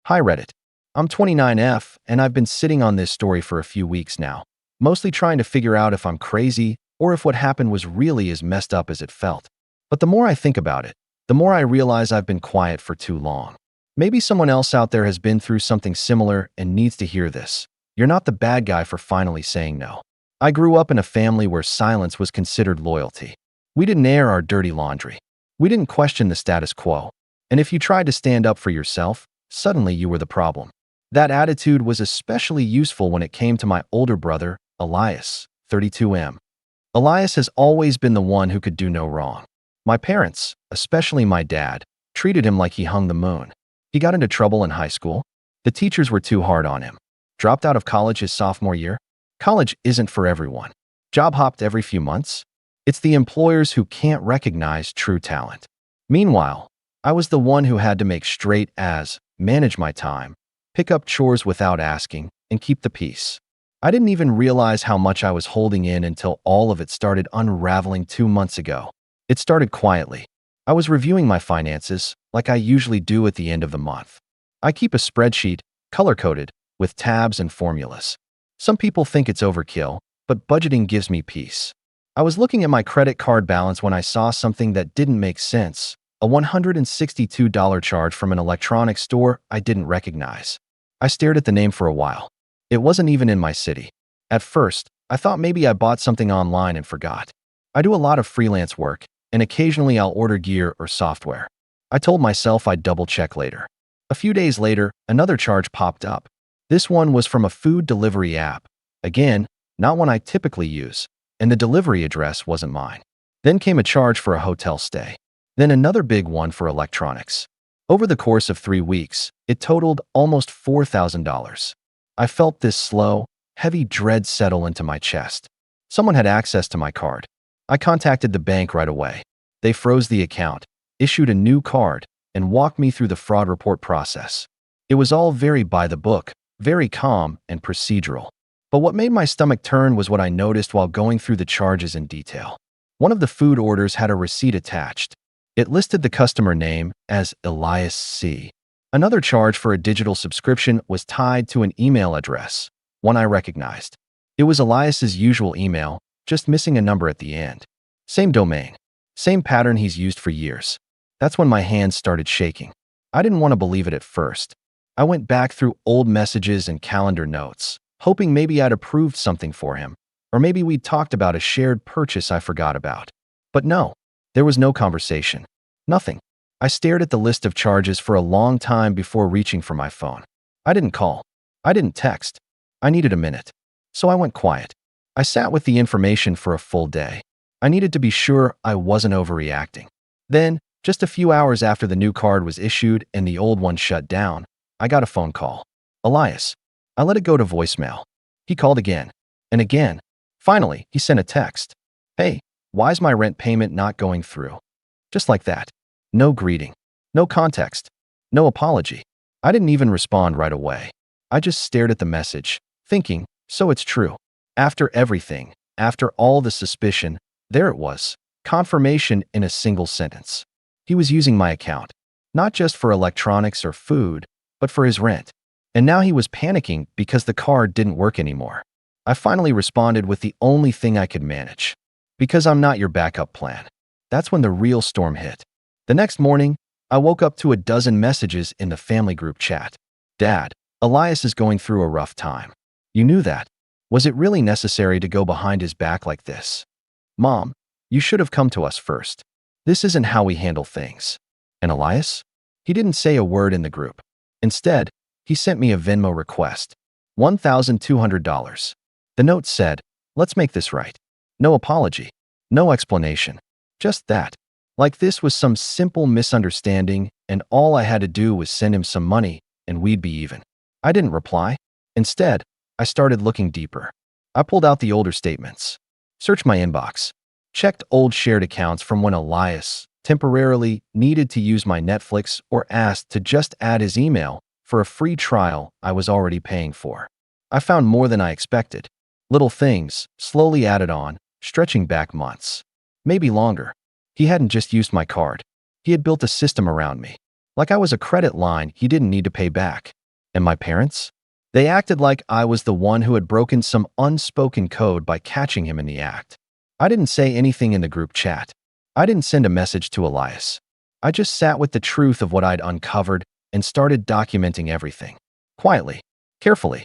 Hi Reddit. I'm 29F, and I've been sitting on this story for a few weeks now, mostly trying to figure out if I'm crazy or if what happened was really as messed up as it felt. But the more I think about it, the more I realize I've been quiet for too long. Maybe someone else out there has been through something similar and needs to hear this. You're not the bad guy for finally saying no. I grew up in a family where silence was considered loyalty. We didn't air our dirty laundry. We didn't question the status quo. And if you tried to stand up for yourself, suddenly you were the problem. That attitude was especially useful when it came to my older brother, Elias, 32M. Elias has always been the one who could do no wrong. My parents, especially my dad, treated him like he hung the moon. He got into trouble in high school. The teachers were too hard on him. Dropped out of college his sophomore year. College isn't for everyone. Job hopped every few months. It's the employers who can't recognize true talent. Meanwhile, I was the one who had to make straight A's, manage my time, pick up chores without asking, and keep the peace. I didn't even realize how much I was holding in until all of it started unraveling 2 months ago. It started quietly. I was reviewing my finances, like I usually do at the end of the month. I keep a spreadsheet, color-coded, with tabs and formulas. Some people think it's overkill, but budgeting gives me peace. I was looking at my credit card balance when I saw something that didn't make sense. A $162 charge from an electronics store I didn't recognize. I stared at the name for a while. It wasn't even in my city. At first, I thought maybe I bought something online and forgot. I do a lot of freelance work, and occasionally I'll order gear or software. I told myself I'd double-check later. A few days later, another charge popped up. This one was from a food delivery app. Again, not one I typically use, and the delivery address wasn't mine. Then came a charge for a hotel stay. Then another big one for electronics. Over the course of 3 weeks, it totaled almost $4,000. I felt this slow, heavy dread settle into my chest. Someone had access to my card. I contacted the bank right away. They froze the account, issued a new card, and walked me through the fraud report process. It was all very by the book, very calm and procedural. But what made my stomach turn was what I noticed while going through the charges in detail. One of the food orders had a receipt attached. It listed the customer name as Elias C. Another charge for a digital subscription was tied to an email address, one I recognized. It was Elias's usual email, just missing a number at the end. Same domain, same pattern he's used for years. That's when my hands started shaking. I didn't want to believe it at first. I went back through old messages and calendar notes, hoping maybe I'd approved something for him, or maybe we'd talked about a shared purchase I forgot about. But no. There was no conversation. Nothing. I stared at the list of charges for a long time before reaching for my phone. I didn't call. I didn't text. I needed a minute. So I went quiet. I sat with the information for a full day. I needed to be sure I wasn't overreacting. Then, just a few hours after the new card was issued and the old one shut down, I got a phone call. Elias. I let it go to voicemail. He called again. And again. Finally, he sent a text. Hey. Why's my rent payment not going through? Just like that. No greeting. No context. No apology. I didn't even respond right away. I just stared at the message, thinking, so it's true. After everything, after all the suspicion, there it was. Confirmation in a single sentence. He was using my account, not just for electronics or food, but for his rent. And now he was panicking because the card didn't work anymore. I finally responded with the only thing I could manage. Because I'm not your backup plan. That's when the real storm hit. The next morning, I woke up to a dozen messages in the family group chat. Dad, Elias is going through a rough time. You knew that. Was it really necessary to go behind his back like this? Mom, you should have come to us first. This isn't how we handle things. And Elias? He didn't say a word in the group. Instead, he sent me a Venmo request. $1,200. The note said, let's make this right. No apology. No explanation. Just that. Like this was some simple misunderstanding, and all I had to do was send him some money, and we'd be even. I didn't reply. Instead, I started looking deeper. I pulled out the older statements. Searched my inbox. Checked old shared accounts from when Elias temporarily needed to use my Netflix or asked to just add his email for a free trial I was already paying for. I found more than I expected. Little things, slowly added on, stretching back months. Maybe longer. He hadn't just used my card. He had built a system around me. Like I was a credit line he didn't need to pay back. And my parents? They acted like I was the one who had broken some unspoken code by catching him in the act. I didn't say anything in the group chat. I didn't send a message to Elias. I just sat with the truth of what I'd uncovered and started documenting everything. Quietly, carefully.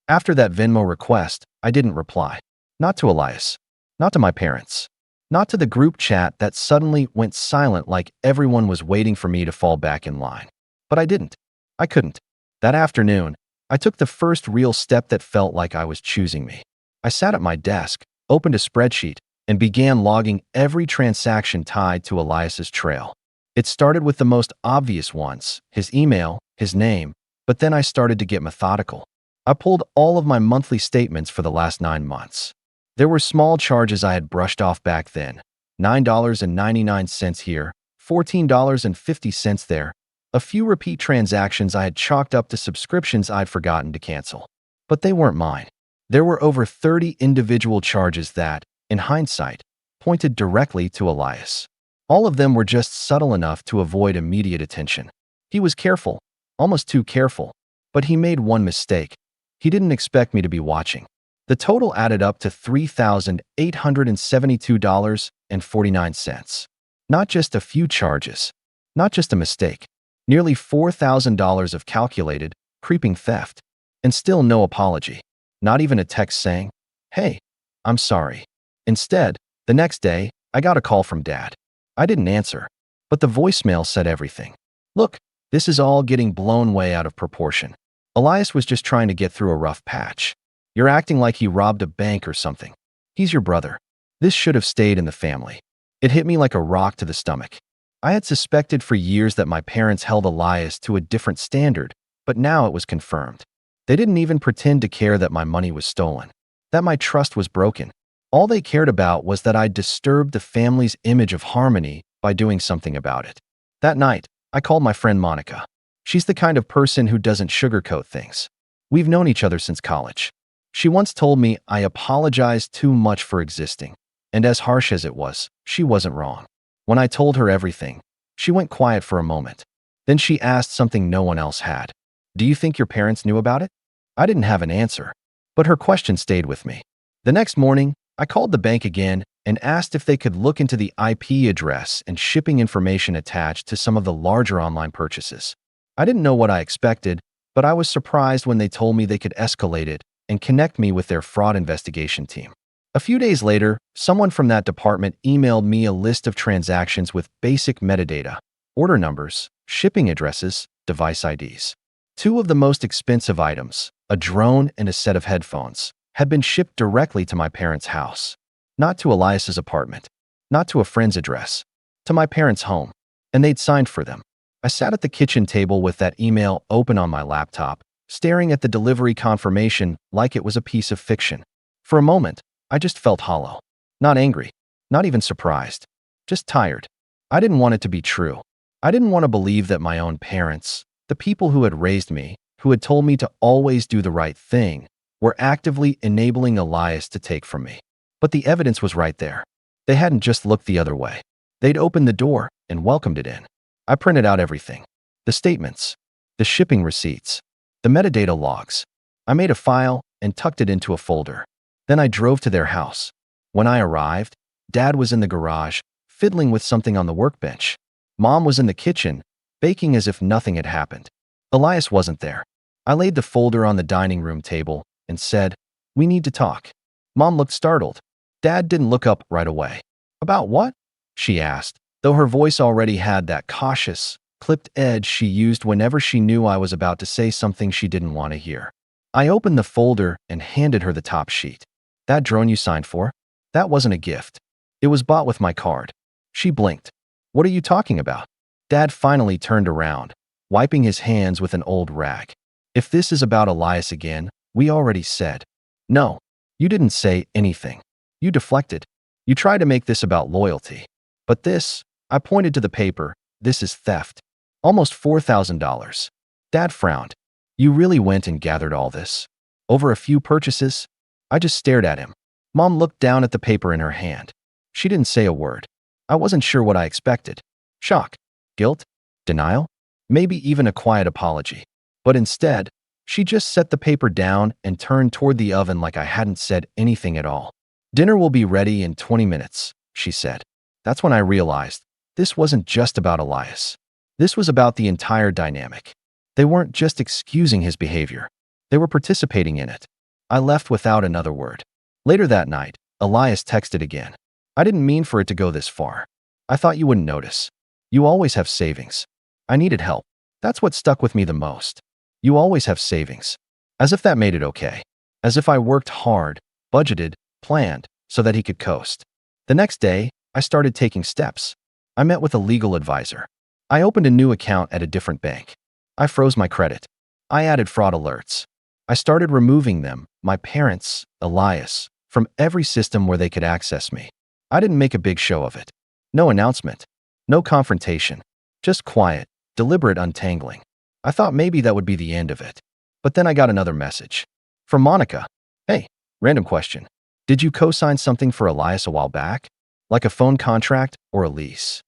After that Venmo request, I didn't reply. Not to Elias. Not to my parents. Not to the group chat that suddenly went silent like everyone was waiting for me to fall back in line. But I didn't. I couldn't. That afternoon, I took the first real step that felt like I was choosing me. I sat at my desk, opened a spreadsheet, and began logging every transaction tied to Elias's trail. It started with the most obvious ones, his email, his name, but then I started to get methodical. I pulled all of my monthly statements for the last 9 months. There were small charges I had brushed off back then, $9.99 here, $14.50 there, a few repeat transactions I had chalked up to subscriptions I'd forgotten to cancel. But they weren't mine. There were over 30 individual charges that, in hindsight, pointed directly to Elias. All of them were just subtle enough to avoid immediate attention. He was careful, almost too careful, but he made one mistake. He didn't expect me to be watching. The total added up to $3,872.49. Not just a few charges, not just a mistake. Nearly $4,000 of calculated, creeping theft. And still no apology. Not even a text saying, "Hey, I'm sorry." Instead, the next day, I got a call from Dad. I didn't answer, but the voicemail said everything. "Look, this is all getting blown way out of proportion. Elias was just trying to get through a rough patch. You're acting like he robbed a bank or something. He's your brother. This should have stayed in the family." It hit me like a rock to the stomach. I had suspected for years that my parents held Elias to a different standard, but now it was confirmed. They didn't even pretend to care that my money was stolen, that my trust was broken. All they cared about was that I'd disturbed the family's image of harmony by doing something about it. That night, I called my friend Monica. She's the kind of person who doesn't sugarcoat things. We've known each other since college. She once told me I apologized too much for existing, and as harsh as it was, she wasn't wrong. When I told her everything, she went quiet for a moment. Then she asked something no one else had. "Do you think your parents knew about it?" I didn't have an answer, but her question stayed with me. The next morning, I called the bank again and asked if they could look into the IP address and shipping information attached to some of the larger online purchases. I didn't know what I expected, but I was surprised when they told me they could escalate it and connect me with their fraud investigation team. A few days later, someone from that department emailed me a list of transactions with basic metadata, order numbers, shipping addresses, device IDs. 2 of the most expensive items, a drone and a set of headphones, had been shipped directly to my parents' house. Not to Elias's apartment, not to a friend's address, to my parents' home, and they'd signed for them. I sat at the kitchen table with that email open on my laptop, staring at the delivery confirmation like it was a piece of fiction. For a moment, I just felt hollow. Not angry, not even surprised, just tired. I didn't want it to be true. I didn't want to believe that my own parents, the people who had raised me, who had told me to always do the right thing, were actively enabling Elias to take from me. But the evidence was right there. They hadn't just looked the other way. They'd opened the door and welcomed it in. I printed out everything. The statements, the shipping receipts, the metadata logs. I made a file and tucked it into a folder. Then I drove to their house. When I arrived, Dad was in the garage, fiddling with something on the workbench. Mom was in the kitchen, baking as if nothing had happened. Elias wasn't there. I laid the folder on the dining room table and said, "We need to talk." Mom looked startled. Dad didn't look up right away. "About what?" she asked, though her voice already had that cautious, clipped edge she used whenever she knew I was about to say something she didn't want to hear. I opened the folder and handed her the top sheet. "That drone you signed for? That wasn't a gift. It was bought with my card." She blinked. "What are you talking about?" Dad finally turned around, wiping his hands with an old rag. "If this is about Elias again, we already said." "No, you didn't say anything. You deflected. You tried to make this about loyalty. But this," I pointed to the paper, "this is theft. Almost $4,000. Dad frowned. "You really went and gathered all this? Over a few purchases?" I just stared at him. Mom looked down at the paper in her hand. She didn't say a word. I wasn't sure what I expected. Shock, guilt, denial, maybe even a quiet apology. But instead, She just set the paper down and turned toward the oven like I hadn't said anything at all. "Dinner will be ready in 20 minutes, she said. That's when I realized this wasn't just about Elias. This was about the entire dynamic. They weren't just excusing his behavior. They were participating in it. I left without another word. Later that night, Elias texted again. "I didn't mean for it to go this far. I thought you wouldn't notice. You always have savings. I needed help. That's what stuck with me the most. You always have savings." As if that made it okay. As if I worked hard, budgeted, planned, so that he could coast. The next day, I started taking steps. I met with a legal advisor. I opened a new account at a different bank. I froze my credit. I added fraud alerts. I started removing them, my parents, Elias, from every system where they could access me. I didn't make a big show of it. No announcement. No confrontation. Just quiet, deliberate untangling. I thought maybe that would be the end of it. But then I got another message. From Monica. "Hey, random question. Did you co-sign something for Elias a while back? Like a phone contract or a lease?"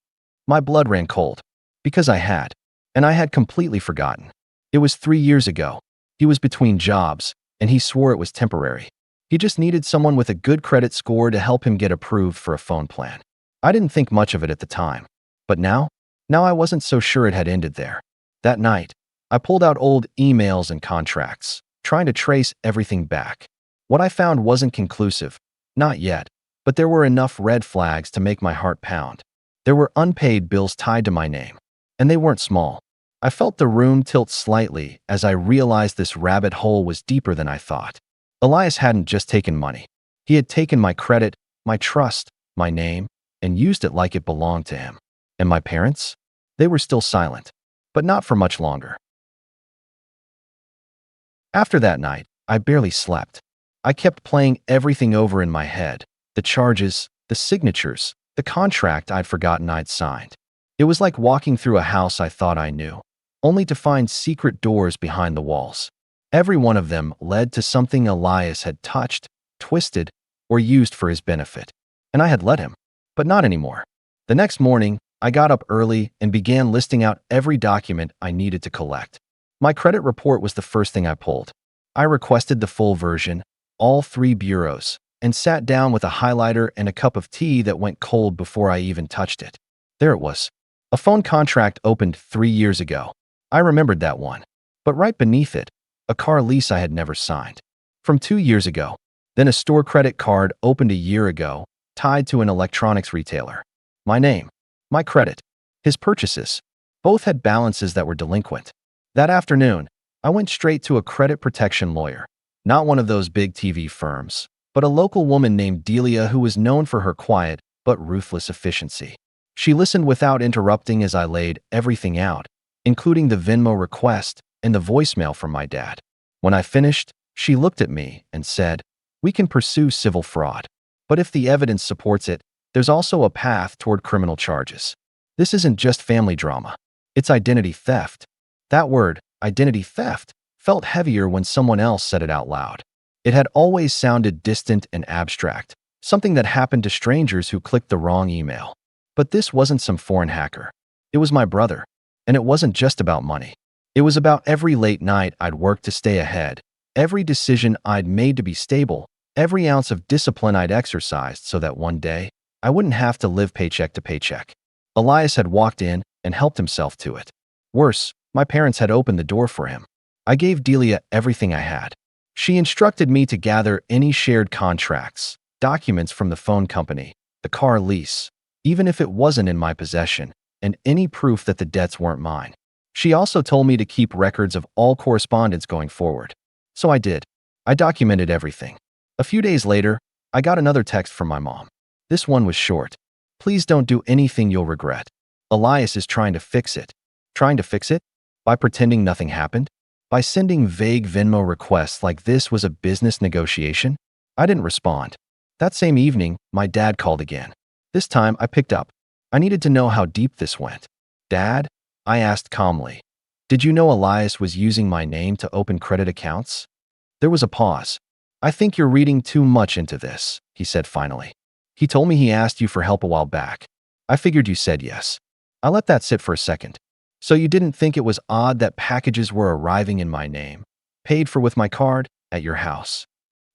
My blood ran cold. Because I had. And I had completely forgotten. It was 3 years ago. He was between jobs, and he swore it was temporary. He just needed someone with a good credit score to help him get approved for a phone plan. I didn't think much of it at the time. But now I wasn't so sure it had ended there. That night, I pulled out old emails and contracts, trying to trace everything back. What I found wasn't conclusive. Not yet. But there were enough red flags to make my heart pound. There were unpaid bills tied to my name. And they weren't small. I felt the room tilt slightly as I realized this rabbit hole was deeper than I thought. Elias hadn't just taken money. He had taken my credit, my trust, my name, and used it like it belonged to him. And my parents? They were still silent. But not for much longer. After that night, I barely slept. I kept playing everything over in my head. The charges, the signatures, the contract I'd forgotten I'd signed. It was like walking through a house I thought I knew, only to find secret doors behind the walls. Every one of them led to something Elias had touched, twisted, or used for his benefit. And I had let him. But not anymore. The next morning, I got up early and began listing out every document I needed to collect. My credit report was the first thing I pulled. I requested the full version, all 3 bureaus, and sat down with a highlighter and a cup of tea that went cold before I even touched it. There it was. A phone contract opened 3 years ago. I remembered that one. But right beneath it, a car lease I had never signed. From 2 years ago. Then a store credit card opened a year ago, tied to an electronics retailer. My name. My credit. His purchases. Both had balances that were delinquent. That afternoon, I went straight to a credit protection lawyer. Not one of those big TV firms, but a local woman named Delia who was known for her quiet but ruthless efficiency. She listened without interrupting as I laid everything out, including the Venmo request and the voicemail from my dad. When I finished, she looked at me and said, "We can pursue civil fraud. But if the evidence supports it, there's also a path toward criminal charges. This isn't just family drama. It's identity theft." That word, identity theft, felt heavier when someone else said it out loud. It had always sounded distant and abstract, something that happened to strangers who clicked the wrong email. But this wasn't some foreign hacker. It was my brother. And it wasn't just about money. It was about every late night I'd worked to stay ahead, every decision I'd made to be stable, every ounce of discipline I'd exercised so that one day, I wouldn't have to live paycheck to paycheck. Elias had walked in and helped himself to it. Worse, my parents had opened the door for him. I gave Delia everything I had. She instructed me to gather any shared contracts, documents from the phone company, the car lease, even if it wasn't in my possession, and any proof that the debts weren't mine. She also told me to keep records of all correspondence going forward. So I did. I documented everything. A few days later, I got another text from my mom. This one was short. "Please don't do anything you'll regret. Elias is trying to fix it." Trying to fix it? By pretending nothing happened? By sending vague Venmo requests like this was a business negotiation? I didn't respond. That same evening, my dad called again. This time, I picked up. I needed to know how deep this went. "Dad?" I asked calmly. "Did you know Elias was using my name to open credit accounts?" There was a pause. "I think you're reading too much into this," he said finally. "He told me he asked you for help a while back. I figured you said yes." I let that sit for a second. "So you didn't think it was odd that packages were arriving in my name? Paid for with my card at your house.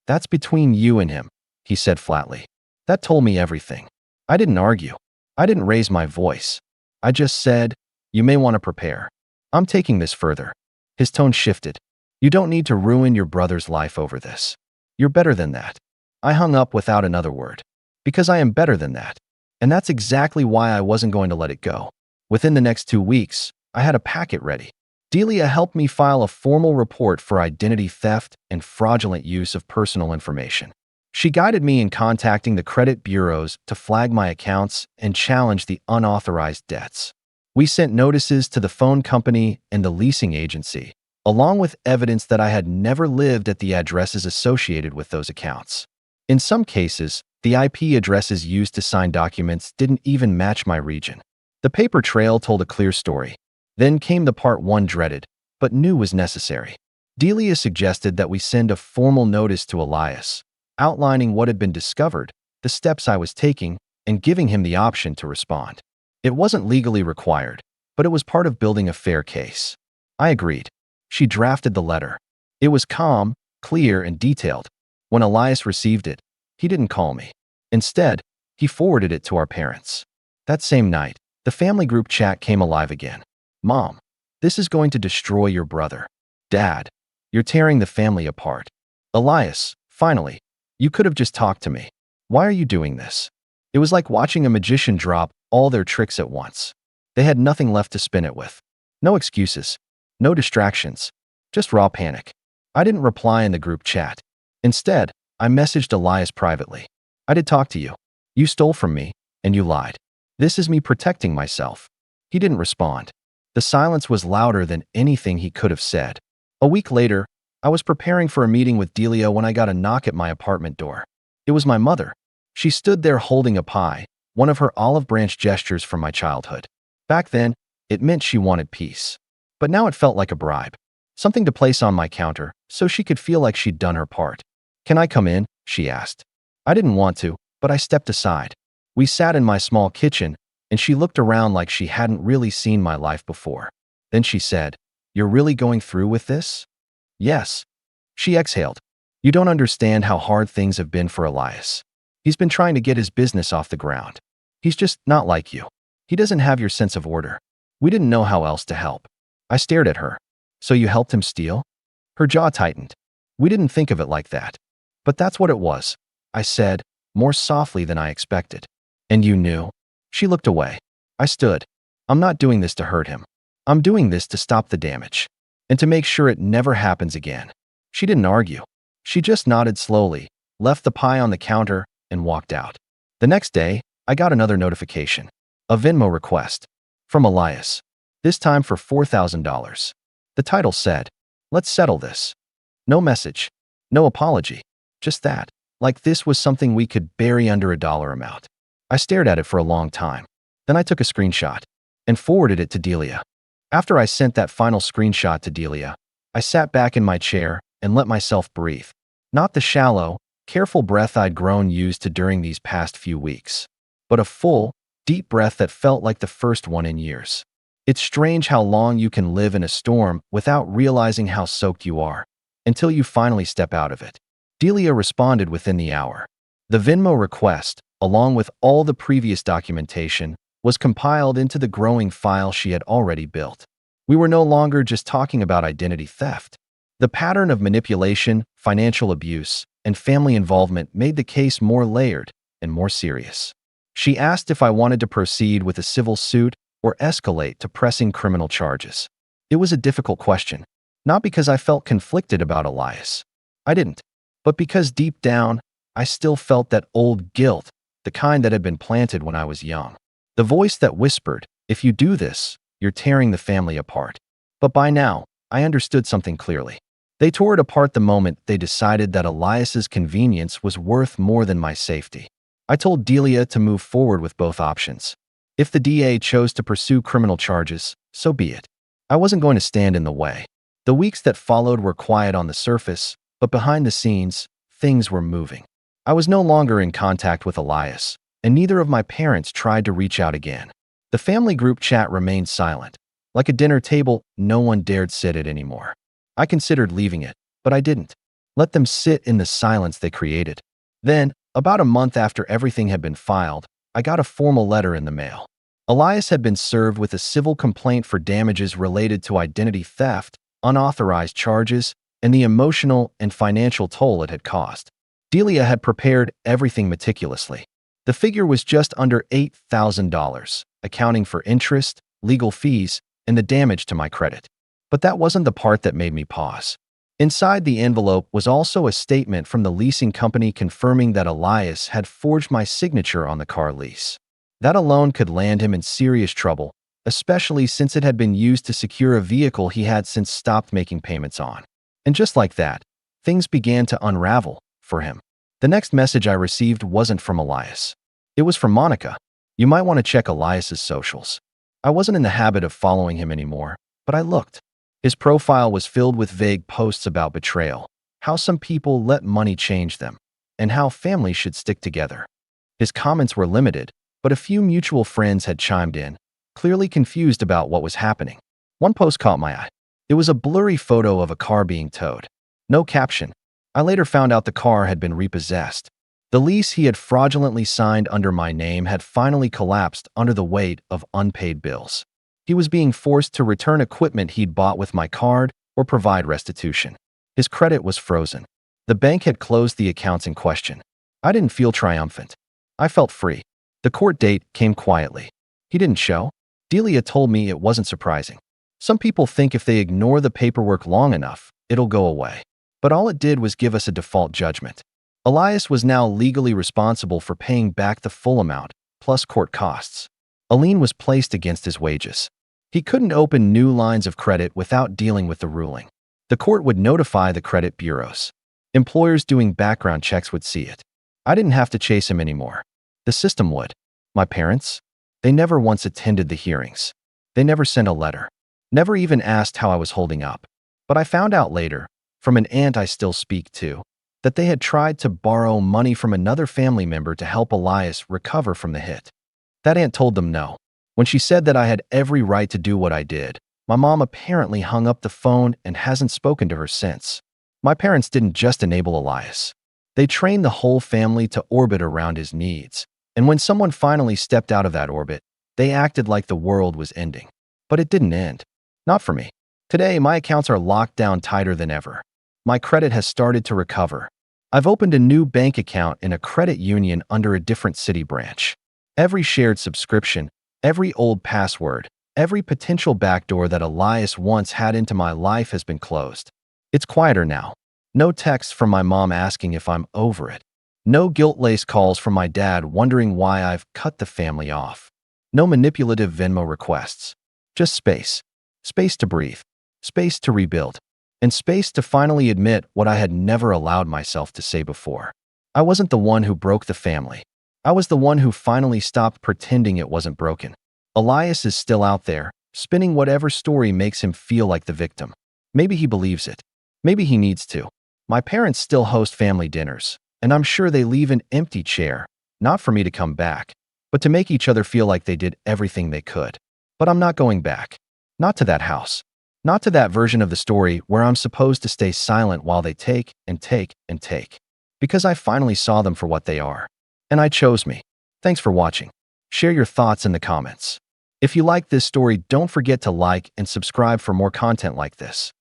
That's between you and him, he said flatly. That told me everything. I didn't argue. I didn't raise my voice. I just said, you may want to prepare. I'm taking this further. His tone shifted. You don't need to ruin your brother's life over this. You're better than that. I hung up without another word. Because I am better than that. And that's exactly why I wasn't going to let it go. Within the next 2 weeks, I had a packet ready. Delia helped me file a formal report for identity theft and fraudulent use of personal information. She guided me in contacting the credit bureaus to flag my accounts and challenge the unauthorized debts. We sent notices to the phone company and the leasing agency, along with evidence that I had never lived at the addresses associated with those accounts. In some cases, the IP addresses used to sign documents didn't even match my region. The paper trail told a clear story. Then came the part one dreaded, but knew was necessary. Delia suggested that we send a formal notice to Elias, outlining what had been discovered, the steps I was taking, and giving him the option to respond. It wasn't legally required, but it was part of building a fair case. I agreed. She drafted the letter. It was calm, clear, and detailed. When Elias received it, he didn't call me. Instead, he forwarded it to our parents. That same night, the family group chat came alive again. Mom, this is going to destroy your brother. Dad, you're tearing the family apart. Elias, finally, you could have just talked to me. Why are you doing this? It was like watching a magician drop all their tricks at once. They had nothing left to spin it with. No excuses, no distractions, just raw panic. I didn't reply in the group chat. Instead, I messaged Elias privately. I did talk to you. You stole from me, and you lied. This is me protecting myself. He didn't respond. The silence was louder than anything he could have said. A week later, I was preparing for a meeting with Delia when I got a knock at my apartment door. It was my mother. She stood there holding a pie, one of her olive branch gestures from my childhood. Back then, it meant she wanted peace. But now it felt like a bribe. Something to place on my counter so she could feel like she'd done her part. Can I come in? She asked. I didn't want to, but I stepped aside. We sat in my small kitchen, and she looked around like she hadn't really seen my life before. Then she said, You're really going through with this? Yes. She exhaled. You don't understand how hard things have been for Elias. He's been trying to get his business off the ground. He's just not like you. He doesn't have your sense of order. We didn't know how else to help. I stared at her. So you helped him steal? Her jaw tightened. We didn't think of it like that. But that's what it was, I said, more softly than I expected. And you knew? She looked away. I stood. I'm not doing this to hurt him. I'm doing this to stop the damage. And to make sure it never happens again. She didn't argue. She just nodded slowly, left the pie on the counter, and walked out. The next day, I got another notification. A Venmo request. From Elias. This time for $4,000. The title said, Let's settle this. No message. No apology. Just that. Like this was something we could bury under a dollar amount. I stared at it for a long time. Then I took a screenshot and forwarded it to Delia. After I sent that final screenshot to Delia, I sat back in my chair and let myself breathe. Not the shallow, careful breath I'd grown used to during these past few weeks, but a full, deep breath that felt like the first one in years. It's strange how long you can live in a storm without realizing how soaked you are, until you finally step out of it. Delia responded within the hour. The Venmo request, along with all the previous documentation, was compiled into the growing file she had already built. We were no longer just talking about identity theft. The pattern of manipulation, financial abuse, and family involvement made the case more layered and more serious. She asked if I wanted to proceed with a civil suit or escalate to pressing criminal charges. It was a difficult question, not because I felt conflicted about Elias. I didn't. But because deep down, I still felt that old guilt, the kind that had been planted when I was young. The voice that whispered, if you do this, you're tearing the family apart. But by now, I understood something clearly. They tore it apart the moment they decided that Elias's convenience was worth more than my safety. I told Delia to move forward with both options. If the DA chose to pursue criminal charges, so be it. I wasn't going to stand in the way. The weeks that followed were quiet on the surface, but behind the scenes, things were moving. I was no longer in contact with Elias, and neither of my parents tried to reach out again. The family group chat remained silent. Like a dinner table, no one dared sit at anymore. I considered leaving it, but I didn't. Let them sit in the silence they created. Then, about a month after everything had been filed, I got a formal letter in the mail. Elias had been served with a civil complaint for damages related to identity theft, unauthorized charges, and the emotional and financial toll it had caused. Delia had prepared everything meticulously. The figure was just under $8,000, accounting for interest, legal fees, and the damage to my credit. But that wasn't the part that made me pause. Inside the envelope was also a statement from the leasing company confirming that Elias had forged my signature on the car lease. That alone could land him in serious trouble, especially since it had been used to secure a vehicle he had since stopped making payments on. And just like that, things began to unravel for him. The next message I received wasn't from Elias. It was from Monica. You might want to check Elias's socials. I wasn't in the habit of following him anymore, but I looked. His profile was filled with vague posts about betrayal, how some people let money change them, and how families should stick together. His comments were limited, but a few mutual friends had chimed in, clearly confused about what was happening. One post caught my eye. It was a blurry photo of a car being towed. No caption. I later found out the car had been repossessed. The lease he had fraudulently signed under my name had finally collapsed under the weight of unpaid bills. He was being forced to return equipment he'd bought with my card or provide restitution. His credit was frozen. The bank had closed the accounts in question. I didn't feel triumphant. I felt free. The court date came quietly. He didn't show. Delia told me it wasn't surprising. Some people think if they ignore the paperwork long enough, it'll go away. But all it did was give us a default judgment. Elias was now legally responsible for paying back the full amount, plus court costs. A lien was placed against his wages. He couldn't open new lines of credit without dealing with the ruling. The court would notify the credit bureaus. Employers doing background checks would see it. I didn't have to chase him anymore. The system would. My parents? They never once attended the hearings. They never sent a letter. Never even asked how I was holding up. But I found out later, from an aunt I still speak to, that they had tried to borrow money from another family member to help Elias recover from the hit. That aunt told them no. When she said that I had every right to do what I did, my mom apparently hung up the phone and hasn't spoken to her since. My parents didn't just enable Elias. They trained the whole family to orbit around his needs. And when someone finally stepped out of that orbit, they acted like the world was ending. But it didn't end. Not for me. Today, my accounts are locked down tighter than ever. My credit has started to recover. I've opened a new bank account in a credit union under a different city branch. Every shared subscription, every old password, every potential backdoor that Elias once had into my life has been closed. It's quieter now. No texts from my mom asking if I'm over it. No guilt-laced calls from my dad wondering why I've cut the family off. No manipulative Venmo requests. Just space. Space to breathe. Space to rebuild. And space to finally admit what I had never allowed myself to say before. I wasn't the one who broke the family. I was the one who finally stopped pretending it wasn't broken. Elias is still out there, spinning whatever story makes him feel like the victim. Maybe he believes it. Maybe he needs to. My parents still host family dinners, and I'm sure they leave an empty chair, not for me to come back, but to make each other feel like they did everything they could. But I'm not going back. Not to that house. Not to that version of the story where I'm supposed to stay silent while they take and take and take. Because I finally saw them for what they are. And I chose me. Thanks for watching. Share your thoughts in the comments. If you like this story, don't forget to like and subscribe for more content like this.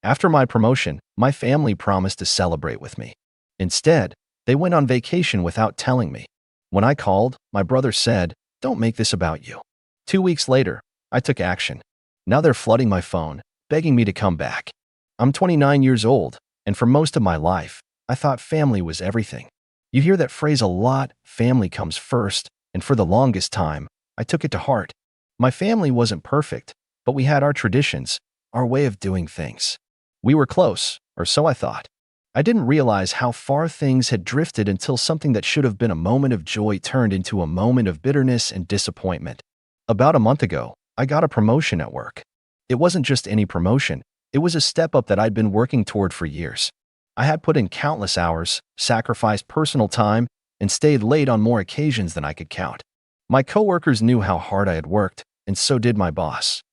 After my promotion, my family promised to celebrate with me. Instead, they went on vacation without telling me. When I called, my brother said, "Don't make this about you." 2 weeks later, I took action. Now they're flooding my phone, begging me to come back. I'm 29 years old, and for most of my life, I thought family was everything. You hear that phrase a lot, family comes first, and for the longest time, I took it to heart. My family wasn't perfect, but we had our traditions, our way of doing things. We were close, or so I thought. I didn't realize how far things had drifted until something that should have been a moment of joy turned into a moment of bitterness and disappointment. About a month ago, I got a promotion at work. It wasn't just any promotion, it was a step up that I'd been working toward for years. I had put in countless hours, sacrificed personal time, and stayed late on more occasions than I could count. My coworkers knew how hard I had worked, and so did my boss.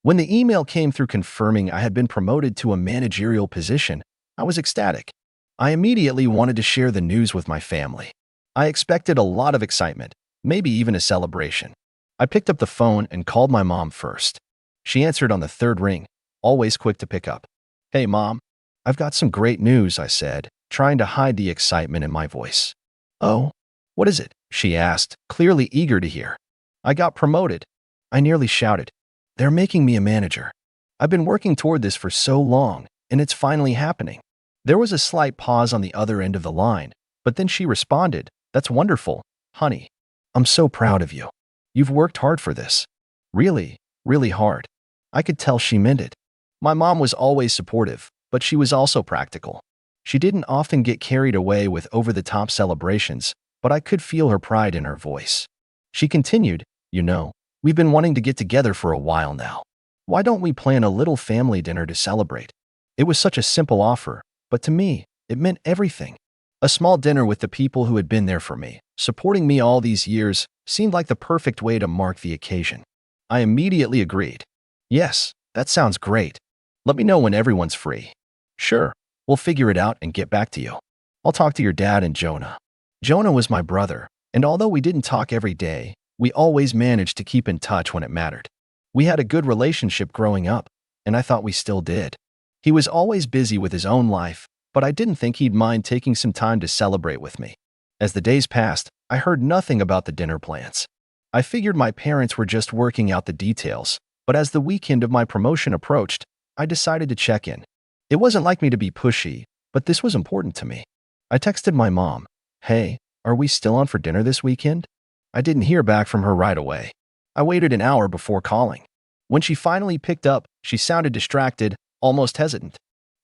When the email came through confirming I had been promoted to a managerial position, I was ecstatic. I immediately wanted to share the news with my family. I expected a lot of excitement, maybe even a celebration. I picked up the phone and called my mom first. She answered on the third ring, always quick to pick up. "Hey, Mom. I've got some great news," I said, trying to hide the excitement in my voice. "Oh, what is it?" she asked, clearly eager to hear. "I got promoted," I nearly shouted. "They're making me a manager. I've been working toward this for so long, and it's finally happening." There was a slight pause on the other end of the line, but then she responded, "That's wonderful, honey. I'm so proud of you. You've worked hard for this. Really, really hard." I could tell she meant it. My mom was always supportive, but she was also practical. She didn't often get carried away with over-the-top celebrations, but I could feel her pride in her voice. She continued, "You know, we've been wanting to get together for a while now. Why don't we plan a little family dinner to celebrate?" It was such a simple offer, but to me, it meant everything. A small dinner with the people who had been there for me, supporting me all these years, seemed like the perfect way to mark the occasion. I immediately agreed. "Yes, that sounds great. Let me know when everyone's free." "Sure, we'll figure it out and get back to you. I'll talk to your dad and Jonah." Jonah was my brother, and although we didn't talk every day, we always managed to keep in touch when it mattered. We had a good relationship growing up, and I thought we still did. He was always busy with his own life, but I didn't think he'd mind taking some time to celebrate with me. As the days passed, I heard nothing about the dinner plans. I figured my parents were just working out the details, but as the weekend of my promotion approached, I decided to check in. It wasn't like me to be pushy, but this was important to me. I texted my mom, "Hey, are we still on for dinner this weekend?" I didn't hear back from her right away. I waited an hour before calling. When she finally picked up, she sounded distracted, almost hesitant.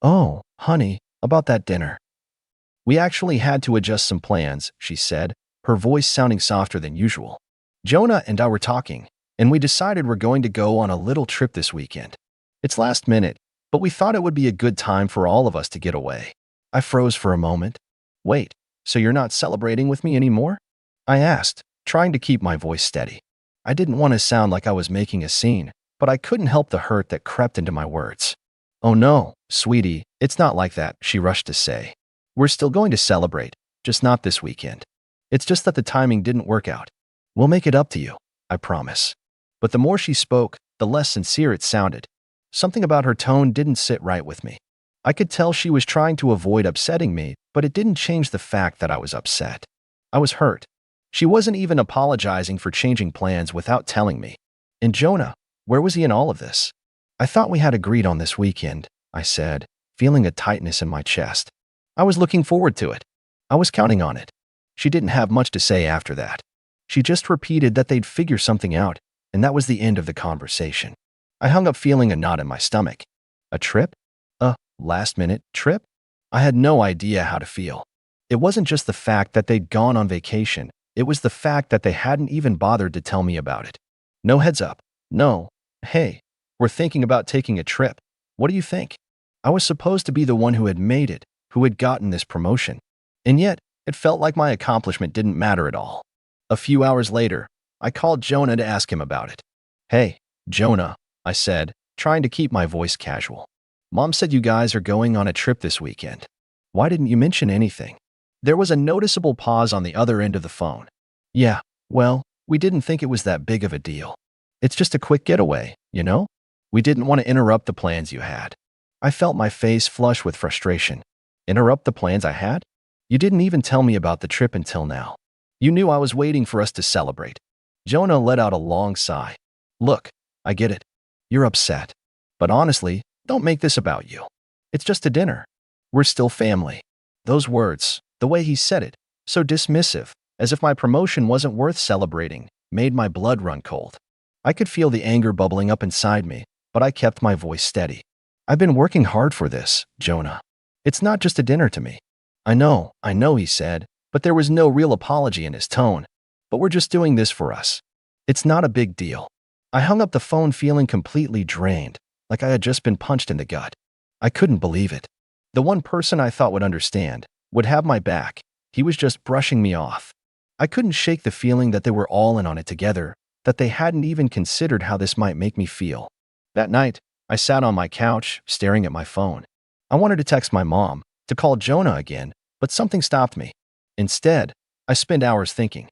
"Oh, honey, about that dinner. We actually had to adjust some plans," she said, her voice sounding softer than usual. "Jonah and I were talking, and we decided we're going to go on a little trip this weekend. It's last minute, but we thought it would be a good time for all of us to get away." I froze for a moment. "Wait, so you're not celebrating with me anymore?" I asked, trying to keep my voice steady. I didn't want to sound like I was making a scene, but I couldn't help the hurt that crept into my words. "Oh no, sweetie, it's not like that," she rushed to say. "We're still going to celebrate, just not this weekend. It's just that the timing didn't work out. We'll make it up to you, I promise." But the more she spoke, the less sincere it sounded. Something about her tone didn't sit right with me. I could tell she was trying to avoid upsetting me, but it didn't change the fact that I was upset. I was hurt. She wasn't even apologizing for changing plans without telling me. And Jonah, where was he in all of this? "I thought we had agreed on this weekend," I said, feeling a tightness in my chest. I was looking forward to it. I was counting on it. She didn't have much to say after that. She just repeated that they'd figure something out, and that was the end of the conversation. I hung up feeling a knot in my stomach. A trip? A last-minute trip? I had no idea how to feel. It wasn't just the fact that they'd gone on vacation. It was the fact that they hadn't even bothered to tell me about it. No heads up. No, "Hey, we're thinking about taking a trip. What do you think?" I was supposed to be the one who had made it, who had gotten this promotion. And yet, it felt like my accomplishment didn't matter at all. A few hours later, I called Jonah to ask him about it. "Hey, Jonah," I said, trying to keep my voice casual. "Mom said you guys are going on a trip this weekend. Why didn't you mention anything?" There was a noticeable pause on the other end of the phone. "Yeah, well, we didn't think it was that big of a deal. It's just a quick getaway, you know? We didn't want to interrupt the plans you had." I felt my face flush with frustration. "Interrupt the plans I had? You didn't even tell me about the trip until now. You knew I was waiting for us to celebrate." Jonah let out a long sigh. "Look, I get it. You're upset. But honestly, don't make this about you. It's just a dinner. We're still family." Those words, the way he said it, so dismissive, as if my promotion wasn't worth celebrating, made my blood run cold. I could feel the anger bubbling up inside me, but I kept my voice steady. "I've been working hard for this, Jonah. It's not just a dinner to me." I know," he said, but there was no real apology in his tone. "But we're just doing this for us. It's not a big deal." I hung up the phone feeling completely drained, like I had just been punched in the gut. I couldn't believe it. The one person I thought would understand, would have my back, he was just brushing me off. I couldn't shake the feeling that they were all in on it together, that they hadn't even considered how this might make me feel. That night, I sat on my couch, staring at my phone. I wanted to text my mom, to call Jonah again, but something stopped me. Instead, I spent hours thinking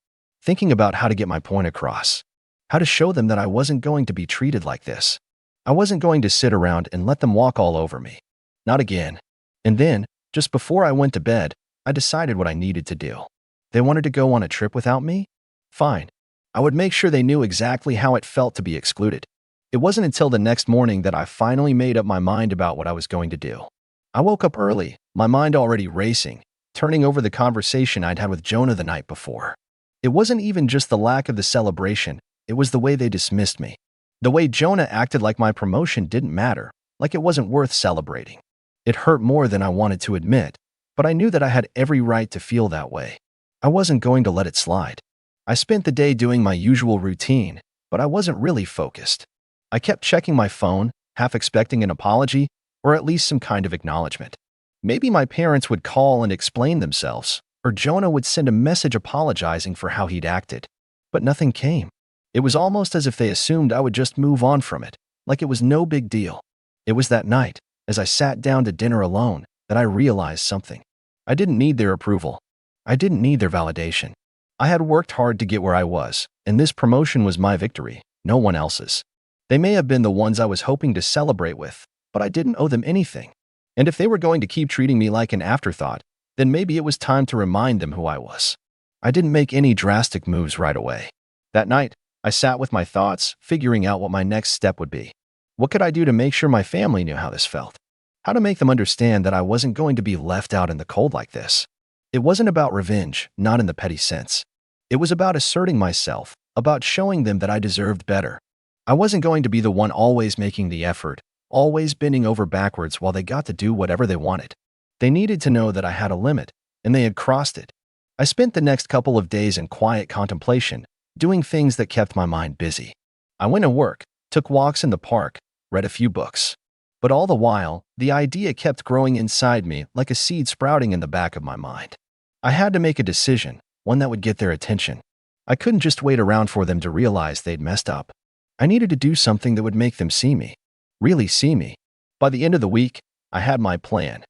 about how to get my point across, how to show them that I wasn't going to be treated like this. I wasn't going to sit around and let them walk all over me. Not again. And then, just before I went to bed, I decided what I needed to do. They wanted to go on a trip without me? Fine. I would make sure they knew exactly how it felt to be excluded. It wasn't until the next morning that I finally made up my mind about what I was going to do. I woke up early, my mind already racing, turning over the conversation I'd had with Jonah the night before. It wasn't even just the lack of the celebration, it was the way they dismissed me. The way Jonah acted like my promotion didn't matter, like it wasn't worth celebrating. It hurt more than I wanted to admit, but I knew that I had every right to feel that way. I wasn't going to let it slide. I spent the day doing my usual routine, but I wasn't really focused. I kept checking my phone, half expecting an apology, or at least some kind of acknowledgement. Maybe my parents would call and explain themselves, or Jonah would send a message apologizing for how he'd acted. But nothing came. It was almost as if they assumed I would just move on from it, like it was no big deal. It was that night, as I sat down to dinner alone, that I realized something. I didn't need their approval. I didn't need their validation. I had worked hard to get where I was, and this promotion was my victory, no one else's. They may have been the ones I was hoping to celebrate with, but I didn't owe them anything. And if they were going to keep treating me like an afterthought, then maybe it was time to remind them who I was. I didn't make any drastic moves right away. That night, I sat with my thoughts, figuring out what my next step would be. What could I do to make sure my family knew how this felt? How to make them understand that I wasn't going to be left out in the cold like this? It wasn't about revenge, not in the petty sense. It was about asserting myself, about showing them that I deserved better. I wasn't going to be the one always making the effort, always bending over backwards while they got to do whatever they wanted. They needed to know that I had a limit, and they had crossed it. I spent the next couple of days in quiet contemplation, doing things that kept my mind busy. I went to work, took walks in the park, read a few books. But all the while, the idea kept growing inside me like a seed sprouting in the back of my mind. I had to make a decision, one that would get their attention. I couldn't just wait around for them to realize they'd messed up. I needed to do something that would make them see me, really see me. By the end of the week, I had my plan.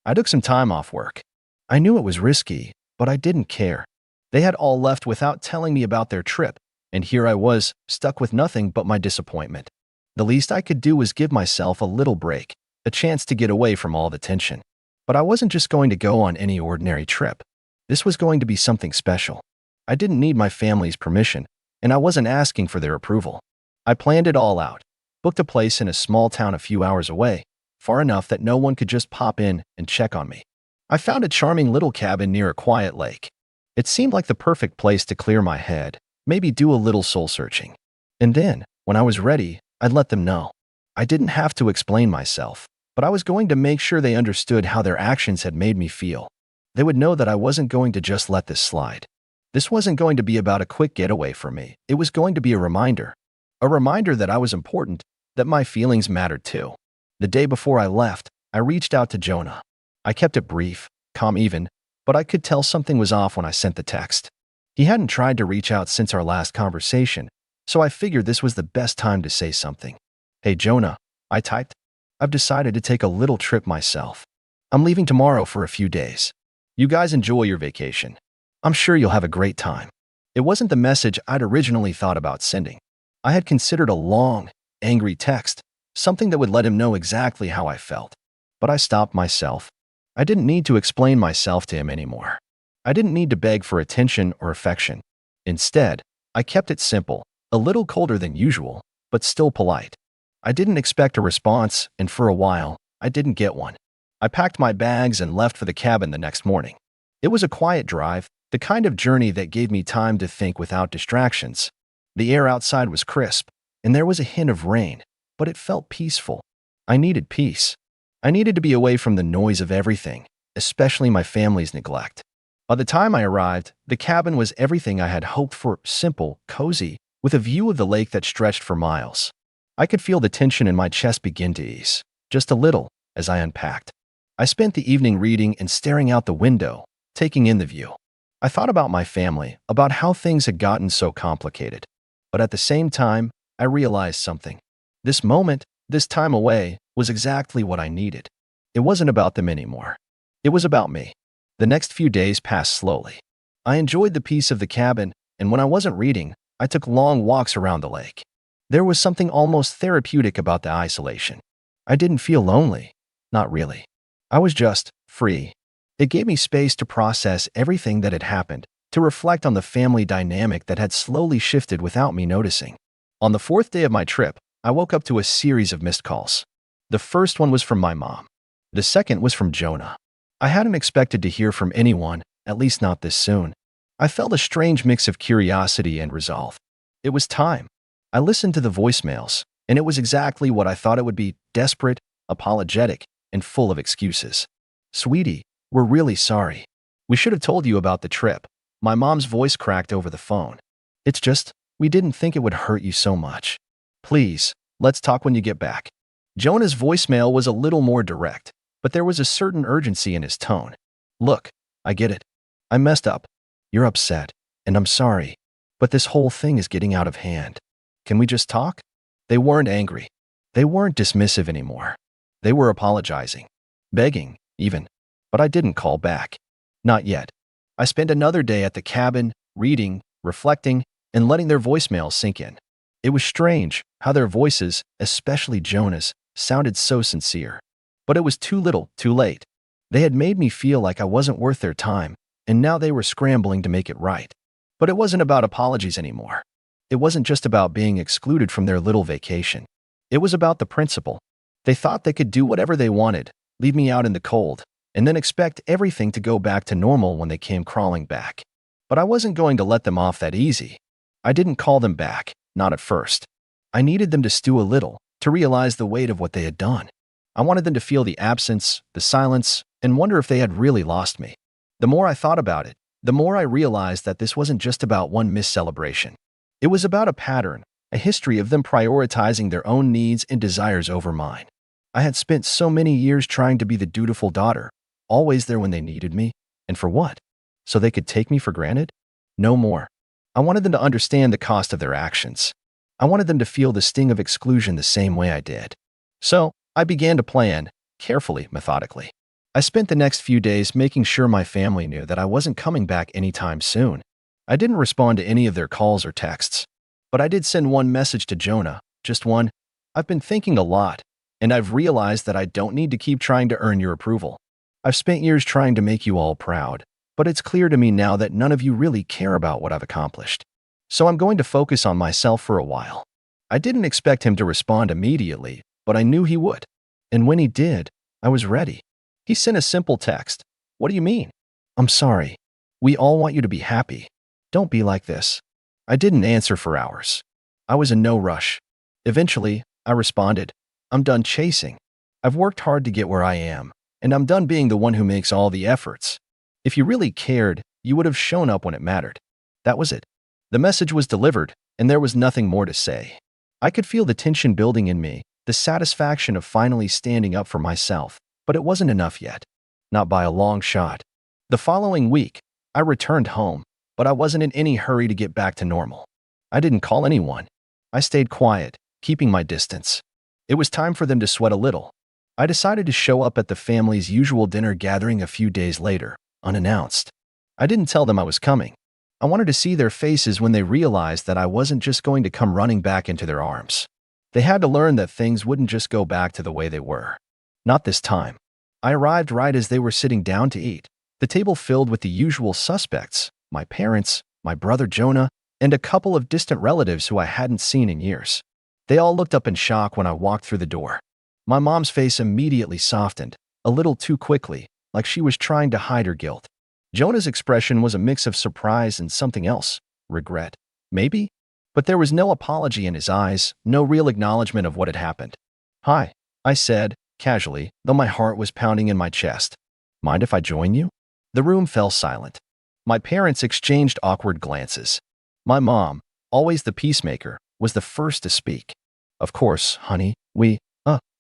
I took some time off work. I knew it was risky, but I didn't care. They had all left without telling me about their trip, and here I was, stuck with nothing but my disappointment. The least I could do was give myself a little break, a chance to get away from all the tension. But I wasn't just going to go on any ordinary trip. This was going to be something special. I didn't need my family's permission, and I wasn't asking for their approval. I planned it all out, booked a place in a small town a few hours away, far enough that no one could just pop in and check on me. I found a charming little cabin near a quiet lake. It seemed like the perfect place to clear my head, maybe do a little soul-searching. And then, when I was ready, I'd let them know. I didn't have to explain myself, but I was going to make sure they understood how their actions had made me feel. They would know that I wasn't going to just let this slide. This wasn't going to be about a quick getaway for me. It was going to be a reminder that I was important, that my feelings mattered too. The day before I left, I reached out to Jonah. I kept it brief, calm even, but I could tell something was off when I sent the text. He hadn't tried to reach out since our last conversation, so I figured this was the best time to say something. "Hey Jonah," I typed. "I've decided to take a little trip myself. I'm leaving tomorrow for a few days. You guys enjoy your vacation. I'm sure you'll have a great time." It wasn't the message I'd originally thought about sending. I had considered a long, angry text, something that would let him know exactly how I felt. But I stopped myself. I didn't need to explain myself to him anymore. I didn't need to beg for attention or affection. Instead, I kept it simple, a little colder than usual, but still polite. I didn't expect a response, and for a while, I didn't get one. I packed my bags and left for the cabin the next morning. It was a quiet drive, the kind of journey that gave me time to think without distractions. The air outside was crisp, and there was a hint of rain, but it felt peaceful. I needed peace. I needed to be away from the noise of everything, especially my family's neglect. By the time I arrived, the cabin was everything I had hoped for: simple, cozy, with a view of the lake that stretched for miles. I could feel the tension in my chest begin to ease, just a little, as I unpacked. I spent the evening reading and staring out the window, taking in the view. I thought about my family, about how things had gotten so complicated. But at the same time, I realized something. This moment, This time away was exactly what I needed. It wasn't about them anymore. It was about me. The next few days passed slowly. I enjoyed the peace of the cabin, and when I wasn't reading, I took long walks around the lake. There was something almost therapeutic about the isolation. I didn't feel lonely. Not really. I was just free. It gave me space to process everything that had happened, to reflect on the family dynamic that had slowly shifted without me noticing. On the fourth day of my trip, I woke up to a series of missed calls. The first one was from my mom. The second was from Jonah. I hadn't expected to hear from anyone, at least not this soon. I felt a strange mix of curiosity and resolve. It was time. I listened to the voicemails, and it was exactly what I thought it would be: desperate, apologetic, and full of excuses. "Sweetie, we're really sorry. We should have told you about the trip." My mom's voice cracked over the phone. "It's just, we didn't think it would hurt you so much. Please, let's talk when you get back." Jonah's voicemail was a little more direct, but there was a certain urgency in his tone. "Look, I get it. I messed up. You're upset, and I'm sorry. But this whole thing is getting out of hand. Can we just talk?" They weren't angry. They weren't dismissive anymore. They were apologizing, begging, even. But I didn't call back. Not yet. I spent another day at the cabin, reading, reflecting, and letting their voicemails sink in. It was strange how their voices, especially Jonah's, sounded so sincere. But it was too little, too late. They had made me feel like I wasn't worth their time, and now they were scrambling to make it right. But it wasn't about apologies anymore. It wasn't just about being excluded from their little vacation. It was about the principle. They thought they could do whatever they wanted, leave me out in the cold, and then expect everything to go back to normal when they came crawling back. But I wasn't going to let them off that easy. I didn't call them back, not at first. I needed them to stew a little, to realize the weight of what they had done. I wanted them to feel the absence, the silence, and wonder if they had really lost me. The more I thought about it, the more I realized that this wasn't just about one missed celebration. It was about a pattern, a history of them prioritizing their own needs and desires over mine. I had spent so many years trying to be the dutiful daughter, always there when they needed me, and for what? So they could take me for granted? No more. I wanted them to understand the cost of their actions. I wanted them to feel the sting of exclusion the same way I did. So, I began to plan, carefully, methodically. I spent the next few days making sure my family knew that I wasn't coming back anytime soon. I didn't respond to any of their calls or texts. But I did send one message to Jonah, just one. "I've been thinking a lot, and I've realized that I don't need to keep trying to earn your approval. I've spent years trying to make you all proud, but it's clear to me now that none of you really care about what I've accomplished. So I'm going to focus on myself for a while." I didn't expect him to respond immediately, but I knew he would. And when he did, I was ready. He sent a simple text. "What do you mean?" "I'm sorry. We all want you to be happy. Don't be like this." I didn't answer for hours. I was in no rush. Eventually, I responded, "I'm done chasing. I've worked hard to get where I am, and I'm done being the one who makes all the efforts. If you really cared, you would have shown up when it mattered." That was it. The message was delivered, and there was nothing more to say. I could feel the tension building in me, the satisfaction of finally standing up for myself, but it wasn't enough yet. Not by a long shot. The following week, I returned home, but I wasn't in any hurry to get back to normal. I didn't call anyone. I stayed quiet, keeping my distance. It was time for them to sweat a little. I decided to show up at the family's usual dinner gathering a few days later, unannounced. I didn't tell them I was coming. I wanted to see their faces when they realized that I wasn't just going to come running back into their arms. They had to learn that things wouldn't just go back to the way they were. Not this time. I arrived right as they were sitting down to eat, the table filled with the usual suspects: my parents, my brother Jonah, and a couple of distant relatives who I hadn't seen in years. They all looked up in shock when I walked through the door. My mom's face immediately softened, a little too quickly, like she was trying to hide her guilt. Jonah's expression was a mix of surprise and something else. Regret. Maybe? But there was no apology in his eyes, no real acknowledgement of what had happened. "Hi," I said, casually, though my heart was pounding in my chest. "Mind if I join you?" The room fell silent. My parents exchanged awkward glances. My mom, always the peacemaker, was the first to speak. "Of course, honey, we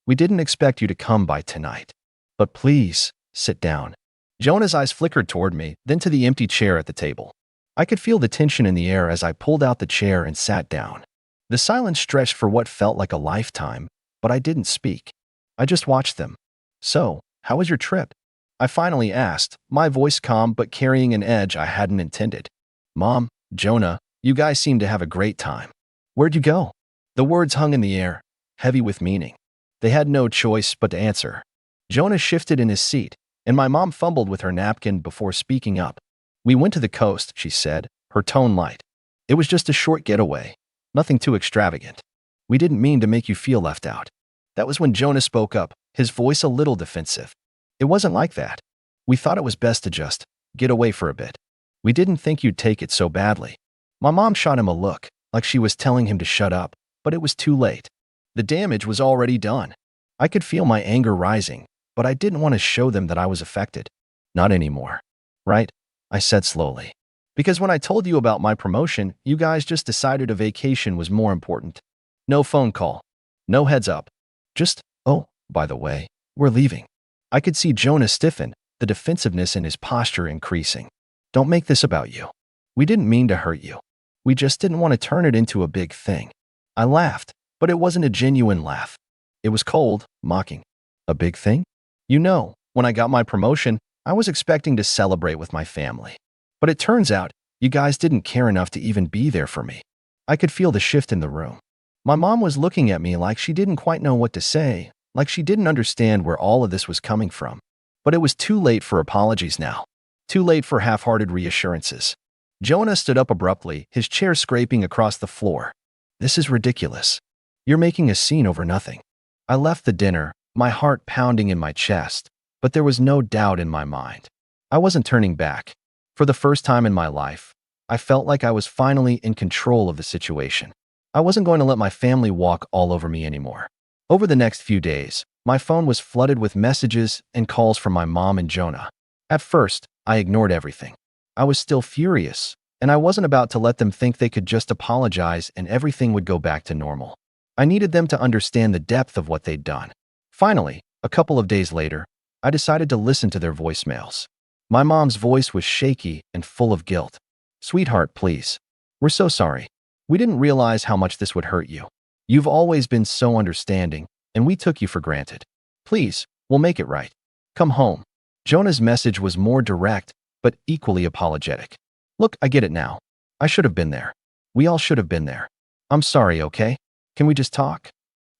didn't expect you to come by tonight. But please, sit down." Jonah's eyes flickered toward me, then to the empty chair at the table. I could feel the tension in the air as I pulled out the chair and sat down. The silence stretched for what felt like a lifetime, but I didn't speak. I just watched them. So, how was your trip? I finally asked, my voice calm but carrying an edge I hadn't intended. Mom, Jonah, you guys seem to have a great time. Where'd you go? The words hung in the air, heavy with meaning. They had no choice but to answer. Jonah shifted in his seat, and my mom fumbled with her napkin before speaking up. We went to the coast, she said, her tone light. It was just a short getaway, nothing too extravagant. We didn't mean to make you feel left out. That was when Jonah spoke up, his voice a little defensive. It wasn't like that. We thought it was best to just get away for a bit. We didn't think you'd take it so badly. My mom shot him a look, like she was telling him to shut up, but it was too late. The damage was already done. I could feel my anger rising, but I didn't want to show them that I was affected. Not anymore. Right? I said slowly. Because when I told you about my promotion, you guys just decided a vacation was more important. No phone call. No heads up. Just, oh, by the way, we're leaving. I could see Jonah stiffen, the defensiveness in his posture increasing. Don't make this about you. We didn't mean to hurt you. We just didn't want to turn it into a big thing. I laughed, but it wasn't a genuine laugh. It was cold, mocking. A big thing? You know, when I got my promotion, I was expecting to celebrate with my family. But it turns out, you guys didn't care enough to even be there for me. I could feel the shift in the room. My mom was looking at me like she didn't quite know what to say, like she didn't understand where all of this was coming from. But it was too late for apologies now. Too late for half-hearted reassurances. Jonah stood up abruptly, his chair scraping across the floor. This is ridiculous. You're making a scene over nothing. I left the dinner, my heart pounding in my chest, but there was no doubt in my mind. I wasn't turning back. For the first time in my life, I felt like I was finally in control of the situation. I wasn't going to let my family walk all over me anymore. Over the next few days, my phone was flooded with messages and calls from my mom and Jonah. At first, I ignored everything. I was still furious, and I wasn't about to let them think they could just apologize and everything would go back to normal. I needed them to understand the depth of what they'd done. Finally, a couple of days later, I decided to listen to their voicemails. My mom's voice was shaky and full of guilt. Sweetheart, please. We're so sorry. We didn't realize how much this would hurt you. You've always been so understanding, and we took you for granted. Please, we'll make it right. Come home. Jonah's message was more direct, but equally apologetic. Look, I get it now. I should have been there. We all should have been there. I'm sorry, okay? Can we just talk?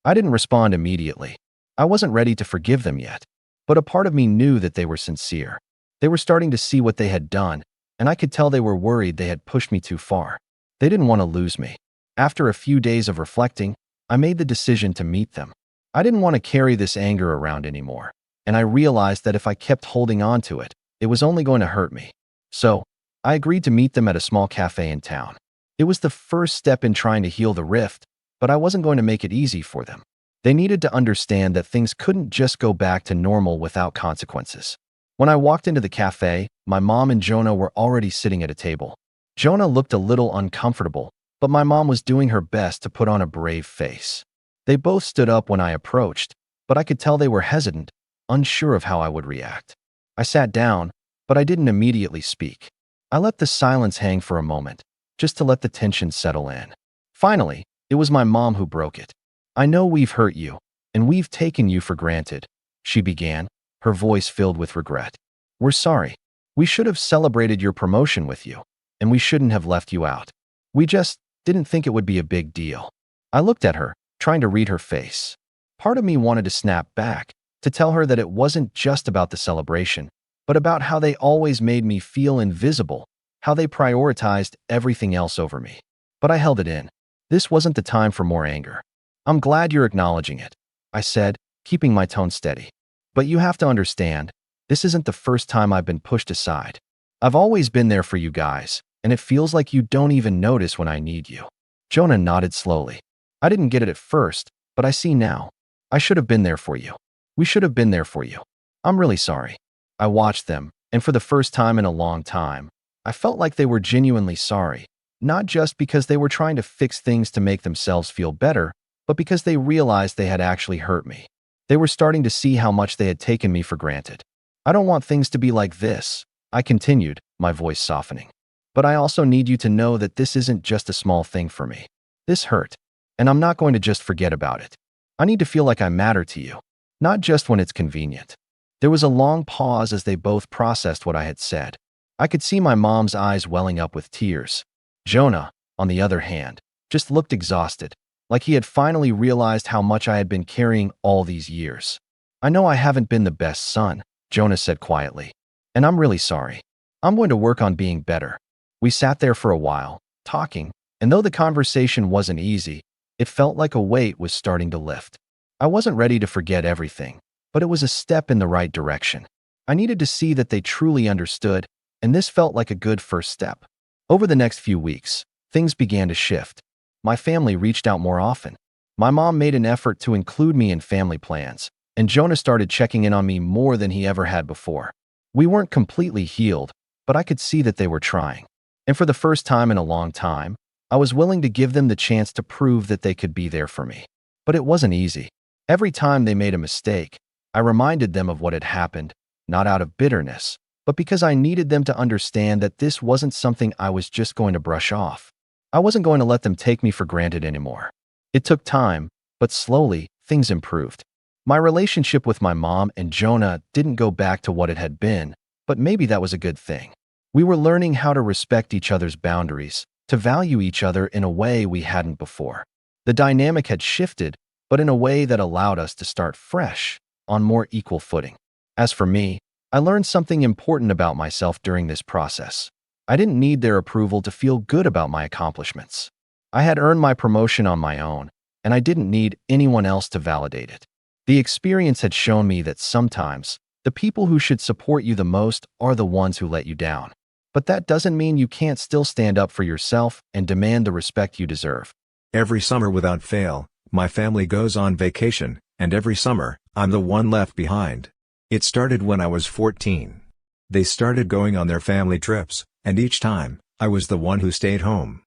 I didn't respond immediately. I wasn't ready to forgive them yet, but a part of me knew that they were sincere. They were starting to see what they had done, and I could tell they were worried they had pushed me too far. They didn't want to lose me. After a few days of reflecting, I made the decision to meet them. I didn't want to carry this anger around anymore, and I realized that if I kept holding on to it, it was only going to hurt me. So, I agreed to meet them at a small cafe in town. It was the first step in trying to heal the rift, but I wasn't going to make it easy for them. They needed to understand that things couldn't just go back to normal without consequences. When I walked into the cafe, my mom and Jonah were already sitting at a table. Jonah looked a little uncomfortable, but my mom was doing her best to put on a brave face. They both stood up when I approached, but I could tell they were hesitant, unsure of how I would react. I sat down, but I didn't immediately speak. I let the silence hang for a moment, just to let the tension settle in. Finally, it was my mom who broke it. I know we've hurt you, and we've taken you for granted, she began, her voice filled with regret. We're sorry. We should have celebrated your promotion with you, and we shouldn't have left you out. We just didn't think it would be a big deal. I looked at her, trying to read her face. Part of me wanted to snap back, to tell her that it wasn't just about the celebration, but about how they always made me feel invisible, how they prioritized everything else over me. But I held it in. This wasn't the time for more anger. I'm glad you're acknowledging it, I said, keeping my tone steady. But you have to understand, this isn't the first time I've been pushed aside. I've always been there for you guys, and it feels like you don't even notice when I need you. Jonah nodded slowly. I didn't get it at first, but I see now. I should have been there for you. We should have been there for you. I'm really sorry. I watched them, and for the first time in a long time, I felt like they were genuinely sorry, not just because they were trying to fix things to make themselves feel better, but because they realized they had actually hurt me. They were starting to see how much they had taken me for granted. I don't want things to be like this, I continued, my voice softening. But I also need you to know that this isn't just a small thing for me. This hurt, and I'm not going to just forget about it. I need to feel like I matter to you, not just when it's convenient." There was a long pause as they both processed what I had said. I could see my mom's eyes welling up with tears. Jonah, on the other hand, just looked exhausted, like he had finally realized how much I had been carrying all these years. "I know I haven't been the best son," Jonah said quietly, "and I'm really sorry. I'm going to work on being better." We sat there for a while, talking, and though the conversation wasn't easy, it felt like a weight was starting to lift. I wasn't ready to forget everything, but it was a step in the right direction. I needed to see that they truly understood, and this felt like a good first step. Over the next few weeks, things began to shift. My family reached out more often. My mom made an effort to include me in family plans, and Jonah started checking in on me more than he ever had before. We weren't completely healed, but I could see that they were trying. And for the first time in a long time, I was willing to give them the chance to prove that they could be there for me. But it wasn't easy. Every time they made a mistake, I reminded them of what had happened, not out of bitterness, but because I needed them to understand that this wasn't something I was just going to brush off. I wasn't going to let them take me for granted anymore. It took time, but slowly, things improved. My relationship with my mom and Jonah didn't go back to what it had been, but maybe that was a good thing. We were learning how to respect each other's boundaries, to value each other in a way we hadn't before. The dynamic had shifted, but in a way that allowed us to start fresh, on more equal footing. As for me, I learned something important about myself during this process. I didn't need their approval to feel good about my accomplishments. I had earned my promotion on my own, and I didn't need anyone else to validate it. The experience had shown me that sometimes, the people who should support you the most are the ones who let you down. But that doesn't mean you can't still stand up for yourself and demand the respect you deserve. Every summer without fail, my family goes on vacation, and every summer, I'm the one left behind. It started when I was 14. They started going on their family trips, and each time, I was the one who stayed home.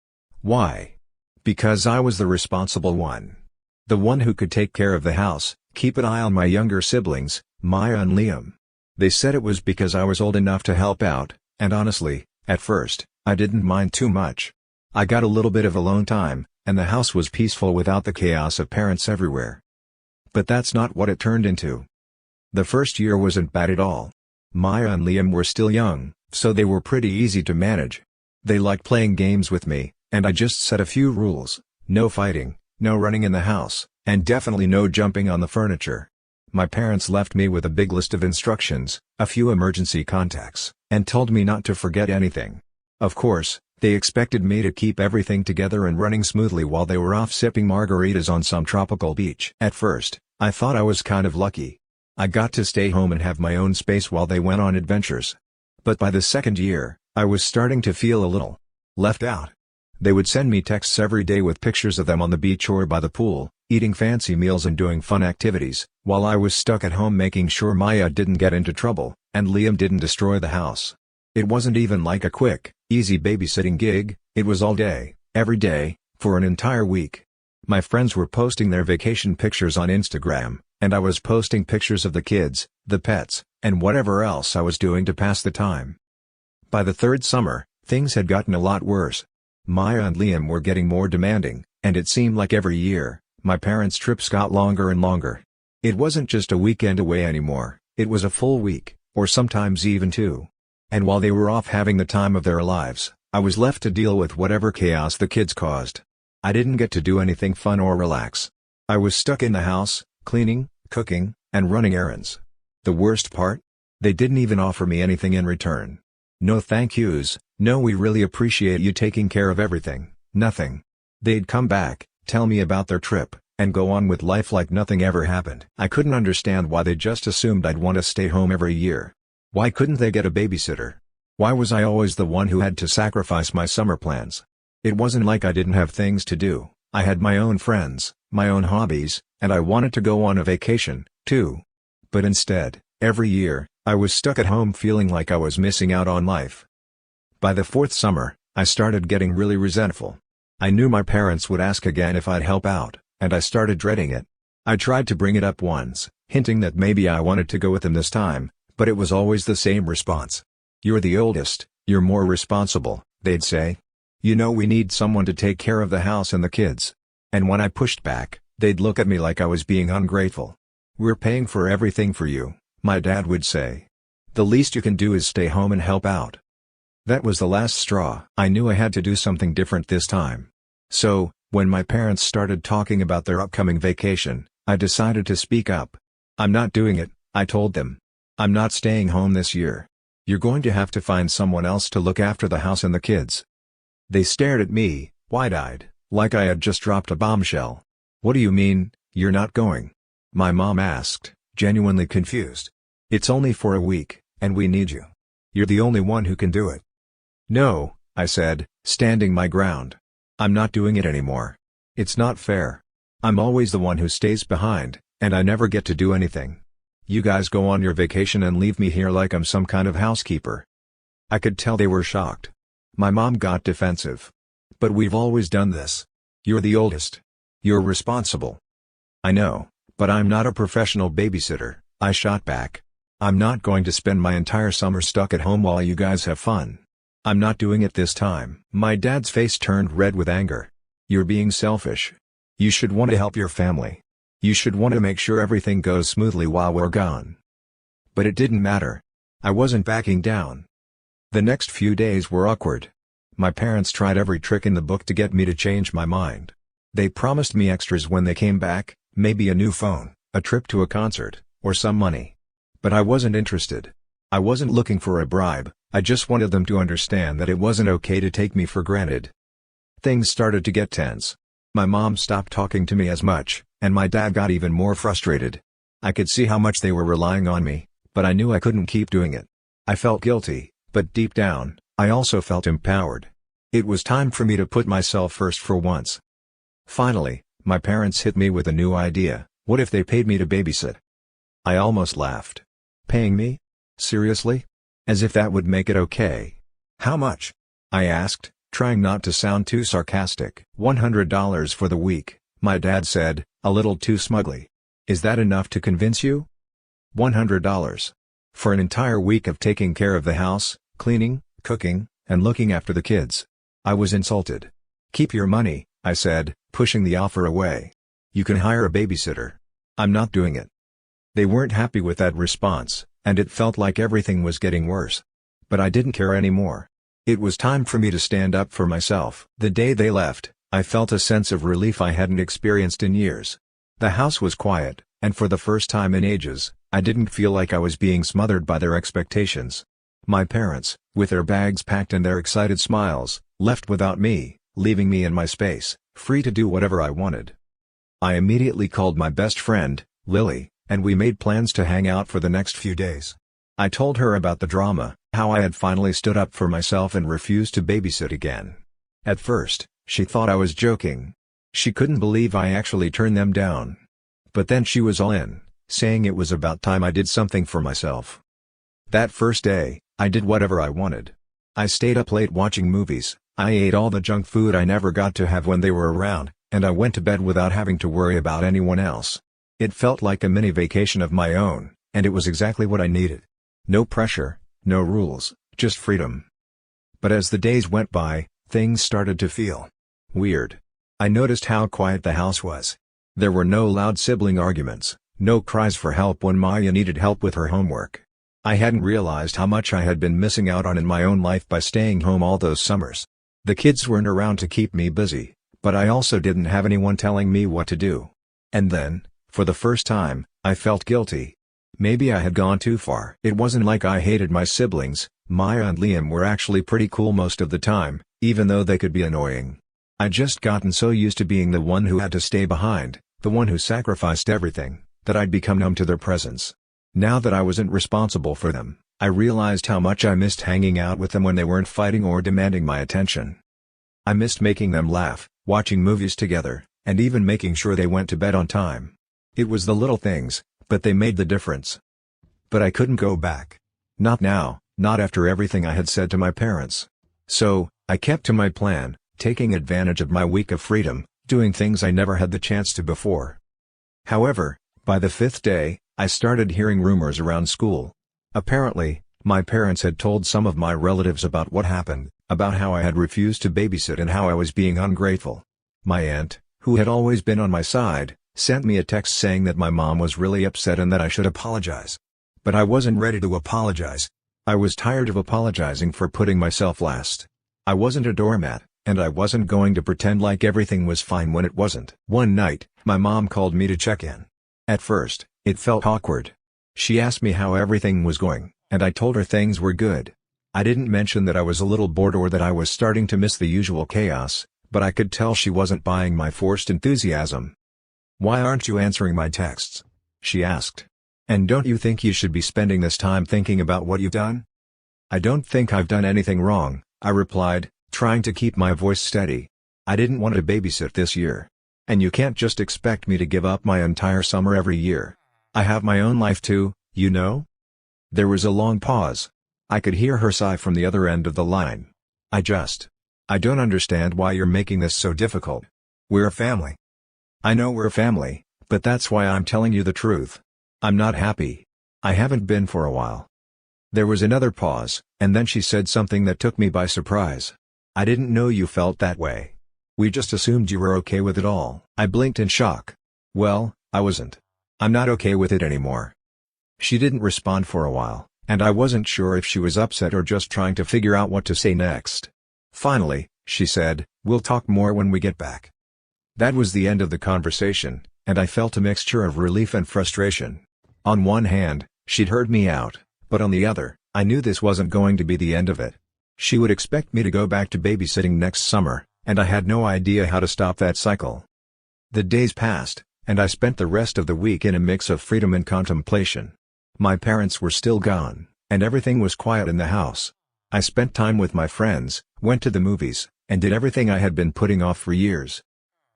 Why? Because I was the responsible one. The one who could take care of the house, keep an eye on my younger siblings, Maya and Liam. They said it was because I was old enough to help out, and honestly, at first, I didn't mind too much. I got a little bit of alone time, and the house was peaceful without the chaos of parents everywhere. But that's not what it turned into. The first year wasn't bad at all. Maya and Liam were still young, so they were pretty easy to manage. They liked playing games with me, and I just set a few rules: no fighting, no running in the house, and definitely no jumping on the furniture. My parents left me with a big list of instructions, a few emergency contacts, and told me not to forget anything. Of course, they expected me to keep everything together and running smoothly while they were off sipping margaritas on some tropical beach. At first, I thought I was kind of lucky. I got to stay home and have my own space while they went on adventures. But by the second year, I was starting to feel a little left out. They would send me texts every day with pictures of them on the beach or by the pool, eating fancy meals and doing fun activities, while I was stuck at home making sure Maya didn't get into trouble, and Liam didn't destroy the house. It wasn't even like a quick, easy babysitting gig, it was all day, every day, for an entire week. My friends were posting their vacation pictures on Instagram, and I was posting pictures of the kids, the pets, and whatever else I was doing to pass the time. By the third summer, things had gotten a lot worse. Maya and Liam were getting more demanding, and it seemed like every year, my parents' trips got longer and longer. It wasn't just a weekend away anymore, it was a full week, or sometimes even two. And while they were off having the time of their lives, I was left to deal with whatever chaos the kids caused. I didn't get to do anything fun or relax. I was stuck in the house, cleaning, cooking, and running errands. The worst part? They didn't even offer me anything in return. No thank yous, no "we really appreciate you taking care of everything," nothing. They'd come back, tell me about their trip, and go on with life like nothing ever happened. I couldn't understand why they just assumed I'd want to stay home every year. Why couldn't they get a babysitter? Why was I always the one who had to sacrifice my summer plans? It wasn't like I didn't have things to do. I had my own friends, my own hobbies, and I wanted to go on a vacation, too. But instead, every year, I was stuck at home feeling like I was missing out on life. By the fourth summer, I started getting really resentful. I knew my parents would ask again if I'd help out, and I started dreading it. I tried to bring it up once, hinting that maybe I wanted to go with them this time, but it was always the same response. "You're the oldest, you're more responsible," they'd say. "You know we need someone to take care of the house and the kids." And when I pushed back, They'd look at me like I was being ungrateful. "We're paying for everything for you," my dad would say. "The least you can do is stay home and help out." That was the last straw. I knew I had to do something different this time. So, when my parents started talking about their upcoming vacation, I decided to speak up. "I'm not doing it," I told them. "I'm not staying home this year. You're going to have to find someone else to look after the house and the kids." They stared at me, wide-eyed, like I had just dropped a bombshell. "What do you mean, you're not going?" my mom asked, genuinely confused. "It's only for a week, and we need you. You're the only one who can do it." "No," I said, standing my ground. "I'm not doing it anymore. It's not fair. I'm always the one who stays behind, and I never get to do anything. You guys go on your vacation and leave me here like I'm some kind of housekeeper." I could tell they were shocked. My mom got defensive. "But we've always done this. You're the oldest. You're responsible." "I know, but I'm not a professional babysitter," I shot back. "I'm not going to spend my entire summer stuck at home while you guys have fun. I'm not doing it this time." My dad's face turned red with anger. "You're being selfish. You should want to help your family. You should want to make sure everything goes smoothly while we're gone." But it didn't matter. I wasn't backing down. The next few days were awkward. My parents tried every trick in the book to get me to change my mind. They promised me extras when they came back, maybe a new phone, a trip to a concert, or some money. But I wasn't interested. I wasn't looking for a bribe, I just wanted them to understand that it wasn't okay to take me for granted. Things started to get tense. My mom stopped talking to me as much, and my dad got even more frustrated. I could see how much they were relying on me, but I knew I couldn't keep doing it. I felt guilty, but deep down, I also felt empowered. It was time for me to put myself first for once. Finally, my parents hit me with a new idea. What if they paid me to babysit? I almost laughed. Paying me? Seriously? As if that would make it okay. "How much?" I asked, trying not to sound too sarcastic. $100 for the week, my dad said, a little too smugly. "Is that enough to convince you?" $100. For an entire week of taking care of the house, cleaning, cooking, and looking after the kids. I was insulted. "Keep your money," I said, pushing the offer away. "You can hire a babysitter. I'm not doing it." They weren't happy with that response, and it felt like everything was getting worse. But I didn't care anymore. It was time for me to stand up for myself. The day they left, I felt a sense of relief I hadn't experienced in years. The house was quiet, and for the first time in ages, I didn't feel like I was being smothered by their expectations. My parents, with their bags packed and their excited smiles, left without me, leaving me in my space, free to do whatever I wanted. I immediately called my best friend, Lily, and we made plans to hang out for the next few days. I told her about the drama, how I had finally stood up for myself and refused to babysit again. At first, she thought I was joking. She couldn't believe I actually turned them down. But then she was all in, saying it was about time I did something for myself. That first day, I did whatever I wanted. I stayed up late watching movies, I ate all the junk food I never got to have when they were around, and I went to bed without having to worry about anyone else. It felt like a mini vacation of my own, and it was exactly what I needed. No pressure, no rules, just freedom. But as the days went by, things started to feel weird. I noticed how quiet the house was. There were no loud sibling arguments, no cries for help when Maya needed help with her homework. I hadn't realized how much I had been missing out on in my own life by staying home all those summers. The kids weren't around to keep me busy, but I also didn't have anyone telling me what to do. And then, for the first time, I felt guilty. Maybe I had gone too far. It wasn't like I hated my siblings. Maya and Liam were actually pretty cool most of the time, even though they could be annoying. I'd just gotten so used to being the one who had to stay behind, the one who sacrificed everything, that I'd become numb to their presence. Now that I wasn't responsible for them, I realized how much I missed hanging out with them when they weren't fighting or demanding my attention. I missed making them laugh, watching movies together, and even making sure they went to bed on time. It was the little things, but they made the difference. But I couldn't go back. Not now, not after everything I had said to my parents. So, I kept to my plan, taking advantage of my week of freedom, doing things I never had the chance to before. However, by the 5th day, I started hearing rumors around school. Apparently, my parents had told some of my relatives about what happened, about how I had refused to babysit and how I was being ungrateful. My aunt, who had always been on my side, Sent me a text saying that my mom was really upset and that I should apologize. But I wasn't ready to apologize. I was tired of apologizing for putting myself last. I wasn't a doormat, and I wasn't going to pretend like everything was fine when it wasn't. One night, my mom called me to check in. At first, it felt awkward. She asked me how everything was going, and I told her things were good. I didn't mention that I was a little bored or that I was starting to miss the usual chaos, but I could tell she wasn't buying my forced enthusiasm. "Why aren't you answering my texts?" she asked. "And don't you think you should be spending this time thinking about what you've done?" "I don't think I've done anything wrong," I replied, trying to keep my voice steady. "I didn't want to babysit this year. And you can't just expect me to give up my entire summer every year. I have my own life too, you know?" There was a long pause. I could hear her sigh from the other end of the line. I don't understand why you're making this so difficult. We're a family." "I know we're a family, but that's why I'm telling you the truth. I'm not happy. I haven't been for a while." There was another pause, and then she said something that took me by surprise. "I didn't know you felt that way. We just assumed you were okay with it all." I blinked in shock. Well, I wasn't. I'm not okay with it anymore. She didn't respond for a while, and I wasn't sure if she was upset or just trying to figure out what to say next. Finally, she said, "We'll talk more when we get back." That was the end of the conversation, and I felt a mixture of relief and frustration. On one hand, she'd heard me out, but on the other, I knew this wasn't going to be the end of it. She would expect me to go back to babysitting next summer, and I had no idea how to stop that cycle. The days passed, and I spent the rest of the week in a mix of freedom and contemplation. My parents were still gone, and everything was quiet in the house. I spent time with my friends, went to the movies, and did everything I had been putting off for years.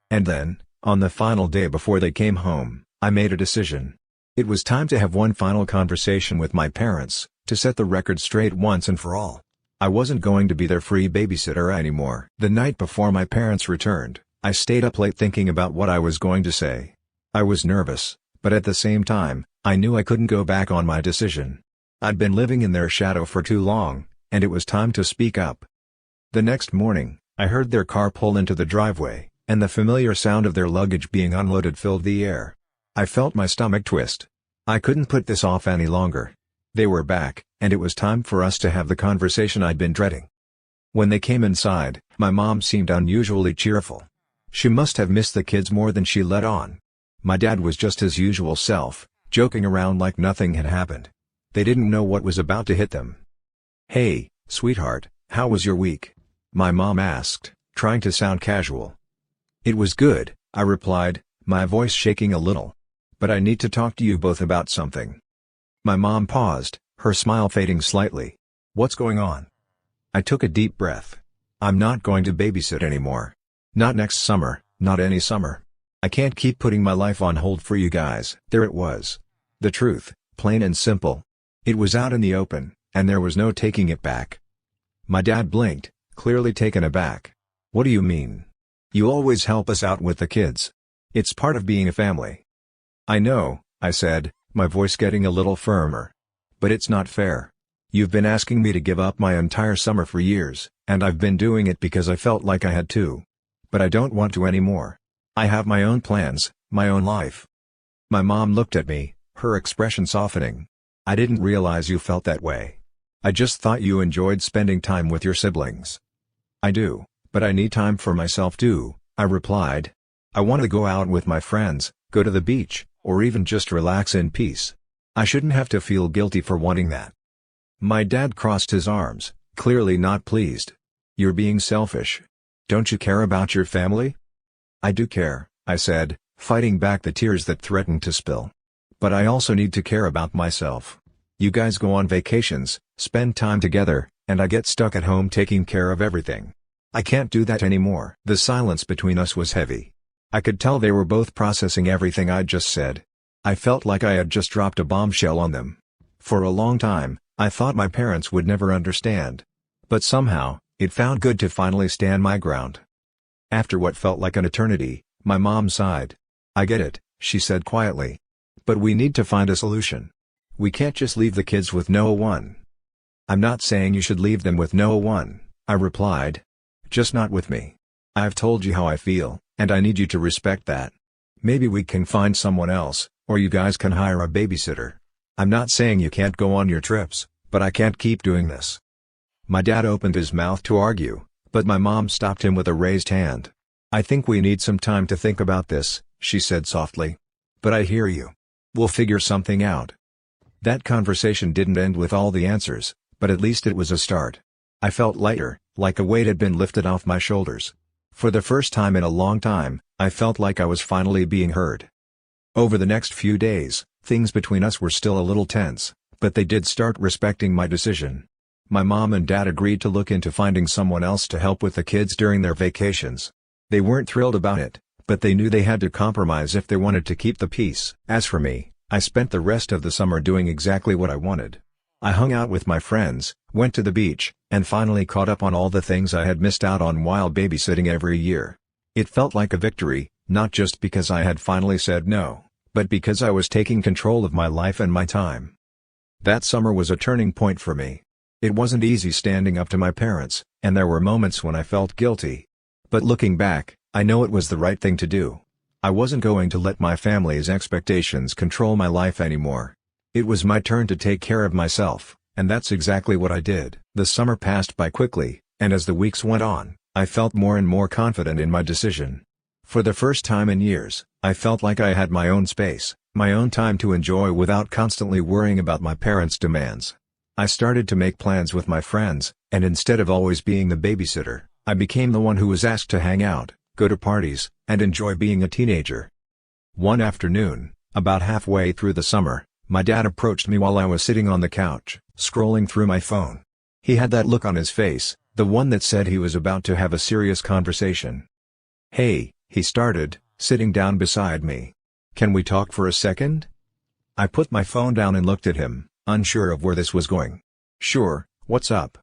And then, on the final day before they came home, I made a decision. It was time to have one final conversation with my parents, to set the record straight once and for all. I wasn't going to be their free babysitter anymore. The night before my parents returned, I stayed up late thinking about what I was going to say. I was nervous, but at the same time, I knew I couldn't go back on my decision. I'd been living in their shadow for too long, and it was time to speak up. The next morning, I heard their car pull into the driveway, and the familiar sound of their luggage being unloaded filled the air. I felt my stomach twist. I couldn't put this off any longer. They were back, and it was time for us to have the conversation I'd been dreading. When they came inside, my mom seemed unusually cheerful. She must have missed the kids more than she let on. My dad was just his usual self, joking around like nothing had happened. They didn't know what was about to hit them. "Hey, sweetheart, how was your week?" my mom asked, trying to sound casual. "It was good," I replied, my voice shaking a little. "But I need to talk to you both about something." My mom paused, her smile fading slightly. "What's going on?" I took a deep breath. "I'm not going to babysit anymore. Not next summer, not any summer. I can't keep putting my life on hold for you guys." There it was. The truth, plain and simple. It was out in the open, and there was no taking it back. My dad blinked, clearly taken aback. "What do you mean? You always help us out with the kids. It's part of being a family." "I know," I said, my voice getting a little firmer. "But it's not fair. You've been asking me to give up my entire summer for years, and I've been doing it because I felt like I had to. But I don't want to anymore. I have my own plans, my own life." My mom looked at me, her expression softening. "I didn't realize you felt that way. I just thought you enjoyed spending time with your siblings." "I do, but I need time for myself too," I replied. "I want to go out with my friends, go to the beach, or even just relax in peace. I shouldn't have to feel guilty for wanting that." My dad crossed his arms, clearly not pleased. "You're being selfish. Don't you care about your family?" "I do care," I said, fighting back the tears that threatened to spill. "But I also need to care about myself. You guys go on vacations, spend time together, and I get stuck at home taking care of everything. I can't do that anymore." The silence between us was heavy. I could tell they were both processing everything I'd just said. I felt like I had just dropped a bombshell on them. For a long time, I thought my parents would never understand. But somehow, it felt good to finally stand my ground. After what felt like an eternity, my mom sighed. "I get it," she said quietly. "But we need to find a solution. We can't just leave the kids with no one." "I'm not saying you should leave them with no one," I replied. "Just not with me. I've told you how I feel, and I need you to respect that." Maybe we can find someone else, or you guys can hire a babysitter. I'm not saying you can't go on your trips, but I can't keep doing this." My dad opened his mouth to argue, but my mom stopped him with a raised hand. "I think we need some time to think about this," she said softly. "But I hear you. We'll figure something out." That conversation didn't end with all the answers, but at least it was a start. I felt lighter, like a weight had been lifted off my shoulders. For the first time in a long time, I felt like I was finally being heard. Over the next few days, things between us were still a little tense, but they did start respecting my decision. My mom and dad agreed to look into finding someone else to help with the kids during their vacations. They weren't thrilled about it, but they knew they had to compromise if they wanted to keep the peace. As for me, I spent the rest of the summer doing exactly what I wanted. I hung out with my friends, went to the beach, and finally caught up on all the things I had missed out on while babysitting every year. It felt like a victory, not just because I had finally said no, but because I was taking control of my life and my time. That summer was a turning point for me. It wasn't easy standing up to my parents, and there were moments when I felt guilty. But looking back, I know it was the right thing to do. I wasn't going to let my family's expectations control my life anymore. It was my turn to take care of myself, and that's exactly what I did. The summer passed by quickly, and as the weeks went on, I felt more and more confident in my decision. For the first time in years, I felt like I had my own space, my own time to enjoy without constantly worrying about my parents' demands. I started to make plans with my friends, and instead of always being the babysitter, I became the one who was asked to hang out, go to parties, and enjoy being a teenager. One afternoon, about halfway through the summer, my dad approached me while I was sitting on the couch, scrolling through my phone. He had that look on his face, the one that said he was about to have a serious conversation. "Hey," he started, sitting down beside me. "Can we talk for a second?" I put my phone down and looked at him, unsure of where this was going. "Sure, what's up?"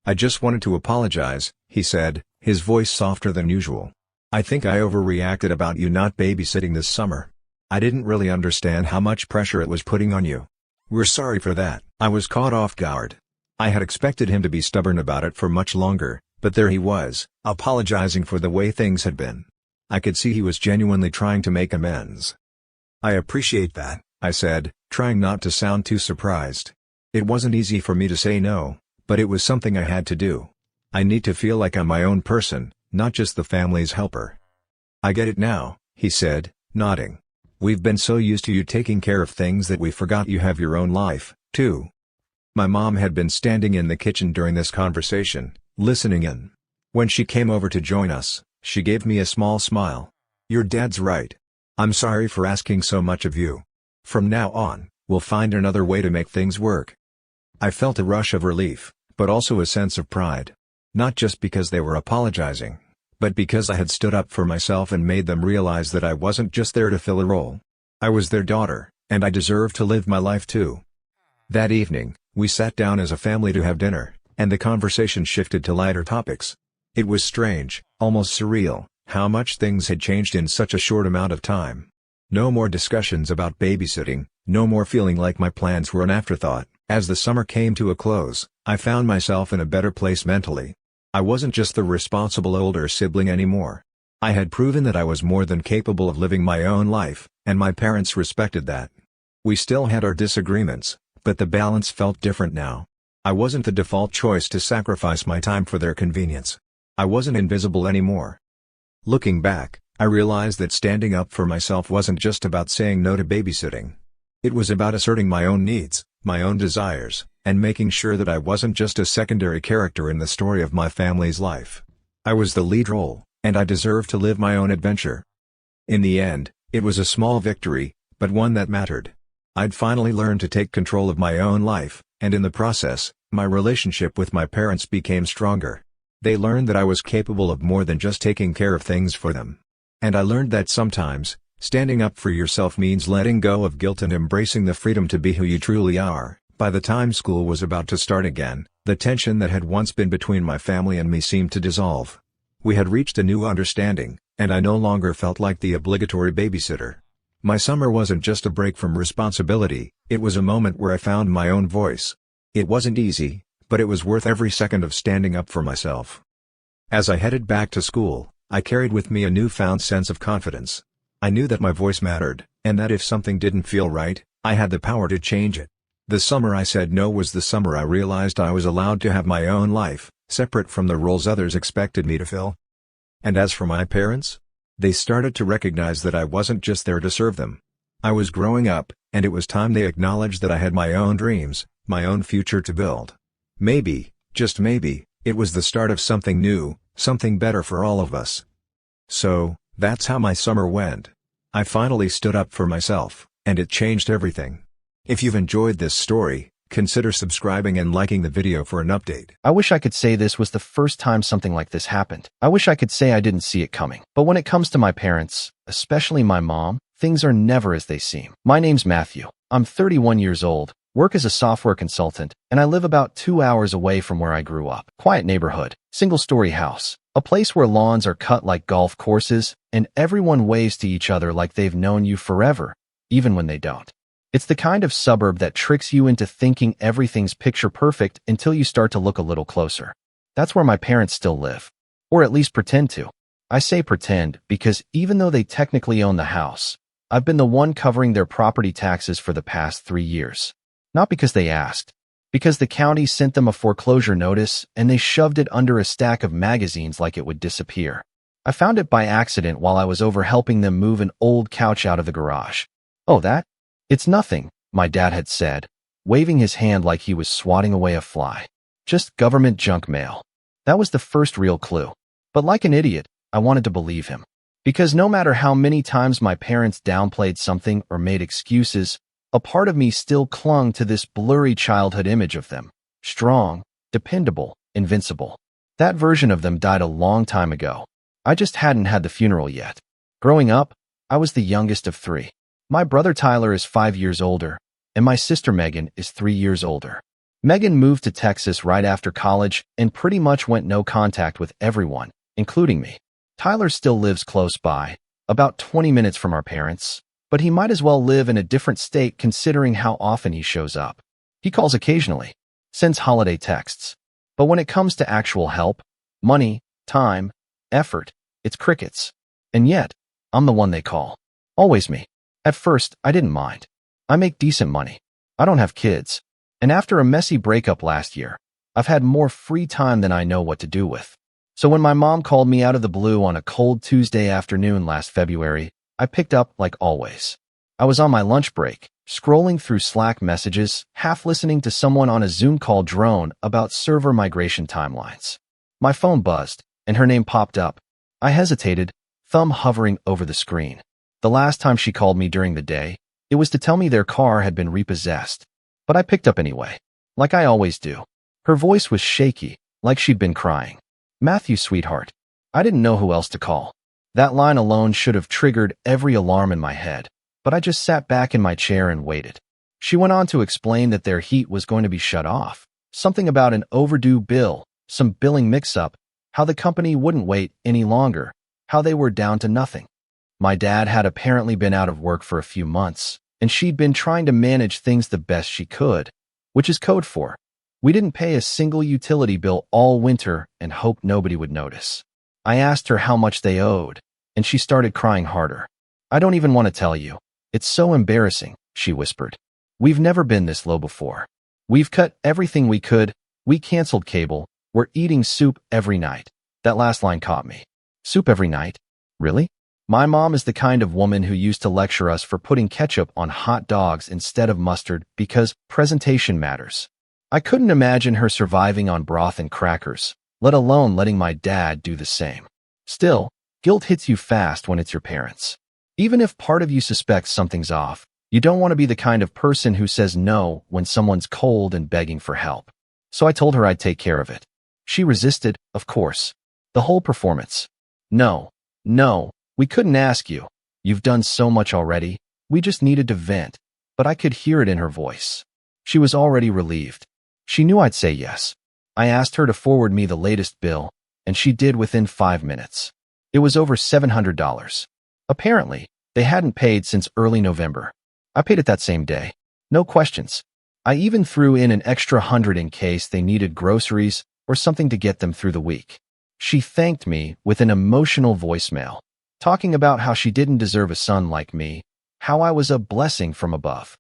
"I just wanted to apologize," he said, his voice softer than usual. "I think I overreacted about you not babysitting this summer. I didn't really understand how much pressure it was putting on you. We're sorry for that." I was caught off guard. I had expected him to be stubborn about it for much longer, but there he was, apologizing for the way things had been. I could see he was genuinely trying to make amends. "I appreciate that," I said, trying not to sound too surprised. It wasn't easy for me to say no, but it was something I had to do. I need to feel like I'm my own person, not just the family's helper. "I get it now," he said, nodding. "We've been so used to you taking care of things that we forgot you have your own life, too." My mom had been standing in the kitchen during this conversation, listening in. When she came over to join us, she gave me a small smile. "Your dad's right. I'm sorry for asking so much of you. From now on, we'll find another way to make things work." I felt a rush of relief, but also a sense of pride. Not just because they were apologizing, but because I had stood up for myself and made them realize that I wasn't just there to fill a role. I was their daughter, and I deserved to live my life too. That evening, we sat down as a family to have dinner, and the conversation shifted to lighter topics. It was strange, almost surreal, how much things had changed in such a short amount of time. No more discussions about babysitting, no more feeling like my plans were an afterthought. As the summer came to a close, I found myself in a better place mentally. I wasn't just the responsible older sibling anymore. I had proven that I was more than capable of living my own life, and my parents respected that. We still had our disagreements, but the balance felt different now. I wasn't the default choice to sacrifice my time for their convenience. I wasn't invisible anymore. Looking back, I realized that standing up for myself wasn't just about saying no to babysitting. It was about asserting my own needs, my own desires, and making sure that I wasn't just a secondary character in the story of my family's life. I was the lead role, and I deserved to live my own adventure. In the end, it was a small victory, but one that mattered. I'd finally learned to take control of my own life, and in the process, my relationship with my parents became stronger. They learned that I was capable of more than just taking care of things for them. And I learned that sometimes, standing up for yourself means letting go of guilt and embracing the freedom to be who you truly are. By the time school was about to start again, the tension that had once been between my family and me seemed to dissolve. We had reached a new understanding, and I no longer felt like the obligatory babysitter. My summer wasn't just a break from responsibility, it was a moment where I found my own voice. It wasn't easy, but it was worth every second of standing up for myself. As I headed back to school, I carried with me a newfound sense of confidence. I knew that my voice mattered, and that if something didn't feel right, I had the power to change it. The summer I said no was the summer I realized I was allowed to have my own life, separate from the roles others expected me to fill. And as for my parents, they started to recognize that I wasn't just there to serve them. I was growing up, and it was time they acknowledged that I had my own dreams, my own future to build. Maybe, just maybe, it was the start of something new, something better for all of us. So, that's how my summer went. I finally stood up for myself, and it changed everything. If you've enjoyed this story, consider subscribing and liking the video for an update. I wish I could say this was the first time something like this happened. I wish I could say I didn't see it coming. But when it comes to my parents, especially my mom, things are never as they seem. My name's Matthew. I'm 31 years old, work as a software consultant, and I live about 2 hours away from where I grew up. Quiet neighborhood, single-story house, a place where lawns are cut like golf courses, and everyone waves to each other like they've known you forever, even when they don't. It's the kind of suburb that tricks you into thinking everything's picture perfect until you start to look a little closer. That's where my parents still live. Or at least pretend to. I say pretend because even though they technically own the house, I've been the one covering their property taxes for the past 3 years. Not because they asked, because the county sent them a foreclosure notice and they shoved it under a stack of magazines like it would disappear. I found it by accident while I was over helping them move an old couch out of the garage. Oh, that? It's nothing, my dad had said, waving his hand like he was swatting away a fly. Just government junk mail. That was the first real clue. But like an idiot, I wanted to believe him. Because no matter how many times my parents downplayed something or made excuses, a part of me still clung to this blurry childhood image of them. Strong, dependable, invincible. That version of them died a long time ago. I just hadn't had the funeral yet. Growing up, I was the youngest of 3. My brother Tyler is 5 years older, and my sister Megan is 3 years older. Megan moved to Texas right after college and pretty much went no contact with everyone, including me. Tyler still lives close by, about 20 minutes from our parents, but he might as well live in a different state considering how often he shows up. He calls occasionally, sends holiday texts. But when it comes to actual help, money, time, effort, it's crickets. And yet, I'm the one they call. Always me. At first, I didn't mind. I make decent money. I don't have kids. And after a messy breakup last year, I've had more free time than I know what to do with. So when my mom called me out of the blue on a cold Tuesday afternoon last February, I picked up like always. I was on my lunch break, scrolling through Slack messages, half listening to someone on a Zoom call drone about server migration timelines. My phone buzzed, and her name popped up. I hesitated, thumb hovering over the screen. The last time she called me during the day, it was to tell me their car had been repossessed. But I picked up anyway, like I always do. Her voice was shaky, like she'd been crying. Matthew, sweetheart. I didn't know who else to call. That line alone should have triggered every alarm in my head, but I just sat back in my chair and waited. She went on to explain that their heat was going to be shut off, something about an overdue bill, some billing mix-up, how the company wouldn't wait any longer, how they were down to nothing. My dad had apparently been out of work for a few months, and she'd been trying to manage things the best she could, which is code for, we didn't pay a single utility bill all winter and hoped nobody would notice. I asked her how much they owed, and she started crying harder. I don't even want to tell you. It's so embarrassing, she whispered. We've never been this low before. We've cut everything we could, we canceled cable, we're eating soup every night. That last line caught me. Soup every night? Really? My mom is the kind of woman who used to lecture us for putting ketchup on hot dogs instead of mustard because presentation matters. I couldn't imagine her surviving on broth and crackers, let alone letting my dad do the same. Still, guilt hits you fast when it's your parents. Even if part of you suspects something's off, you don't want to be the kind of person who says no when someone's cold and begging for help. So I told her I'd take care of it. She resisted, of course. The whole performance. No. We couldn't ask you. You've done so much already. We just needed to vent. But I could hear it in her voice. She was already relieved. She knew I'd say yes. I asked her to forward me the latest bill, and she did within 5 minutes. It was over $700. Apparently, they hadn't paid since early November. I paid it that same day. No questions. I even threw in an extra 100 in case they needed groceries or something to get them through the week. She thanked me with an emotional voicemail. talking about how she didn't deserve a son like me, how I was a blessing from above.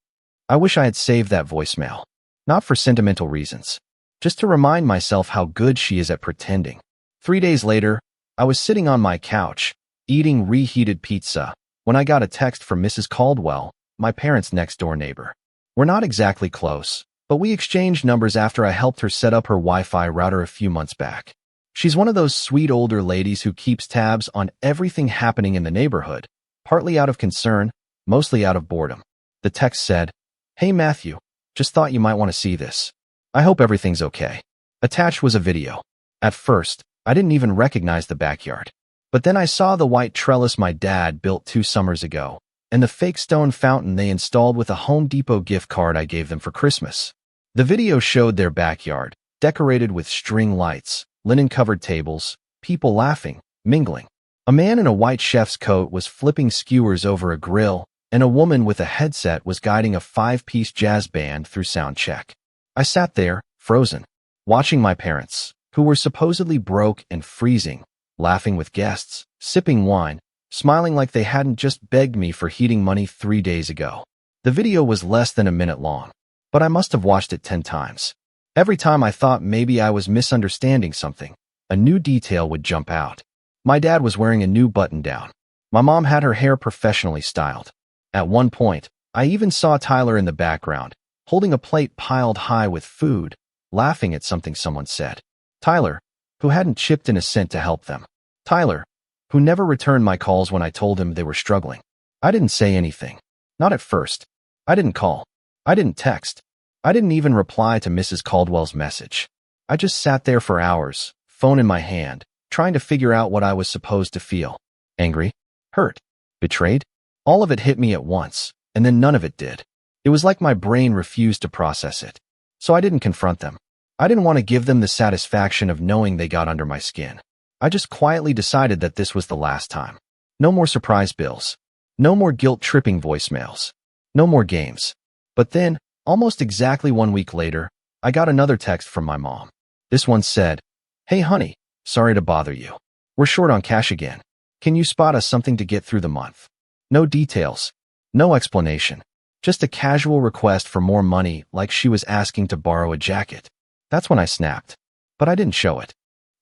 I wish I had saved that voicemail. Not for sentimental reasons, just to remind myself how good she is at pretending. 3 days later, I was sitting on my couch, eating reheated pizza, when I got a text from Mrs. Caldwell, my parents' next-door neighbor. We're not exactly close, but we exchanged numbers after I helped her set up her Wi-Fi router a few months back. She's one of those sweet older ladies who keeps tabs on everything happening in the neighborhood, partly out of concern, mostly out of boredom. The text said, "Hey Matthew, just thought you might want to see this. I hope everything's okay." Attached was a video. At first, I didn't even recognize the backyard. But then I saw the white trellis my dad built 2 summers ago, and the fake stone fountain they installed with a Home Depot gift card I gave them for Christmas. The video showed their backyard, decorated with string lights, linen-covered tables, people laughing, mingling. A man in a white chef's coat was flipping skewers over a grill, and a woman with a headset was guiding a 5-piece jazz band through sound check. I sat there, frozen, watching my parents, who were supposedly broke and freezing, laughing with guests, sipping wine, smiling like they hadn't just begged me for heating money 3 days ago. The video was less than a minute long, but I must have watched it 10 times. Every time I thought maybe I was misunderstanding something, a new detail would jump out. My dad was wearing a new button-down. My mom had her hair professionally styled. At one point, I even saw Tyler in the background, holding a plate piled high with food, laughing at something someone said. Tyler, who hadn't chipped in a cent to help them. Tyler, who never returned my calls when I told him they were struggling. I didn't say anything. Not at first. I didn't call. I didn't text. I didn't even reply to Mrs. Caldwell's message. I just sat there for hours, phone in my hand, trying to figure out what I was supposed to feel. Angry? Hurt? Betrayed? All of it hit me at once, and then none of it did. It was like my brain refused to process it. So I didn't confront them. I didn't want to give them the satisfaction of knowing they got under my skin. I just quietly decided that this was the last time. No more surprise bills. No more guilt-tripping voicemails. No more games. But then, almost exactly 1 week later, I got another text from my mom. This one said, "Hey honey, sorry to bother you. We're short on cash again. Can you spot us something to get through the month?" No details. No explanation. Just a casual request for more money, like she was asking to borrow a jacket. That's when I snapped. But I didn't show it.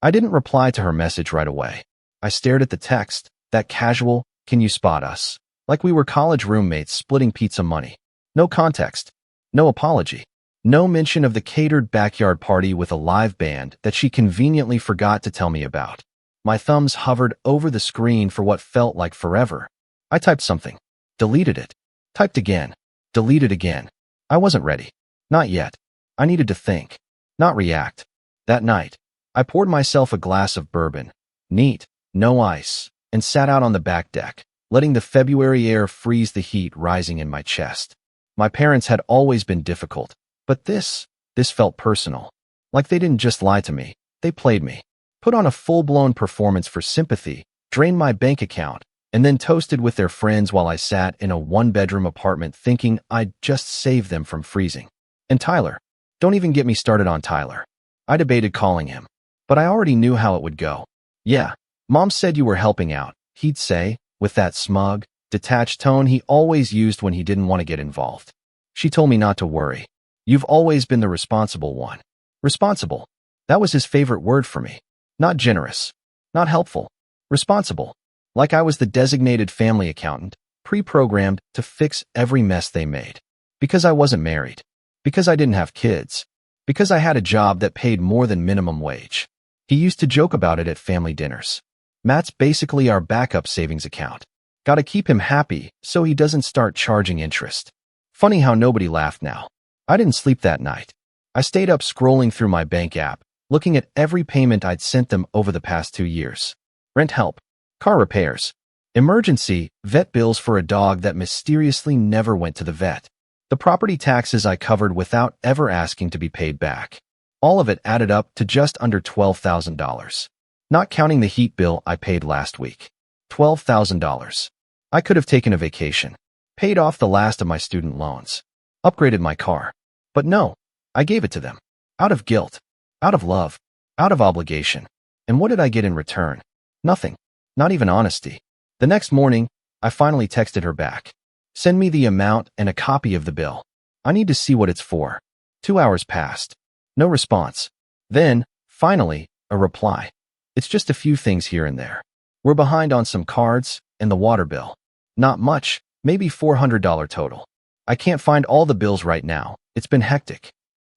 I didn't reply to her message right away. I stared at the text, that casual, "Can you spot us?" like we were college roommates splitting pizza money. No context. No apology. No mention of the catered backyard party with a live band that she conveniently forgot to tell me about. My thumbs hovered over the screen for what felt like forever. I typed something. Deleted it. Typed again. Deleted again. I wasn't ready. Not yet. I needed to think. Not react. That night, I poured myself a glass of bourbon, neat, no ice, and sat out on the back deck, letting the February air freeze the heat rising in my chest. My parents had always been difficult, but this felt personal. Like they didn't just lie to me, they played me. Put on a full-blown performance for sympathy, drained my bank account, and then toasted with their friends while I sat in a 1-bedroom apartment thinking I'd just save them from freezing. And Tyler. Don't even get me started on Tyler. I debated calling him, but I already knew how it would go. "Yeah, Mom said you were helping out," he'd say, with that smug, detached tone he always used when he didn't want to get involved. "She told me not to worry. You've always been the responsible one." Responsible. That was his favorite word for me. Not generous. Not helpful. Responsible. Like I was the designated family accountant, pre-programmed to fix every mess they made. Because I wasn't married. Because I didn't have kids. Because I had a job that paid more than minimum wage. He used to joke about it at family dinners. Matt's basically our backup savings account. Gotta keep him happy so he doesn't start charging interest. Funny how nobody laughed now. I didn't sleep that night. I stayed up scrolling through my bank app, looking at every payment I'd sent them over the past 2 years. Rent help. Car repairs. Emergency, vet bills for a dog that mysteriously never went to the vet. The property taxes I covered without ever asking to be paid back. All of it added up to just under $12,000. Not counting the heat bill I paid last week. $12,000. I could have taken a vacation, paid off the last of my student loans, upgraded my car. But no, I gave it to them. Out of guilt. Out of love. Out of obligation. And what did I get in return? Nothing. Not even honesty. The next morning, I finally texted her back. Send me the amount and a copy of the bill. I need to see what it's for. 2 hours passed. No response. Then, finally, a reply. It's just a few things here and there. We're behind on some cards and the water bill. Not much, maybe $400 total. I can't find all the bills right now. It's been hectic.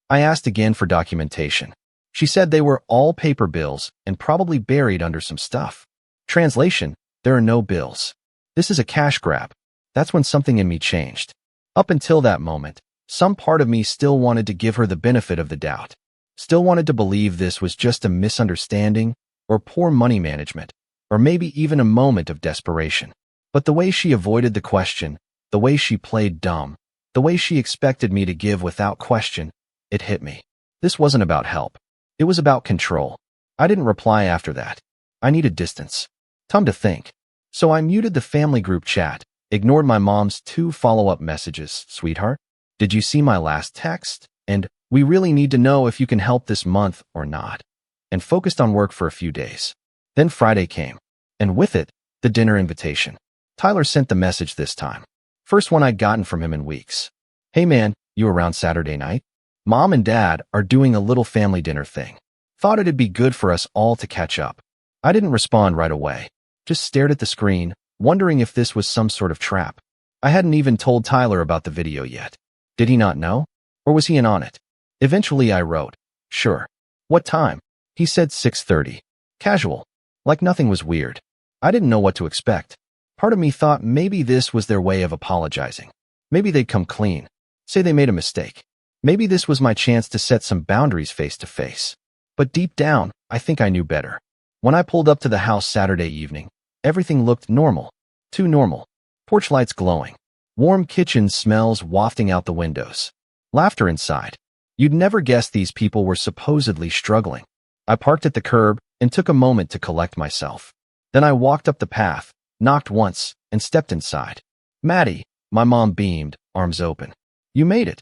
I asked again for documentation. She said they were all paper bills and probably buried under some stuff. Translation: there are no bills. This is a cash grab. That's when something in me changed. Up until that moment, some part of me still wanted to give her the benefit of the doubt. Still wanted to believe this was just a misunderstanding or poor money management, or maybe even a moment of desperation. But the way she avoided the question, the way she played dumb, the way she expected me to give without question, it hit me. This wasn't about help. It was about control. I didn't reply after that. I needed distance. Time to think. So I muted the family group chat, ignored my mom's 2 follow-up messages. Sweetheart, did you see my last text? And we really need to know if you can help this month or not. And focused on work for a few days. Then Friday came. And with it, the dinner invitation. Tyler sent the message this time. First one I'd gotten from him in weeks. Hey man, you around Saturday night? Mom and Dad are doing a little family dinner thing. Thought it'd be good for us all to catch up. I didn't respond right away. Just stared at the screen, wondering if this was some sort of trap. I hadn't even told Tyler about the video yet. Did he not know? Or was he in on it? Eventually I wrote, sure. What time? He said 6:30. Casual. Like nothing was weird. I didn't know what to expect. Part of me thought maybe this was their way of apologizing. Maybe they'd come clean. Say they made a mistake. Maybe this was my chance to set some boundaries face to face. But deep down, I think I knew better. When I pulled up to the house Saturday evening, everything looked normal. Too normal. Porch lights glowing. Warm kitchen smells wafting out the windows. Laughter inside. You'd never guess these people were supposedly struggling. I parked at the curb and took a moment to collect myself. Then I walked up the path, knocked once, and stepped inside. Maddie, my mom beamed, arms open. You made it.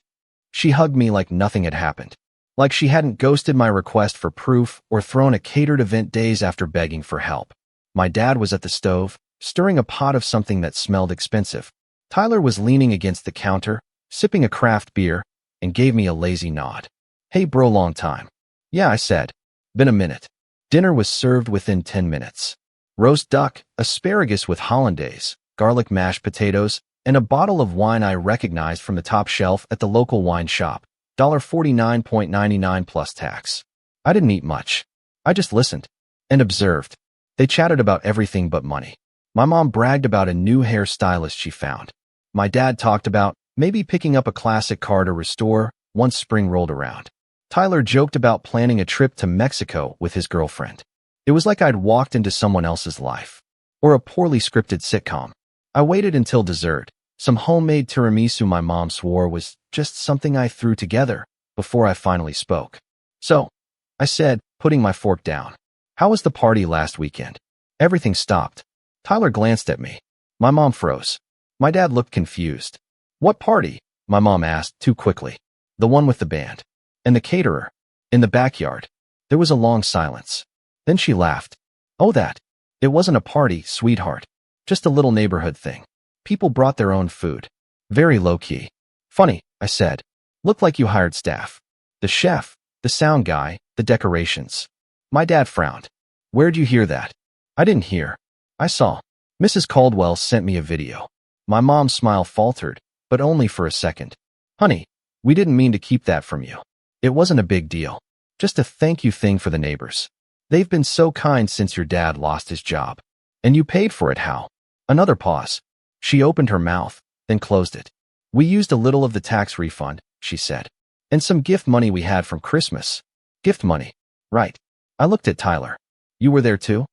She hugged me like nothing had happened. Like she hadn't ghosted my request for proof or thrown a catered event days after begging for help. My dad was at the stove, stirring a pot of something that smelled expensive. Tyler was leaning against the counter, sipping a craft beer, and gave me a lazy nod. Hey bro, long time. Yeah, I said. Been a minute. Dinner was served within 10 minutes. Roast duck, asparagus with hollandaise, garlic mashed potatoes, and a bottle of wine I recognized from the top shelf at the local wine shop. $49.99 plus tax. I didn't eat much. I just listened and observed. They chatted about everything but money. My mom bragged about a new hairstylist she found. My dad talked about maybe picking up a classic car to restore once spring rolled around. Tyler joked about planning a trip to Mexico with his girlfriend. It was like I'd walked into someone else's life. Or a poorly scripted sitcom. I waited until dessert, some homemade tiramisu my mom swore was just something I threw together, before I finally spoke. So, I said, putting my fork down. How was the party last weekend? Everything stopped. Tyler glanced at me. My mom froze. My dad looked confused. What party? My mom asked too quickly. The one with the band. And the caterer. In the backyard. There was a long silence. Then she laughed. Oh, that. It wasn't a party, sweetheart. Just a little neighborhood thing. People brought their own food. Very low-key. Funny, I said. Looked like you hired staff. The chef, the sound guy, the decorations. My dad frowned. Where'd you hear that? I didn't hear. I saw. Mrs. Caldwell sent me a video. My mom's smile faltered, but only for a second. Honey, we didn't mean to keep that from you. It wasn't a big deal. Just a thank you thing for the neighbors. They've been so kind since your dad lost his job. And you paid for it, how? Another pause. She opened her mouth, then closed it. We used a little of the tax refund, she said. And some gift money we had from Christmas. Gift money. Right. I looked at Tyler. You were there too?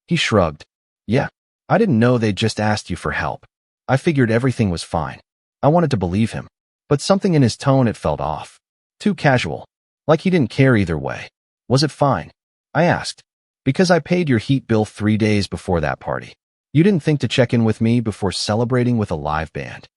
He shrugged. Yeah. I didn't know they'd just asked you for help. I figured everything was fine. I wanted to believe him. But something in his tone, it felt off. Too casual. Like he didn't care either way. Was it fine? I asked. Because I paid your heat bill 3 days before that party. You didn't think to check in with me before celebrating with a live band.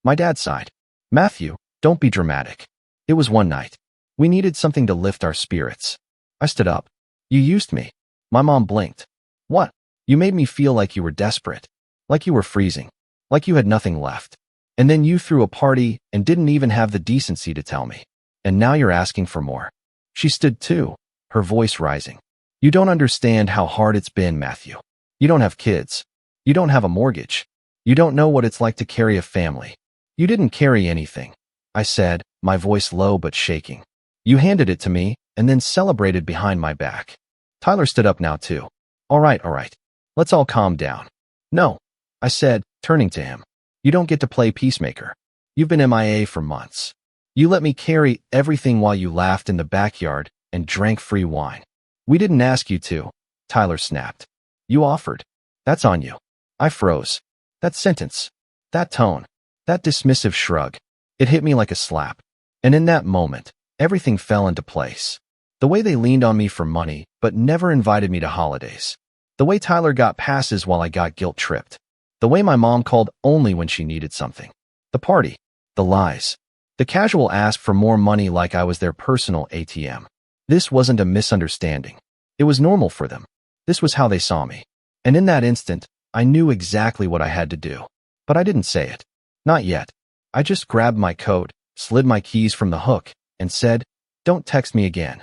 My dad sighed. Matthew, don't be dramatic. It was one night. We needed something to lift our spirits. I stood up. You used me. My mom blinked. What? You made me feel like you were desperate. Like you were freezing. Like you had nothing left. And then you threw a party and didn't even have the decency to tell me. And now you're asking for more. She stood too, her voice rising. You don't understand how hard it's been, Matthew. You don't have kids. You don't have a mortgage. You don't know what it's like to carry a family. You didn't carry anything, I said, my voice low but shaking. You handed it to me and then celebrated behind my back. Tyler stood up now too. All right. Let's all calm down. No, I said, turning to him. You don't get to play peacemaker. You've been MIA for months. You let me carry everything while you laughed in the backyard and drank free wine. We didn't ask you to, Tyler snapped. You offered. That's on you. I froze. That sentence, that tone, that dismissive shrug, it hit me like a slap. And in that moment, everything fell into place. The way they leaned on me for money, but never invited me to holidays. The way Tyler got passes while I got guilt-tripped. The way my mom called only when she needed something. The party. The lies. The casual ask for more money like I was their personal ATM. This wasn't a misunderstanding. It was normal for them. This was how they saw me. And in that instant, I knew exactly what I had to do. But I didn't say it. Not yet. I just grabbed my coat, slid my keys from the hook, and said, "Don't text me again."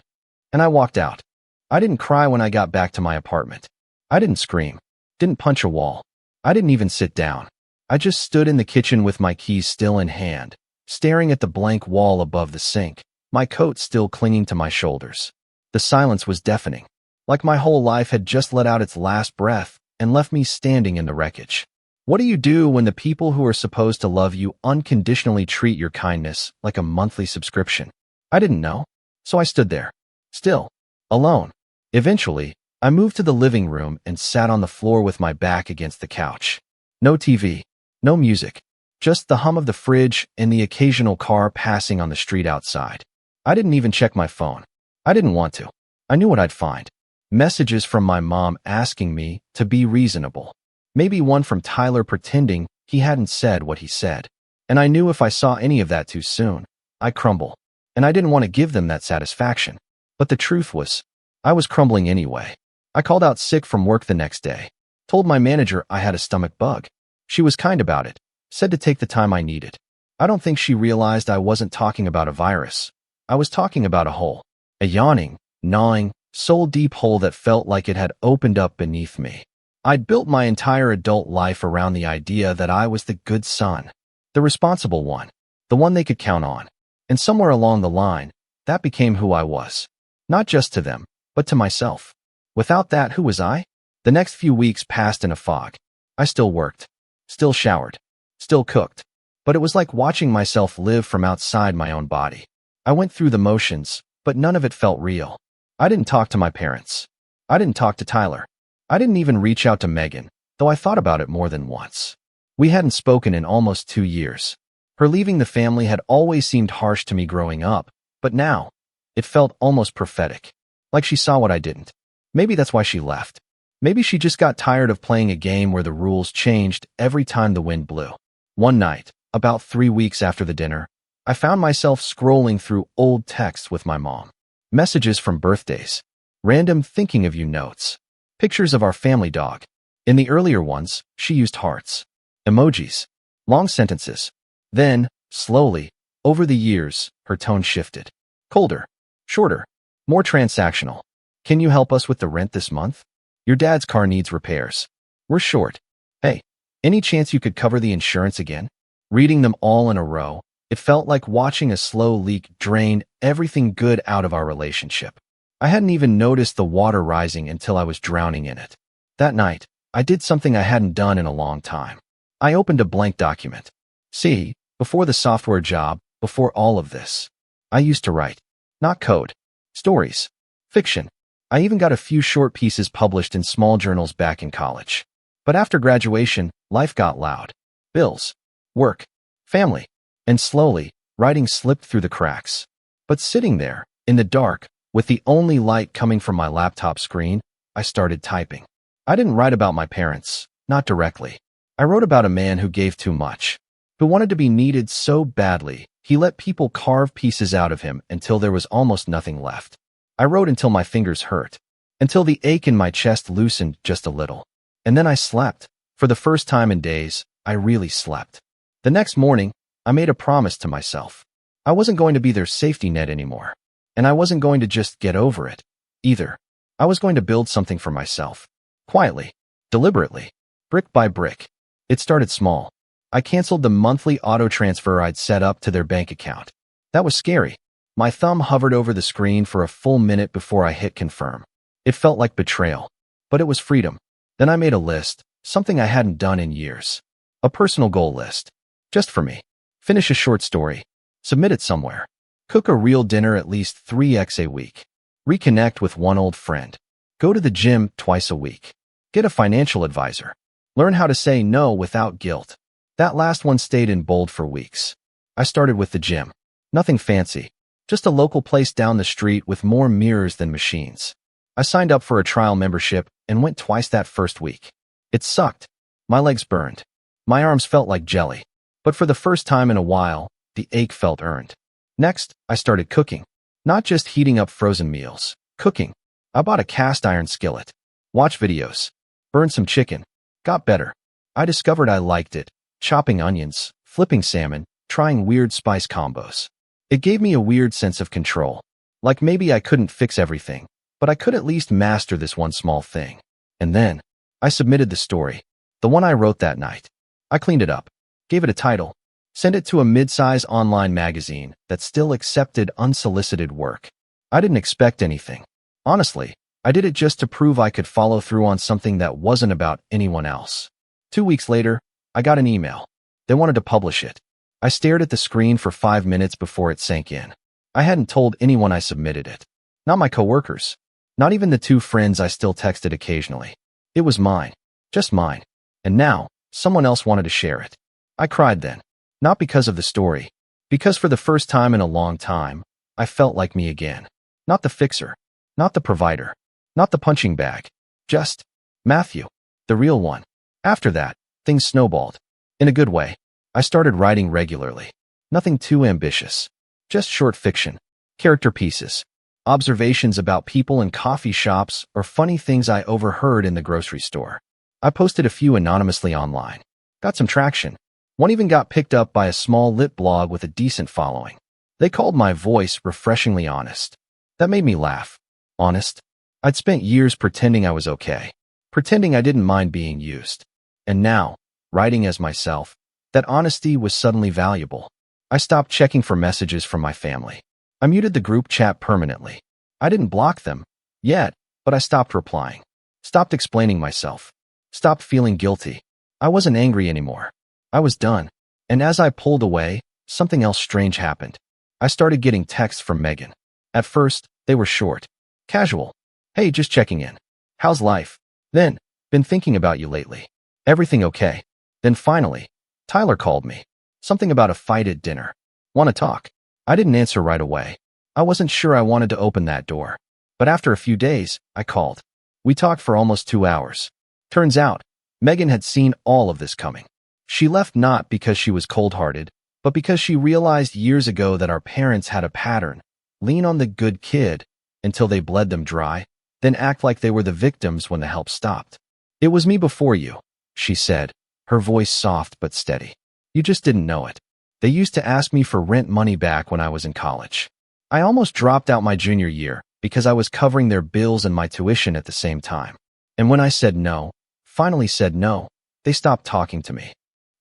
And I walked out. I didn't cry when I got back to my apartment. I didn't scream. Didn't punch a wall. I didn't even sit down. I just stood in the kitchen with my keys still in hand, staring at the blank wall above the sink, my coat still clinging to my shoulders. The silence was deafening. Like my whole life had just let out its last breath and left me standing in the wreckage. What do you do when the people who are supposed to love you unconditionally treat your kindness like a monthly subscription? I didn't know. So I stood there. Still. Alone. Eventually, I moved to the living room and sat on the floor with my back against the couch. No TV. No music. Just the hum of the fridge and the occasional car passing on the street outside. I didn't even check my phone. I didn't want to. I knew what I'd find. Messages from my mom asking me to be reasonable. Maybe one from Tyler pretending he hadn't said what he said. And I knew if I saw any of that too soon, I'd crumble. And I didn't want to give them that satisfaction. But the truth was, I was crumbling anyway. I called out sick from work the next day. Told my manager I had a stomach bug. She was kind about it. Said to take the time I needed. I don't think she realized I wasn't talking about a virus. I was talking about a hole. A yawning, gnawing, soul-deep hole that felt like it had opened up beneath me. I'd built my entire adult life around the idea that I was the good son, the responsible one, the one they could count on. And somewhere along the line, that became who I was. Not just to them, but to myself. Without that, who was I? The next few weeks passed in a fog. I still worked, still showered, still cooked. But it was like watching myself live from outside my own body. I went through the motions, but none of it felt real. I didn't talk to my parents. I didn't talk to Tyler. I didn't even reach out to Megan, though I thought about it more than once. We hadn't spoken in almost 2 years. Her leaving the family had always seemed harsh to me growing up, but now, it felt almost prophetic. Like she saw what I didn't. Maybe that's why she left. Maybe she just got tired of playing a game where the rules changed every time the wind blew. One night, about 3 weeks after the dinner, I found myself scrolling through old texts with my mom. Messages from birthdays. Random thinking of you notes. Pictures of our family dog. In the earlier ones, she used hearts. Emojis. Long sentences. Then, slowly, over the years, her tone shifted. Colder. Shorter. More transactional. Can you help us with the rent this month? Your dad's car needs repairs. We're short. Hey, any chance you could cover the insurance again? Reading them all in a row, it felt like watching a slow leak drain everything good out of our relationship. I hadn't even noticed the water rising until I was drowning in it. That night, I did something I hadn't done in a long time. I opened a blank document. See, before the software job, before all of this, I used to write. Not code. Stories. Fiction. I even got a few short pieces published in small journals back in college. But after graduation, life got loud. Bills. Work. Family. And slowly, writing slipped through the cracks. But sitting there, in the dark, with the only light coming from my laptop screen, I started typing. I didn't write about my parents, not directly. I wrote about a man who gave too much, who wanted to be needed so badly, he let people carve pieces out of him until there was almost nothing left. I wrote until my fingers hurt, until the ache in my chest loosened just a little. And then I slept, For the first time in days, I really slept. The next morning, I made a promise to myself. I wasn't going to be their safety net anymore. And I wasn't going to just get over it, either. I was going to build something for myself. Quietly, deliberately, brick by brick. It started small. I canceled the monthly auto transfer I'd set up to their bank account. That was scary. My thumb hovered over the screen for a full minute before I hit confirm. It felt like betrayal, but it was freedom. Then I made a list, something I hadn't done in years. A personal goal list. Just for me. Finish a short story. Submit it somewhere. Cook a real dinner at least 3x a week. Reconnect with one old friend. Go to the gym twice a week. Get a financial advisor. Learn how to say no without guilt. That last one stayed in bold for weeks. I started with the gym. Nothing fancy. Just a local place down the street with more mirrors than machines. I signed up for a trial membership and went twice that first week. It sucked. My legs burned. My arms felt like jelly. But for the first time in a while, the ache felt earned. Next, I started cooking. Not just heating up frozen meals. Cooking. I bought a cast iron skillet. Watched videos. Burned some chicken. Got better. I discovered I liked it. Chopping onions, flipping salmon, trying weird spice combos. It gave me a weird sense of control. Like maybe I couldn't fix everything, but I could at least master this one small thing. And then, I submitted the story. The one I wrote that night. I cleaned it up. Gave it a title. Sent it to a mid-size online magazine that still accepted unsolicited work. I didn't expect anything. Honestly, I did it just to prove I could follow through on something that wasn't about anyone else. 2 weeks later, I got an email. They wanted to publish it. I stared at the screen for 5 minutes before it sank in. I hadn't told anyone I submitted it. Not my coworkers. Not even the 2 friends I still texted occasionally. It was mine. Just mine. And now, someone else wanted to share it. I cried then. Not because of the story. Because for the first time in a long time, I felt like me again. Not the fixer. Not the provider. Not the punching bag. Just Matthew. The real one. After that, things snowballed. In a good way. I started writing regularly. Nothing too ambitious. Just short fiction. Character pieces. Observations about people in coffee shops or funny things I overheard in the grocery store. I posted a few anonymously online. Got some traction. One even got picked up by a small lit blog with a decent following. They called my voice refreshingly honest. That made me laugh. Honest? I'd spent years pretending I was okay. Pretending I didn't mind being used. And now, writing as myself, that honesty was suddenly valuable. I stopped checking for messages from my family. I muted the group chat permanently. I didn't block them yet, but I stopped replying. Stopped explaining myself. Stopped feeling guilty. I wasn't angry anymore. I was done. And as I pulled away, something else strange happened. I started getting texts from Megan. At first, they were short. Casual. Hey, just checking in. How's life? Then, been thinking about you lately. Everything okay? Then finally, Tyler called me. Something about a fight at dinner. Want to talk? I didn't answer right away. I wasn't sure I wanted to open that door. But after a few days, I called. We talked for almost 2 hours. Turns out, Megan had seen all of this coming. She left not because she was cold-hearted, but because she realized years ago that our parents had a pattern. Lean on the good kid until they bled them dry, then act like they were the victims when the help stopped. It was me before you, she said, her voice soft but steady. You just didn't know it. They used to ask me for rent money back when I was in college. I almost dropped out my junior year because I was covering their bills and my tuition at the same time. And when I said no, finally said no, they stopped talking to me.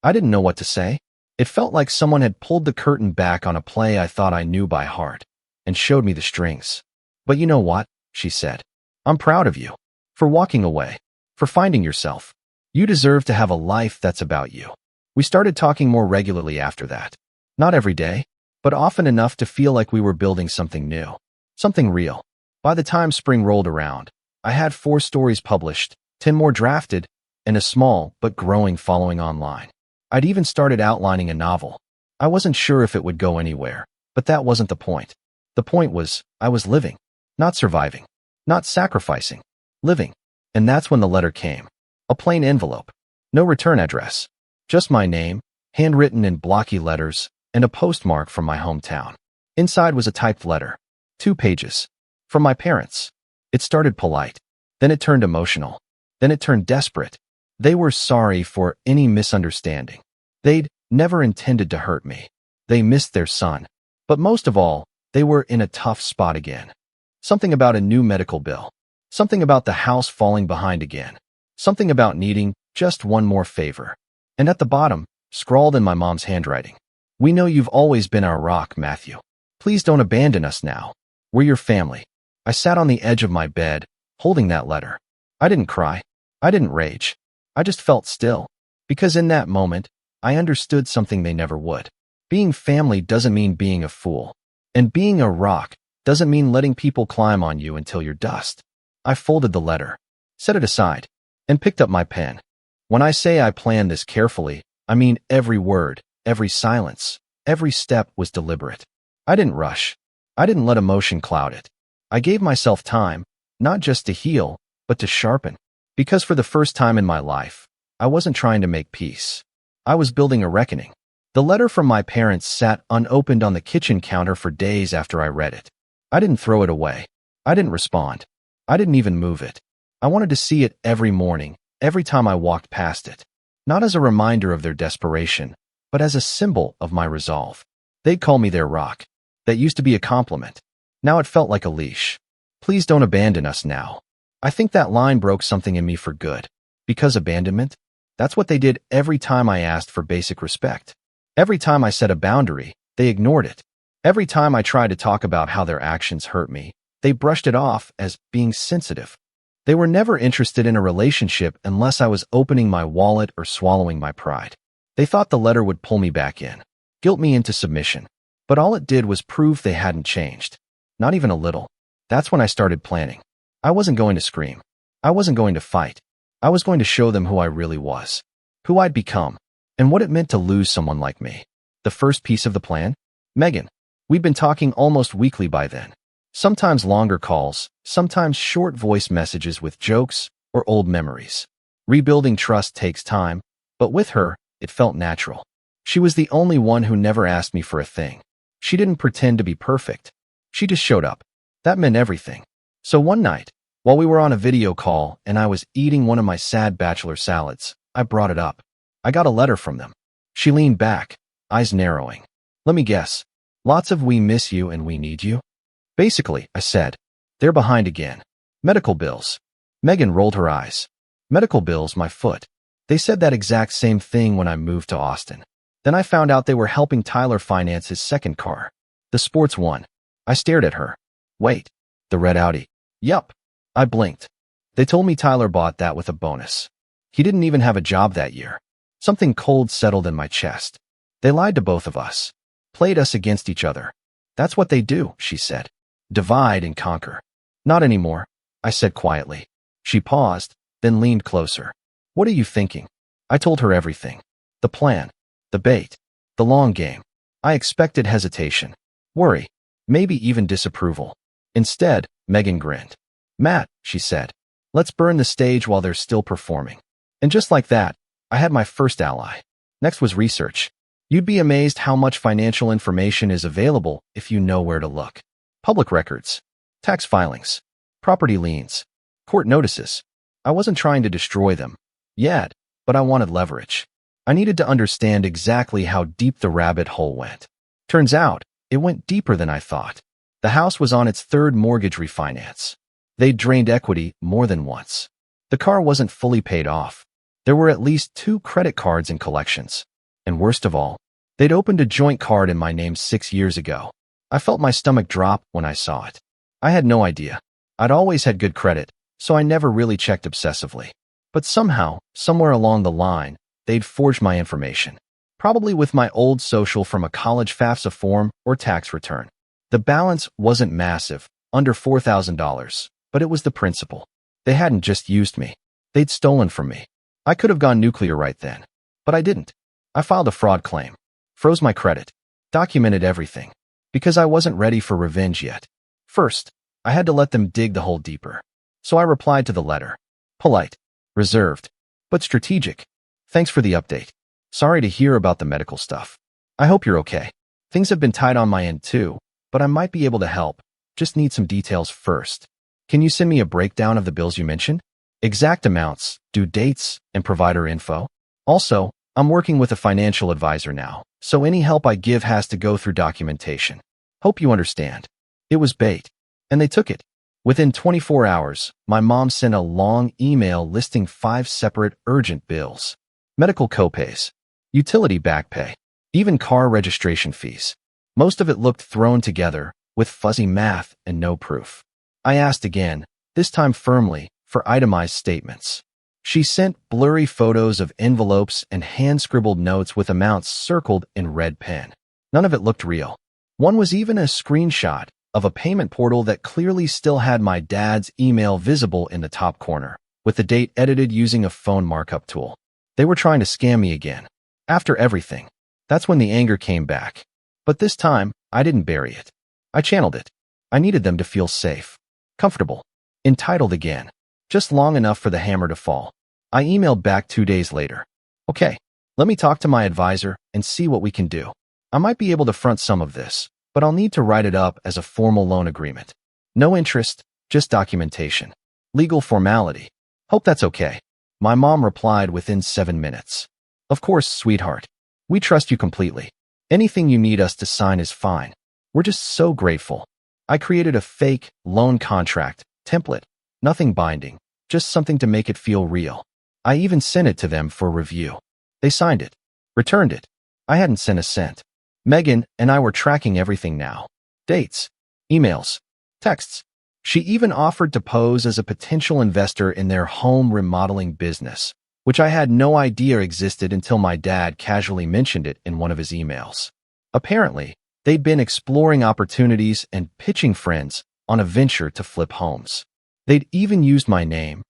I didn't know what to say. It felt like someone had pulled the curtain back on a play I thought I knew by heart and showed me the strings. But you know what? She said. I'm proud of you. For walking away. For finding yourself. You deserve to have a life that's about you. We started talking more regularly after that. Not every day, but often enough to feel like we were building something new. Something real. By the time spring rolled around, I had 4 stories published, 10 more drafted, and a small but growing following online. I'd even started outlining a novel. I wasn't sure if it would go anywhere, but that wasn't the point. The point was, I was living. Not surviving. Not sacrificing. Living. And that's when the letter came. A plain envelope. No return address. Just my name, handwritten in blocky letters, and a postmark from my hometown. Inside was a typed letter. 2 pages. From my parents. It started polite. Then it turned emotional. Then it turned desperate. They were sorry for any misunderstanding. They'd never intended to hurt me. They missed their son. But most of all, they were in a tough spot again. Something about a new medical bill. Something about the house falling behind again. Something about needing just one more favor. And at the bottom, scrawled in my mom's handwriting, "We know you've always been our rock, Matthew. Please don't abandon us now. We're your family." I sat on the edge of my bed, holding that letter. I didn't cry. I didn't rage. I just felt still. Because in that moment, I understood something they never would. Being family doesn't mean being a fool. And being a rock doesn't mean letting people climb on you until you're dust. I folded the letter, set it aside, and picked up my pen. When I say I planned this carefully, I mean every word, every silence, every step was deliberate. I didn't rush. I didn't let emotion cloud it. I gave myself time, not just to heal, but to sharpen. Because for the first time in my life, I wasn't trying to make peace. I was building a reckoning. The letter from my parents sat unopened on the kitchen counter for days after I read it. I didn't throw it away. I didn't respond. I didn't even move it. I wanted to see it every morning, every time I walked past it. Not as a reminder of their desperation, but as a symbol of my resolve. They'd call me their rock. That used to be a compliment. Now it felt like a leash. Please don't abandon us now. I think that line broke something in me for good. Because abandonment? That's what they did every time I asked for basic respect. Every time I set a boundary, they ignored it. Every time I tried to talk about how their actions hurt me, they brushed it off as being sensitive. They were never interested in a relationship unless I was opening my wallet or swallowing my pride. They thought the letter would pull me back in, guilt me into submission. But all it did was prove they hadn't changed. Not even a little. That's when I started planning. I wasn't going to scream. I wasn't going to fight. I was going to show them who I really was, who I'd become, and what it meant to lose someone like me. The first piece of the plan? Megan. We'd been talking almost weekly by then. Sometimes longer calls, sometimes short voice messages with jokes or old memories. Rebuilding trust takes time, but with her, it felt natural. She was the only one who never asked me for a thing. She didn't pretend to be perfect. She just showed up. That meant everything. So one night, while we were on a video call and I was eating one of my sad bachelor salads, I brought it up. I got a letter from them. She leaned back, eyes narrowing. Let me guess. Lots of "we miss you and we need you"? Basically, I said. They're behind again. Medical bills. Megan rolled her eyes. Medical bills, my foot. They said that exact same thing when I moved to Austin. Then I found out they were helping Tyler finance his second car. The sports one. I stared at her. Wait. The red Audi. Yup. I blinked. They told me Tyler bought that with a bonus. He didn't even have a job that year. Something cold settled in my chest. They lied to both of us. Played us against each other. That's what they do, she said. Divide and conquer. Not anymore, I said quietly. She paused, then leaned closer. What are you thinking? I told her everything. The plan. The bait. The long game. I expected hesitation. Worry. Maybe even disapproval. Instead, Megan grinned. Matt, she said. Let's burn the stage while they're still performing. And just like that, I had my first ally. Next was research. You'd be amazed how much financial information is available if you know where to look. Public records, tax filings, property liens, court notices. I wasn't trying to destroy them yet, but I wanted leverage. I needed to understand exactly how deep the rabbit hole went. Turns out, it went deeper than I thought. The house was on its third mortgage refinance. They'd drained equity more than once. The car wasn't fully paid off. There were at least 2 credit cards in collections. And worst of all, they'd opened a joint card in my name 6 years ago. I felt my stomach drop when I saw it. I had no idea. I'd always had good credit, so I never really checked obsessively. But somehow, somewhere along the line, they'd forged my information. Probably with my old social from a college FAFSA form or tax return. The balance wasn't massive, under $4,000, but it was the principle. They hadn't just used me. They'd stolen from me. I could have gone nuclear right then, but I didn't. I filed a fraud claim, froze my credit, documented everything, because I wasn't ready for revenge yet. First, I had to let them dig the hole deeper. So I replied to the letter. Polite, reserved, but strategic. Thanks for the update. Sorry to hear about the medical stuff. I hope you're okay. Things have been tight on my end too, but I might be able to help. Just need some details first. Can you send me a breakdown of the bills you mentioned? exact amounts, due dates, and provider info. Also, I'm working with a financial advisor now, so any help I give has to go through documentation. Hope you understand. It was bait, and they took it. Within 24 hours, my mom sent a long email listing 5 separate urgent bills: medical copays, utility back pay, even car registration fees. Most of it looked thrown together, with fuzzy math and no proof. I asked again, this time firmly, for itemized statements. She sent blurry photos of envelopes and hand-scribbled notes with amounts circled in red pen. None of it looked real. One was even a screenshot of a payment portal that clearly still had my dad's email visible in the top corner, with the date edited using a phone markup tool. They were trying to scam me again. After everything. That's when the anger came back. But this time, I didn't bury it. I channeled it. I needed them to feel safe, comfortable, entitled again, just long enough for the hammer to fall. I emailed back 2 days later. Okay, let me talk to my advisor and see what we can do. I might be able to front some of this, but I'll need to write it up as a formal loan agreement. No interest, just documentation. Legal formality. Hope that's okay. My mom replied within 7 minutes. Of course, sweetheart. We trust you completely. Anything you need us to sign is fine. We're just so grateful. I created a fake loan contract template. Nothing binding, just something to make it feel real. I even sent it to them for review. They signed it, returned it. I hadn't sent a cent. Megan and I were tracking everything now. Dates, emails, texts. She even offered to pose as a potential investor in their home remodeling business, which I had no idea existed until my dad casually mentioned it in one of his emails. Apparently, they'd been exploring opportunities and pitching friends on a venture to flip homes. They'd even used my name,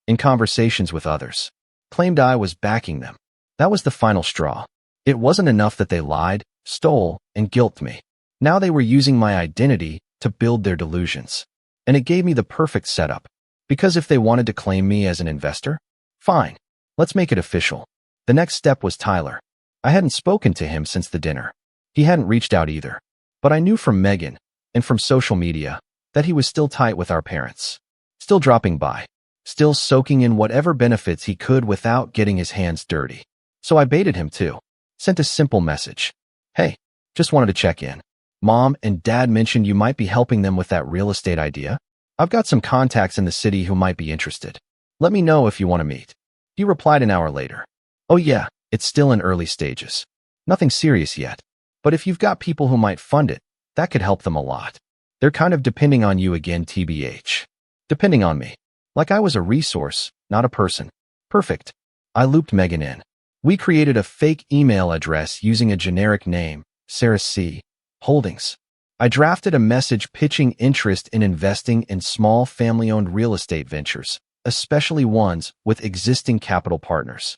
in conversations with others. Claimed I was backing them. That was the final straw. It wasn't enough that they lied, stole, and guilted me. Now they were using my identity to build their delusions. And it gave me the perfect setup. Because if they wanted to claim me as an investor, fine, let's make it official. The next step was Tyler. I hadn't spoken to him since the dinner. He hadn't reached out either. But I knew from Megan, and from social media, that he was still tight with our parents. Still dropping by. Still soaking in whatever benefits he could without getting his hands dirty. So I baited him too. Sent a simple message. Hey, just wanted to check in. Mom and Dad mentioned you might be helping them with that real estate idea. I've got some contacts in the city who might be interested. Let me know if you want to meet. He replied an hour later. Oh yeah, it's still in early stages. Nothing serious yet. But if you've got people who might fund it, that could help them a lot. They're kind of depending on you again, TBH. Depending on me. Like I was a resource, not a person. Perfect. I looped Megan in. We created a fake email address using a generic name, Sarah C. Holdings. I drafted a message pitching interest in investing in small family-owned real estate ventures, especially ones with existing capital partners.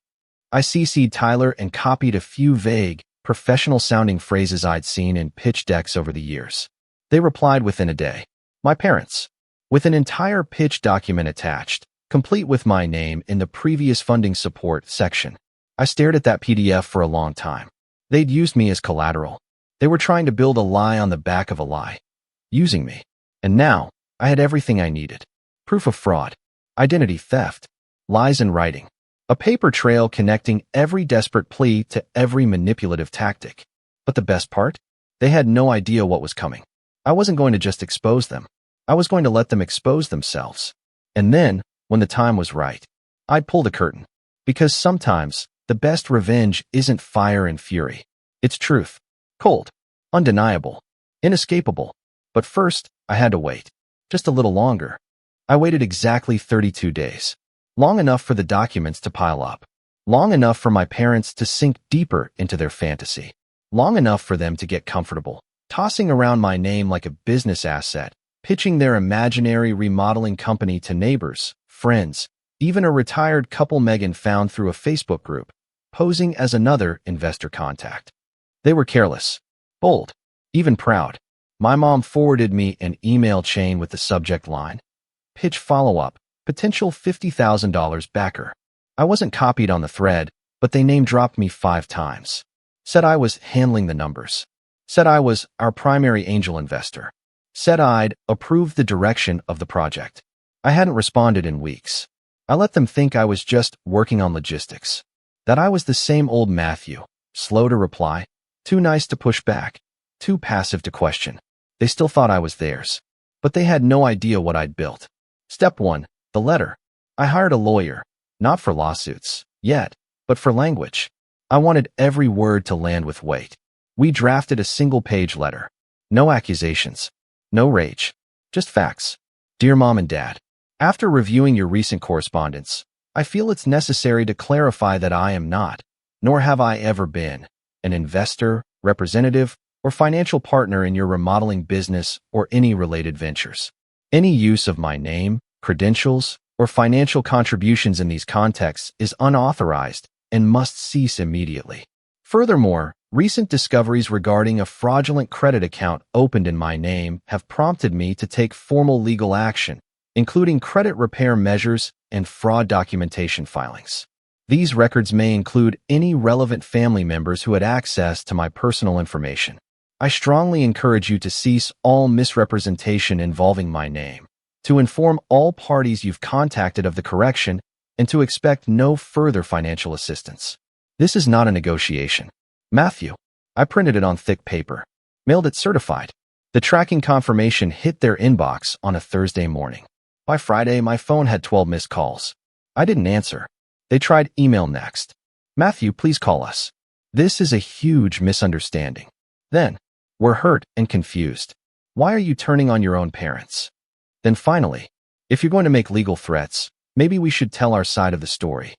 I CC'd Tyler and copied a few vague, professional-sounding phrases I'd seen in pitch decks over the years. They replied within a day. My parents. With an entire pitch document attached, complete with my name in the previous funding support section. I stared at that PDF for a long time. They'd used me as collateral. They were trying to build a lie on the back of a lie. Using me. And now, I had everything I needed. Proof of fraud. Identity theft. Lies in writing. A paper trail connecting every desperate plea to every manipulative tactic. But the best part? They had no idea what was coming. I wasn't going to just expose them. I was going to let them expose themselves. And then, when the time was right, I'd pull the curtain. Because sometimes, the best revenge isn't fire and fury. It's truth. Cold. Undeniable. Inescapable. But first, I had to wait. Just a little longer. I waited exactly 32 days. Long enough for the documents to pile up. Long enough for my parents to sink deeper into their fantasy. Long enough for them to get comfortable, tossing around my name like a business asset, pitching their imaginary remodeling company to neighbors, friends, even a retired couple Megan found through a Facebook group, posing as another investor contact. They were careless, bold, even proud. My mom forwarded me an email chain with the subject line, pitch follow-up, potential $50,000 backer. I wasn't copied on the thread, but they name-dropped me 5 times. Said I was handling the numbers. Said I was our primary angel investor. Said I'd approved the direction of the project. I hadn't responded in weeks. I let them think I was just working on logistics. That I was the same old Matthew, slow to reply, too nice to push back, too passive to question. They still thought I was theirs. But they had no idea what I'd built. Step 1. The letter. I hired a lawyer, not for lawsuits, yet, but for language. I wanted every word to land with weight. We drafted a single-page letter. No accusations. No rage. Just facts. Dear Mom and Dad, after reviewing your recent correspondence, I feel it's necessary to clarify that I am not, nor have I ever been, an investor, representative, or financial partner in your remodeling business or any related ventures. Any use of my name, credentials, or financial contributions in these contexts is unauthorized and must cease immediately. Furthermore, recent discoveries regarding a fraudulent credit account opened in my name have prompted me to take formal legal action, including credit repair measures and fraud documentation filings. These records may include any relevant family members who had access to my personal information. I strongly encourage you to cease all misrepresentation involving my name, to inform all parties you've contacted of the correction, and to expect no further financial assistance. This is not a negotiation. Matthew. I printed it on thick paper, mailed it certified. The tracking confirmation hit their inbox on a Thursday morning. By Friday, my phone had 12 missed calls. I didn't answer. They tried email next. Matthew, please call us. This is a huge misunderstanding. Then, we're hurt and confused. Why are you turning on your own parents? Then finally, if you're going to make legal threats, maybe we should tell our side of the story.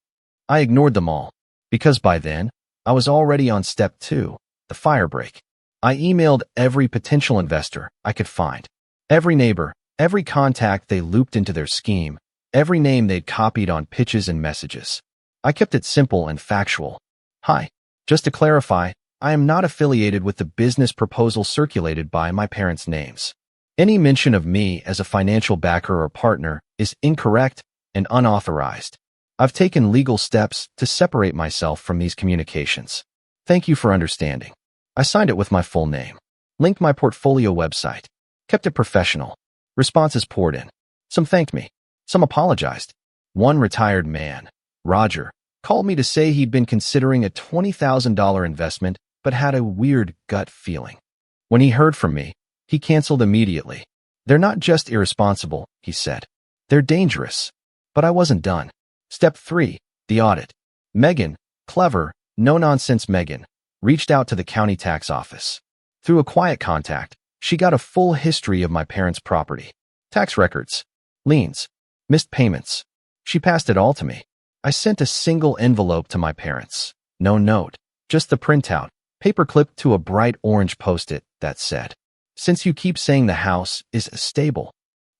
I ignored them all, because by then, I was already on step 2, the firebreak. I emailed every potential investor I could find, every neighbor, every contact they looped into their scheme, every name they'd copied on pitches and messages. I kept it simple and factual. Hi, just to clarify, I am not affiliated with the business proposal circulated by my parents' names. Any mention of me as a financial backer or partner is incorrect and unauthorized. I've taken legal steps to separate myself from these communications. Thank you for understanding. I signed it with my full name, linked my portfolio website, kept it professional. Responses poured in. Some thanked me. Some apologized. One retired man, Roger, called me to say he'd been considering a $20,000 investment but had a weird gut feeling. When he heard from me, he canceled immediately. They're not just irresponsible, he said. They're dangerous. But I wasn't done. Step 3, the audit. Megan, clever, no-nonsense Megan, reached out to the county tax office. Through a quiet contact, she got a full history of my parents' property. Tax records, liens, missed payments. She passed it all to me. I sent a single envelope to my parents. No note, just the printout, paper-clipped to a bright orange post-it that said, "Since you keep saying the house is stable,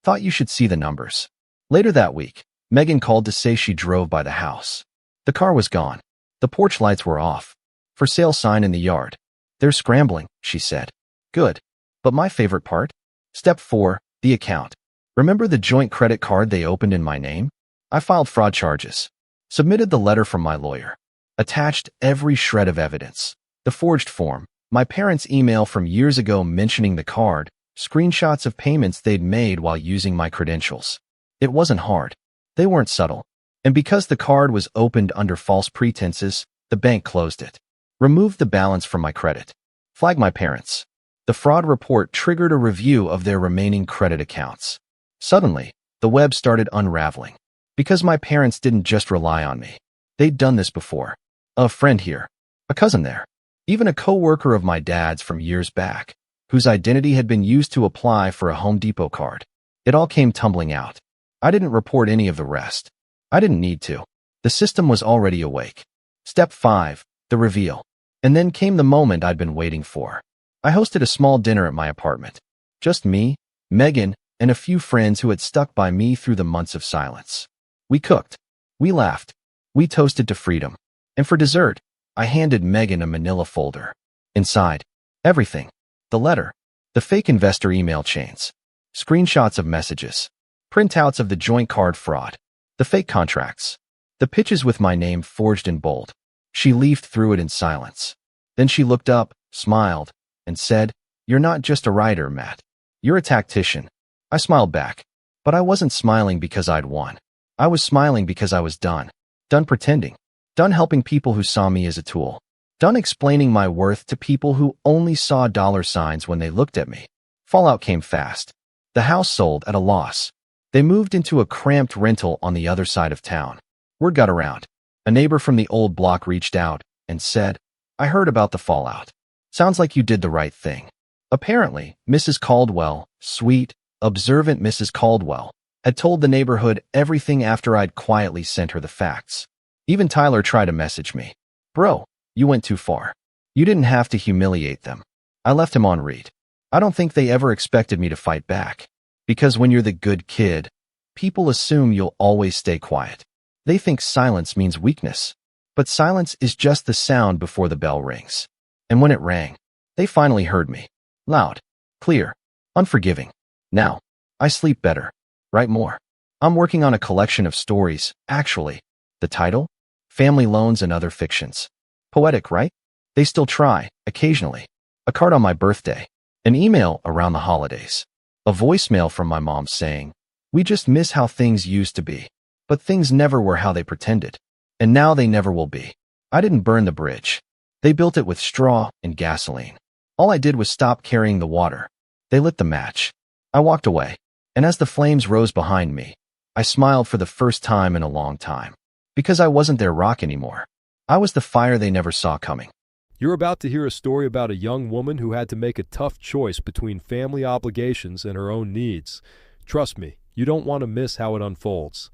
thought you should see the numbers." Later that week, Megan called to say she drove by the house. The car was gone. The porch lights were off. For sale sign in the yard. They're scrambling, she said. Good. But my favorite part? Step 4, the account. Remember the joint credit card they opened in my name? I filed fraud charges. Submitted the letter from my lawyer. Attached every shred of evidence. The forged form, my parents' email from years ago mentioning the card, screenshots of payments they'd made while using my credentials. It wasn't hard. They weren't subtle. And because the card was opened under false pretenses, the bank closed it. Removed the balance from my credit. Flagged my parents. The fraud report triggered a review of their remaining credit accounts. Suddenly, the web started unraveling. Because my parents didn't just rely on me. They'd done this before. A friend here. A cousin there. Even a co-worker of my dad's from years back, whose identity had been used to apply for a Home Depot card. It all came tumbling out. I didn't report any of the rest. I didn't need to. The system was already awake. Step 5, the reveal. And then came the moment I'd been waiting for. I hosted a small dinner at my apartment. Just me, Megan, and a few friends who had stuck by me through the months of silence. We cooked. We laughed. We toasted to freedom. And for dessert, I handed Megan a manila folder. Inside, everything. The letter. The fake investor email chains. Screenshots of messages. Printouts of the joint card fraud. The fake contracts. The pitches with my name forged in bold. She leafed through it in silence. Then she looked up, smiled, and said, "You're not just a writer, Matt. You're a tactician." I smiled back. But I wasn't smiling because I'd won. I was smiling because I was done. Done pretending. Done helping people who saw me as a tool. Done explaining my worth to people who only saw dollar signs when they looked at me. Fallout came fast. The house sold at a loss. They moved into a cramped rental on the other side of town. Word got around. A neighbor from the old block reached out and said, "I heard about the fallout. Sounds like you did the right thing." Apparently, Mrs. Caldwell, sweet, observant Mrs. Caldwell, had told the neighborhood everything after I'd quietly sent her the facts. Even Tyler tried to message me. "Bro, you went too far. You didn't have to humiliate them." I left him on read. I don't think they ever expected me to fight back. Because when you're the good kid, people assume you'll always stay quiet. They think silence means weakness. But silence is just the sound before the bell rings. And when it rang, they finally heard me. Loud, clear, unforgiving. Now, I sleep better, write more. I'm working on a collection of stories, actually. The title? Family Loans and Other Fictions. Poetic, right? They still try, occasionally. A card on my birthday. An email around the holidays. A voicemail from my mom saying, "We just miss how things used to be. But things never were how they pretended. And now they never will be." I didn't burn the bridge. They built it with straw and gasoline. All I did was stop carrying the water. They lit the match. I walked away. And as the flames rose behind me, I smiled for the first time in a long time. Because I wasn't their rock anymore. I was the fire they never saw coming. You're about to hear a story about a young woman who had to make a tough choice between family obligations and her own needs. Trust me, you don't want to miss how it unfolds.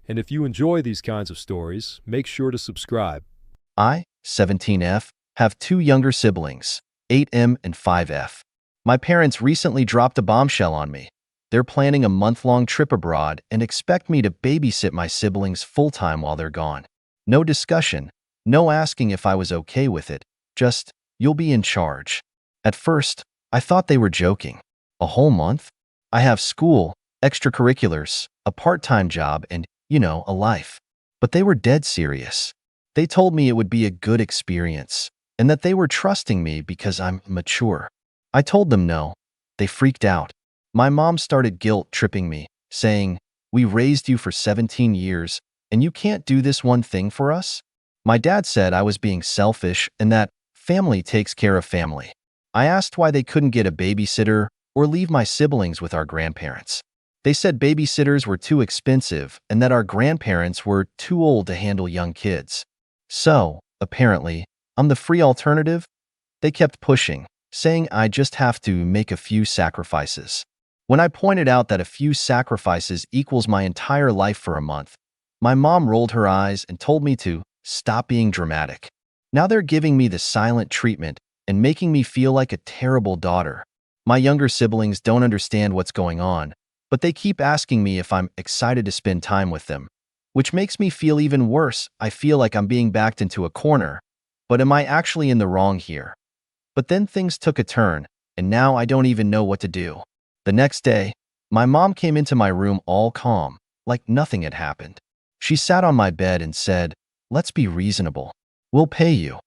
And if you enjoy these kinds of stories, make sure to subscribe. I, 17F, have two younger siblings, 8M and 5F. My parents recently dropped a bombshell on me. They're planning a month-long trip abroad and expect me to babysit my siblings full-time while they're gone. No discussion, no asking if I was okay with it. Just, "You'll be in charge." At first, I thought they were joking. A whole month? I have school, extracurriculars, a part-time job, and, a life. But they were dead serious. They told me it would be a good experience, and that they were trusting me because I'm mature. I told them no. They freaked out. My mom started guilt-tripping me, saying, "We raised you for 17 years, and you can't do this one thing for us?" My dad said I was being selfish and that family takes care of family. I asked why they couldn't get a babysitter or leave my siblings with our grandparents. They said babysitters were too expensive and that our grandparents were too old to handle young kids. So, apparently, I'm the free alternative? They kept pushing, saying I just have to make a few sacrifices. When I pointed out that a few sacrifices equals my entire life for a month, my mom rolled her eyes and told me to stop being dramatic. Now they're giving me the silent treatment and making me feel like a terrible daughter. My younger siblings don't understand what's going on, but they keep asking me if I'm excited to spend time with them, which makes me feel even worse. I feel like I'm being backed into a corner. But am I actually in the wrong here? But then things took a turn, and now I don't even know what to do. The next day, my mom came into my room all calm, like nothing had happened. She sat on my bed and said, "Let's be reasonable. We'll pay you."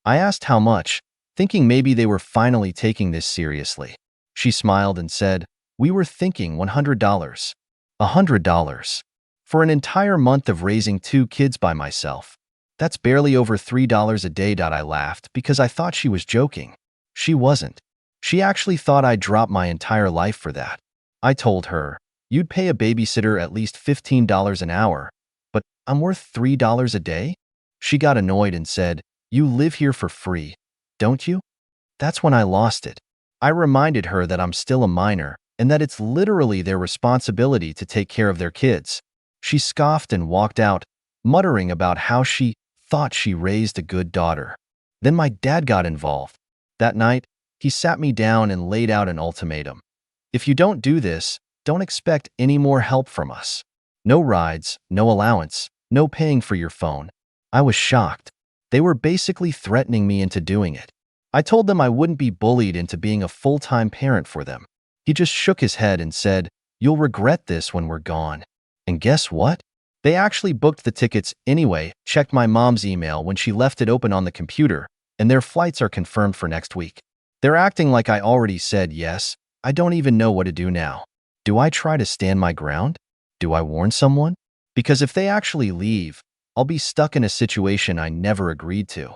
I asked how much, thinking maybe they were finally taking this seriously. She smiled and said, "We were thinking $100. $100. For an entire month of raising two kids by myself. That's barely over $3 a day." I laughed because I thought she was joking. She wasn't. She actually thought I'd drop my entire life for that. I told her, "You'd pay a babysitter at least $15 an hour, but I'm worth $3 a day?" She got annoyed and said, "You live here for free, don't you?" That's when I lost it. I reminded her that I'm still a minor and that it's literally their responsibility to take care of their kids. She scoffed and walked out, muttering about how she thought she raised a good daughter. Then my dad got involved. That night, he sat me down and laid out an ultimatum. "If you don't do this, don't expect any more help from us. No rides, no allowance, no paying for your phone." I was shocked. They were basically threatening me into doing it. I told them I wouldn't be bullied into being a full-time parent for them. He just shook his head and said, "You'll regret this when we're gone." And guess what? They actually booked the tickets anyway, checked my mom's email when she left it open on the computer, and their flights are confirmed for next week. They're acting like I already said yes. I don't even know what to do now. Do I try to stand my ground? Do I warn someone? Because if they actually leave, I'll be stuck in a situation I never agreed to.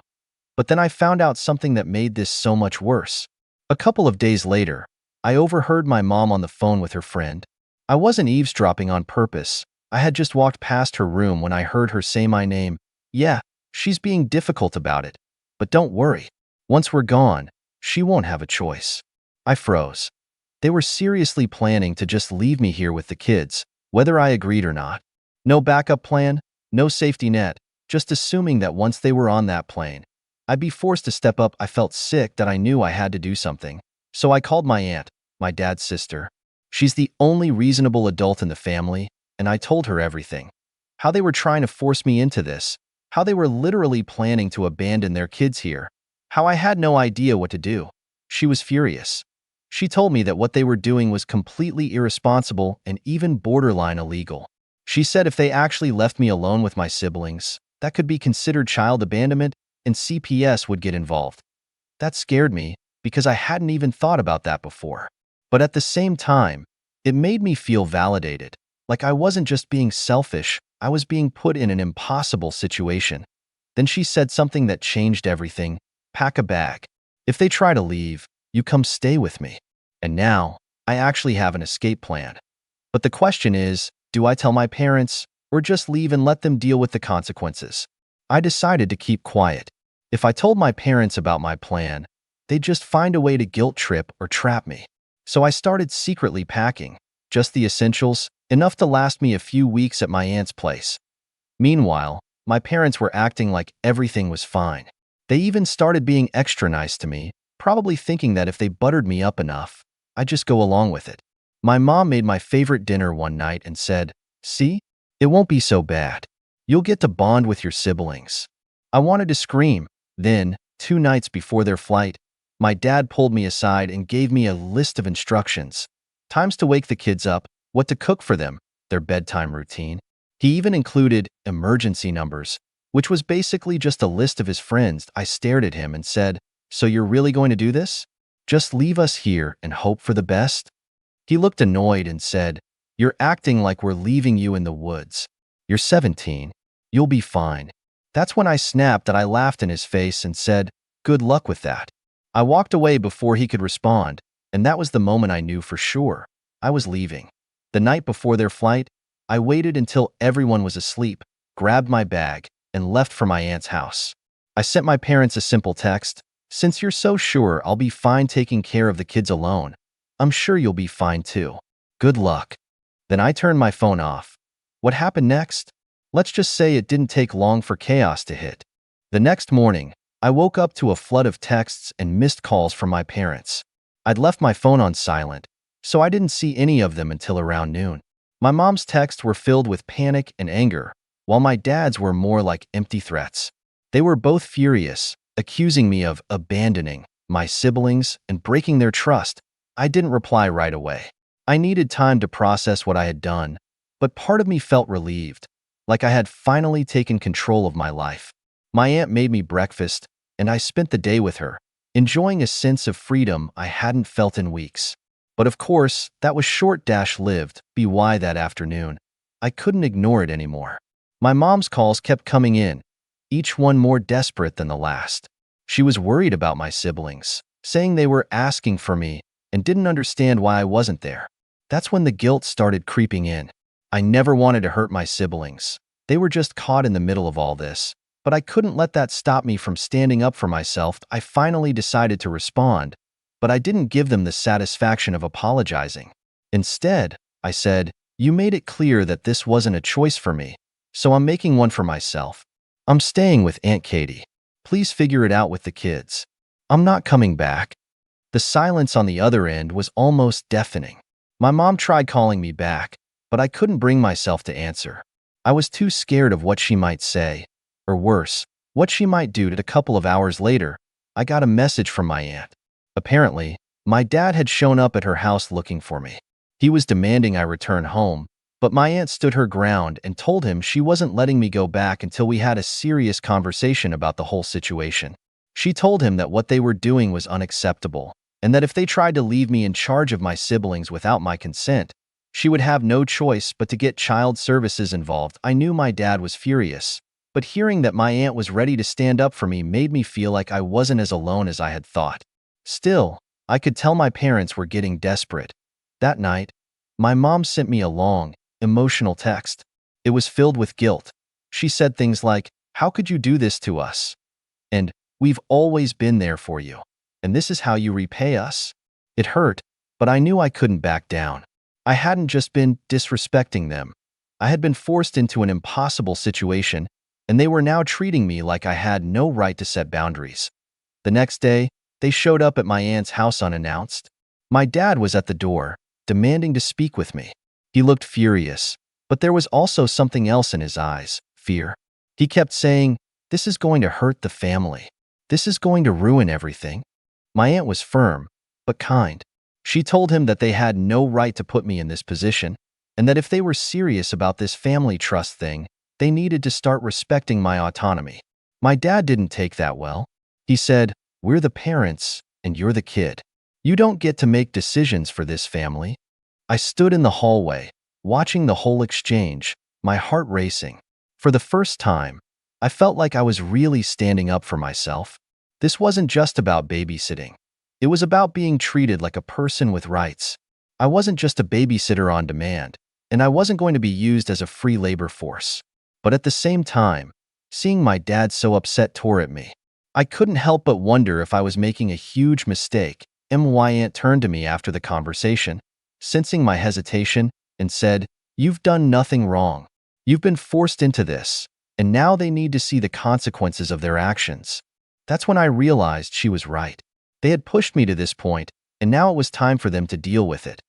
But then I found out something that made this so much worse. A couple of days later, I overheard my mom on the phone with her friend. I wasn't eavesdropping on purpose. I had just walked past her room when I heard her say my name. Yeah, she's being difficult about it. But don't worry. Once we're gone, she won't have a choice. I froze. They were seriously planning to just leave me here with the kids, whether I agreed or not. No backup plan, no safety net, just assuming that once they were on that plane, I'd be forced to step up. I felt sick that I knew I had to do something. So I called my aunt, my dad's sister. She's the only reasonable adult in the family, and I told her everything. How they were trying to force me into this, how they were literally planning to abandon their kids here, how I had no idea what to do. She was furious. She told me that what they were doing was completely irresponsible and even borderline illegal. She said if they actually left me alone with my siblings, that could be considered child abandonment and CPS would get involved. That scared me because I hadn't even thought about that before. But at the same time, it made me feel validated, like I wasn't just being selfish, I was being put in an impossible situation. Then she said something that changed everything. Pack a bag. If they try to leave, you come stay with me. And now, I actually have an escape plan. But the question is, do I tell my parents, or just leave and let them deal with the consequences? I decided to keep quiet. If I told my parents about my plan, they'd just find a way to guilt trip or trap me. So I started secretly packing, just the essentials, enough to last me a few weeks at my aunt's place. Meanwhile, my parents were acting like everything was fine. They even started being extra nice to me, probably thinking that if they buttered me up enough, I'd just go along with it. My mom made my favorite dinner one night and said, "See? It won't be so bad. You'll get to bond with your siblings." I wanted to scream. Then, 2 nights before their flight, my dad pulled me aside and gave me a list of instructions. Times to wake the kids up, what to cook for them, their bedtime routine. He even included emergency numbers, which was basically just a list of his friends. I stared at him and said, "So you're really going to do this? Just leave us here and hope for the best?" He looked annoyed and said, "You're acting like we're leaving you in the woods. You're 17. You'll be fine." That's when I snapped that I laughed in his face and said, "Good luck with that." I walked away before he could respond, and that was the moment I knew for sure I was leaving. The night before their flight, I waited until everyone was asleep, grabbed my bag, and left for my aunt's house. I sent my parents a simple text, "Since you're so sure I'll be fine taking care of the kids alone, I'm sure you'll be fine too. Good luck." Then I turned my phone off. What happened next? Let's just say it didn't take long for chaos to hit. The next morning, I woke up to a flood of texts and missed calls from my parents. I'd left my phone on silent, so I didn't see any of them until around noon. My mom's texts were filled with panic and anger, while my dad's were more like empty threats. They were both furious, accusing me of abandoning my siblings and breaking their trust. I didn't reply right away. I needed time to process what I had done, but part of me felt relieved, like I had finally taken control of my life. My aunt made me breakfast, and I spent the day with her, enjoying a sense of freedom I hadn't felt in weeks. But of course, that was short-lived. By that afternoon, I couldn't ignore it anymore. My mom's calls kept coming in, each one more desperate than the last. She was worried about my siblings, saying they were asking for me and didn't understand why I wasn't there. That's when the guilt started creeping in. I never wanted to hurt my siblings. They were just caught in the middle of all this. But I couldn't let that stop me from standing up for myself. I finally decided to respond, but I didn't give them the satisfaction of apologizing. Instead, I said, "You made it clear that this wasn't a choice for me, so I'm making one for myself. I'm staying with Aunt Katie. Please figure it out with the kids. I'm not coming back." The silence on the other end was almost deafening. My mom tried calling me back, but I couldn't bring myself to answer. I was too scared of what she might say, or worse, what she might do. A couple of hours later, I got a message from my aunt. Apparently, my dad had shown up at her house looking for me. He was demanding I return home, but my aunt stood her ground and told him she wasn't letting me go back until we had a serious conversation about the whole situation. She told him that what they were doing was unacceptable, and that if they tried to leave me in charge of my siblings without my consent, She would have no choice but to get child services involved. I knew my dad was furious, but hearing that my aunt was ready to stand up for me made me feel like I wasn't as alone as I had thought. Still, I could tell my parents were getting desperate. That night, my mom sent me a long, emotional text. It was filled with guilt. She said things like, "How could you do this to us?" And, "We've always been there for you. And this is how you repay us?" It hurt, but I knew I couldn't back down. I hadn't just been disrespecting them. I had been forced into an impossible situation, and they were now treating me like I had no right to set boundaries. The next day, they showed up at my aunt's house unannounced. My dad was at the door, demanding to speak with me. He looked furious, but there was also something else in his eyes, fear. He kept saying, "This is going to hurt the family. This is going to ruin everything." My aunt was firm, but kind. She told him that they had no right to put me in this position, and that if they were serious about this family trust thing, they needed to start respecting my autonomy. My dad didn't take that well. He said, "We're the parents, and you're the kid. You don't get to make decisions for this family." I stood in the hallway, watching the whole exchange, my heart racing. For the first time, I felt like I was really standing up for myself. This wasn't just about babysitting. It was about being treated like a person with rights. I wasn't just a babysitter on demand, and I wasn't going to be used as a free labor force. But at the same time, seeing my dad so upset tore at me. I couldn't help but wonder if I was making a huge mistake. My aunt turned to me after the conversation, sensing my hesitation, and said, "You've done nothing wrong. You've been forced into this, and now they need to see the consequences of their actions." That's when I realized she was right. They had pushed me to this point, and now it was time for them to deal with it.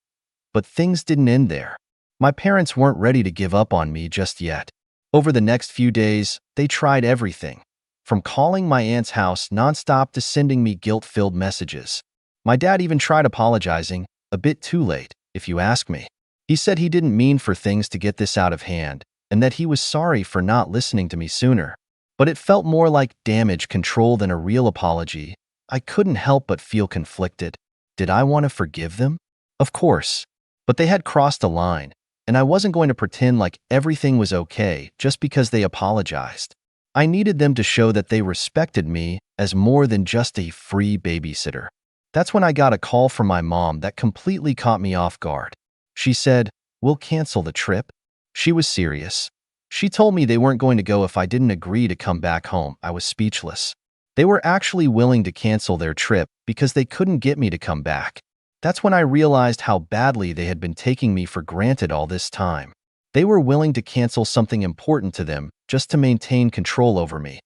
But things didn't end there. My parents weren't ready to give up on me just yet. Over the next few days, they tried everything, from calling my aunt's house nonstop to sending me guilt-filled messages. My dad even tried apologizing, a bit too late, if you ask me. He said he didn't mean for things to get this out of hand, and that he was sorry for not listening to me sooner. But it felt more like damage control than a real apology. I couldn't help but feel conflicted. Did I want to forgive them? Of course. But they had crossed a line, and I wasn't going to pretend like everything was okay just because they apologized. I needed them to show that they respected me as more than just a free babysitter. That's when I got a call from my mom that completely caught me off guard. She said, "We'll cancel the trip." She was serious. She told me they weren't going to go if I didn't agree to come back home. I was speechless. They were actually willing to cancel their trip because they couldn't get me to come back. That's when I realized how badly they had been taking me for granted all this time. They were willing to cancel something important to them just to maintain control over me.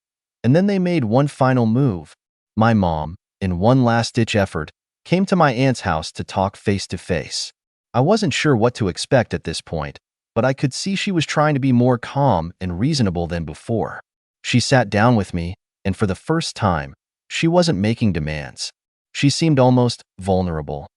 And then they made one final move. My mom, in one last-ditch effort, came to my aunt's house to talk face-to-face. I wasn't sure what to expect at this point, but I could see she was trying to be more calm and reasonable than before. She sat down with me, and for the first time, she wasn't making demands. She seemed almost vulnerable.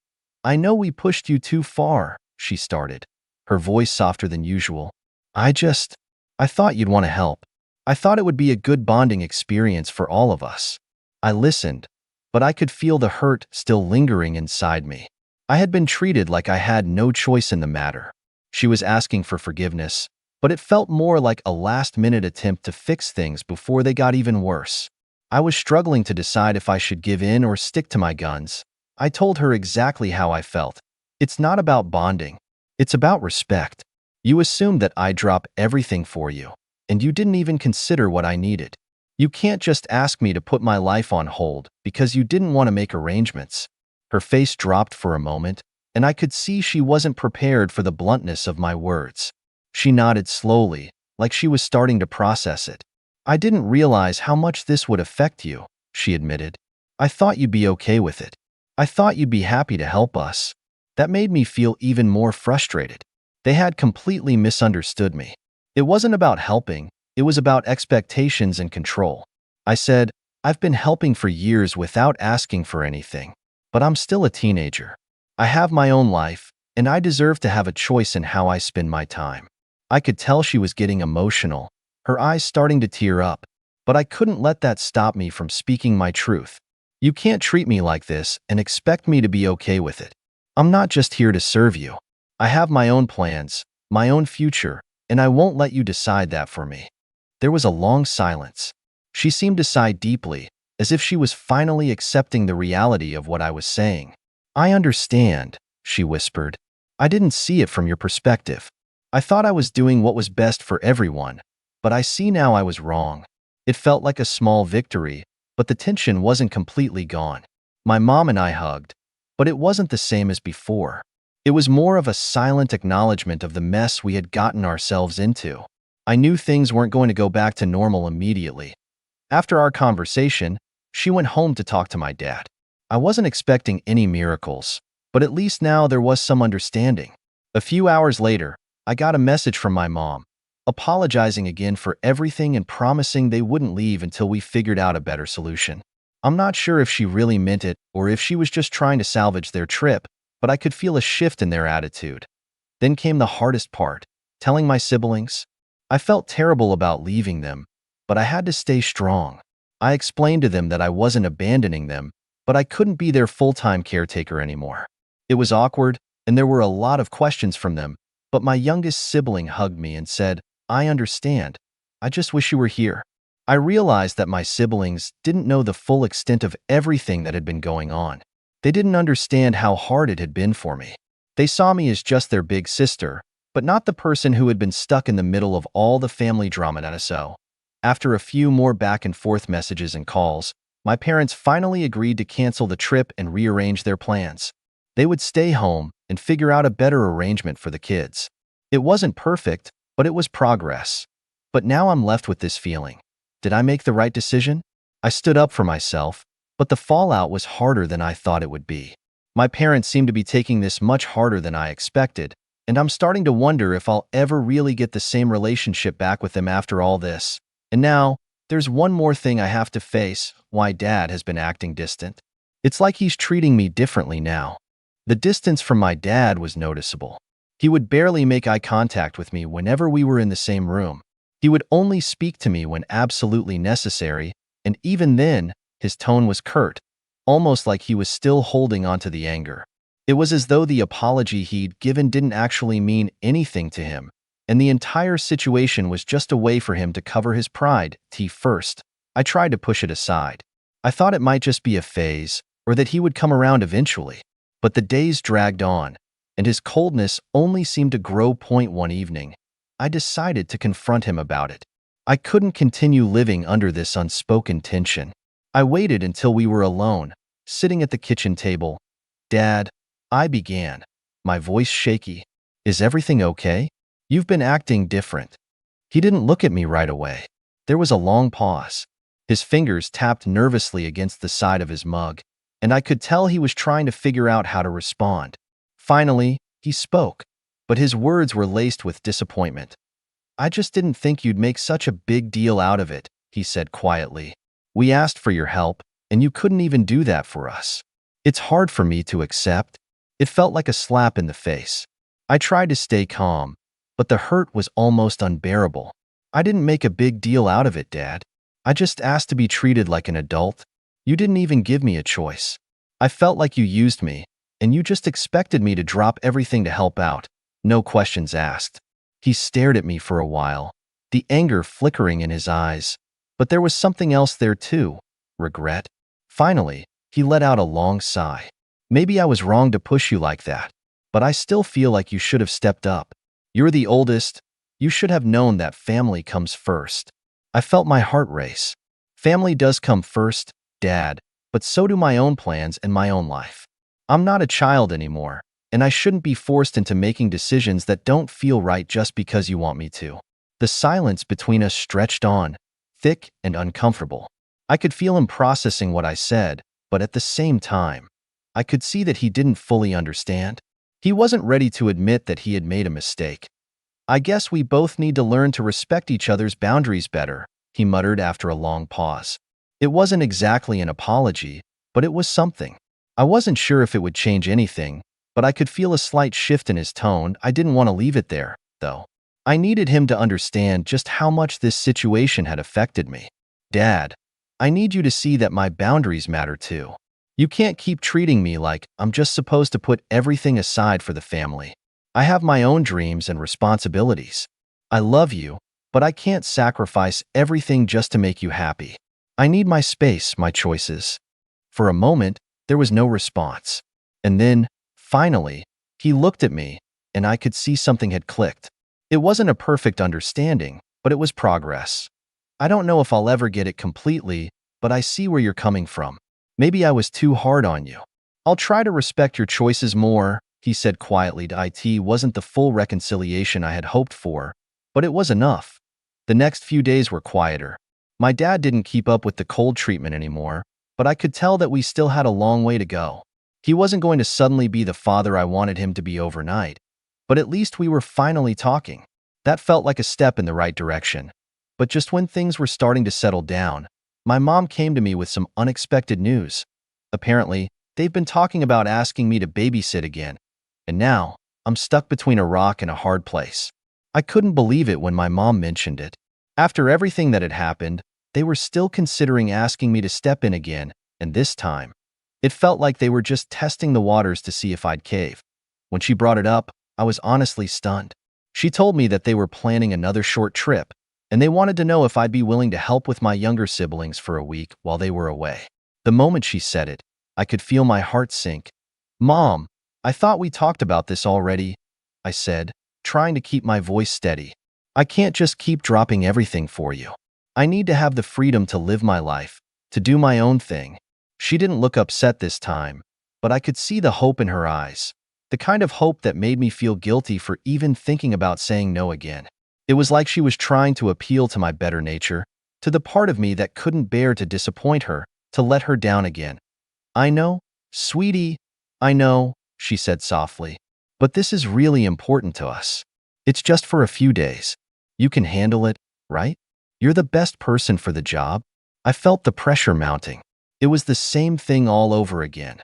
"I know we pushed you too far," she started, her voice softer than usual. I thought you'd want to help. I thought it would be a good bonding experience for all of us." I listened, but I could feel the hurt still lingering inside me. I had been treated like I had no choice in the matter. She was asking for forgiveness, but it felt more like a last-minute attempt to fix things before they got even worse. I was struggling to decide if I should give in or stick to my guns. I told her exactly how I felt. "It's not about bonding. It's about respect. You assumed that I'd drop everything for you, and you didn't even consider what I needed. You can't just ask me to put my life on hold because you didn't want to make arrangements." Her face dropped for a moment, and I could see she wasn't prepared for the bluntness of my words. She nodded slowly, like she was starting to process it. "I didn't realize how much this would affect you," she admitted. "I thought you'd be okay with it. I thought you'd be happy to help us." That made me feel even more frustrated. They had completely misunderstood me. It wasn't about helping, it was about expectations and control. I said, "I've been helping for years without asking for anything, but I'm still a teenager. I have my own life, and I deserve to have a choice in how I spend my time." I could tell she was getting emotional, her eyes starting to tear up, but I couldn't let that stop me from speaking my truth. "You can't treat me like this and expect me to be okay with it. I'm not just here to serve you. I have my own plans, my own future, and I won't let you decide that for me." There was a long silence. She seemed to sigh deeply, as if she was finally accepting the reality of what I was saying. "I understand," she whispered. "I didn't see it from your perspective. I thought I was doing what was best for everyone, but I see now I was wrong." It felt like a small victory, but the tension wasn't completely gone. My mom and I hugged, but it wasn't the same as before. It was more of a silent acknowledgement of the mess we had gotten ourselves into. I knew things weren't going to go back to normal immediately. After our conversation, she went home to talk to my dad. I wasn't expecting any miracles, but at least now there was some understanding. A few hours later, I got a message from my mom, apologizing again for everything and promising they wouldn't leave until we figured out a better solution. I'm not sure if she really meant it or if she was just trying to salvage their trip, but I could feel a shift in their attitude. Then came the hardest part, telling my siblings. I felt terrible about leaving them, but I had to stay strong. I explained to them that I wasn't abandoning them, but I couldn't be their full-time caretaker anymore. It was awkward, and there were a lot of questions from them, but my youngest sibling hugged me and said, "I understand. I just wish you were here." I realized that my siblings didn't know the full extent of everything that had been going on. They didn't understand how hard it had been for me. They saw me as just their big sister, but not the person who had been stuck in the middle of all the family drama at so. After a few more back-and-forth messages and calls, my parents finally agreed to cancel the trip and rearrange their plans. They would stay home and figure out a better arrangement for the kids. It wasn't perfect, but it was progress. But now I'm left with this feeling. Did I make the right decision? I stood up for myself, but the fallout was harder than I thought it would be. My parents seem to be taking this much harder than I expected, and I'm starting to wonder if I'll ever really get the same relationship back with them after all this. And now, there's one more thing I have to face: why Dad has been acting distant. It's like he's treating me differently now. The distance from my dad was noticeable. He would barely make eye contact with me whenever we were in the same room. He would only speak to me when absolutely necessary, and even then, his tone was curt, almost like he was still holding on to the anger. It was as though the apology he'd given didn't actually mean anything to him, and the entire situation was just a way for him to cover his pride. First, I tried to push it aside. I thought it might just be a phase, or that he would come around eventually. But the days dragged on, and his coldness only seemed to grow. One evening, I decided to confront him about it. I couldn't continue living under this unspoken tension. I waited until we were alone, sitting at the kitchen table. "Dad," I began, my voice shaky, "is everything okay? You've been acting different." He didn't look at me right away. There was a long pause. His fingers tapped nervously against the side of his mug, and I could tell he was trying to figure out how to respond. Finally, he spoke, but his words were laced with disappointment. "I just didn't think you'd make such a big deal out of it," he said quietly. "We asked for your help, and you couldn't even do that for us. It's hard for me to accept." It felt like a slap in the face. I tried to stay calm, but the hurt was almost unbearable. "I didn't make a big deal out of it, Dad. I just asked to be treated like an adult. You didn't even give me a choice. I felt like you used me, and you just expected me to drop everything to help out, no questions asked." He stared at me for a while, the anger flickering in his eyes, but there was something else there too: regret. Finally, he let out a long sigh. "Maybe I was wrong to push you like that, but I still feel like you should have stepped up. You're the oldest. You should have known that family comes first." I felt my heart race. Family does come first, Dad, but so do my own plans and my own life. I'm not a child anymore, and I shouldn't be forced into making decisions that don't feel right just because you want me to. The silence between us stretched on, thick and uncomfortable. I could feel him processing what I said, but at the same time, I could see that he didn't fully understand. He wasn't ready to admit that he had made a mistake. "I guess we both need to learn to respect each other's boundaries better," he muttered after a long pause. It wasn't exactly an apology, but it was something. I wasn't sure if it would change anything, but I could feel a slight shift in his tone. I didn't want to leave it there, though. I needed him to understand just how much this situation had affected me. "Dad, I need you to see that my boundaries matter too. You can't keep treating me like I'm just supposed to put everything aside for the family. I have my own dreams and responsibilities. I love you, but I can't sacrifice everything just to make you happy. I need my space, my choices." For a moment, there was no response. And then, finally, he looked at me, and I could see something had clicked. It wasn't a perfect understanding, but it was progress. "I don't know if I'll ever get it completely, but I see where you're coming from. Maybe I was too hard on you. I'll try to respect your choices more," he said quietly. It wasn't the full reconciliation I had hoped for, but it was enough. The next few days were quieter. My dad didn't keep up with the cold treatment anymore, but I could tell that we still had a long way to go. He wasn't going to suddenly be the father I wanted him to be overnight, but at least we were finally talking. That felt like a step in the right direction. But just when things were starting to settle down, my mom came to me with some unexpected news. Apparently, they've been talking about asking me to babysit again, and now I'm stuck between a rock and a hard place. I couldn't believe it when my mom mentioned it. After everything that had happened, they were still considering asking me to step in again, and this time, it felt like they were just testing the waters to see if I'd cave. When she brought it up, I was honestly stunned. She told me that they were planning another short trip, and they wanted to know if I'd be willing to help with my younger siblings for a week while they were away. The moment she said it, I could feel my heart sink. "Mom, I thought we talked about this already," I said, trying to keep my voice steady. "I can't just keep dropping everything for you. I need to have the freedom to live my life, to do my own thing." She didn't look upset this time, but I could see the hope in her eyes, the kind of hope that made me feel guilty for even thinking about saying no again. It was like she was trying to appeal to my better nature, to the part of me that couldn't bear to disappoint her, to let her down again. "I know, sweetie, I know," she said softly, "but this is really important to us. It's just for a few days. You can handle it, right? You're the best person for the job." I felt the pressure mounting. It was the same thing all over again.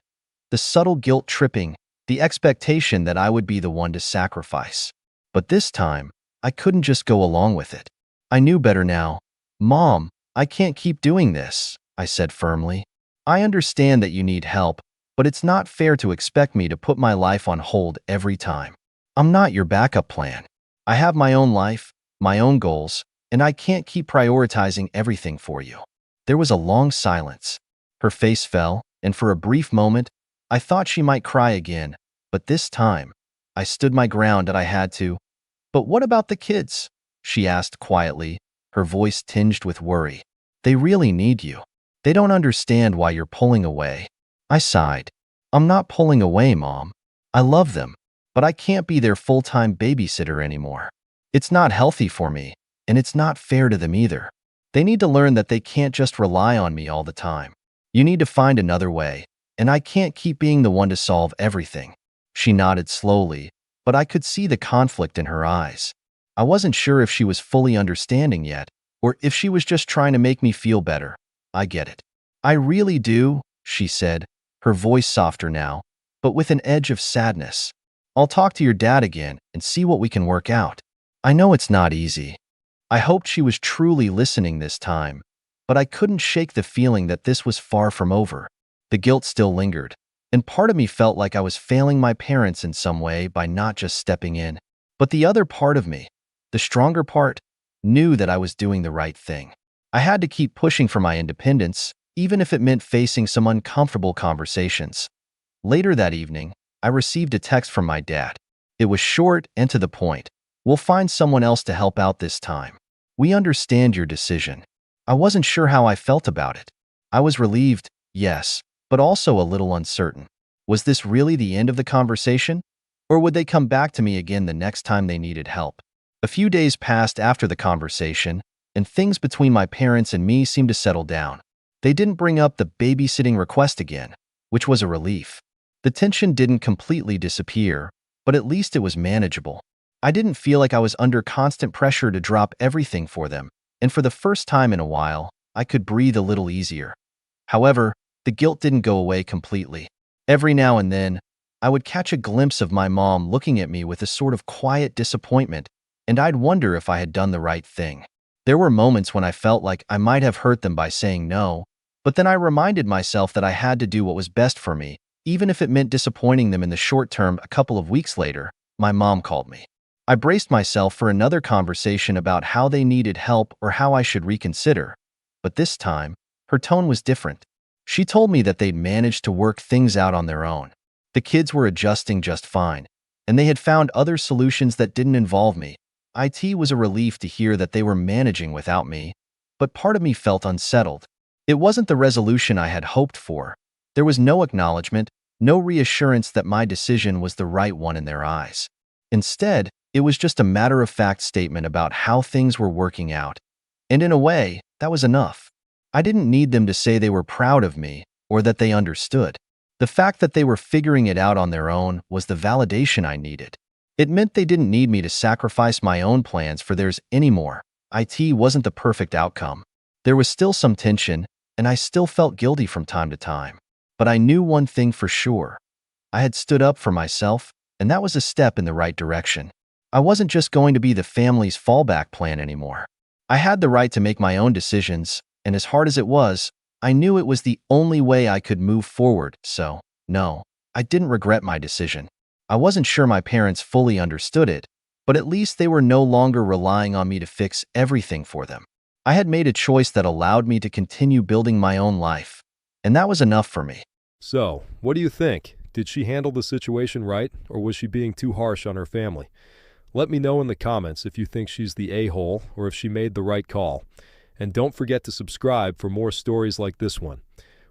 The subtle guilt tripping, the expectation that I would be the one to sacrifice. But this time, I couldn't just go along with it. I knew better now. "Mom, I can't keep doing this," I said firmly. "I understand that you need help, but it's not fair to expect me to put my life on hold every time. I'm not your backup plan. I have my own life, my own goals, and I can't keep prioritizing everything for you." There was a long silence. Her face fell, and for a brief moment, I thought she might cry again, but this time, I stood my ground and I had to. "But what about the kids?" she asked quietly, her voice tinged with worry. "They really need you. They don't understand why you're pulling away." I sighed. "I'm not pulling away, Mom. I love them, but I can't be their full-time babysitter anymore. It's not healthy for me, and it's not fair to them either. They need to learn that they can't just rely on me all the time. You need to find another way, and I can't keep being the one to solve everything." She nodded slowly, but I could see the conflict in her eyes. I wasn't sure if she was fully understanding yet, or if she was just trying to make me feel better. "I get it. I really do," she said, her voice softer now, but with an edge of sadness. "I'll talk to your dad again and see what we can work out. I know it's not easy." I hoped she was truly listening this time, but I couldn't shake the feeling that this was far from over. The guilt still lingered, and part of me felt like I was failing my parents in some way by not just stepping in. But the other part of me, the stronger part, knew that I was doing the right thing. I had to keep pushing for my independence, even if it meant facing some uncomfortable conversations. Later that evening, I received a text from my dad. It was short and to the point. "We'll find someone else to help out this time. We understand your decision." I wasn't sure how I felt about it. I was relieved, yes, but also a little uncertain. Was this really the end of the conversation? Or would they come back to me again the next time they needed help? A few days passed after the conversation, and things between my parents and me seemed to settle down. They didn't bring up the babysitting request again, which was a relief. The tension didn't completely disappear, but at least it was manageable. I didn't feel like I was under constant pressure to drop everything for them, and for the first time in a while, I could breathe a little easier. However, the guilt didn't go away completely. Every now and then, I would catch a glimpse of my mom looking at me with a sort of quiet disappointment, and I'd wonder if I had done the right thing. There were moments when I felt like I might have hurt them by saying no, but then I reminded myself that I had to do what was best for me, even if it meant disappointing them in the short term. A couple of weeks later, my mom called me. I braced myself for another conversation about how they needed help or how I should reconsider, but this time, her tone was different. She told me that they'd managed to work things out on their own. The kids were adjusting just fine, and they had found other solutions that didn't involve me. It was a relief to hear that they were managing without me, but part of me felt unsettled. It wasn't the resolution I had hoped for. There was no acknowledgement, no reassurance that my decision was the right one in their eyes. Instead, it was just a matter-of-fact statement about how things were working out. And in a way, that was enough. I didn't need them to say they were proud of me or that they understood. The fact that they were figuring it out on their own was the validation I needed. It meant they didn't need me to sacrifice my own plans for theirs anymore. It wasn't the perfect outcome. There was still some tension, and I still felt guilty from time to time. But I knew one thing for sure. I had stood up for myself, and that was a step in the right direction. I wasn't just going to be the family's fallback plan anymore. I had the right to make my own decisions, and as hard as it was, I knew it was the only way I could move forward, so, no, I didn't regret my decision. I wasn't sure my parents fully understood it, but at least they were no longer relying on me to fix everything for them. I had made a choice that allowed me to continue building my own life, and that was enough for me. So, what do you think? Did she handle the situation right, or was she being too harsh on her family? Let me know in the comments if you think she's the a-hole or if she made the right call. And don't forget to subscribe for more stories like this one.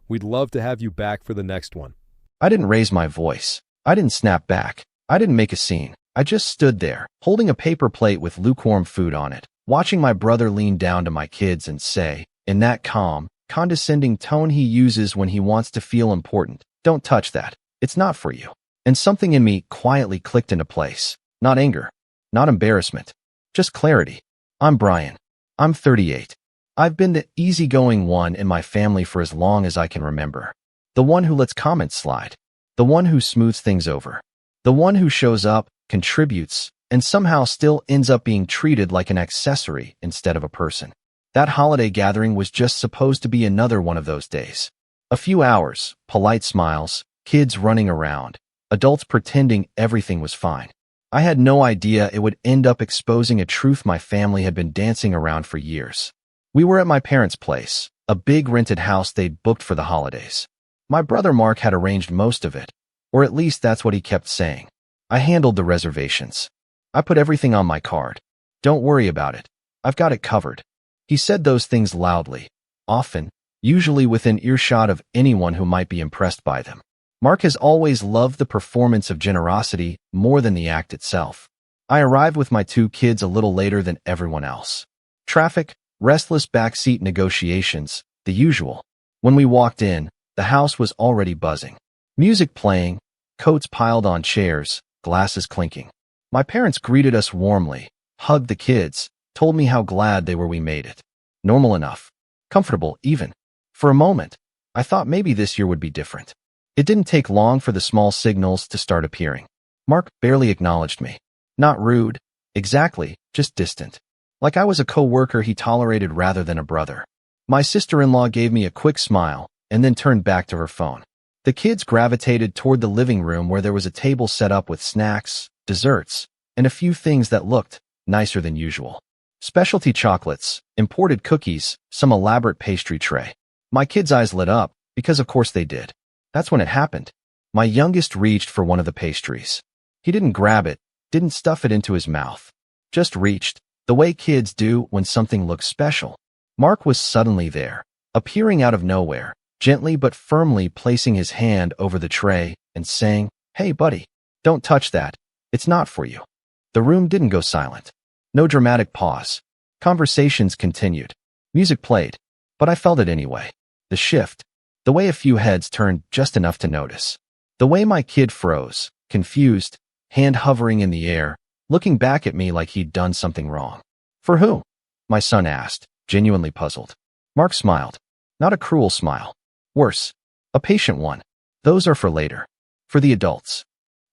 We'd love to have you back for the next one. I didn't raise my voice. I didn't snap back. I didn't make a scene. I just stood there, holding a paper plate with lukewarm food on it, watching my brother lean down to my kids and say, in that calm, condescending tone he uses when he wants to feel important, "Don't touch that. It's not for you." And something in me quietly clicked into place. Not anger, not embarrassment, just clarity. I'm Brian. I'm 38. I've been the easygoing one in my family for as long as I can remember. The one who lets comments slide. The one who smooths things over. The one who shows up, contributes, and somehow still ends up being treated like an accessory instead of a person. That holiday gathering was just supposed to be another one of those days. A few hours, polite smiles, kids running around, adults pretending everything was fine. I had no idea it would end up exposing a truth my family had been dancing around for years. We were at my parents' place, a big rented house they'd booked for the holidays. My brother Mark had arranged most of it, or at least that's what he kept saying. I handled the reservations. I put everything on my card. Don't worry about it. I've got it covered. He said those things loudly, often, usually within earshot of anyone who might be impressed by them. Mark has always loved the performance of generosity more than the act itself. I arrived with my two kids a little later than everyone else. Traffic, restless backseat negotiations, the usual. When we walked in, the house was already buzzing. Music playing, coats piled on chairs, glasses clinking. My parents greeted us warmly, hugged the kids, told me how glad they were we made it. Normal enough. Comfortable, even. For a moment, I thought maybe this year would be different. It didn't take long for the small signals to start appearing. Mark barely acknowledged me. Not rude, exactly, just distant. Like I was a co-worker he tolerated rather than a brother. My sister-in-law gave me a quick smile and then turned back to her phone. The kids gravitated toward the living room where there was a table set up with snacks, desserts, and a few things that looked nicer than usual. Specialty chocolates, imported cookies, some elaborate pastry tray. My kids' eyes lit up, because of course they did. That's when it happened. My youngest reached for one of the pastries. He didn't grab it, didn't stuff it into his mouth. Just reached, the way kids do when something looks special. Mark was suddenly there, appearing out of nowhere, gently but firmly placing his hand over the tray and saying, "Hey buddy, don't touch that. It's not for you." The room didn't go silent. No dramatic pause. Conversations continued. Music played, but I felt it anyway. The shift. The way a few heads turned just enough to notice. The way my kid froze, confused, hand hovering in the air, looking back at me like he'd done something wrong. "For who?" my son asked, genuinely puzzled. Mark smiled. Not a cruel smile. Worse, a patient one. "Those are for later. For the adults."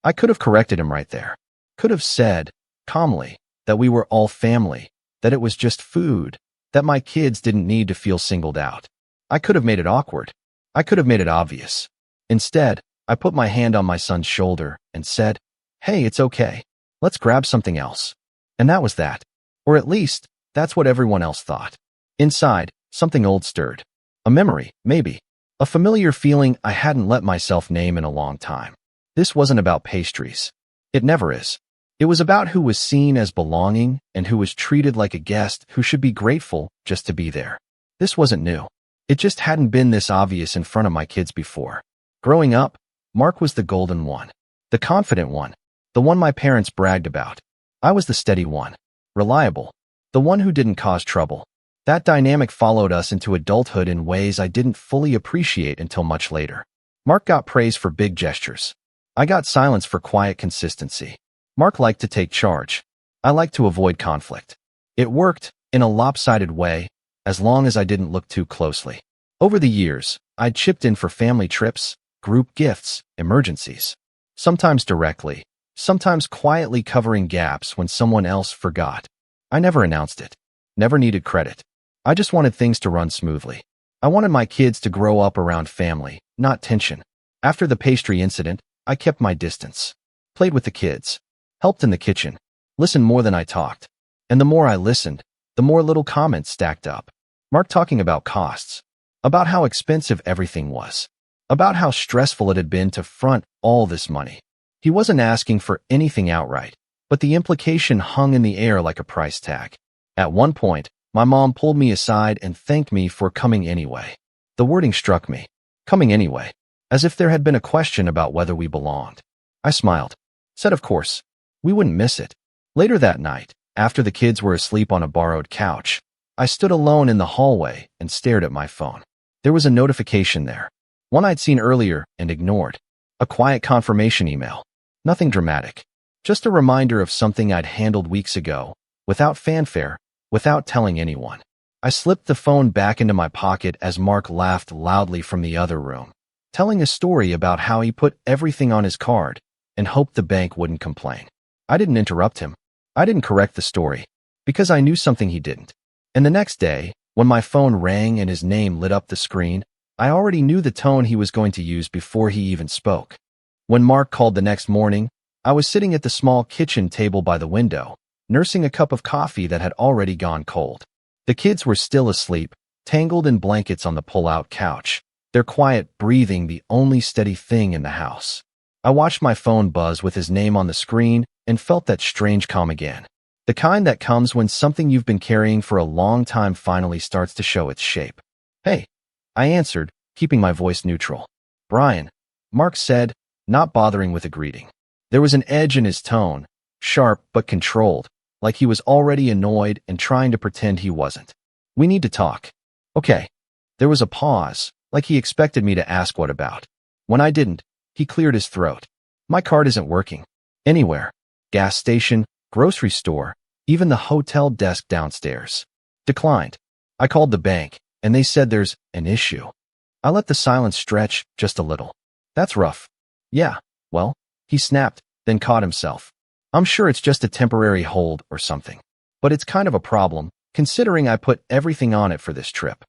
I could have corrected him right there. Could have said, calmly, that we were all family, that it was just food, that my kids didn't need to feel singled out. I could have made it awkward. I could have made it obvious. Instead, I put my hand on my son's shoulder and said, "Hey, it's okay. Let's grab something else. And that was that. Or at least, that's what everyone else thought. Inside, something old stirred. A memory, maybe. A familiar feeling I hadn't let myself name in a long time. This wasn't about pastries. It never is. It was about who was seen as belonging and who was treated like a guest who should be grateful just to be there. This wasn't new. It just hadn't been this obvious in front of my kids before. Growing up, Mark was the golden one. The confident one. The one my parents bragged about. I was the steady one. Reliable. The one who didn't cause trouble. That dynamic followed us into adulthood in ways I didn't fully appreciate until much later. Mark got praise for big gestures. I got silence for quiet consistency. Mark liked to take charge. I liked to avoid conflict. It worked, in a lopsided way, as long as I didn't look too closely. Over the years, I'd chipped in for family trips, group gifts, emergencies. Sometimes directly, sometimes quietly covering gaps when someone else forgot. I never announced it. Never needed credit. I just wanted things to run smoothly. I wanted my kids to grow up around family, not tension. After the pastry incident, I kept my distance. Played with the kids. Helped in the kitchen. Listened more than I talked. And the more I listened, the more little comments stacked up. Mark talking about costs. About how expensive everything was. About how stressful it had been to front all this money. He wasn't asking for anything outright, but the implication hung in the air like a price tag. At one point, my mom pulled me aside and thanked me for coming anyway. The wording struck me. Coming anyway. As if there had been a question about whether we belonged. I smiled. Said of course. We wouldn't miss it. Later that night, after the kids were asleep on a borrowed couch, I stood alone in the hallway and stared at my phone. There was a notification there. One I'd seen earlier and ignored. A quiet confirmation email. Nothing dramatic. Just a reminder of something I'd handled weeks ago, without fanfare, without telling anyone. I slipped the phone back into my pocket as Mark laughed loudly from the other room, telling a story about how he put everything on his card and hoped the bank wouldn't complain. I didn't interrupt him. I didn't correct the story, because I knew something he didn't. And the next day, when my phone rang and his name lit up the screen, I already knew the tone he was going to use before he even spoke. When Mark called the next morning, I was sitting at the small kitchen table by the window, nursing a cup of coffee that had already gone cold. The kids were still asleep, tangled in blankets on the pull-out couch, their quiet breathing the only steady thing in the house. I watched my phone buzz with his name on the screen and felt that strange calm again. The kind that comes when something you've been carrying for a long time finally starts to show its shape. Hey, I answered, keeping my voice neutral. Brian, Mark said, not bothering with a greeting. There was an edge in his tone, sharp but controlled, like he was already annoyed and trying to pretend he wasn't. We need to talk. Okay. There was a pause, like he expected me to ask what about. When I didn't, he cleared his throat. My card isn't working. Anywhere. Gas station, grocery store, even the hotel desk downstairs. Declined. I called the bank, and they said there's an issue. I let the silence stretch just a little. That's rough. Yeah, well, he snapped, then caught himself. I'm sure it's just a temporary hold or something. But it's kind of a problem, considering I put everything on it for this trip.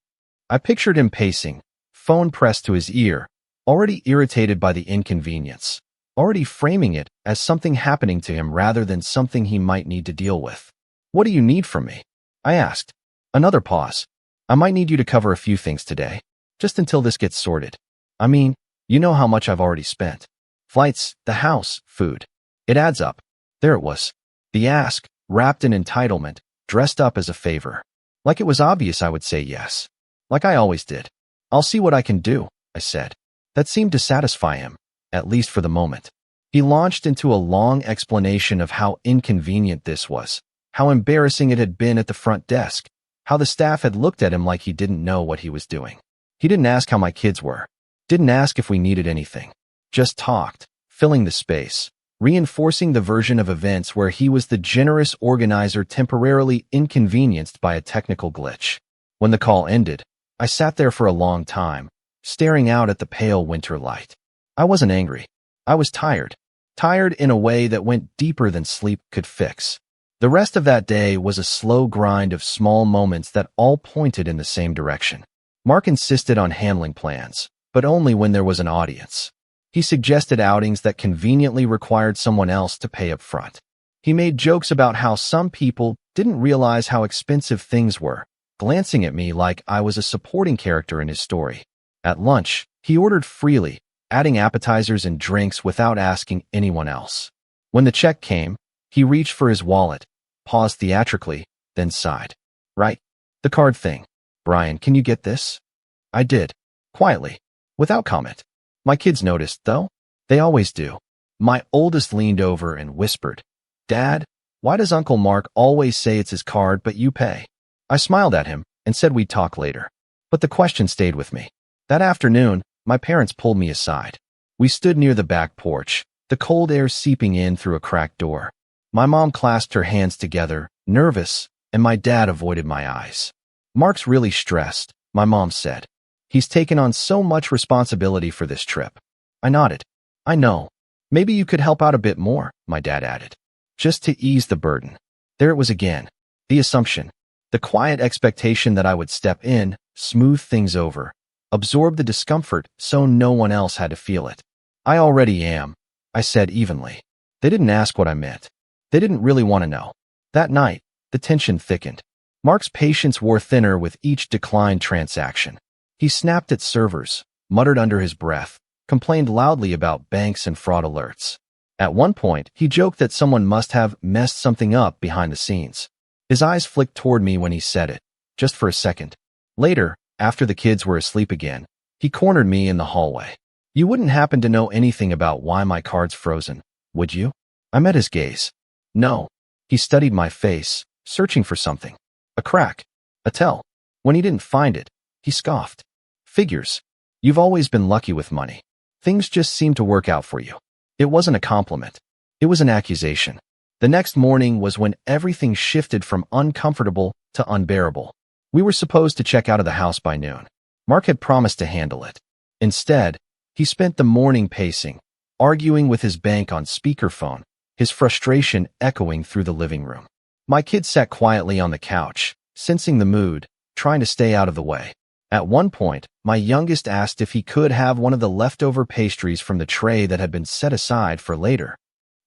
I pictured him pacing, phone pressed to his ear, already irritated by the inconvenience, already framing it as something happening to him rather than something he might need to deal with. What do you need from me? I asked. Another pause. I might need you to cover a few things today, just until this gets sorted. I mean, you know how much I've already spent. Flights, the house, food. It adds up. There it was. The ask, wrapped in entitlement, dressed up as a favor. Like it was obvious I would say yes. Like I always did. I'll see what I can do, I said. That seemed to satisfy him, at least for the moment. He launched into a long explanation of how inconvenient this was, how embarrassing it had been at the front desk, how the staff had looked at him like he didn't know what he was doing. He didn't ask how my kids were. Didn't ask if we needed anything. Just talked, filling the space, reinforcing the version of events where he was the generous organizer temporarily inconvenienced by a technical glitch. When the call ended, I sat there for a long time, staring out at the pale winter light. I wasn't angry. I was tired. Tired in a way that went deeper than sleep could fix. The rest of that day was a slow grind of small moments that all pointed in the same direction. Mark insisted on handling plans, but only when there was an audience. He suggested outings that conveniently required someone else to pay up front. He made jokes about how some people didn't realize how expensive things were, glancing at me like I was a supporting character in his story. At lunch, he ordered freely, adding appetizers and drinks without asking anyone else. When the check came, he reached for his wallet, paused theatrically, then sighed. Right. The card thing. Brian, can you get this? I did. Quietly. Without comment. My kids noticed, though. They always do. My oldest leaned over and whispered, Dad, why does Uncle Mark always say it's his card but you pay? I smiled at him and said we'd talk later. But the question stayed with me. That afternoon, my parents pulled me aside. We stood near the back porch, the cold air seeping in through a cracked door. My mom clasped her hands together, nervous, and my dad avoided my eyes. Mark's really stressed, my mom said. He's taken on so much responsibility for this trip. I nodded. I know. Maybe you could help out a bit more, my dad added. Just to ease the burden. There it was again. The assumption. The quiet expectation that I would step in, smooth things over, absorb the discomfort so no one else had to feel it. I already am, I said evenly. They didn't ask what I meant. They didn't really want to know. That night, the tension thickened. Mark's patience wore thinner with each declined transaction. He snapped at servers, muttered under his breath, complained loudly about banks and fraud alerts. At one point, he joked that someone must have messed something up behind the scenes. His eyes flicked toward me when he said it, just for a second. Later, after the kids were asleep again, he cornered me in the hallway. You wouldn't happen to know anything about why my card's frozen, would you? I met his gaze. No. He studied my face, searching for something. A crack. A tell. When he didn't find it, he scoffed. Figures. You've always been lucky with money. Things just seem to work out for you. It wasn't a compliment. It was an accusation. The next morning was when everything shifted from uncomfortable to unbearable. We were supposed to check out of the house by noon. Mark had promised to handle it. Instead, he spent the morning pacing, arguing with his bank on speakerphone, his frustration echoing through the living room. My kids sat quietly on the couch, sensing the mood, trying to stay out of the way. At one point, my youngest asked if he could have one of the leftover pastries from the tray that had been set aside for later.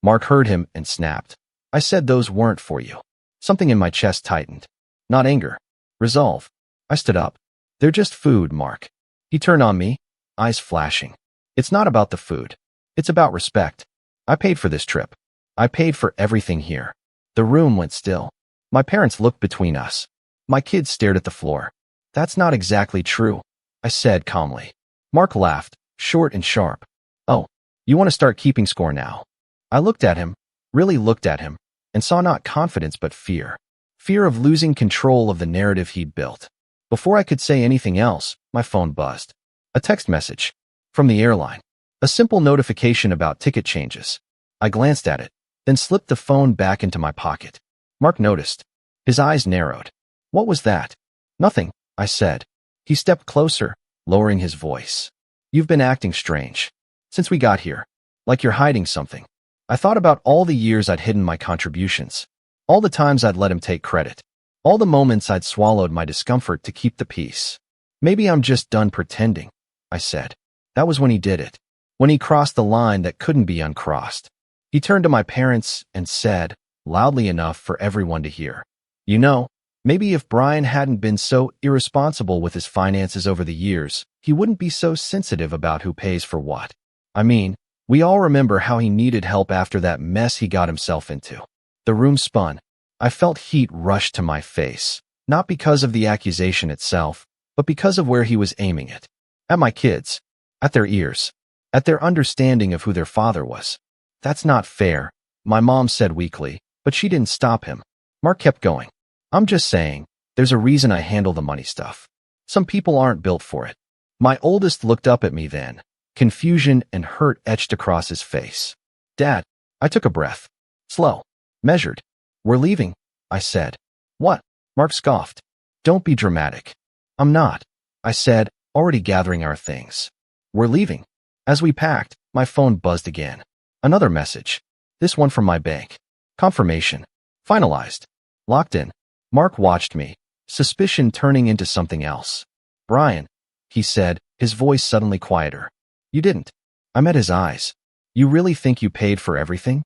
Mark heard him and snapped. I said those weren't for you. Something in my chest tightened. Not anger. Resolve. I stood up. They're just food, Mark. He turned on me, eyes flashing. It's not about the food. It's about respect. I paid for this trip. I paid for everything here. The room went still. My parents looked between us. My kids stared at the floor. That's not exactly true, I said calmly. Mark laughed, short and sharp. Oh, you want to start keeping score now? I looked at him, really looked at him, and saw not confidence but fear. Fear of losing control of the narrative he'd built. Before I could say anything else, my phone buzzed. A text message. From the airline. A simple notification about ticket changes. I glanced at it, then slipped the phone back into my pocket. Mark noticed. His eyes narrowed. What was that? Nothing, I said. He stepped closer, lowering his voice. You've been acting strange. Since we got here. Like you're hiding something. I thought about all the years I'd hidden my contributions. All the times I'd let him take credit. All the moments I'd swallowed my discomfort to keep the peace. Maybe I'm just done pretending, I said. That was when he did it. When he crossed the line that couldn't be uncrossed. He turned to my parents and said, loudly enough for everyone to hear. You know, maybe if Brian hadn't been so irresponsible with his finances over the years, he wouldn't be so sensitive about who pays for what. I mean, we all remember how he needed help after that mess he got himself into. The room spun. I felt heat rush to my face, not because of the accusation itself, but because of where he was aiming it. At my kids. At their ears. At their understanding of who their father was. That's not fair, my mom said weakly, but she didn't stop him. Mark kept going. I'm just saying, there's a reason I handle the money stuff. Some people aren't built for it. My oldest looked up at me then. Confusion and hurt etched across his face. Dad, I took a breath. Slow. Measured. We're leaving, I said. What? Mark scoffed. Don't be dramatic. I'm not, I said, already gathering our things. We're leaving. As we packed, my phone buzzed again. Another message. This one from my bank. Confirmation. Finalized. Locked in. Mark watched me, suspicion turning into something else. Brian, he said, his voice suddenly quieter. You didn't. I met his eyes. You really think you paid for everything?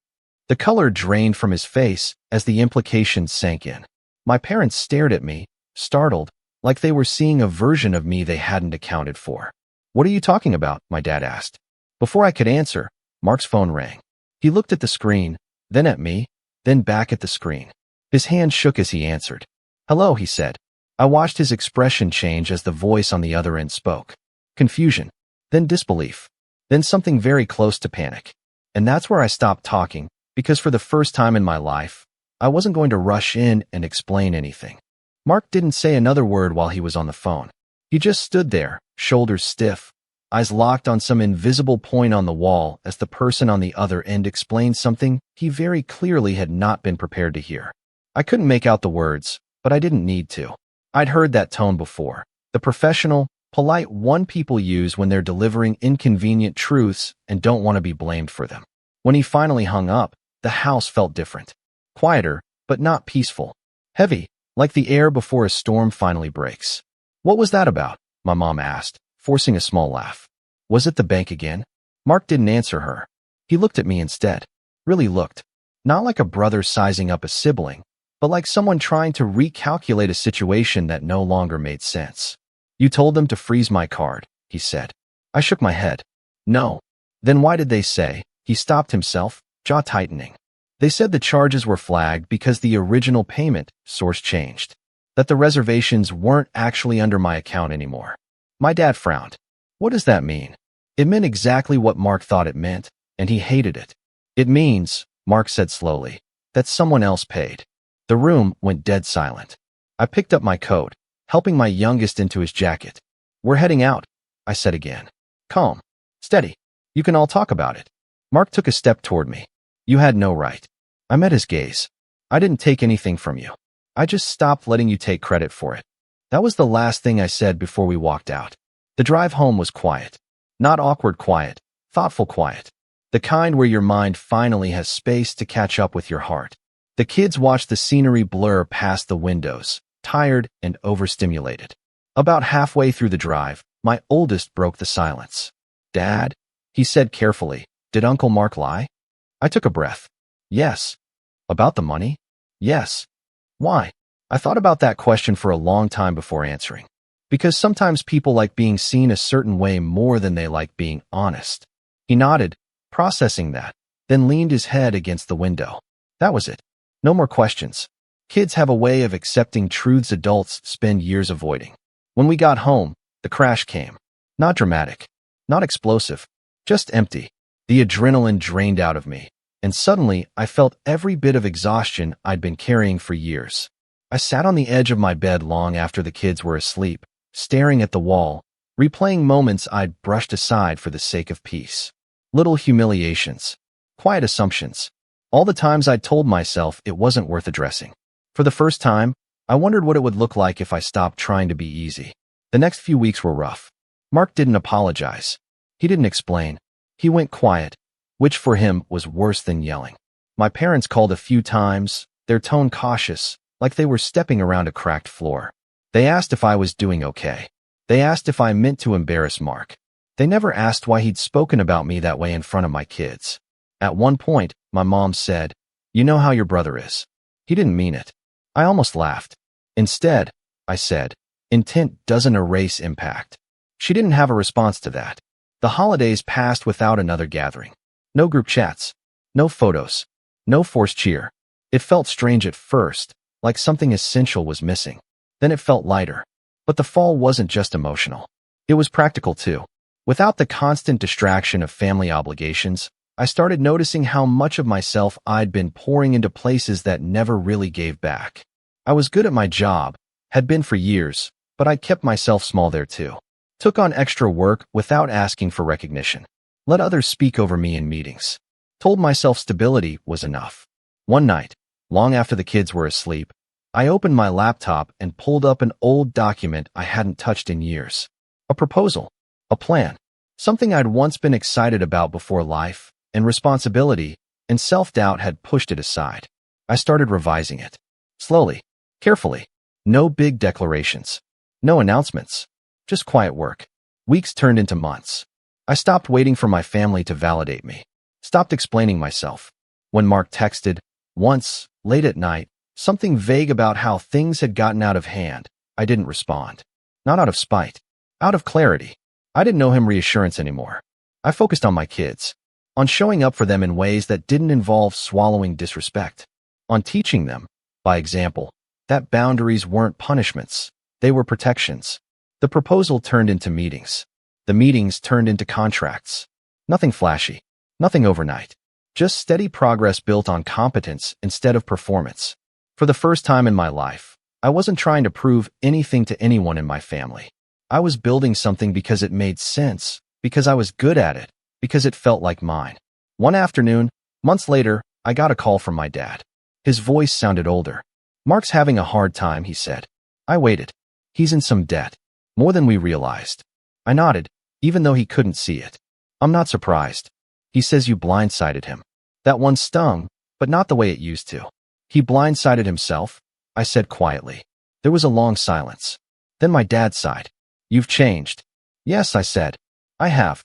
The color drained from his face as the implications sank in. My parents stared at me, startled, like they were seeing a version of me they hadn't accounted for. "What are you talking about?" my dad asked. Before I could answer, Mark's phone rang. He looked at the screen, then at me, then back at the screen. His hand shook as he answered. "Hello," he said. I watched his expression change as the voice on the other end spoke. Confusion, then disbelief, then something very close to panic. And that's where I stopped talking, because for the first time in my life, I wasn't going to rush in and explain anything. Mark didn't say another word while he was on the phone. He just stood there, shoulders stiff, eyes locked on some invisible point on the wall as the person on the other end explained something he very clearly had not been prepared to hear. I couldn't make out the words, but I didn't need to. I'd heard that tone before. The professional, polite one people use when they're delivering inconvenient truths and don't want to be blamed for them. When he finally hung up, the house felt different. Quieter, but not peaceful. Heavy, like the air before a storm finally breaks. "What was that about?" my mom asked, forcing a small laugh. "Was it the bank again?" Mark didn't answer her. He looked at me instead. Really looked. Not like a brother sizing up a sibling, but like someone trying to recalculate a situation that no longer made sense. "You told them to freeze my card," he said. I shook my head. "No." "Then why did they say?" He stopped himself, jaw tightening. "They said the charges were flagged because the original payment source changed. That the reservations weren't actually under my account anymore." My dad frowned. "What does that mean?" It meant exactly what Mark thought it meant, and he hated it. "It means," Mark said slowly, "that someone else paid." The room went dead silent. I picked up my coat, helping my youngest into his jacket. "We're heading out," I said again. "Calm. Steady. You can all talk about it." Mark took a step toward me. "You had no right." I met his gaze. "I didn't take anything from you. I just stopped letting you take credit for it." That was the last thing I said before we walked out. The drive home was quiet. Not awkward quiet, thoughtful quiet. The kind where your mind finally has space to catch up with your heart. The kids watched the scenery blur past the windows, tired and overstimulated. About halfway through the drive, my oldest broke the silence. "Dad," he said carefully, "did Uncle Mark lie?" I took a breath. "Yes." "About the money?" "Yes." "Why?" I thought about that question for a long time before answering. Because sometimes people like being seen a certain way more than they like being honest. He nodded, processing that, then leaned his head against the window. That was it. No more questions. Kids have a way of accepting truths adults spend years avoiding. When we got home, the crash came. Not dramatic, not explosive, just empty. The adrenaline drained out of me, and suddenly I felt every bit of exhaustion I'd been carrying for years. I sat on the edge of my bed long after the kids were asleep, staring at the wall, replaying moments I'd brushed aside for the sake of peace. Little humiliations, quiet assumptions, all the times I'd told myself it wasn't worth addressing. For the first time, I wondered what it would look like if I stopped trying to be easy. The next few weeks were rough. Mark didn't apologize. He didn't explain. He went quiet, which for him was worse than yelling. My parents called a few times, their tone cautious, like they were stepping around a cracked floor. They asked if I was doing okay. They asked if I meant to embarrass Mark. They never asked why he'd spoken about me that way in front of my kids. At one point, my mom said, "You know how your brother is." He didn't mean it. I almost laughed. "Instead," I said, "intent doesn't erase impact." She didn't have a response to that. The holidays passed without another gathering. No group chats. No photos. No forced cheer. It felt strange at first, like something essential was missing. Then it felt lighter. But the fall wasn't just emotional. It was practical too. Without the constant distraction of family obligations, I started noticing how much of myself I'd been pouring into places that never really gave back. I was good at my job, had been for years, but I kept myself small there too. Took on extra work without asking for recognition. Let others speak over me in meetings. Told myself stability was enough. One night, long after the kids were asleep, I opened my laptop and pulled up an old document I hadn't touched in years. A proposal, a plan, something I'd once been excited about before life, and responsibility, and self-doubt had pushed it aside. I started revising it. Slowly, carefully. No big declarations. No announcements. Just quiet work. Weeks turned into months. I stopped waiting for my family to validate me. Stopped explaining myself. When Mark texted, once, late at night, something vague about how things had gotten out of hand, I didn't respond. Not out of spite. Out of clarity. I didn't owe him reassurance anymore. I focused on my kids. On showing up for them in ways that didn't involve swallowing disrespect. On teaching them, by example, that boundaries weren't punishments. They were protections. The proposal turned into meetings. The meetings turned into contracts. Nothing flashy. Nothing overnight. Just steady progress built on competence instead of performance. For the first time in my life, I wasn't trying to prove anything to anyone in my family. I was building something because it made sense, because I was good at it, because it felt like mine. One afternoon, months later, I got a call from my dad. His voice sounded older. "Mark's having a hard time," he said. I waited. "He's in some debt. More than we realized." I nodded, even though he couldn't see it. "I'm not surprised. He says you blindsided him." That one stung, but not the way it used to. "He blindsided himself," I said quietly. There was a long silence. Then my dad sighed. "You've changed." "Yes," I said. "I have."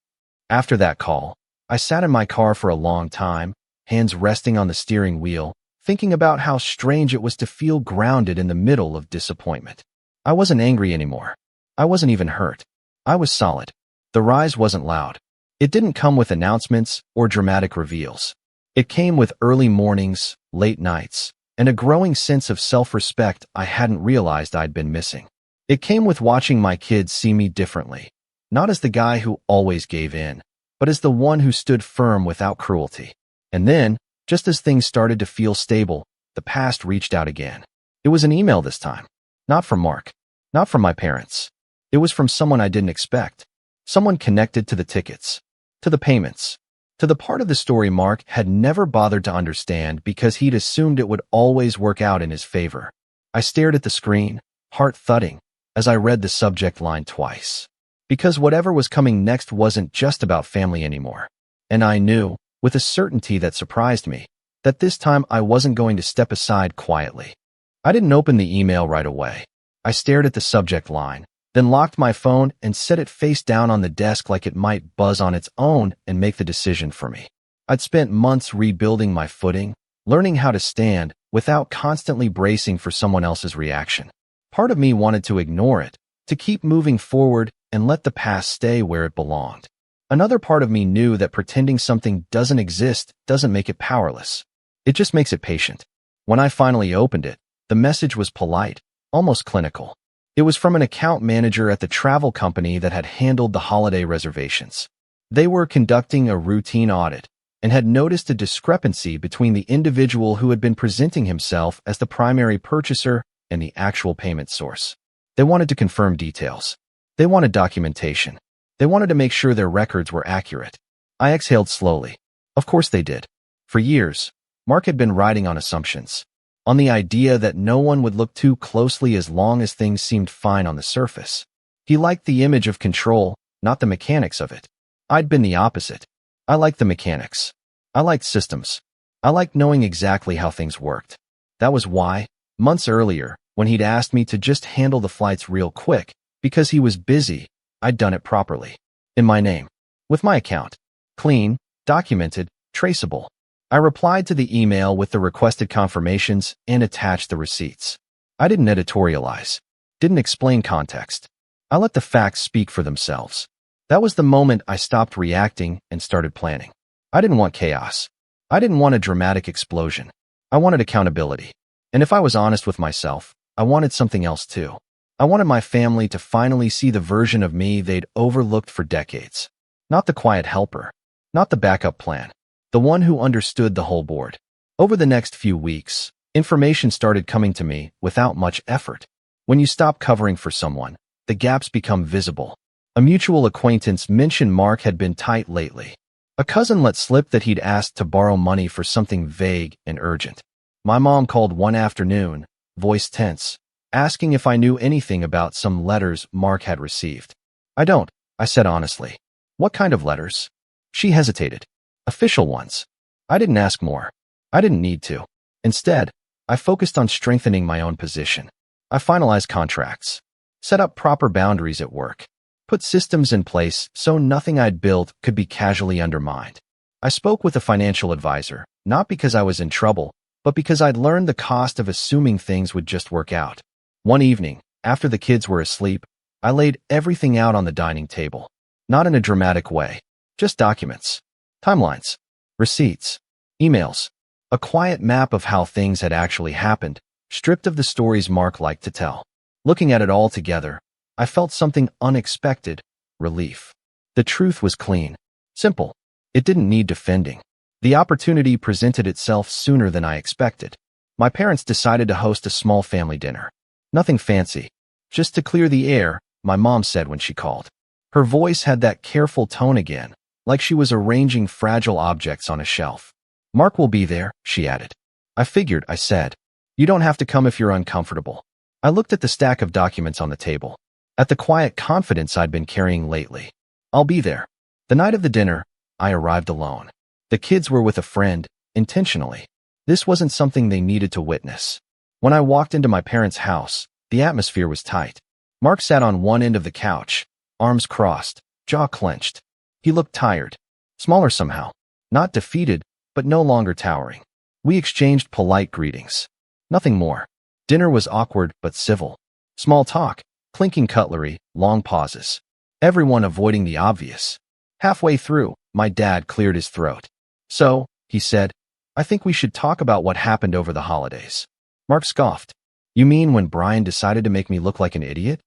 After that call, I sat in my car for a long time, hands resting on the steering wheel, thinking about how strange it was to feel grounded in the middle of disappointment. I wasn't angry anymore. I wasn't even hurt. I was solid. The rise wasn't loud. It didn't come with announcements or dramatic reveals. It came with early mornings, late nights, and a growing sense of self-respect I hadn't realized I'd been missing. It came with watching my kids see me differently, not as the guy who always gave in, but as the one who stood firm without cruelty. And then, just as things started to feel stable, the past reached out again. It was an email this time. Not from Mark. Not from my parents. It was from someone I didn't expect. Someone connected to the tickets. To the payments. To the part of the story Mark had never bothered to understand because he'd assumed it would always work out in his favor. I stared at the screen, heart thudding, as I read the subject line twice. Because whatever was coming next wasn't just about family anymore. And I knew, with a certainty that surprised me, that this time I wasn't going to step aside quietly. I didn't open the email right away. I stared at the subject line, then locked my phone and set it face down on the desk like it might buzz on its own and make the decision for me. I'd spent months rebuilding my footing, learning how to stand without constantly bracing for someone else's reaction. Part of me wanted to ignore it, to keep moving forward and let the past stay where it belonged. Another part of me knew that pretending something doesn't exist doesn't make it powerless. It just makes it patient. When I finally opened it, the message was polite, almost clinical. It was from an account manager at the travel company that had handled the holiday reservations. They were conducting a routine audit and had noticed a discrepancy between the individual who had been presenting himself as the primary purchaser and the actual payment source. They wanted to confirm details. They wanted documentation. They wanted to make sure their records were accurate. I exhaled slowly. Of course they did. For years, Mark had been riding on assumptions. On the idea that no one would look too closely as long as things seemed fine on the surface. He liked the image of control, not the mechanics of it. I'd been the opposite. I liked the mechanics. I liked systems. I liked knowing exactly how things worked. That was why, months earlier, when he'd asked me to just handle the flights real quick, because he was busy, I'd done it properly. In my name. With my account. Clean, documented, traceable. I replied to the email with the requested confirmations and attached the receipts. I didn't editorialize. Didn't explain context. I let the facts speak for themselves. That was the moment I stopped reacting and started planning. I didn't want chaos. I didn't want a dramatic explosion. I wanted accountability. And if I was honest with myself, I wanted something else too. I wanted my family to finally see the version of me they'd overlooked for decades. Not the quiet helper. Not the backup plan. The one who understood the whole board. Over the next few weeks, information started coming to me without much effort. When you stop covering for someone, the gaps become visible. A mutual acquaintance mentioned Mark had been tight lately. A cousin let slip that he'd asked to borrow money for something vague and urgent. My mom called one afternoon, voice tense, asking if I knew anything about some letters Mark had received. I don't, I said honestly. What kind of letters? She hesitated. Official ones. I didn't ask more. I didn't need to. Instead, I focused on strengthening my own position. I finalized contracts. Set up proper boundaries at work. Put systems in place so nothing I'd built could be casually undermined. I spoke with a financial advisor, not because I was in trouble, but because I'd learned the cost of assuming things would just work out. One evening, after the kids were asleep, I laid everything out on the dining table. Not in a dramatic way, just documents, timelines, receipts, emails, a quiet map of how things had actually happened, stripped of the stories Mark liked to tell. Looking at it all together, I felt something unexpected, relief. The truth was clean, simple. It didn't need defending. The opportunity presented itself sooner than I expected. My parents decided to host a small family dinner. Nothing fancy. Just to clear the air, my mom said when she called. Her voice had that careful tone again, like she was arranging fragile objects on a shelf. Mark will be there, she added. I figured, I said. You don't have to come if you're uncomfortable. I looked at the stack of documents on the table, at the quiet confidence I'd been carrying lately. I'll be there. The night of the dinner, I arrived alone. The kids were with a friend, intentionally. This wasn't something they needed to witness. When I walked into my parents' house, the atmosphere was tight. Mark sat on one end of the couch, arms crossed, jaw clenched. He looked tired, smaller somehow, not defeated, but no longer towering. We exchanged polite greetings. Nothing more. Dinner was awkward but civil. Small talk, clinking cutlery, long pauses. Everyone avoiding the obvious. Halfway through, my dad cleared his throat. So, he said, I think we should talk about what happened over the holidays. Mark scoffed. You mean when Brian decided to make me look like an idiot?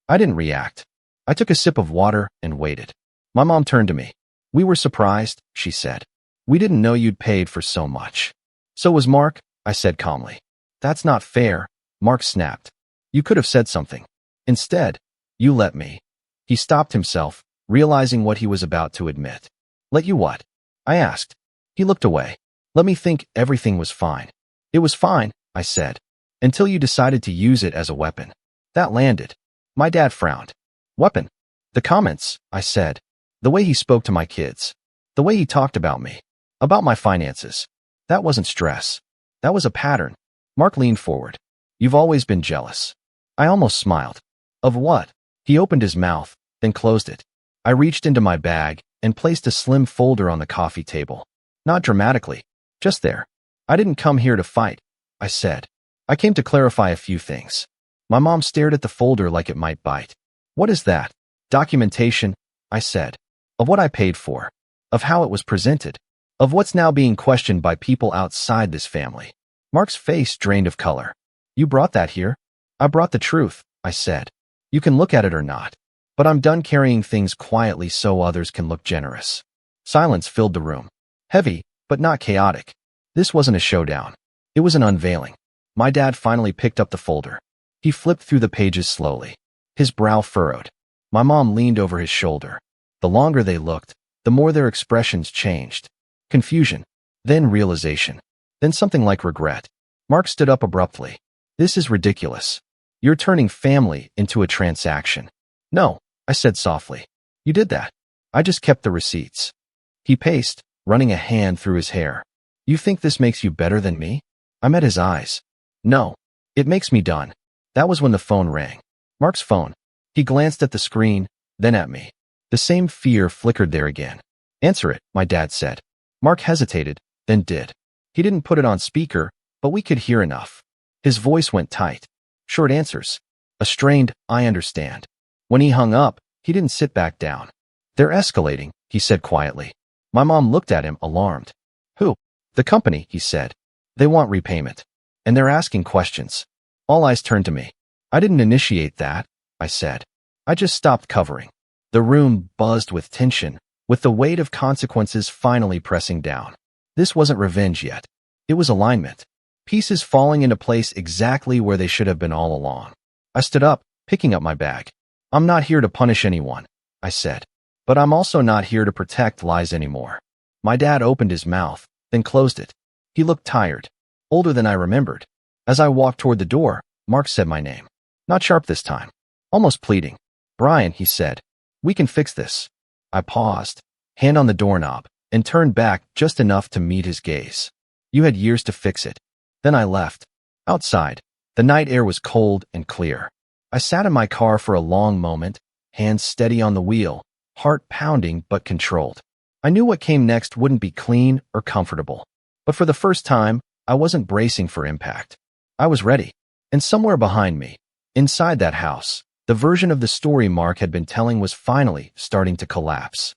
I didn't react. I took a sip of water and waited. My mom turned to me. We were surprised, she said. We didn't know you'd paid for so much. So was Mark, I said calmly. That's not fair, Mark snapped. You could have said something. Instead, you let me. He stopped himself, realizing what he was about to admit. Let you what? I asked. He looked away. Let me think everything was fine. It was fine, I said, until you decided to use it as a weapon. That landed. My dad frowned. Weapon? The comments, I said. The way he spoke to my kids. The way he talked about me. About my finances. That wasn't stress. That was a pattern. Mark leaned forward. You've always been jealous. I almost smiled. Of what? He opened his mouth, then closed it. I reached into my bag and placed a slim folder on the coffee table. Not dramatically. Just there. I didn't come here to fight, I said. I came to clarify a few things. My mom stared at the folder like it might bite. What is that? Documentation, I said. Of what I paid for. Of how it was presented. Of what's now being questioned by people outside this family. Mark's face drained of color. You brought that here? I brought the truth, I said. You can look at it or not. But I'm done carrying things quietly so others can look generous. Silence filled the room. Heavy, but not chaotic. This wasn't a showdown. It was an unveiling. My dad finally picked up the folder. He flipped through the pages slowly. His brow furrowed. My mom leaned over his shoulder. The longer they looked, the more their expressions changed. Confusion, then realization, then something like regret. Mark stood up abruptly. This is ridiculous. You're turning family into a transaction. No, I said softly. You did that. I just kept the receipts. He paced, running a hand through his hair. You think this makes you better than me? I met his eyes. No, it makes me done. That was when the phone rang. Mark's phone. He glanced at the screen, then at me. The same fear flickered there again. Answer it, my dad said. Mark hesitated, then did. He didn't put it on speaker, but we could hear enough. His voice went tight. Short answers. A strained, I understand. When he hung up, he didn't sit back down. They're escalating, he said quietly. My mom looked at him, alarmed. Who? The company, he said. They want repayment. And they're asking questions. All eyes turned to me. I didn't initiate that, I said. I just stopped covering. The room buzzed with tension, with the weight of consequences finally pressing down. This wasn't revenge yet. It was alignment. Pieces falling into place exactly where they should have been all along. I stood up, picking up my bag. I'm not here to punish anyone, I said. But I'm also not here to protect lies anymore. My dad opened his mouth, then closed it. He looked tired, older than I remembered. As I walked toward the door, Mark said my name. Not sharp this time. Almost pleading. Brian, he said. We can fix this. I paused, hand on the doorknob, and turned back just enough to meet his gaze. You had years to fix it. Then I left. Outside, the night air was cold and clear. I sat in my car for a long moment, hands steady on the wheel, heart pounding but controlled. I knew what came next wouldn't be clean or comfortable. But for the first time, I wasn't bracing for impact. I was ready. And somewhere behind me, inside that house, the version of the story Mark had been telling was finally starting to collapse.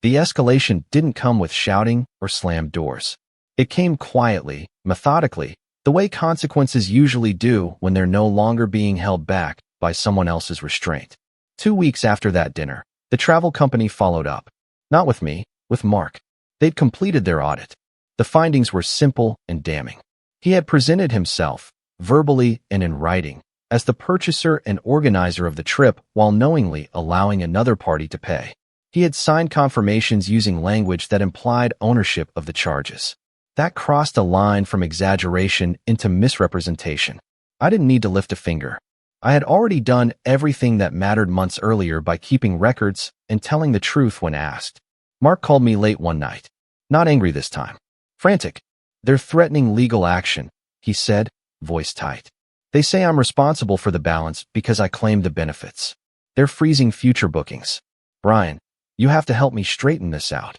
The escalation didn't come with shouting or slammed doors. It came quietly, methodically, the way consequences usually do when they're no longer being held back by someone else's restraint. 2 weeks after that dinner, the travel company followed up. Not with me, with Mark. They'd completed their audit. The findings were simple and damning. He had presented himself, verbally and in writing, as the purchaser and organizer of the trip while knowingly allowing another party to pay. He had signed confirmations using language that implied ownership of the charges. That crossed a line from exaggeration into misrepresentation. I didn't need to lift a finger. I had already done everything that mattered months earlier by keeping records and telling the truth when asked. Mark called me late one night. Not angry this time. Frantic. "They're threatening legal action," he said, voice tight. "They say I'm responsible for the balance because I claimed the benefits. They're freezing future bookings. Brian, you have to help me straighten this out."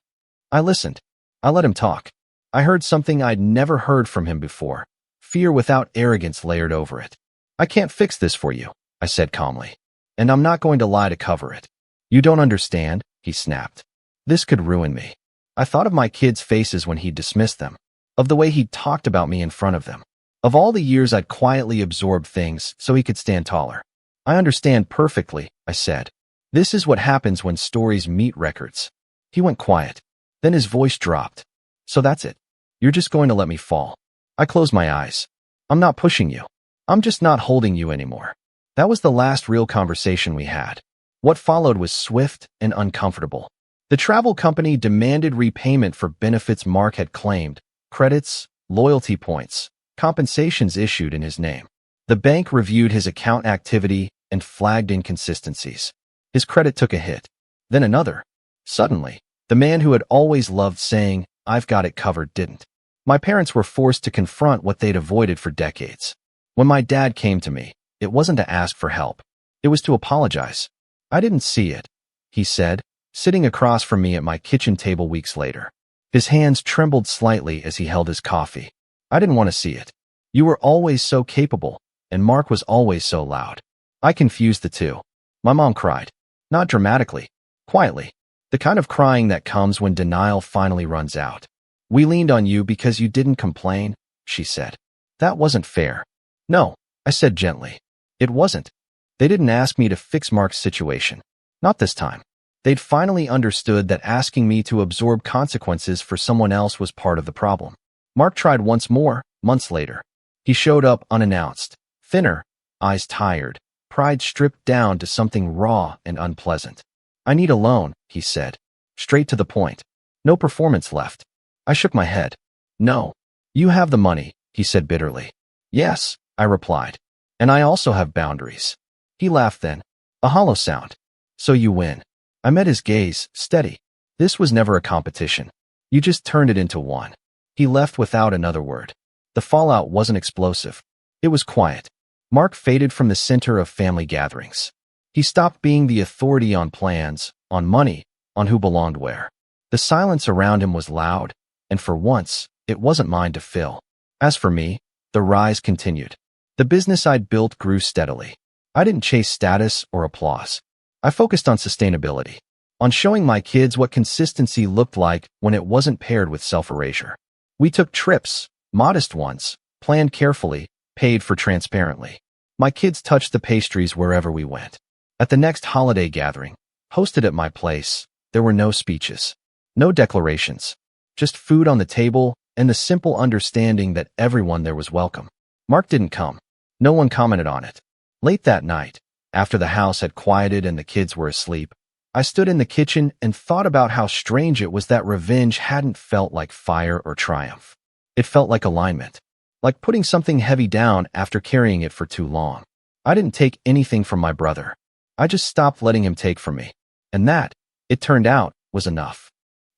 I listened. I let him talk. I heard something I'd never heard from him before. Fear without arrogance layered over it. "I can't fix this for you," I said calmly. "And I'm not going to lie to cover it." "You don't understand," he snapped. "This could ruin me." I thought of my kids' faces when he'd dismissed them, of the way he'd talked about me in front of them, of all the years I'd quietly absorbed things so he could stand taller. "I understand perfectly," I said. "This is what happens when stories meet records." He went quiet. Then his voice dropped. "So that's it. You're just going to let me fall." I closed my eyes. "I'm not pushing you. I'm just not holding you anymore." That was the last real conversation we had. What followed was swift and uncomfortable. The travel company demanded repayment for benefits Mark had claimed, credits, loyalty points, compensations issued in his name. The bank reviewed his account activity and flagged inconsistencies. His credit took a hit. Then another. Suddenly, the man who had always loved saying, "I've got it covered," didn't. My parents were forced to confront what they'd avoided for decades. When my dad came to me, it wasn't to ask for help. It was to apologize. "I didn't see it," he said, sitting across from me at my kitchen table weeks later. His hands trembled slightly as he held his coffee. "I didn't want to see it. You were always so capable, and Mark was always so loud." I confused the two. My mom cried. Not dramatically, quietly. The kind of crying that comes when denial finally runs out. "We leaned on you because you didn't complain," she said. "That wasn't fair." "No," I said gently. "It wasn't. They didn't ask me to fix Mark's situation. Not this time." They'd finally understood that asking me to absorb consequences for someone else was part of the problem. Mark tried once more, months later. He showed up unannounced, thinner, eyes tired, pride stripped down to something raw and unpleasant. "I need a loan," he said, straight to the point. No performance left. I shook my head. "No. You have the money," he said bitterly. "Yes," I replied. "And I also have boundaries." He laughed then. A hollow sound. "So you win." I met his gaze, steady. "This was never a competition. You just turned it into one." He left without another word. The fallout wasn't explosive. It was quiet. Mark faded from the center of family gatherings. He stopped being the authority on plans, on money, on who belonged where. The silence around him was loud, and for once, it wasn't mine to fill. As for me, the rise continued. The business I'd built grew steadily. I didn't chase status or applause. I focused on sustainability, on showing my kids what consistency looked like when it wasn't paired with self-erasure. We took trips, modest ones, planned carefully, paid for transparently. My kids touched the pastries wherever we went. At the next holiday gathering, hosted at my place, there were no speeches, no declarations, just food on the table and the simple understanding that everyone there was welcome. Mark didn't come. No one commented on it. Late that night, after the house had quieted and the kids were asleep, I stood in the kitchen and thought about how strange it was that revenge hadn't felt like fire or triumph. It felt like alignment, like putting something heavy down after carrying it for too long. I didn't take anything from my brother. I just stopped letting him take from me. And that, it turned out, was enough.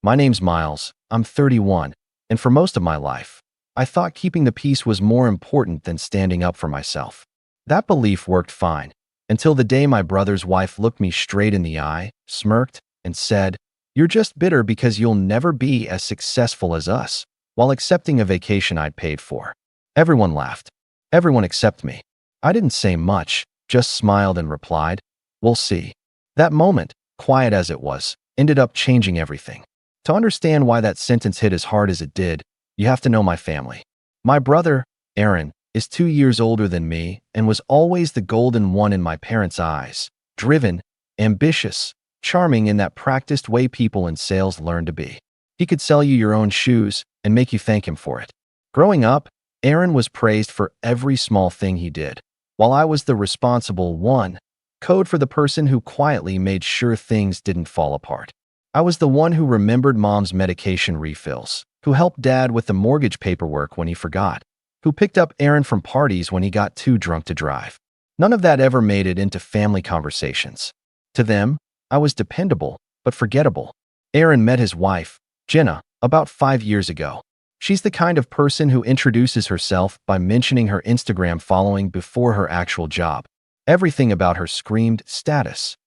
My name's Miles, I'm 31, and for most of my life, I thought keeping the peace was more important than standing up for myself. That belief worked fine, until the day my brother's wife looked me straight in the eye, smirked, and said, You're just bitter because you'll never be as successful as us," while accepting a vacation I'd paid for. Everyone laughed. Everyone except me. I didn't say much, just smiled and replied, "We'll see." That moment, quiet as it was, ended up changing everything. To understand why that sentence hit as hard as it did, you have to know my family. My brother, Aaron, is 2 years older than me and was always the golden one in my parents' eyes. Driven, ambitious, charming in that practiced way people in sales learn to be. He could sell you your own shoes and make you thank him for it. Growing up, Aaron was praised for every small thing he did, while I was the responsible one, code for the person who quietly made sure things didn't fall apart. I was the one who remembered mom's medication refills, who helped dad with the mortgage paperwork when he forgot, who picked up Aaron from parties when he got too drunk to drive. None of that ever made it into family conversations. To them, I was dependable, but forgettable. Aaron met his wife, Jenna, about 5 years ago. She's the kind of person who introduces herself by mentioning her Instagram following before her actual job. Everything about her screamed status.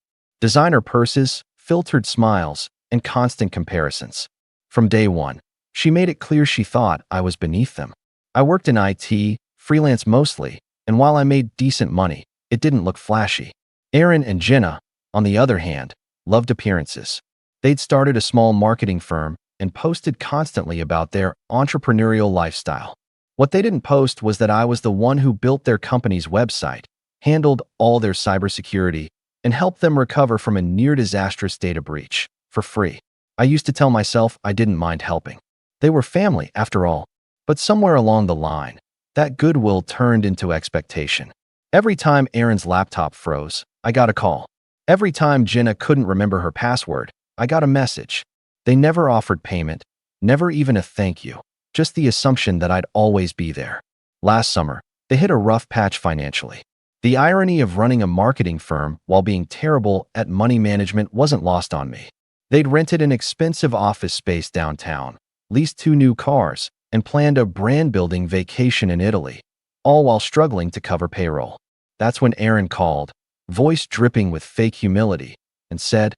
Designer purses, filtered smiles, and constant comparisons. From day one, she made it clear she thought I was beneath them. I worked in IT, freelance mostly, and while I made decent money, it didn't look flashy. Aaron and Jenna, on the other hand, loved appearances. They'd started a small marketing firm and posted constantly about their entrepreneurial lifestyle. What they didn't post was that I was the one who built their company's website, handled all their cybersecurity, and helped them recover from a near-disastrous data breach, for free. I used to tell myself I didn't mind helping. They were family, after all. But somewhere along the line, that goodwill turned into expectation. Every time Aaron's laptop froze, I got a call. Every time Jenna couldn't remember her password, I got a message. They never offered payment, never even a thank you, just the assumption that I'd always be there. Last summer, they hit a rough patch financially. The irony of running a marketing firm while being terrible at money management wasn't lost on me. They'd rented an expensive office space downtown, leased 2 new cars, and planned a brand-building vacation in Italy, all while struggling to cover payroll. That's when Aaron called, voice dripping with fake humility, and said,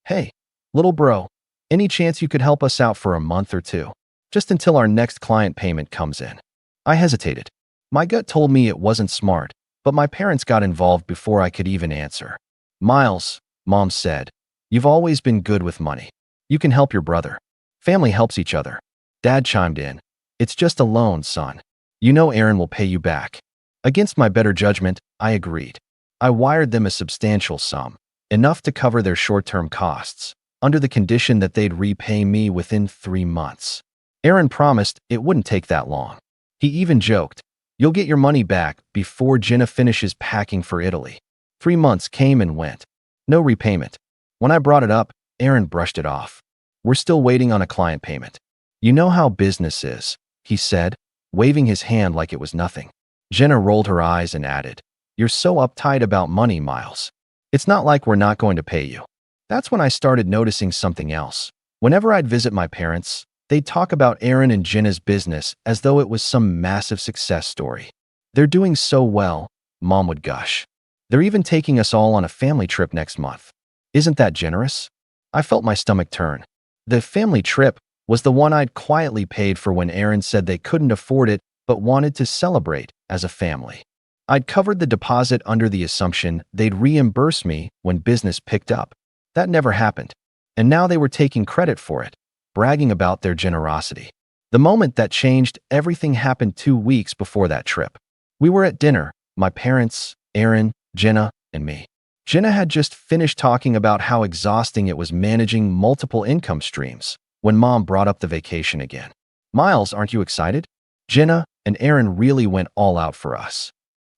"Hey, little bro, any chance you could help us out for a month or two, just until our next client payment comes in?" I hesitated. My gut told me it wasn't smart, but my parents got involved before I could even answer. "Miles," Mom said, "you've always been good with money. You can help your brother. Family helps each other." Dad chimed in, "It's just a loan, son. You know Aaron will pay you back." Against my better judgment, I agreed. I wired them a substantial sum, enough to cover their short-term costs, under the condition that they'd repay me within 3 months. Aaron promised it wouldn't take that long. He even joked, "You'll get your money back before Jenna finishes packing for Italy." 3 months came and went. No repayment. When I brought it up, Aaron brushed it off. "We're still waiting on a client payment. You know how business is," he said, waving his hand like it was nothing. Jenna rolled her eyes and added, "You're so uptight about money, Miles. It's not like we're not going to pay you." That's when I started noticing something else. Whenever I'd visit my parents, they'd talk about Aaron and Jenna's business as though it was some massive success story. "They're doing so well," Mom would gush. "They're even taking us all on a family trip next month. Isn't that generous?" I felt my stomach turn. The family trip was the one I'd quietly paid for when Aaron said they couldn't afford it but wanted to celebrate as a family. I'd covered the deposit under the assumption they'd reimburse me when business picked up. That never happened. And now they were taking credit for it, bragging about their generosity. The moment that changed everything happened 2 weeks before that trip. We were at dinner, my parents, Aaron, Jenna, and me. Jenna had just finished talking about how exhausting it was managing multiple income streams when Mom brought up the vacation again. "Miles, aren't you excited?" Jenna and Aaron really went all out for us.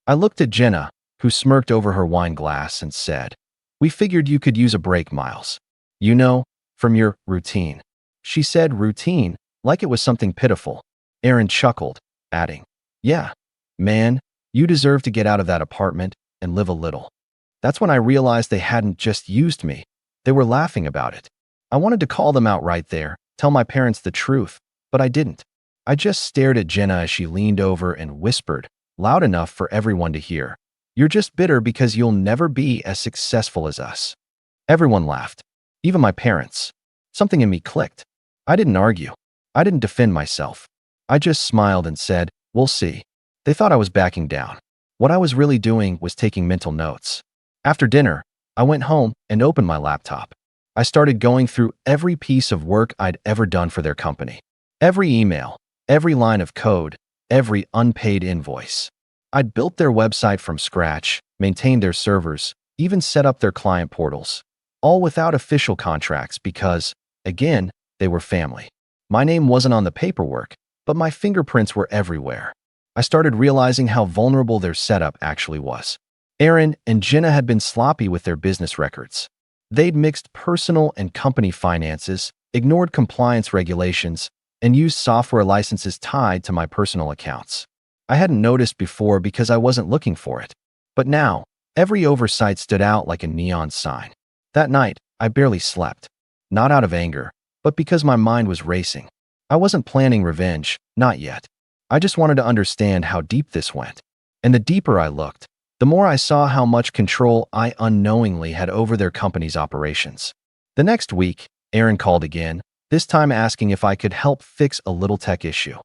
I looked at Jenna, who smirked over her wine glass and said, "We figured you could use a break, Miles. You know, from your routine." She said routine, like it was something pitiful. Aaron chuckled, adding, "Yeah, man, you deserve to get out of that apartment and live a little." That's when I realized they hadn't just used me. They were laughing about it. I wanted to call them out right there, tell my parents the truth, but I didn't. I just stared at Jenna as she leaned over and whispered, loud enough for everyone to hear, "You're just bitter because you'll never be as successful as us." Everyone laughed, even my parents. Something in me clicked. I didn't argue. I didn't defend myself. I just smiled and said, "We'll see." They thought I was backing down. What I was really doing was taking mental notes. After dinner, I went home and opened my laptop. I started going through every piece of work I'd ever done for their company. Every email, every line of code, every unpaid invoice. I'd built their website from scratch, maintained their servers, even set up their client portals. All without official contracts because, again, they were family. My name wasn't on the paperwork, but my fingerprints were everywhere. I started realizing how vulnerable their setup actually was. Aaron and Jenna had been sloppy with their business records. They'd mixed personal and company finances, ignored compliance regulations, and used software licenses tied to my personal accounts. I hadn't noticed before because I wasn't looking for it. But now, every oversight stood out like a neon sign. That night, I barely slept. Not out of anger, but because my mind was racing. I wasn't planning revenge, not yet. I just wanted to understand how deep this went. And the deeper I looked, the more I saw how much control I unknowingly had over their company's operations. The next week, Aaron called again, this time asking if I could help fix a little tech issue.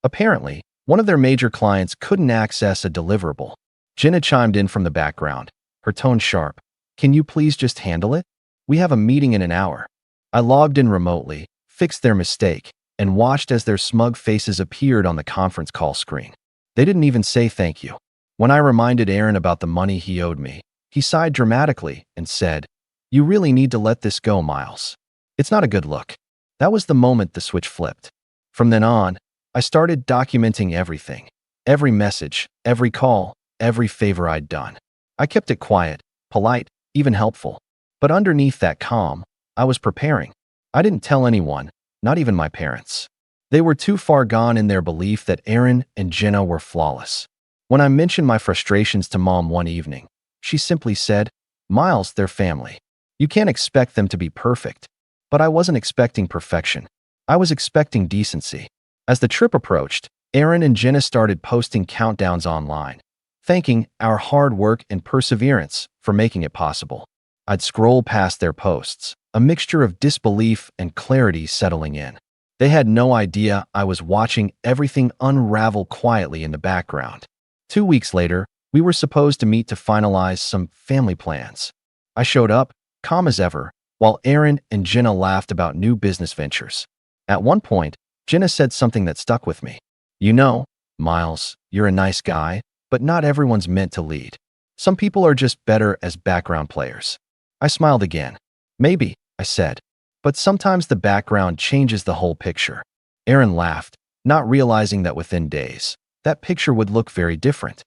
Apparently, one of their major clients couldn't access a deliverable. Jenna chimed in from the background, her tone sharp. "Can you please just handle it? We have a meeting in an hour." I logged in remotely, fixed their mistake, and watched as their smug faces appeared on the conference call screen. They didn't even say thank you. When I reminded Aaron about the money he owed me, he sighed dramatically and said, "You really need to let this go, Miles. It's not a good look." That was the moment the switch flipped. From then on, I started documenting everything. Every message, every call, every favor I'd done. I kept it quiet, polite, even helpful. But underneath that calm, I was preparing. I didn't tell anyone, not even my parents. They were too far gone in their belief that Aaron and Jenna were flawless. When I mentioned my frustrations to Mom one evening, she simply said, "Miles, they're family. You can't expect them to be perfect." But I wasn't expecting perfection. I was expecting decency. As the trip approached, Aaron and Jenna started posting countdowns online, thanking our hard work and perseverance for making it possible. I'd scroll past their posts, a mixture of disbelief and clarity settling in. They had no idea I was watching everything unravel quietly in the background. 2 weeks later, we were supposed to meet to finalize some family plans. I showed up, calm as ever, while Aaron and Jenna laughed about new business ventures. At one point, Jenna said something that stuck with me. "You know, Miles, you're a nice guy, but not everyone's meant to lead. Some people are just better as background players." I smiled again. "Maybe," I said, "but sometimes the background changes the whole picture." Aaron laughed, not realizing that within days, that picture would look very different.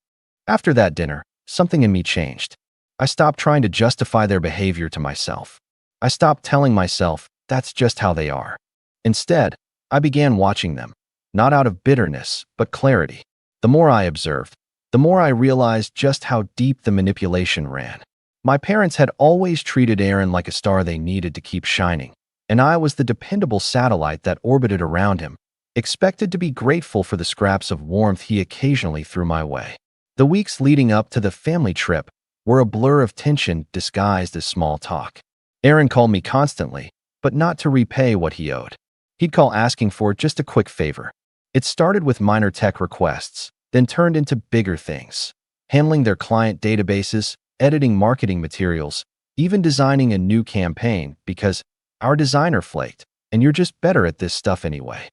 After that dinner, something in me changed. I stopped trying to justify their behavior to myself. I stopped telling myself, that's just how they are. Instead, I began watching them, not out of bitterness, but clarity. The more I observed, the more I realized just how deep the manipulation ran. My parents had always treated Aaron like a star they needed to keep shining, and I was the dependable satellite that orbited around him, expected to be grateful for the scraps of warmth he occasionally threw my way. The weeks leading up to the family trip were a blur of tension disguised as small talk. Aaron called me constantly, but not to repay what he owed. He'd call asking for just a quick favor. It started with minor tech requests, then turned into bigger things. Handling their client databases, editing marketing materials, even designing a new campaign because our designer flaked, and you're just better at this stuff anyway.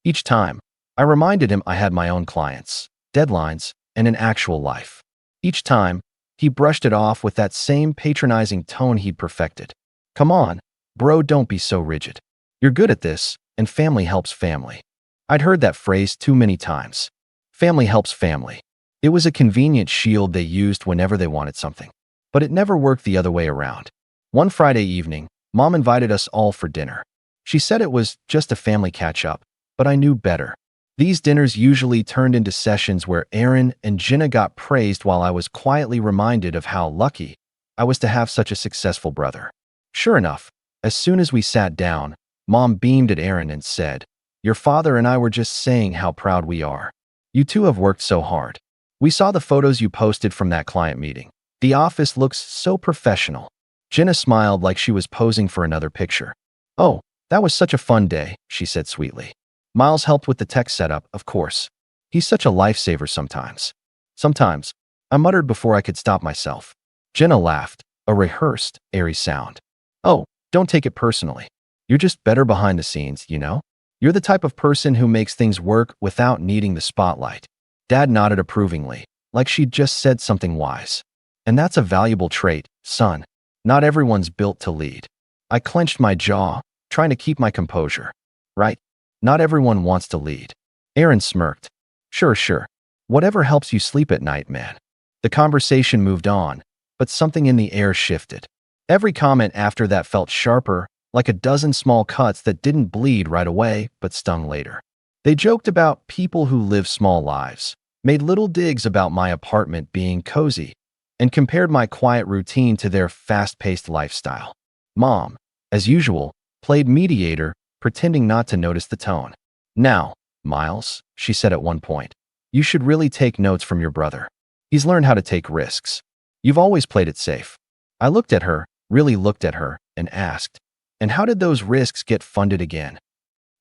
Each time, I reminded him I had my own clients, deadlines, and an actual life. Each time, he brushed it off with that same patronizing tone he'd perfected. "Come on, bro, don't be so rigid. You're good at this, and family helps family." I'd heard that phrase too many times. Family helps family. It was a convenient shield they used whenever they wanted something. But it never worked the other way around. One Friday evening, Mom invited us all for dinner. She said it was just a family catch-up, but I knew better. These dinners usually turned into sessions where Aaron and Jenna got praised while I was quietly reminded of how lucky I was to have such a successful brother. Sure enough, as soon as we sat down, Mom beamed at Aaron and said, "Your father and I were just saying how proud we are. You two have worked so hard. We saw the photos you posted from that client meeting. The office looks so professional." Jenna smiled like she was posing for another picture. "Oh, That was such a fun day, she said sweetly. Miles helped with the tech setup, of course. He's such a lifesaver sometimes. Sometimes, I muttered before I could stop myself. Jenna laughed, a rehearsed, airy sound. Oh, don't take it personally. You're just better behind the scenes, you know? You're the type of person who makes things work without needing the spotlight. Dad nodded approvingly, like she'd just said something wise. And that's a valuable trait, son. Not everyone's built to lead. I clenched my jaw, trying to keep my composure. Right? Not everyone wants to lead. Aaron smirked. Sure. Whatever helps you sleep at night, man. The conversation moved on, but something in the air shifted. Every comment after that felt sharper, like a dozen small cuts that didn't bleed right away, but stung later. They joked about people who live small lives, made little digs about my apartment being cozy, and compared my quiet routine to their fast-paced lifestyle. Mom, as usual, played mediator, pretending not to notice the tone. Now, Miles, she said at one point, you should really take notes from your brother. He's learned how to take risks. You've always played it safe. I looked at her, really looked at her, and asked, and how did those risks get funded again?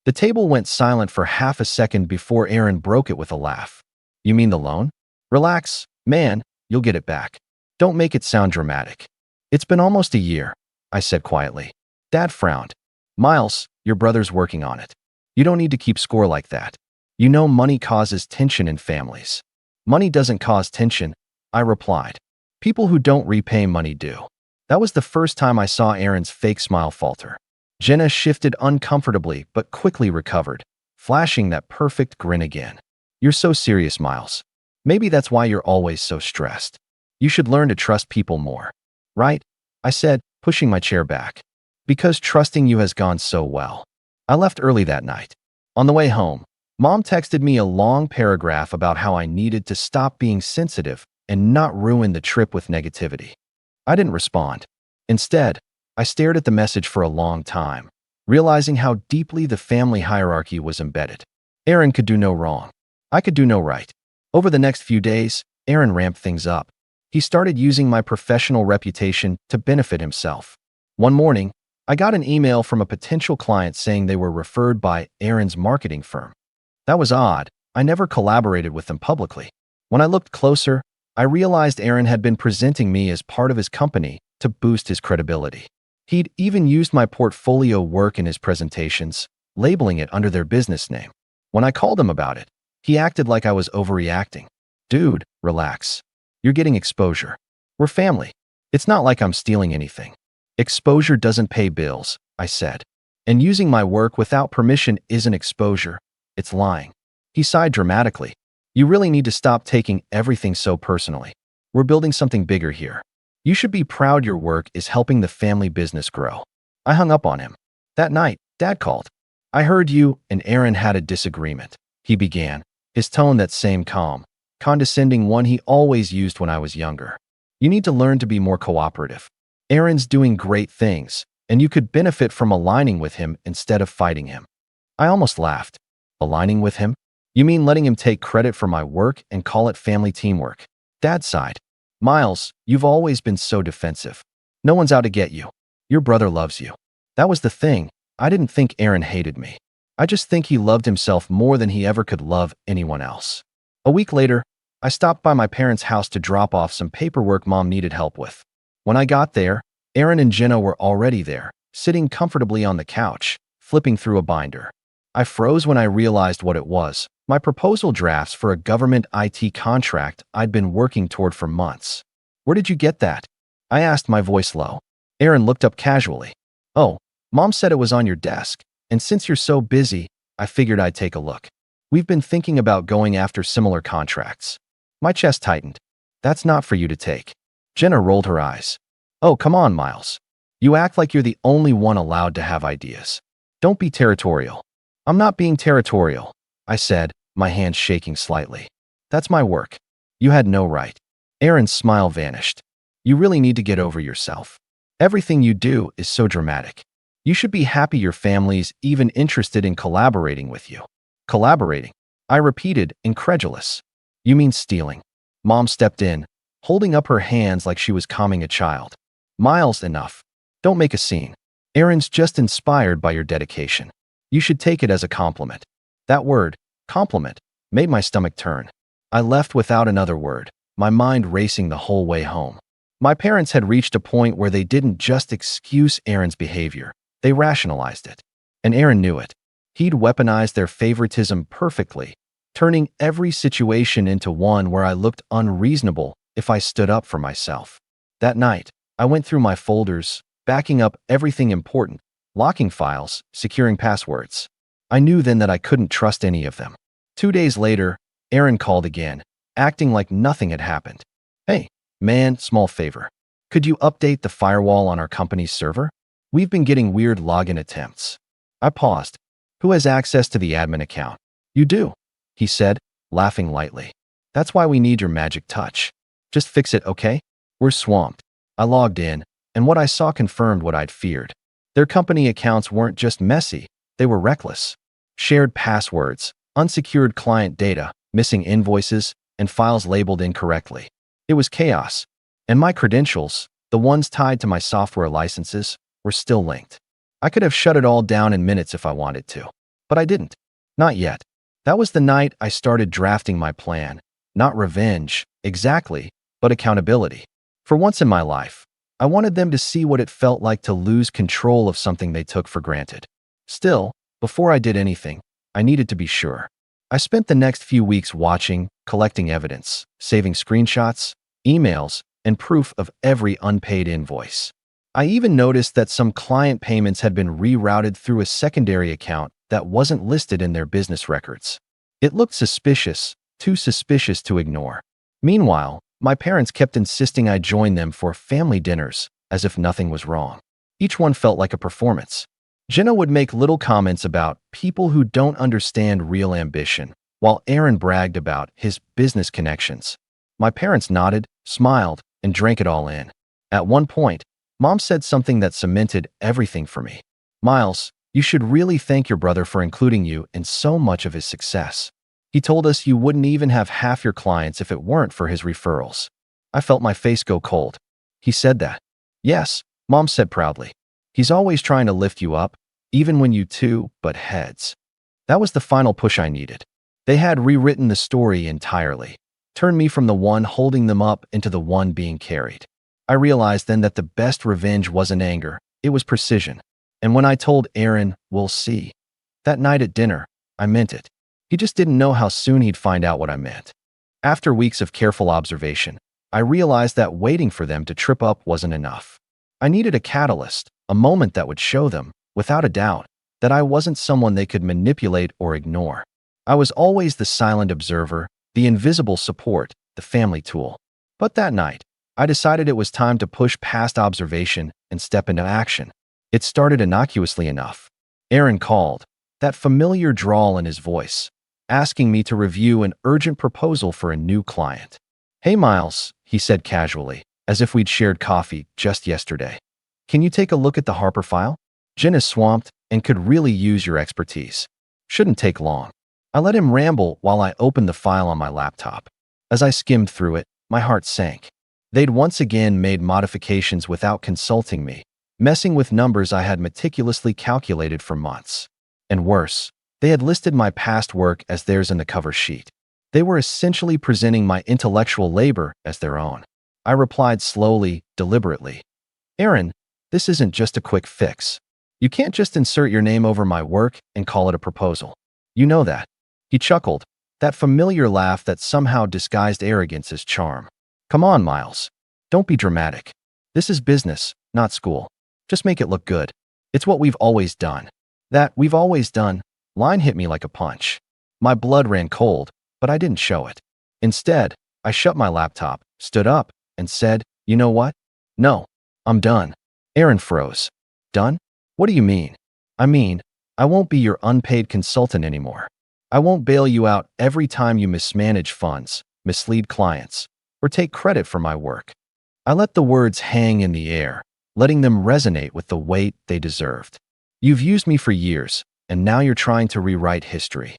The table went silent for half a second before Aaron broke it with a laugh. You mean the loan? Relax, man, you'll get it back. Don't make it sound dramatic. It's been almost a year, I said quietly. Dad frowned. Miles, your brother's working on it. You don't need to keep score like that. You know money causes tension in families. Money doesn't cause tension, I replied. People who don't repay money do. That was the first time I saw Aaron's fake smile falter. Jenna shifted uncomfortably but quickly recovered, flashing that perfect grin again. You're so serious, Miles. Maybe that's why you're always so stressed. You should learn to trust people more. Right? I said, pushing my chair back. Because trusting you has gone so well. I left early that night. On the way home, Mom texted me a long paragraph about how I needed to stop being sensitive and not ruin the trip with negativity. I didn't respond. Instead, I stared at the message for a long time, realizing how deeply the family hierarchy was embedded. Aaron could do no wrong. I could do no right. Over the next few days, Aaron ramped things up. He started using my professional reputation to benefit himself. One morning, I got an email from a potential client saying they were referred by Aaron's marketing firm. That was odd. I never collaborated with them publicly. When I looked closer, I realized Aaron had been presenting me as part of his company to boost his credibility. He'd even used my portfolio work in his presentations, labeling it under their business name. When I called him about it, he acted like I was overreacting. Dude, relax. You're getting exposure. We're family. It's not like I'm stealing anything. Exposure doesn't pay bills, I said. And using my work without permission isn't exposure, it's lying. He sighed dramatically. You really need to stop taking everything so personally. We're building something bigger here. You should be proud your work is helping the family business grow. I hung up on him. That night, Dad called. I heard you and Aaron had a disagreement, he began, his tone that same calm, condescending one he always used when I was younger. You need to learn to be more cooperative. Aaron's doing great things, and you could benefit from aligning with him instead of fighting him. I almost laughed. Aligning with him? You mean letting him take credit for my work and call it family teamwork? Dad sighed. Miles, you've always been so defensive. No one's out to get you. Your brother loves you. That was the thing. I didn't think Aaron hated me. I just think he loved himself more than he ever could love anyone else. A week later, I stopped by my parents' house to drop off some paperwork Mom needed help with. When I got there, Aaron and Jenna were already there, sitting comfortably on the couch, flipping through a binder. I froze when I realized what it was. My proposal drafts for a government IT contract I'd been working toward for months. Where did you get that? I asked, my voice low. Aaron looked up casually. Oh, Mom said it was on your desk, and since you're so busy, I figured I'd take a look. We've been thinking about going after similar contracts. My chest tightened. That's not for you to take. Jenna rolled her eyes. Oh, come on, Miles. You act like you're the only one allowed to have ideas. Don't be territorial. I'm not being territorial, I said, my hand shaking slightly. That's my work. You had no right. Aaron's smile vanished. You really need to get over yourself. Everything you do is so dramatic. You should be happy your family's even interested in collaborating with you. Collaborating? I repeated, incredulous. You mean stealing? Mom stepped in, holding up her hands like she was calming a child. Miles, enough. Don't make a scene. Aaron's just inspired by your dedication. You should take it as a compliment." That word, compliment, made my stomach turn. I left without another word, my mind racing the whole way home. My parents had reached a point where they didn't just excuse Aaron's behavior, they rationalized it. And Aaron knew it. He'd weaponized their favoritism perfectly, turning every situation into one where I looked unreasonable if I stood up for myself. That night, I went through my folders, backing up everything important, locking files, securing passwords. I knew then that I couldn't trust any of them. 2 days later, Aaron called again, acting like nothing had happened. "Hey, man, small favor. Could you update the firewall on our company's server? We've been getting weird login attempts." I paused. "Who has access to the admin account?" "You do," he said, laughing lightly. "That's why we need your magic touch. Just fix it, okay? We're swamped." I logged in, and what I saw confirmed what I'd feared. Their company accounts weren't just messy, they were reckless. Shared passwords, unsecured client data, missing invoices, and files labeled incorrectly. It was chaos, and my credentials, the ones tied to my software licenses, were still linked. I could have shut it all down in minutes if I wanted to, but I didn't. Not yet. That was the night I started drafting my plan. Not revenge, exactly, but accountability. For once in my life, I wanted them to see what it felt like to lose control of something they took for granted. Still, before I did anything, I needed to be sure. I spent the next few weeks watching, collecting evidence, saving screenshots, emails, and proof of every unpaid invoice. I even noticed that some client payments had been rerouted through a secondary account that wasn't listed in their business records. It looked suspicious, too suspicious to ignore. Meanwhile, my parents kept insisting I join them for family dinners, as if nothing was wrong. Each one felt like a performance. Jenna would make little comments about people who don't understand real ambition, while Aaron bragged about his business connections. My parents nodded, smiled, and drank it all in. At one point, Mom said something that cemented everything for me. "Miles, you should really thank your brother for including you in so much of his success. He told us you wouldn't even have half your clients if it weren't for his referrals." I felt my face go cold. "He said that?" "Yes," Mom said proudly. "He's always trying to lift you up, even when you two butt heads." That was the final push I needed. They had rewritten the story entirely, turned me from the one holding them up into the one being carried. I realized then that the best revenge wasn't anger, it was precision. And when I told Aaron, "We'll see," that night at dinner, I meant it. He just didn't know how soon he'd find out what I meant. After weeks of careful observation, I realized that waiting for them to trip up wasn't enough. I needed a catalyst, a moment that would show them, without a doubt, that I wasn't someone they could manipulate or ignore. I was always the silent observer, the invisible support, the family tool. But that night, I decided it was time to push past observation and step into action. It started innocuously enough. Aaron called, that familiar drawl in his voice, asking me to review an urgent proposal for a new client. "Hey, Miles," he said casually, as if we'd shared coffee just yesterday. "Can you take a look at the Harper file? Jen is swamped and could really use your expertise. Shouldn't take long." I let him ramble while I opened the file on my laptop. As I skimmed through it, my heart sank. They'd once again made modifications without consulting me, messing with numbers I had meticulously calculated for months. And worse, they had listed my past work as theirs in the cover sheet. They were essentially presenting my intellectual labor as their own. I replied slowly, deliberately. "Aaron, this isn't just a quick fix. You can't just insert your name over my work and call it a proposal. You know that." He chuckled, that familiar laugh that somehow disguised arrogance as charm. "Come on, Miles. Don't be dramatic. This is business, not school. Just make it look good. It's what we've always done." That "we've always done" line hit me like a punch. My blood ran cold, but I didn't show it. Instead, I shut my laptop, stood up, and said, "You know what? No, I'm done." Aaron froze. "Done? What do you mean?" "I mean, I won't be your unpaid consultant anymore. I won't bail you out every time you mismanage funds, mislead clients, or take credit for my work." I let the words hang in the air, letting them resonate with the weight they deserved. "You've used me for years, and now you're trying to rewrite history."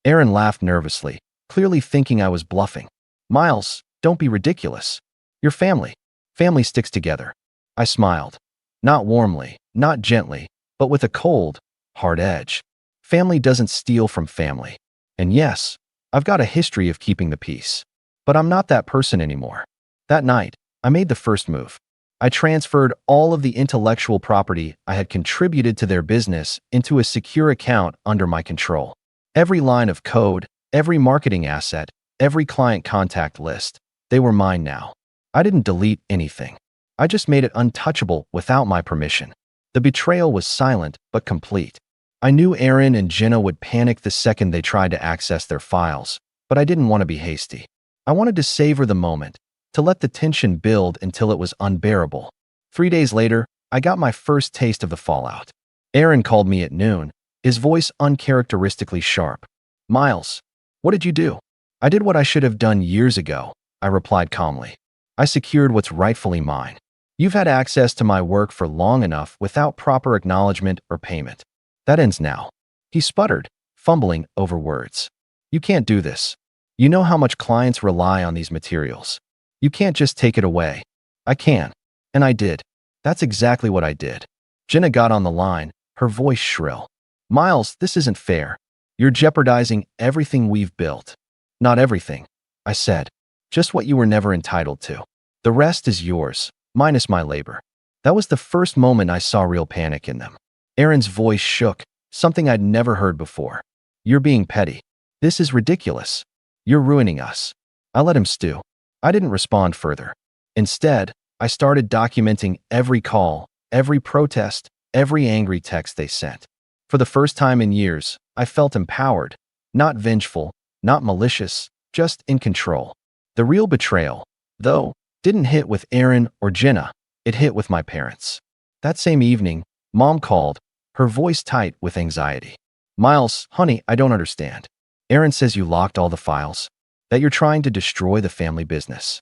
Aaron laughed nervously, clearly thinking I was bluffing. "Miles, don't be ridiculous. You're family. Family sticks together." I smiled. Not warmly, not gently, but with a cold, hard edge. Family doesn't steal from family. And yes, I've got a history of keeping the peace. But I'm not that person anymore. That night, I made the first move. I transferred all of the intellectual property I had contributed to their business into a secure account under my control. Every line of code, every marketing asset, every client contact list, they were mine now. I didn't delete anything. I just made it untouchable without my permission. The betrayal was silent but complete. I knew Aaron and Jenna would panic the second they tried to access their files, but I didn't want to be hasty. I wanted to savor the moment, to let the tension build until it was unbearable. 3 days later, I got my first taste of the fallout. Aaron called me at noon, his voice uncharacteristically sharp. "Miles, what did you do?" "I did what I should have done years ago," I replied calmly. "I secured what's rightfully mine. You've had access to my work for long enough without proper acknowledgement or payment. That ends now." He sputtered, fumbling over words. "You can't do this. You know how much clients rely on these materials. You can't just take it away." "I can." And I did. That's exactly what I did. Jenna got on the line, her voice shrill. "Miles, this isn't fair. You're jeopardizing everything we've built." "Not everything," I said. "Just what you were never entitled to. The rest is yours, minus my labor." That was the first moment I saw real panic in them. Aaron's voice shook, something I'd never heard before. "You're being petty. This is ridiculous. You're ruining us." I let him stew. I didn't respond further. Instead, I started documenting every call, every protest, every angry text they sent. For the first time in years, I felt empowered, not vengeful, not malicious, just in control. The real betrayal, though, didn't hit with Aaron or Jenna. It hit with my parents. That same evening, Mom called, her voice tight with anxiety. "Miles, honey, I don't understand. Aaron says you locked all the files, that you're trying to destroy the family business."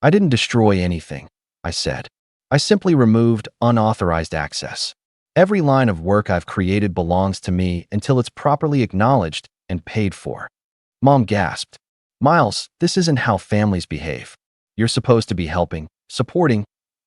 "I didn't destroy anything," I said. "I simply removed unauthorized access. Every line of work I've created belongs to me until it's properly acknowledged and paid for." Mom gasped. "Miles, this isn't how families behave. You're supposed to be helping, supporting.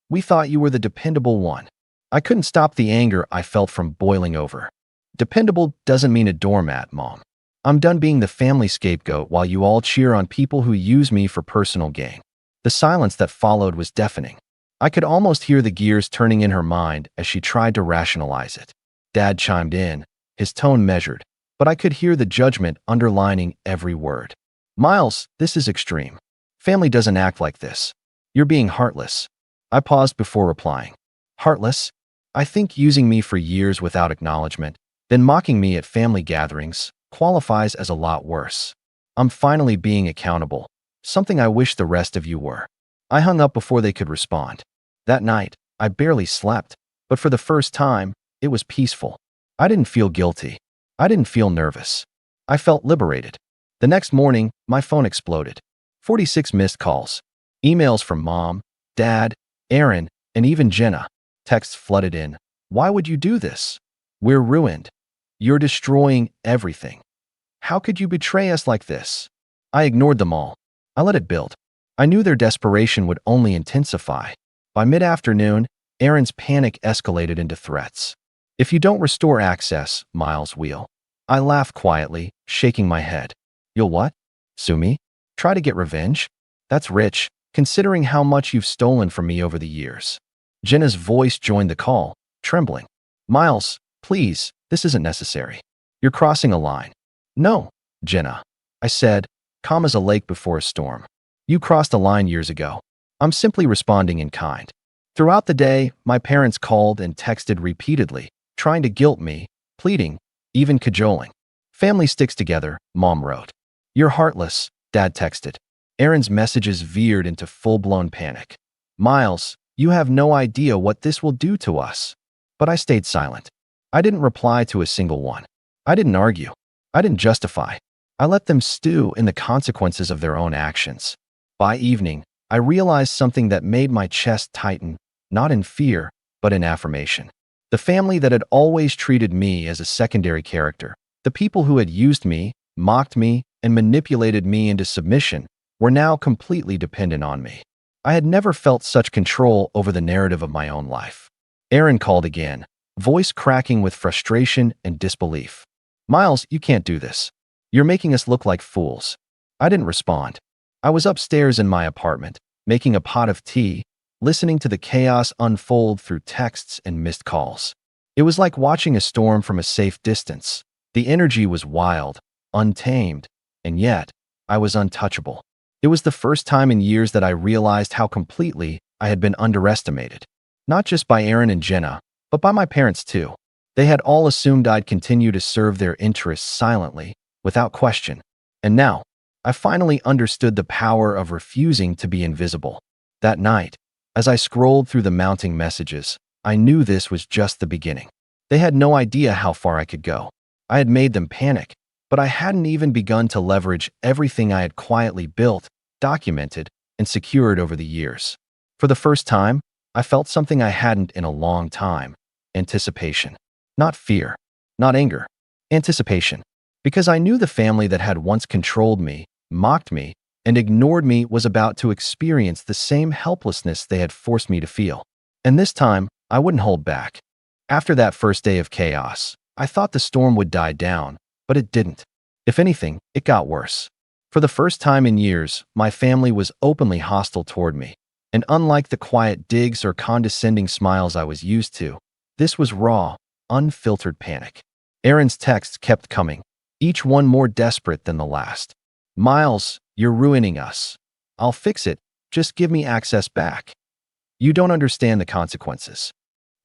We thought you were the dependable one." I couldn't stop the anger I felt from boiling over. "Dependable doesn't mean a doormat, Mom. I'm done being the family scapegoat while you all cheer on people who use me for personal gain." The silence that followed was deafening. I could almost hear the gears turning in her mind as she tried to rationalize it. Dad chimed in, his tone measured, but I could hear the judgment underlining every word. "Miles, this is extreme. Family doesn't act like this. You're being heartless." I paused before replying. "Heartless? I think using me for years without acknowledgement, then mocking me at family gatherings, qualifies as a lot worse. I'm finally being accountable, something I wish the rest of you were." I hung up before they could respond. That night, I barely slept, but for the first time, it was peaceful. I didn't feel guilty. I didn't feel nervous. I felt liberated. The next morning, my phone exploded. 46 missed calls. Emails from Mom, Dad, Aaron, and even Jenna. Texts flooded in. "Why would you do this? We're ruined. You're destroying everything. How could you betray us like this?" I ignored them all. I let it build. I knew their desperation would only intensify. By mid-afternoon, Aaron's panic escalated into threats. "If you don't restore access, Miles will." I laughed quietly, shaking my head. "You'll what? Sue me? Try to get revenge? That's rich, considering how much you've stolen from me over the years." Jenna's voice joined the call, trembling. "Miles, please, this isn't necessary. You're crossing a line." "No, Jenna," I said, calm as a lake before a storm. "You crossed a line years ago. I'm simply responding in kind." Throughout the day, my parents called and texted repeatedly, trying to guilt me, pleading, even cajoling. "Family sticks together," Mom wrote. "You're heartless," Dad texted. Aaron's messages veered into full-blown panic. "Miles, you have no idea what this will do to us." But I stayed silent. I didn't reply to a single one. I didn't argue. I didn't justify. I let them stew in the consequences of their own actions. By evening, I realized something that made my chest tighten, not in fear, but in affirmation. The family that had always treated me as a secondary character, the people who had used me, mocked me, and manipulated me into submission, were now completely dependent on me. I had never felt such control over the narrative of my own life. Aaron called again, voice cracking with frustration and disbelief. "Miles, you can't do this. You're making us look like fools." I didn't respond. I was upstairs in my apartment, making a pot of tea, listening to the chaos unfold through texts and missed calls. It was like watching a storm from a safe distance. The energy was wild, untamed, and yet I was untouchable. It was the first time in years that I realized how completely I had been underestimated. Not just by Aaron and Jenna, but by my parents too. They had all assumed I'd continue to serve their interests silently, without question. And now, I finally understood the power of refusing to be invisible. That night, as I scrolled through the mounting messages, I knew this was just the beginning. They had no idea how far I could go. I had made them panic, but I hadn't even begun to leverage everything I had quietly built, documented, and secured over the years. For the first time, I felt something I hadn't in a long time: anticipation. Not fear, not anger, anticipation. Because I knew the family that had once controlled me, mocked me, and ignored me was about to experience the same helplessness they had forced me to feel. And this time, I wouldn't hold back. After that first day of chaos, I thought the storm would die down, but it didn't. If anything, it got worse. For the first time in years, my family was openly hostile toward me. And unlike the quiet digs or condescending smiles I was used to, this was raw, unfiltered panic. Aaron's texts kept coming, each one more desperate than the last. "Miles, you're ruining us. I'll fix it. Just give me access back. You don't understand the consequences."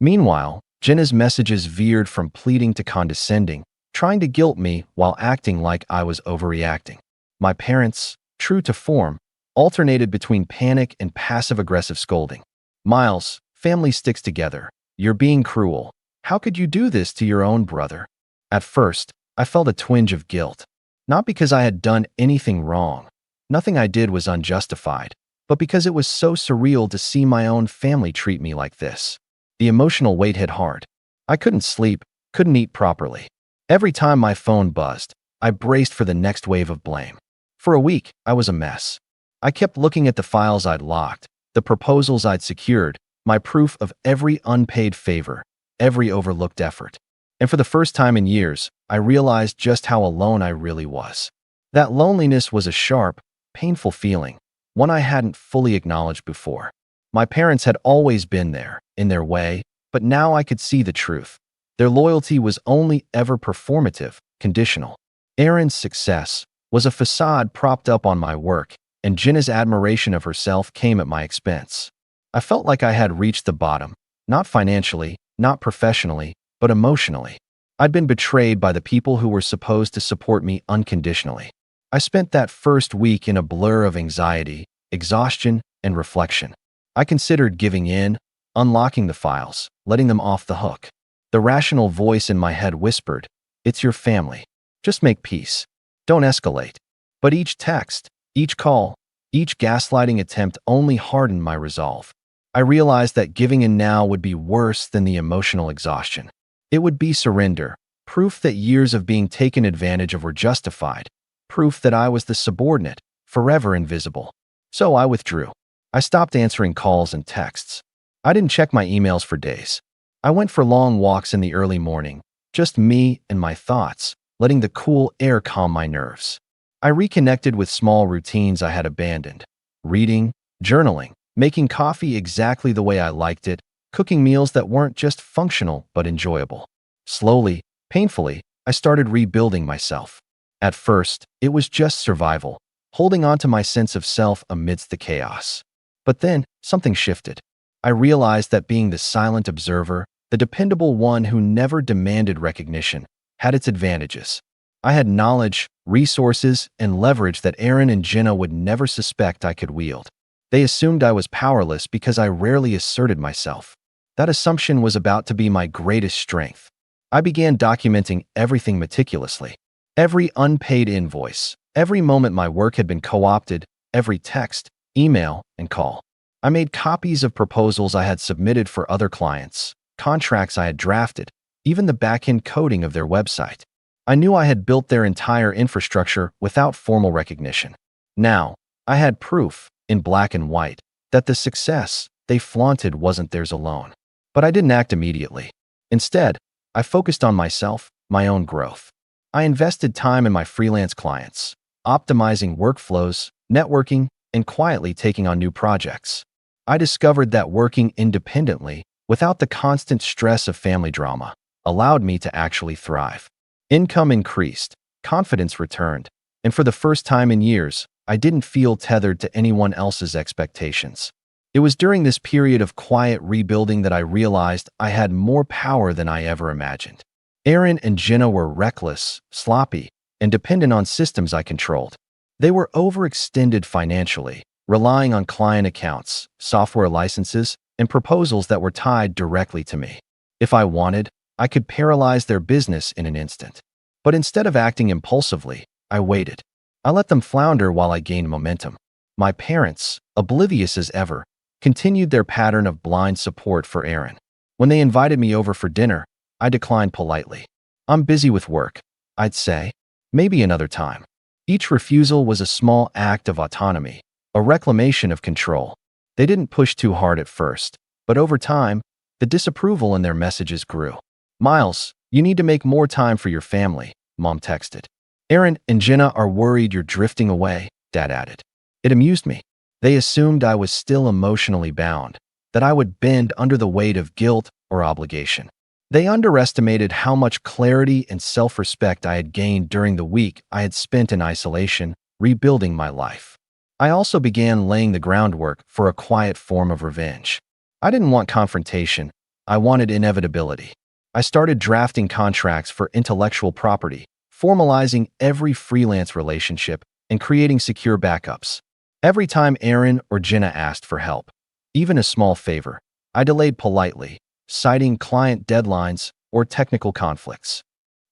Meanwhile, Jenna's messages veered from pleading to condescending, trying to guilt me while acting like I was overreacting. My parents, true to form, alternated between panic and passive-aggressive scolding. "Miles, family sticks together. You're being cruel. How could you do this to your own brother?" At first, I felt a twinge of guilt. Not because I had done anything wrong. Nothing I did was unjustified, but because it was so surreal to see my own family treat me like this. The emotional weight hit hard. I couldn't sleep, couldn't eat properly. Every time my phone buzzed, I braced for the next wave of blame. For a week, I was a mess. I kept looking at the files I'd locked, the proposals I'd secured, my proof of every unpaid favor, every overlooked effort. And for the first time in years, I realized just how alone I really was. That loneliness was a sharp, painful feeling, one I hadn't fully acknowledged before. My parents had always been there, in their way, but now I could see the truth. Their loyalty was only ever performative, conditional. Aaron's success was a facade propped up on my work, and Jenna's admiration of herself came at my expense. I felt like I had reached the bottom, not financially, not professionally, but emotionally. I'd been betrayed by the people who were supposed to support me unconditionally. I spent that first week in a blur of anxiety, exhaustion, and reflection. I considered giving in, unlocking the files, letting them off the hook. The rational voice in my head whispered, "It's your family. Just make peace. Don't escalate." But each text, each call, each gaslighting attempt only hardened my resolve. I realized that giving in now would be worse than the emotional exhaustion. It would be surrender, proof that years of being taken advantage of were justified, proof that I was the subordinate, forever invisible. So I withdrew. I stopped answering calls and texts. I didn't check my emails for days. I went for long walks in the early morning, just me and my thoughts, letting the cool air calm my nerves. I reconnected with small routines I had abandoned: reading, journaling, making coffee exactly the way I liked it, cooking meals that weren't just functional but enjoyable. Slowly, painfully, I started rebuilding myself. At first, it was just survival, holding on to my sense of self amidst the chaos. But then, something shifted. I realized that being the silent observer, the dependable one who never demanded recognition, had its advantages. I had knowledge, resources, and leverage that Aaron and Jenna would never suspect I could wield. They assumed I was powerless because I rarely asserted myself. That assumption was about to be my greatest strength. I began documenting everything meticulously. Every unpaid invoice, every moment my work had been co-opted, every text, email, and call. I made copies of proposals I had submitted for other clients, contracts I had drafted, even the back-end coding of their website. I knew I had built their entire infrastructure without formal recognition. Now, I had proof, in black and white, that the success they flaunted wasn't theirs alone. But I didn't act immediately. Instead, I focused on myself, my own growth. I invested time in my freelance clients, optimizing workflows, networking, and quietly taking on new projects. I discovered that working independently, without the constant stress of family drama, allowed me to actually thrive. Income increased, confidence returned, and for the first time in years, I didn't feel tethered to anyone else's expectations. It was during this period of quiet rebuilding that I realized I had more power than I ever imagined. Aaron and Jenna were reckless, sloppy, and dependent on systems I controlled. They were overextended financially, relying on client accounts, software licenses, and proposals that were tied directly to me. If I wanted, I could paralyze their business in an instant. But instead of acting impulsively, I waited. I let them flounder while I gained momentum. My parents, oblivious as ever, continued their pattern of blind support for Aaron. When they invited me over for dinner, I declined politely. "I'm busy with work," I'd say. "Maybe another time." Each refusal was a small act of autonomy, a reclamation of control. They didn't push too hard at first, but over time, the disapproval in their messages grew. "Miles, you need to make more time for your family," Mom texted. "Aaron and Jenna are worried you're drifting away," Dad added. It amused me. They assumed I was still emotionally bound, that I would bend under the weight of guilt or obligation. They underestimated how much clarity and self-respect I had gained during the week I had spent in isolation, rebuilding my life. I also began laying the groundwork for a quiet form of revenge. I didn't want confrontation. I wanted inevitability. I started drafting contracts for intellectual property, formalizing every freelance relationship, and creating secure backups. Every time Aaron or Jenna asked for help, even a small favor, I delayed politely, citing client deadlines or technical conflicts.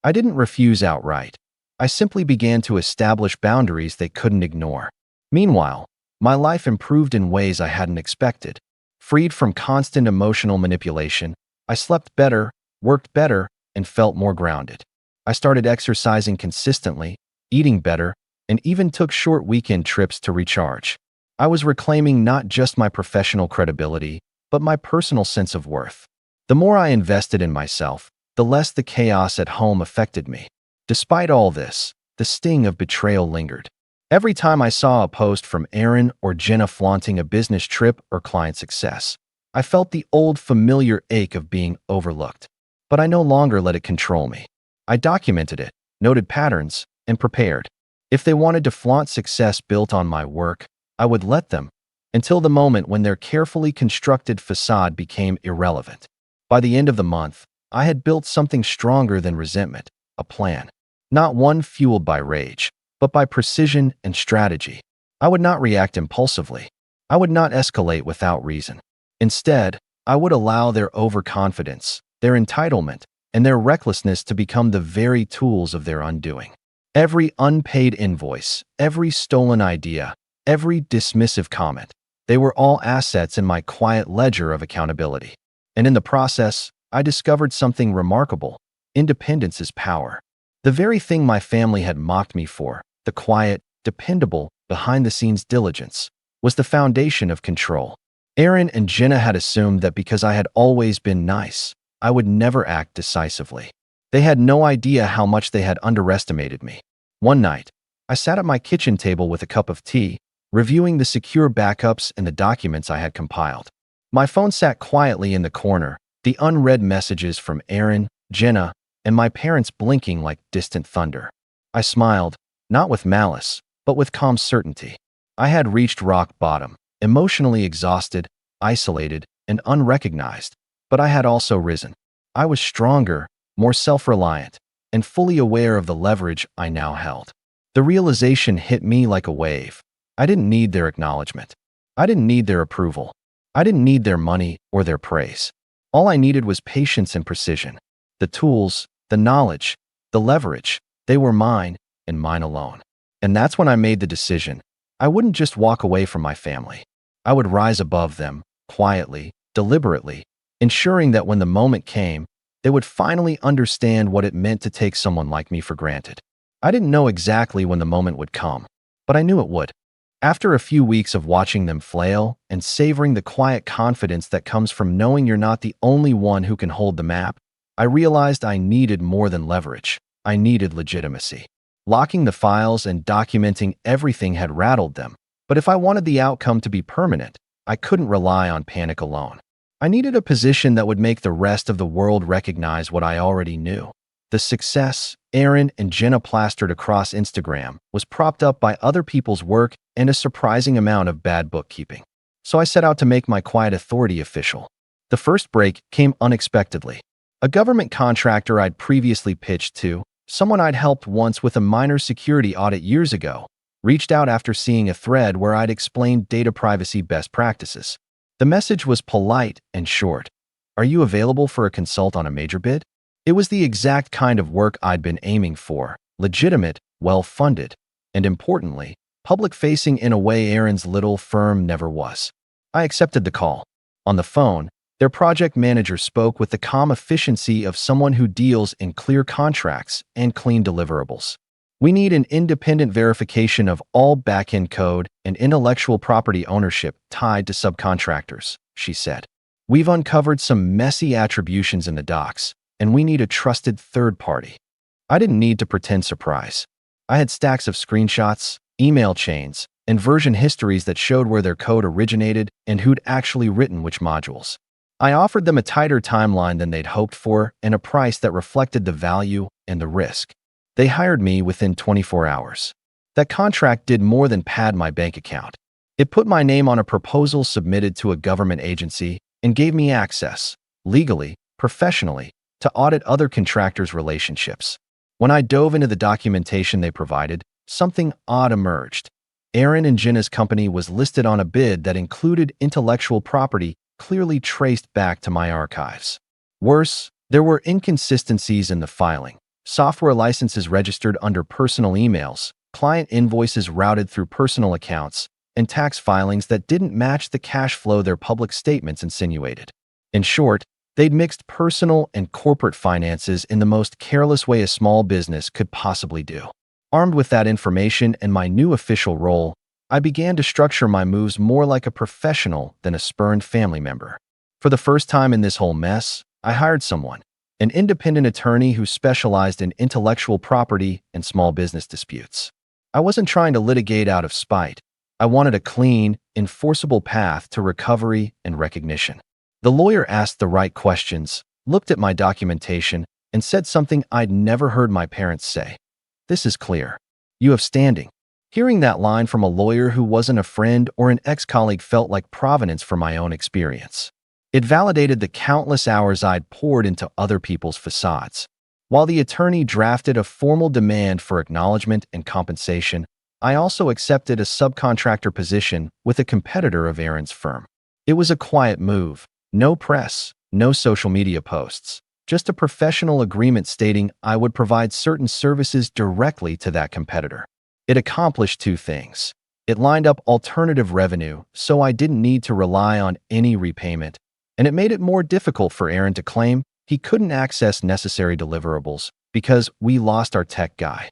I didn't refuse outright. I simply began to establish boundaries they couldn't ignore. Meanwhile, my life improved in ways I hadn't expected. Freed from constant emotional manipulation, I slept better, worked better, and felt more grounded. I started exercising consistently, eating better, and even took short weekend trips to recharge. I was reclaiming not just my professional credibility, but my personal sense of worth. The more I invested in myself, the less the chaos at home affected me. Despite all this, the sting of betrayal lingered. Every time I saw a post from Aaron or Jenna flaunting a business trip or client success, I felt the old familiar ache of being overlooked. But I no longer let it control me. I documented it, noted patterns, and prepared. If they wanted to flaunt success built on my work, I would let them, until the moment when their carefully constructed facade became irrelevant. By the end of the month, I had built something stronger than resentment, a plan. Not one fueled by rage, but by precision and strategy. I would not react impulsively. I would not escalate without reason. Instead, I would allow their overconfidence, their entitlement, and their recklessness to become the very tools of their undoing. Every unpaid invoice, every stolen idea, every dismissive comment, they were all assets in my quiet ledger of accountability. And in the process, I discovered something remarkable. Independence is power. The very thing my family had mocked me for, the quiet, dependable, behind-the-scenes diligence, was the foundation of control. Aaron and Jenna had assumed that because I had always been nice, I would never act decisively. They had no idea how much they had underestimated me. One night, I sat at my kitchen table with a cup of tea, reviewing the secure backups and the documents I had compiled. My phone sat quietly in the corner, the unread messages from Aaron, Jenna, and my parents blinking like distant thunder. I smiled, not with malice, but with calm certainty. I had reached rock bottom, emotionally exhausted, isolated, and unrecognized, but I had also risen. I was stronger, more self-reliant, and fully aware of the leverage I now held. The realization hit me like a wave. I didn't need their acknowledgement. I didn't need their approval. I didn't need their money or their praise. All I needed was patience and precision. The tools, the knowledge, the leverage, they were mine and mine alone. And that's when I made the decision. I wouldn't just walk away from my family. I would rise above them, quietly, deliberately, ensuring that when the moment came, they would finally understand what it meant to take someone like me for granted. I didn't know exactly when the moment would come, but I knew it would. After a few weeks of watching them flail and savoring the quiet confidence that comes from knowing you're not the only one who can hold the map, I realized I needed more than leverage. I needed legitimacy. Locking the files and documenting everything had rattled them, but if I wanted the outcome to be permanent, I couldn't rely on panic alone. I needed a position that would make the rest of the world recognize what I already knew. The success Aaron and Jenna plastered across Instagram was propped up by other people's work and a surprising amount of bad bookkeeping. So I set out to make my quiet authority official. The first break came unexpectedly. A government contractor I'd previously pitched to, someone I'd helped once with a minor security audit years ago, reached out after seeing a thread where I'd explained data privacy best practices. The message was polite and short. "Are you available for a consult on a major bid?" It was the exact kind of work I'd been aiming for, legitimate, well-funded, and importantly, public-facing in a way Aaron's little firm never was. I accepted the call. On the phone, their project manager spoke with the calm efficiency of someone who deals in clear contracts and clean deliverables. "We need an independent verification of all back-end code and intellectual property ownership tied to subcontractors," she said. "We've uncovered some messy attributions in the docs, and we need a trusted third party." I didn't need to pretend surprise. I had stacks of screenshots, email chains, and version histories that showed where their code originated and who'd actually written which modules. I offered them a tighter timeline than they'd hoped for and a price that reflected the value and the risk. They hired me within 24 hours. That contract did more than pad my bank account. It put my name on a proposal submitted to a government agency and gave me access, legally, professionally, to audit other contractors' relationships. When I dove into the documentation they provided, something odd emerged. Aaron and Jenna's company was listed on a bid that included intellectual property clearly traced back to my archives. Worse, there were inconsistencies in the filing. Software licenses registered under personal emails, client invoices routed through personal accounts, and tax filings that didn't match the cash flow their public statements insinuated. In short, they'd mixed personal and corporate finances in the most careless way a small business could possibly do. Armed with that information and my new official role, I began to structure my moves more like a professional than a spurned family member. For the first time in this whole mess, I hired someone, an independent attorney who specialized in intellectual property and small business disputes. I wasn't trying to litigate out of spite. I wanted a clean, enforceable path to recovery and recognition. The lawyer asked the right questions, looked at my documentation, and said something I'd never heard my parents say. "This is clear. You have standing." Hearing that line from a lawyer who wasn't a friend or an ex-colleague felt like provenance from my own experience. It validated the countless hours I'd poured into other people's facades. While the attorney drafted a formal demand for acknowledgement and compensation, I also accepted a subcontractor position with a competitor of Aaron's firm. It was a quiet move. No press, no social media posts, just a professional agreement stating I would provide certain services directly to that competitor. It accomplished two things. It lined up alternative revenue, so I didn't need to rely on any repayment, and it made it more difficult for Aaron to claim he couldn't access necessary deliverables because we lost our tech guy.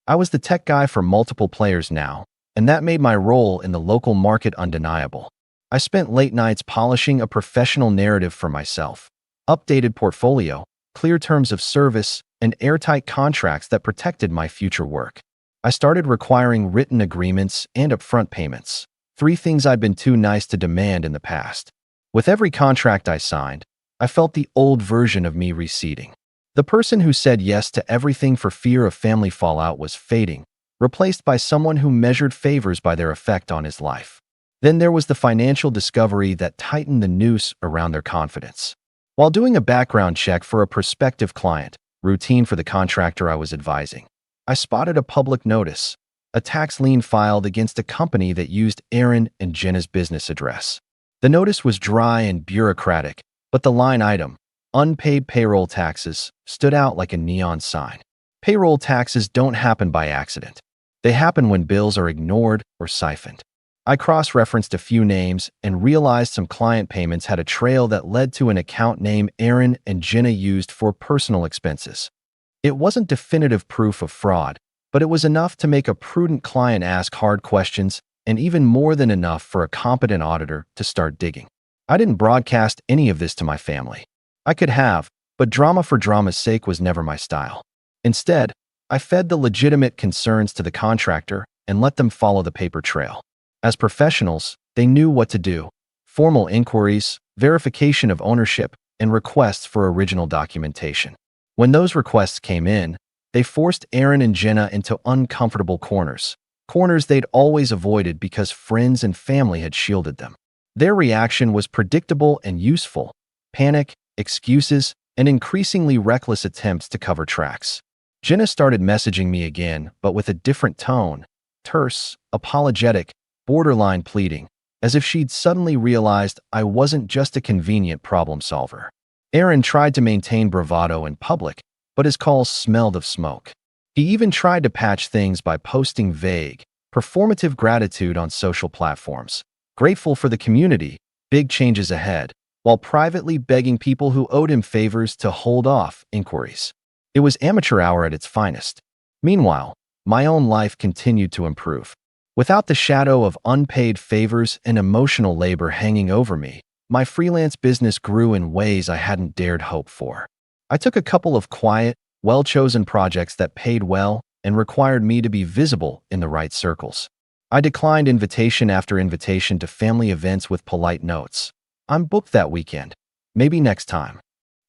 I was the tech guy for multiple players now, and that made my role in the local market undeniable. I spent late nights polishing a professional narrative for myself, updated portfolio, clear terms of service, and airtight contracts that protected my future work. I started requiring written agreements and upfront payments, three things I'd been too nice to demand in the past. With every contract I signed, I felt the old version of me receding. The person who said yes to everything for fear of family fallout was fading, replaced by someone who measured favors by their effect on his life. Then there was the financial discovery that tightened the noose around their confidence. While doing a background check for a prospective client, routine for the contractor I was advising, I spotted a public notice, a tax lien filed against a company that used Aaron and Jenna's business address. The notice was dry and bureaucratic, but the line item, unpaid payroll taxes, stood out like a neon sign. Payroll taxes don't happen by accident. They happen when bills are ignored or siphoned. I cross-referenced a few names and realized some client payments had a trail that led to an account name Aaron and Jenna used for personal expenses. It wasn't definitive proof of fraud, but it was enough to make a prudent client ask hard questions and even more than enough for a competent auditor to start digging. I didn't broadcast any of this to my family. I could have, But drama for drama's sake was never my style. Instead, I fed the legitimate concerns to the contractor and let them follow the paper trail. As professionals, they knew what to do: formal inquiries, verification of ownership, and requests for original documentation. When those requests came in, they forced Aaron and Jenna into uncomfortable corners they'd always avoided because friends and family had shielded them. Their reaction was predictable and useful: panic, excuses, and increasingly reckless attempts to cover tracks. Jenna started messaging me again, but with a different tone: terse, apologetic, borderline pleading, as if she'd suddenly realized I wasn't just a convenient problem solver. Aaron tried to maintain bravado in public, but his calls smelled of smoke. He even tried to patch things by posting vague, performative gratitude on social platforms, grateful for the community, big changes ahead, while privately begging people who owed him favors to hold off inquiries. It was amateur hour at its finest. Meanwhile, my own life continued to improve. Without the shadow of unpaid favors and emotional labor hanging over me, my freelance business grew in ways I hadn't dared hope for. I took a couple of quiet, well-chosen projects that paid well and required me to be visible in the right circles. I declined invitation after invitation to family events with polite notes: "I'm booked that weekend. Maybe next time."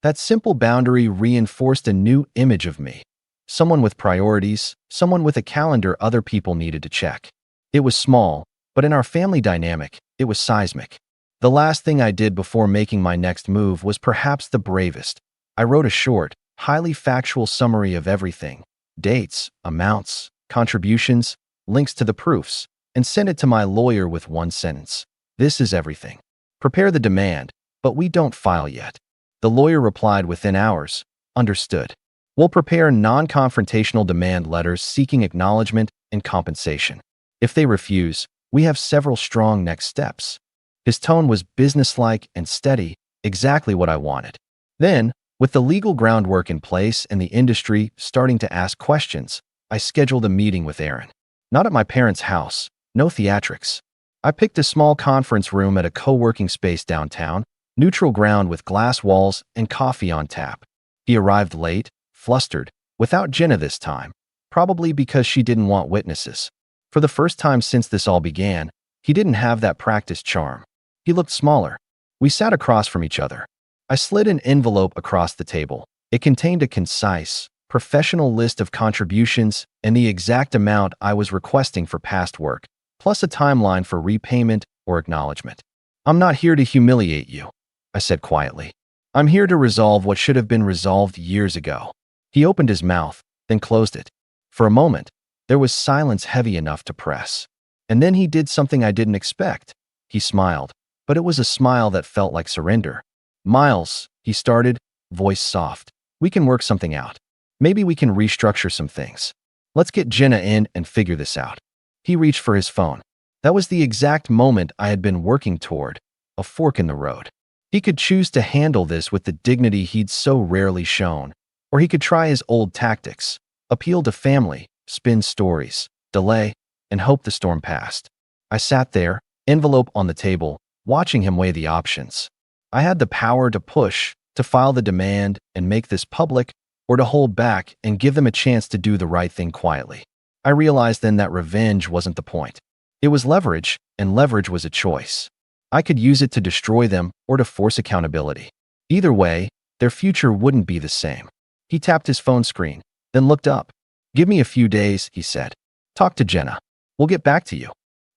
That simple boundary reinforced a new image of me: someone with priorities, someone with a calendar other people needed to check. It was small, but in our family dynamic, it was seismic. The last thing I did before making my next move was perhaps the bravest. I wrote a short, highly factual summary of everything: dates, amounts, contributions, links to the proofs, and sent it to my lawyer with one sentence: "This is everything. Prepare the demand, but we don't file yet." The lawyer replied within hours: "Understood. We'll prepare non-confrontational demand letters seeking acknowledgement and compensation. If they refuse, we have several strong next steps." His tone was businesslike and steady, exactly what I wanted. Then, with the legal groundwork in place and the industry starting to ask questions, I scheduled a meeting with Aaron. Not at my parents' house, no theatrics. I picked a small conference room at a co-working space downtown, neutral ground with glass walls and coffee on tap. He arrived late, flustered, without Jenna this time, probably because she didn't want witnesses. For the first time since this all began, he didn't have that practiced charm. He looked smaller. We sat across from each other. I slid an envelope across the table. It contained a concise, professional list of contributions and the exact amount I was requesting for past work, plus a timeline for repayment or acknowledgement. "I'm not here to humiliate you," I said quietly. "I'm here to resolve what should have been resolved years ago." He opened his mouth, then closed it. For a moment, there was silence heavy enough to press. And then he did something I didn't expect. He smiled, but it was a smile that felt like surrender. "Miles," he started, voice soft, "we can work something out. Maybe we can restructure some things. Let's get Jenna in and figure this out." He reached for his phone. That was the exact moment I had been working toward: a fork in the road. He could choose to handle this with the dignity he'd so rarely shown, or he could try his old tactics: appeal to family, spin stories, delay, and hope the storm passed. I sat there, envelope on the table, watching him weigh the options. I had the power to push, to file the demand and make this public, or to hold back and give them a chance to do the right thing quietly. I realized then that revenge wasn't the point. It was leverage, and leverage was a choice. I could use it to destroy them or to force accountability. Either way, their future wouldn't be the same. He tapped his phone screen, then looked up. "Give me a few days," he said. "Talk to Jenna. We'll get back to you."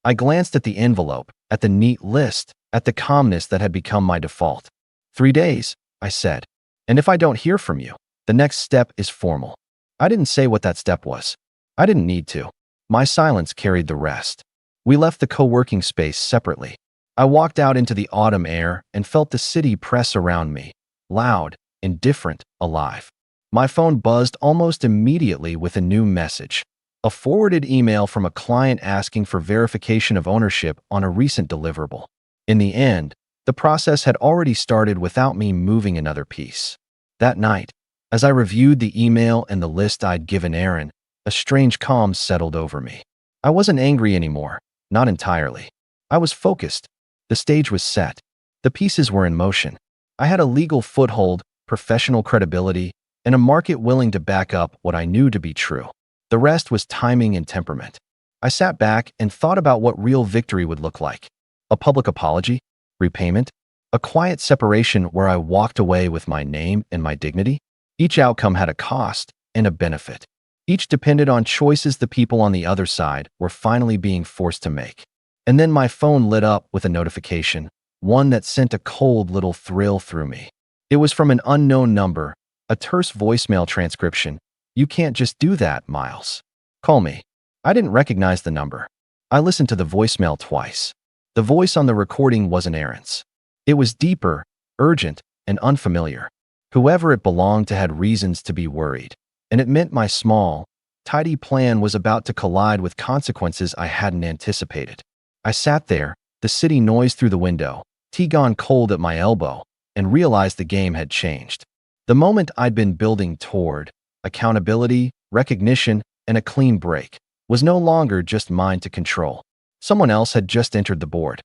I glanced at the envelope, at the neat list, at the calmness that had become my default. "3 days," I said. "And if I don't hear from you, the next step is formal." I didn't say what that step was. I didn't need to. My silence carried the rest. We left the co-working space separately. I walked out into the autumn air and felt the city press around me, loud, indifferent, alive. My phone buzzed almost immediately with a new message: a forwarded email from a client asking for verification of ownership on a recent deliverable. In the end, the process had already started without me moving another piece. That night, as I reviewed the email and the list I'd given Aaron, a strange calm settled over me. I wasn't angry anymore, not entirely. I was focused. The stage was set. The pieces were in motion. I had a legal foothold, professional credibility, and a market willing to back up what I knew to be true. The rest was timing and temperament. I sat back and thought about what real victory would look like. A public apology? Repayment? A quiet separation where I walked away with my name and my dignity? Each outcome had a cost and a benefit. Each depended on choices the people on the other side were finally being forced to make. And then my phone lit up with a notification, one that sent a cold little thrill through me. It was from an unknown number, a terse voicemail transcription. "You can't just do that, Miles. Call me." I didn't recognize the number. I listened to the voicemail twice. The voice on the recording wasn't Aaron's. It was deeper, urgent, and unfamiliar. Whoever it belonged to had reasons to be worried, and it meant my small, tidy plan was about to collide with consequences I hadn't anticipated. I sat there, the city noise through the window, tea gone cold at my elbow, and realized the game had changed. The moment I'd been building toward, accountability, recognition, and a clean break, was no longer just mine to control. Someone else had just entered the board.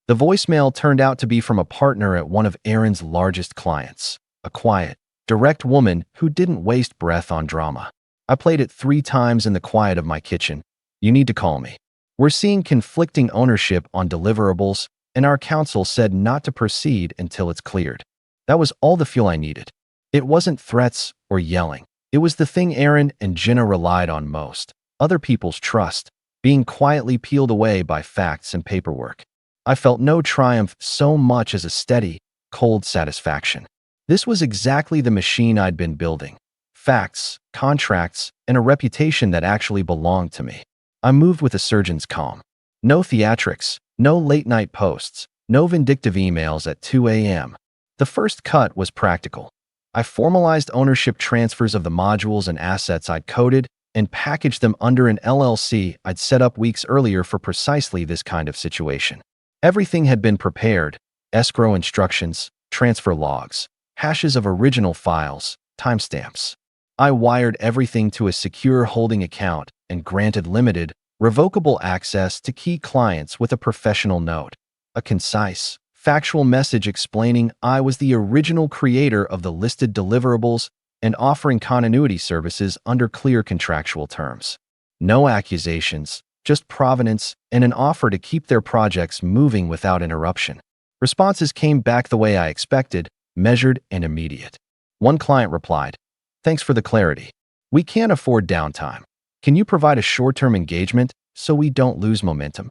The voicemail turned out to be from a partner at one of Aaron's largest clients, a quiet, direct woman who didn't waste breath on drama. I played it 3 times in the quiet of my kitchen. "You need to call me. We're seeing conflicting ownership on deliverables, and our counsel said not to proceed until it's cleared." That was all the fuel I needed. It wasn't threats or yelling. It was the thing Aaron and Jenna relied on most: other people's trust, being quietly peeled away by facts and paperwork. I felt no triumph so much as a steady, cold satisfaction. This was exactly the machine I'd been building: facts, contracts, and a reputation that actually belonged to me. I moved with a surgeon's calm. No theatrics, no late-night posts, no vindictive emails at 2 a.m. The first cut was practical. I formalized ownership transfers of the modules and assets I'd coded and packaged them under an LLC I'd set up weeks earlier for precisely this kind of situation. Everything had been prepared: escrow instructions, transfer logs, hashes of original files, timestamps. I wired everything to a secure holding account and granted limited, revocable access to key clients with a professional note, a concise, factual message explaining I was the original creator of the listed deliverables and offering continuity services under clear contractual terms. No accusations, just provenance and an offer to keep their projects moving without interruption. Responses came back the way I expected: measured and immediate. One client replied, "Thanks for the clarity. We can't afford downtime. Can you provide a short-term engagement so we don't lose momentum?"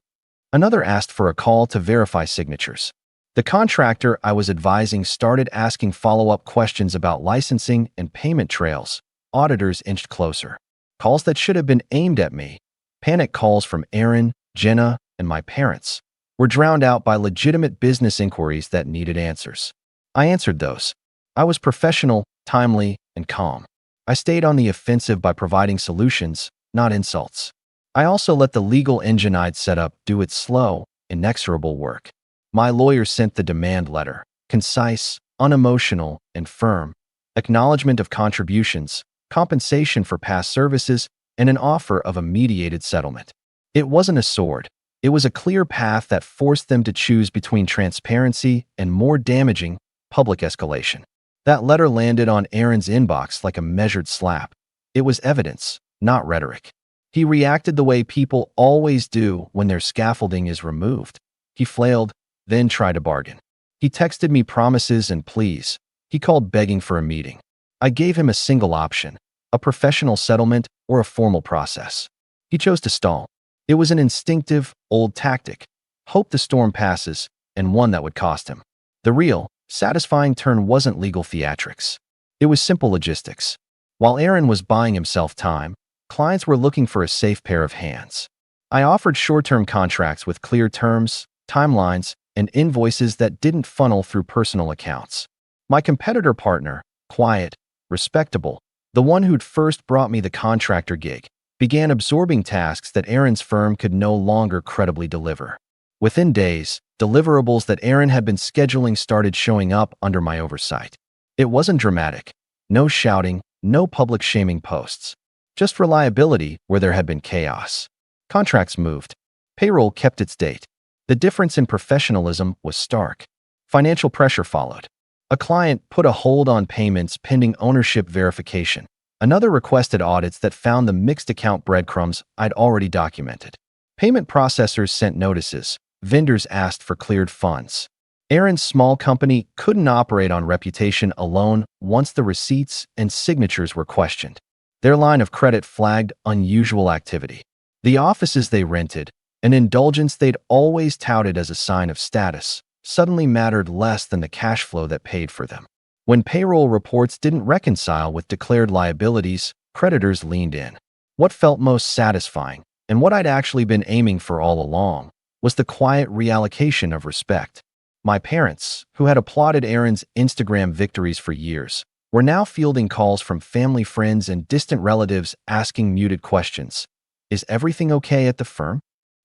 Another asked for a call to verify signatures. The contractor I was advising started asking follow-up questions about licensing and payment trails. Auditors inched closer. Calls that should have been aimed at me, panic calls from Aaron, Jenna, and my parents, were drowned out by legitimate business inquiries that needed answers. I answered those. I was professional, timely, and calm. I stayed on the offensive by providing solutions, not insults. I also let the legal engine I'd set up do its slow, inexorable work. My lawyer sent the demand letter: concise, unemotional, and firm. Acknowledgement of contributions, compensation for past services, and an offer of a mediated settlement. It wasn't a sword. It was a clear path that forced them to choose between transparency and, more damaging, public escalation. That letter landed on Aaron's inbox like a measured slap. It was evidence, not rhetoric. He reacted the way people always do when their scaffolding is removed. He flailed, then tried to bargain. He texted me promises and pleas. He called begging for a meeting. I gave him a single option: a professional settlement or a formal process. He chose to stall. It was an instinctive, old tactic: hope the storm passes, and one that would cost him. The real, satisfying turn wasn't legal theatrics. It was simple logistics. While Aaron was buying himself time, clients were looking for a safe pair of hands. I offered short-term contracts with clear terms, timelines, and invoices that didn't funnel through personal accounts. My competitor partner, quiet, respectable, the one who'd first brought me the contractor gig, began absorbing tasks that Aaron's firm could no longer credibly deliver. Within days, deliverables that Aaron had been scheduling started showing up under my oversight. It wasn't dramatic. No shouting, no public shaming posts. Just reliability where there had been chaos. Contracts moved. Payroll kept its date. The difference in professionalism was stark. Financial pressure followed. A client put a hold on payments pending ownership verification. Another requested audits that found the mixed account breadcrumbs I'd already documented. Payment processors sent notices. Vendors asked for cleared funds. Aaron's small company couldn't operate on reputation alone once the receipts and signatures were questioned. Their line of credit flagged unusual activity. The offices they rented, an indulgence they'd always touted as a sign of status, suddenly mattered less than the cash flow that paid for them. When payroll reports didn't reconcile with declared liabilities, creditors leaned in. What felt most satisfying, and what I'd actually been aiming for all along, was the quiet reallocation of respect. My parents, who had applauded Aaron's Instagram victories for years, were now fielding calls from family friends and distant relatives asking muted questions. Is everything okay at the firm?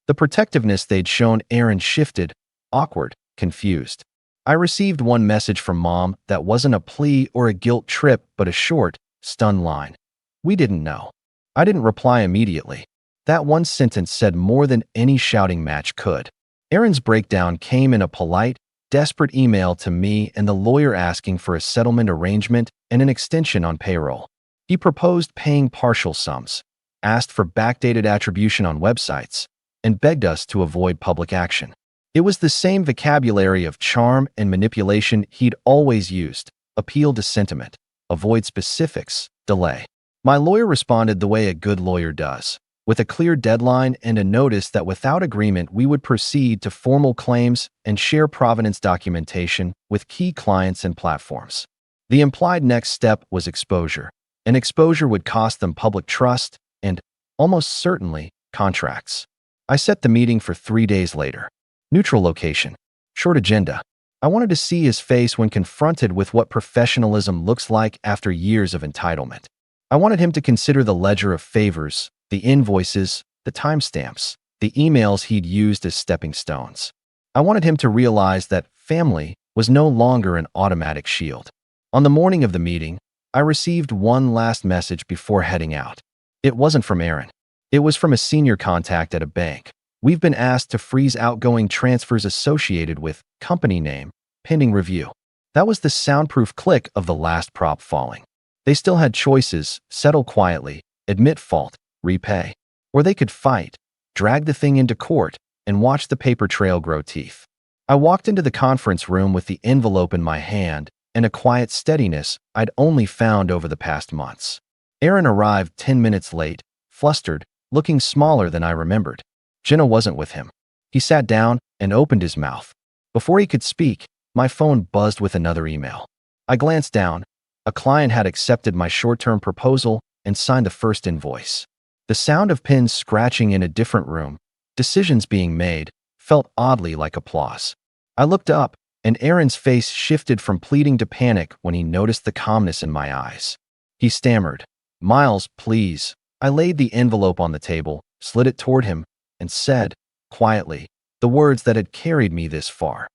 The protectiveness they'd shown Aaron shifted, awkward, confused. I received one message from Mom that wasn't a plea or a guilt trip, but a short, stunned line. We didn't know. I didn't reply immediately. That one sentence said more than any shouting match could. Aaron's breakdown came in a polite, desperate email to me and the lawyer asking for a settlement arrangement and an extension on payroll. He proposed paying partial sums, asked for backdated attribution on websites, and begged us to avoid public action. It was the same vocabulary of charm and manipulation he'd always used: appeal to sentiment, avoid specifics, delay. My lawyer responded the way a good lawyer does, with a clear deadline and a notice that without agreement we would proceed to formal claims and share provenance documentation with key clients and platforms. The implied next step was exposure. And exposure would cost them public trust and, almost certainly, contracts. I set the meeting for 3 days later. Neutral location. Short agenda. I wanted to see his face when confronted with what professionalism looks like after years of entitlement. I wanted him to consider the ledger of favors, the invoices, the timestamps, the emails he'd used as stepping stones. I wanted him to realize that family was no longer an automatic shield. On the morning of the meeting, I received one last message before heading out. It wasn't from Aaron. It was from a senior contact at a bank. We've been asked to freeze outgoing transfers associated with company name, pending review. That was the soundproof click of the last prop falling. They still had choices: settle quietly, admit fault, repay. Or they could fight, drag the thing into court, and watch the paper trail grow teeth. I walked into the conference room with the envelope in my hand and a quiet steadiness I'd only found over the past months. Aaron arrived 10 minutes late, flustered, looking smaller than I remembered. Jenna wasn't with him. He sat down and opened his mouth. Before he could speak, my phone buzzed with another email. I glanced down. A client had accepted my short-term proposal and signed the first invoice. The sound of pens scratching in a different room, decisions being made, felt oddly like applause. I looked up, and Aaron's face shifted from pleading to panic when he noticed the calmness in my eyes. He stammered, "Miles, please." I laid the envelope on the table, slid it toward him, and said, quietly, the words that had carried me this far.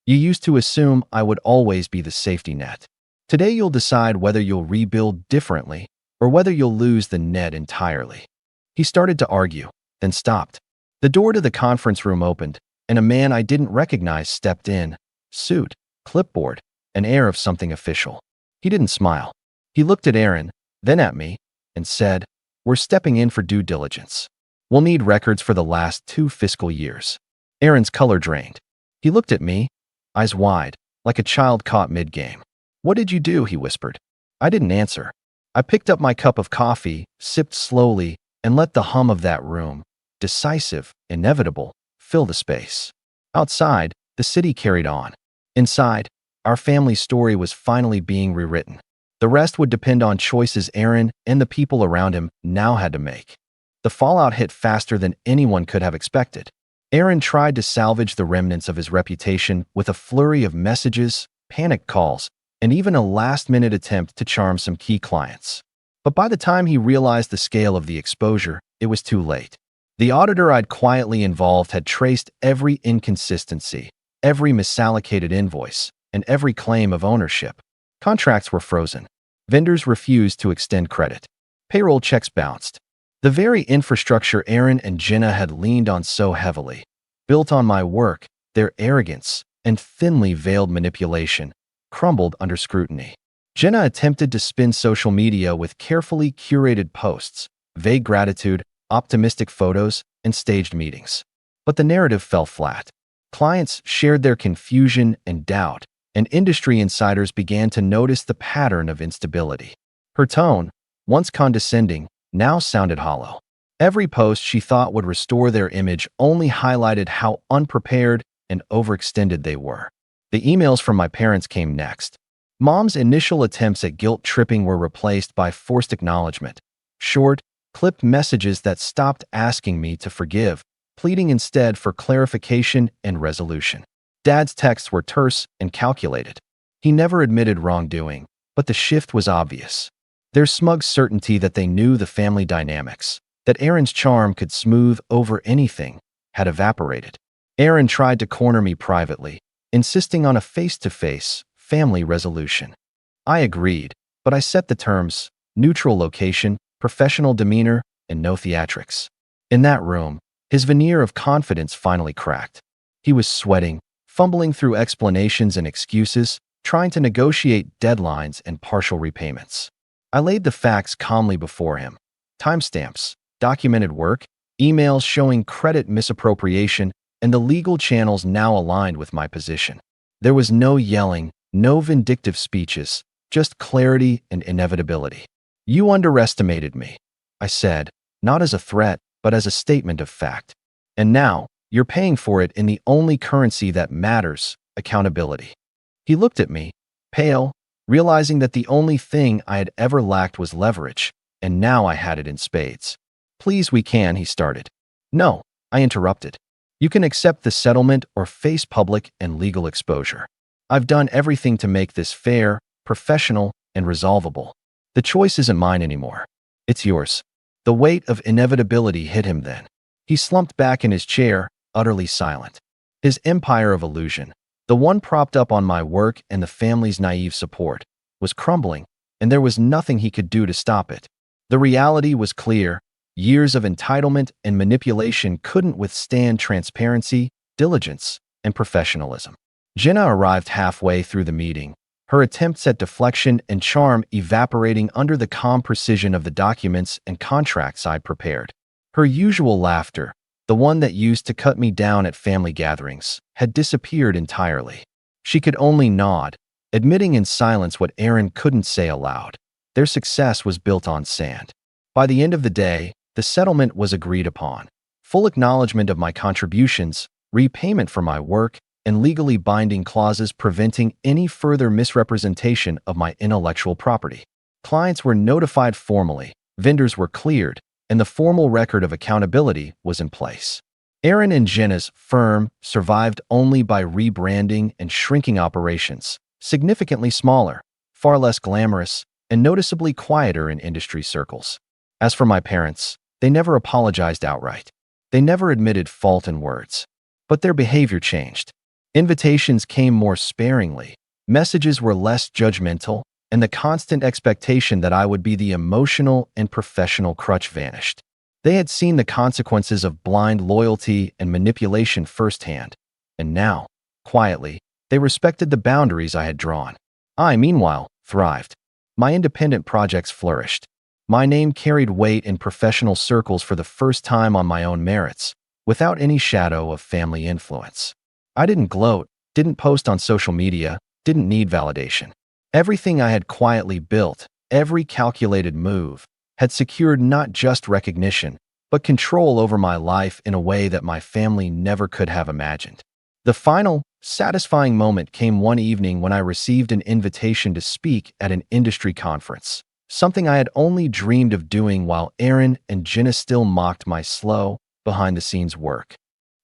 "You used to assume I would always be the safety net. Today you'll decide whether you'll rebuild differently or whether you'll lose the net entirely." He started to argue, then stopped. The door to the conference room opened, and a man I didn't recognize stepped in, suit, clipboard, an air of something official. He didn't smile. He looked at Aaron, then at me, and said, "We're stepping in for due diligence. We'll need records for the last 2 fiscal years." Aaron's color drained. He looked at me, eyes wide, like a child caught mid-game. "What did you do?" he whispered. I didn't answer. I picked up my cup of coffee, sipped slowly, and let the hum of that room, decisive, inevitable, fill the space. Outside, the city carried on. Inside, our family story was finally being rewritten. The rest would depend on choices Aaron and the people around him now had to make. The fallout hit faster than anyone could have expected. Aaron tried to salvage the remnants of his reputation with a flurry of messages, panic calls, and even a last-minute attempt to charm some key clients. But by the time he realized the scale of the exposure, it was too late. The auditor I'd quietly involved had traced every inconsistency, every misallocated invoice, and every claim of ownership. Contracts were frozen. Vendors refused to extend credit. Payroll checks bounced. The very infrastructure Aaron and Jenna had leaned on so heavily, built on my work, their arrogance, and thinly veiled manipulation, crumbled under scrutiny. Jenna attempted to spin social media with carefully curated posts, vague gratitude, optimistic photos, and staged meetings. But the narrative fell flat. Clients shared their confusion and doubt, and industry insiders began to notice the pattern of instability. Her tone, once condescending, now sounded hollow. Every post she thought would restore their image only highlighted how unprepared and overextended they were. The emails from my parents came next. Mom's initial attempts at guilt-tripping were replaced by forced acknowledgement. Short, clipped messages that stopped asking me to forgive, pleading instead for clarification and resolution. Dad's texts were terse and calculated. He never admitted wrongdoing, but the shift was obvious. Their smug certainty that they knew the family dynamics, that Aaron's charm could smooth over anything, had evaporated. Aaron tried to corner me privately, insisting on a face-to-face, family resolution. I agreed, but I set the terms: neutral location, professional demeanor, and no theatrics. In that room, his veneer of confidence finally cracked. He was sweating, fumbling through explanations and excuses, trying to negotiate deadlines and partial repayments. I laid the facts calmly before him. Timestamps, documented work, emails showing credit misappropriation, and the legal channels now aligned with my position. There was no yelling, no vindictive speeches, just clarity and inevitability. "You underestimated me," I said, not as a threat, but as a statement of fact. "And now, you're paying for it in the only currency that matters: accountability." He looked at me, pale, realizing that the only thing I had ever lacked was leverage, and now I had it in spades. "Please, we can," he started. "No," I interrupted. "You can accept the settlement or face public and legal exposure. I've done everything to make this fair, professional, and resolvable. The choice isn't mine anymore. It's yours." The weight of inevitability hit him then. He slumped back in his chair, utterly silent. His empire of illusion, the one propped up on my work and the family's naive support, was crumbling, and there was nothing he could do to stop it. The reality was clear. Years of entitlement and manipulation couldn't withstand transparency, diligence, and professionalism. Jenna arrived halfway through the meeting, her attempts at deflection and charm evaporating under the calm precision of the documents and contracts I'd prepared. Her usual laughter, the one that used to cut me down at family gatherings, had disappeared entirely. She could only nod, admitting in silence what Aaron couldn't say aloud. Their success was built on sand. By the end of the day, the settlement was agreed upon. Full acknowledgement of my contributions, repayment for my work, and legally binding clauses preventing any further misrepresentation of my intellectual property. Clients were notified formally, vendors were cleared, and the formal record of accountability was in place. Aaron and Jenna's firm survived only by rebranding and shrinking operations, significantly smaller, far less glamorous, and noticeably quieter in industry circles. As for my parents, they never apologized outright. They never admitted fault in words. But their behavior changed. Invitations came more sparingly, messages were less judgmental, and the constant expectation that I would be the emotional and professional crutch vanished. They had seen the consequences of blind loyalty and manipulation firsthand, and now, quietly, they respected the boundaries I had drawn. I, meanwhile, thrived. My independent projects flourished. My name carried weight in professional circles for the first time on my own merits, without any shadow of family influence. I didn't gloat, didn't post on social media, didn't need validation. Everything I had quietly built, every calculated move, had secured not just recognition, but control over my life in a way that my family never could have imagined. The final, satisfying moment came one evening when I received an invitation to speak at an industry conference, something I had only dreamed of doing while Aaron and Jenna still mocked my slow, behind-the-scenes work.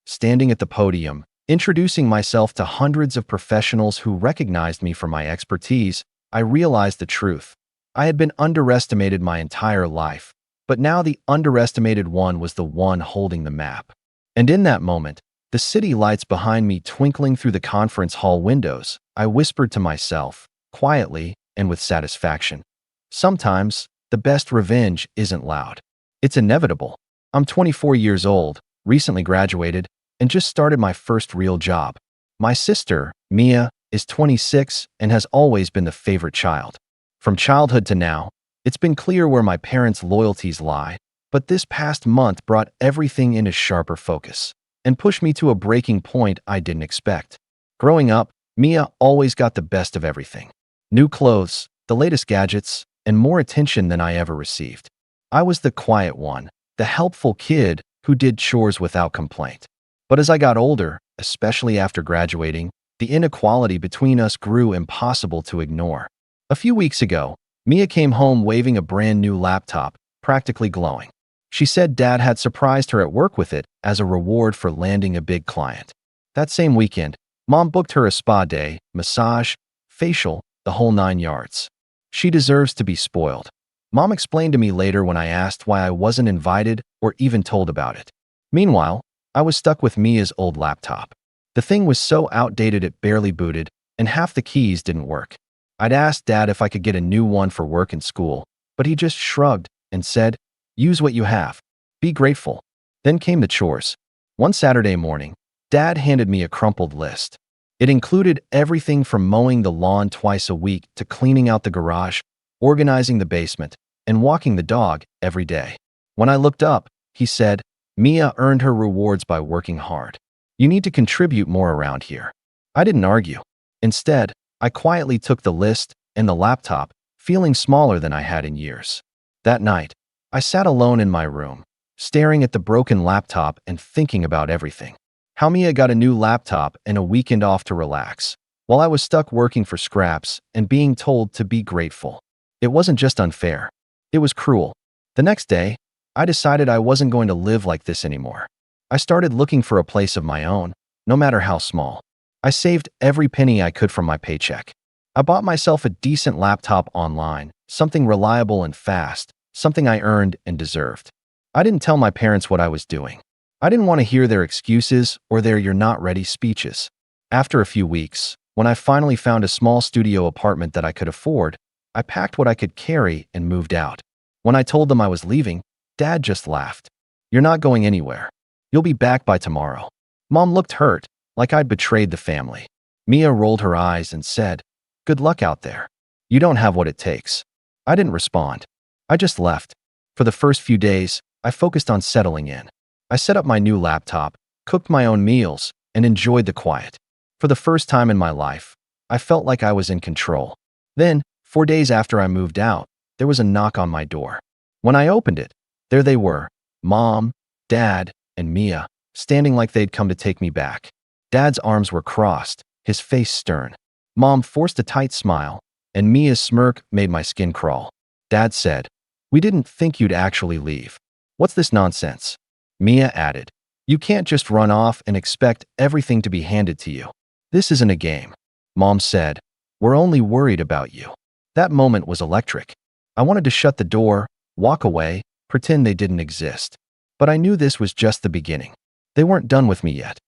Standing at the podium, introducing myself to hundreds of professionals who recognized me for my expertise, I realized the truth. I had been underestimated my entire life, but now the underestimated one was the one holding the map. And in that moment, the city lights behind me twinkling through the conference hall windows, I whispered to myself, quietly and with satisfaction, "Sometimes, the best revenge isn't loud. It's inevitable." I'm 24 years old, recently graduated, and just started my first real job. My sister, Mia, is 26 and has always been the favorite child. From childhood to now, it's been clear where my parents' loyalties lie, but this past month brought everything into sharper focus and pushed me to a breaking point I didn't expect. Growing up, Mia always got the best of everything. New clothes, the latest gadgets, and more attention than I ever received. I was the quiet one, the helpful kid who did chores without complaint. But as I got older, especially after graduating, the inequality between us grew impossible to ignore. A few weeks ago, Mia came home waving a brand new laptop, practically glowing. She said Dad had surprised her at work with it as a reward for landing a big client. That same weekend, Mom booked her a spa day, massage, facial, the whole 9 yards. She deserves to be spoiled. Mom explained to me later when I asked why I wasn't invited or even told about it. Meanwhile, I was stuck with Mia's old laptop. The thing was so outdated it barely booted, and half the keys didn't work. I'd asked Dad if I could get a new one for work and school, but he just shrugged and said, "Use what you have. Be grateful." Then came the chores. One Saturday morning, Dad handed me a crumpled list. It included everything from mowing the lawn twice a week to cleaning out the garage, organizing the basement, and walking the dog every day. When I looked up, he said, "Mia earned her rewards by working hard. You need to contribute more around here." I didn't argue. Instead, I quietly took the list and the laptop, feeling smaller than I had in years. That night, I sat alone in my room, staring at the broken laptop and thinking about everything. How Mia got a new laptop and a weekend off to relax, while I was stuck working for scraps and being told to be grateful. It wasn't just unfair. It was cruel. The next day, I decided I wasn't going to live like this anymore. I started looking for a place of my own, no matter how small. I saved every penny I could from my paycheck. I bought myself a decent laptop online, something reliable and fast, something I earned and deserved. I didn't tell my parents what I was doing. I didn't want to hear their excuses or their "you're not ready" speeches. After a few weeks, when I finally found a small studio apartment that I could afford, I packed what I could carry and moved out. When I told them I was leaving, Dad just laughed. "You're not going anywhere. You'll be back by tomorrow." Mom looked hurt, like I'd betrayed the family. Mia rolled her eyes and said, "Good luck out there. You don't have what it takes." I didn't respond. I just left. For the first few days, I focused on settling in. I set up my new laptop, cooked my own meals, and enjoyed the quiet. For the first time in my life, I felt like I was in control. Then, 4 days after I moved out, there was a knock on my door. When I opened it, there they were, Mom, Dad, and Mia, standing like they'd come to take me back. Dad's arms were crossed, his face stern. Mom forced a tight smile, and Mia's smirk made my skin crawl. Dad said, "We didn't think you'd actually leave. What's this nonsense?" Mia added, "You can't just run off and expect everything to be handed to you. This isn't a game." Mom said, "We're only worried about you." That moment was electric. I wanted to shut the door, walk away, pretend they didn't exist. But I knew this was just the beginning. They weren't done with me yet.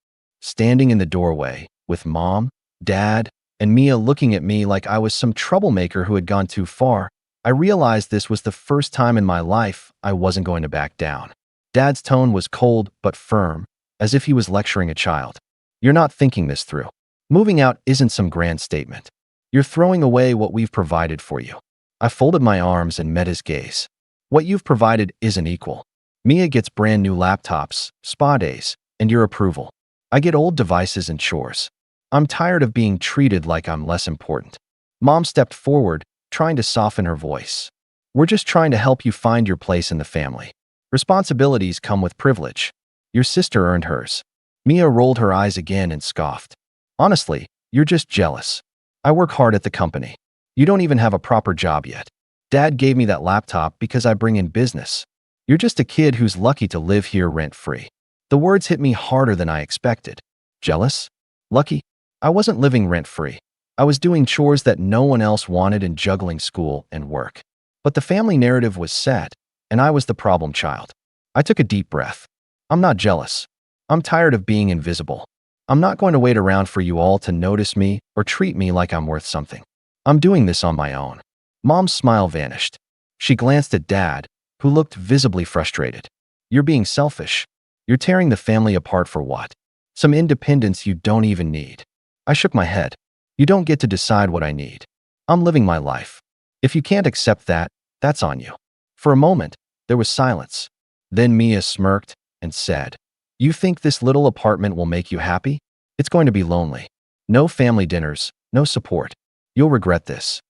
Standing in the doorway, with Mom, Dad, and Mia looking at me like I was some troublemaker who had gone too far, I realized this was the first time in my life I wasn't going to back down. Dad's tone was cold but firm, as if he was lecturing a child. "You're not thinking this through. Moving out isn't some grand statement. You're throwing away what we've provided for you." I folded my arms and met his gaze. "What you've provided isn't equal. Mia gets brand new laptops, spa days, and your approval. I get old devices and chores. I'm tired of being treated like I'm less important." Mom stepped forward, trying to soften her voice. "We're just trying to help you find your place in the family. Responsibilities come with privilege. Your sister earned hers." Mia rolled her eyes again and scoffed. "Honestly, you're just jealous. I work hard at the company. You don't even have a proper job yet. Dad gave me that laptop because I bring in business. You're just a kid who's lucky to live here rent-free." The words hit me harder than I expected. Jealous? Lucky? I wasn't living rent-free. I was doing chores that no one else wanted and juggling school and work. But the family narrative was set, and I was the problem child. I took a deep breath. I'm not jealous. I'm tired of being invisible. I'm not going to wait around for you all to notice me or treat me like I'm worth something. I'm doing this on my own. Mom's smile vanished. She glanced at Dad, who looked visibly frustrated. "You're being selfish. You're tearing the family apart for what? Some independence you don't even need." I shook my head. You don't get to decide what I need. I'm living my life. If you can't accept that, that's on you." For a moment, there was silence. Then Mia smirked and said, "You think this little apartment will make you happy? It's going to be lonely. No family dinners, no support. You'll regret this."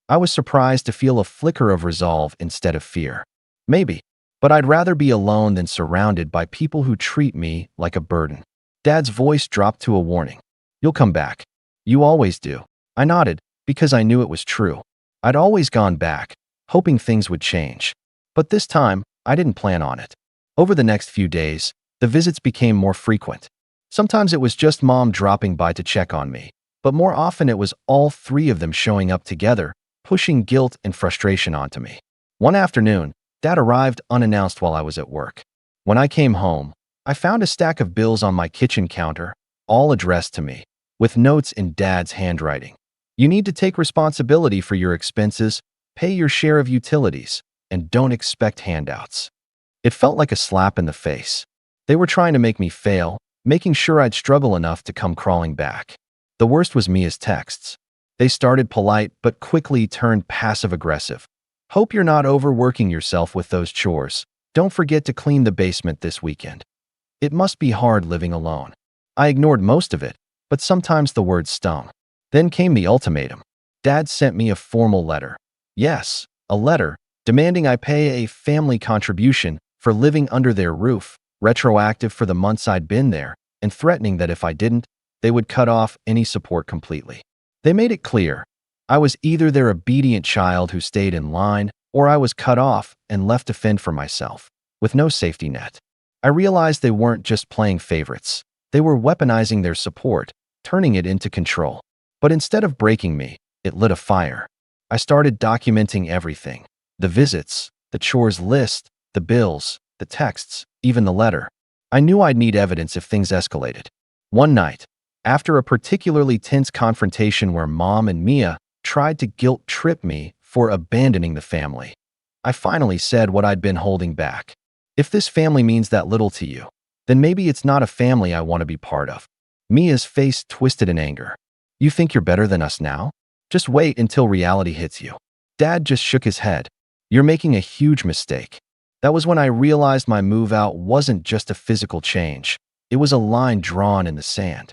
I was surprised to feel a flicker of resolve instead of fear. Maybe, but I'd rather be alone than surrounded by people who treat me like a burden. Dad's voice dropped to a warning. "You'll come back. You always do." I nodded because I knew it was true. I'd always gone back, hoping things would change. But this time, I didn't plan on it. Over the next few days, the visits became more frequent. Sometimes it was just Mom dropping by to check on me, but more often it was all three of them showing up together, pushing guilt and frustration onto me. One afternoon, Dad arrived unannounced while I was at work. When I came home, I found a stack of bills on my kitchen counter, all addressed to me, with notes in Dad's handwriting. "You need to take responsibility for your expenses, pay your share of utilities, and don't expect handouts." It felt like a slap in the face. They were trying to make me fail, making sure I'd struggle enough to come crawling back. The worst was Mia's texts. They started polite but quickly turned passive-aggressive. "Hope you're not overworking yourself with those chores. Don't forget to clean the basement this weekend." It must be hard living alone. I ignored most of it, but sometimes the words stung. Then came the ultimatum. Dad sent me a formal letter. Yes, a letter, demanding I pay a family contribution for living under their roof, retroactive for the months I'd been there, and threatening that if I didn't, they would cut off any support completely. They made it clear. I was either their obedient child who stayed in line, or I was cut off and left to fend for myself, with no safety net. I realized they weren't just playing favorites. They were weaponizing their support, turning it into control. But instead of breaking me, it lit a fire. I started documenting everything. The visits, the chores list, the bills, the texts, even the letter. I knew I'd need evidence if things escalated. One night, after a particularly tense confrontation where Mom and Mia tried to guilt-trip me for abandoning the family, I finally said what I'd been holding back. "If this family means that little to you, then maybe it's not a family I want to be part of." Mia's face twisted in anger. "You think you're better than us now? Just wait until reality hits you." Dad just shook his head. "You're making a huge mistake." That was when I realized my move out wasn't just a physical change. It was a line drawn in the sand.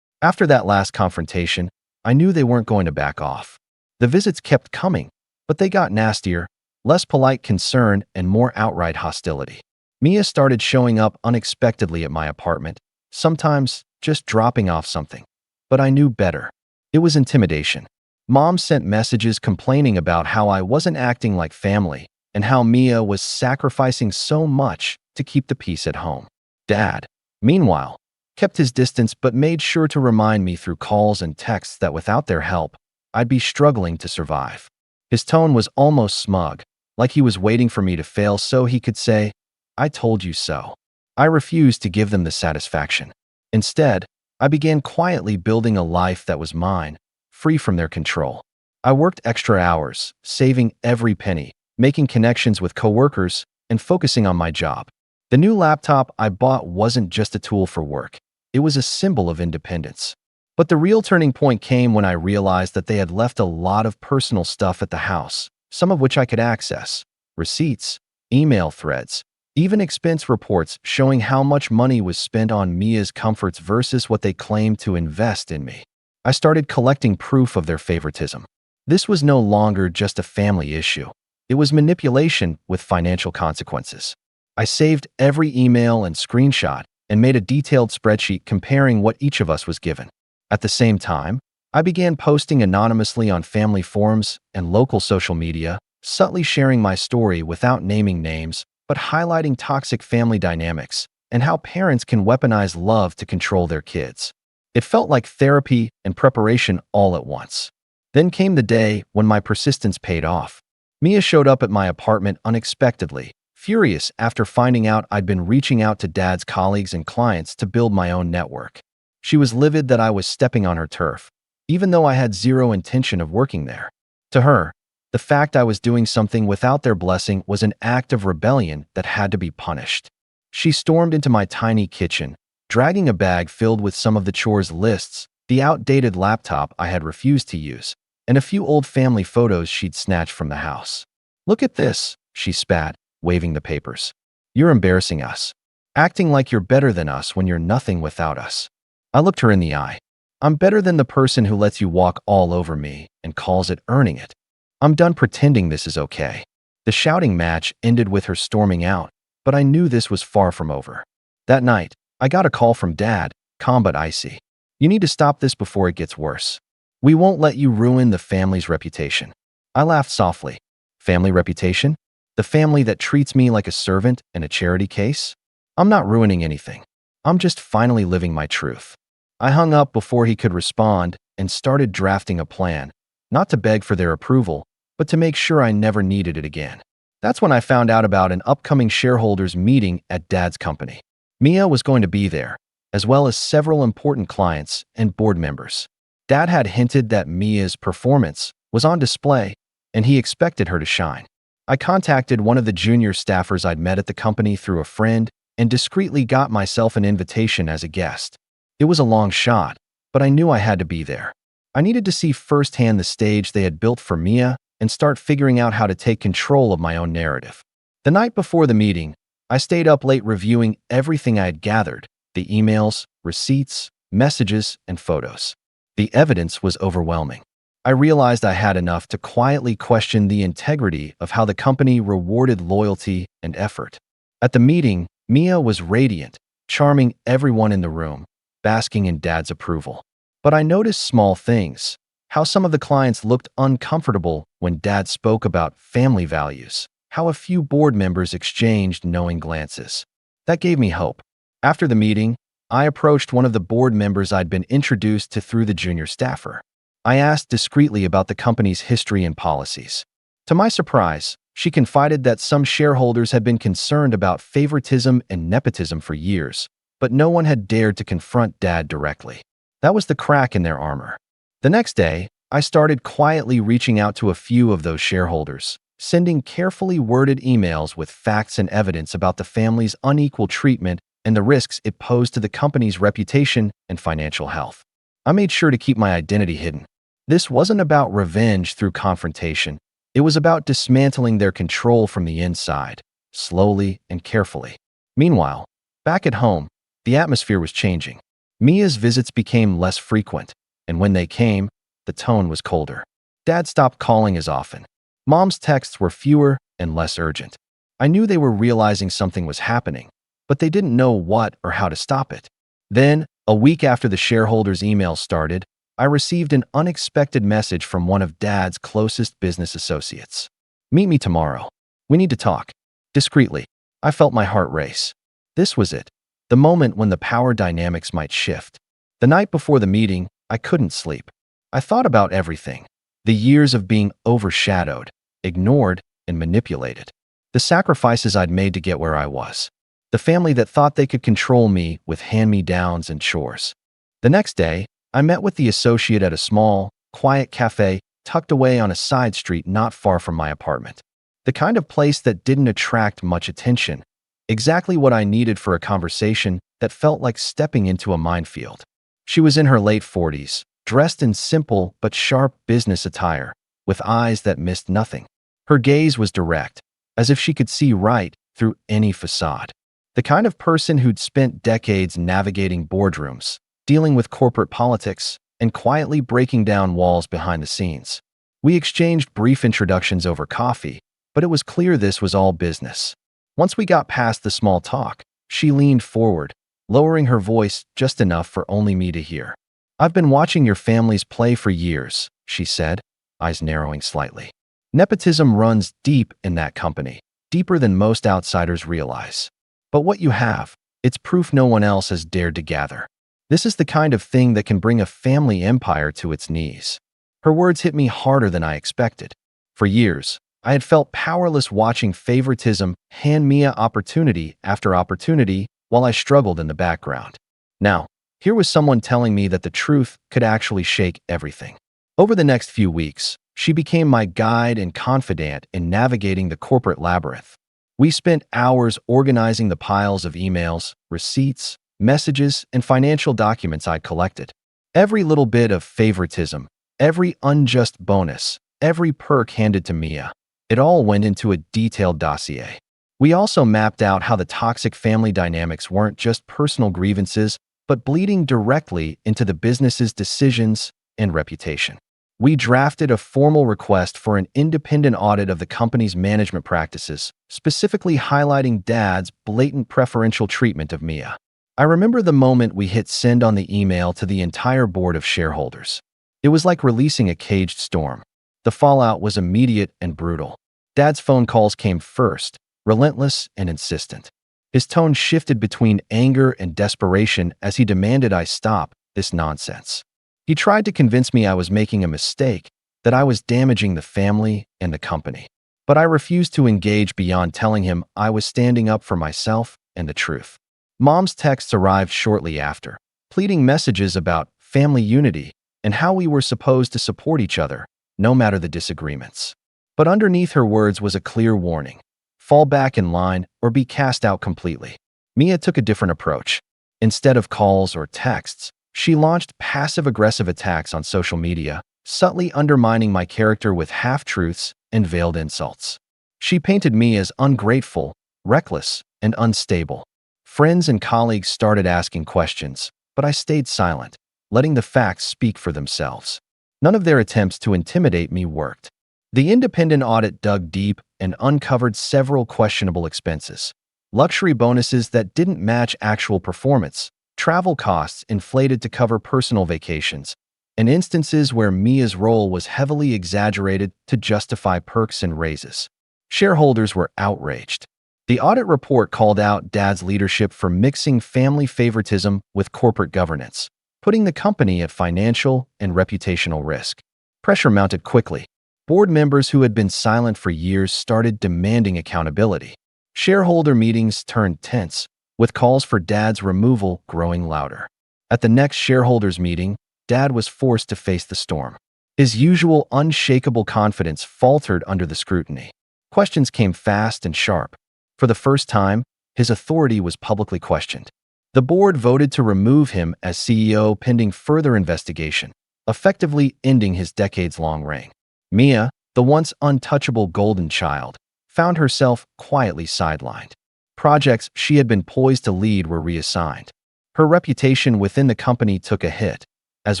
After that last confrontation, I knew they weren't going to back off. The visits kept coming, but they got nastier, less polite concern and more outright hostility. Mia started showing up unexpectedly at my apartment, sometimes just dropping off something. But I knew better. It was intimidation. Mom sent messages complaining about how I wasn't acting like family and how Mia was sacrificing so much to keep the peace at home. Dad, meanwhile, kept his distance but made sure to remind me through calls and texts that without their help, I'd be struggling to survive. His tone was almost smug, like he was waiting for me to fail so he could say, "I told you so." I refused to give them the satisfaction. Instead, I began quietly building a life that was mine, free from their control. I worked extra hours, saving every penny, making connections with coworkers, and focusing on my job. The new laptop I bought wasn't just a tool for work. It was a symbol of independence. But the real turning point came when I realized that they had left a lot of personal stuff at the house, some of which I could access. Receipts, email threads, even expense reports showing how much money was spent on Mia's comforts versus what they claimed to invest in me. I started collecting proof of their favoritism. This was no longer just a family issue. It was manipulation with financial consequences. I saved every email and screenshot and made a detailed spreadsheet comparing what each of us was given. At the same time, I began posting anonymously on family forums and local social media, subtly sharing my story without naming names, but highlighting toxic family dynamics and how parents can weaponize love to control their kids. It felt like therapy and preparation all at once. Then came the day when my persistence paid off. Mia showed up at my apartment unexpectedly, furious after finding out I'd been reaching out to Dad's colleagues and clients to build my own network. She was livid that I was stepping on her turf, even though I had zero intention of working there. To her, the fact I was doing something without their blessing was an act of rebellion that had to be punished. She stormed into my tiny kitchen, dragging a bag filled with some of the chores lists the outdated laptop I had refused to use, and a few old family photos she'd snatched from the house. "Look at this," she spat, waving the papers. "You're embarrassing us. Acting like you're better than us when you're nothing without us." I looked her in the eye. "I'm better than the person who lets you walk all over me and calls it earning it. I'm done pretending this is okay." The shouting match ended with her storming out, but I knew this was far from over. That night, I got a call from Dad, calm but icy. "You need to stop this before it gets worse. We won't let you ruin the family's reputation." I laughed softly. "Family reputation? The family that treats me like a servant in a charity case? I'm not ruining anything. I'm just finally living my truth." I hung up before he could respond and started drafting a plan, not to beg for their approval, but to make sure I never needed it again. That's when I found out about an upcoming shareholders meeting at Dad's company. Mia was going to be there, as well as several important clients and board members. Dad had hinted that Mia's performance was on display, and he expected her to shine. I contacted one of the junior staffers I'd met at the company through a friend and discreetly got myself an invitation as a guest. It was a long shot, but I knew I had to be there. I needed to see firsthand the stage they had built for Mia and start figuring out how to take control of my own narrative. The night before the meeting, I stayed up late reviewing everything I had gathered, the emails, receipts, messages, and photos. The evidence was overwhelming. I realized I had enough to quietly question the integrity of how the company rewarded loyalty and effort. At the meeting, Mia was radiant, charming everyone in the room, basking in Dad's approval. But I noticed small things, how some of the clients looked uncomfortable when Dad spoke about family values, how a few board members exchanged knowing glances. That gave me hope. After the meeting, I approached one of the board members I'd been introduced to through the junior staffer. I asked discreetly about the company's history and policies. To my surprise, she confided that some shareholders had been concerned about favoritism and nepotism for years, but no one had dared to confront Dad directly. That was the crack in their armor. The next day, I started quietly reaching out to a few of those shareholders, sending carefully worded emails with facts and evidence about the family's unequal treatment and the risks it posed to the company's reputation and financial health. I made sure to keep my identity hidden. This wasn't about revenge through confrontation. It was about dismantling their control from the inside, slowly and carefully. Meanwhile, back at home, the atmosphere was changing. Mia's visits became less frequent, and when they came, the tone was colder. Dad stopped calling as often. Mom's texts were fewer and less urgent. I knew they were realizing something was happening, but they didn't know what or how to stop it. Then, a week after the shareholders' email started, I received an unexpected message from one of Dad's closest business associates. "Meet me tomorrow. We need to talk." Discreetly, I felt my heart race. This was it, the moment when the power dynamics might shift. The night before the meeting, I couldn't sleep. I thought about everything. The years of being overshadowed, ignored, and manipulated. The sacrifices I'd made to get where I was. The family that thought they could control me with hand-me-downs and chores. The next day, I met with the associate at a small, quiet cafe tucked away on a side street not far from my apartment. The kind of place that didn't attract much attention. Exactly what I needed for a conversation that felt like stepping into a minefield. She was in her late 40s, dressed in simple but sharp business attire, with eyes that missed nothing. Her gaze was direct, as if she could see right through any facade. The kind of person who'd spent decades navigating boardrooms, dealing with corporate politics, and quietly breaking down walls behind the scenes. We exchanged brief introductions over coffee, but it was clear this was all business. Once we got past the small talk, she leaned forward, lowering her voice just enough for only me to hear. "I've been watching your family's play for years," she said, eyes narrowing slightly. "Nepotism runs deep in that company, deeper than most outsiders realize. But what you have, it's proof no one else has dared to gather. This is the kind of thing that can bring a family empire to its knees." Her words hit me harder than I expected. For years, I had felt powerless watching favoritism hand me opportunity after opportunity while I struggled in the background. Now, here was someone telling me that the truth could actually shake everything. Over the next few weeks, she became my guide and confidant in navigating the corporate labyrinth. We spent hours organizing the piles of emails, receipts, messages, and financial documents I'd collected. Every little bit of favoritism, every unjust bonus, every perk handed to Mia, it all went into a detailed dossier. We also mapped out how the toxic family dynamics weren't just personal grievances, but bleeding directly into the business's decisions and reputation. We drafted a formal request for an independent audit of the company's management practices, specifically highlighting Dad's blatant preferential treatment of Mia. I remember the moment we hit send on the email to the entire board of shareholders. It was like releasing a caged storm. The fallout was immediate and brutal. Dad's phone calls came first, relentless and insistent. His tone shifted between anger and desperation as he demanded I stop this nonsense. He tried to convince me I was making a mistake, that I was damaging the family and the company. But I refused to engage beyond telling him I was standing up for myself and the truth. Mom's texts arrived shortly after, pleading messages about family unity and how we were supposed to support each other, no matter the disagreements. But underneath her words was a clear warning: fall back in line or be cast out completely. Mia took a different approach. Instead of calls or texts, she launched passive-aggressive attacks on social media, subtly undermining my character with half-truths and veiled insults. She painted me as ungrateful, reckless, and unstable. Friends and colleagues started asking questions, but I stayed silent, letting the facts speak for themselves. None of their attempts to intimidate me worked. The independent audit dug deep and uncovered several questionable expenses: luxury bonuses that didn't match actual performance, travel costs inflated to cover personal vacations, and instances where Mia's role was heavily exaggerated to justify perks and raises. Shareholders were outraged. The audit report called out Dad's leadership for mixing family favoritism with corporate governance, putting the company at financial and reputational risk. Pressure mounted quickly. Board members who had been silent for years started demanding accountability. Shareholder meetings turned tense, with calls for Dad's removal growing louder. At the next shareholders' meeting, Dad was forced to face the storm. His usual unshakable confidence faltered under the scrutiny. Questions came fast and sharp. For the first time, his authority was publicly questioned. The board voted to remove him as CEO pending further investigation, effectively ending his decades-long reign. Mia, the once untouchable golden child, found herself quietly sidelined. Projects she had been poised to lead were reassigned. Her reputation within the company took a hit, as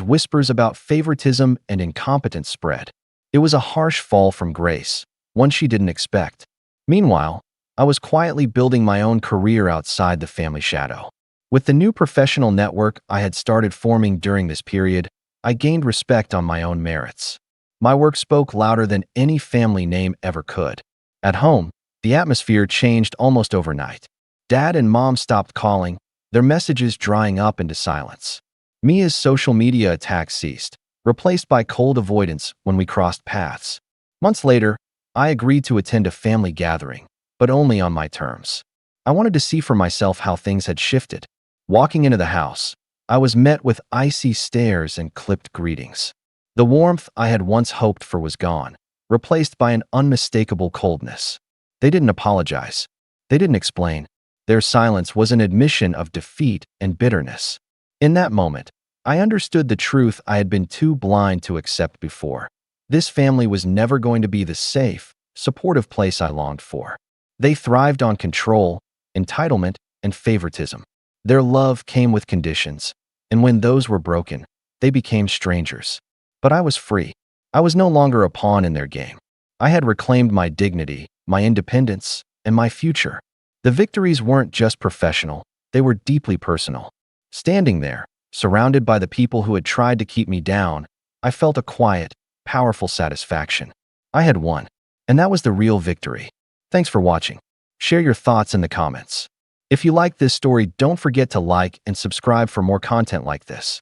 whispers about favoritism and incompetence spread. It was a harsh fall from grace, one she didn't expect. Meanwhile, I was quietly building my own career outside the family shadow. With the new professional network I had started forming during this period, I gained respect on my own merits. My work spoke louder than any family name ever could. At home, the atmosphere changed almost overnight. Dad and Mom stopped calling, their messages drying up into silence. Mia's social media attacks ceased, replaced by cold avoidance when we crossed paths. Months later, I agreed to attend a family gathering, but only on my terms. I wanted to see for myself how things had shifted. Walking into the house, I was met with icy stares and clipped greetings. The warmth I had once hoped for was gone, replaced by an unmistakable coldness. They didn't apologize. They didn't explain. Their silence was an admission of defeat and bitterness. In that moment, I understood the truth I had been too blind to accept before. This family was never going to be the safe, supportive place I longed for. They thrived on control, entitlement, and favoritism. Their love came with conditions, and when those were broken, they became strangers. But I was free. I was no longer a pawn in their game. I had reclaimed my dignity, my independence, and my future. The victories weren't just professional, they were deeply personal. Standing there, surrounded by the people who had tried to keep me down, I felt a quiet, powerful satisfaction. I had won, and that was the real victory. Thanks for watching. Share your thoughts in the comments. If you like this story, don't forget to like and subscribe for more content like this.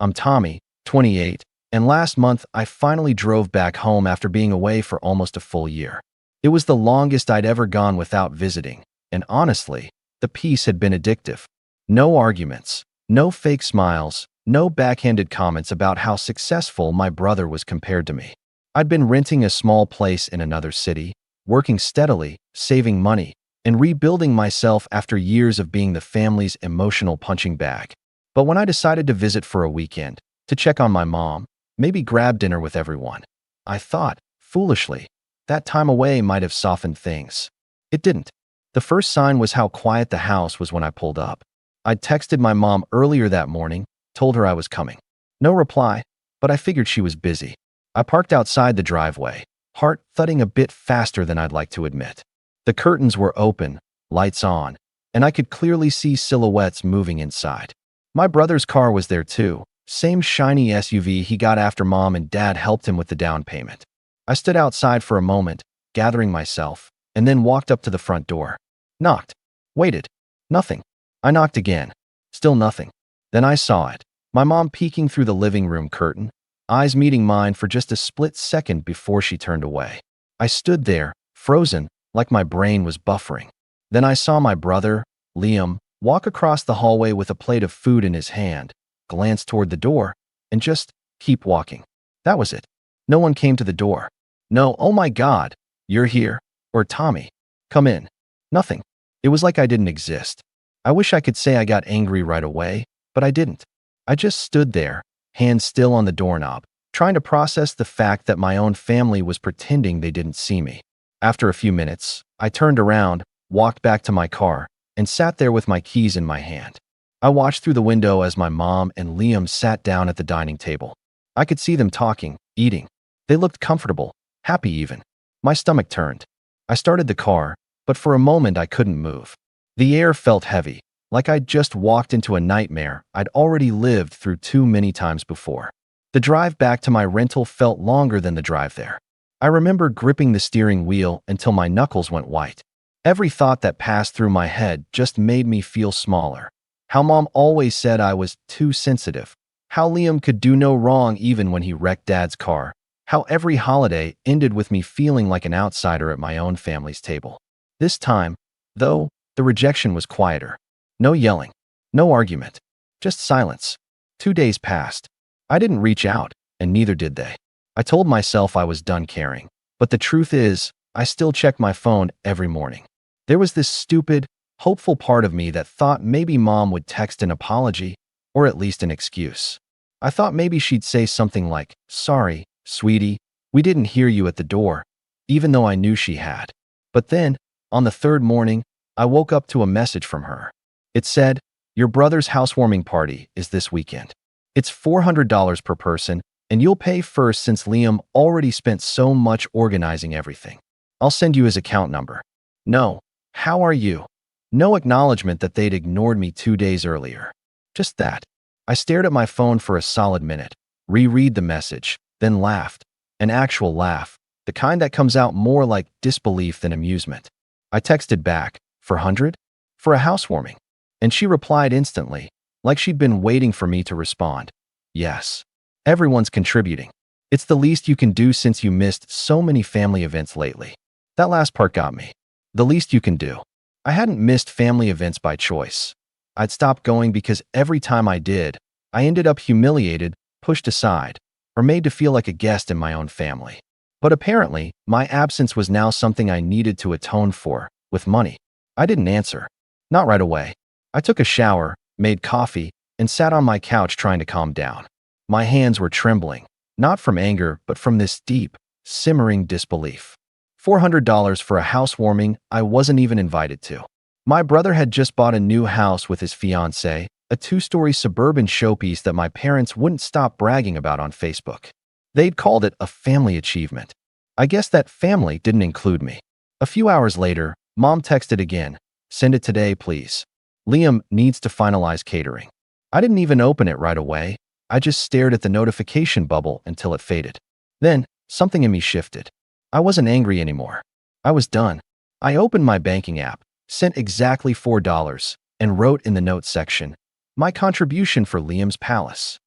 I'm Tommy, 28, and last month I finally drove back home after being away for almost a full year. It was the longest I'd ever gone without visiting, and honestly, the peace had been addictive. No arguments, no fake smiles, no backhanded comments about how successful my brother was compared to me. I'd been renting a small place in another city, working steadily, saving money, and rebuilding myself after years of being the family's emotional punching bag. But when I decided to visit for a weekend, to check on my mom, maybe grab dinner with everyone. I thought, foolishly, that time away might have softened things. It didn't. The first sign was how quiet the house was when I pulled up. I'd texted my mom earlier that morning, told her I was coming. No reply, but I figured she was busy. I parked outside the driveway, heart thudding a bit faster than I'd like to admit. The curtains were open, lights on, and I could clearly see silhouettes moving inside. My brother's car was there too, same shiny SUV he got after mom and dad helped him with the down payment. I stood outside for a moment, gathering myself, and then walked up to the front door. Knocked. Waited. Nothing. I knocked again. Still nothing. Then I saw it. My mom peeking through the living room curtain, eyes meeting mine for just a split second before she turned away. I stood there, frozen, like my brain was buffering. Then I saw my brother, Liam, walk across the hallway with a plate of food in his hand, glance toward the door, and just keep walking. That was it. No one came to the door. No, oh my God, you're here. Or Tommy, come in. Nothing. It was like I didn't exist. I wish I could say I got angry right away, but I didn't. I just stood there, hands still on the doorknob, trying to process the fact that my own family was pretending they didn't see me. After a few minutes, I turned around, walked back to my car, and sat there with my keys in my hand. I watched through the window as my mom and Liam sat down at the dining table. I could see them talking, eating. They looked comfortable, happy even. My stomach turned. I started the car, but for a moment I couldn't move. The air felt heavy, like I'd just walked into a nightmare I'd already lived through too many times before. The drive back to my rental felt longer than the drive there. I remember gripping the steering wheel until my knuckles went white. Every thought that passed through my head just made me feel smaller. How mom always said I was too sensitive. How Liam could do no wrong even when he wrecked dad's car. How every holiday ended with me feeling like an outsider at my own family's table. This time, though, the rejection was quieter. No yelling, no argument, just silence. 2 days passed. I didn't reach out, and neither did they. I told myself I was done caring, but the truth is, I still checked my phone every morning. There was this stupid, hopeful part of me that thought maybe mom would text an apology, or at least an excuse. I thought maybe she'd say something like, "Sorry, sweetie, we didn't hear you at the door," even though I knew she had. But then, on the third morning, I woke up to a message from her. It said, "Your brother's housewarming party is this weekend. It's $400 per person, and you'll pay first since Liam already spent so much organizing everything. I'll send you his account number." No, how are you? No acknowledgement that they'd ignored me 2 days earlier. Just that. I stared at my phone for a solid minute, reread the message, then laughed. An actual laugh, the kind that comes out more like disbelief than amusement. I texted back, "For 100? For a housewarming?" And she replied instantly, like she'd been waiting for me to respond. Yes. Everyone's contributing. It's the least you can do since you missed so many family events lately. That last part got me. The least you can do. I hadn't missed family events by choice. I'd stopped going because every time I did, I ended up humiliated, pushed aside, or made to feel like a guest in my own family. But apparently, my absence was now something I needed to atone for, with money. I didn't answer. Not right away. I took a shower, made coffee, and sat on my couch trying to calm down. My hands were trembling, not from anger, but from this deep, simmering disbelief. $400 for a housewarming I wasn't even invited to. My brother had just bought a new house with his fiancée, a 2-story suburban showpiece that my parents wouldn't stop bragging about on Facebook. They'd called it a family achievement. I guess that family didn't include me. A few hours later, mom texted again, "Send it today, please. Liam needs to finalize catering." I didn't even open it right away. I just stared at the notification bubble until it faded. Then, something in me shifted. I wasn't angry anymore. I was done. I opened my banking app, sent exactly $4, and wrote in the notes section, "My contribution for Liam's palace."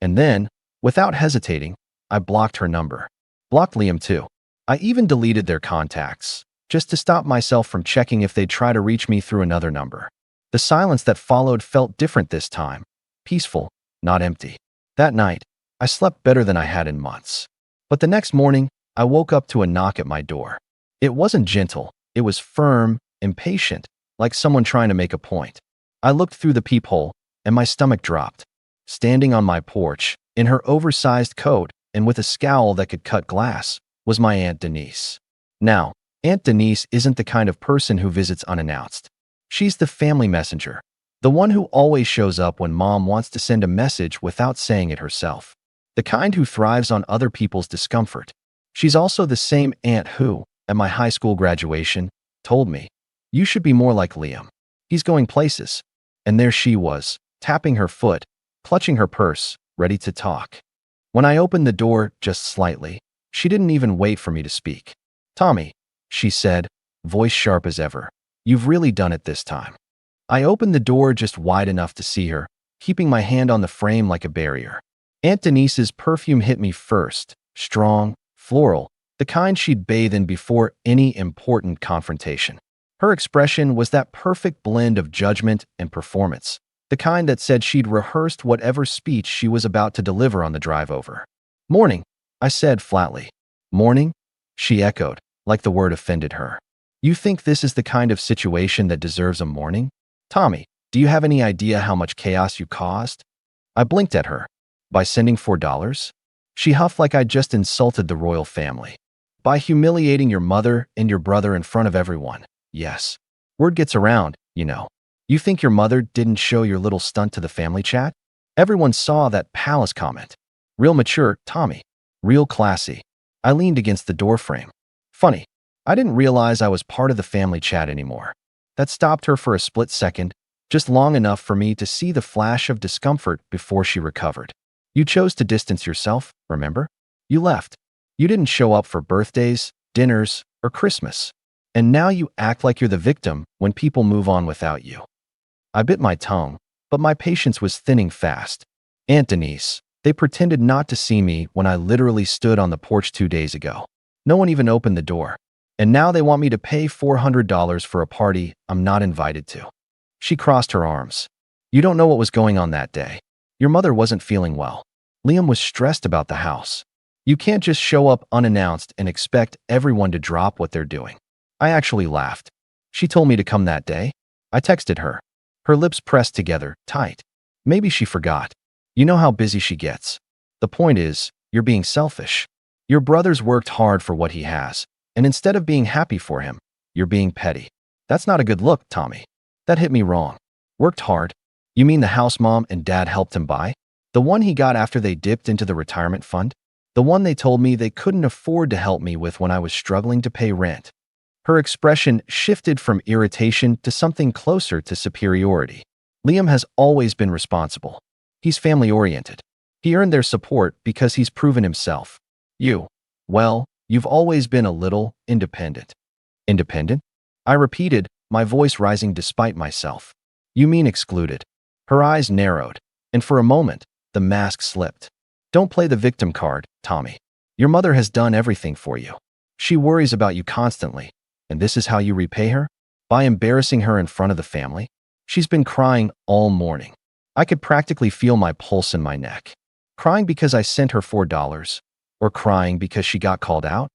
And then, without hesitating, I blocked her number. Blocked Liam too. I even deleted their contacts, just to stop myself from checking if they'd try to reach me through another number. The silence that followed felt different this time. Peaceful, not empty. That night, I slept better than I had in months. But the next morning, I woke up to a knock at my door. It wasn't gentle. It was firm, impatient, like someone trying to make a point. I looked through the peephole, and my stomach dropped. Standing on my porch, In her oversized coat and with a scowl that could cut glass was my Aunt Denise. Now, Aunt Denise isn't the kind of person who visits unannounced. She's the family messenger, the one who always shows up when mom wants to send a message without saying it herself, the kind who thrives on other people's discomfort. She's also the same aunt who, at my high school graduation, told me, "You should be more like Liam. He's going places." And there she was, tapping her foot, clutching her purse, ready to talk. When I opened the door just slightly, she didn't even wait for me to speak. "Tommy," she said, voice sharp as ever, "you've really done it this time." I opened the door just wide enough to see her, keeping my hand on the frame like a barrier. Aunt Denise's perfume hit me first, strong, floral, the kind she'd bathe in before any important confrontation. Her expression was that perfect blend of judgment and performance, the kind that said she'd rehearsed whatever speech she was about to deliver on the drive over. "Morning," I said flatly. "Morning?" she echoed, like the word offended her. "You think this is the kind of situation that deserves a morning? Tommy, do you have any idea how much chaos you caused?" I blinked at her. "By sending $4? She huffed like I'd just insulted the royal family. "By humiliating your mother and your brother in front of everyone. Yes. Word gets around, you know. You think your mother didn't show your little stunt to the family chat? Everyone saw that palace comment. Real mature, Tommy. Real classy." I leaned against the doorframe. Funny, I didn't realize I was part of the family chat anymore. That stopped her for a split second, just long enough for me to see the flash of discomfort before she recovered. "You chose to distance yourself, remember? You left. You didn't show up for birthdays, dinners, or Christmas. And now you act like you're the victim when people move on without you." I bit my tongue, but my patience was thinning fast. "Aunt Denise, they pretended not to see me when I literally stood on the porch 2 days ago. No one even opened the door. And now they want me to pay $400 for a party I'm not invited to." She crossed her arms. "You don't know what was going on that day. Your mother wasn't feeling well. Liam was stressed about the house. You can't just show up unannounced and expect everyone to drop what they're doing." I actually laughed. "She told me to come that day." I texted her. Her lips pressed together, tight. Maybe she forgot. You know how busy she gets. "The point is, you're being selfish. Your brother's worked hard for what he has, and instead of being happy for him, you're being petty. That's not a good look, Tommy." That hit me wrong. "Worked hard? You mean the house mom and dad helped him buy? The one he got after they dipped into the retirement fund? The one they told me they couldn't afford to help me with when I was struggling to pay rent?" Her expression shifted from irritation to something closer to superiority. "Liam has always been responsible. He's family-oriented. He earned their support because he's proven himself. You, well, you've always been a little independent." "Independent?" I repeated, my voice rising despite myself. "You mean excluded." Her eyes narrowed, and for a moment, the mask slipped. "Don't play the victim card, Tommy. Your mother has done everything for you. She worries about you constantly. And this is how you repay her? By embarrassing her in front of the family? She's been crying all morning. I could practically feel my pulse in my neck. Crying because I sent her $4? Or crying because she got called out?"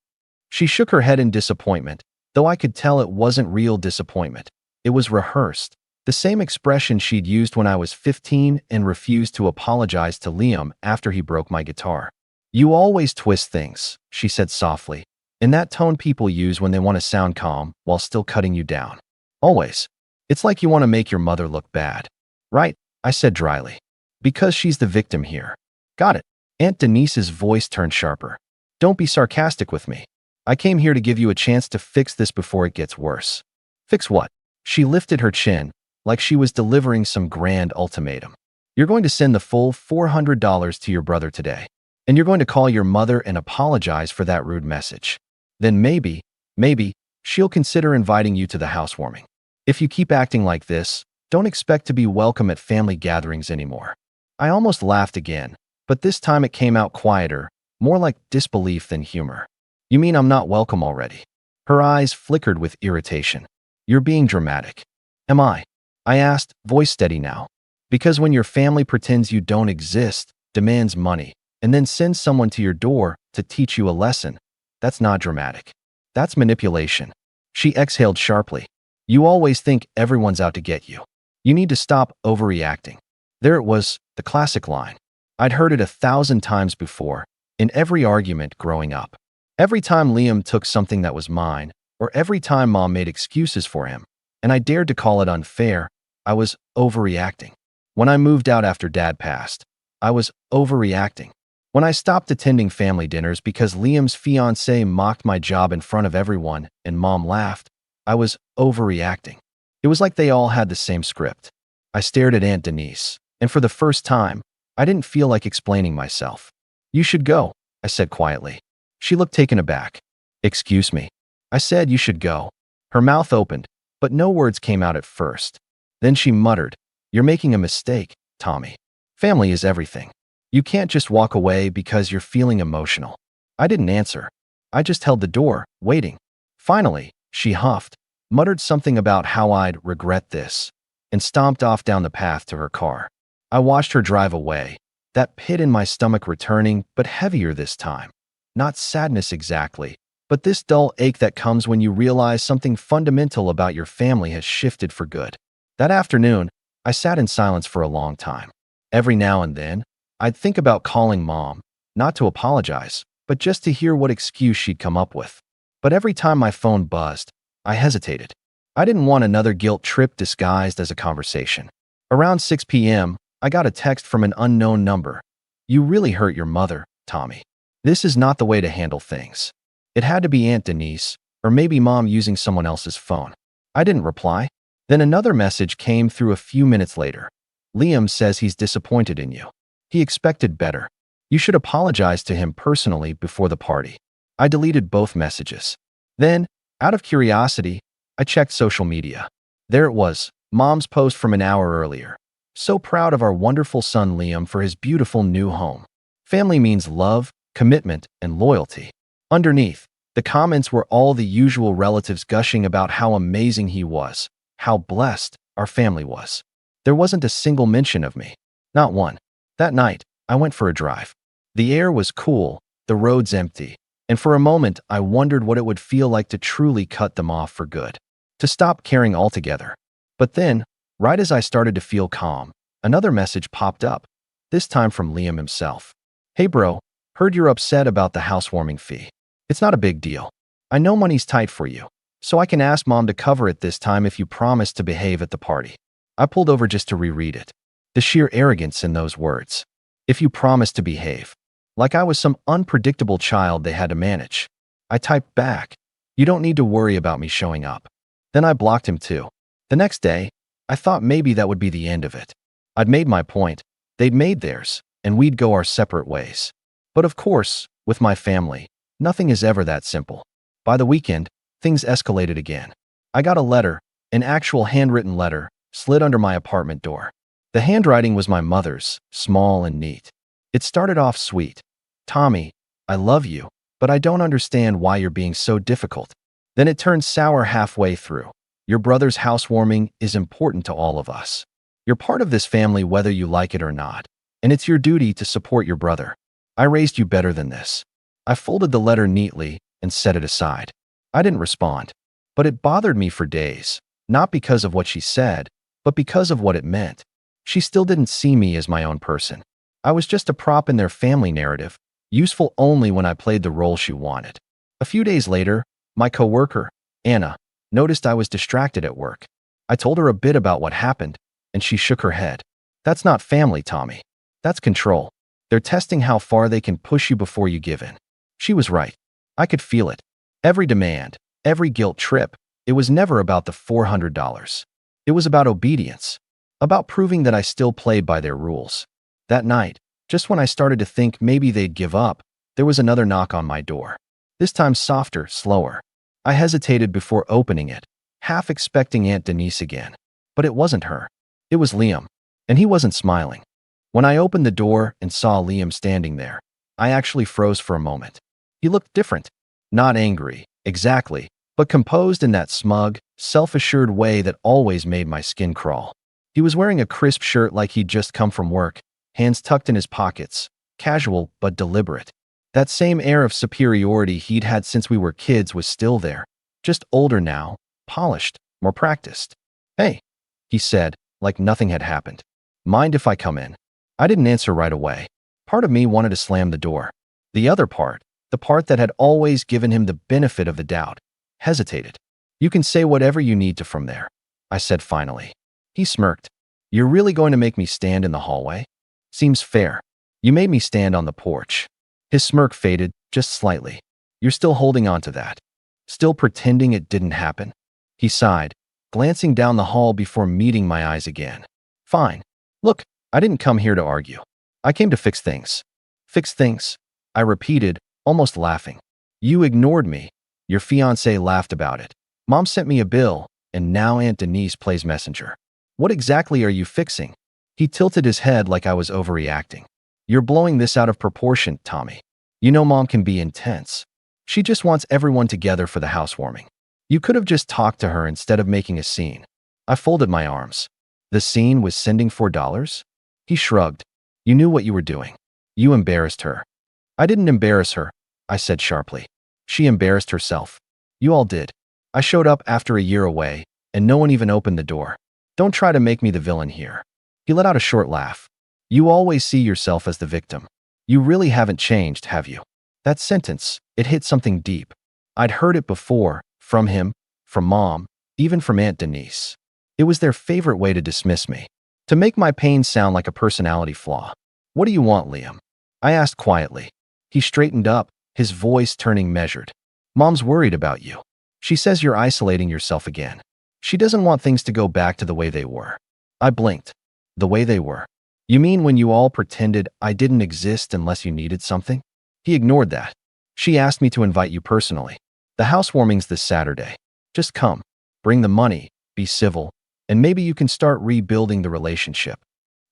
She shook her head in disappointment, though I could tell it wasn't real disappointment. It was rehearsed, the same expression she'd used when I was 15 and refused to apologize to Liam after he broke my guitar. "You always twist things," she said softly, in that tone people use when they want to sound calm while still cutting you down. "Always. It's like you want to make your mother look bad." "Right," I said dryly. "Because she's the victim here." "Got it." Aunt Denise's voice turned sharper. "Don't be sarcastic with me. I came here to give you a chance to fix this before it gets worse." "Fix what?" She lifted her chin, like she was delivering some grand ultimatum. "You're going to send the full $400 to your brother today, and you're going to call your mother and apologize for that rude message. Then maybe, she'll consider inviting you to the housewarming. If you keep acting like this, don't expect to be welcome at family gatherings anymore." I almost laughed again, but this time it came out quieter, more like disbelief than humor. "You mean I'm not welcome already?" Her eyes flickered with irritation. "You're being dramatic." "Am I?" I asked, voice steady now. "Because when your family pretends you don't exist, demands money, and then sends someone to your door to teach you a lesson, that's not dramatic. That's manipulation." She exhaled sharply. "You always think everyone's out to get you. You need to stop overreacting." There it was, the classic line. I'd heard it 1,000 times before, in every argument growing up. Every time Liam took something that was mine, or every time Mom made excuses for him, and I dared to call it unfair, I was overreacting. When I moved out after Dad passed, I was overreacting. When I stopped attending family dinners because Liam's fiancée mocked my job in front of everyone and Mom laughed, I was overreacting. It was like they all had the same script. I stared at Aunt Denise, and for the first time, I didn't feel like explaining myself. "You should go," I said quietly. She looked taken aback. "Excuse me." I said, "You should go." Her mouth opened, but no words came out at first. Then she muttered, "You're making a mistake, Tommy. Family is everything. You can't just walk away because you're feeling emotional." I didn't answer. I just held the door, waiting. Finally, she huffed, muttered something about how I'd regret this, and stomped off down the path to her car. I watched her drive away, that pit in my stomach returning, but heavier this time. Not sadness exactly, but this dull ache that comes when you realize something fundamental about your family has shifted for good. That afternoon, I sat in silence for a long time. Every now and then, I'd think about calling Mom, not to apologize, but just to hear what excuse she'd come up with. But every time my phone buzzed, I hesitated. I didn't want another guilt trip disguised as a conversation. Around 6 p.m., I got a text from an unknown number. "You really hurt your mother, Tommy. This is not the way to handle things." It had to be Aunt Denise, or maybe Mom using someone else's phone. I didn't reply. Then another message came through a few minutes later. "Liam says he's disappointed in you. He expected better. You should apologize to him personally before the party." I deleted both messages. Then, out of curiosity, I checked social media. There it was, Mom's post from an hour earlier. "So proud of our wonderful son Liam for his beautiful new home. Family means love, commitment, and loyalty." Underneath, the comments were all the usual relatives gushing about how amazing he was, how blessed our family was. There wasn't a single mention of me. Not one. That night, I went for a drive. The air was cool, the roads empty, and for a moment I wondered what it would feel like to truly cut them off for good. To stop caring altogether. But then, right as I started to feel calm, another message popped up, this time from Liam himself. "Hey bro, heard you're upset about the housewarming fee. It's not a big deal. I know money's tight for you, so I can ask Mom to cover it this time if you promise to behave at the party." I pulled over just to reread it. The sheer arrogance in those words. "If you promise to behave." Like I was some unpredictable child they had to manage. I typed back, "You don't need to worry about me showing up." Then I blocked him too. The next day, I thought maybe that would be the end of it. I'd made my point, they'd made theirs, and we'd go our separate ways. But of course, with my family, nothing is ever that simple. By the weekend, things escalated again. I got a letter, an actual handwritten letter, slid under my apartment door. The handwriting was my mother's, small and neat. It started off sweet. "Tommy, I love you, but I don't understand why you're being so difficult." Then it turned sour halfway through. "Your brother's housewarming is important to all of us. You're part of this family whether you like it or not, and it's your duty to support your brother. I raised you better than this." I folded the letter neatly and set it aside. I didn't respond, but it bothered me for days, not because of what she said, but because of what it meant. She still didn't see me as my own person. I was just a prop in their family narrative, useful only when I played the role she wanted. A few days later, my coworker, Anna, noticed I was distracted at work. I told her a bit about what happened, and she shook her head. "That's not family, Tommy. That's control. They're testing how far they can push you before you give in." She was right. I could feel it. Every demand, every guilt trip, it was never about the $400. It was about obedience, about proving that I still played by their rules. That night, just when I started to think maybe they'd give up, there was another knock on my door. This time softer, slower. I hesitated before opening it, half expecting Aunt Denise again. But it wasn't her. It was Liam, and he wasn't smiling. When I opened the door and saw Liam standing there, I actually froze for a moment. He looked different. Not angry, exactly, but composed in that smug, self-assured way that always made my skin crawl. He was wearing a crisp shirt like he'd just come from work, hands tucked in his pockets, casual but deliberate. That same air of superiority he'd had since we were kids was still there, just older now, polished, more practiced. "Hey," he said, like nothing had happened. "Mind if I come in?" I didn't answer right away. Part of me wanted to slam the door. The other part, the part that had always given him the benefit of the doubt, hesitated. You can say whatever you need to from there, I said finally. He smirked. You're really going to make me stand in the hallway? Seems fair. You made me stand on the porch. His smirk faded, just slightly. You're still holding on to that. Still pretending it didn't happen? He sighed, glancing down the hall before meeting my eyes again. Fine. Look, I didn't come here to argue. I came to fix things. Fix things? I repeated, almost laughing. You ignored me. Your fiancé laughed about it. Mom sent me a bill, and now Aunt Denise plays messenger. What exactly are you fixing? He tilted his head like I was overreacting. You're blowing this out of proportion, Tommy. You know Mom can be intense. She just wants everyone together for the housewarming. You could have just talked to her instead of making a scene. I folded my arms. The scene was sending $4? He shrugged. You knew what you were doing. You embarrassed her. I didn't embarrass her, I said sharply. She embarrassed herself. You all did. I showed up after a year away, and no one even opened the door. Don't try to make me the villain here. He let out a short laugh. You always see yourself as the victim. You really haven't changed, have you? That sentence, it hit something deep. I'd heard it before, from him, from Mom, even from Aunt Denise. It was their favorite way to dismiss me, to make my pain sound like a personality flaw. What do you want, Liam? I asked quietly. He straightened up, his voice turning measured. Mom's worried about you. She says you're isolating yourself again. She doesn't want things to go back to the way they were. I blinked. The way they were? You mean when you all pretended I didn't exist unless you needed something? He ignored that. She asked me to invite you personally. The housewarming's this Saturday. Just come. Bring the money, be civil, and maybe you can start rebuilding the relationship.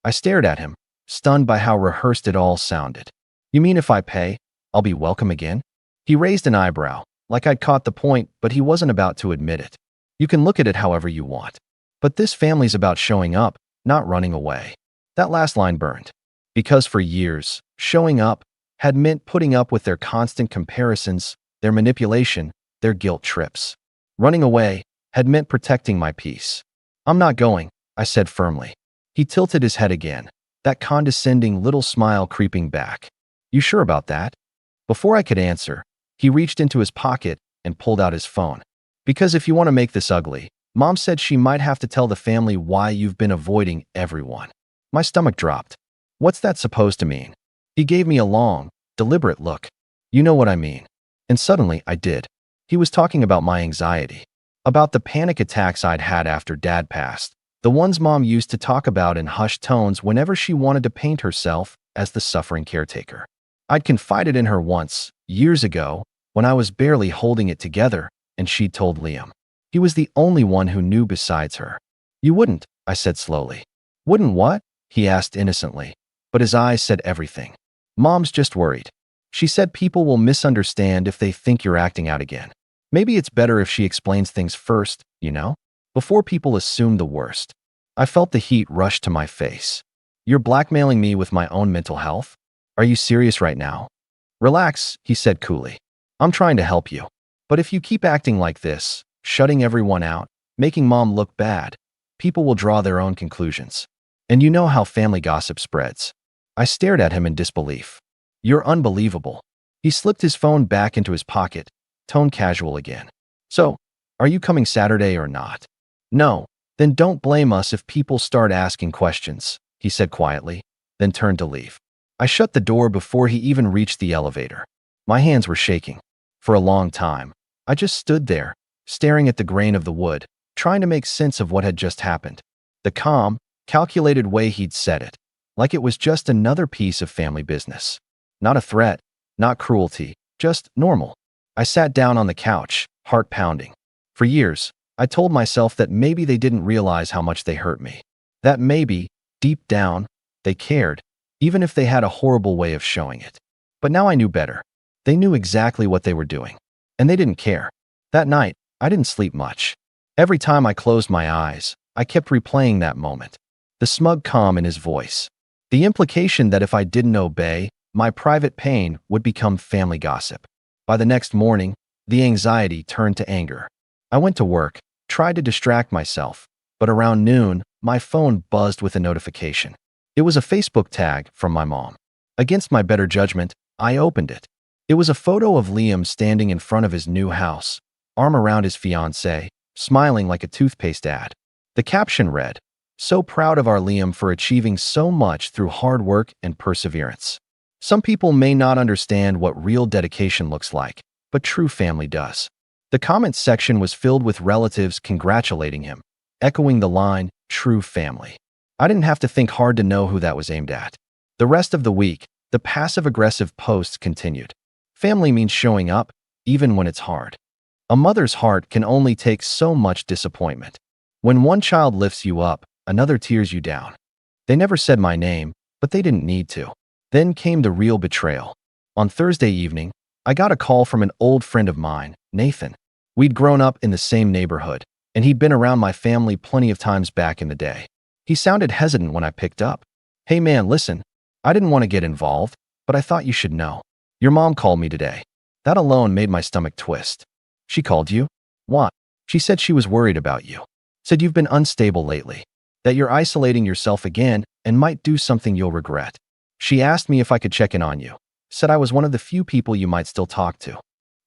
I stared at him, stunned by how rehearsed it all sounded. You mean if I pay, I'll be welcome again? He raised an eyebrow, like I'd caught the point, but he wasn't about to admit it. You can look at it however you want. But this family's about showing up, not running away. That last line burned. Because for years, showing up had meant putting up with their constant comparisons, their manipulation, their guilt trips. Running away had meant protecting my peace. I'm not going, I said firmly. He tilted his head again, that condescending little smile creeping back. You sure about that? Before I could answer, he reached into his pocket and pulled out his phone. Because if you want to make this ugly, Mom said she might have to tell the family why you've been avoiding everyone. My stomach dropped. What's that supposed to mean? He gave me a long, deliberate look. You know what I mean. And suddenly I did. He was talking about my anxiety, about the panic attacks I'd had after Dad passed, the ones Mom used to talk about in hushed tones whenever she wanted to paint herself as the suffering caretaker. I'd confided in her once, years ago, when I was barely holding it together, and she'd told Liam. He was the only one who knew besides her. You wouldn't, I said slowly. Wouldn't what? He asked innocently, but his eyes said everything. Mom's just worried. She said people will misunderstand if they think you're acting out again. Maybe it's better if she explains things first, you know? Before people assume the worst. I felt the heat rush to my face. You're blackmailing me with my own mental health? Are you serious right now? Relax, he said coolly. I'm trying to help you. But if you keep acting like this, shutting everyone out, making Mom look bad, people will draw their own conclusions. And you know how family gossip spreads. I stared at him in disbelief. You're unbelievable. He slipped his phone back into his pocket, tone casual again. So, are you coming Saturday or not? No. Then don't blame us if people start asking questions, he said quietly, then turned to leave. I shut the door before he even reached the elevator. My hands were shaking. For a long time, I just stood there, staring at the grain of the wood, trying to make sense of what had just happened. The calm, calculated way he'd said it, like it was just another piece of family business. Not a threat, not cruelty, just normal. I sat down on the couch, heart pounding. For years, I told myself that maybe they didn't realize how much they hurt me. That maybe, deep down, they cared, even if they had a horrible way of showing it. But now I knew better. They knew exactly what they were doing. And they didn't care. That night, I didn't sleep much. Every time I closed my eyes, I kept replaying that moment. The smug calm in his voice. The implication that if I didn't obey, my private pain would become family gossip. By the next morning, the anxiety turned to anger. I went to work, tried to distract myself, but around noon, my phone buzzed with a notification. It was a Facebook tag from my mom. Against my better judgment, I opened it. It was a photo of Liam standing in front of his new house, arm around his fiancée, smiling like a toothpaste ad. The caption read, "So proud of our Liam for achieving so much through hard work and perseverance." Some people may not understand what real dedication looks like, but true family does. The comments section was filled with relatives congratulating him, echoing the line, "True family." I didn't have to think hard to know who that was aimed at. The rest of the week, the passive-aggressive posts continued. Family means showing up, even when it's hard. A mother's heart can only take so much disappointment. When one child lifts you up, another tears you down. They never said my name, but they didn't need to. Then came the real betrayal. On Thursday evening, I got a call from an old friend of mine, Nathan. We'd grown up in the same neighborhood, and he'd been around my family plenty of times back in the day. He sounded hesitant when I picked up. "Hey man, listen, I didn't want to get involved, but I thought you should know. Your mom called me today." That alone made my stomach twist. "She called you? What?" "She said she was worried about you. Said you've been unstable lately, that you're isolating yourself again and might do something you'll regret. She asked me if I could check in on you. Said I was one of the few people you might still talk to."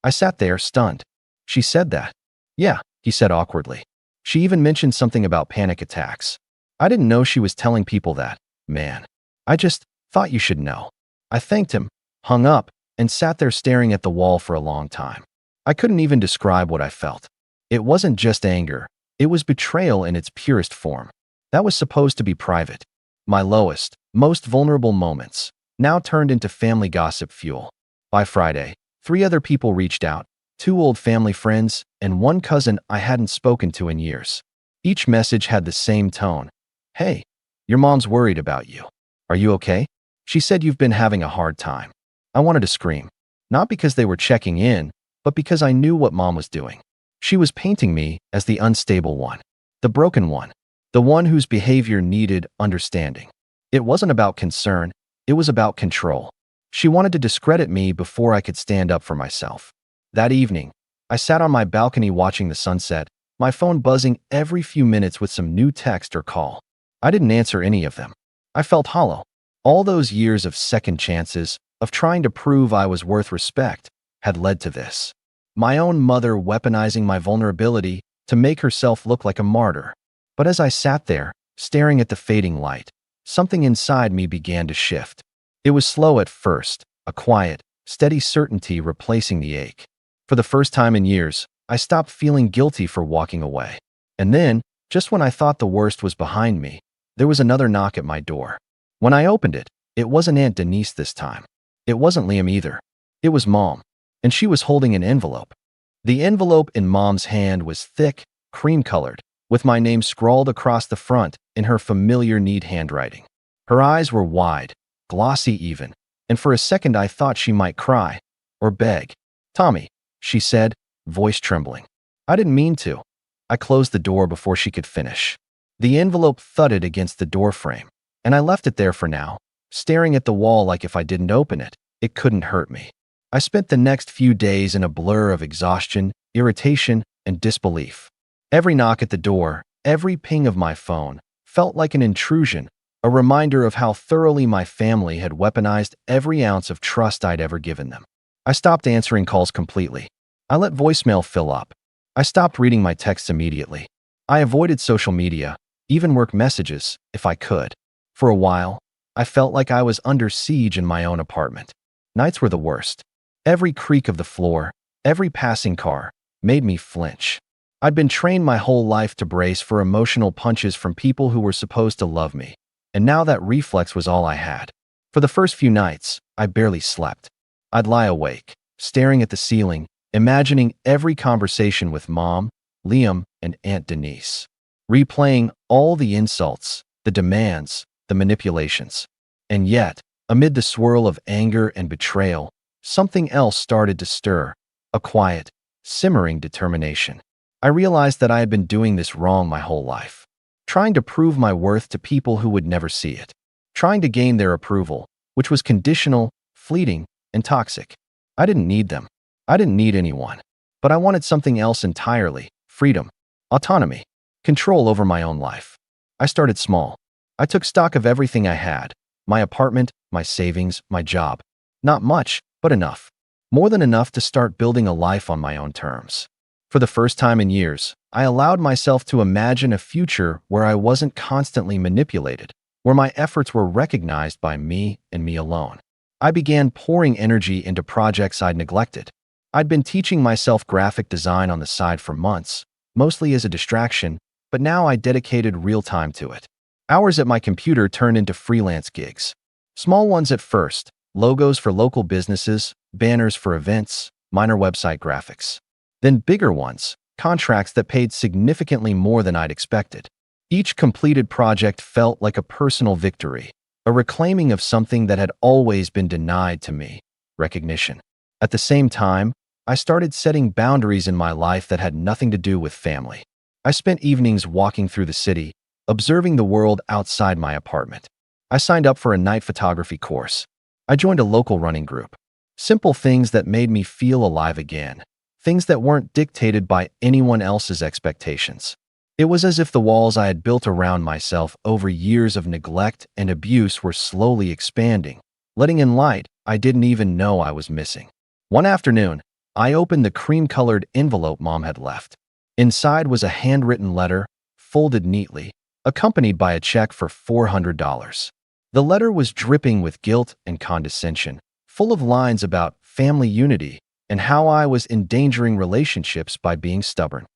I sat there, stunned. "She said that?" "Yeah," he said awkwardly. "She even mentioned something about panic attacks." I didn't know she was telling people that. Man, I just thought you should know. I thanked him, hung up, and sat there staring at the wall for a long time. I couldn't even describe what I felt. It wasn't just anger. It was betrayal in its purest form. That was supposed to be private. My lowest, most vulnerable moments now turned into family gossip fuel. By Friday, 3 other people reached out, 2 old family friends, and 1 cousin I hadn't spoken to in years. Each message had the same tone. "Hey, your mom's worried about you. Are you okay? She said you've been having a hard time." I wanted to scream. Not because they were checking in, but because I knew what mom was doing. She was painting me as the unstable one, the broken one, the one whose behavior needed understanding. It wasn't about concern, it was about control. She wanted to discredit me before I could stand up for myself. That evening, I sat on my balcony watching the sunset, my phone buzzing every few minutes with some new text or call. I didn't answer any of them. I felt hollow. All those years of second chances, of trying to prove I was worth respect, had led to this. My own mother weaponizing my vulnerability to make herself look like a martyr. But as I sat there, staring at the fading light, something inside me began to shift. It was slow at first, a quiet, steady certainty replacing the ache. For the first time in years, I stopped feeling guilty for walking away. And then, just when I thought the worst was behind me, there was another knock at my door. When I opened it, it wasn't Aunt Denise this time. It wasn't Liam either. It was Mom, and she was holding an envelope. The envelope in Mom's hand was thick, cream-colored, with my name scrawled across the front in her familiar neat handwriting. Her eyes were wide, glossy even, and for a second I thought she might cry or beg. "Tommy," she said, voice trembling. I didn't mean to. I closed the door before she could finish. The envelope thudded against the doorframe, and I left it there for now, staring at the wall like if I didn't open it, it couldn't hurt me. I spent the next few days in a blur of exhaustion, irritation, and disbelief. Every knock at the door, every ping of my phone, felt like an intrusion, a reminder of how thoroughly my family had weaponized every ounce of trust I'd ever given them. I stopped answering calls completely. I let voicemail fill up. I stopped reading my texts immediately. I avoided social media, even work messages, if I could. For a while, I felt like I was under siege in my own apartment. Nights were the worst. Every creak of the floor, every passing car, made me flinch. I'd been trained my whole life to brace for emotional punches from people who were supposed to love me, and now that reflex was all I had. For the first few nights, I barely slept. I'd lie awake, staring at the ceiling, imagining every conversation with Mom, Liam, and Aunt Denise, replaying all the insults, the demands, the manipulations. And yet, amid the swirl of anger and betrayal, something else started to stir, a quiet, simmering determination. I realized that I had been doing this wrong my whole life, trying to prove my worth to people who would never see it, trying to gain their approval, which was conditional, fleeting, and toxic. I didn't need them. I didn't need anyone. But I wanted something else entirely: freedom, autonomy, control over my own life. I started small. I took stock of everything I had, My apartment, my savings, my job. Not much, but enough. More than enough to start building a life on my own terms. For the first time in years, I allowed myself to imagine a future where I wasn't constantly manipulated, where my efforts were recognized by me and me alone. I began pouring energy into projects I'd neglected. I'd been teaching myself graphic design on the side for months, mostly as a distraction, but now I dedicated real time to it. Hours at my computer turned into freelance gigs. Small ones at first, logos for local businesses, banners for events, minor website graphics. Then bigger ones, contracts that paid significantly more than I'd expected. Each completed project felt like a personal victory, a reclaiming of something that had always been denied to me, recognition. At the same time, I started setting boundaries in my life that had nothing to do with family. I spent evenings walking through the city, observing the world outside my apartment. I signed up for a night photography course. I joined a local running group. Simple things that made me feel alive again. Things that weren't dictated by anyone else's expectations. It was as if the walls I had built around myself over years of neglect and abuse were slowly expanding, letting in light I didn't even know I was missing. One afternoon, I opened the cream-colored envelope Mom had left. Inside was a handwritten letter, folded neatly, accompanied by a check for $400. The letter was dripping with guilt and condescension, full of lines about family unity and how I was endangering relationships by being stubborn.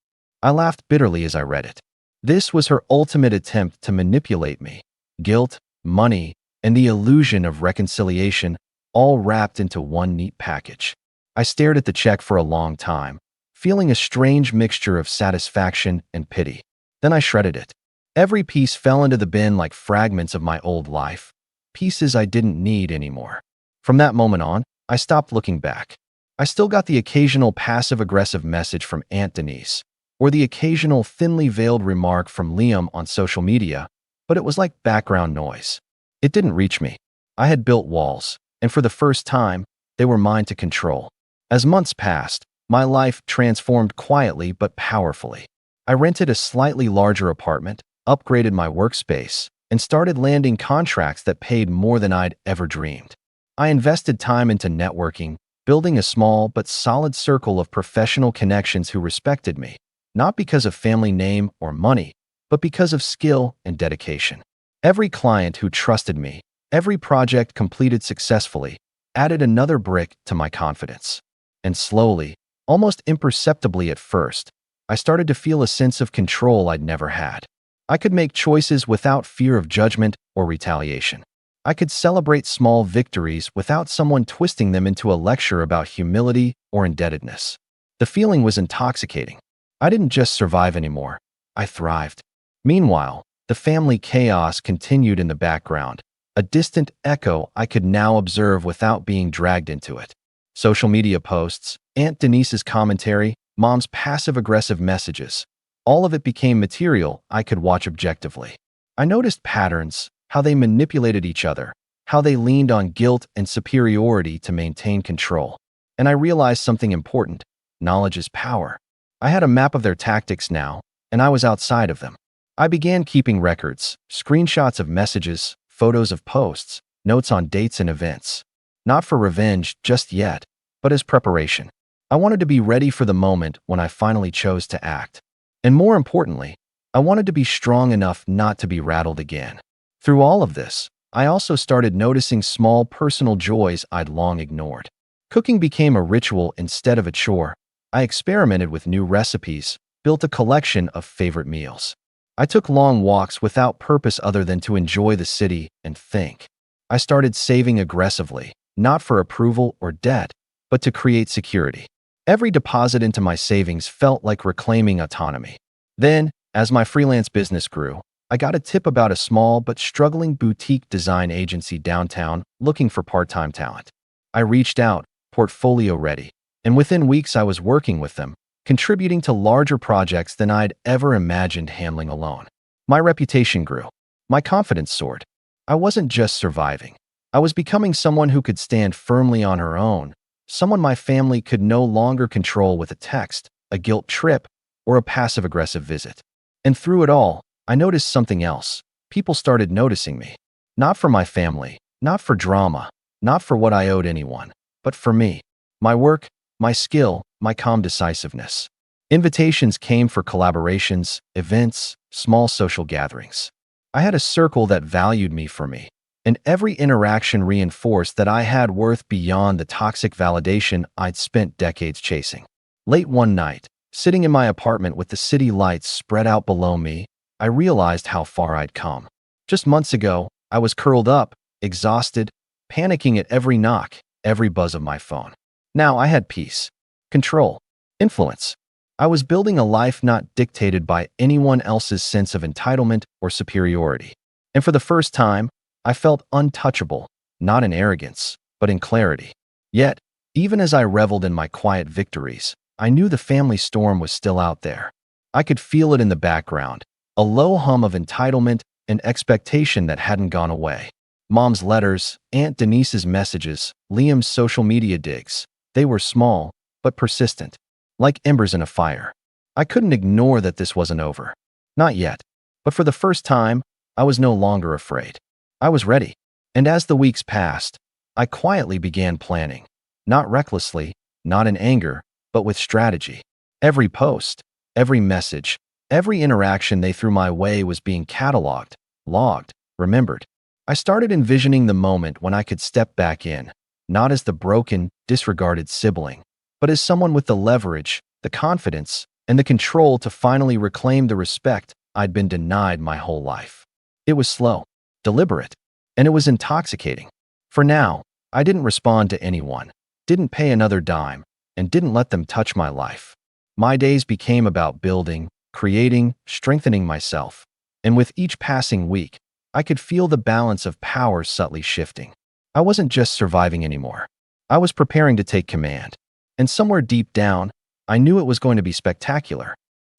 I laughed bitterly as I read it. This was her ultimate attempt to manipulate me. Guilt, money, and the illusion of reconciliation, all wrapped into one neat package. I stared at the check for a long time, feeling a strange mixture of satisfaction and pity. Then I shredded it. Every piece fell into the bin like fragments of my old life, pieces I didn't need anymore. From that moment on, I stopped looking back. I still got the occasional passive-aggressive message from Aunt Denise, or the occasional thinly veiled remark from Liam on social media, but it was like background noise. It didn't reach me. I had built walls, and for the first time, they were mine to control. As months passed, my life transformed quietly but powerfully. I rented a slightly larger apartment, upgraded my workspace, and started landing contracts that paid more than I'd ever dreamed. I invested time into networking, building a small but solid circle of professional connections who respected me, not because of family name or money, but because of skill and dedication. Every client who trusted me, every project completed successfully, added another brick to my confidence. And slowly, almost imperceptibly at first, I started to feel a sense of control I'd never had. I could make choices without fear of judgment or retaliation. I could celebrate small victories without someone twisting them into a lecture about humility or indebtedness. The feeling was intoxicating. I didn't just survive anymore. I thrived. Meanwhile, the family chaos continued in the background, a distant echo I could now observe without being dragged into it. Social media posts, Aunt Denise's commentary, Mom's passive-aggressive messages. All of it became material I could watch objectively. I noticed patterns, how they manipulated each other, how they leaned on guilt and superiority to maintain control. And I realized something important. Knowledge is power. I had a map of their tactics now, and I was outside of them. I began keeping records, screenshots of messages, photos of posts, notes on dates and events. Not for revenge just yet, but as preparation. I wanted to be ready for the moment when I finally chose to act. And more importantly, I wanted to be strong enough not to be rattled again. Through all of this, I also started noticing small personal joys I'd long ignored. Cooking became a ritual instead of a chore. I experimented with new recipes, built a collection of favorite meals. I took long walks without purpose other than to enjoy the city and think. I started saving aggressively, not for approval or debt, but to create security. Every deposit into my savings felt like reclaiming autonomy. Then, as my freelance business grew, I got a tip about a small but struggling boutique design agency downtown looking for part-time talent. I reached out, portfolio ready, and within weeks I was working with them, contributing to larger projects than I'd ever imagined handling alone. My reputation grew. My confidence soared. I wasn't just surviving. I was becoming someone who could stand firmly on her own, someone my family could no longer control with a text, a guilt trip, or a passive-aggressive visit. And through it all, I noticed something else. People started noticing me. Not for my family, Not for drama, not for what I owed anyone, but for me. My work, my skill, my calm decisiveness. Invitations came for collaborations, events, small social gatherings. I had a circle that valued me for me, and every interaction reinforced that I had worth beyond the toxic validation I'd spent decades chasing. Late one night, sitting in my apartment with the city lights spread out below me, I realized how far I'd come. Just months ago, I was curled up, exhausted, panicking at every knock, every buzz of my phone. Now I had peace, control, influence. I was building a life not dictated by anyone else's sense of entitlement or superiority. And for the first time, I felt untouchable, not in arrogance, but in clarity. Yet, even as I reveled in my quiet victories, I knew the family storm was still out there. I could feel it in the background, a low hum of entitlement and expectation that hadn't gone away. Mom's letters, Aunt Denise's messages, Liam's social media digs. They were small, but persistent, like embers in a fire. I couldn't ignore that this wasn't over. Not yet. But for the first time, I was no longer afraid. I was ready. And as the weeks passed, I quietly began planning. Not recklessly, not in anger, but with strategy. Every post, every message, every interaction they threw my way was being cataloged, logged, remembered. I started envisioning the moment when I could step back in, not as the broken, disregarded sibling, but as someone with the leverage, the confidence, and the control to finally reclaim the respect I'd been denied my whole life. It was slow, deliberate, and it was intoxicating. For now, I didn't respond to anyone, didn't pay another dime, and didn't let them touch my life. My days became about building, creating, strengthening myself, and with each passing week, I could feel the balance of power subtly shifting. I wasn't just surviving anymore. I was preparing to take command. And somewhere deep down, I knew it was going to be spectacular.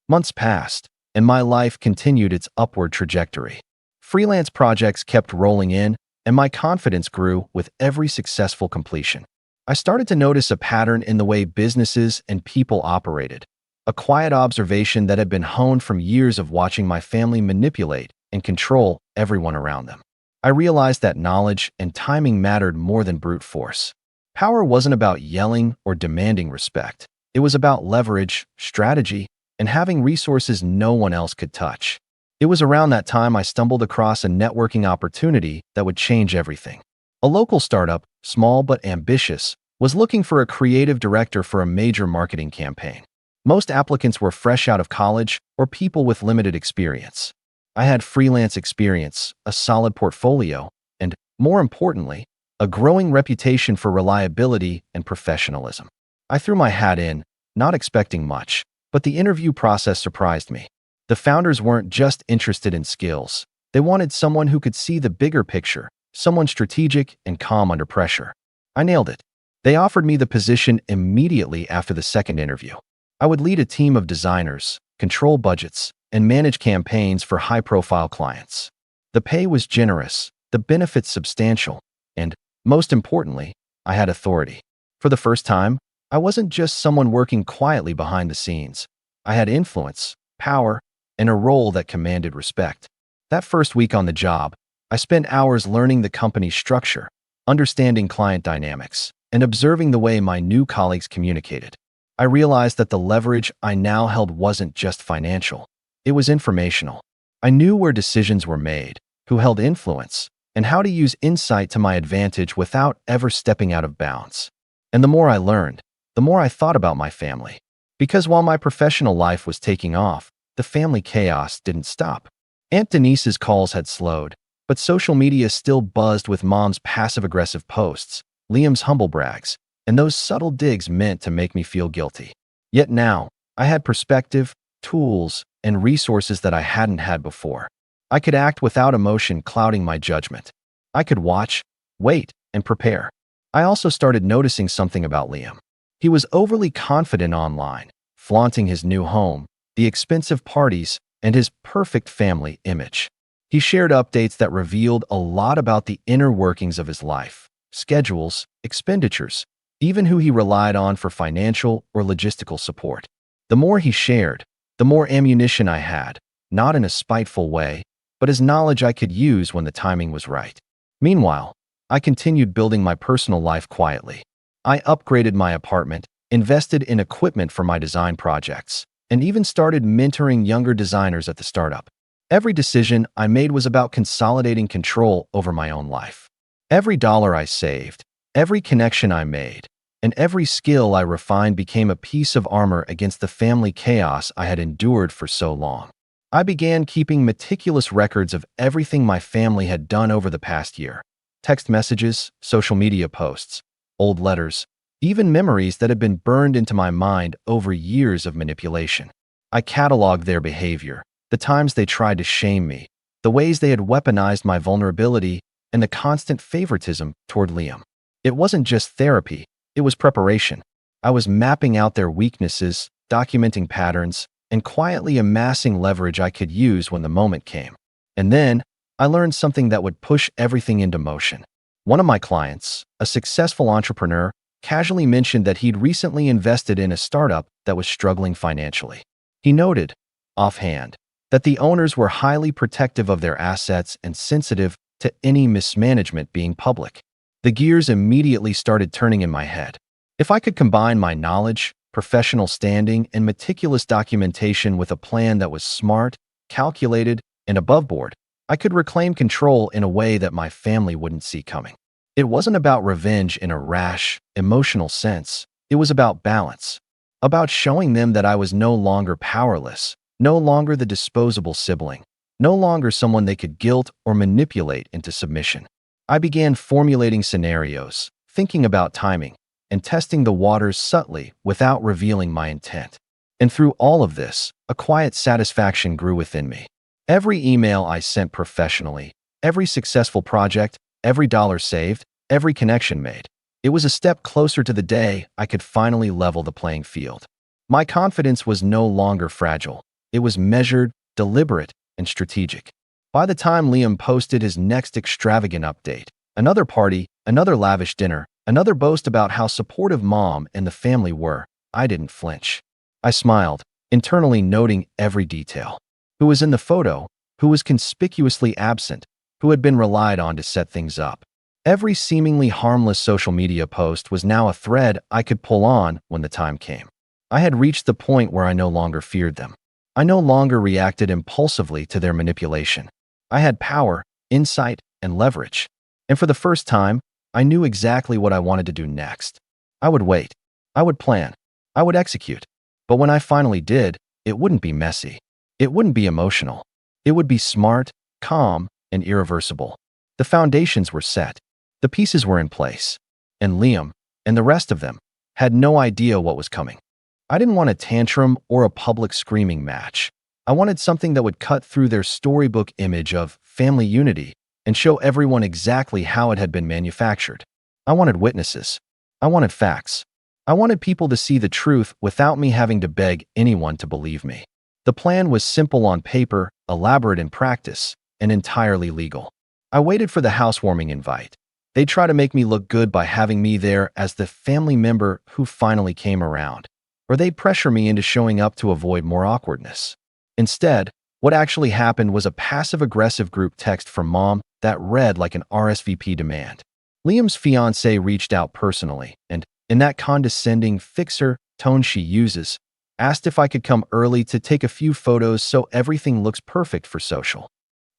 Months passed, and my life continued its upward trajectory. Freelance projects kept rolling in, and my confidence grew with every successful completion. I started to notice a pattern in the way businesses and people operated, a quiet observation that had been honed from years of watching my family manipulate and control everyone around them. I realized that knowledge and timing mattered more than brute force. Power wasn't about yelling or demanding respect. It was about leverage, strategy, and having resources no one else could touch. It was around that time I stumbled across a networking opportunity that would change everything. A local startup, small but ambitious, was looking for a creative director for a major marketing campaign. Most applicants were fresh out of college or people with limited experience. I had freelance experience, a solid portfolio, and, more importantly, a growing reputation for reliability and professionalism. I threw my hat in, not expecting much, but the interview process surprised me. The founders weren't just interested in skills. They wanted someone who could see the bigger picture, someone strategic and calm under pressure. I nailed it. They offered me the position immediately after the second interview. I would lead a team of designers, control budgets, and manage campaigns for high-profile clients. The pay was generous, the benefits substantial, and, most importantly, I had authority. For the first time, I wasn't just someone working quietly behind the scenes. I had influence, power, and a role that commanded respect. That first week on the job, I spent hours learning the company's structure, understanding client dynamics, and observing the way my new colleagues communicated. I realized that the leverage I now held wasn't just financial. It was informational. I knew where decisions were made, who held influence, and how to use insight to my advantage without ever stepping out of bounds. And the more I learned, the more I thought about my family. Because while my professional life was taking off, the family chaos didn't stop. Aunt Denise's calls had slowed, but social media still buzzed with Mom's passive-aggressive posts, Liam's humble brags, and those subtle digs meant to make me feel guilty. Yet now, I had perspective, tools, and resources that I hadn't had before. I could act without emotion clouding my judgment. I could watch, wait, and prepare. I also started noticing something about Liam. He was overly confident online, flaunting his new home, the expensive parties, and his perfect family image. He shared updates that revealed a lot about the inner workings of his life, schedules, expenditures, even who he relied on for financial or logistical support. The more he shared, the more ammunition I had, not in a spiteful way, but as knowledge I could use when the timing was right. Meanwhile, I continued building my personal life quietly. I upgraded my apartment, invested in equipment for my design projects, and even started mentoring younger designers at the startup. Every decision I made was about consolidating control over my own life. Every dollar I saved, every connection I made, and every skill I refined became a piece of armor against the family chaos I had endured for so long. I began keeping meticulous records of everything my family had done over the past year. Text messages, social media posts, old letters, even memories that had been burned into my mind over years of manipulation. I cataloged their behavior, the times they tried to shame me, the ways they had weaponized my vulnerability, and the constant favoritism toward Liam. It wasn't just therapy, it was preparation. I was mapping out their weaknesses, documenting patterns, and quietly amassing leverage I could use when the moment came. And then, I learned something that would push everything into motion. One of my clients, a successful entrepreneur, casually mentioned that he'd recently invested in a startup that was struggling financially. He noted, offhand, that the owners were highly protective of their assets and sensitive to any mismanagement being public. The gears immediately started turning in my head. If I could combine my knowledge, professional standing, and meticulous documentation with a plan that was smart, calculated, and above board, I could reclaim control in a way that my family wouldn't see coming. It wasn't about revenge in a rash, emotional sense. It was about balance, about showing them that I was no longer powerless, no longer the disposable sibling, no longer someone they could guilt or manipulate into submission. I began formulating scenarios, thinking about timing, and testing the waters subtly without revealing my intent. And through all of this, a quiet satisfaction grew within me. Every email I sent professionally, every successful project, every dollar saved, every connection made, it was a step closer to the day I could finally level the playing field. My confidence was no longer fragile. It was measured, deliberate, and strategic. By the time Liam posted his next extravagant update, another party, another lavish dinner, another boast about how supportive mom and the family were, I didn't flinch. I smiled, internally noting every detail. Who was in the photo, who was conspicuously absent, who had been relied on to set things up. Every seemingly harmless social media post was now a thread I could pull on when the time came. I had reached the point where I no longer feared them. I no longer reacted impulsively to their manipulation. I had power, insight, and leverage. And for the first time, I knew exactly what I wanted to do next. I would wait. I would plan. I would execute. But when I finally did, it wouldn't be messy. It wouldn't be emotional. It would be smart, calm, and irreversible. The foundations were set. The pieces were in place. And Liam, and the rest of them, had no idea what was coming. I didn't want a tantrum or a public screaming match. I wanted something that would cut through their storybook image of family unity and show everyone exactly how it had been manufactured. I wanted witnesses. I wanted facts. I wanted people to see the truth without me having to beg anyone to believe me. The plan was simple on paper, elaborate in practice, and entirely legal. I waited for the housewarming invite. They'd try to make me look good by having me there as the family member who finally came around, or they'd pressure me into showing up to avoid more awkwardness. Instead, what actually happened was a passive-aggressive group text from mom that read like an RSVP demand. Liam's fiancé reached out personally and, in that condescending fixer tone she uses, asked if I could come early to take a few photos so everything looks perfect for social.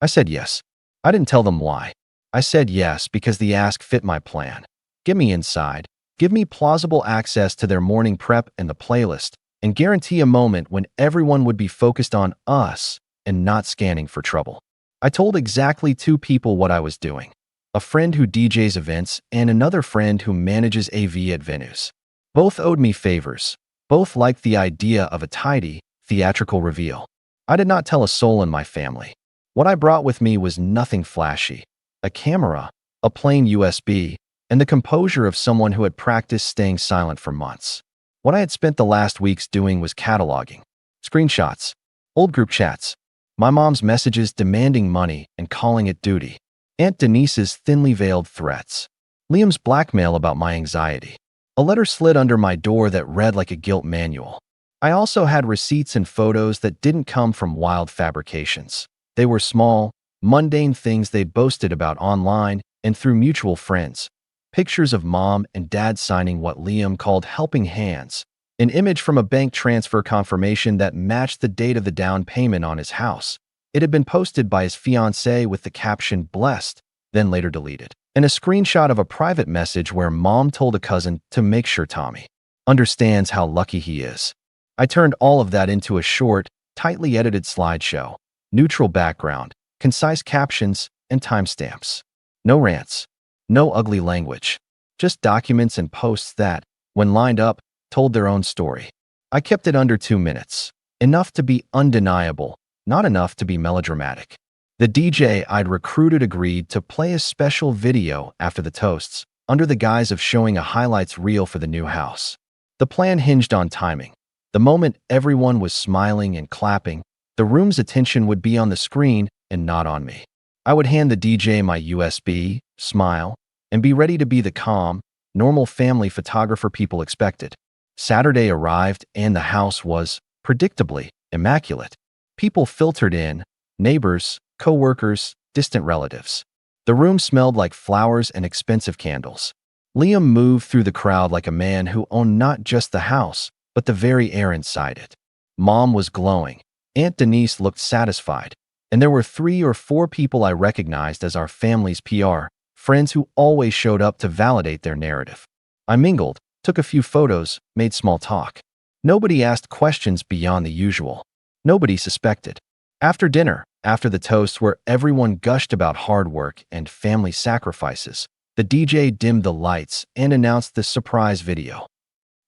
I said yes. I didn't tell them why. I said yes because the ask fit my plan. Get me inside, give me plausible access to their morning prep and the playlist, and guarantee a moment when everyone would be focused on us and not scanning for trouble. I told exactly two people what I was doing: a friend who DJs events and another friend who manages AV at venues. Both owed me favors. Both liked the idea of a tidy, theatrical reveal. I did not tell a soul in my family. What I brought with me was nothing flashy: a camera, a plain USB, and the composure of someone who had practiced staying silent for months. What I had spent the last weeks doing was cataloging screenshots, old group chats, my mom's messages demanding money and calling it duty, Aunt Denise's thinly veiled threats, Liam's blackmail about my anxiety. A letter slid under my door that read like a guilt manual. I also had receipts and photos that didn't come from wild fabrications. They were small, mundane things they'd boasted about online and through mutual friends. Pictures of mom and dad signing what Liam called helping hands, an image from a bank transfer confirmation that matched the date of the down payment on his house. It had been posted by his fiancée with the caption "blessed," then later deleted, and a screenshot of a private message where mom told a cousin to make sure Tommy understands how lucky he is. I turned all of that into a short, tightly edited slideshow, neutral background, concise captions, and timestamps. No rants, no ugly language, just documents and posts that, when lined up, told their own story. I kept it under 2 minutes, enough to be undeniable, not enough to be melodramatic. The DJ I'd recruited agreed to play a special video after the toasts, under the guise of showing a highlights reel for the new house. The plan hinged on timing. The moment everyone was smiling and clapping, the room's attention would be on the screen and not on me. I would hand the DJ my USB, smile, and be ready to be the calm, normal family photographer people expected. Saturday arrived and the house was, predictably, immaculate. People filtered in, neighbors, co-workers, distant relatives. The room smelled like flowers and expensive candles. Liam moved through the crowd like a man who owned not just the house, but the very air inside it. Mom was glowing. Aunt Denise looked satisfied. And there were 3 or 4 people I recognized as our family's PR, friends who always showed up to validate their narrative. I mingled, took a few photos, made small talk. Nobody asked questions beyond the usual. Nobody suspected. After dinner, after the toast where everyone gushed about hard work and family sacrifices, the DJ dimmed the lights and announced the surprise video.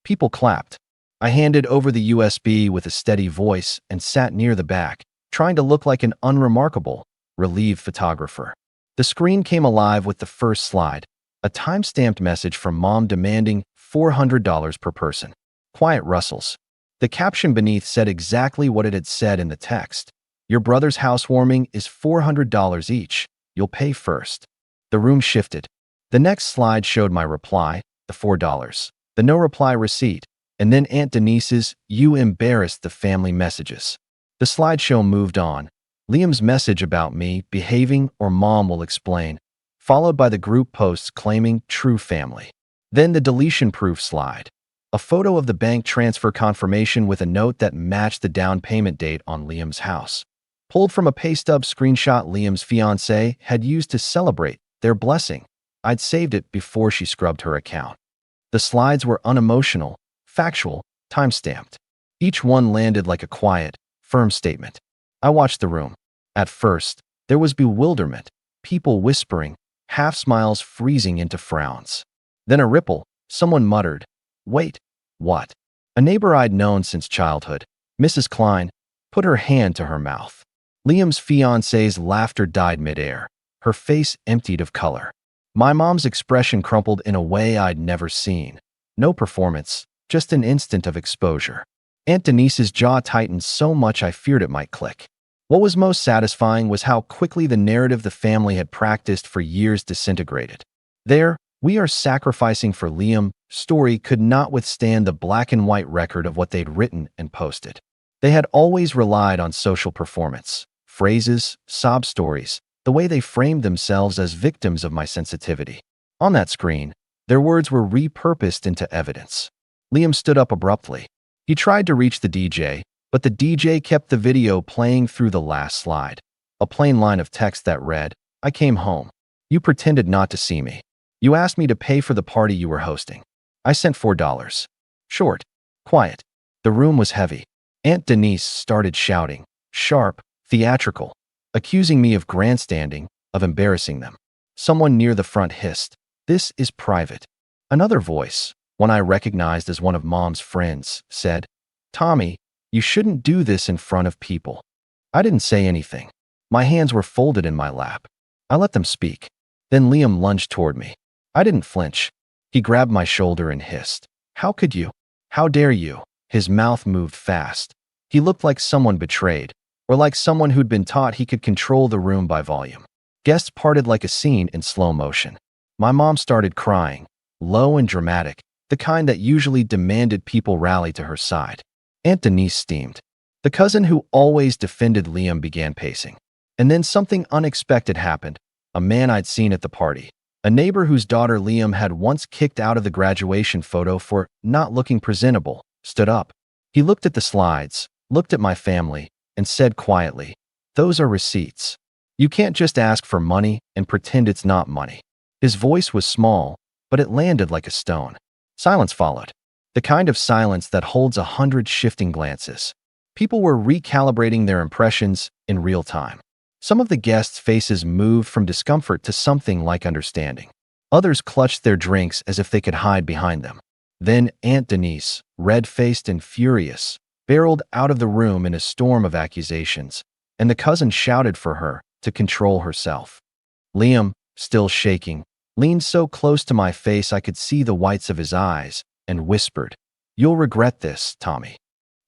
People clapped. I handed over the USB with a steady voice and sat near the back, trying to look like an unremarkable, relieved photographer. The screen came alive with the first slide, a time-stamped message from mom demanding $400 per person. Quiet rustles. The caption beneath said exactly what it had said in the text. Your brother's housewarming is $400 each. You'll pay first. The room shifted. The next slide showed my reply, the $4, the no reply receipt, and then Aunt Denise's "You embarrassed the family" messages. The slideshow moved on. Liam's message about me behaving or mom will explain, followed by the group posts claiming true family. Then the deletion-proof slide. A photo of the bank transfer confirmation with a note that matched the down payment date on Liam's house. Pulled from a pay-stub screenshot Liam's fiancée had used to celebrate their blessing. I'd saved it before she scrubbed her account. The slides were unemotional, factual, time-stamped. Each one landed like a quiet, firm statement. I watched the room. At first, there was bewilderment, people whispering, half smiles freezing into frowns. Then a ripple, someone muttered, "Wait, what?" A neighbor I'd known since childhood, Mrs. Klein, put her hand to her mouth. Liam's fiancée's laughter died midair. Her face emptied of color. My mom's expression crumpled in a way I'd never seen. No performance, just an instant of exposure. Aunt Denise's jaw tightened so much I feared it might click. What was most satisfying was how quickly the narrative the family had practiced for years disintegrated. There, "We are sacrificing for Liam" story could not withstand the black and white record of what they'd written and posted. They had always relied on social performance, phrases, sob stories, the way they framed themselves as victims of my sensitivity. On that screen, their words were repurposed into evidence. Liam stood up abruptly. He tried to reach the DJ, but the DJ kept the video playing through the last slide. A plain line of text that read, "I came home. You pretended not to see me. You asked me to pay for the party you were hosting. I sent $4. Short. Quiet. The room was heavy. Aunt Denise started shouting, sharp, theatrical, accusing me of grandstanding, of embarrassing them. Someone near the front hissed, "This is private." Another voice, one I recognized as one of Mom's friends, said, "Tommy, you shouldn't do this in front of people." I didn't say anything. My hands were folded in my lap. I let them speak. Then Liam lunged toward me. I didn't flinch. He grabbed my shoulder and hissed, "How could you? How dare you?" His mouth moved fast. He looked like someone betrayed, or like someone who'd been taught he could control the room by volume. Guests parted like a scene in slow motion. My mom started crying, low and dramatic, the kind that usually demanded people rally to her side. Aunt Denise steamed. The cousin who always defended Liam began pacing. And then something unexpected happened, a man I'd seen at the party, A neighbor whose daughter Liam had once kicked out of the graduation photo for not looking presentable stood up. He looked at the slides, looked at my family, and said quietly, "Those are receipts. You can't just ask for money and pretend it's not money." His voice was small, but it landed like a stone. Silence followed. The kind of silence that holds 100 shifting glances. People were recalibrating their impressions in real time. Some of the guests' faces moved from discomfort to something like understanding. Others clutched their drinks as if they could hide behind them. Then Aunt Denise, red-faced and furious, barreled out of the room in a storm of accusations, and the cousin shouted for her to control herself. Liam, still shaking, leaned so close to my face I could see the whites of his eyes and whispered, "You'll regret this, Tommy."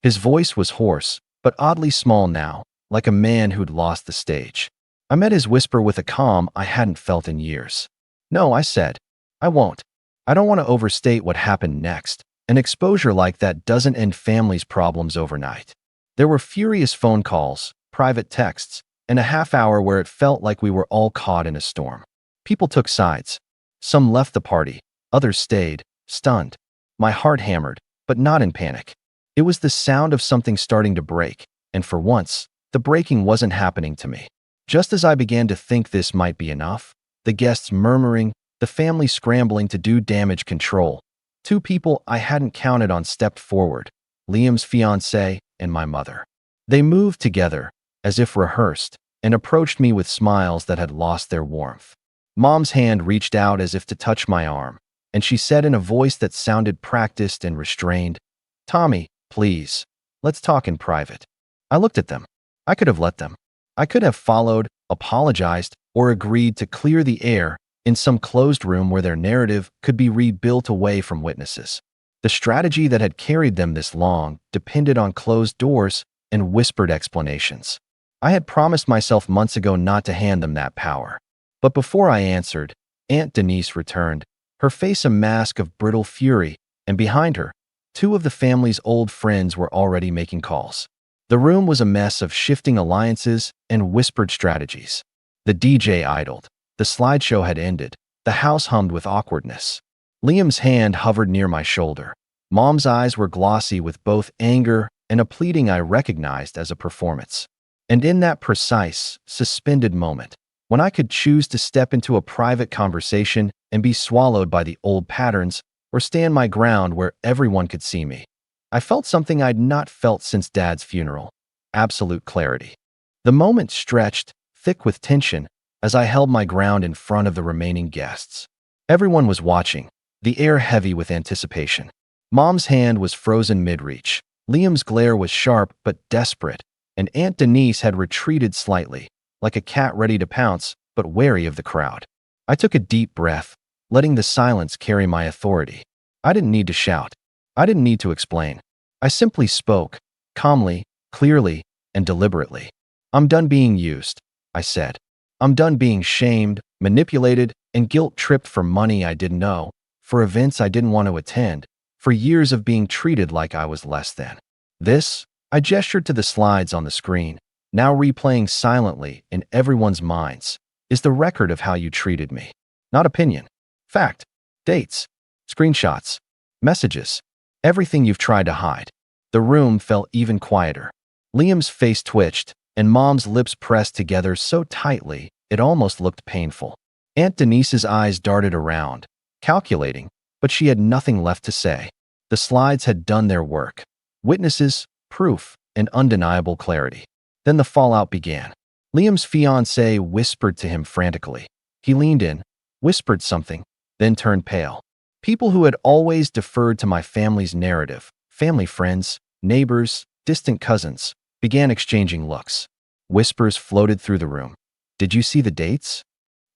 His voice was hoarse, but oddly small now, like a man who'd lost the stage. I met his whisper with a calm I hadn't felt in years. "No," I said. "I won't. I don't want to overstate what happened next. An exposure like that doesn't end families' problems overnight." There were furious phone calls, private texts, and a half-hour where it felt like we were all caught in a storm. People took sides. Some left the party, others stayed, stunned. My heart hammered, but not in panic. It was the sound of something starting to break, and for once, the breaking wasn't happening to me. Just as I began to think this might be enough, the guests murmuring, the family scrambling to do damage control, two people I hadn't counted on stepped forward, Liam's fiancée and my mother. They moved together, as if rehearsed, and approached me with smiles that had lost their warmth. Mom's hand reached out as if to touch my arm, and she said in a voice that sounded practiced and restrained, "Tommy, please, let's talk in private." I looked at them. I could have let them. I could have followed, apologized, or agreed to clear the air in some closed room where their narrative could be rebuilt away from witnesses. The strategy that had carried them this long depended on closed doors and whispered explanations. I had promised myself months ago not to hand them that power. But before I answered, Aunt Denise returned, her face a mask of brittle fury, and behind her, two of the family's old friends were already making calls. The room was a mess of shifting alliances and whispered strategies. The DJ idled. The slideshow had ended. The house hummed with awkwardness. Liam's hand hovered near my shoulder. Mom's eyes were glossy with both anger and a pleading I recognized as a performance. And in that precise, suspended moment, when I could choose to step into a private conversation and be swallowed by the old patterns or stand my ground where everyone could see me, I felt something I'd not felt since Dad's funeral: absolute clarity. The moment stretched, thick with tension, as I held my ground in front of the remaining guests. Everyone was watching, the air heavy with anticipation. Mom's hand was frozen mid-reach. Liam's glare was sharp but desperate, and Aunt Denise had retreated slightly, like a cat ready to pounce, but wary of the crowd. I took a deep breath, letting the silence carry my authority. I didn't need to shout. I didn't need to explain. I simply spoke, calmly, clearly, and deliberately. "I'm done being used," I said. "I'm done being shamed, manipulated, and guilt-tripped for money I didn't know, for events I didn't want to attend, for years of being treated like I was less than. This," I gestured to the slides on the screen, now replaying silently in everyone's minds, "is the record of how you treated me. Not opinion. Fact. Dates. Screenshots. Messages. Everything you've tried to hide." The room felt even quieter. Liam's face twitched, and Mom's lips pressed together so tightly it almost looked painful. Aunt Denise's eyes darted around, calculating, but she had nothing left to say. The slides had done their work. Witnesses, proof, and undeniable clarity. Then the fallout began. Liam's fiancée whispered to him frantically. He leaned in, whispered something, then turned pale. People who had always deferred to my family's narrative, family friends, neighbors, distant cousins, began exchanging looks. Whispers floated through the room. "Did you see the dates?"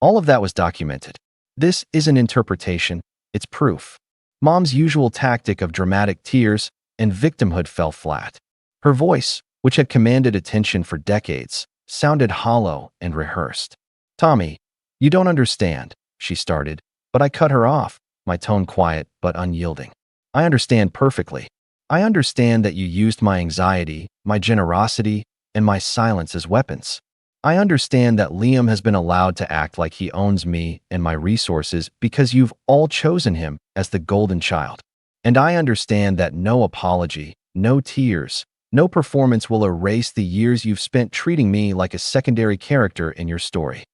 All of that was documented. This isn't interpretation, it's proof. Mom's usual tactic of dramatic tears and victimhood fell flat. Her voice, which had commanded attention for decades, sounded hollow and rehearsed. "Tommy, you don't understand," she started, but I cut her off, my tone quiet but unyielding. "I understand perfectly. I understand that you used my anxiety, my generosity, and my silence as weapons. I understand that Liam has been allowed to act like he owns me and my resources because you've all chosen him as the golden child. And I understand that no apology, no tears, no performance will erase the years you've spent treating me like a secondary character in your story."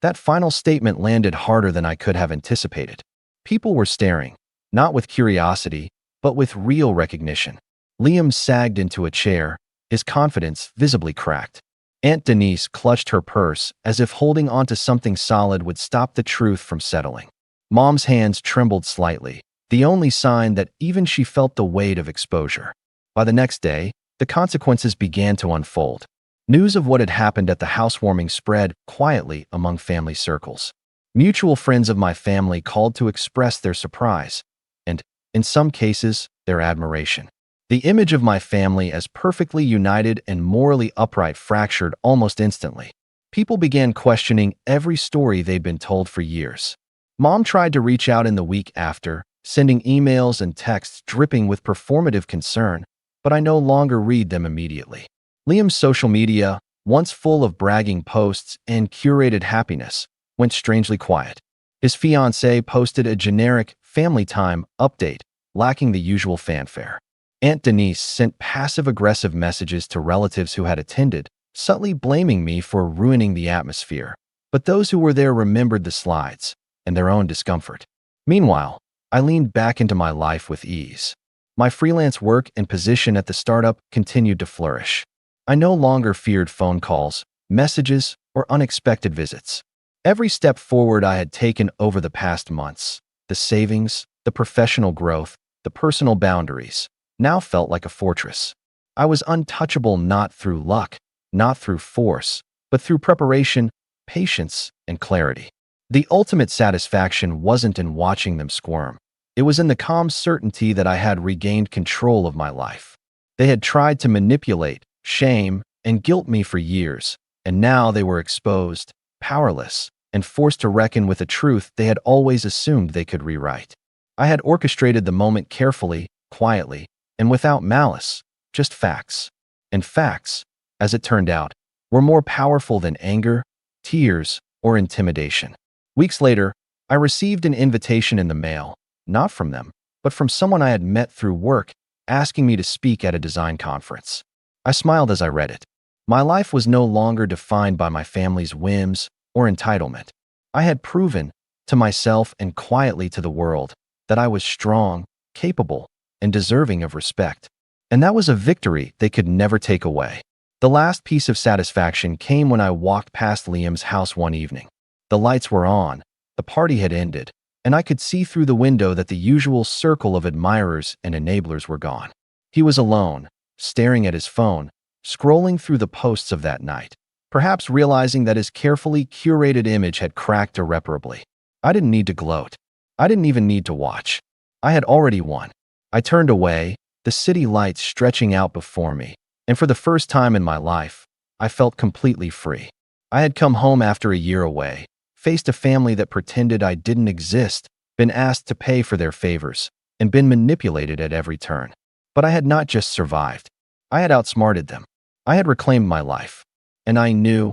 That final statement landed harder than I could have anticipated. People were staring, not with curiosity, but with real recognition. Liam sagged into a chair, his confidence visibly cracked. Aunt Denise clutched her purse as if holding onto something solid would stop the truth from settling. Mom's hands trembled slightly, the only sign that even she felt the weight of exposure. By the next day, the consequences began to unfold. News of what had happened at the housewarming spread quietly among family circles. Mutual friends of my family called to express their surprise, and, in some cases, their admiration. The image of my family as perfectly united and morally upright fractured almost instantly. People began questioning every story they'd been told for years. Mom tried to reach out in the week after, sending emails and texts dripping with performative concern, but I no longer read them immediately. Liam's social media, once full of bragging posts and curated happiness, went strangely quiet. His fiancée posted a generic family time update, lacking the usual fanfare. Aunt Denise sent passive-aggressive messages to relatives who had attended, subtly blaming me for ruining the atmosphere. But those who were there remembered the slides and their own discomfort. Meanwhile, I leaned back into my life with ease. My freelance work and position at the startup continued to flourish. I no longer feared phone calls, messages, or unexpected visits. Every step forward I had taken over the past months, the savings, the professional growth, the personal boundaries, now felt like a fortress. I was untouchable not through luck, not through force, but through preparation, patience, and clarity. The ultimate satisfaction wasn't in watching them squirm. It was in the calm certainty that I had regained control of my life. They had tried to manipulate, shame, and guilt me for years, and now they were exposed, powerless, and forced to reckon with a truth they had always assumed they could rewrite. I had orchestrated the moment carefully, quietly, and without malice, just facts. And facts, as it turned out, were more powerful than anger, tears, or intimidation. Weeks later, I received an invitation in the mail, not from them, but from someone I had met through work, asking me to speak at a design conference. I smiled as I read it. My life was no longer defined by my family's whims or entitlement. I had proven, to myself and quietly to the world, that I was strong, capable, and deserving of respect. And that was a victory they could never take away. The last piece of satisfaction came when I walked past Liam's house one evening. The lights were on, the party had ended, and I could see through the window that the usual circle of admirers and enablers were gone. He was alone, staring at his phone, scrolling through the posts of that night, perhaps realizing that his carefully curated image had cracked irreparably. I didn't need to gloat. I didn't even need to watch. I had already won. I turned away, the city lights stretching out before me, and for the first time in my life, I felt completely free. I had come home after a year away, faced a family that pretended I didn't exist, been asked to pay for their favors, and been manipulated at every turn. But I had not just survived. I had outsmarted them. I had reclaimed my life. And I knew,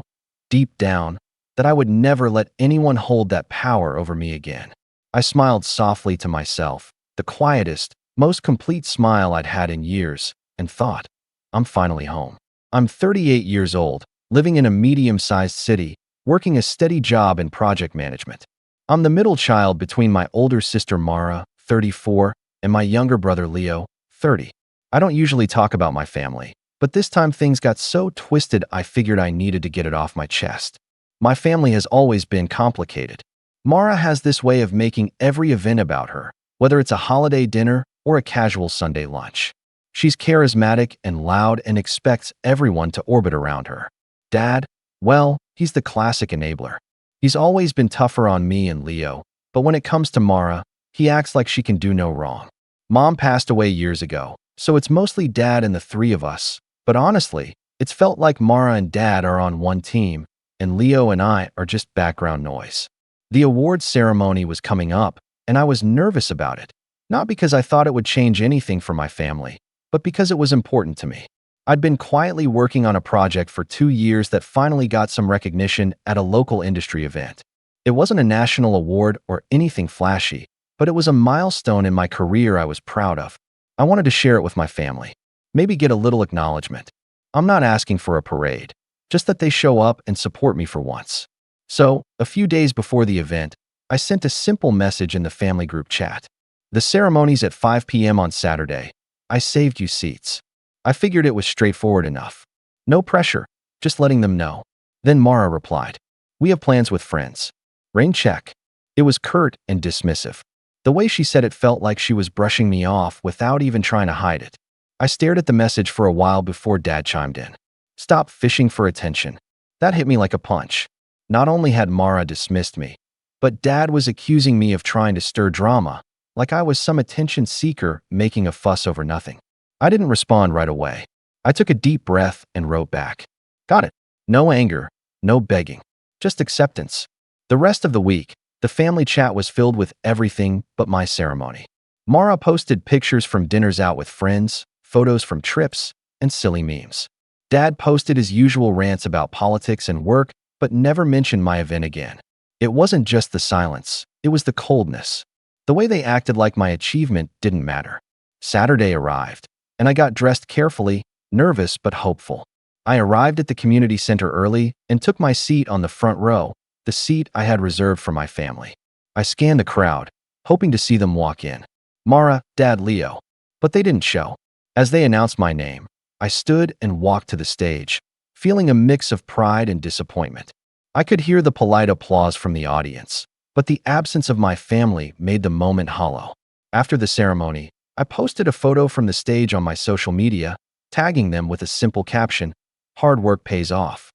deep down, that I would never let anyone hold that power over me again. I smiled softly to myself, the quietest, most complete smile I'd had in years, and thought, I'm finally home. I'm 38 years old, living in a medium-sized city, working a steady job in project management. I'm the middle child between my older sister Mara, 34, and my younger brother Leo, 30. I don't usually talk about my family, but this time things got so twisted I figured I needed to get it off my chest. My family has always been complicated. Mara has this way of making every event about her, whether it's a holiday dinner or a casual Sunday lunch. She's charismatic and loud and expects everyone to orbit around her. Dad, well, he's the classic enabler. He's always been tougher on me and Leo, but when it comes to Mara, he acts like she can do no wrong. Mom passed away years ago, so it's mostly Dad and the three of us, but honestly, it's felt like Mara and Dad are on one team, and Leo and I are just background noise. The awards ceremony was coming up, and I was nervous about it. Not because I thought it would change anything for my family, but because it was important to me. I'd been quietly working on a project for 2 years that finally got some recognition at a local industry event. It wasn't a national award or anything flashy, but it was a milestone in my career I was proud of. I wanted to share it with my family. Maybe get a little acknowledgement. I'm not asking for a parade, just that they show up and support me for once. So, a few days before the event, I sent a simple message in the family group chat. The ceremony's at 5 p.m. on Saturday. I saved you seats. I figured it was straightforward enough. No pressure, just letting them know. Then Mara replied, "We have plans with friends." Rain check. It was curt and dismissive. The way she said it felt like she was brushing me off without even trying to hide it. I stared at the message for a while before Dad chimed in. "Stop fishing for attention." That hit me like a punch. Not only had Mara dismissed me, but Dad was accusing me of trying to stir drama, like I was some attention seeker making a fuss over nothing. I didn't respond right away. I took a deep breath and wrote back. Got it. No anger, no begging, just acceptance. The rest of the week, the family chat was filled with everything but my ceremony. Mara posted pictures from dinners out with friends, photos from trips, and silly memes. Dad posted his usual rants about politics and work, but never mentioned my event again. It wasn't just the silence, it was the coldness. The way they acted like my achievement didn't matter. Saturday arrived, and I got dressed carefully, nervous but hopeful. I arrived at the community center early and took my seat on the front row, the seat I had reserved for my family. I scanned the crowd, hoping to see them walk in. Mara, Dad, Leo. But they didn't show. As they announced my name, I stood and walked to the stage, feeling a mix of pride and disappointment. I could hear the polite applause from the audience, but the absence of my family made the moment hollow. After the ceremony, I posted a photo from the stage on my social media, tagging them with a simple caption, "Hard work pays off."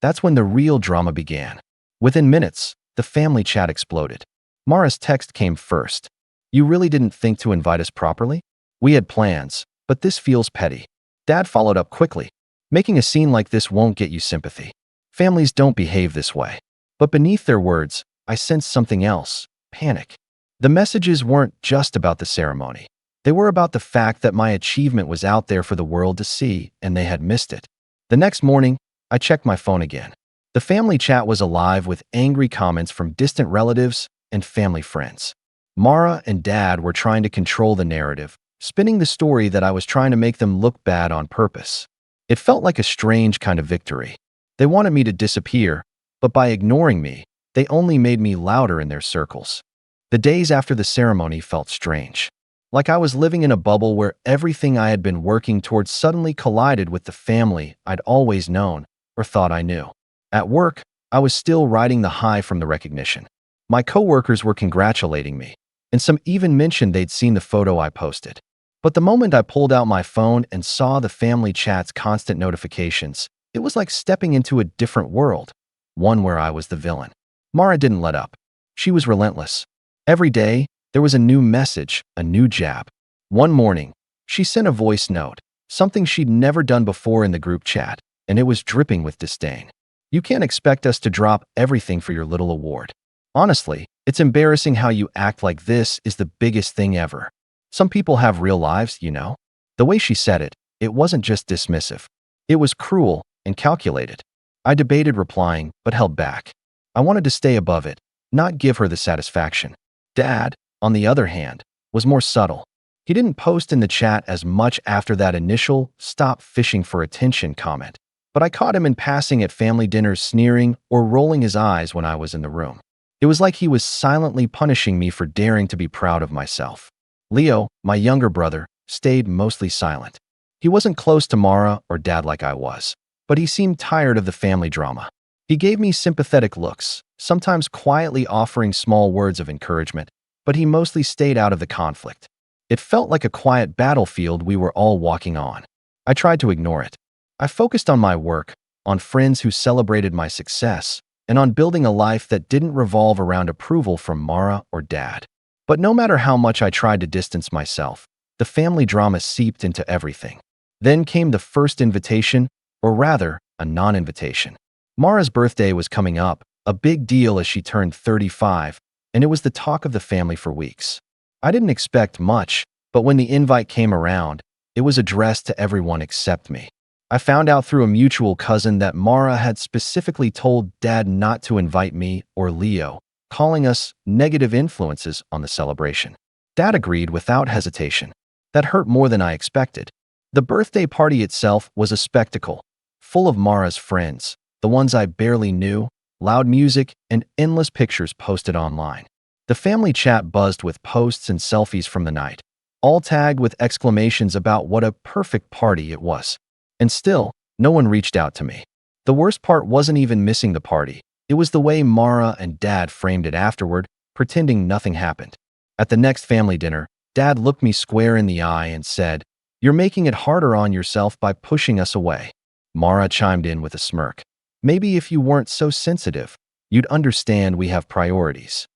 That's when the real drama began. Within minutes, the family chat exploded. Mara's text came first. "You really didn't think to invite us properly? We had plans, but this feels petty." Dad followed up quickly. "Making a scene like this won't get you sympathy. Families don't behave this way." But beneath their words, I sensed something else, panic. The messages weren't just about the ceremony. They were about the fact that my achievement was out there for the world to see, and they had missed it. The next morning, I checked my phone again. The family chat was alive with angry comments from distant relatives and family friends. Mara and Dad were trying to control the narrative, spinning the story that I was trying to make them look bad on purpose. It felt like a strange kind of victory. They wanted me to disappear, but by ignoring me, they only made me louder in their circles. The days after the ceremony felt strange. Like I was living in a bubble where everything I had been working towards suddenly collided with the family I'd always known or thought I knew. At work, I was still riding the high from the recognition. My coworkers were congratulating me, and some even mentioned they'd seen the photo I posted. But the moment I pulled out my phone and saw the family chat's constant notifications, it was like stepping into a different world, one where I was the villain. Mara didn't let up. She was relentless. Every day, there was a new message, a new jab. One morning, she sent a voice note, something she'd never done before in the group chat, and it was dripping with disdain. "You can't expect us to drop everything for your little award. Honestly, it's embarrassing how you act like this is the biggest thing ever. Some people have real lives, you know." The way she said it, it wasn't just dismissive. It was cruel and calculated. I debated replying, but held back. I wanted to stay above it, not give her the satisfaction. Dad, on the other hand, was more subtle. He didn't post in the chat as much after that initial "stop fishing for attention" comment, but I caught him in passing at family dinners sneering or rolling his eyes when I was in the room. It was like he was silently punishing me for daring to be proud of myself. Leo, my younger brother, stayed mostly silent. He wasn't close to Mara or Dad like I was, but he seemed tired of the family drama. He gave me sympathetic looks, sometimes quietly offering small words of encouragement, but he mostly stayed out of the conflict. It felt like a quiet battlefield we were all walking on. I tried to ignore it. I focused on my work, on friends who celebrated my success, and on building a life that didn't revolve around approval from Mara or Dad. But no matter how much I tried to distance myself, the family drama seeped into everything. Then came the first invitation, or rather, a non-invitation. Mara's birthday was coming up, a big deal as she turned 35, and it was the talk of the family for weeks. I didn't expect much, but when the invite came around, it was addressed to everyone except me. I found out through a mutual cousin that Mara had specifically told Dad not to invite me or Leo, calling us negative influences on the celebration. Dad agreed without hesitation. That hurt more than I expected. The birthday party itself was a spectacle, full of Mara's friends, the ones I barely knew, loud music, and endless pictures posted online. The family chat buzzed with posts and selfies from the night, all tagged with exclamations about what a perfect party it was. And still, no one reached out to me. The worst part wasn't even missing the party. It was the way Mara and Dad framed it afterward, pretending nothing happened. At the next family dinner, Dad looked me square in the eye and said, "You're making it harder on yourself by pushing us away." Mara chimed in with a smirk. "Maybe if you weren't so sensitive, you'd understand we have priorities."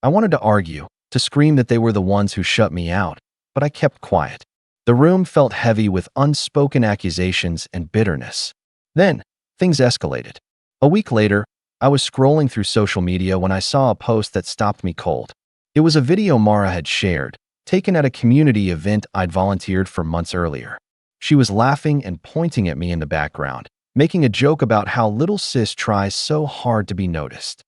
I wanted to argue, to scream that they were the ones who shut me out, but I kept quiet. The room felt heavy with unspoken accusations and bitterness. Then, things escalated. A week later, I was scrolling through social media when I saw a post that stopped me cold. It was a video Mara had shared, taken at a community event I'd volunteered for months earlier. She was laughing and pointing at me in the background, making a joke about how little sis tries so hard to be noticed.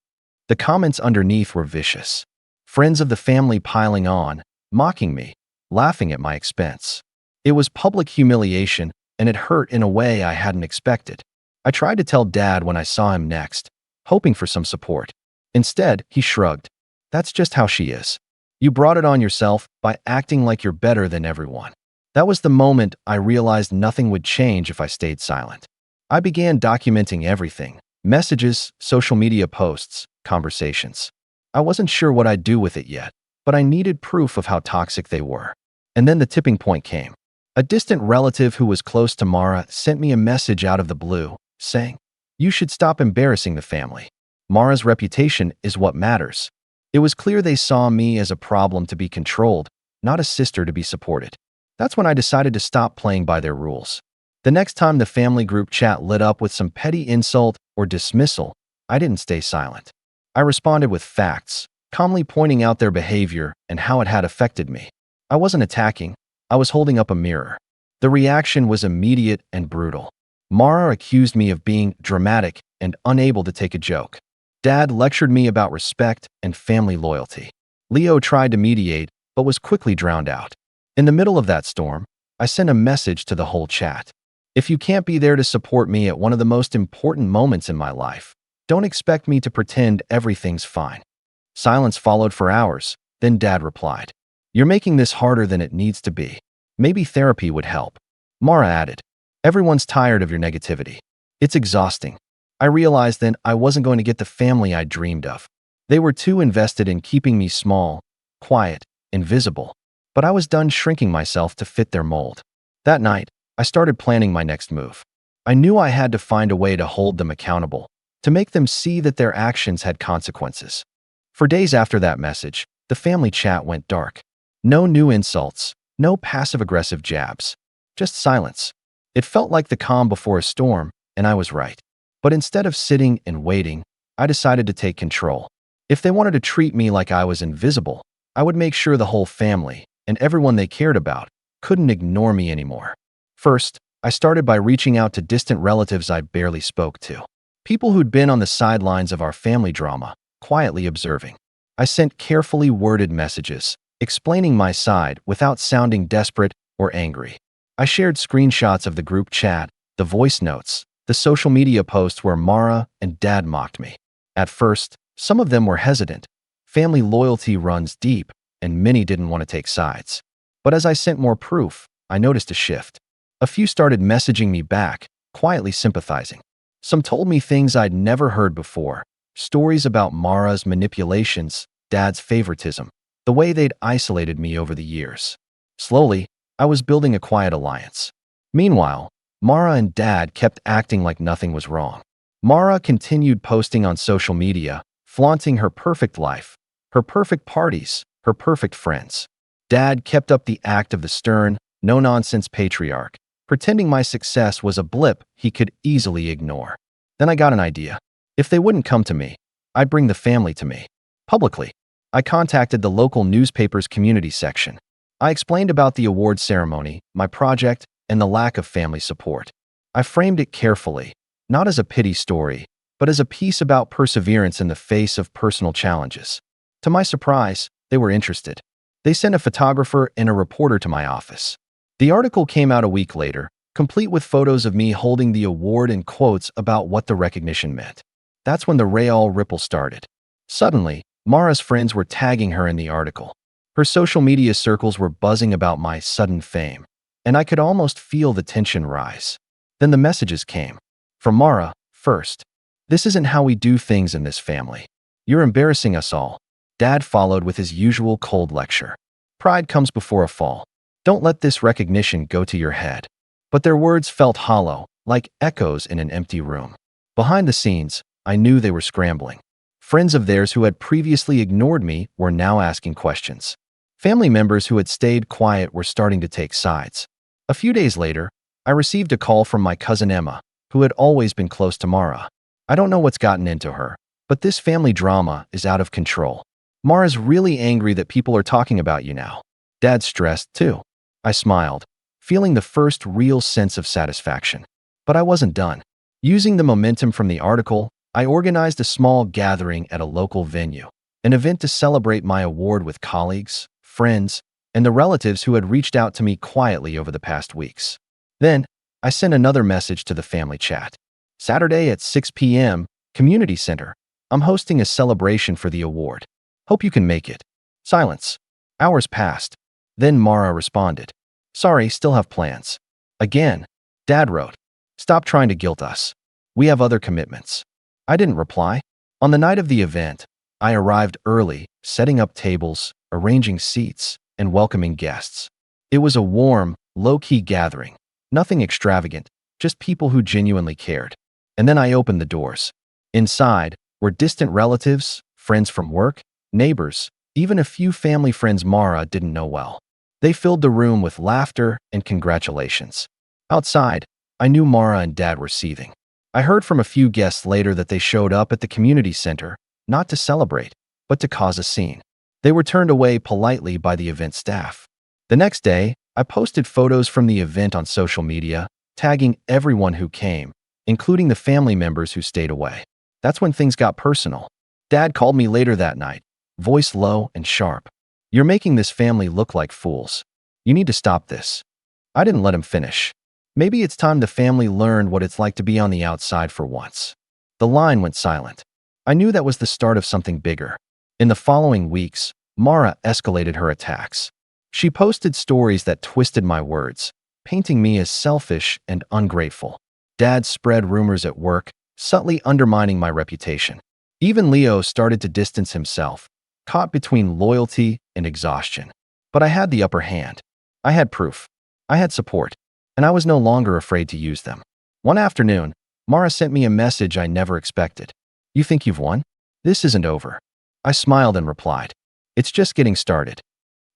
The comments underneath were vicious. Friends of the family piling on, mocking me, laughing at my expense. It was public humiliation, and it hurt in a way I hadn't expected. I tried to tell Dad when I saw him next, hoping for some support. Instead, he shrugged. "That's just how she is. You brought it on yourself by acting like you're better than everyone." That was the moment I realized nothing would change if I stayed silent. I began documenting everything: messages, social media posts, conversations. I wasn't sure what I'd do with it yet, but I needed proof of how toxic they were. And then the tipping point came. A distant relative who was close to Mara sent me a message out of the blue, saying, "You should stop embarrassing the family. Mara's reputation is what matters." It was clear they saw me as a problem to be controlled, not a sister to be supported. That's when I decided to stop playing by their rules. The next time the family group chat lit up with some petty insult or dismissal, I didn't stay silent. I responded with facts, calmly pointing out their behavior and how it had affected me. I wasn't attacking, I was holding up a mirror. The reaction was immediate and brutal. Mara accused me of being dramatic and unable to take a joke. Dad lectured me about respect and family loyalty. Leo tried to mediate, but was quickly drowned out. In the middle of that storm, I sent a message to the whole chat. "If you can't be there to support me at one of the most important moments in my life, don't expect me to pretend everything's fine." Silence followed for hours, then Dad replied, "You're making this harder than it needs to be. Maybe therapy would help." Mara added, "Everyone's tired of your negativity. It's exhausting." I realized then I wasn't going to get the family I dreamed of. They were too invested in keeping me small, quiet, invisible. But I was done shrinking myself to fit their mold. That night, I started planning my next move. I knew I had to find a way to hold them accountable, to make them see that their actions had consequences. For days after that message, the family chat went dark. No new insults, no passive-aggressive jabs, just silence. It felt like the calm before a storm, and I was right. But instead of sitting and waiting, I decided to take control. If they wanted to treat me like I was invisible, I would make sure the whole family, and everyone they cared about, couldn't ignore me anymore. First, I started by reaching out to distant relatives I barely spoke to. People who'd been on the sidelines of our family drama, quietly observing. I sent carefully worded messages, explaining my side without sounding desperate or angry. I shared screenshots of the group chat, the voice notes, the social media posts where Mara and Dad mocked me. At first, some of them were hesitant. Family loyalty runs deep, and many didn't want to take sides. But as I sent more proof, I noticed a shift. A few started messaging me back, quietly sympathizing. Some told me things I'd never heard before, stories about Mara's manipulations, Dad's favoritism, the way they'd isolated me over the years. Slowly, I was building a quiet alliance. Meanwhile, Mara and Dad kept acting like nothing was wrong. Mara continued posting on social media, flaunting her perfect life, her perfect parties, her perfect friends. Dad kept up the act of the stern, no-nonsense patriarch, pretending my success was a blip he could easily ignore. Then I got an idea. If they wouldn't come to me, I'd bring the family to me. Publicly, I contacted the local newspaper's community section. I explained about the award ceremony, my project, and the lack of family support. I framed it carefully, not as a pity story, but as a piece about perseverance in the face of personal challenges. To my surprise, they were interested. They sent a photographer and a reporter to my office. The article came out a week later, complete with photos of me holding the award and quotes about what the recognition meant. That's when the real ripple started. Suddenly, Mara's friends were tagging her in the article. Her social media circles were buzzing about my sudden fame, and I could almost feel the tension rise. Then the messages came. From Mara, first. This isn't how we do things in this family. You're embarrassing us all. Dad followed with his usual cold lecture. Pride comes before a fall. Don't let this recognition go to your head. But their words felt hollow, like echoes in an empty room. Behind the scenes, I knew they were scrambling. Friends of theirs who had previously ignored me were now asking questions. Family members who had stayed quiet were starting to take sides. A few days later, I received a call from my cousin Emma, who had always been close to Mara. I don't know what's gotten into her, but this family drama is out of control. Mara's really angry that people are talking about you now. Dad's stressed, too. I smiled, feeling the first real sense of satisfaction. But I wasn't done. Using the momentum from the article, I organized a small gathering at a local venue, an event to celebrate my award with colleagues, friends, and the relatives who had reached out to me quietly over the past weeks. Then, I sent another message to the family chat. Saturday at 6 p.m., Community Center. I'm hosting a celebration for the award. Hope you can make it. Silence. Hours passed. Then Mara responded. Sorry, still have plans. Again, Dad wrote. Stop trying to guilt us. We have other commitments. I didn't reply. On the night of the event, I arrived early, setting up tables, arranging seats, and welcoming guests. It was a warm, low-key gathering. Nothing extravagant, just people who genuinely cared. And then I opened the doors. Inside were distant relatives, friends from work, neighbors, even a few family friends Mara didn't know well. They filled the room with laughter and congratulations. Outside, I knew Mara and Dad were seething. I heard from a few guests later that they showed up at the community center, not to celebrate, but to cause a scene. They were turned away politely by the event staff. The next day, I posted photos from the event on social media, tagging everyone who came, including the family members who stayed away. That's when things got personal. Dad called me later that night, voice low and sharp. You're making this family look like fools. You need to stop this. I didn't let him finish. Maybe it's time the family learned what it's like to be on the outside for once. The line went silent. I knew that was the start of something bigger. In the following weeks, Mara escalated her attacks. She posted stories that twisted my words, painting me as selfish and ungrateful. Dad spread rumors at work, subtly undermining my reputation. Even Leo started to distance himself, caught between loyalty and exhaustion. But I had the upper hand. I had proof. I had support. And I was no longer afraid to use them. One afternoon, Mara sent me a message I never expected. You think you've won? This isn't over. I smiled and replied. It's just getting started.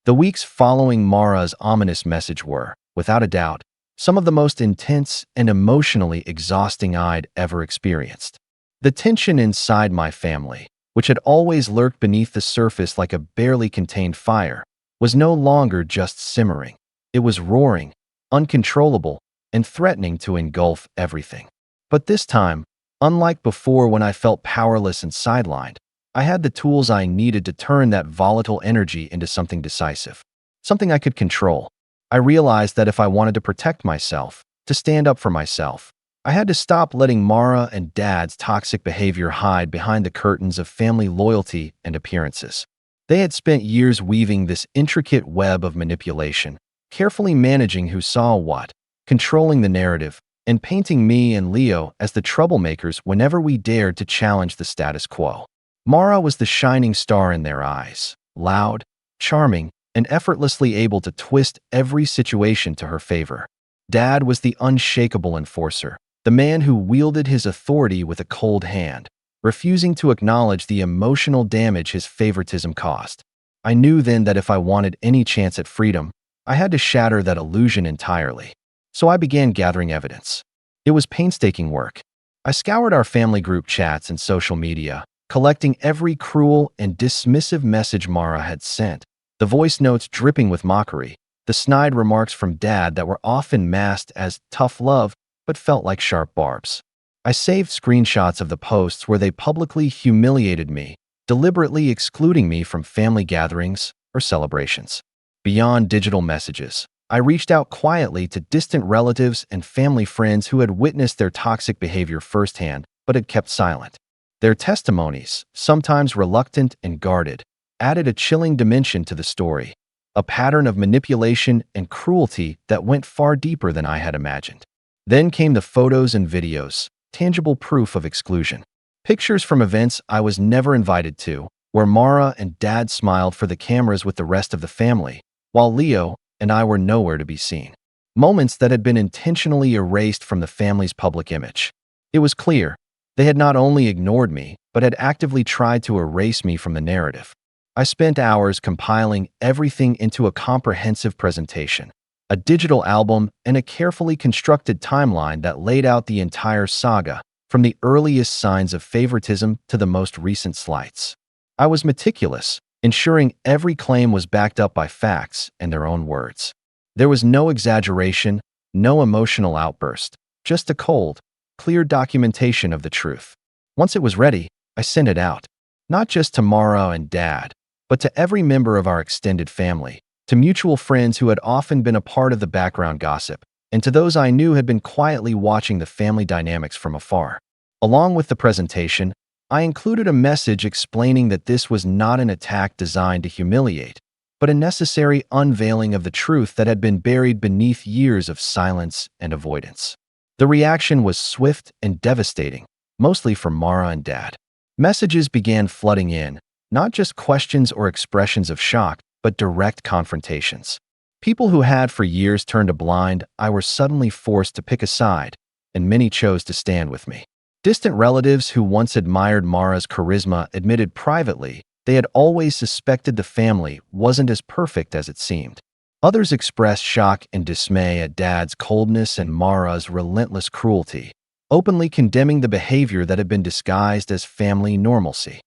The weeks following Mara's ominous message were, without a doubt, some of the most intense and emotionally exhausting I'd ever experienced. The tension inside my family, which had always lurked beneath the surface like a barely contained fire, was no longer just simmering. It was roaring, uncontrollable, and threatening to engulf everything. But this time, unlike before when I felt powerless and sidelined, I had the tools I needed to turn that volatile energy into something decisive, something I could control. I realized that if I wanted to protect myself, to stand up for myself, I had to stop letting Mara and Dad's toxic behavior hide behind the curtains of family loyalty and appearances. They had spent years weaving this intricate web of manipulation, carefully managing who saw what, controlling the narrative, and painting me and Leo as the troublemakers whenever we dared to challenge the status quo. Mara was the shining star in their eyes, loud, charming, and effortlessly able to twist every situation to her favor. Dad was the unshakable enforcer, the man who wielded his authority with a cold hand, refusing to acknowledge the emotional damage his favoritism caused. I knew then that if I wanted any chance at freedom, I had to shatter that illusion entirely. So I began gathering evidence. It was painstaking work. I scoured our family group chats and social media, collecting every cruel and dismissive message Mara had sent, the voice notes dripping with mockery, the snide remarks from Dad that were often masked as tough love, but felt like sharp barbs. I saved screenshots of the posts where they publicly humiliated me, deliberately excluding me from family gatherings or celebrations. Beyond digital messages, I reached out quietly to distant relatives and family friends who had witnessed their toxic behavior firsthand but had kept silent. Their testimonies, sometimes reluctant and guarded, added a chilling dimension to the story, a pattern of manipulation and cruelty that went far deeper than I had imagined. Then came the photos and videos, tangible proof of exclusion. Pictures from events I was never invited to, where Mara and Dad smiled for the cameras with the rest of the family, while Leo and I were nowhere to be seen. Moments that had been intentionally erased from the family's public image. It was clear they had not only ignored me, but had actively tried to erase me from the narrative. I spent hours compiling everything into a comprehensive presentation, a digital album, and a carefully constructed timeline that laid out the entire saga, from the earliest signs of favoritism to the most recent slights. I was meticulous, ensuring every claim was backed up by facts and their own words. There was no exaggeration, no emotional outburst, just a cold, clear documentation of the truth. Once it was ready, I sent it out, not just to Mara and Dad, but to every member of our extended family, to mutual friends who had often been a part of the background gossip, and to those I knew had been quietly watching the family dynamics from afar. Along with the presentation, I included a message explaining that this was not an attack designed to humiliate, but a necessary unveiling of the truth that had been buried beneath years of silence and avoidance. The reaction was swift and devastating, mostly from Mara and Dad. Messages began flooding in, not just questions or expressions of shock, but direct confrontations. People who had for years turned a blind eye were suddenly forced to pick a side, and many chose to stand with me. Distant relatives who once admired Mara's charisma admitted privately they had always suspected the family wasn't as perfect as it seemed. Others expressed shock and dismay at Dad's coldness and Mara's relentless cruelty, openly condemning the behavior that had been disguised as family normalcy.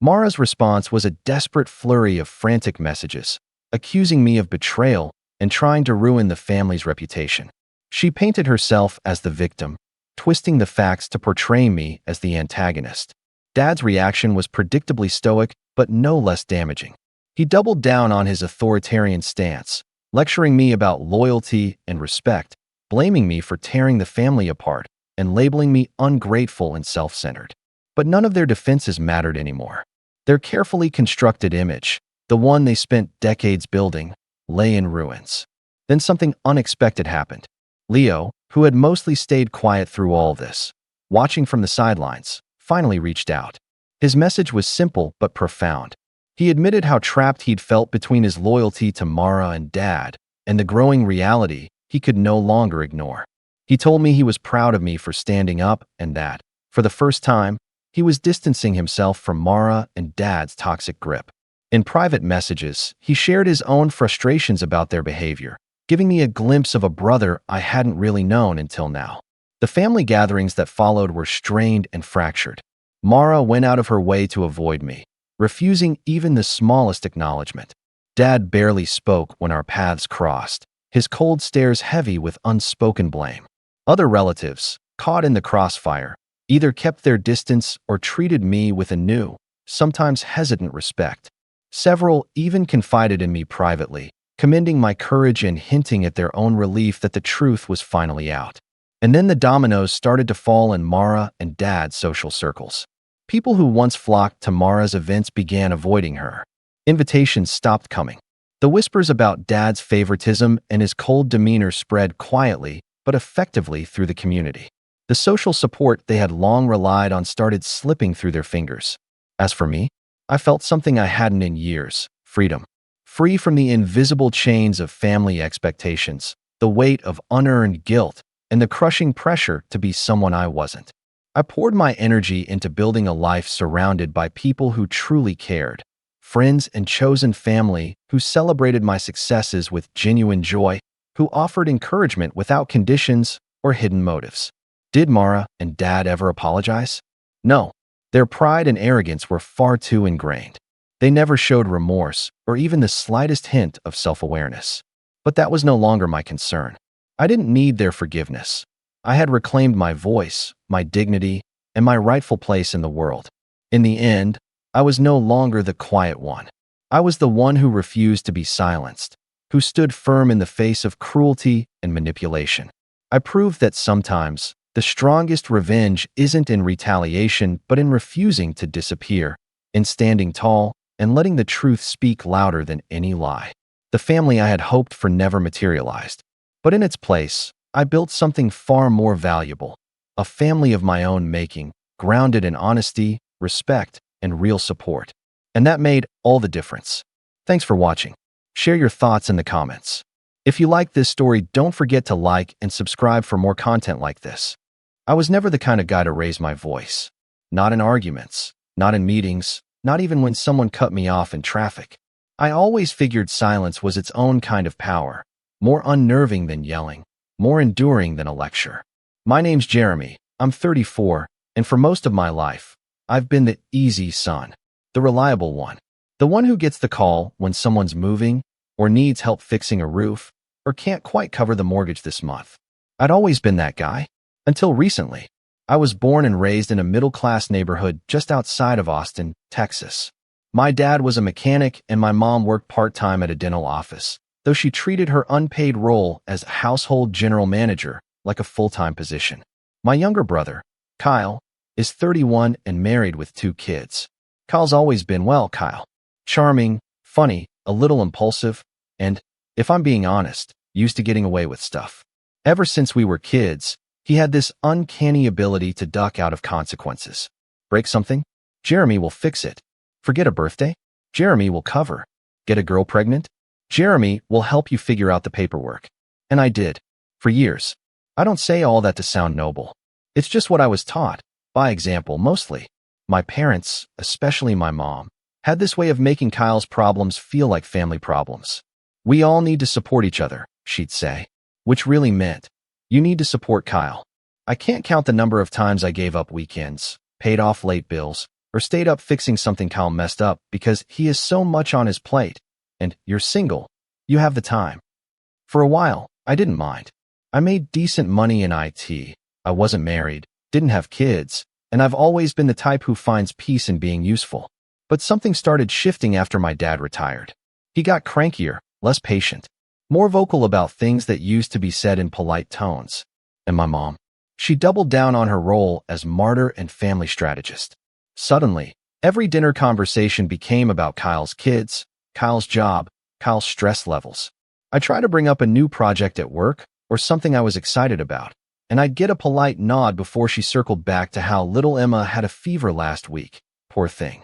Mara's response was a desperate flurry of frantic messages, accusing me of betrayal and trying to ruin the family's reputation. She painted herself as the victim, twisting the facts to portray me as the antagonist. Dad's reaction was predictably stoic, but no less damaging. He doubled down on his authoritarian stance, lecturing me about loyalty and respect, blaming me for tearing the family apart, and labeling me ungrateful and self-centered. But none of their defenses mattered anymore. Their carefully constructed image, the one they spent decades building, lay in ruins. Then something unexpected happened. Leo, who had mostly stayed quiet through all this, watching from the sidelines, finally reached out. His message was simple but profound. He admitted how trapped he'd felt between his loyalty to Mara and Dad and the growing reality he could no longer ignore. He told me he was proud of me for standing up and that, for the first time, he was distancing himself from Mara and Dad's toxic grip. In private messages, he shared his own frustrations about their behavior, giving me a glimpse of a brother I hadn't really known until now. The family gatherings that followed were strained and fractured. Mara went out of her way to avoid me, refusing even the smallest acknowledgement. Dad barely spoke when our paths crossed, his cold stares heavy with unspoken blame. Other relatives, caught in the crossfire, either kept their distance or treated me with a new, sometimes hesitant respect. Several even confided in me privately, commending my courage and hinting at their own relief that the truth was finally out. And then the dominoes started to fall in Mara and Dad's social circles. People who once flocked to Mara's events began avoiding her. Invitations stopped coming. The whispers about Dad's favoritism and his cold demeanor spread quietly but effectively through the community. The social support they had long relied on started slipping through their fingers. As for me, I felt something I hadn't in years: freedom. Free from the invisible chains of family expectations, the weight of unearned guilt, and the crushing pressure to be someone I wasn't. I poured my energy into building a life surrounded by people who truly cared, friends and chosen family who celebrated my successes with genuine joy, who offered encouragement without conditions or hidden motives. Did Mara and Dad ever apologize? No. Their pride and arrogance were far too ingrained. They never showed remorse or even the slightest hint of self-awareness. But that was no longer my concern. I didn't need their forgiveness. I had reclaimed my voice, my dignity, and my rightful place in the world. In the end, I was no longer the quiet one. I was the one who refused to be silenced, who stood firm in the face of cruelty and manipulation. I proved that sometimes the strongest revenge isn't in retaliation, but in refusing to disappear, in standing tall and letting the truth speak louder than any lie. The family I had hoped for never materialized. But in its place, I built something far more valuable, a family of my own making, grounded in honesty, respect, and real support. And that made all the difference. Thanks for watching. Share your thoughts in the comments. If you like this story, don't forget to like and subscribe for more content like this. I was never the kind of guy to raise my voice. Not in arguments, not in meetings, not even when someone cut me off in traffic. I always figured silence was its own kind of power, more unnerving than yelling, more enduring than a lecture. My name's Jeremy, I'm 34, and for most of my life, I've been the easy son, the reliable one, the one who gets the call when someone's moving, or needs help fixing a roof, or can't quite cover the mortgage this month. I'd always been that guy, until recently. I was born and raised in a middle-class neighborhood just outside of Austin, Texas. My dad was a mechanic and my mom worked part-time at a dental office, though she treated her unpaid role as household general manager like a full-time position. My younger brother, Kyle, is 31 and married with 2 kids. Kyle's always been, well, Kyle, charming, funny, a little impulsive, and, if I'm being honest, used to getting away with stuff. Ever since we were kids, he had this uncanny ability to duck out of consequences. Break something? Jeremy will fix it. Forget a birthday? Jeremy will cover. Get a girl pregnant? Jeremy will help you figure out the paperwork. And I did. For years. I don't say all that to sound noble. It's just what I was taught, by example mostly. My parents, especially my mom, had this way of making Kyle's problems feel like family problems. We all need to support each other, she'd say. Which really meant, you need to support Kyle. I can't count the number of times I gave up weekends, paid off late bills, or stayed up fixing something Kyle messed up because he has so much on his plate. And you're single. You have the time. For a while, I didn't mind. I made decent money in IT. I wasn't married, didn't have kids, and I've always been the type who finds peace in being useful. But something started shifting after my dad retired. He got crankier, less patient, more vocal about things that used to be said in polite tones. And my mom, she doubled down on her role as martyr and family strategist. Suddenly, every dinner conversation became about Kyle's kids, Kyle's job, Kyle's stress levels. I try to bring up a new project at work or something I was excited about, and I'd get a polite nod before she circled back to how little Emma had a fever last week. Poor thing.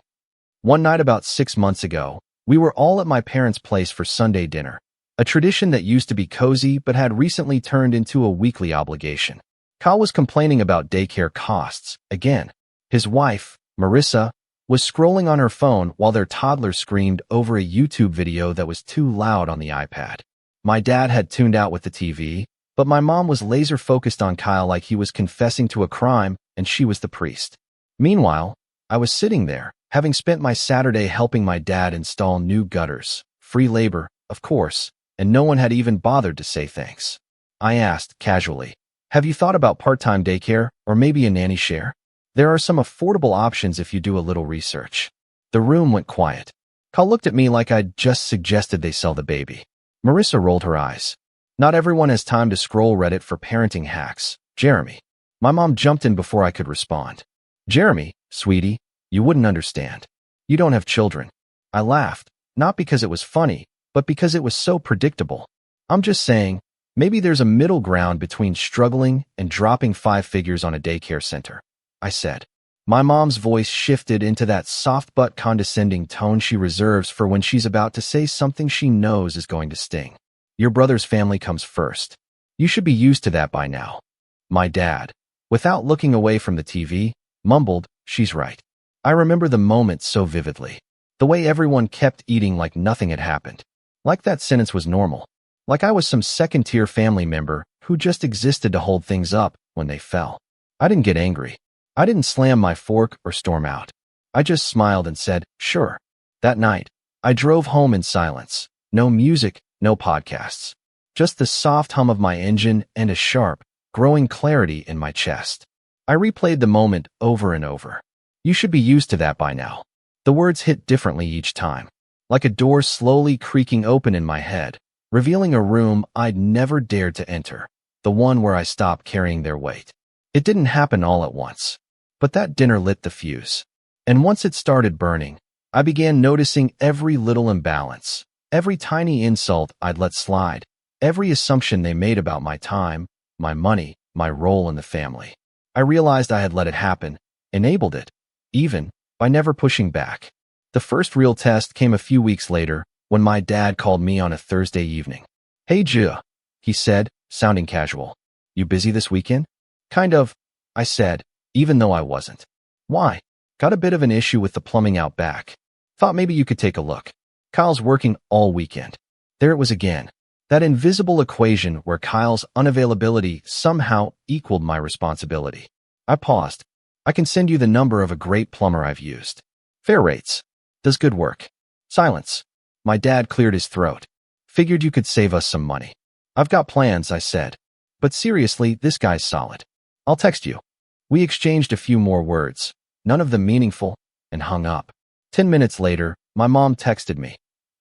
One night about 6 months ago, we were all at my parents' place for Sunday dinner, a tradition that used to be cozy but had recently turned into a weekly obligation. Kyle was complaining about daycare costs, again. His wife, Marissa, was scrolling on her phone while their toddler screamed over a YouTube video that was too loud on the iPad. My dad had tuned out with the TV, but my mom was laser-focused on Kyle like he was confessing to a crime and she was the priest. Meanwhile, I was sitting there, having spent my Saturday helping my dad install new gutters, free labor, of course, and no one had even bothered to say thanks. I asked, casually, have you thought about part-time daycare or maybe a nanny share? There are some affordable options if you do a little research. The room went quiet. Kyle looked at me like I'd just suggested they sell the baby. Marissa rolled her eyes. Not everyone has time to scroll Reddit for parenting hacks, Jeremy. My mom jumped in before I could respond. Jeremy, sweetie, you wouldn't understand. You don't have children. I laughed, not because it was funny, but because it was so predictable. I'm just saying, maybe there's a middle ground between struggling and dropping 5 figures on a daycare center, I said. My mom's voice shifted into that soft but condescending tone she reserves for when she's about to say something she knows is going to sting. Your brother's family comes first. You should be used to that by now. My dad, without looking away from the TV, mumbled, she's right. I remember the moment so vividly. The way everyone kept eating like nothing had happened. Like that sentence was normal. Like I was some second-tier family member who just existed to hold things up when they fell. I didn't get angry. I didn't slam my fork or storm out. I just smiled and said, sure. That night, I drove home in silence. No music, no podcasts. Just the soft hum of my engine and a sharp, growing clarity in my chest. I replayed the moment over and over. You should be used to that by now. The words hit differently each time, like a door slowly creaking open in my head, revealing a room I'd never dared to enter, the one where I stopped carrying their weight. It didn't happen all at once, but that dinner lit the fuse. And once it started burning, I began noticing every little imbalance, every tiny insult I'd let slide, every assumption they made about my time, my money, my role in the family. I realized I had let it happen, enabled it, even by never pushing back. The first real test came a few weeks later when my dad called me on a Thursday evening. "Hey, Joe," he said, sounding casual. "You busy this weekend?" "Kind of," I said, even though I wasn't. "Why?" "Got a bit of an issue with the plumbing out back. Thought maybe you could take a look. Kyle's working all weekend." There it was again. That invisible equation where Kyle's unavailability somehow equaled my responsibility. I paused. "I can send you the number of a great plumber I've used. Fair rates. Does good work." Silence. My dad cleared his throat. "Figured you could save us some money." "I've got plans," I said. "But seriously, this guy's solid. I'll text you." We exchanged a few more words, none of them meaningful, and hung up. 10 minutes later, my mom texted me.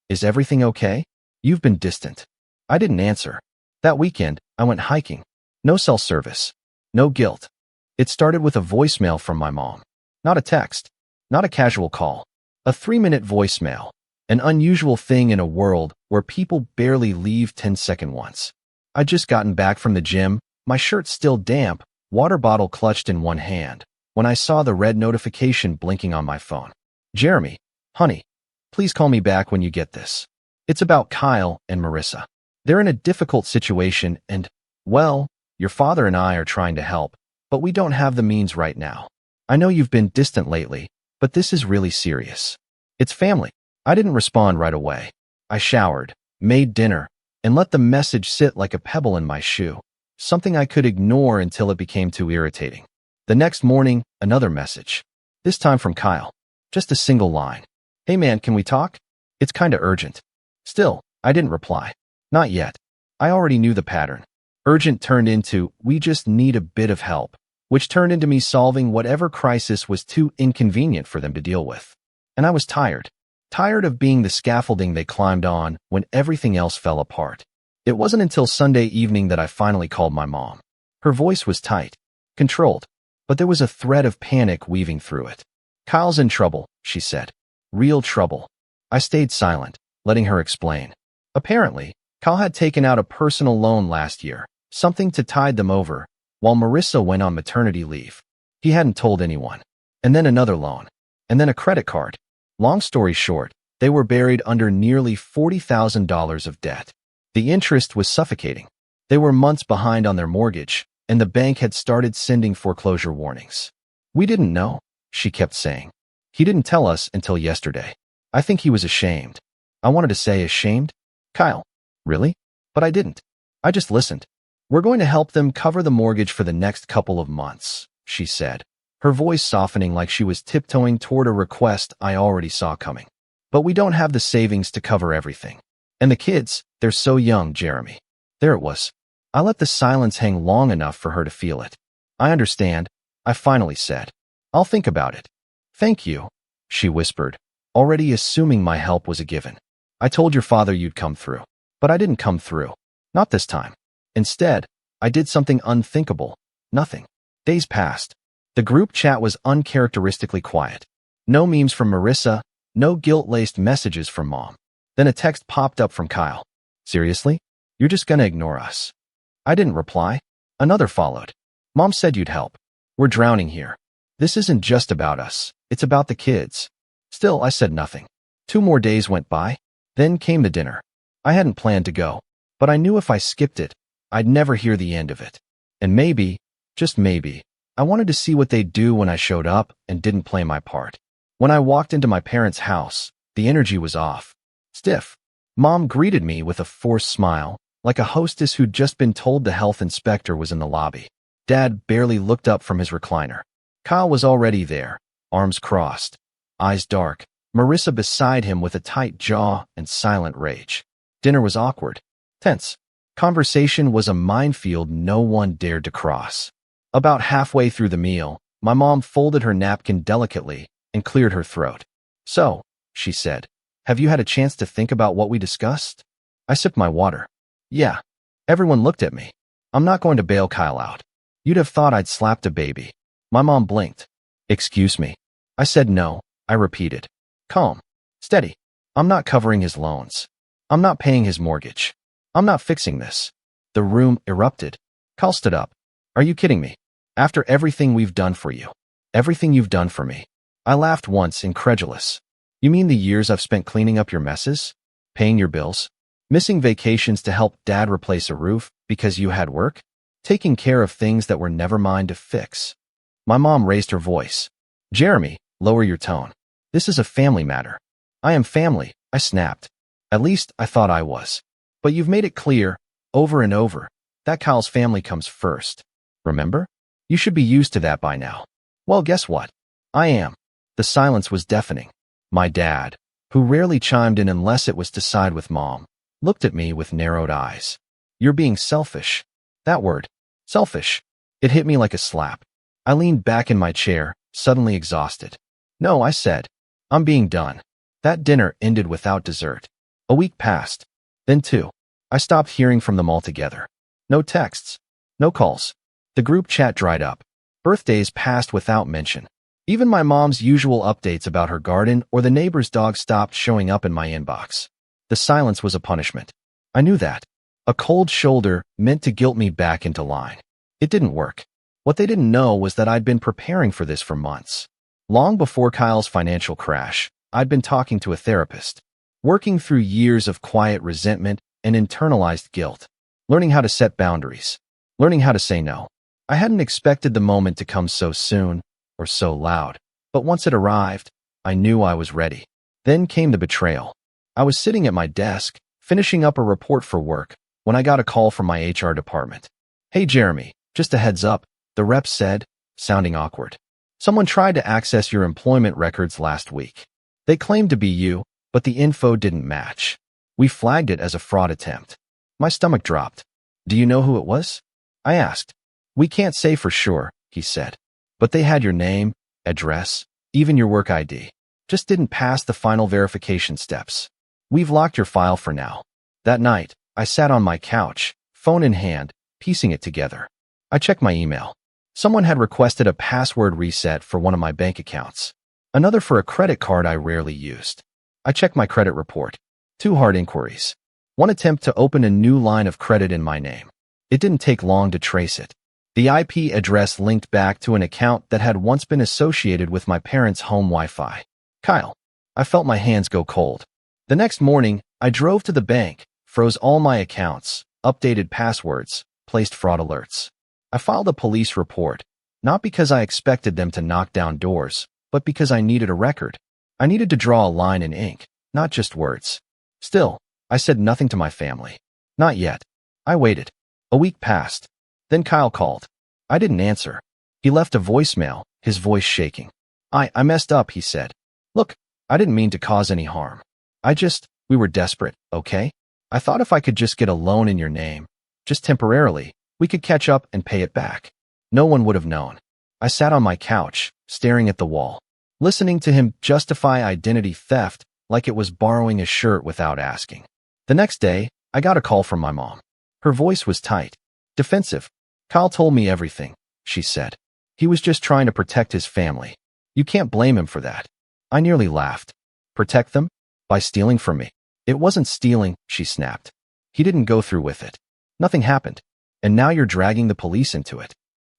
"Is everything okay? You've been distant." I didn't answer. That weekend, I went hiking. No cell service. No guilt. It started with a voicemail from my mom. Not a text. Not a casual call. A 3-minute voicemail. An unusual thing in a world where people barely leave 10-second ones. I'd just gotten back from the gym, my shirt still damp, water bottle clutched in one hand, when I saw the red notification blinking on my phone. "Jeremy, honey, please call me back when you get this. It's about Kyle and Marissa. They're in a difficult situation and, well, your father and I are trying to help, but we don't have the means right now. I know you've been distant lately, but this is really serious. It's family." I didn't respond right away. I showered, made dinner, and let the message sit like a pebble in my shoe, something I could ignore until it became too irritating. The next morning, another message. This time from Kyle. Just a single line. "Hey man, can we talk? It's kinda urgent." Still, I didn't reply. Not yet. I already knew the pattern. Urgent turned into, "We just need a bit of help," which turned into me solving whatever crisis was too inconvenient for them to deal with. And I was tired. Tired of being the scaffolding they climbed on when everything else fell apart. It wasn't until Sunday evening that I finally called my mom. Her voice was tight, controlled, but there was a thread of panic weaving through it. "Kyle's in trouble," she said. "Real trouble." I stayed silent, letting her explain. Apparently, Kyle had taken out a personal loan last year, something to tide them over, while Marissa went on maternity leave. He hadn't told anyone. And then another loan. And then a credit card. Long story short, they were buried under nearly $40,000 of debt. The interest was suffocating. They were months behind on their mortgage, and the bank had started sending foreclosure warnings. "We didn't know," she kept saying. "He didn't tell us until yesterday." I think he was ashamed. I wanted to say ashamed. Kyle. Really? But I didn't. I just listened. "We're going to help them cover the mortgage for the next couple of months," she said, her voice softening like she was tiptoeing toward a request I already saw coming. "But we don't have the savings to cover everything. And the kids, they're so young, Jeremy." There it was. I let the silence hang long enough for her to feel it. "I understand," I finally said. "I'll think about it." "Thank you," she whispered, already assuming my help was a given. "I told your father you'd come through. But I didn't come through. Not this time. Instead, I did something unthinkable. Nothing." Days passed. The group chat was uncharacteristically quiet. No memes from Marissa, no guilt-laced messages from Mom. Then a text popped up from Kyle. "Seriously? You're just gonna ignore us?" I didn't reply. Another followed. "Mom said you'd help. We're drowning here. This isn't just about us. It's about the kids." Still, I said nothing. 2 more days went by. Then came the dinner. I hadn't planned to go, but I knew if I skipped it, I'd never hear the end of it. And maybe, just maybe, I wanted to see what they'd do when I showed up and didn't play my part. When I walked into my parents' house, the energy was off. Stiff. Mom greeted me with a forced smile, like a hostess who'd just been told the health inspector was in the lobby. Dad barely looked up from his recliner. Kyle was already there, arms crossed, eyes dark, Marissa beside him with a tight jaw and silent rage. Dinner was awkward. Tense. Conversation was a minefield no one dared to cross. About halfway through the meal, my mom folded her napkin delicately and cleared her throat. "So," she said, "have you had a chance to think about what we discussed?" I sipped my water. "Yeah." Everyone looked at me. "I'm not going to bail Kyle out." "You'd have thought I'd slapped a baby." My mom blinked. "Excuse me." I said no. I repeated. "Calm. Steady. I'm not covering his loans. I'm not paying his mortgage. I'm not fixing this." The room erupted. Kyle stood up. "Are you kidding me? After everything we've done for you. Everything you've done for me." I laughed once, incredulous. "You mean the years I've spent cleaning up your messes? Paying your bills? Missing vacations to help Dad replace a roof because you had work? Taking care of things that were never mine to fix?" My mom raised her voice. "Jeremy, lower your tone. This is a family matter." "I am family," I snapped. "At least I thought I was. But you've made it clear, over and over, that Kyle's family comes first. Remember? You should be used to that by now." "Well, guess what? I am." The silence was deafening. My dad, who rarely chimed in unless it was to side with Mom, looked at me with narrowed eyes. "You're being selfish." That word, selfish. It hit me like a slap. I leaned back in my chair, suddenly exhausted. "No," I said. "I'm being done." That dinner ended without dessert. A week passed. Then 2. I stopped hearing from them altogether. No texts. No calls. The group chat dried up. Birthdays passed without mention. Even my mom's usual updates about her garden or the neighbor's dog stopped showing up in my inbox. The silence was a punishment. I knew that. A cold shoulder meant to guilt me back into line. It didn't work. What they didn't know was that I'd been preparing for this for months. Long before Kyle's financial crash, I'd been talking to a therapist, working through years of quiet resentment and internalized guilt, learning how to set boundaries, learning how to say no. I hadn't expected the moment to come so soon or so loud, but once it arrived, I knew I was ready. Then came the betrayal. I was sitting at my desk, finishing up a report for work, when I got a call from my HR department. "Hey, Jeremy, just a heads up," the rep said, sounding awkward. "Someone tried to access your employment records last week. They claimed to be you, but the info didn't match. We flagged it as a fraud attempt." My stomach dropped. "Do you know who it was?" I asked. "We can't say for sure," he said. "But they had your name, address, even your work ID. Just didn't pass the final verification steps. We've locked your file for now." That night, I sat on my couch, phone in hand, piecing it together. I checked my email. Someone had requested a password reset for one of my bank accounts. Another for a credit card I rarely used. I checked my credit report. 2 hard inquiries. One attempt to open a new line of credit in my name. It didn't take long to trace it. The IP address linked back to an account that had once been associated with my parents' home Wi-Fi. Kyle. I felt my hands go cold. The next morning, I drove to the bank, froze all my accounts, updated passwords, placed fraud alerts. I filed a police report, not because I expected them to knock down doors, but because I needed a record. I needed to draw a line in ink, not just words. Still, I said nothing to my family. Not yet. I waited. A week passed. Then Kyle called. I didn't answer. He left a voicemail, his voice shaking. I messed up," he said. "Look, I didn't mean to cause any harm. We were desperate, okay? I thought if I could just get a loan in your name, just temporarily, we could catch up and pay it back. No one would have known." I sat on my couch, staring at the wall, listening to him justify identity theft like it was borrowing a shirt without asking. The next day, I got a call from my mom. Her voice was tight, defensive. "Kyle told me everything," she said. "He was just trying to protect his family. You can't blame him for that." I nearly laughed. "Protect them? By stealing from me?" "It wasn't stealing," she snapped. "He didn't go through with it. Nothing happened. And now you're dragging the police into it."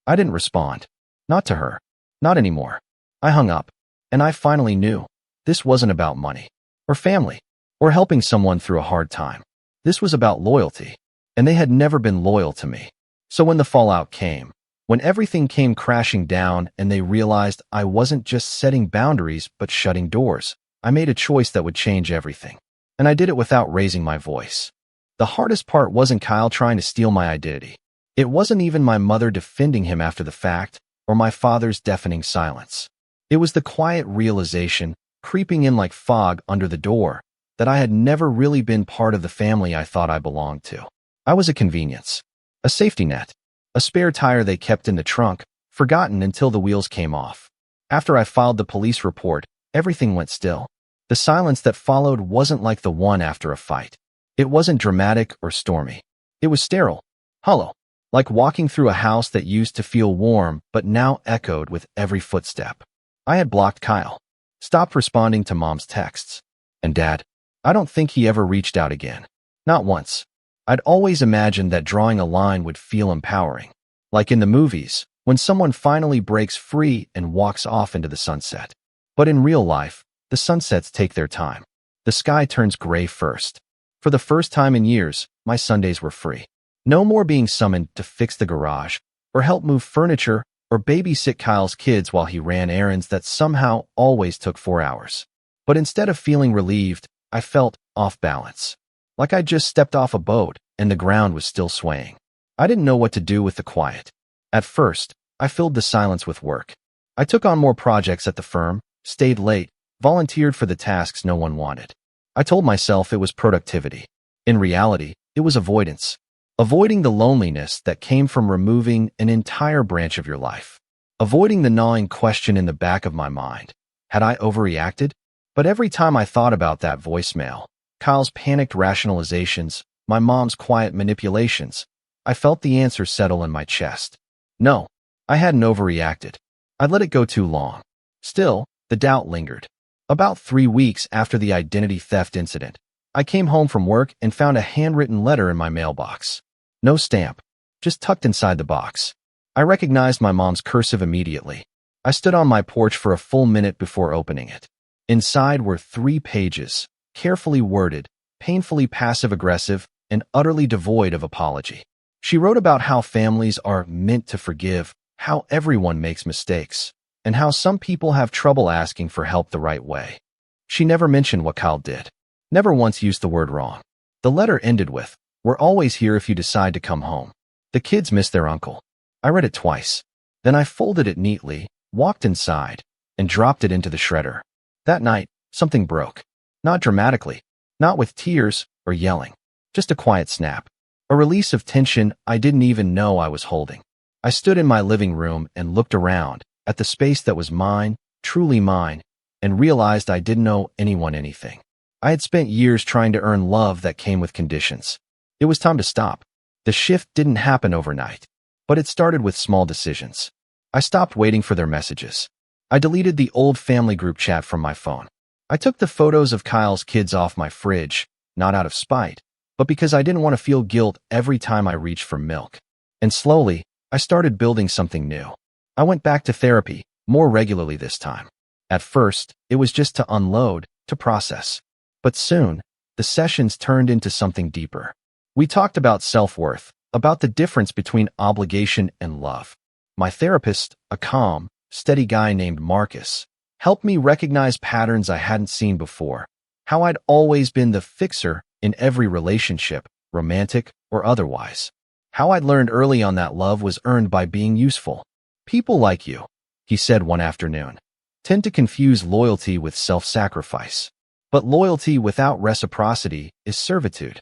I didn't respond. Not to her. Not anymore. I hung up. And I finally knew. This wasn't about money. Or family. Or helping someone through a hard time. This was about loyalty. And they had never been loyal to me. So when the fallout came, when everything came crashing down and they realized I wasn't just setting boundaries but shutting doors, I made a choice that would change everything. And I did it without raising my voice. The hardest part wasn't Kyle trying to steal my identity. It wasn't even my mother defending him after the fact, or my father's deafening silence. It was the quiet realization, creeping in like fog under the door, that I had never really been part of the family I thought I belonged to. I was a convenience. A safety net. A spare tire they kept in the trunk, forgotten until the wheels came off. After I filed the police report, everything went still. The silence that followed wasn't like the one after a fight. It wasn't dramatic or stormy. It was sterile, hollow, like walking through a house that used to feel warm but now echoed with every footstep. I had blocked Kyle, stopped responding to Mom's texts. And Dad, I don't think he ever reached out again. Not once. I'd always imagined that drawing a line would feel empowering. Like in the movies, when someone finally breaks free and walks off into the sunset. But in real life, the sunsets take their time. The sky turns gray first. For the first time in years, my Sundays were free. No more being summoned to fix the garage, or help move furniture, or babysit Kyle's kids while he ran errands that somehow always took 4 hours. But instead of feeling relieved, I felt off balance. Like I'd just stepped off a boat and the ground was still swaying. I didn't know what to do with the quiet. At first, I filled the silence with work. I took on more projects at the firm, stayed late, volunteered for the tasks no one wanted. I told myself it was productivity. In reality, it was avoidance. Avoiding the loneliness that came from removing an entire branch of your life. Avoiding the gnawing question in the back of my mind. Had I overreacted? But every time I thought about that voicemail, Kyle's panicked rationalizations, my mom's quiet manipulations, I felt the answer settle in my chest. No, I hadn't overreacted. I'd let it go too long. Still, the doubt lingered. About 3 weeks after the identity theft incident, I came home from work and found a handwritten letter in my mailbox. No stamp, just tucked inside the box. I recognized my mom's cursive immediately. I stood on my porch for a full minute before opening it. Inside were 3 pages, carefully worded, painfully passive-aggressive, and utterly devoid of apology. She wrote about how families are meant to forgive, how everyone makes mistakes, and how some people have trouble asking for help the right way. She never mentioned what Kyle did. Never once used the word wrong. The letter ended with, "We're always here if you decide to come home. The kids miss their uncle." I read it twice. Then I folded it neatly, walked inside, and dropped it into the shredder. That night, something broke. Not dramatically, not with tears or yelling, just a quiet snap. A release of tension I didn't even know I was holding. I stood in my living room and looked around at the space that was mine, truly mine, and realized I didn't owe anyone anything. I had spent years trying to earn love that came with conditions. It was time to stop. The shift didn't happen overnight, but it started with small decisions. I stopped waiting for their messages. I deleted the old family group chat from my phone. I took the photos of Kyle's kids off my fridge, not out of spite, but because I didn't want to feel guilt every time I reached for milk. And slowly, I started building something new. I went back to therapy, more regularly this time. At first, it was just to unload, to process. But soon, the sessions turned into something deeper. We talked about self-worth, about the difference between obligation and love. My therapist, a calm, steady guy named Marcus, helped me recognize patterns I hadn't seen before, how I'd always been the fixer in every relationship, romantic or otherwise. How I'd learned early on that love was earned by being useful. People like you, he said one afternoon, tend to confuse loyalty with self-sacrifice. But loyalty without reciprocity is servitude.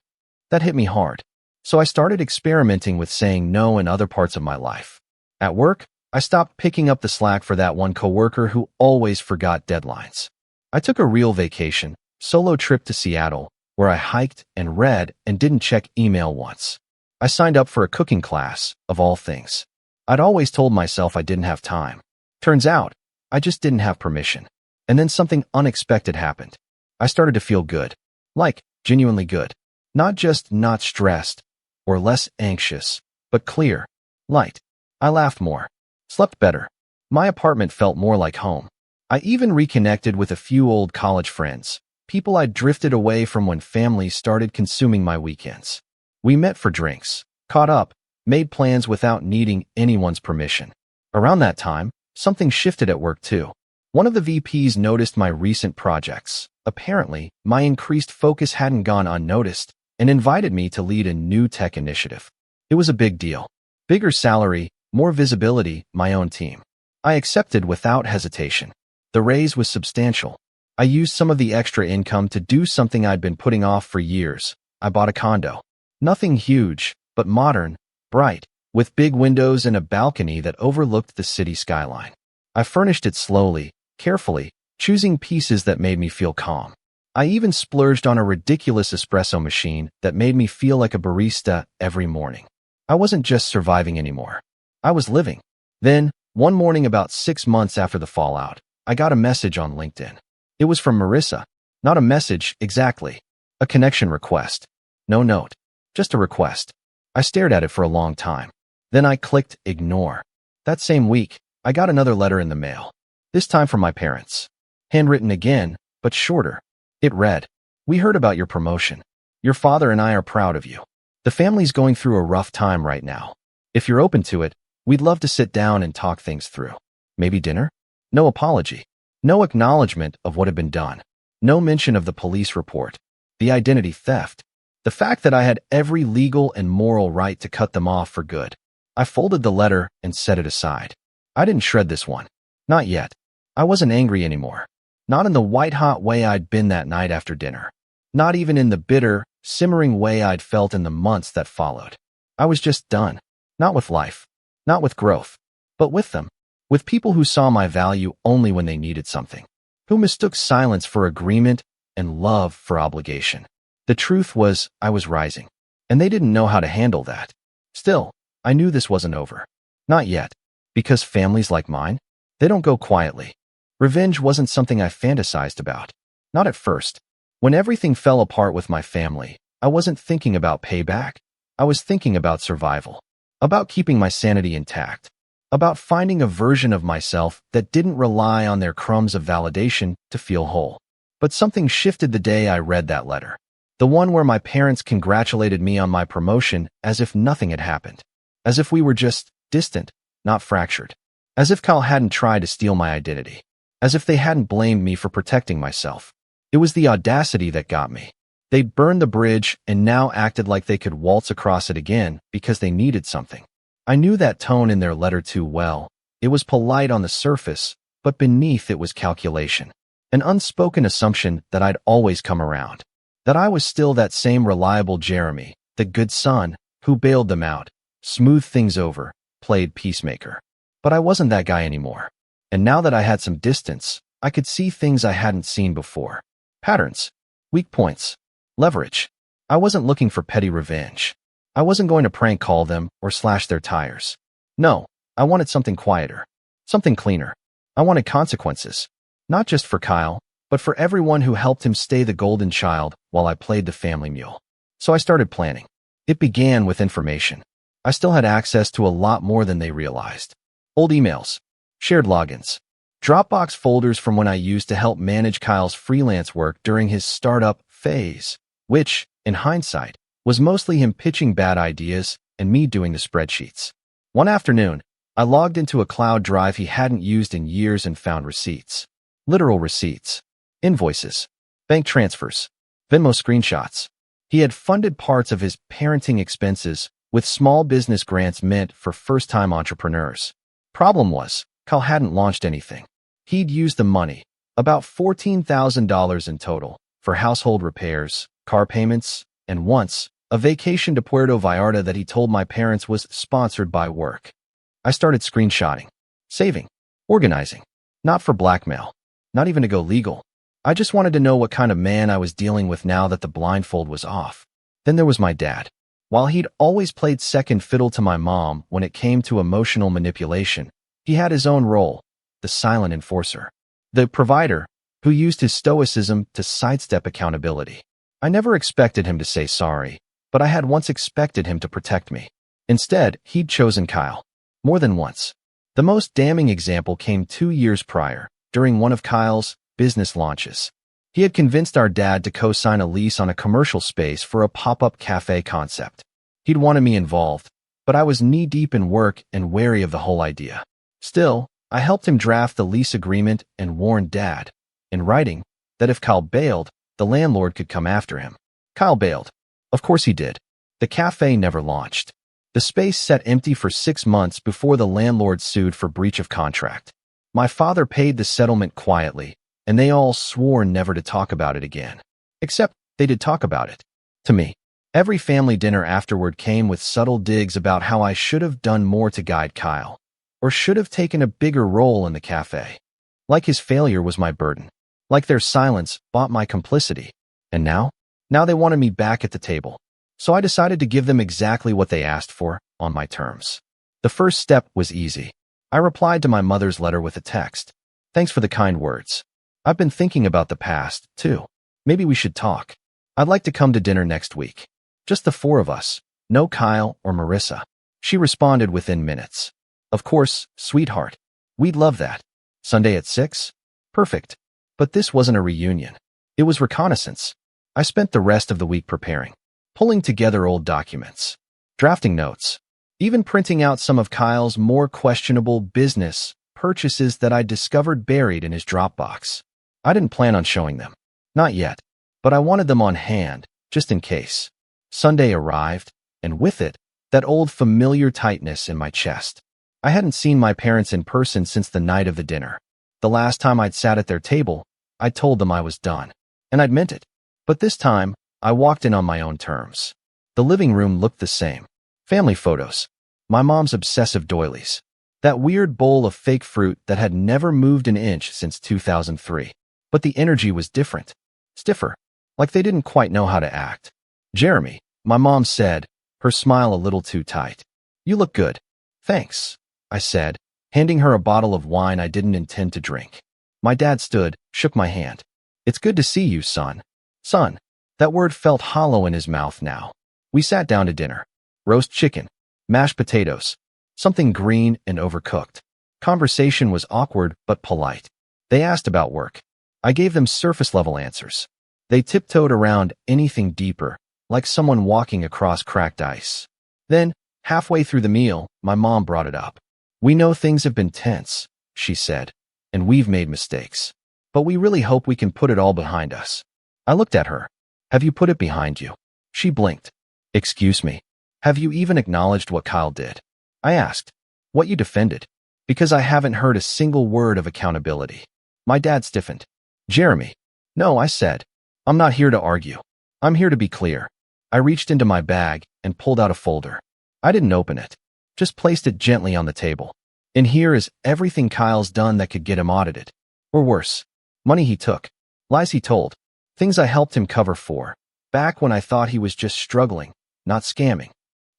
That hit me hard. So I started experimenting with saying no in other parts of my life. At work, I stopped picking up the slack for that one coworker who always forgot deadlines. I took a real vacation, solo trip to Seattle, where I hiked and read and didn't check email once. I signed up for a cooking class, of all things. I'd always told myself I didn't have time. Turns out, I just didn't have permission. And then something unexpected happened. I started to feel good. Like, genuinely good. Not just not stressed, or less anxious, but clear, light. I laughed more. Slept better. My apartment felt more like home. I even reconnected with a few old college friends, people I'd drifted away from when families started consuming my weekends. We met for drinks, caught up, made plans without needing anyone's permission. Around that time, something shifted at work too. One of the VPs noticed my recent projects. Apparently, my increased focus hadn't gone unnoticed and invited me to lead a new tech initiative. It was a big deal. Bigger salary, more visibility, my own team. I accepted without hesitation. The raise was substantial. I used some of the extra income to do something I'd been putting off for years. I bought a condo. Nothing huge, but modern, bright, with big windows and a balcony that overlooked the city skyline. I furnished it slowly, carefully, choosing pieces that made me feel calm. I even splurged on a ridiculous espresso machine that made me feel like a barista every morning. I wasn't just surviving anymore. I was living. Then, one morning about 6 months after the fallout, I got a message on LinkedIn. It was from Marissa. Not a message, exactly. A connection request. No note. Just a request. I stared at it for a long time. Then I clicked ignore. That same week, I got another letter in the mail. This time from my parents. Handwritten again, but shorter. It read, "We heard about your promotion. Your father and I are proud of you. The family's going through a rough time right now. If you're open to it, we'd love to sit down and talk things through. Maybe dinner?" No apology. No acknowledgement of what had been done. No mention of the police report. The identity theft. The fact that I had every legal and moral right to cut them off for good. I folded the letter and set it aside. I didn't shred this one. Not yet. I wasn't angry anymore. Not in the white-hot way I'd been that night after dinner. Not even in the bitter, simmering way I'd felt in the months that followed. I was just done. Not with life. Not with growth. But with them. With people who saw my value only when they needed something. Who mistook silence for agreement and love for obligation. The truth was, I was rising. And they didn't know how to handle that. Still, I knew this wasn't over. Not yet. Because families like mine, they don't go quietly. Revenge wasn't something I fantasized about. Not at first. When everything fell apart with my family, I wasn't thinking about payback. I was thinking about survival. About keeping my sanity intact. About finding a version of myself that didn't rely on their crumbs of validation to feel whole. But something shifted the day I read that letter. The one where my parents congratulated me on my promotion as if nothing had happened. As if we were just distant, not fractured. As if Kyle hadn't tried to steal my identity. As if they hadn't blamed me for protecting myself. It was the audacity that got me. They'd burned the bridge and now acted like they could waltz across it again because they needed something. I knew that tone in their letter too well. It was polite on the surface, but beneath it was calculation. An unspoken assumption that I'd always come around. That I was still that same reliable Jeremy, the good son, who bailed them out, smoothed things over, played peacemaker. But I wasn't that guy anymore. And now that I had some distance, I could see things I hadn't seen before. Patterns. Weak points. Leverage. I wasn't looking for petty revenge. I wasn't going to prank call them or slash their tires. No, I wanted something quieter. Something cleaner. I wanted consequences. Not just for Kyle, but for everyone who helped him stay the golden child while I played the family mule. So I started planning. It began with information. I still had access to a lot more than they realized. Old emails. Shared logins. Dropbox folders from when I used to help manage Kyle's freelance work during his startup phase, which, in hindsight, was mostly him pitching bad ideas and me doing the spreadsheets. One afternoon, I logged into a cloud drive he hadn't used in years and found receipts. Literal receipts. Invoices. Bank transfers. Venmo screenshots. He had funded parts of his parenting expenses with small business grants meant for first-time entrepreneurs. Problem was, Kyle hadn't launched anything. He'd used the money, about $14,000 in total, for household repairs, car payments, and once, a vacation to Puerto Vallarta that he told my parents was sponsored by work. I started screenshotting, saving, organizing. Not for blackmail. Not even to go legal. I just wanted to know what kind of man I was dealing with now that the blindfold was off. Then there was my dad. While he'd always played second fiddle to my mom when it came to emotional manipulation, he had his own role, the silent enforcer. The provider, who used his stoicism to sidestep accountability. I never expected him to say sorry, but I had once expected him to protect me. Instead, he'd chosen Kyle. More than once. The most damning example came 2 years prior, during one of Kyle's business launches. He had convinced our dad to co-sign a lease on a commercial space for a pop-up cafe concept. He'd wanted me involved, but I was knee-deep in work and wary of the whole idea. Still, I helped him draft the lease agreement and warned Dad, in writing, that if Kyle bailed, the landlord could come after him. Kyle bailed. Of course he did. The cafe never launched. The space sat empty for 6 months before the landlord sued for breach of contract. My father paid the settlement quietly, and they all swore never to talk about it again. Except they did talk about it. To me. Every family dinner afterward came with subtle digs about how I should have done more to guide Kyle, or should have taken a bigger role in the cafe. Like his failure was my burden. Like their silence bought my complicity. And now? Now they wanted me back at the table. So I decided to give them exactly what they asked for, on my terms. The first step was easy. I replied to my mother's letter with a text. Thanks for the kind words. I've been thinking about the past, too. Maybe we should talk. I'd like to come to dinner next week. Just the four of us. No Kyle or Marissa. She responded within minutes. Of course, sweetheart. We'd love that. Sunday at 6? Perfect. But this wasn't a reunion. It was reconnaissance. I spent the rest of the week preparing, pulling together old documents, drafting notes, even printing out some of Kyle's more questionable business purchases that I discovered buried in his Dropbox. I didn't plan on showing them. Not yet. But I wanted them on hand, just in case. Sunday arrived, and with it, that old familiar tightness in my chest. I hadn't seen my parents in person since the night of the dinner. The last time I'd sat at their table, I told them I was done. And I'd meant it. But this time, I walked in on my own terms. The living room looked the same. Family photos. My mom's obsessive doilies. That weird bowl of fake fruit that had never moved an inch since 2003. But the energy was different. Stiffer. Like they didn't quite know how to act. Jeremy, my mom said, her smile a little too tight. You look good. Thanks, I said, handing her a bottle of wine I didn't intend to drink. My dad stood, shook my hand. It's good to see you, son. Son. That word felt hollow in his mouth now. We sat down to dinner. Roast chicken, mashed potatoes, something green and overcooked. Conversation was awkward but polite. They asked about work. I gave them surface-level answers. They tiptoed around anything deeper, like someone walking across cracked ice. Then, halfway through the meal, my mom brought it up. We know things have been tense, she said, and we've made mistakes. But we really hope we can put it all behind us. I looked at her. Have you put it behind you? She blinked. Excuse me. Have you even acknowledged what Kyle did? I asked. What you defended? Because I haven't heard a single word of accountability. My dad stiffened. Jeremy. No, I said. I'm not here to argue. I'm here to be clear. I reached into my bag and pulled out a folder. I didn't open it. Just placed it gently on the table. In here is everything Kyle's done that could get him audited. Or worse. Money he took. Lies he told. Things I helped him cover for. Back when I thought he was just struggling, not scamming.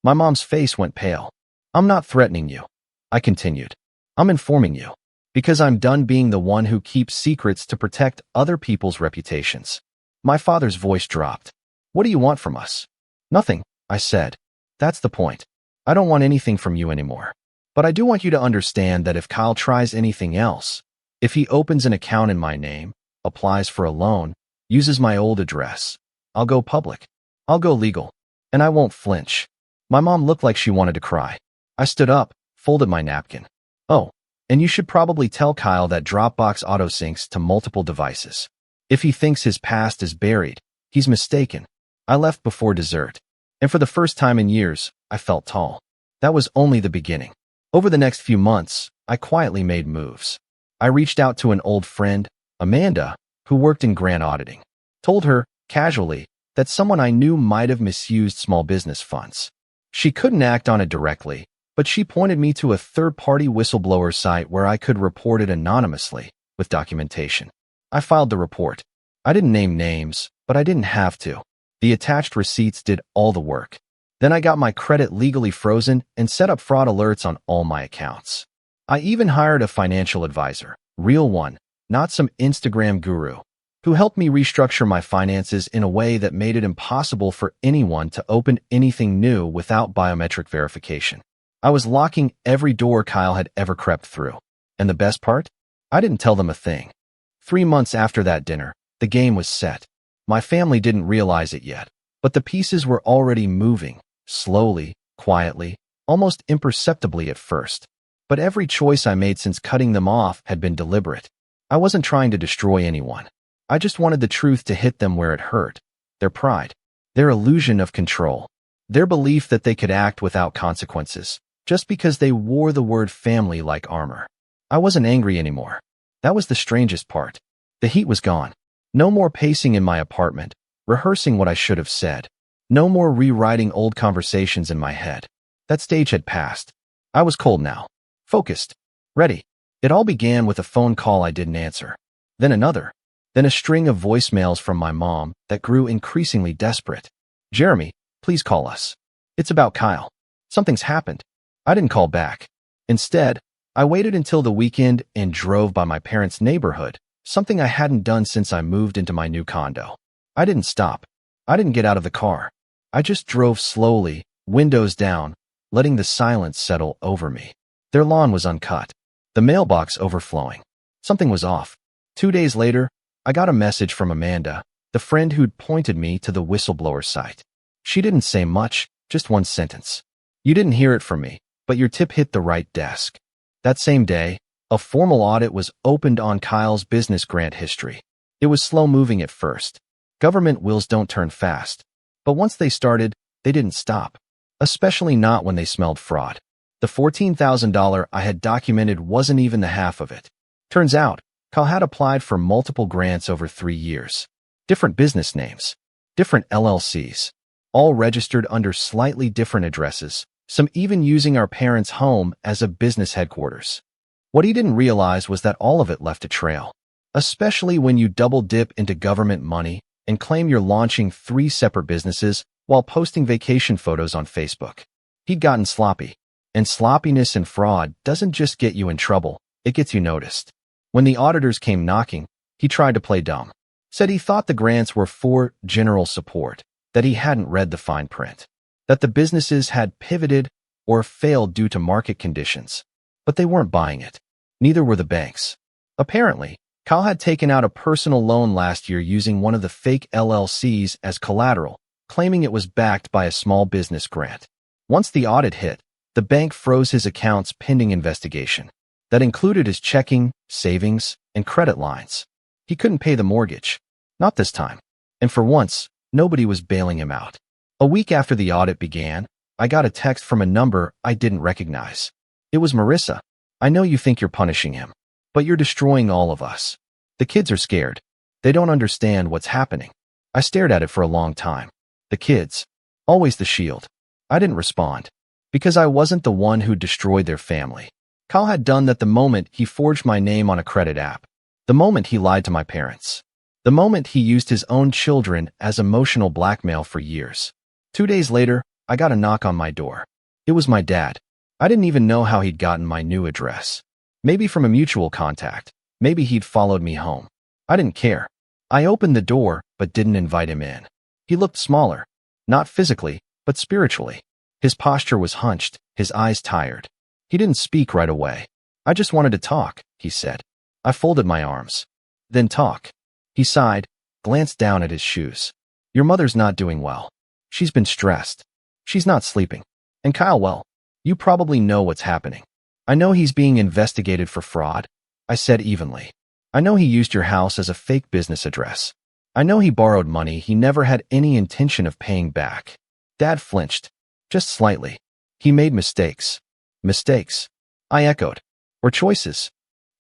My mom's face went pale. I'm not threatening you. I continued. I'm informing you. Because I'm done being the one who keeps secrets to protect other people's reputations. My father's voice dropped. What do you want from us? Nothing, I said. That's the point. I don't want anything from you anymore. But I do want you to understand that if Kyle tries anything else, if he opens an account in my name, applies for a loan, uses my old address, I'll go public. I'll go legal. And I won't flinch. My mom looked like she wanted to cry. I stood up, folded my napkin. Oh, and you should probably tell Kyle that Dropbox autosyncs to multiple devices. If he thinks his past is buried, he's mistaken. I left before dessert. And for the first time in years, I felt tall. That was only the beginning. Over the next few months, I quietly made moves. I reached out to an old friend, Amanda, who worked in grant auditing. Told her, casually, that someone I knew might have misused small business funds. She couldn't act on it directly, but she pointed me to a third-party whistleblower site where I could report it anonymously, with documentation. I filed the report. I didn't name names, but I didn't have to. The attached receipts did all the work. Then I got my credit legally frozen and set up fraud alerts on all my accounts. I even hired a financial advisor, real one, not some Instagram guru, who helped me restructure my finances in a way that made it impossible for anyone to open anything new without biometric verification. I was locking every door Kyle had ever crept through. And the best part? I didn't tell them a thing. 3 months after that dinner, the game was set. My family didn't realize it yet, but the pieces were already moving, slowly, quietly, almost imperceptibly at first. But every choice I made since cutting them off had been deliberate. I wasn't trying to destroy anyone. I just wanted the truth to hit them where it hurt. Their pride, their illusion of control, their belief that they could act without consequences, just because they wore the word family like armor. I wasn't angry anymore. That was the strangest part. The heat was gone. No more pacing in my apartment, rehearsing what I should have said. No more rewriting old conversations in my head. That stage had passed. I was cold now. Focused. Ready. It all began with a phone call I didn't answer. Then another. Then a string of voicemails from my mom that grew increasingly desperate. Jeremy, please call us. It's about Kyle. Something's happened. I didn't call back. Instead, I waited until the weekend and drove by my parents' neighborhood, something I hadn't done since I moved into my new condo. I didn't stop. I didn't get out of the car. I just drove slowly, windows down, letting the silence settle over me. Their lawn was uncut. The mailbox overflowing. Something was off. 2 days later, I got a message from Amanda, the friend who'd pointed me to the whistleblower site. She didn't say much, just one sentence. You didn't hear it from me, but your tip hit the right desk. That same day, a formal audit was opened on Kyle's business grant history. It was slow-moving at first. Government wheels don't turn fast. But once they started, they didn't stop. Especially not when they smelled fraud. The $14,000 I had documented wasn't even the half of it. Turns out, Kyle had applied for multiple grants over 3 years. Different business names. Different LLCs. All registered under slightly different addresses, some even using our parents' home as a business headquarters. What he didn't realize was that all of it left a trail. Especially when you double dip into government money and claim you're launching 3 separate businesses while posting vacation photos on Facebook. He'd gotten sloppy. And sloppiness and fraud doesn't just get you in trouble, it gets you noticed. When the auditors came knocking, he tried to play dumb. Said he thought the grants were for general support, that he hadn't read the fine print, that the businesses had pivoted or failed due to market conditions. But they weren't buying it. Neither were the banks. Apparently, Kyle had taken out a personal loan last year using one of the fake LLCs as collateral, claiming it was backed by a small business grant. Once the audit hit, the bank froze his accounts pending investigation. That included his checking, savings, and credit lines. He couldn't pay the mortgage. Not this time. And for once, nobody was bailing him out. A week after the audit began, I got a text from a number I didn't recognize. It was Marissa. I know you think you're punishing him, but you're destroying all of us. The kids are scared. They don't understand what's happening. I stared at it for a long time. The kids. Always the shield. I didn't respond. Because I wasn't the one who destroyed their family. Kyle had done that the moment he forged my name on a credit app. The moment he lied to my parents. The moment he used his own children as emotional blackmail for years. 2 days later, I got a knock on my door. It was my dad. I didn't even know how he'd gotten my new address. Maybe from a mutual contact. Maybe he'd followed me home. I didn't care. I opened the door, but didn't invite him in. He looked smaller. Not physically, but spiritually. His posture was hunched, his eyes tired. He didn't speak right away. I just wanted to talk, he said. I folded my arms. Then talk. He sighed, glanced down at his shoes. Your mother's not doing well. She's been stressed. She's not sleeping. And Kyle, well, you probably know what's happening. I know he's being investigated for fraud, I said evenly. I know he used your house as a fake business address. I know he borrowed money he never had any intention of paying back. Dad flinched. Just slightly. He made mistakes. Mistakes. I echoed. Or choices.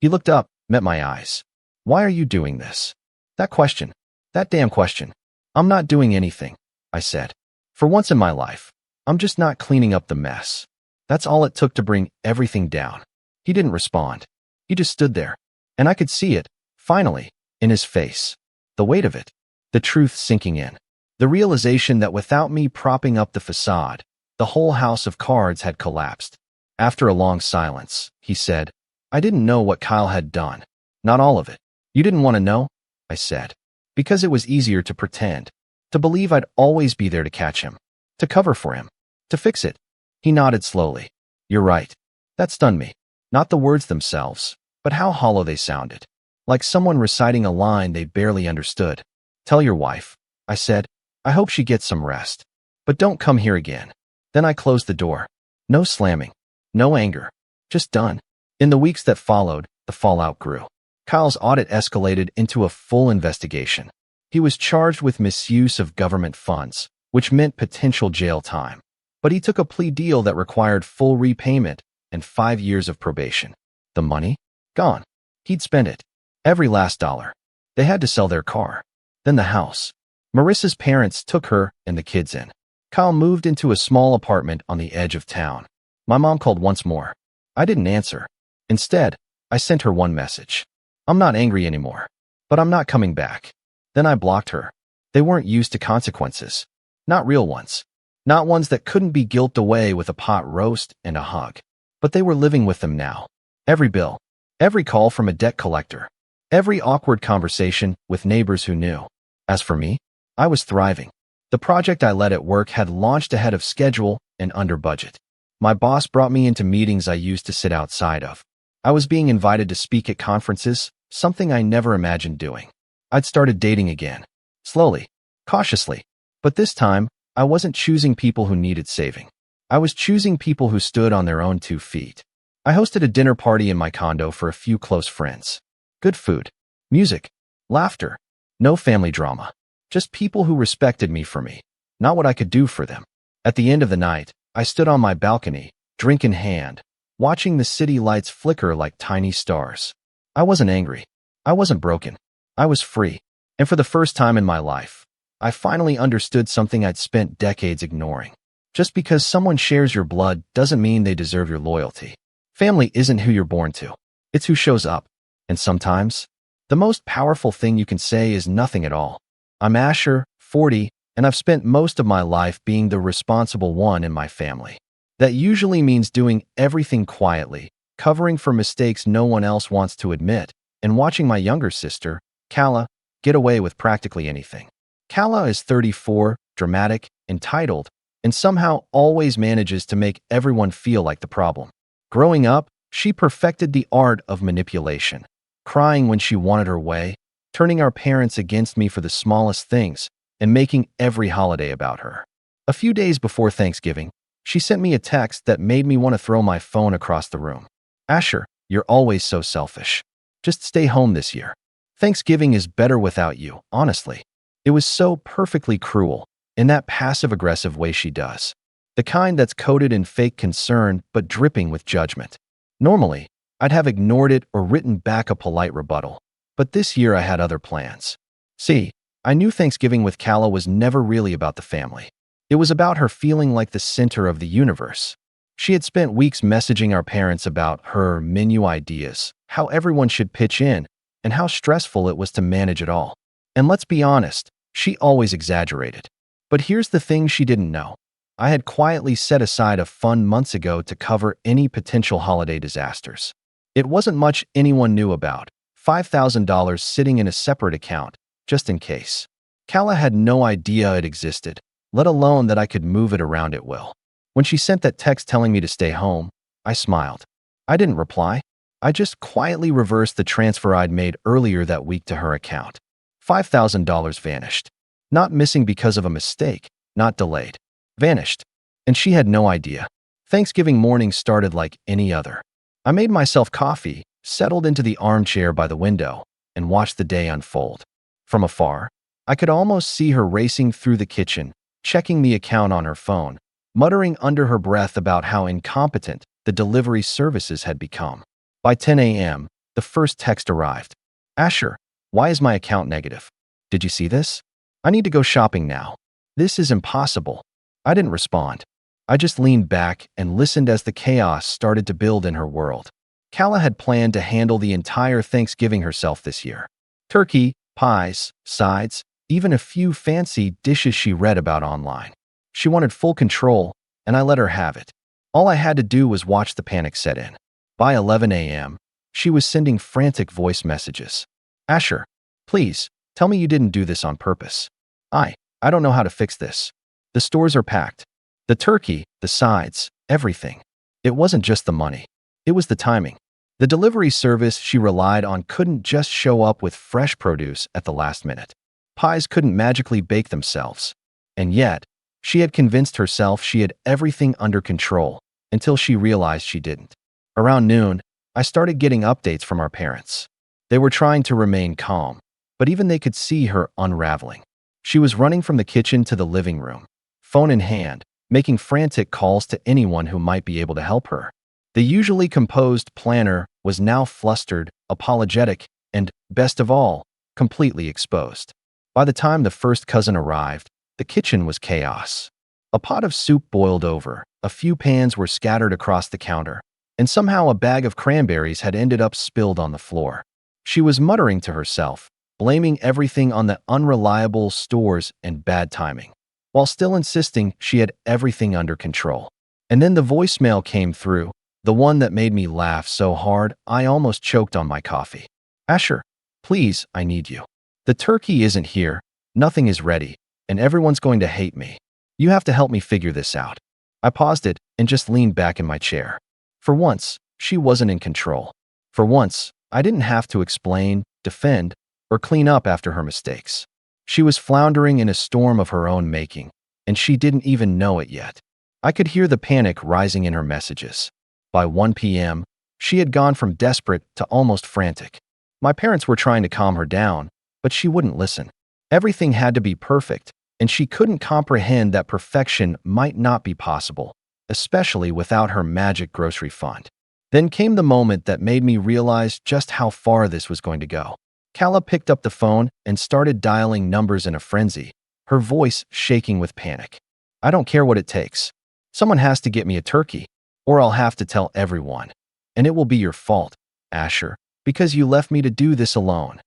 He looked up, met my eyes. Why are you doing this? That question. That damn question. I'm not doing anything, I said. For once in my life, I'm just not cleaning up the mess. That's all it took to bring everything down. He didn't respond. He just stood there. And I could see it, finally, in his face. The weight of it. The truth sinking in. The realization that without me propping up the facade, the whole house of cards had collapsed. After a long silence, he said, I didn't know what Kyle had done. Not all of it. You didn't want to know? I said. Because it was easier to pretend. To believe I'd always be there to catch him. To cover for him. To fix it. He nodded slowly. You're right. That stunned me. Not the words themselves, but how hollow they sounded. Like someone reciting a line they barely understood. Tell your wife, I said. I hope she gets some rest. But don't come here again. Then I closed the door. No slamming. No anger. Just done. In the weeks that followed, the fallout grew. Kyle's audit escalated into a full investigation. He was charged with misuse of government funds, which meant potential jail time. But he took a plea deal that required full repayment and 5 years of probation. The money? Gone. He'd spent it. Every last dollar. They had to sell their car. Then the house. Marissa's parents took her and the kids in. Kyle moved into a small apartment on the edge of town. My mom called once more. I didn't answer. Instead, I sent her one message. I'm not angry anymore, but I'm not coming back. Then I blocked her. They weren't used to consequences. Not real ones. Not ones that couldn't be guilt away with a pot roast and a hug. But they were living with them now. Every bill, every call from a debt collector, every awkward conversation with neighbors who knew. As for me, I was thriving. The project I led at work had launched ahead of schedule and under budget. My boss brought me into meetings I used to sit outside of. I was being invited to speak at conferences, something I never imagined doing. I'd started dating again. Slowly, cautiously. But this time, I wasn't choosing people who needed saving. I was choosing people who stood on their own 2 feet. I hosted a dinner party in my condo for a few close friends. Good food, music, laughter, no family drama. Just people who respected me for me, not what I could do for them. At the end of the night, I stood on my balcony, drink in hand, watching the city lights flicker like tiny stars. I wasn't angry. I wasn't broken. I was free. And for the first time in my life, I finally understood something I'd spent decades ignoring. Just because someone shares your blood doesn't mean they deserve your loyalty. Family isn't who you're born to. It's who shows up. And sometimes, the most powerful thing you can say is nothing at all. I'm Asher, 40, and I've spent most of my life being the responsible one in my family. That usually means doing everything quietly, covering for mistakes no one else wants to admit, and watching my younger sister, Kala, get away with practically anything. Kala is 34, dramatic, entitled, and somehow always manages to make everyone feel like the problem. Growing up, she perfected the art of manipulation, crying when she wanted her way, turning our parents against me for the smallest things, and making every holiday about her. A few days before Thanksgiving, she sent me a text that made me want to throw my phone across the room. Asher, you're always so selfish. Just stay home this year. Thanksgiving is better without you, honestly. It was so perfectly cruel, in that passive-aggressive way she does. The kind that's coated in fake concern but dripping with judgment. Normally, I'd have ignored it or written back a polite rebuttal. But this year I had other plans. See, I knew Thanksgiving with Kala was never really about the family. It was about her feeling like the center of the universe. She had spent weeks messaging our parents about her menu ideas, how everyone should pitch in, and how stressful it was to manage it all. And let's be honest, she always exaggerated. But here's the thing she didn't know. I had quietly set aside a fund months ago to cover any potential holiday disasters. It wasn't much anyone knew about. $5,000 sitting in a separate account, just in case. Kala had no idea it existed, let alone that I could move it around at will. When she sent that text telling me to stay home, I smiled. I didn't reply. I just quietly reversed the transfer I'd made earlier that week to her account. $5,000 vanished. Not missing because of a mistake, not delayed. Vanished. And she had no idea. Thanksgiving morning started like any other. I made myself coffee, settled into the armchair by the window, and watched the day unfold. From afar, I could almost see her racing through the kitchen, checking the account on her phone, muttering under her breath about how incompetent the delivery services had become. By 10 a.m., the first text arrived. Asher, why is my account negative? Did you see this? I need to go shopping now. This is impossible. I didn't respond. I just leaned back and listened as the chaos started to build in her world. Kala had planned to handle the entire Thanksgiving herself this year. Turkey, pies, sides, even a few fancy dishes she read about online. She wanted full control, and I let her have it. All I had to do was watch the panic set in. By 11 a.m., she was sending frantic voice messages. Asher, please, tell me you didn't do this on purpose. I don't know how to fix this. The stores are packed. The turkey, the sides, everything. It wasn't just the money. It was the timing. The delivery service she relied on couldn't just show up with fresh produce at the last minute. Pies couldn't magically bake themselves. And yet, she had convinced herself she had everything under control until she realized she didn't. Around noon, I started getting updates from our parents. They were trying to remain calm, but even they could see her unraveling. She was running from the kitchen to the living room, phone in hand, making frantic calls to anyone who might be able to help her. The usually composed planner was now flustered, apologetic, and, best of all, completely exposed. By the time the first cousin arrived, the kitchen was chaos. A pot of soup boiled over, a few pans were scattered across the counter, and somehow a bag of cranberries had ended up spilled on the floor. She was muttering to herself, blaming everything on the unreliable stores and bad timing, while still insisting she had everything under control. And then the voicemail came through, the one that made me laugh so hard I almost choked on my coffee. Asher, please, I need you. The turkey isn't here, nothing is ready, and everyone's going to hate me. You have to help me figure this out. I paused it and just leaned back in my chair. For once, she wasn't in control. For once, I didn't have to explain, defend, or clean up after her mistakes. She was floundering in a storm of her own making, and she didn't even know it yet. I could hear the panic rising in her messages. By 1 p.m., she had gone from desperate to almost frantic. My parents were trying to calm her down, but she wouldn't listen. Everything had to be perfect, and she couldn't comprehend that perfection might not be possible, especially without her magic grocery fund. Then came the moment that made me realize just how far this was going to go. Kala picked up the phone and started dialing numbers in a frenzy, her voice shaking with panic. I don't care what it takes. Someone has to get me a turkey, or I'll have to tell everyone. And it will be your fault, Asher, because you left me to do this alone.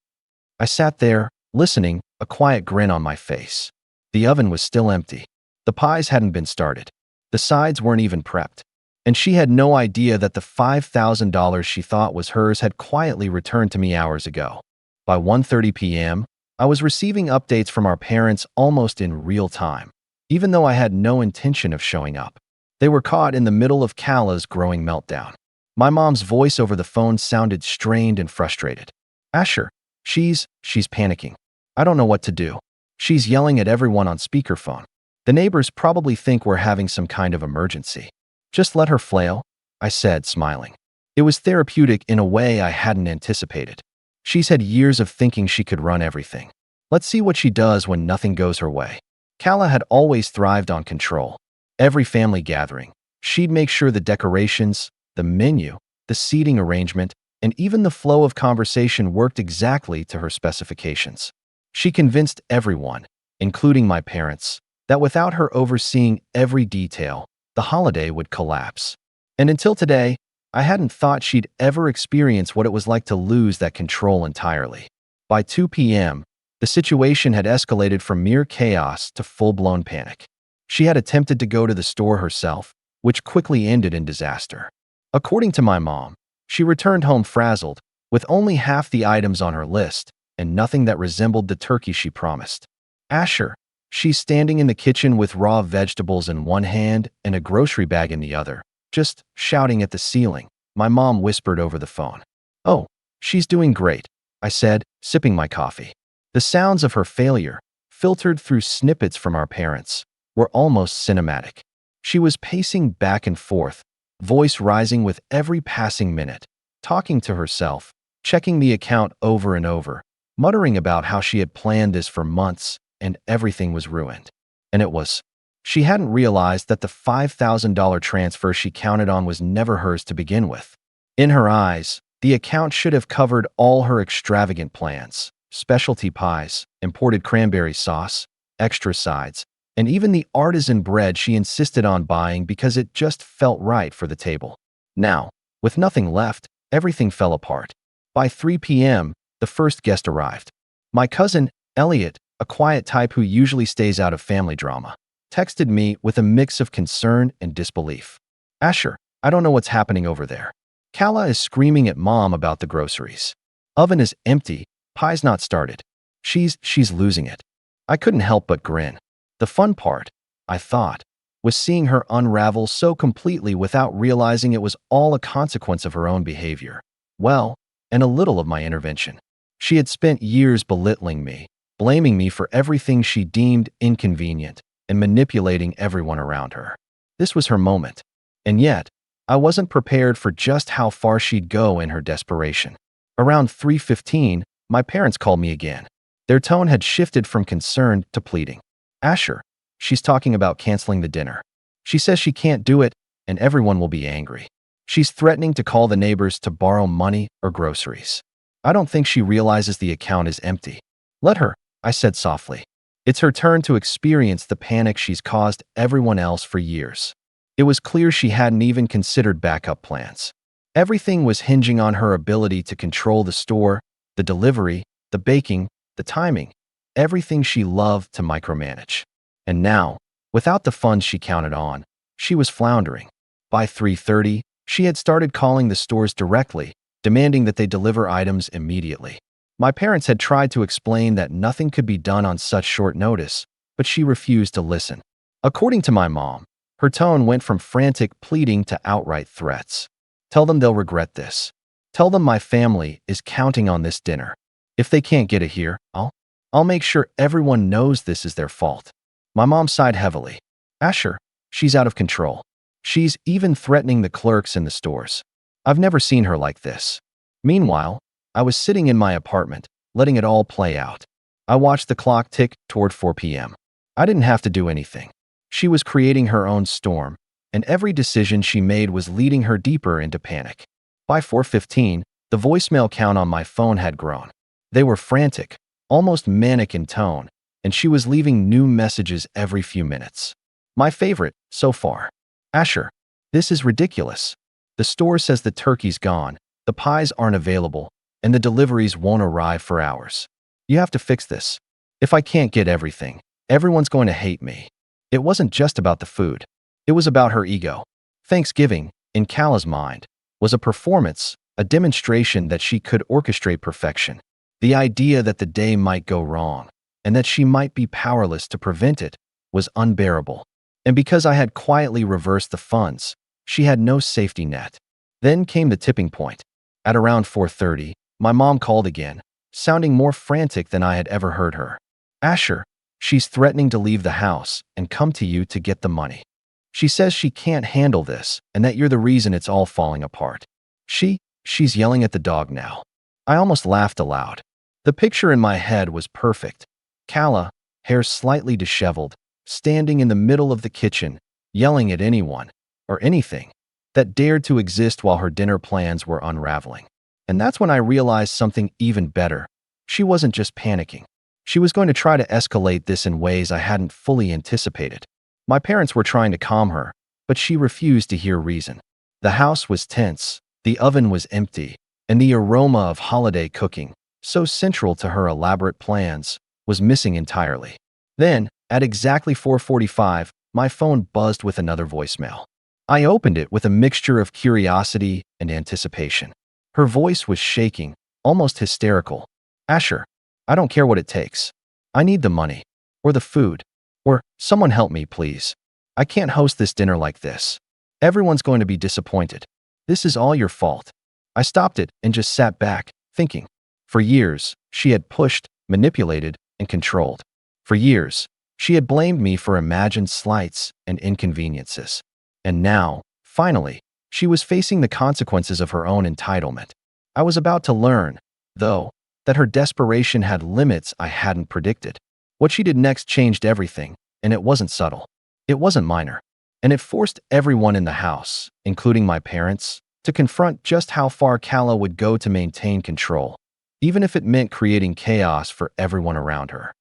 I sat there, listening, a quiet grin on my face. The oven was still empty. The pies hadn't been started. The sides weren't even prepped. And she had no idea that the $5,000 she thought was hers had quietly returned to me hours ago. By 1:30 p.m., I was receiving updates from our parents almost in real time, even though I had no intention of showing up. They were caught in the middle of Kala's growing meltdown. My mom's voice over the phone sounded strained and frustrated. Asher, she's panicking. I don't know what to do. She's yelling at everyone on speakerphone. The neighbors probably think we're having some kind of emergency. Just let her flail, I said, smiling. It was therapeutic in a way I hadn't anticipated. She's had years of thinking she could run everything. Let's see what she does when nothing goes her way. Kala had always thrived on control. Every family gathering, she'd make sure the decorations, the menu, the seating arrangement, and even the flow of conversation worked exactly to her specifications. She convinced everyone, including my parents, that without her overseeing every detail, the holiday would collapse. And until today, I hadn't thought she'd ever experience what it was like to lose that control entirely. By 2 p.m., the situation had escalated from mere chaos to full-blown panic. She had attempted to go to the store herself, which quickly ended in disaster. According to my mom, she returned home frazzled, with only half the items on her list and nothing that resembled the turkey she promised. Asher, she's standing in the kitchen with raw vegetables in one hand and a grocery bag in the other, just shouting at the ceiling, my mom whispered over the phone. Oh, she's doing great, I said, sipping my coffee. The sounds of her failure, filtered through snippets from our parents, were almost cinematic. She was pacing back and forth, voice rising with every passing minute, talking to herself, checking the account over and over, muttering about how she had planned this for months and everything was ruined. And it was. She hadn't realized that the $5,000 transfer she counted on was never hers to begin with. In her eyes, the account should have covered all her extravagant plans, specialty pies, imported cranberry sauce, extra sides, and even the artisan bread she insisted on buying because it just felt right for the table. Now, with nothing left, everything fell apart. By 3 p.m., the first guest arrived. My cousin, Elliot, a quiet type who usually stays out of family drama, texted me with a mix of concern and disbelief. Asher, I don't know what's happening over there. Kala is screaming at mom about the groceries. Oven is empty, pie's not started. She's losing it. I couldn't help but grin. The fun part, I thought, was seeing her unravel so completely without realizing it was all a consequence of her own behavior. Well, and a little of my intervention. She had spent years belittling me, blaming me for everything she deemed inconvenient, and manipulating everyone around her. This was her moment. And yet, I wasn't prepared for just how far she'd go in her desperation. Around 3:15, my parents called me again. Their tone had shifted from concern to pleading. Asher, she's talking about canceling the dinner. She says she can't do it, and everyone will be angry. She's threatening to call the neighbors to borrow money or groceries. I don't think she realizes the account is empty. Let her, I said softly. It's her turn to experience the panic she's caused everyone else for years. It was clear she hadn't even considered backup plans. Everything was hinging on her ability to control the store, the delivery, the baking, the timing, everything she loved to micromanage. And now, without the funds she counted on, she was floundering. By 3:30, she had started calling the stores directly, demanding that they deliver items immediately. My parents had tried to explain that nothing could be done on such short notice, but she refused to listen. According to my mom, her tone went from frantic pleading to outright threats. Tell them they'll regret this. Tell them my family is counting on this dinner. If they can't get it here, I'll make sure everyone knows this is their fault. My mom sighed heavily. Asher, she's out of control. She's even threatening the clerks in the stores. I've never seen her like this. Meanwhile, I was sitting in my apartment, letting it all play out. I watched the clock tick toward 4 p.m. I didn't have to do anything. She was creating her own storm, and every decision she made was leading her deeper into panic. By 4:15, the voicemail count on my phone had grown. They were frantic, almost manic in tone, and she was leaving new messages every few minutes. My favorite, so far. Asher, this is ridiculous. The store says the turkey's gone, the pies aren't available, and the deliveries won't arrive for hours. You have to fix this. If I can't get everything, everyone's going to hate me. It wasn't just about the food. It was about her ego. Thanksgiving, in Kala's mind, was a performance, a demonstration that she could orchestrate perfection. The idea that the day might go wrong, and that she might be powerless to prevent it, was unbearable. And because I had quietly reversed the funds, she had no safety net. Then came the tipping point. At around 4:30, my mom called again, sounding more frantic than I had ever heard her. Asher, she's threatening to leave the house and come to you to get the money. She says she can't handle this and that you're the reason it's all falling apart. She's yelling at the dog now. I almost laughed aloud. The picture in my head was perfect. Kala, hair slightly disheveled, standing in the middle of the kitchen, yelling at anyone, or anything, that dared to exist while her dinner plans were unraveling. And that's when I realized something even better. She wasn't just panicking. She was going to try to escalate this in ways I hadn't fully anticipated. My parents were trying to calm her, but she refused to hear reason. The house was tense, the oven was empty, and the aroma of holiday cooking, so central to her elaborate plans, was missing entirely. Then, at exactly 4:45, my phone buzzed with another voicemail. I opened it with a mixture of curiosity and anticipation. Her voice was shaking, almost hysterical. Asher, I don't care what it takes. I need the money, or the food, or someone help me, please. I can't host this dinner like this. Everyone's going to be disappointed. This is all your fault. I stopped it and just sat back, thinking. For years, she had pushed, manipulated, and controlled. For years, she had blamed me for imagined slights and inconveniences. And now, finally, she was facing the consequences of her own entitlement. I was about to learn, though, that her desperation had limits I hadn't predicted. What she did next changed everything, and it wasn't subtle. It wasn't minor. And it forced everyone in the house, including my parents, to confront just how far Kala would go to maintain control, even if it meant creating chaos for everyone around her.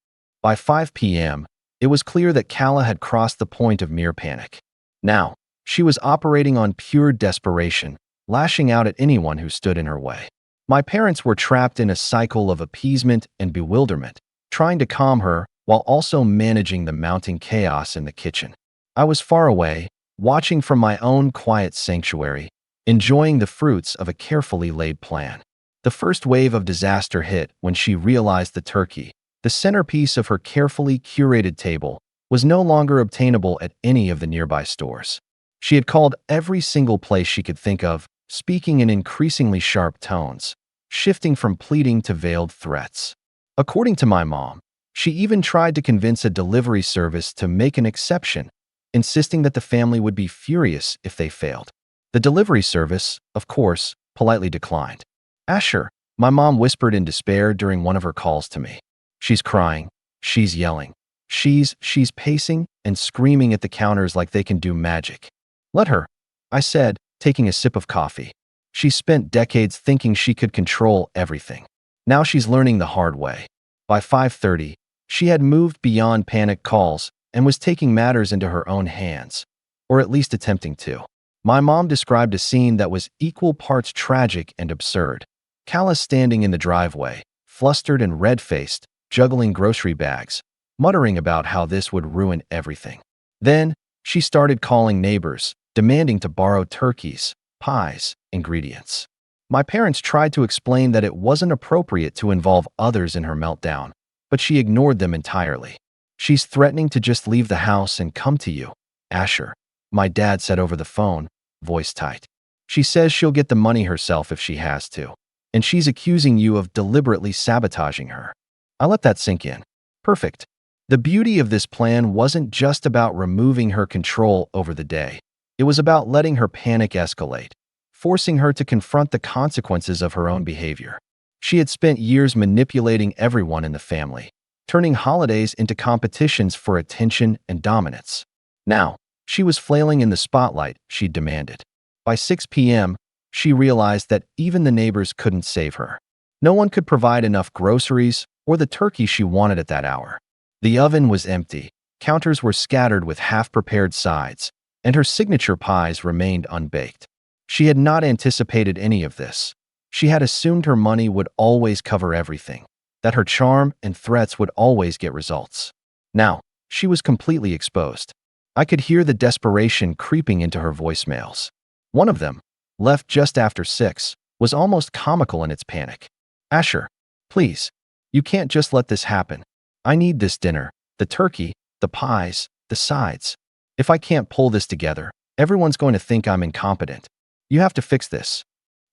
By 5 p.m., it was clear that Kala had crossed the point of mere panic. Now, she was operating on pure desperation, lashing out at anyone who stood in her way. My parents were trapped in a cycle of appeasement and bewilderment, trying to calm her while also managing the mounting chaos in the kitchen. I was far away, watching from my own quiet sanctuary, enjoying the fruits of a carefully laid plan. The first wave of disaster hit when she realized the turkey, the centerpiece of her carefully curated table, was no longer obtainable at any of the nearby stores. She had called every single place she could think of, speaking in increasingly sharp tones, shifting from pleading to veiled threats. According to my mom, she even tried to convince a delivery service to make an exception, insisting that the family would be furious if they failed. The delivery service, of course, politely declined. Asher, my mom whispered in despair during one of her calls to me. She's crying, she's yelling, she's pacing and screaming at the counters like they can do magic. Let her, I said, taking a sip of coffee. She spent decades thinking she could control everything. Now she's learning the hard way. By 5:30, She had moved beyond panic calls and was taking matters into her own hands, or at least attempting to. My mom described a scene that was equal parts tragic and absurd. Kala standing in the driveway, flustered and red-faced, juggling grocery bags, muttering about how this would ruin everything. Then, she started calling neighbors, demanding to borrow turkeys, pies, ingredients. My parents tried to explain that it wasn't appropriate to involve others in her meltdown, but she ignored them entirely. "She's threatening to just leave the house and come to you, Asher," my dad said over the phone, voice tight. "She says she'll get the money herself if she has to, and she's accusing you of deliberately sabotaging her." I let that sink in. Perfect. The beauty of this plan wasn't just about removing her control over the day. It was about letting her panic escalate, forcing her to confront the consequences of her own behavior. She had spent years manipulating everyone in the family, turning holidays into competitions for attention and dominance. Now, she was flailing in the spotlight she'd demanded. By 6 p.m., she realized that even the neighbors couldn't save her. No one could provide enough groceries or the turkey she wanted at that hour. The oven was empty, counters were scattered with half-prepared sides, and her signature pies remained unbaked. She had not anticipated any of this. She had assumed her money would always cover everything, that her charm and threats would always get results. Now, she was completely exposed. I could hear the desperation creeping into her voicemails. One of them, left just after 6, was almost comical in its panic. "Asher, please, you can't just let this happen. I need this dinner, the turkey, the pies, the sides. If I can't pull this together, everyone's going to think I'm incompetent. You have to fix this."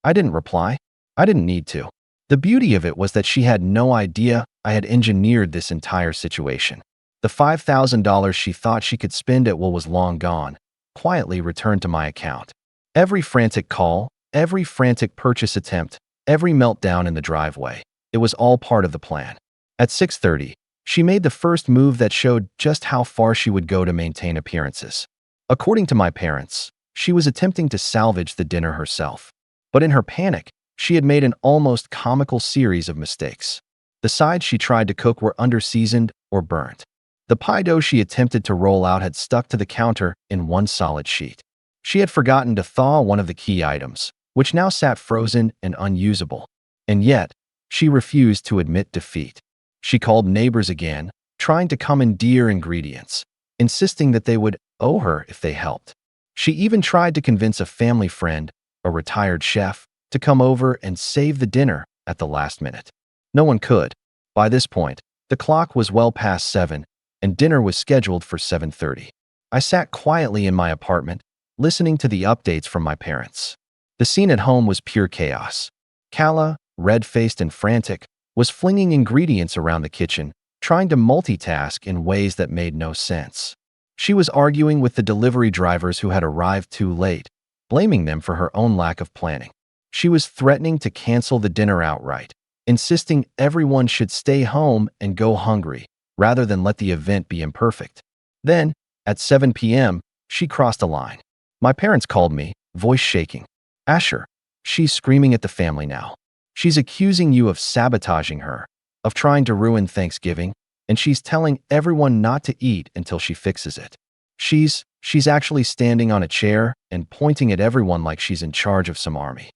I didn't reply. I didn't need to. The beauty of it was that she had no idea I had engineered this entire situation. The $5,000 she thought she could spend at Will was long gone, quietly returned to my account. Every frantic call, every frantic purchase attempt, every meltdown in the driveway, it was all part of the plan. At 6:30, she made the first move that showed just how far she would go to maintain appearances. According to my parents, she was attempting to salvage the dinner herself. But in her panic, she had made an almost comical series of mistakes. The sides she tried to cook were under-seasoned or burnt. The pie dough she attempted to roll out had stuck to the counter in one solid sheet. She had forgotten to thaw one of the key items, which now sat frozen and unusable. And yet, she refused to admit defeat. She called neighbors again, trying to commandeer ingredients, insisting that they would owe her if they helped. She even tried to convince a family friend, a retired chef, to come over and save the dinner at the last minute. No one could. By this point, the clock was well past 7, and dinner was scheduled for 7:30. I sat quietly in my apartment, listening to the updates from my parents. The scene at home was pure chaos. Kala, red-faced and frantic, was flinging ingredients around the kitchen, trying to multitask in ways that made no sense. She was arguing with the delivery drivers who had arrived too late, blaming them for her own lack of planning. She was threatening to cancel the dinner outright, insisting everyone should stay home and go hungry, rather than let the event be imperfect. Then, at 7 p.m., she crossed a line. My parents called me, voice shaking. "Asher, she's screaming at the family now. She's accusing you of sabotaging her, of trying to ruin Thanksgiving, and she's telling everyone not to eat until she fixes it. She's actually standing on a chair and pointing at everyone like she's in charge of some army."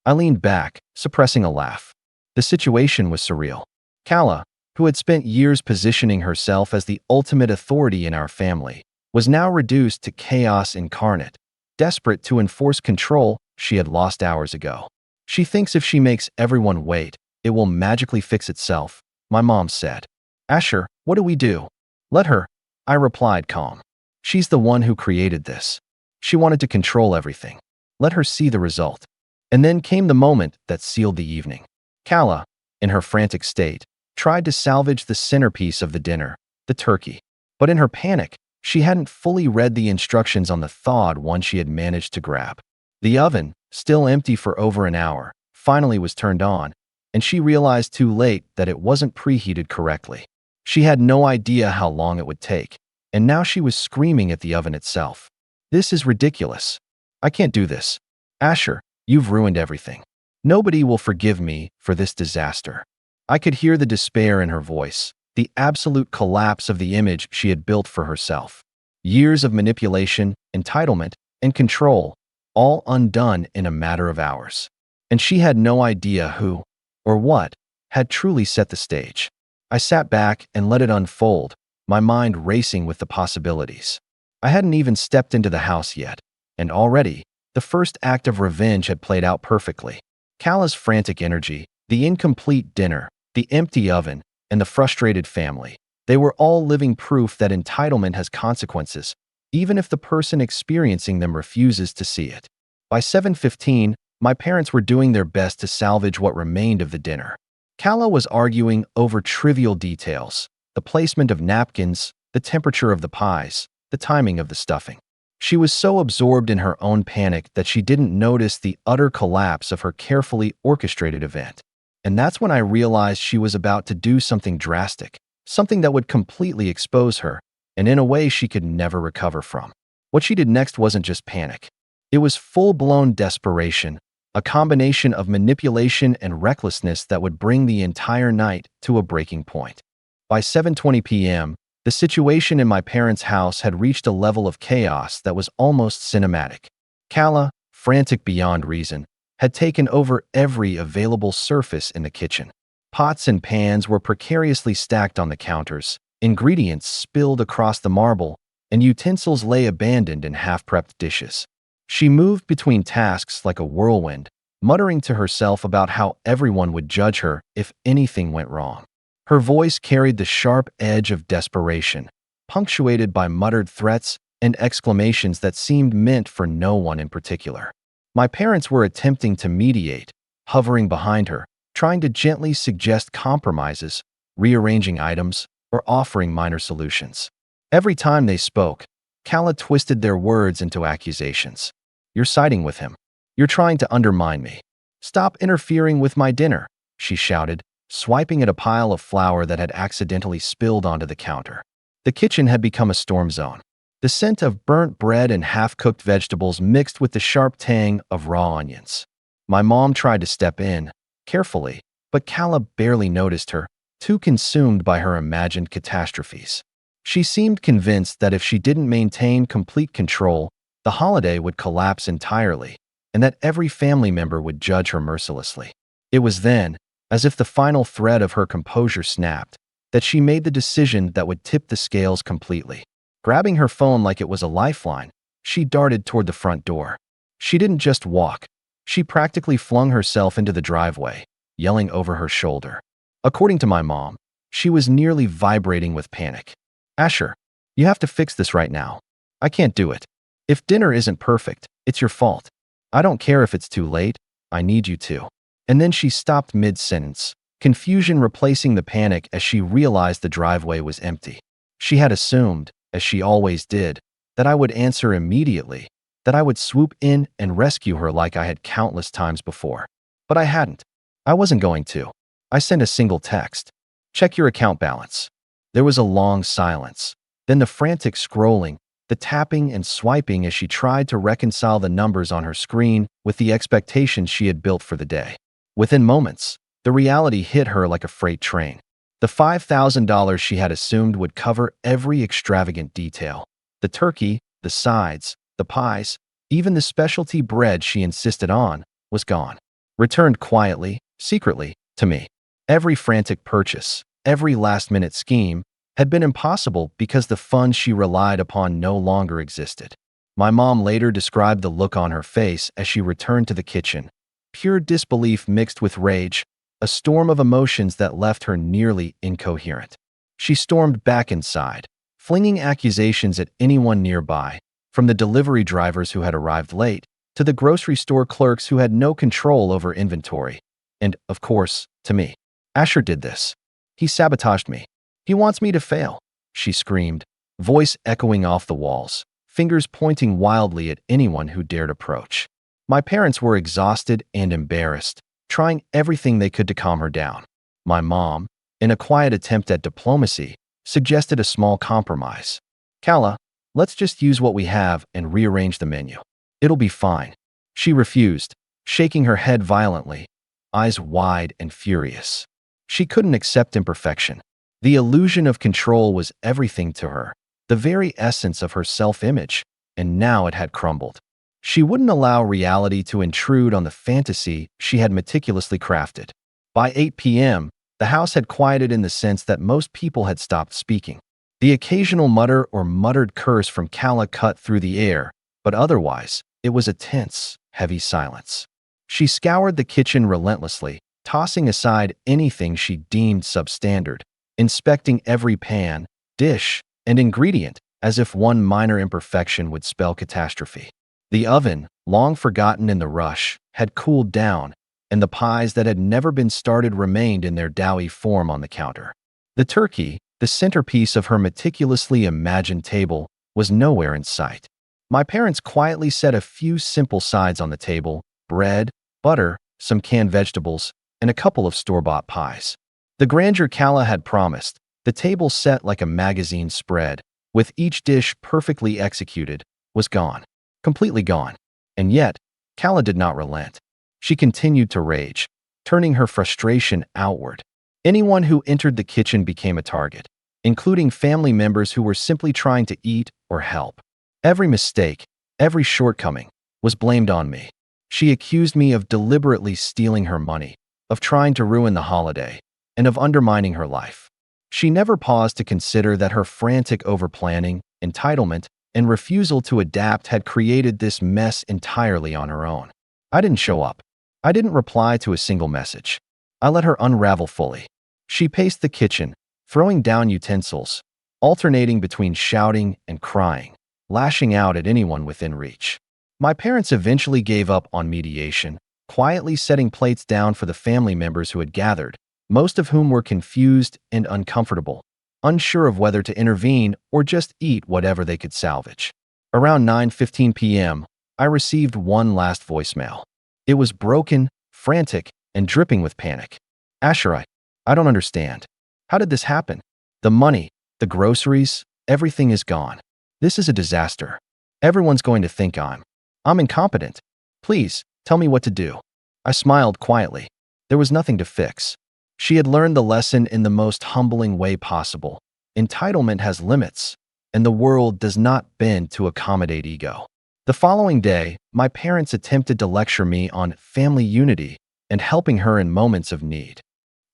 I leaned back, suppressing a laugh. The situation was surreal. Kala, who had spent years positioning herself as the ultimate authority in our family, was now reduced to chaos incarnate, desperate to enforce control she had lost hours ago. "She thinks if she makes everyone wait, it will magically fix itself," my mom said. "Asher, what do we do?" "Let her," I replied calm. "She's the one who created this. She wanted to control everything. Let her see the result." And then came the moment that sealed the evening. Kala, in her frantic state, tried to salvage the centerpiece of the dinner, the turkey. But in her panic, she hadn't fully read the instructions on the thawed one she had managed to grab. The oven, still empty for over an hour, finally was turned on, and she realized too late that it wasn't preheated correctly. She had no idea how long it would take, and now she was screaming at the oven itself. "This is ridiculous. I can't do this. Asher, you've ruined everything. Nobody will forgive me for this disaster." I could hear the despair in her voice, the absolute collapse of the image she had built for herself. Years of manipulation, entitlement, and control, all undone in a matter of hours. And she had no idea who, or what, had truly set the stage. I sat back and let it unfold, my mind racing with the possibilities. I hadn't even stepped into the house yet, and already, the first act of revenge had played out perfectly. Kala's frantic energy, the incomplete dinner, the empty oven, and the frustrated family. They were all living proof that entitlement has consequences, even if the person experiencing them refuses to see it. By 7:15, my parents were doing their best to salvage what remained of the dinner. Kala was arguing over trivial details, the placement of napkins, the temperature of the pies, the timing of the stuffing. She was so absorbed in her own panic that she didn't notice the utter collapse of her carefully orchestrated event. And that's when I realized she was about to do something drastic, something that would completely expose her, and in a way she could never recover from. What she did next wasn't just panic. It was full-blown desperation, a combination of manipulation and recklessness that would bring the entire night to a breaking point. By 7:20 p.m., the situation in my parents' house had reached a level of chaos that was almost cinematic. Kala, frantic beyond reason, had taken over every available surface in the kitchen. Pots and pans were precariously stacked on the counters, ingredients spilled across the marble, and utensils lay abandoned in half-prepped dishes. She moved between tasks like a whirlwind, muttering to herself about how everyone would judge her if anything went wrong. Her voice carried the sharp edge of desperation, punctuated by muttered threats and exclamations that seemed meant for no one in particular. My parents were attempting to mediate, hovering behind her, trying to gently suggest compromises, rearranging items, or offering minor solutions. Every time they spoke, Kala twisted their words into accusations. "You're siding with him. You're trying to undermine me. Stop interfering with my dinner," she shouted, swiping at a pile of flour that had accidentally spilled onto the counter. The kitchen had become a storm zone. The scent of burnt bread and half-cooked vegetables mixed with the sharp tang of raw onions. My mom tried to step in, carefully, but Kala barely noticed her, too consumed by her imagined catastrophes. She seemed convinced that if she didn't maintain complete control, the holiday would collapse entirely, and that every family member would judge her mercilessly. It was then, as if the final thread of her composure snapped, that she made the decision that would tip the scales completely. Grabbing her phone like it was a lifeline, she darted toward the front door. She didn't just walk. She practically flung herself into the driveway, yelling over her shoulder. According to my mom, she was nearly vibrating with panic. "Asher, you have to fix this right now. I can't do it. If dinner isn't perfect, it's your fault. I don't care if it's too late. I need you to." And then she stopped mid-sentence, confusion replacing the panic as she realized the driveway was empty. She had assumed, as she always did, that I would answer immediately, that I would swoop in and rescue her like I had countless times before. But I hadn't. I wasn't going to. I sent a single text. "Check your account balance." There was a long silence, then the frantic scrolling, the tapping and swiping as she tried to reconcile the numbers on her screen with the expectations she had built for the day. Within moments, the reality hit her like a freight train. The $5,000 she had assumed would cover every extravagant detail. The turkey, the sides, the pies, even the specialty bread she insisted on, was gone. Returned quietly, secretly, to me. Every frantic purchase, every last-minute scheme, had been impossible because the funds she relied upon no longer existed. My mom later described the look on her face as she returned to the kitchen. Pure disbelief mixed with rage, a storm of emotions that left her nearly incoherent. She stormed back inside, flinging accusations at anyone nearby, from the delivery drivers who had arrived late to the grocery store clerks who had no control over inventory. And, of course, to me. "Asher did this. He sabotaged me. He wants me to fail," she screamed, voice echoing off the walls, fingers pointing wildly at anyone who dared approach. My parents were exhausted and embarrassed, trying everything they could to calm her down. My mom, in a quiet attempt at diplomacy, suggested a small compromise. "Kala, let's just use what we have and rearrange the menu. It'll be fine." She refused, shaking her head violently, eyes wide and furious. She couldn't accept imperfection. The illusion of control was everything to her, the very essence of her self-image, and now it had crumbled. She wouldn't allow reality to intrude on the fantasy she had meticulously crafted. By 8 p.m., the house had quieted in the sense that most people had stopped speaking. The occasional mutter or muttered curse from Kala cut through the air, but otherwise, it was a tense, heavy silence. She scoured the kitchen relentlessly, tossing aside anything she deemed substandard, inspecting every pan, dish, and ingredient as if one minor imperfection would spell catastrophe. The oven, long forgotten in the rush, had cooled down, and the pies that had never been started remained in their doughy form on the counter. The turkey, the centerpiece of her meticulously imagined table, was nowhere in sight. My parents quietly set a few simple sides on the table: bread, butter, some canned vegetables, and a couple of store-bought pies. The grandeur Kala had promised, the table set like a magazine spread, with each dish perfectly executed, was gone. Completely gone. And yet, Kala did not relent. She continued to rage, turning her frustration outward. Anyone who entered the kitchen became a target, including family members who were simply trying to eat or help. Every mistake, every shortcoming, was blamed on me. She accused me of deliberately stealing her money, of trying to ruin the holiday, and of undermining her life. She never paused to consider that her frantic overplanning, entitlement, and refusal to adapt had created this mess entirely on her own. I didn't show up. I didn't reply to a single message. I let her unravel fully. She paced the kitchen, throwing down utensils, alternating between shouting and crying, lashing out at anyone within reach. My parents eventually gave up on mediation, quietly setting plates down for the family members who had gathered, most of whom were confused and uncomfortable, unsure of whether to intervene or just eat whatever they could salvage. Around 9:15 p.m., I received one last voicemail. It was broken, frantic, and dripping with panic. Asher, I don't understand. How did this happen? The money, the groceries, everything is gone. This is a disaster. Everyone's going to think I'm incompetent. Please, tell me what to do. I smiled quietly. There was nothing to fix. She had learned the lesson in the most humbling way possible. Entitlement has limits, and the world does not bend to accommodate ego. The following day, my parents attempted to lecture me on family unity and helping her in moments of need.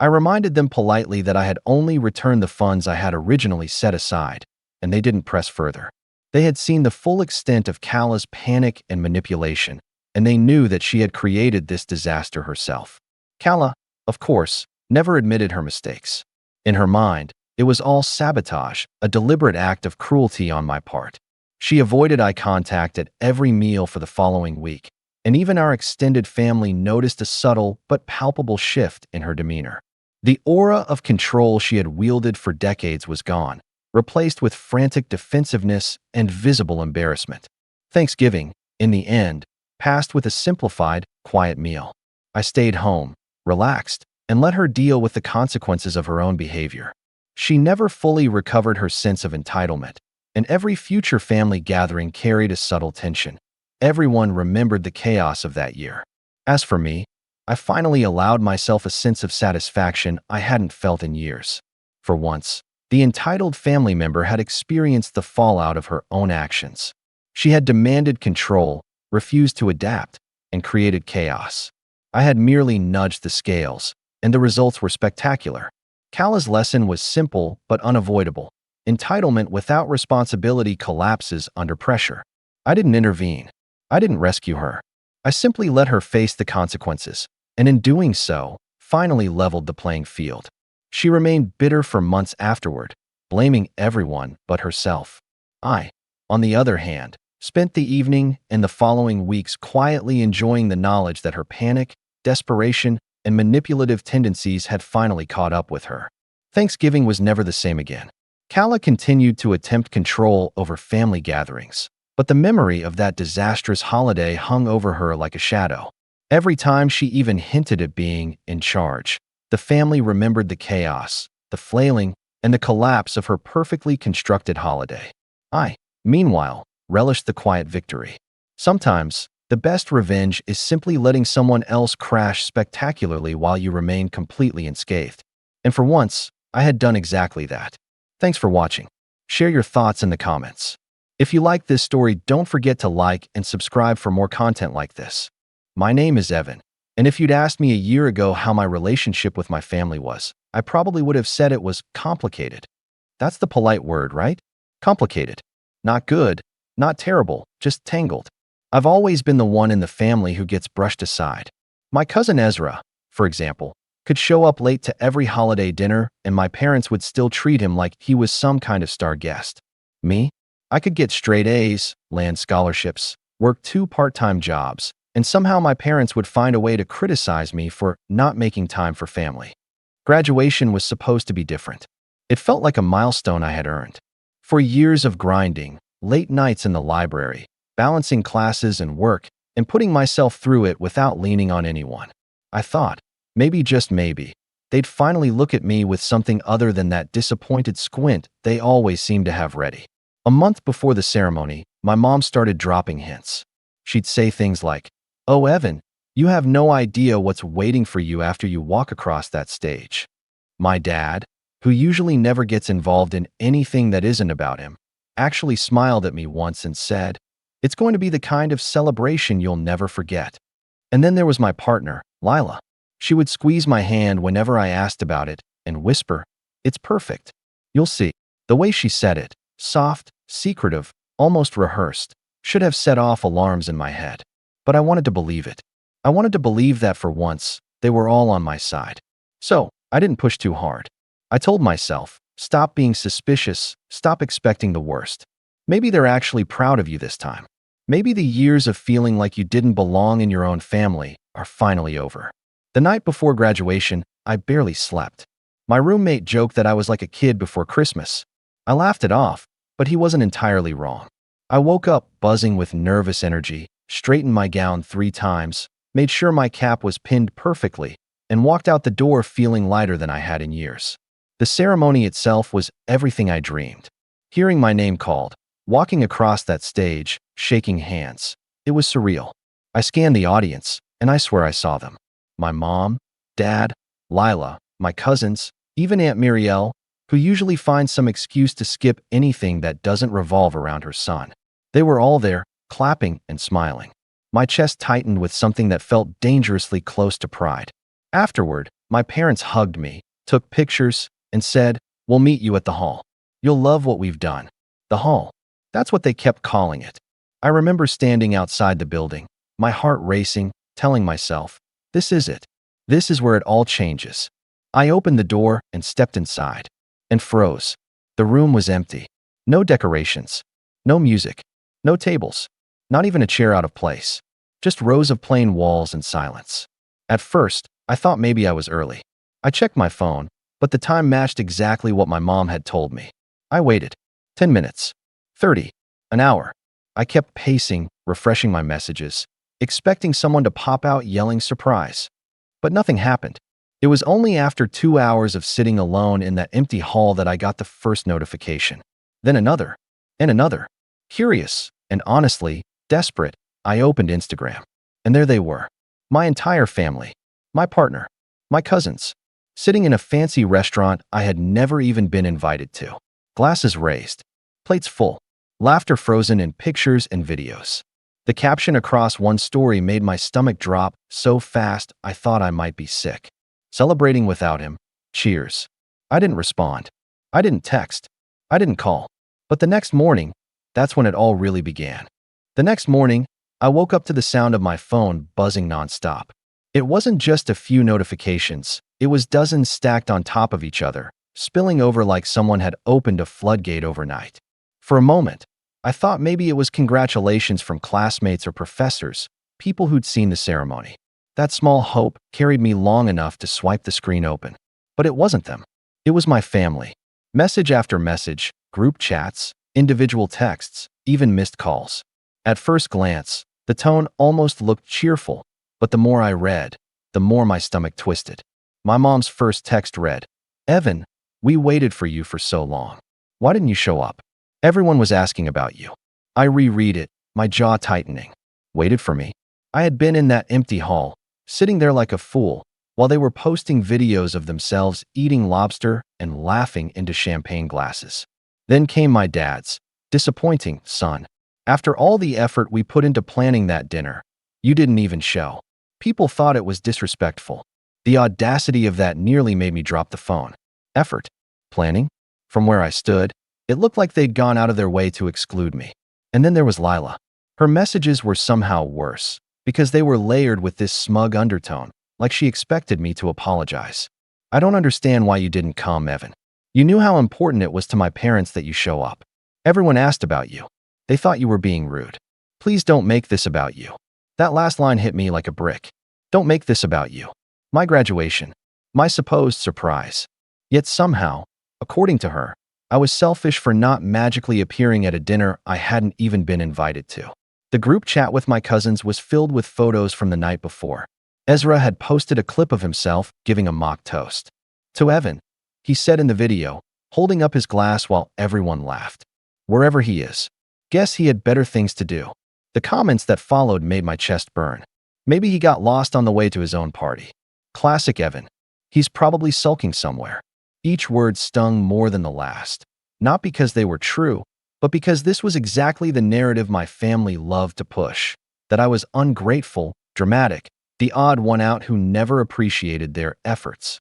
I reminded them politely that I had only returned the funds I had originally set aside, and they didn't press further. They had seen the full extent of Kala's panic and manipulation, and they knew that she had created this disaster herself. Kala, of course, never admitted her mistakes. In her mind, it was all sabotage, a deliberate act of cruelty on my part. She avoided eye contact at every meal for the following week, and even our extended family noticed a subtle but palpable shift in her demeanor. The aura of control she had wielded for decades was gone, replaced with frantic defensiveness and visible embarrassment. Thanksgiving, in the end, passed with a simplified, quiet meal. I stayed home, relaxed, and let her deal with the consequences of her own behavior. She never fully recovered her sense of entitlement, and every future family gathering carried a subtle tension. Everyone remembered the chaos of that year. As for me, I finally allowed myself a sense of satisfaction I hadn't felt in years. For once, the entitled family member had experienced the fallout of her own actions. She had demanded control, refused to adapt, and created chaos. I had merely nudged the scales, and the results were spectacular. Kala's lesson was simple but unavoidable. Entitlement without responsibility collapses under pressure. I didn't intervene. I didn't rescue her. I simply let her face the consequences, and in doing so, finally leveled the playing field. She remained bitter for months afterward, blaming everyone but herself. I, on the other hand, spent the evening and the following weeks quietly enjoying the knowledge that her panic, desperation, and manipulative tendencies had finally caught up with her. Thanksgiving was never the same again. Kala continued to attempt control over family gatherings, but the memory of that disastrous holiday hung over her like a shadow. Every time she even hinted at being in charge, the family remembered the chaos, the flailing, and the collapse of her perfectly constructed holiday. I, meanwhile, relished the quiet victory. Sometimes, the best revenge is simply letting someone else crash spectacularly while you remain completely unscathed. And for once, I had done exactly that. Thanks for watching. Share your thoughts in the comments. If you like this story, don't forget to like and subscribe for more content like this. My name is Evan, and if you'd asked me a year ago how my relationship with my family was, I probably would have said it was complicated. That's the polite word, right? Complicated. Not good, not terrible, just tangled. I've always been the one in the family who gets brushed aside. My cousin Ezra, for example, could show up late to every holiday dinner, and my parents would still treat him like he was some kind of star guest. Me? I could get straight A's, land scholarships, work 2 part-time jobs, and somehow my parents would find a way to criticize me for not making time for family. Graduation was supposed to be different. It felt like a milestone I had earned. For years of grinding, late nights in the library, balancing classes and work, and putting myself through it without leaning on anyone, I thought, maybe just maybe, they'd finally look at me with something other than that disappointed squint they always seemed to have ready. A month before the ceremony, my mom started dropping hints. She'd say things like, "Oh, Evan, you have no idea what's waiting for you after you walk across that stage." My dad, who usually never gets involved in anything that isn't about him, actually smiled at me once and said, "It's going to be the kind of celebration you'll never forget." And then there was my partner, Lila. She would squeeze my hand whenever I asked about it and whisper, "It's perfect. You'll see." The way she said it, soft, secretive, almost rehearsed, should have set off alarms in my head. But I wanted to believe it. I wanted to believe that for once, they were all on my side. So, I didn't push too hard. I told myself, stop being suspicious, stop expecting the worst. Maybe they're actually proud of you this time. Maybe the years of feeling like you didn't belong in your own family are finally over. The night before graduation, I barely slept. My roommate joked that I was like a kid before Christmas. I laughed it off, but he wasn't entirely wrong. I woke up buzzing with nervous energy, straightened my gown 3 times, made sure my cap was pinned perfectly, and walked out the door feeling lighter than I had in years. The ceremony itself was everything I dreamed. Hearing my name called, walking across that stage, shaking hands, it was surreal. I scanned the audience, and I swear I saw them. My mom, dad, Lila, my cousins, even Aunt Muriel, who usually finds some excuse to skip anything that doesn't revolve around her son. They were all there, clapping and smiling. My chest tightened with something that felt dangerously close to pride. Afterward, my parents hugged me, took pictures, and said, "We'll meet you at the hall. You'll love what we've done." The hall. That's what they kept calling it. I remember standing outside the building, my heart racing, telling myself, this is it. This is where it all changes. I opened the door and stepped inside. And froze. The room was empty. No decorations. No music. No tables. Not even a chair out of place. Just rows of plain walls and silence. At first, I thought maybe I was early. I checked my phone, but the time matched exactly what my mom had told me. I waited. 10 minutes. 30. An hour. I kept pacing, refreshing my messages, expecting someone to pop out yelling surprise. But nothing happened. It was only after 2 hours of sitting alone in that empty hall that I got the first notification. Then another. And another. Curious, and honestly, desperate, I opened Instagram. And there they were. My entire family. My partner. My cousins. Sitting in a fancy restaurant I had never even been invited to. Glasses raised. Plates full. Laughter frozen in pictures and videos. The caption across one story made my stomach drop so fast I thought I might be sick. Celebrating without him. Cheers. I didn't respond. I didn't text. I didn't call. But the next morning, that's when it all really began. The next morning, I woke up to the sound of my phone buzzing nonstop. It wasn't just a few notifications. It was dozens stacked on top of each other, spilling over like someone had opened a floodgate overnight. For a moment, I thought maybe it was congratulations from classmates or professors, people who'd seen the ceremony. That small hope carried me long enough to swipe the screen open. But it wasn't them. It was my family. Message after message, group chats, individual texts, even missed calls. At first glance, the tone almost looked cheerful, but the more I read, the more my stomach twisted. My mom's first text read, "Evan, we waited for you for so long. Why didn't you show up? Everyone was asking about you." I reread it, my jaw tightening. Waited for me? I had been in that empty hall, sitting there like a fool, while they were posting videos of themselves eating lobster and laughing into champagne glasses. Then came my dad's. Disappointing, son. After all the effort we put into planning that dinner, you didn't even show. People thought it was disrespectful. The audacity of that nearly made me drop the phone. Effort. Planning? From where I stood, it looked like they'd gone out of their way to exclude me. And then there was Lila. Her messages were somehow worse, because they were layered with this smug undertone, like she expected me to apologize. I don't understand why you didn't come, Evan. You knew how important it was to my parents that you show up. Everyone asked about you. They thought you were being rude. Please don't make this about you. That last line hit me like a brick. Don't make this about you. My graduation. My supposed surprise. Yet somehow, according to her, I was selfish for not magically appearing at a dinner I hadn't even been invited to. The group chat with my cousins was filled with photos from the night before. Ezra had posted a clip of himself giving a mock toast. To Evan, he said in the video, holding up his glass while everyone laughed. Wherever he is. Guess he had better things to do. The comments that followed made my chest burn. Maybe he got lost on the way to his own party. Classic Evan. He's probably sulking somewhere. Each word stung more than the last. Not because they were true, but because this was exactly the narrative my family loved to push. That I was ungrateful, dramatic, the odd one out who never appreciated their efforts.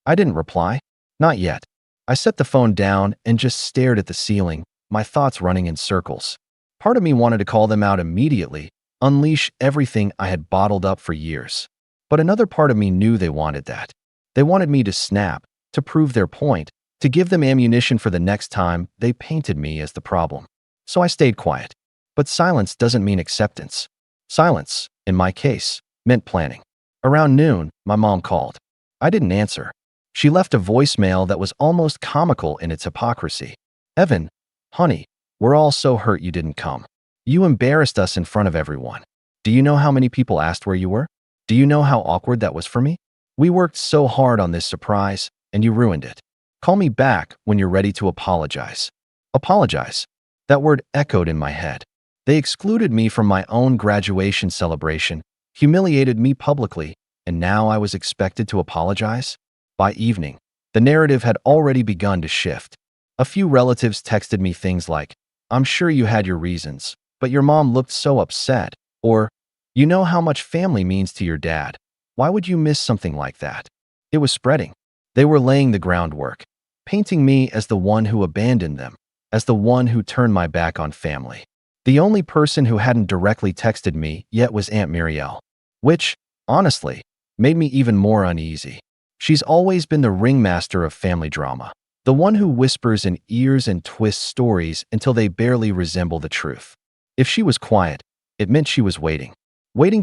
I didn't reply. Not yet. I set the phone down and just stared at the ceiling, my thoughts running in circles. Part of me wanted to call them out immediately, unleash everything I had bottled up for years. But another part of me knew they wanted that. They wanted me to snap, to prove their point, to give them ammunition for the next time they painted me as the problem. So I stayed quiet. But silence doesn't mean acceptance. Silence, in my case, meant planning. Around noon, my mom called. I didn't answer. She left a voicemail that was almost comical in its hypocrisy. Evan, honey, we're all so hurt you didn't come. You embarrassed us in front of everyone. Do you know how many people asked where you were? Do you know how awkward that was for me? We worked so hard on this surprise, and you ruined it. Call me back when you're ready to apologize. Apologize. That word echoed in my head. They excluded me from my own graduation celebration, humiliated me publicly, and now I was expected to apologize? By evening, the narrative had already begun to shift. A few relatives texted me things like, I'm sure you had your reasons, but your mom looked so upset, or, you know how much family means to your dad. Why would you miss something like that? It was spreading. They were laying the groundwork, painting me as the one who abandoned them, as the one who turned my back on family. The only person who hadn't directly texted me yet was Aunt Muriel, which, honestly, made me even more uneasy. She's always been the ringmaster of family drama, the one who whispers in ears and twists stories until they barely resemble the truth. If she was quiet, it meant she was waiting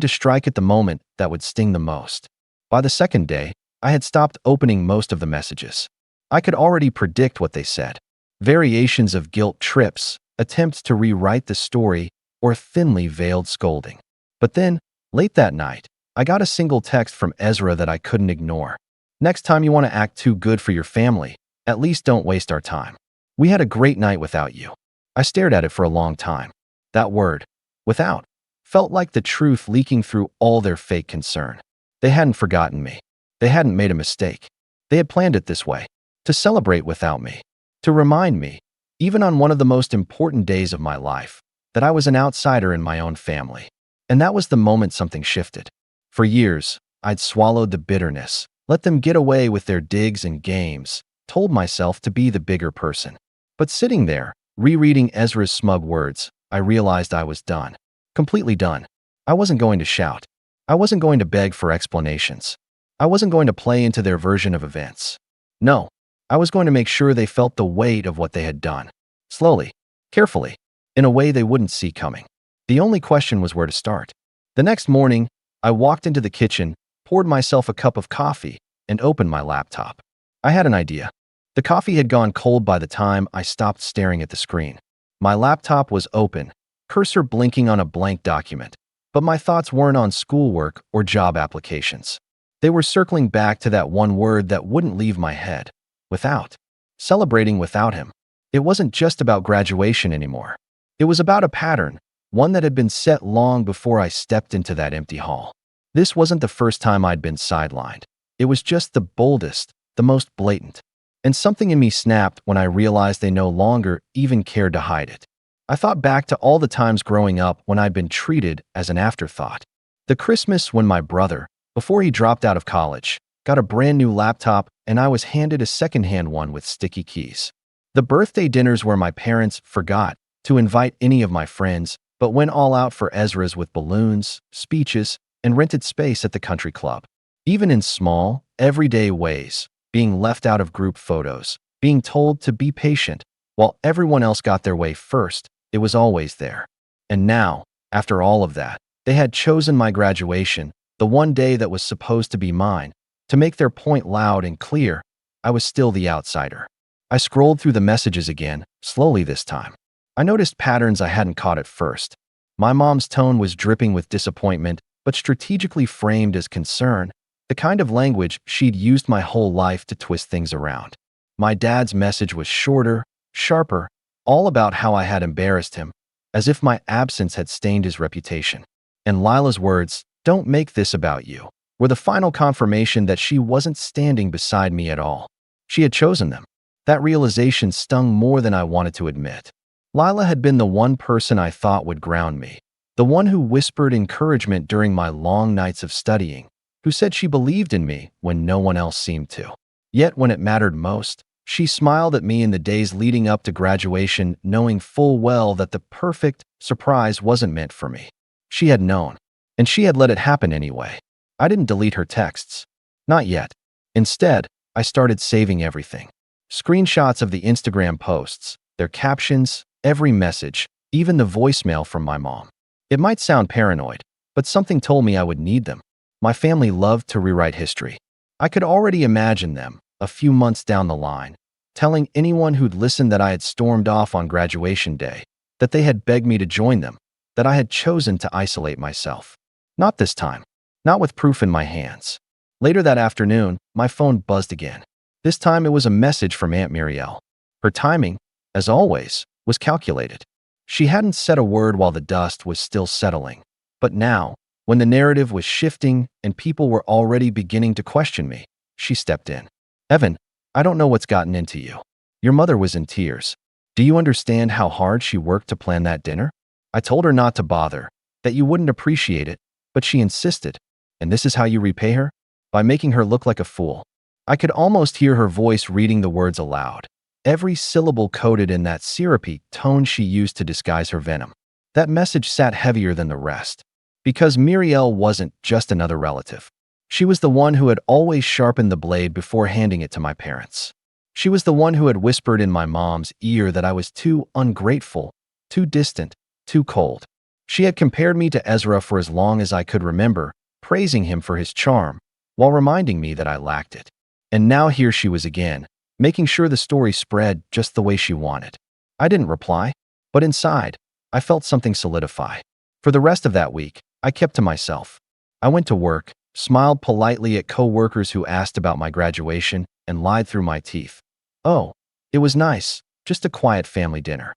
to strike at the moment that would sting the most. By the second day, I had stopped opening most of the messages. I could already predict what they said. Variations of guilt trips, attempts to rewrite the story, or thinly veiled scolding. But then, late that night, I got a single text from Ezra that I couldn't ignore. Next time you want to act too good for your family, at least don't waste our time. We had a great night without you. I stared at it for a long time. That word, without, felt like the truth leaking through all their fake concern. They hadn't forgotten me. They hadn't made a mistake. They had planned it this way, to celebrate without me, to remind me, even on one of the most important days of my life, that I was an outsider in my own family. And that was the moment something shifted. For years, I'd swallowed the bitterness, let them get away with their digs and games, told myself to be the bigger person. But sitting there, rereading Ezra's smug words, I realized I was done. Completely done. I wasn't going to shout. I wasn't going to beg for explanations. I wasn't going to play into their version of events. No, I was going to make sure they felt the weight of what they had done. Slowly, carefully, in a way they wouldn't see coming. The only question was where to start. The next morning, I walked into the kitchen, poured myself a cup of coffee, and opened my laptop. I had an idea. The coffee had gone cold by the time I stopped staring at the screen. My laptop was open, cursor blinking on a blank document, but my thoughts weren't on schoolwork or job applications. They were circling back to that one word that wouldn't leave my head. Without. Celebrating without him. It wasn't just about graduation anymore. It was about a pattern, one that had been set long before I stepped into that empty hall. This wasn't the first time I'd been sidelined. It was just the boldest, the most blatant. And something in me snapped when I realized they no longer even cared to hide it. I thought back to all the times growing up when I'd been treated as an afterthought. The Christmas when my brother, before he dropped out of college, got a brand new laptop and I was handed a secondhand one with sticky keys. The birthday dinners where my parents forgot to invite any of my friends but went all out for Ezra's with balloons, speeches, and rented space at the country club. Even in small, everyday ways, being left out of group photos, being told to be patient while everyone else got their way first, it was always there. And now, after all of that, they had chosen my graduation, the one day that was supposed to be mine, to make their point loud and clear. I was still the outsider. I scrolled through the messages again, slowly this time. I noticed patterns I hadn't caught at first. My mom's tone was dripping with disappointment, but strategically framed as concern, the kind of language she'd used my whole life to twist things around. My dad's message was shorter, sharper, all about how I had embarrassed him, as if my absence had stained his reputation. And Lila's words, "Don't make this about you," were the final confirmation that she wasn't standing beside me at all. She had chosen them. That realization stung more than I wanted to admit. Lila had been the one person I thought would ground me, the one who whispered encouragement during my long nights of studying, who said she believed in me when no one else seemed to. Yet when it mattered most, she smiled at me in the days leading up to graduation, knowing full well that the perfect surprise wasn't meant for me. She had known, and she had let it happen anyway. I didn't delete her texts. Not yet. Instead, I started saving everything. Screenshots of the Instagram posts, their captions, every message, even the voicemail from my mom. It might sound paranoid, but something told me I would need them. My family loved to rewrite history. I could already imagine them, a few months down the line, telling anyone who'd listened that I had stormed off on graduation day, that they had begged me to join them, that I had chosen to isolate myself. Not this time. Not with proof in my hands. Later that afternoon, my phone buzzed again. This time it was a message from Aunt Muriel. Her timing, as always, was calculated. She hadn't said a word while the dust was still settling. But now, when the narrative was shifting and people were already beginning to question me, she stepped in. "Evan, I don't know what's gotten into you. Your mother was in tears. Do you understand how hard she worked to plan that dinner? I told her not to bother, that you wouldn't appreciate it, but she insisted. And this is how you repay her? By making her look like a fool." I could almost hear her voice reading the words aloud, every syllable coded in that syrupy tone she used to disguise her venom. That message sat heavier than the rest, because Muriel wasn't just another relative. She was the one who had always sharpened the blade before handing it to my parents. She was the one who had whispered in my mom's ear that I was too ungrateful, too distant, too cold. She had compared me to Ezra for as long as I could remember, praising him for his charm, while reminding me that I lacked it. And now here she was again, making sure the story spread just the way she wanted. I didn't reply, but inside, I felt something solidify. For the rest of that week, I kept to myself. I went to work, smiled politely at coworkers who asked about my graduation, and lied through my teeth. Oh, it was nice, just a quiet family dinner.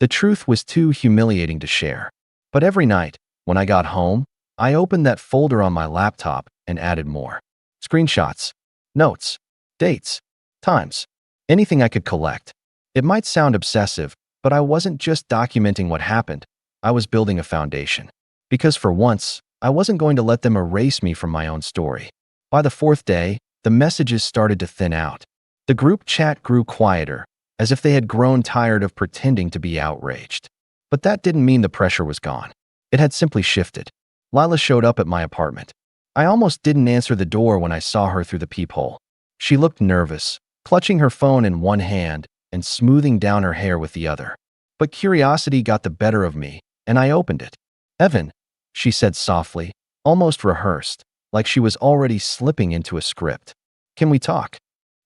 The truth was too humiliating to share. But every night, when I got home, I opened that folder on my laptop and added more. Screenshots, notes, dates, times, anything I could collect. It might sound obsessive, but I wasn't just documenting what happened. I was building a foundation. Because for once, I wasn't going to let them erase me from my own story. By the fourth day, the messages started to thin out. The group chat grew quieter, as if they had grown tired of pretending to be outraged. But that didn't mean the pressure was gone. It had simply shifted. Lila showed up at my apartment. I almost didn't answer the door when I saw her through the peephole. She looked nervous, clutching her phone in one hand and smoothing down her hair with the other. But curiosity got the better of me, and I opened it. "Evan," she said softly, almost rehearsed, like she was already slipping into a script. "Can we talk?"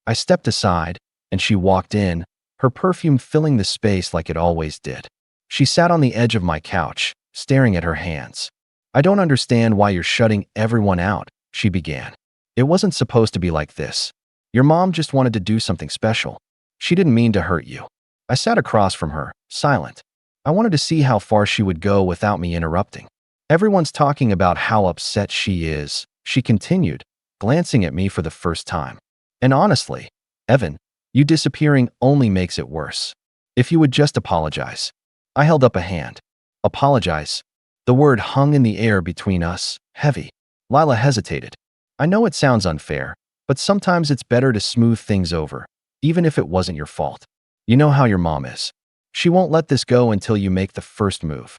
I stepped aside, and she walked in, her perfume filling the space like it always did. She sat on the edge of my couch, staring at her hands. "I don't understand why you're shutting everyone out," she began. "It wasn't supposed to be like this. Your mom just wanted to do something special. She didn't mean to hurt you." I sat across from her, silent. I wanted to see how far she would go without me interrupting. "Everyone's talking about how upset she is," she continued, glancing at me for the first time. And honestly, Evan, you disappearing only makes it worse. If you would just apologize. I held up a hand. Apologize. The word hung in the air between us, heavy. Lila hesitated. I know it sounds unfair, but sometimes it's better to smooth things over, even if it wasn't your fault. You know how your mom is. She won't let this go until you make the first move.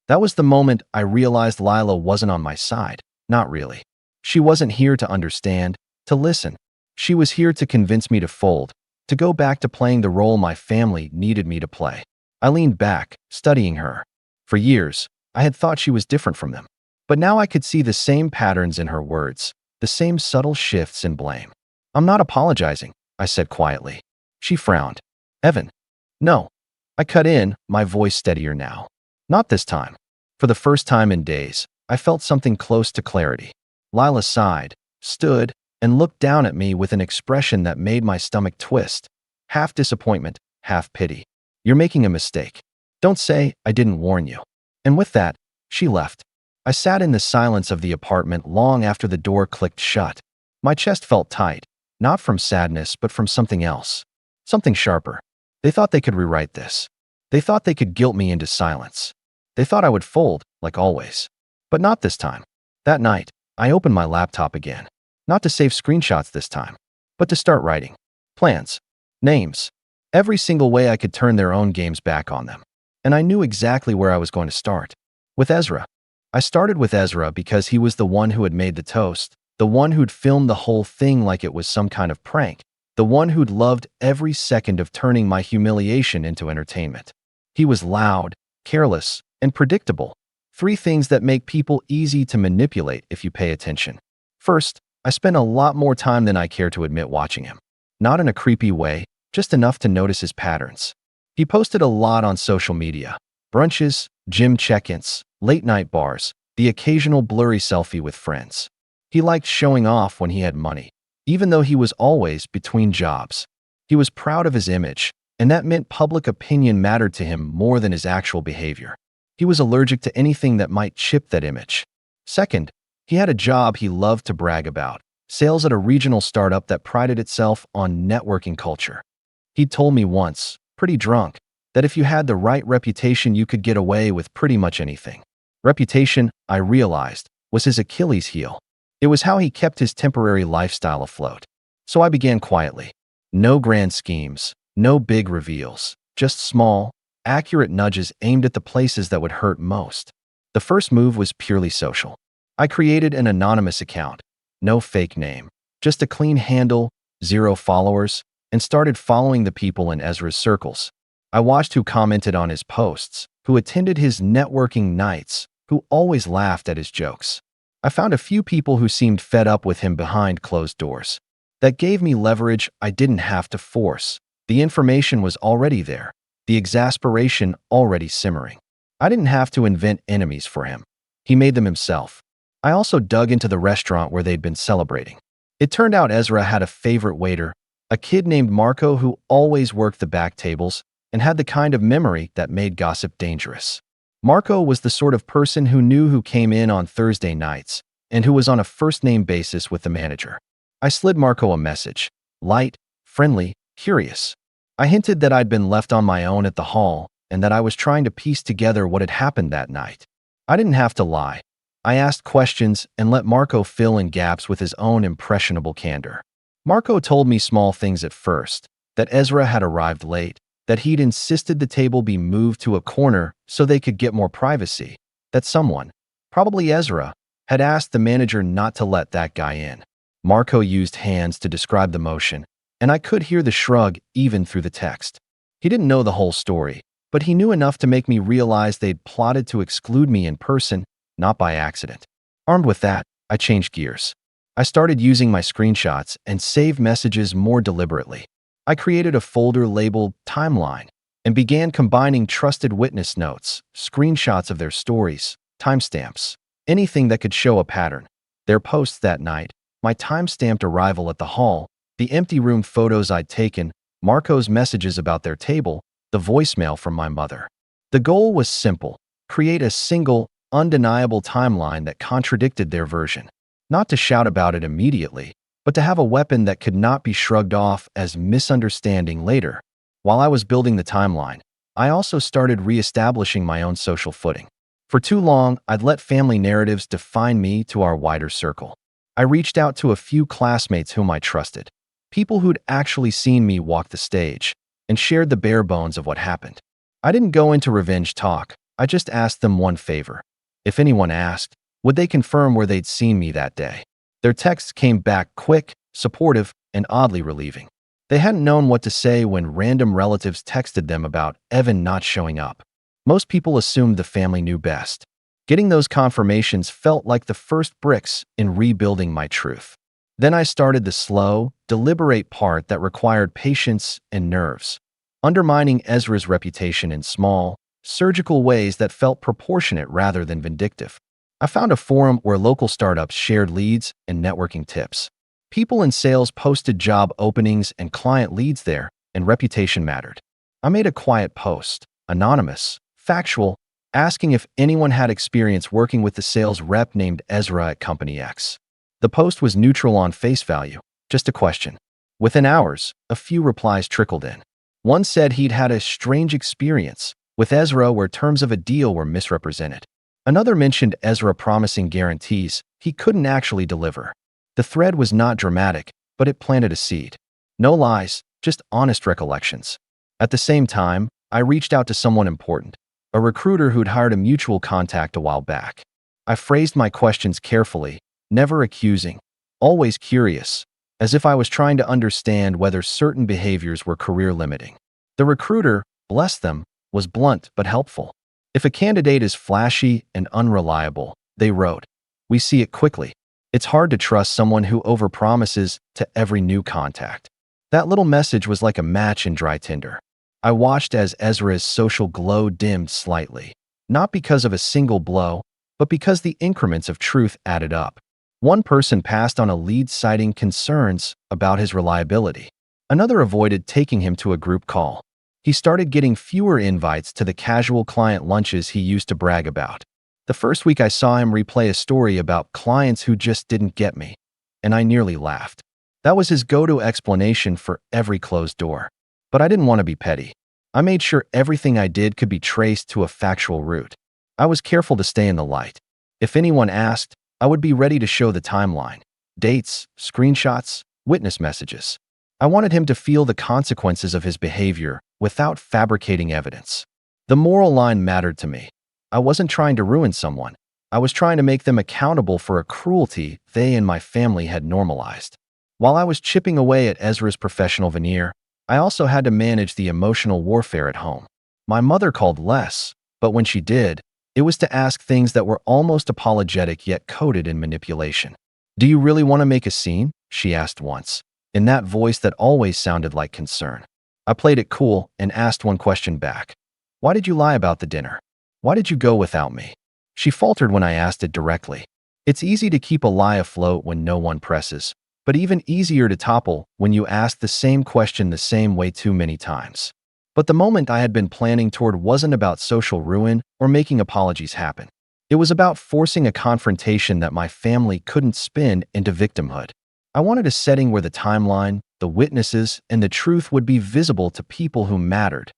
That was the moment I realized Lila wasn't on my side. Not really. She wasn't here to understand, to listen. She was here to convince me to fold, to go back to playing the role my family needed me to play. I leaned back, studying her. For years, I had thought she was different from them. But now I could see the same patterns in her words, the same subtle shifts in blame. I'm not apologizing, I said quietly. She frowned. Evan. No. I cut in, my voice steadier now. Not this time. For the first time in days, I felt something close to clarity. Lila sighed, stood, and looked down at me with an expression that made my stomach twist. Half disappointment, half pity. You're making a mistake. Don't say I didn't warn you. And with that, she left. I sat in the silence of the apartment long after the door clicked shut. My chest felt tight, not from sadness but from something else. Something sharper. They thought they could rewrite this. They thought they could guilt me into silence. They thought I would fold, like always. But not this time. That night, I opened my laptop again. Not to save screenshots this time, but to start writing. Plans. Names. Every single way I could turn their own games back on them. And I knew exactly where I was going to start. With Ezra. I started with Ezra because he was the one who had made the toast, the one who'd filmed the whole thing like it was some kind of prank, the one who'd loved every second of turning my humiliation into entertainment. He was loud, careless, and predictable. Three things that make people easy to manipulate if you pay attention. First, I spent a lot more time than I care to admit watching him. Not in a creepy way, just enough to notice his patterns. He posted a lot on social media. Brunches, gym check-ins, late-night bars, the occasional blurry selfie with friends. He liked showing off when he had money, even though he was always between jobs. He was proud of his image, and that meant public opinion mattered to him more than his actual behavior. He was allergic to anything that might chip that image. Second, he had a job he loved to brag about, sales at a regional startup that prided itself on networking culture. He'd told me once, pretty drunk, that if you had the right reputation you could get away with pretty much anything. Reputation, I realized, was his Achilles heel. It was how he kept his temporary lifestyle afloat. So I began quietly. No grand schemes, no big reveals, just small, accurate nudges aimed at the places that would hurt most. The first move was purely social. I created an anonymous account, no fake name, just a clean handle, 0 followers, and started following the people in Ezra's circles. I watched who commented on his posts, who attended his networking nights, who always laughed at his jokes. I found a few people who seemed fed up with him behind closed doors. That gave me leverage I didn't have to force. The information was already there, the exasperation already simmering. I didn't have to invent enemies for him. He made them himself. I also dug into the restaurant where they'd been celebrating. It turned out Ezra had a favorite waiter, a kid named Marco who always worked the back tables and had the kind of memory that made gossip dangerous. Marco was the sort of person who knew who came in on Thursday nights and who was on a first-name basis with the manager. I slid Marco a message, light, friendly, curious. I hinted that I'd been left on my own at the hall and that I was trying to piece together what had happened that night. I didn't have to lie. I asked questions and let Marco fill in gaps with his own impressionable candor. Marco told me small things at first, that Ezra had arrived late, that he'd insisted the table be moved to a corner so they could get more privacy, that someone, probably Ezra, had asked the manager not to let that guy in. Marco used hands to describe the motion, and I could hear the shrug even through the text. He didn't know the whole story, but he knew enough to make me realize they'd plotted to exclude me in person, not by accident. Armed with that, I changed gears. I started using my screenshots and saved messages more deliberately. I created a folder labeled Timeline and began combining trusted witness notes, screenshots of their stories, timestamps, anything that could show a pattern. Their posts that night, my time-stamped arrival at the hall, the empty room photos I'd taken, Marco's messages about their table, the voicemail from my mother. The goal was simple: create a single, undeniable timeline that contradicted their version. Not to shout about it immediately, but to have a weapon that could not be shrugged off as misunderstanding later. While I was building the timeline, I also started reestablishing my own social footing. For too long, I'd let family narratives define me to our wider circle. I reached out to a few classmates whom I trusted, people who'd actually seen me walk the stage, and shared the bare bones of what happened. I didn't go into revenge talk, I just asked them one favor. If anyone asked, would they confirm where they'd seen me that day? Their texts came back quick, supportive, and oddly relieving. They hadn't known what to say when random relatives texted them about Evan not showing up. Most people assumed the family knew best. Getting those confirmations felt like the first bricks in rebuilding my truth. Then I started the slow, deliberate part that required patience and nerves, undermining Ezra's reputation in small, surgical ways that felt proportionate rather than vindictive. I found a forum where local startups shared leads and networking tips. People in sales posted job openings and client leads there, and reputation mattered. I made a quiet post, anonymous, factual, asking if anyone had experience working with the sales rep named Ezra at Company X. The post was neutral on face value, just a question. Within hours, a few replies trickled in. One said he'd had a strange experience with Ezra where terms of a deal were misrepresented. Another mentioned Ezra promising guarantees he couldn't actually deliver. The thread was not dramatic, but it planted a seed. No lies, just honest recollections. At the same time, I reached out to someone important, a recruiter who'd hired a mutual contact a while back. I phrased my questions carefully, never accusing, always curious, as if I was trying to understand whether certain behaviors were career-limiting. The recruiter, bless them, was blunt but helpful. If a candidate is flashy and unreliable, they wrote, we see it quickly. It's hard to trust someone who overpromises to every new contact. That little message was like a match in dry tinder. I watched as Ezra's social glow dimmed slightly, not because of a single blow, but because the increments of truth added up. One person passed on a lead citing concerns about his reliability. Another avoided taking him to a group call. He started getting fewer invites to the casual client lunches he used to brag about. The first week I saw him replay a story about clients who just didn't get me, and I nearly laughed. That was his go-to explanation for every closed door. But I didn't want to be petty. I made sure everything I did could be traced to a factual route. I was careful to stay in the light. If anyone asked, I would be ready to show the timeline, dates, screenshots, witness messages. I wanted him to feel the consequences of his behavior without fabricating evidence. The moral line mattered to me. I wasn't trying to ruin someone. I was trying to make them accountable for a cruelty they and my family had normalized. While I was chipping away at Ezra's professional veneer, I also had to manage the emotional warfare at home. My mother called less, but when she did, it was to ask things that were almost apologetic yet coded in manipulation. Do you really want to make a scene? She asked once, in that voice that always sounded like concern. I played it cool and asked one question back. Why did you lie about the dinner? Why did you go without me? She faltered when I asked it directly. It's easy to keep a lie afloat when no one presses, but even easier to topple when you ask the same question the same way too many times. But the moment I had been planning toward wasn't about social ruin or making apologies happen. It was about forcing a confrontation that my family couldn't spin into victimhood. I wanted a setting where the timeline, the witnesses, and the truth would be visible to people who mattered.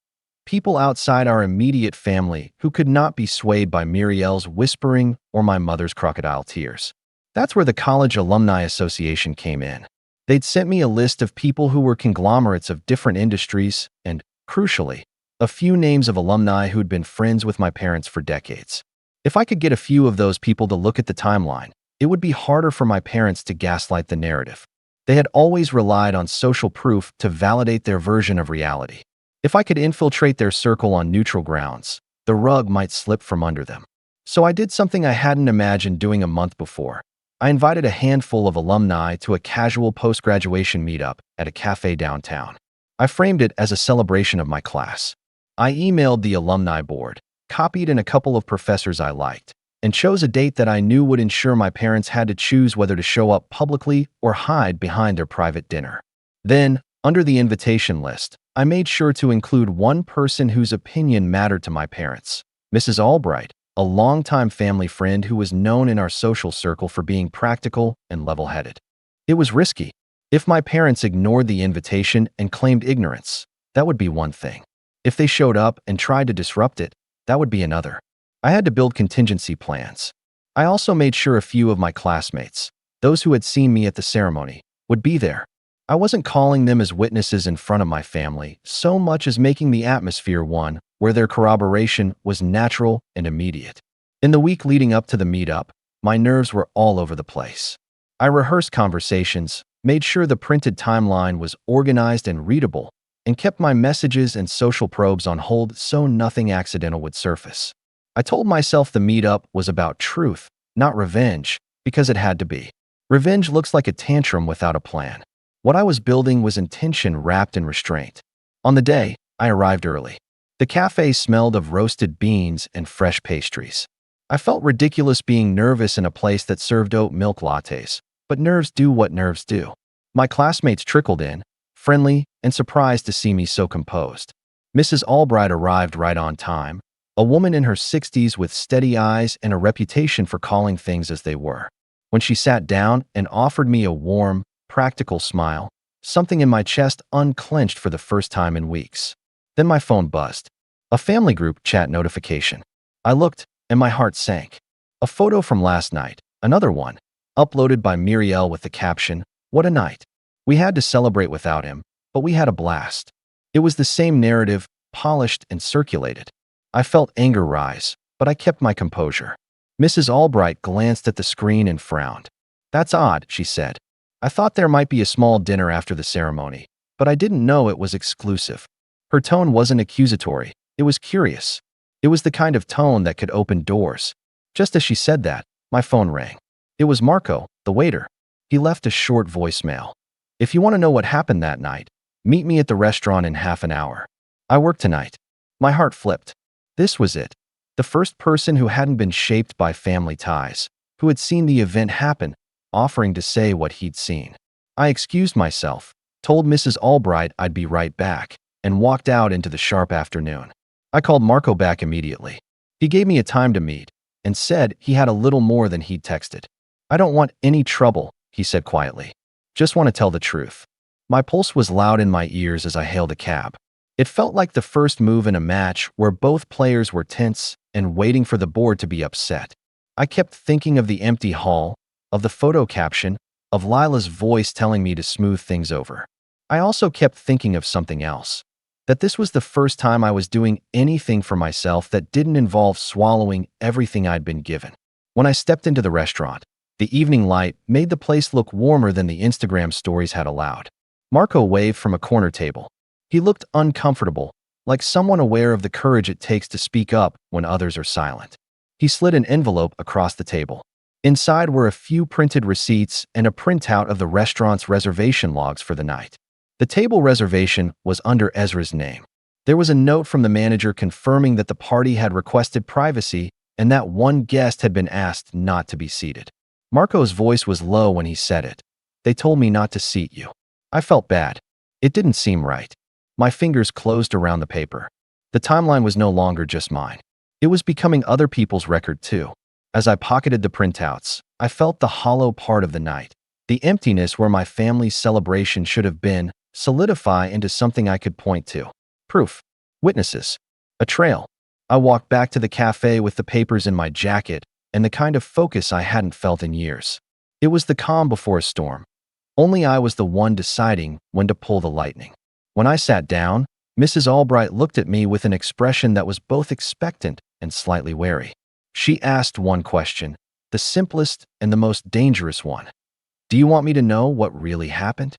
People outside our immediate family who could not be swayed by Muriel's whispering or my mother's crocodile tears. That's where the College Alumni Association came in. They'd sent me a list of people who were conglomerates of different industries and, crucially, a few names of alumni who'd been friends with my parents for decades. If I could get a few of those people to look at the timeline, it would be harder for my parents to gaslight the narrative. They had always relied on social proof to validate their version of reality. If I could infiltrate their circle on neutral grounds, the rug might slip from under them. So I did something I hadn't imagined doing a month before. I invited a handful of alumni to a casual post-graduation meetup at a cafe downtown. I framed it as a celebration of my class. I emailed the alumni board, copied in a couple of professors I liked, and chose a date that I knew would ensure my parents had to choose whether to show up publicly or hide behind their private dinner. Then, under the invitation list, I made sure to include one person whose opinion mattered to my parents, Mrs. Albright, a longtime family friend who was known in our social circle for being practical and level-headed. It was risky. If my parents ignored the invitation and claimed ignorance, that would be one thing. If they showed up and tried to disrupt it, that would be another. I had to build contingency plans. I also made sure a few of my classmates, those who had seen me at the ceremony, would be there. I wasn't calling them as witnesses in front of my family so much as making the atmosphere one where their corroboration was natural and immediate. In the week leading up to the meetup, my nerves were all over the place. I rehearsed conversations, made sure the printed timeline was organized and readable, and kept my messages and social probes on hold so nothing accidental would surface. I told myself the meetup was about truth, not revenge, because it had to be. Revenge looks like a tantrum without a plan. What I was building was intention wrapped in restraint. On the day, I arrived early. The cafe smelled of roasted beans and fresh pastries. I felt ridiculous being nervous in a place that served oat milk lattes, but nerves do what nerves do. My classmates trickled in, friendly and surprised to see me so composed. Mrs. Albright arrived right on time, a woman in her 60s with steady eyes and a reputation for calling things as they were. When she sat down and offered me a warm, practical smile, something in my chest unclenched for the first time in weeks. Then my phone buzzed. A family group chat notification. I looked, and my heart sank. A photo from last night, another one, uploaded by Muriel with the caption, "What a night. We had to celebrate without him, but we had a blast." It was the same narrative, polished and circulated. I felt anger rise, but I kept my composure. Mrs. Albright glanced at the screen and frowned. "That's odd," she said. "I thought there might be a small dinner after the ceremony, but I didn't know it was exclusive." Her tone wasn't accusatory, it was curious. It was the kind of tone that could open doors. Just as she said that, my phone rang. It was Marco, the waiter. He left a short voicemail. "If you want to know what happened that night, meet me at the restaurant in half an hour. I work tonight." My heart flipped. This was it. The first person who hadn't been shaped by family ties, who had seen the event happen, offering to say what he'd seen. I excused myself, told Mrs. Albright I'd be right back, and walked out into the sharp afternoon. I called Marco back immediately. He gave me a time to meet and said he had a little more than he'd texted. "I don't want any trouble," he said quietly. "Just want to tell the truth." My pulse was loud in my ears as I hailed a cab. It felt like the first move in a match where both players were tense and waiting for the board to be upset. I kept thinking of the empty hall, of the photo caption, of Lila's voice telling me to smooth things over. I also kept thinking of something else. That this was the first time I was doing anything for myself that didn't involve swallowing everything I'd been given. When I stepped into the restaurant, the evening light made the place look warmer than the Instagram stories had allowed. Marco waved from a corner table. He looked uncomfortable, like someone aware of the courage it takes to speak up when others are silent. He slid an envelope across the table. Inside were a few printed receipts and a printout of the restaurant's reservation logs for the night. The table reservation was under Ezra's name. There was a note from the manager confirming that the party had requested privacy and that one guest had been asked not to be seated. Marco's voice was low when he said it. "They told me not to seat you." I felt bad. It didn't seem right. My fingers closed around the paper. The timeline was no longer just mine. It was becoming other people's record too. As I pocketed the printouts, I felt the hollow part of the night. The emptiness where my family's celebration should have been solidify into something I could point to. Proof. Witnesses. A trail. I walked back to the cafe with the papers in my jacket and the kind of focus I hadn't felt in years. It was the calm before a storm. Only I was the one deciding when to pull the lightning. When I sat down, Mrs. Albright looked at me with an expression that was both expectant and slightly wary. She asked one question, the simplest and the most dangerous one. "Do you want me to know what really happened?"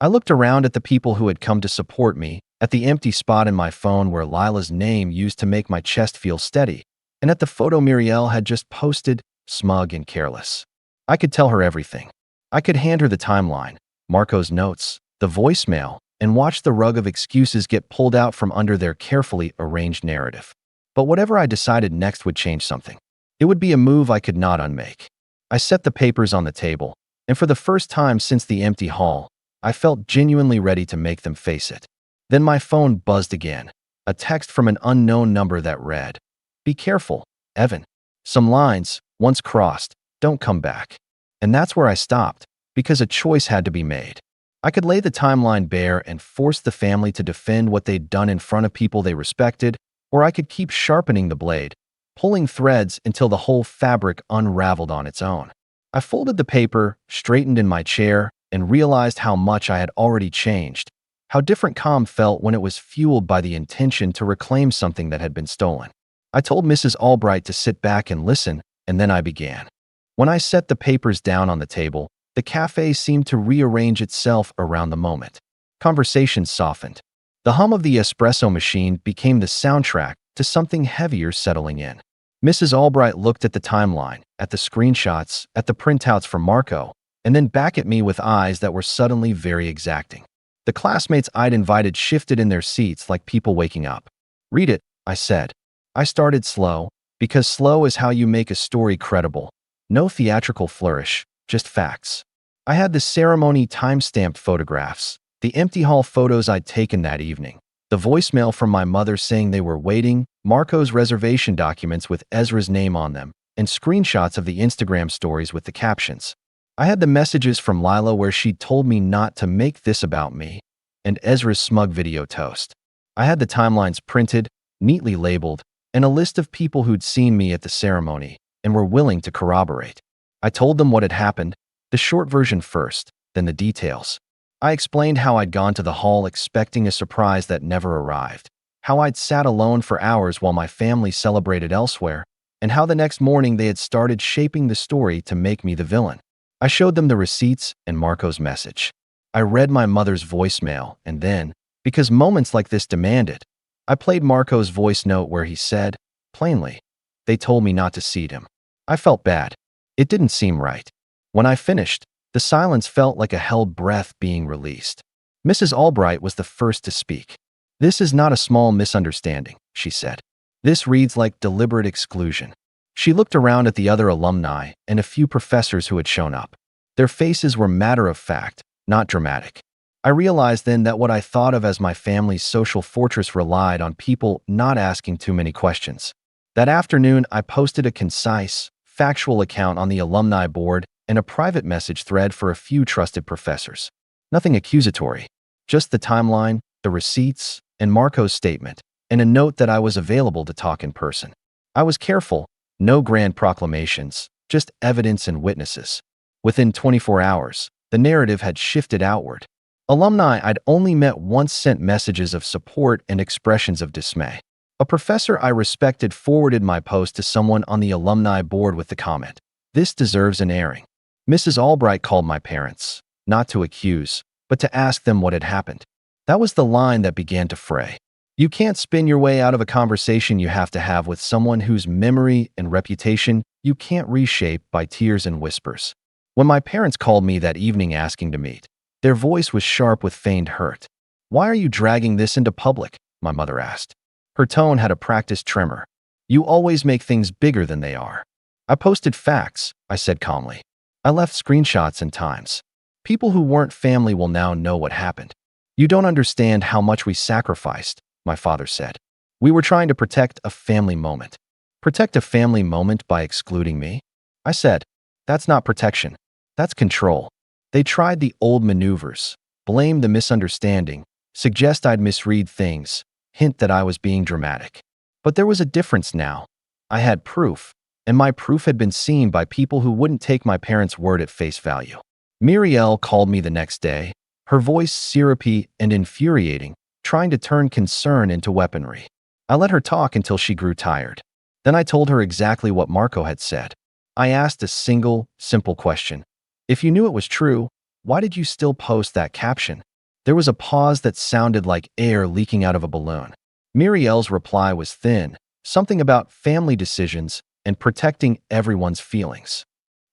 I looked around at the people who had come to support me, at the empty spot in my phone where Lila's name used to make my chest feel steady, and at the photo Muriel had just posted, smug and careless. I could tell her everything. I could hand her the timeline, Marco's notes, the voicemail, and watch the rug of excuses get pulled out from under their carefully arranged narrative. But whatever I decided next would change something. It would be a move I could not unmake. I set the papers on the table, and for the first time since the empty hall, I felt genuinely ready to make them face it. Then my phone buzzed again, a text from an unknown number that read, "Be careful, Evan." Some lines, once crossed, don't come back. And that's where I stopped, because a choice had to be made. I could lay the timeline bare and force the family to defend what they'd done in front of people they respected, or I could keep sharpening the blade, pulling threads until the whole fabric unraveled on its own. I folded the paper, straightened in my chair, and realized how much I had already changed, how different calm felt when it was fueled by the intention to reclaim something that had been stolen. I told Mrs. Albright to sit back and listen, and then I began. When I set the papers down on the table, the cafe seemed to rearrange itself around the moment. Conversation softened. The hum of the espresso machine became the soundtrack to something heavier settling in. Mrs. Albright looked at the timeline, at the screenshots, at the printouts from Marco, and then back at me with eyes that were suddenly very exacting. The classmates I'd invited shifted in their seats like people waking up. "Read it," I said. I started slow, because slow is how you make a story credible. No theatrical flourish, just facts. I had the ceremony time-stamped photographs, the empty hall photos I'd taken that evening, the voicemail from my mother saying they were waiting, Marco's reservation documents with Ezra's name on them, and screenshots of the Instagram stories with the captions. I had the messages from Lila where she'd told me not to make this about me, and Ezra's smug video toast. I had the timelines printed, neatly labeled, and a list of people who'd seen me at the ceremony and were willing to corroborate. I told them what had happened, the short version first, then the details. I explained how I'd gone to the hall expecting a surprise that never arrived, how I'd sat alone for hours while my family celebrated elsewhere, and how the next morning they had started shaping the story to make me the villain. I showed them the receipts and Marco's message. I read my mother's voicemail, and then, because moments like this demanded, I played Marco's voice note where he said, plainly, "They told me not to seed him." I felt bad. It didn't seem right. When I finished, the silence felt like a held breath being released. Mrs. Albright was the first to speak. "This is not a small misunderstanding," she said. "This reads like deliberate exclusion." She looked around at the other alumni and a few professors who had shown up. Their faces were matter-of-fact, not dramatic. I realized then that what I thought of as my family's social fortress relied on people not asking too many questions. That afternoon, I posted a concise, factual account on the alumni board and a private message thread for a few trusted professors. Nothing accusatory, just the timeline, the receipts, and Marco's statement, and a note that I was available to talk in person. I was careful, no grand proclamations, just evidence and witnesses. Within 24 hours, the narrative had shifted outward. Alumni I'd only met once sent messages of support and expressions of dismay. A professor I respected forwarded my post to someone on the alumni board with the comment, "This deserves an airing." Mrs. Albright called my parents, not to accuse, but to ask them what had happened. That was the line that began to fray. You can't spin your way out of a conversation you have to have with someone whose memory and reputation you can't reshape by tears and whispers. When my parents called me that evening asking to meet, their voice was sharp with feigned hurt. "Why are you dragging this into public?" my mother asked. Her tone had a practiced tremor. "You always make things bigger than they are." "I posted facts," I said calmly. "I left screenshots and times. People who weren't family will now know what happened." "You don't understand how much we sacrificed," my father said. "We were trying to protect a family moment." "Protect a family moment by excluding me?" I said. "That's not protection. That's control." They tried the old maneuvers, blame the misunderstanding, suggest I'd misread things, hint that I was being dramatic. But there was a difference now. I had proof, and my proof had been seen by people who wouldn't take my parents' word at face value. Muriel called me the next day, her voice syrupy and infuriating, trying to turn concern into weaponry. I let her talk until she grew tired. Then I told her exactly what Marco had said. I asked a single, simple question. "If you knew it was true, why did you still post that caption?" There was a pause that sounded like air leaking out of a balloon. Muriel's reply was thin, something about family decisions and protecting everyone's feelings.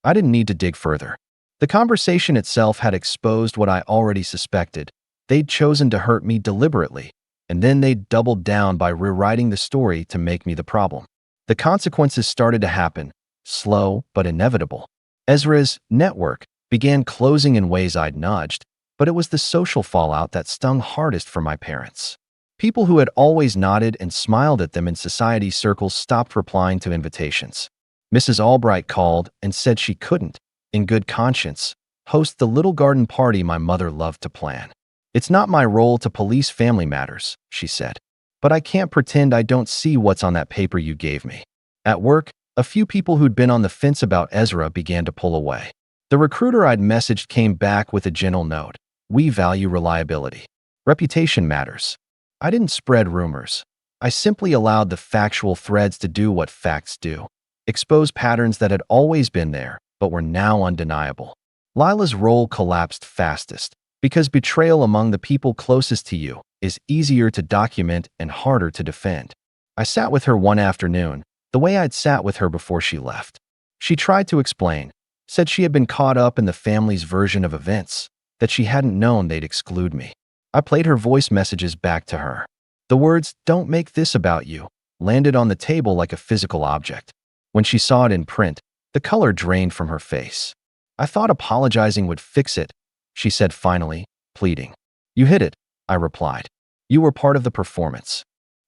I didn't need to dig further. The conversation itself had exposed what I already suspected. They'd chosen to hurt me deliberately, and then they'd doubled down by rewriting the story to make me the problem. The consequences started to happen, slow but inevitable. Ezra's network began closing in ways I'd nudged, but it was the social fallout that stung hardest for my parents. People who had always nodded and smiled at them in society circles stopped replying to invitations. Mrs. Albright called and said she couldn't, in good conscience, host the little garden party my mother loved to plan. It's not my role to police family matters, she said. But I can't pretend I don't see what's on that paper you gave me. At work, a few people who'd been on the fence about Ezra began to pull away. The recruiter I'd messaged came back with a gentle note. We value reliability. Reputation matters. I didn't spread rumors. I simply allowed the factual threads to do what facts do. Expose patterns that had always been there, but were now undeniable. Lila's role collapsed fastest, because betrayal among the people closest to you is easier to document and harder to defend. I sat with her one afternoon, the way I'd sat with her before she left. She tried to explain, said she had been caught up in the family's version of events, that she hadn't known they'd exclude me. I played her voice messages back to her. The words, "Don't make this about you," landed on the table like a physical object. When she saw it in print, the color drained from her face. I thought apologizing would fix it, she said finally, pleading. You hit it, I replied. You were part of the performance.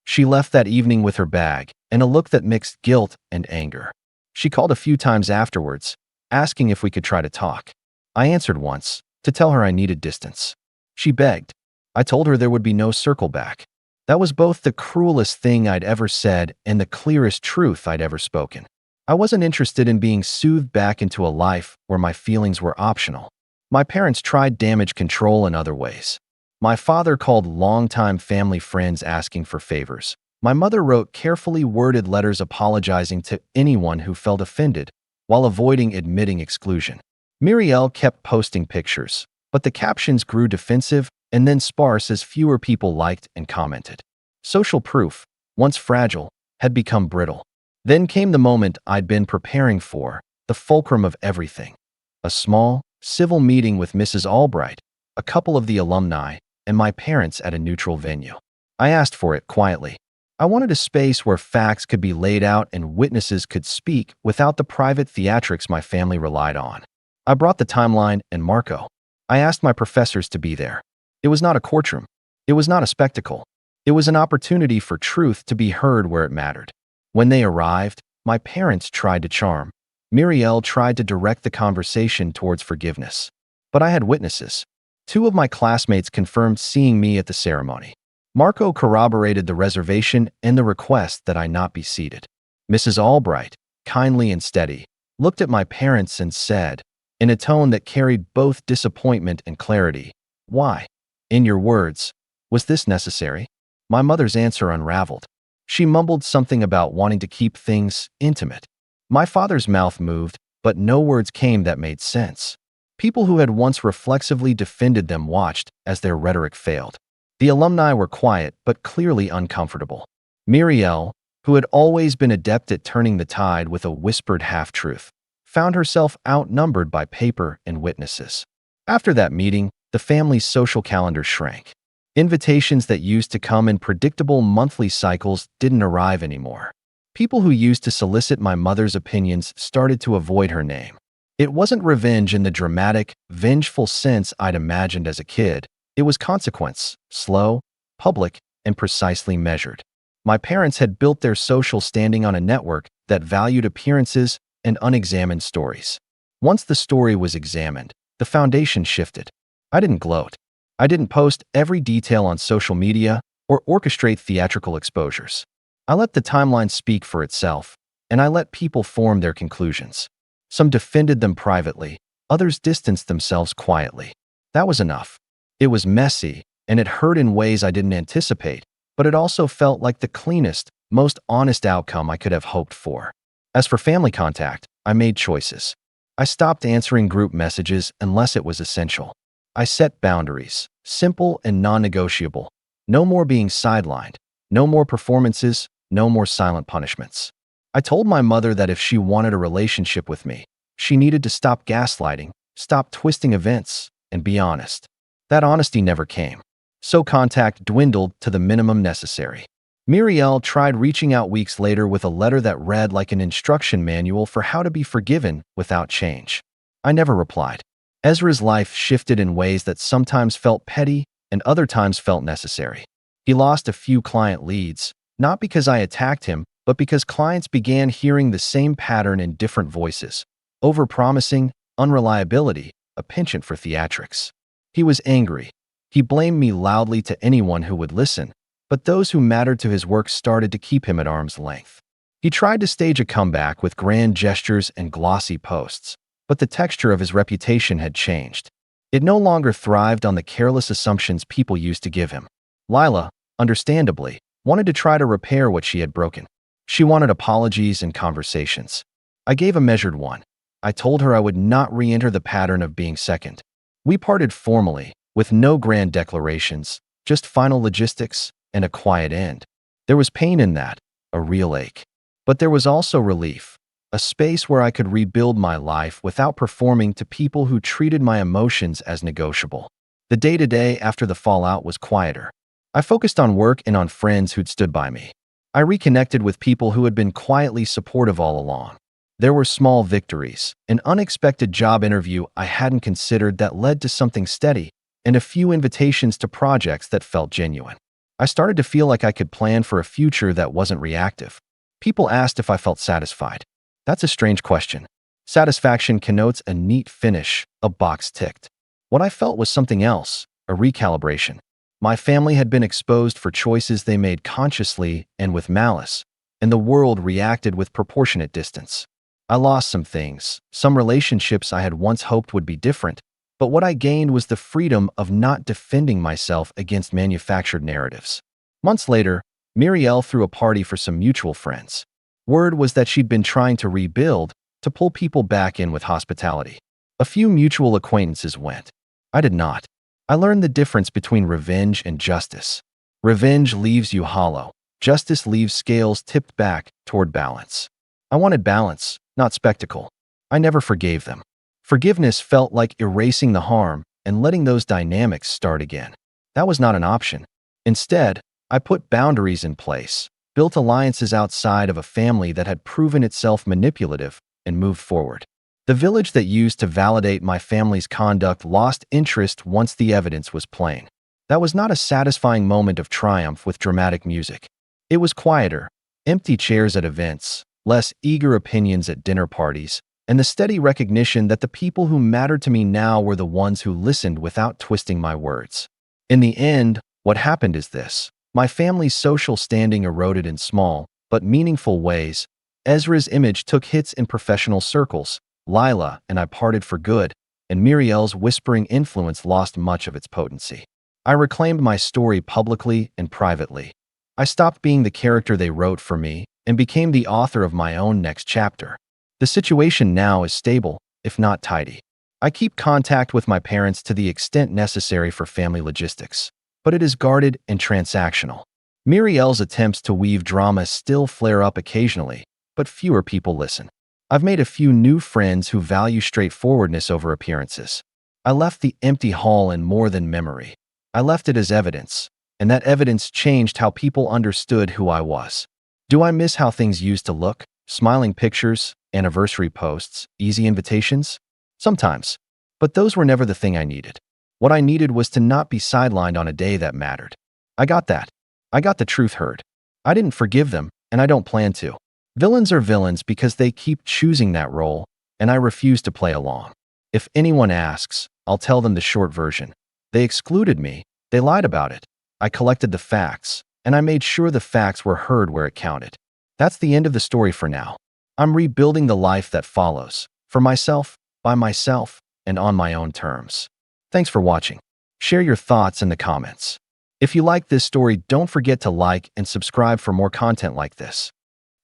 She left that evening with her bag and a look that mixed guilt and anger. She called a few times afterwards, asking if we could try to talk. I answered once, to tell her I needed distance. She begged. I told her there would be no circle back. That was both the cruelest thing I'd ever said and the clearest truth I'd ever spoken. I wasn't interested in being soothed back into a life where my feelings were optional. My parents tried damage control in other ways. My father called longtime family friends asking for favors. My mother wrote carefully worded letters apologizing to anyone who felt offended, while avoiding admitting exclusion. Muriel kept posting pictures, but the captions grew defensive and then sparse as fewer people liked and commented. Social proof, once fragile, had become brittle. Then came the moment I'd been preparing for, the fulcrum of everything. A small, civil meeting with Mrs. Albright, a couple of the alumni, and my parents at a neutral venue. I asked for it quietly. I wanted a space where facts could be laid out and witnesses could speak without the private theatrics my family relied on. I brought the timeline and Marco. I asked my professors to be there. It was not a courtroom. It was not a spectacle. It was an opportunity for truth to be heard where it mattered. When they arrived, my parents tried to charm. Muriel tried to direct the conversation towards forgiveness. But I had witnesses. Two of my classmates confirmed seeing me at the ceremony. Marco corroborated the reservation and the request that I not be seated. Mrs. Albright, kindly and steady, looked at my parents and said, in a tone that carried both disappointment and clarity, "Why? In your words, was this necessary?" My mother's answer unraveled. She mumbled something about wanting to keep things intimate. My father's mouth moved, but no words came that made sense. People who had once reflexively defended them watched as their rhetoric failed. The alumni were quiet but clearly uncomfortable. Muriel, who had always been adept at turning the tide with a whispered half-truth, found herself outnumbered by paper and witnesses. After that meeting, the family's social calendar shrank. Invitations that used to come in predictable monthly cycles didn't arrive anymore. People who used to solicit my mother's opinions started to avoid her name. It wasn't revenge in the dramatic, vengeful sense I'd imagined as a kid. It was consequence, slow, public, and precisely measured. My parents had built their social standing on a network that valued appearances and unexamined stories. Once the story was examined, the foundation shifted. I didn't gloat. I didn't post every detail on social media or orchestrate theatrical exposures. I let the timeline speak for itself, and I let people form their conclusions. Some defended them privately, others distanced themselves quietly. That was enough. It was messy, and it hurt in ways I didn't anticipate, but it also felt like the cleanest, most honest outcome I could have hoped for. As for family contact, I made choices. I stopped answering group messages unless it was essential. I set boundaries, simple and non-negotiable. No more being sidelined, no more performances, no more silent punishments. I told my mother that if she wanted a relationship with me, she needed to stop gaslighting, stop twisting events, and be honest. That honesty never came. So contact dwindled to the minimum necessary. Muriel tried reaching out weeks later with a letter that read like an instruction manual for how to be forgiven without change. I never replied. Ezra's life shifted in ways that sometimes felt petty and other times felt necessary. He lost a few client leads, not because I attacked him, but because clients began hearing the same pattern in different voices: overpromising, unreliability, a penchant for theatrics. He was angry. He blamed me loudly to anyone who would listen, but those who mattered to his work started to keep him at arm's length. He tried to stage a comeback with grand gestures and glossy posts, but the texture of his reputation had changed. It no longer thrived on the careless assumptions people used to give him. Lila, understandably, wanted to try to repair what she had broken. She wanted apologies and conversations. I gave a measured one. I told her I would not re-enter the pattern of being second. We parted formally, with no grand declarations, just final logistics and a quiet end. There was pain in that, a real ache. But there was also relief, a space where I could rebuild my life without performing to people who treated my emotions as negotiable. The day-to-day after the fallout was quieter. I focused on work and on friends who'd stood by me. I reconnected with people who had been quietly supportive all along. There were small victories, an unexpected job interview I hadn't considered that led to something steady, and a few invitations to projects that felt genuine. I started to feel like I could plan for a future that wasn't reactive. People asked if I felt satisfied. That's a strange question. Satisfaction connotes a neat finish, a box ticked. What I felt was something else, a recalibration. My family had been exposed for choices they made consciously and with malice, and the world reacted with proportionate distance. I lost some things, some relationships I had once hoped would be different, but what I gained was the freedom of not defending myself against manufactured narratives. Months later, Muriel threw a party for some mutual friends. Word was that she'd been trying to rebuild, to pull people back in with hospitality. A few mutual acquaintances went. I did not. I learned the difference between revenge and justice. Revenge leaves you hollow. Justice leaves scales tipped back toward balance. I wanted balance, not spectacle. I never forgave them. Forgiveness felt like erasing the harm and letting those dynamics start again. That was not an option. Instead, I put boundaries in place, built alliances outside of a family that had proven itself manipulative, and moved forward. The village that used to validate my family's conduct lost interest once the evidence was plain. That was not a satisfying moment of triumph with dramatic music. It was quieter, empty chairs at events, less eager opinions at dinner parties, and the steady recognition that the people who mattered to me now were the ones who listened without twisting my words. In the end, what happened is this. My family's social standing eroded in small, but meaningful ways. Ezra's image took hits in professional circles. Lila and I parted for good, and Muriel's whispering influence lost much of its potency. I reclaimed my story publicly and privately. I stopped being the character they wrote for me and became the author of my own next chapter. The situation now is stable, if not tidy. I keep contact with my parents to the extent necessary for family logistics, but it is guarded and transactional. Muriel's attempts to weave drama still flare up occasionally, but fewer people listen. I've made a few new friends who value straightforwardness over appearances. I left the empty hall in more than memory. I left it as evidence, and that evidence changed how people understood who I was. Do I miss how things used to look? Smiling pictures, anniversary posts, easy invitations? Sometimes. But those were never the thing I needed. What I needed was to not be sidelined on a day that mattered. I got that. I got the truth heard. I didn't forgive them, and I don't plan to. Villains are villains because they keep choosing that role, and I refuse to play along. If anyone asks, I'll tell them the short version. They excluded me. They lied about it. I collected the facts, and I made sure the facts were heard where it counted. That's the end of the story for now. I'm rebuilding the life that follows, for myself, by myself, and on my own terms. Thanks for watching. Share your thoughts in the comments. If you like this story, don't forget to like and subscribe for more content like this.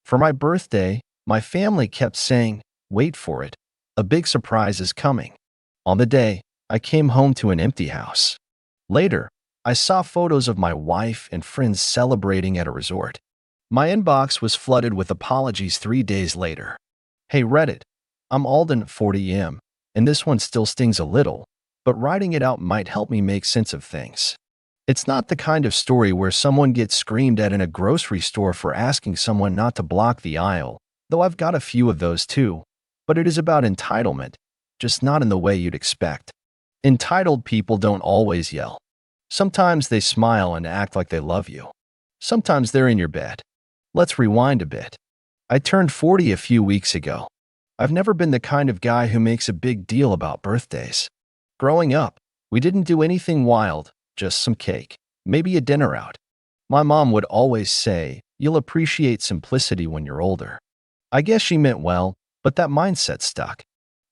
For my birthday, my family kept saying, "Wait for it. A big surprise is coming." On the day, I came home to an empty house. Later, I saw photos of my wife and friends celebrating at a resort. My inbox was flooded with apologies 3 days later. "Hey Reddit, I'm Alden at 40M, and this one still stings a little, but writing it out might help me make sense of things. It's not the kind of story where someone gets screamed at in a grocery store for asking someone not to block the aisle, though I've got a few of those too, but it is about entitlement, just not in the way you'd expect. Entitled people don't always yell. Sometimes they smile and act like they love you. Sometimes they're in your bed. Let's rewind a bit. I turned 40 a few weeks ago. I've never been the kind of guy who makes a big deal about birthdays. Growing up, we didn't do anything wild, just some cake, maybe a dinner out. My mom would always say, "You'll appreciate simplicity when you're older." I guess she meant well, but that mindset stuck.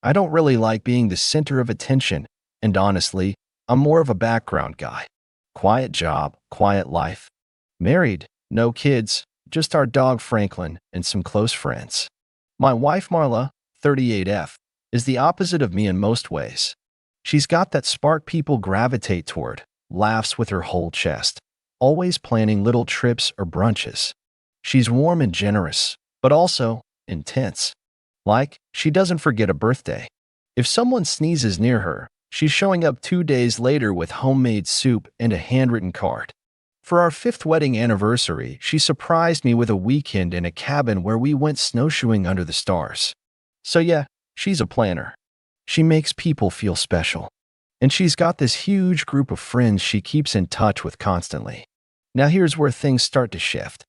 I don't really like being the center of attention, and honestly, I'm more of a background guy. Quiet job, quiet life. Married, no kids, just our dog Franklin and some close friends. My wife Marla, 38F, is the opposite of me in most ways. She's got that spark people gravitate toward, laughs with her whole chest, always planning little trips or brunches. She's warm and generous, but also intense. Like, she doesn't forget a birthday. If someone sneezes near her, she's showing up 2 days later with homemade soup and a handwritten card. For our 5th wedding anniversary, she surprised me with a weekend in a cabin where we went snowshoeing under the stars. So yeah, she's a planner. She makes people feel special. And she's got this huge group of friends she keeps in touch with constantly. Now here's where things start to shift.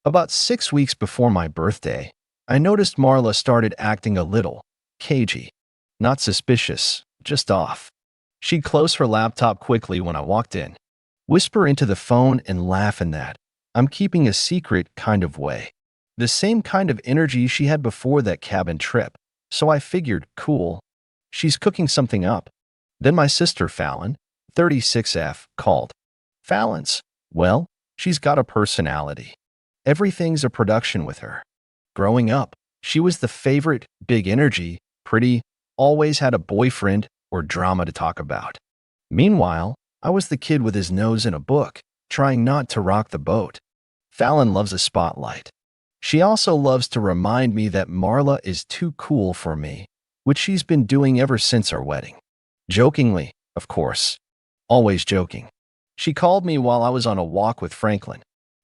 About 6 weeks before my birthday, I noticed Marla started acting a little cagey. Not suspicious, just off. She'd close her laptop quickly when I walked in, whisper into the phone and laugh in that "I'm keeping a secret" kind of way. The same kind of energy she had before that cabin trip. So I figured, cool, she's cooking something up. Then my sister Fallon, 36F, called. Fallon's, well, she's got a personality. Everything's a production with her. Growing up, she was the favorite, big energy, pretty, always had a boyfriend or drama to talk about. Meanwhile, I was the kid with his nose in a book, trying not to rock the boat. Fallon loves a spotlight. She also loves to remind me that Marla is too cool for me, which she's been doing ever since our wedding. Jokingly, of course. Always joking. She called me while I was on a walk with Franklin.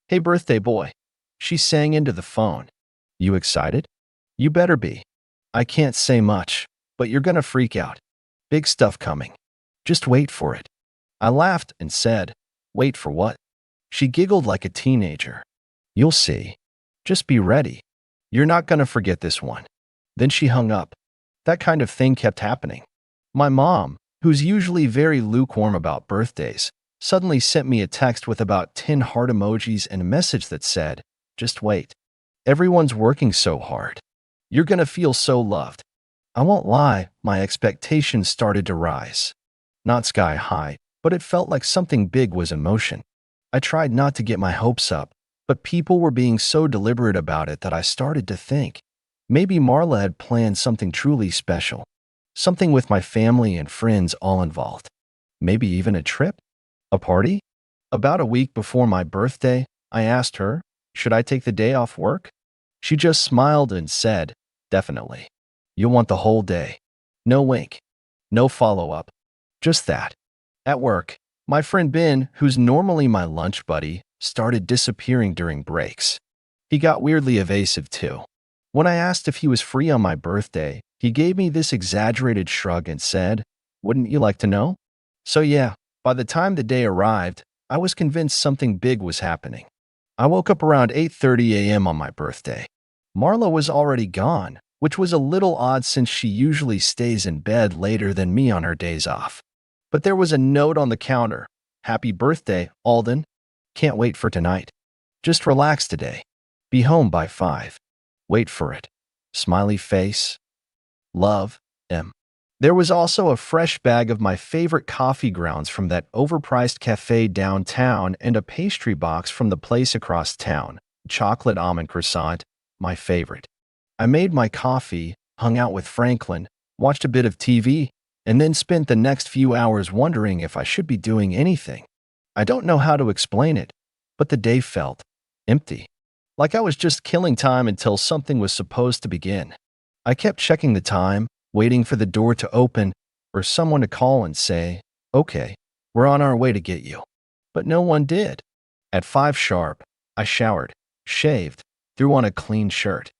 "Hey, birthday boy." She sang into the phone. "You excited?" "You better be. I can't say much, but you're gonna freak out. Big stuff coming. Just wait for it." I laughed and said, "Wait for what?" She giggled like a teenager. "You'll see. Just be ready. You're not gonna forget this one." Then she hung up. That kind of thing kept happening. My mom, who's usually very lukewarm about birthdays, suddenly sent me a text with about 10 heart emojis and a message that said, "Just wait. Everyone's working so hard. You're gonna feel so loved." I won't lie, my expectations started to rise. Not sky high, but it felt like something big was in motion. I tried not to get my hopes up, but people were being so deliberate about it that I started to think, maybe Marla had planned something truly special. Something with my family and friends all involved. Maybe even a trip? A party? About a week before my birthday, I asked her, should I take the day off work? She just smiled and said, "Definitely. You'll want the whole day." No wink. No follow-up. Just that. At work, my friend Ben, who's normally my lunch buddy, started disappearing during breaks. He got weirdly evasive too. When I asked if he was free on my birthday, he gave me this exaggerated shrug and said, "Wouldn't you like to know?" So yeah, by the time the day arrived, I was convinced something big was happening. I woke up around 8:30 a.m. on my birthday. Marla was already gone, which was a little odd since she usually stays in bed later than me on her days off. But there was a note on the counter. "Happy birthday, Alden. Can't wait for tonight. Just relax today. Be home by 5. Wait for it. Smiley face. Love, M." There was also a fresh bag of my favorite coffee grounds from that overpriced cafe downtown and a pastry box from the place across town, chocolate almond croissant, my favorite. I made my coffee, hung out with Franklin, watched a bit of TV, and then spent the next few hours wondering if I should be doing anything. I don't know how to explain it, but the day felt empty. Like I was just killing time until something was supposed to begin. I kept checking the time, waiting for the door to open or someone to call and say, "Okay, we're on our way to get you." But no one did. At 5 sharp, I showered, shaved, threw on a clean shirt.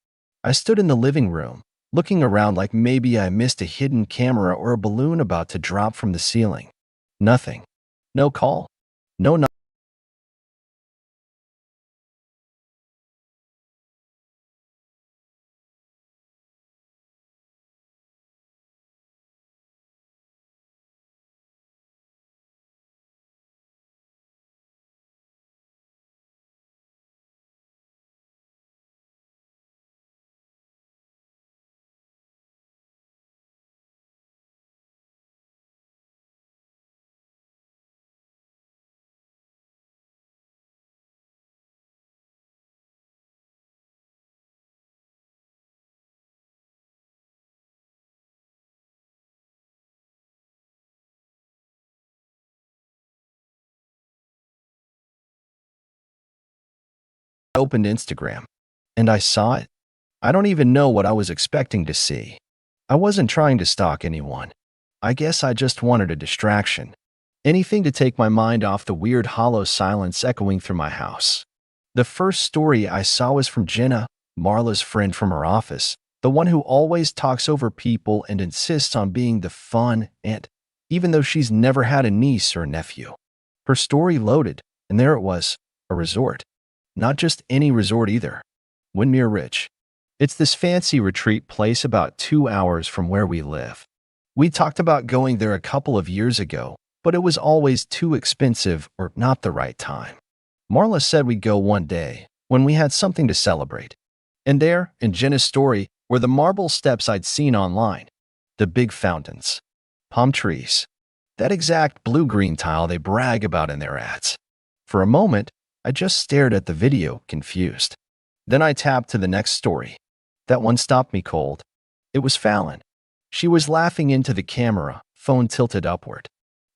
I stood in the living room, looking around like maybe I missed a hidden camera or a balloon about to drop from the ceiling. Nothing. No call. No opened Instagram, and I saw it. I don't even know what I was expecting to see. I wasn't trying to stalk anyone. I guess I just wanted a distraction. Anything to take my mind off the weird hollow silence echoing through my house. The first story I saw was from Jenna, Marla's friend from her office, the one who always talks over people and insists on being the fun aunt, even though she's never had a niece or a nephew. Her story loaded, and there it was, a resort. Not just any resort either. Windermere Ridge. It's this fancy retreat place about 2 hours from where we live. We talked about going there a couple of years ago, but it was always too expensive or not the right time. Marla said we'd go one day, when we had something to celebrate. And there, in Jenna's story, were the marble steps I'd seen online. The big fountains. Palm trees. That exact blue-green tile they brag about in their ads. For a moment, I just stared at the video, confused. Then I tapped to the next story. That one stopped me cold. It was Fallon. She was laughing into the camera, phone tilted upward.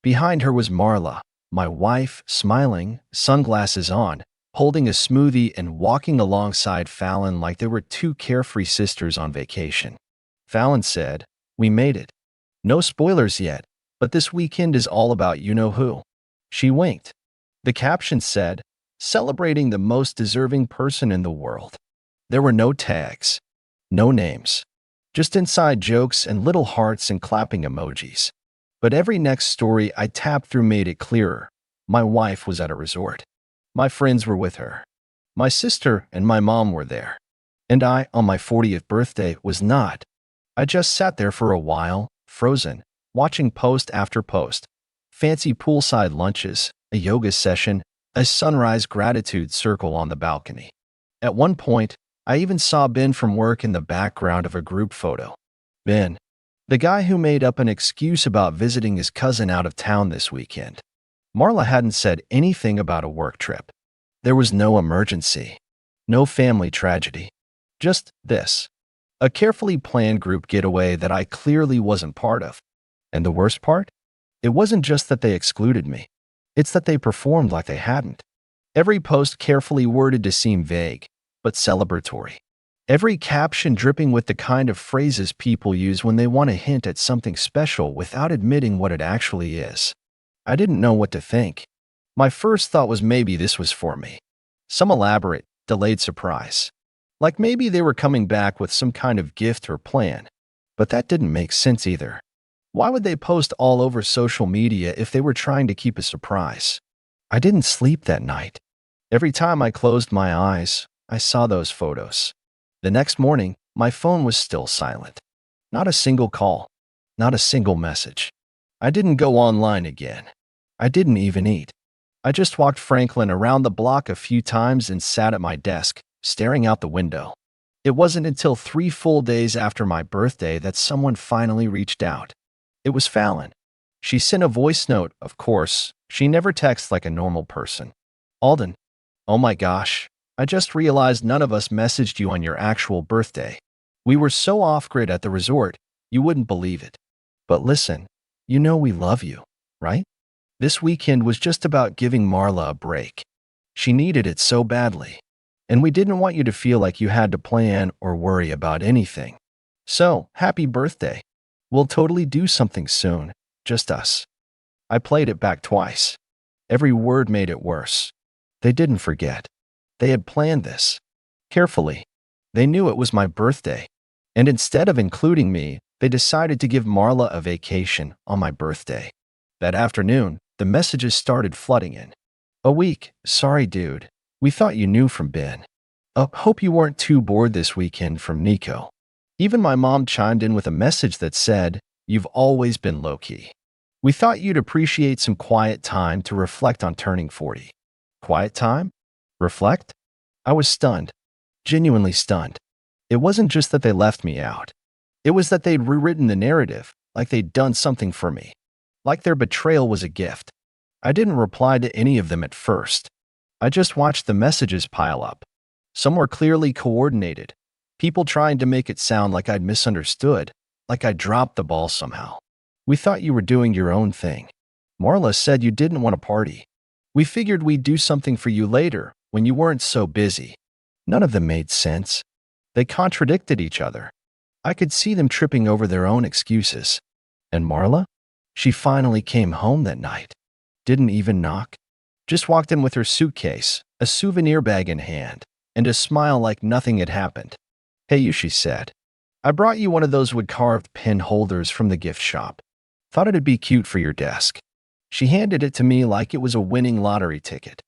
Behind her was Marla, my wife, smiling, sunglasses on, holding a smoothie and walking alongside Fallon like they were two carefree sisters on vacation. Fallon said, "We made it. No spoilers yet, but this weekend is all about you-know-who." She winked. The caption said, "Celebrating the most deserving person in the world." There were no tags, no names, just inside jokes and little hearts and clapping emojis. But every next story I tapped through made it clearer. My wife was at a resort. My friends were with her. My sister and my mom were there. And I, on my 40th birthday, was not. I just sat there for a while, frozen, watching post after post. Fancy poolside lunches, a yoga session, a sunrise gratitude circle on the balcony. At one point, I even saw Ben from work in the background of a group photo. Ben, the guy who made up an excuse about visiting his cousin out of town this weekend. Marla hadn't said anything about a work trip. There was no emergency, no family tragedy. Just this. A carefully planned group getaway that I clearly wasn't part of. And the worst part? It wasn't just that they excluded me. It's that they performed like they hadn't. Every post carefully worded to seem vague, but celebratory. Every caption dripping with the kind of phrases people use when they want to hint at something special without admitting what it actually is. I didn't know what to think. My first thought was maybe this was for me. Some elaborate, delayed surprise. Like maybe they were coming back with some kind of gift or plan. But that didn't make sense either. Why would they post all over social media if they were trying to keep a surprise? I didn't sleep that night. Every time I closed my eyes, I saw those photos. The next morning, my phone was still silent. Not a single call. Not a single message. I didn't go online again. I didn't even eat. I just walked Franklin around the block a few times and sat at my desk, staring out the window. It wasn't until 3 full days after my birthday that someone finally reached out. It was Fallon. She sent a voice note, of course. She never texts like a normal person. "Alden, oh my gosh, I just realized none of us messaged you on your actual birthday. We were so off-grid at the resort, you wouldn't believe it. But listen, you know we love you, right? This weekend was just about giving Marla a break. She needed it so badly. And we didn't want you to feel like you had to plan or worry about anything. So, happy birthday. We'll totally do something soon, just us." I played it back twice. Every word made it worse. They didn't forget. They had planned this. Carefully. They knew it was my birthday. And instead of including me, they decided to give Marla a vacation on my birthday. That afternoon, the messages started flooding in. "A week. Sorry, dude. We thought you knew from Ben. Hope you weren't too bored this weekend from Nico." Even my mom chimed in with a message that said, "You've always been low-key. We thought you'd appreciate some quiet time to reflect on turning 40. Quiet time? Reflect? I was stunned. Genuinely stunned. It wasn't just that they left me out. It was that they'd rewritten the narrative, like they'd done something for me. Like their betrayal was a gift. I didn't reply to any of them at first. I just watched the messages pile up. Some were clearly coordinated. People trying to make it sound like I'd misunderstood, like I dropped the ball somehow. "We thought you were doing your own thing. Marla said you didn't want to party. We figured we'd do something for you later, when you weren't so busy." None of them made sense. They contradicted each other. I could see them tripping over their own excuses. And Marla? She finally came home that night. Didn't even knock. Just walked in with her suitcase, a souvenir bag in hand, and a smile like nothing had happened. "Hey you," she said. "I brought you one of those wood-carved pin holders from the gift shop. Thought it'd be cute for your desk." She handed it to me like it was a winning lottery ticket.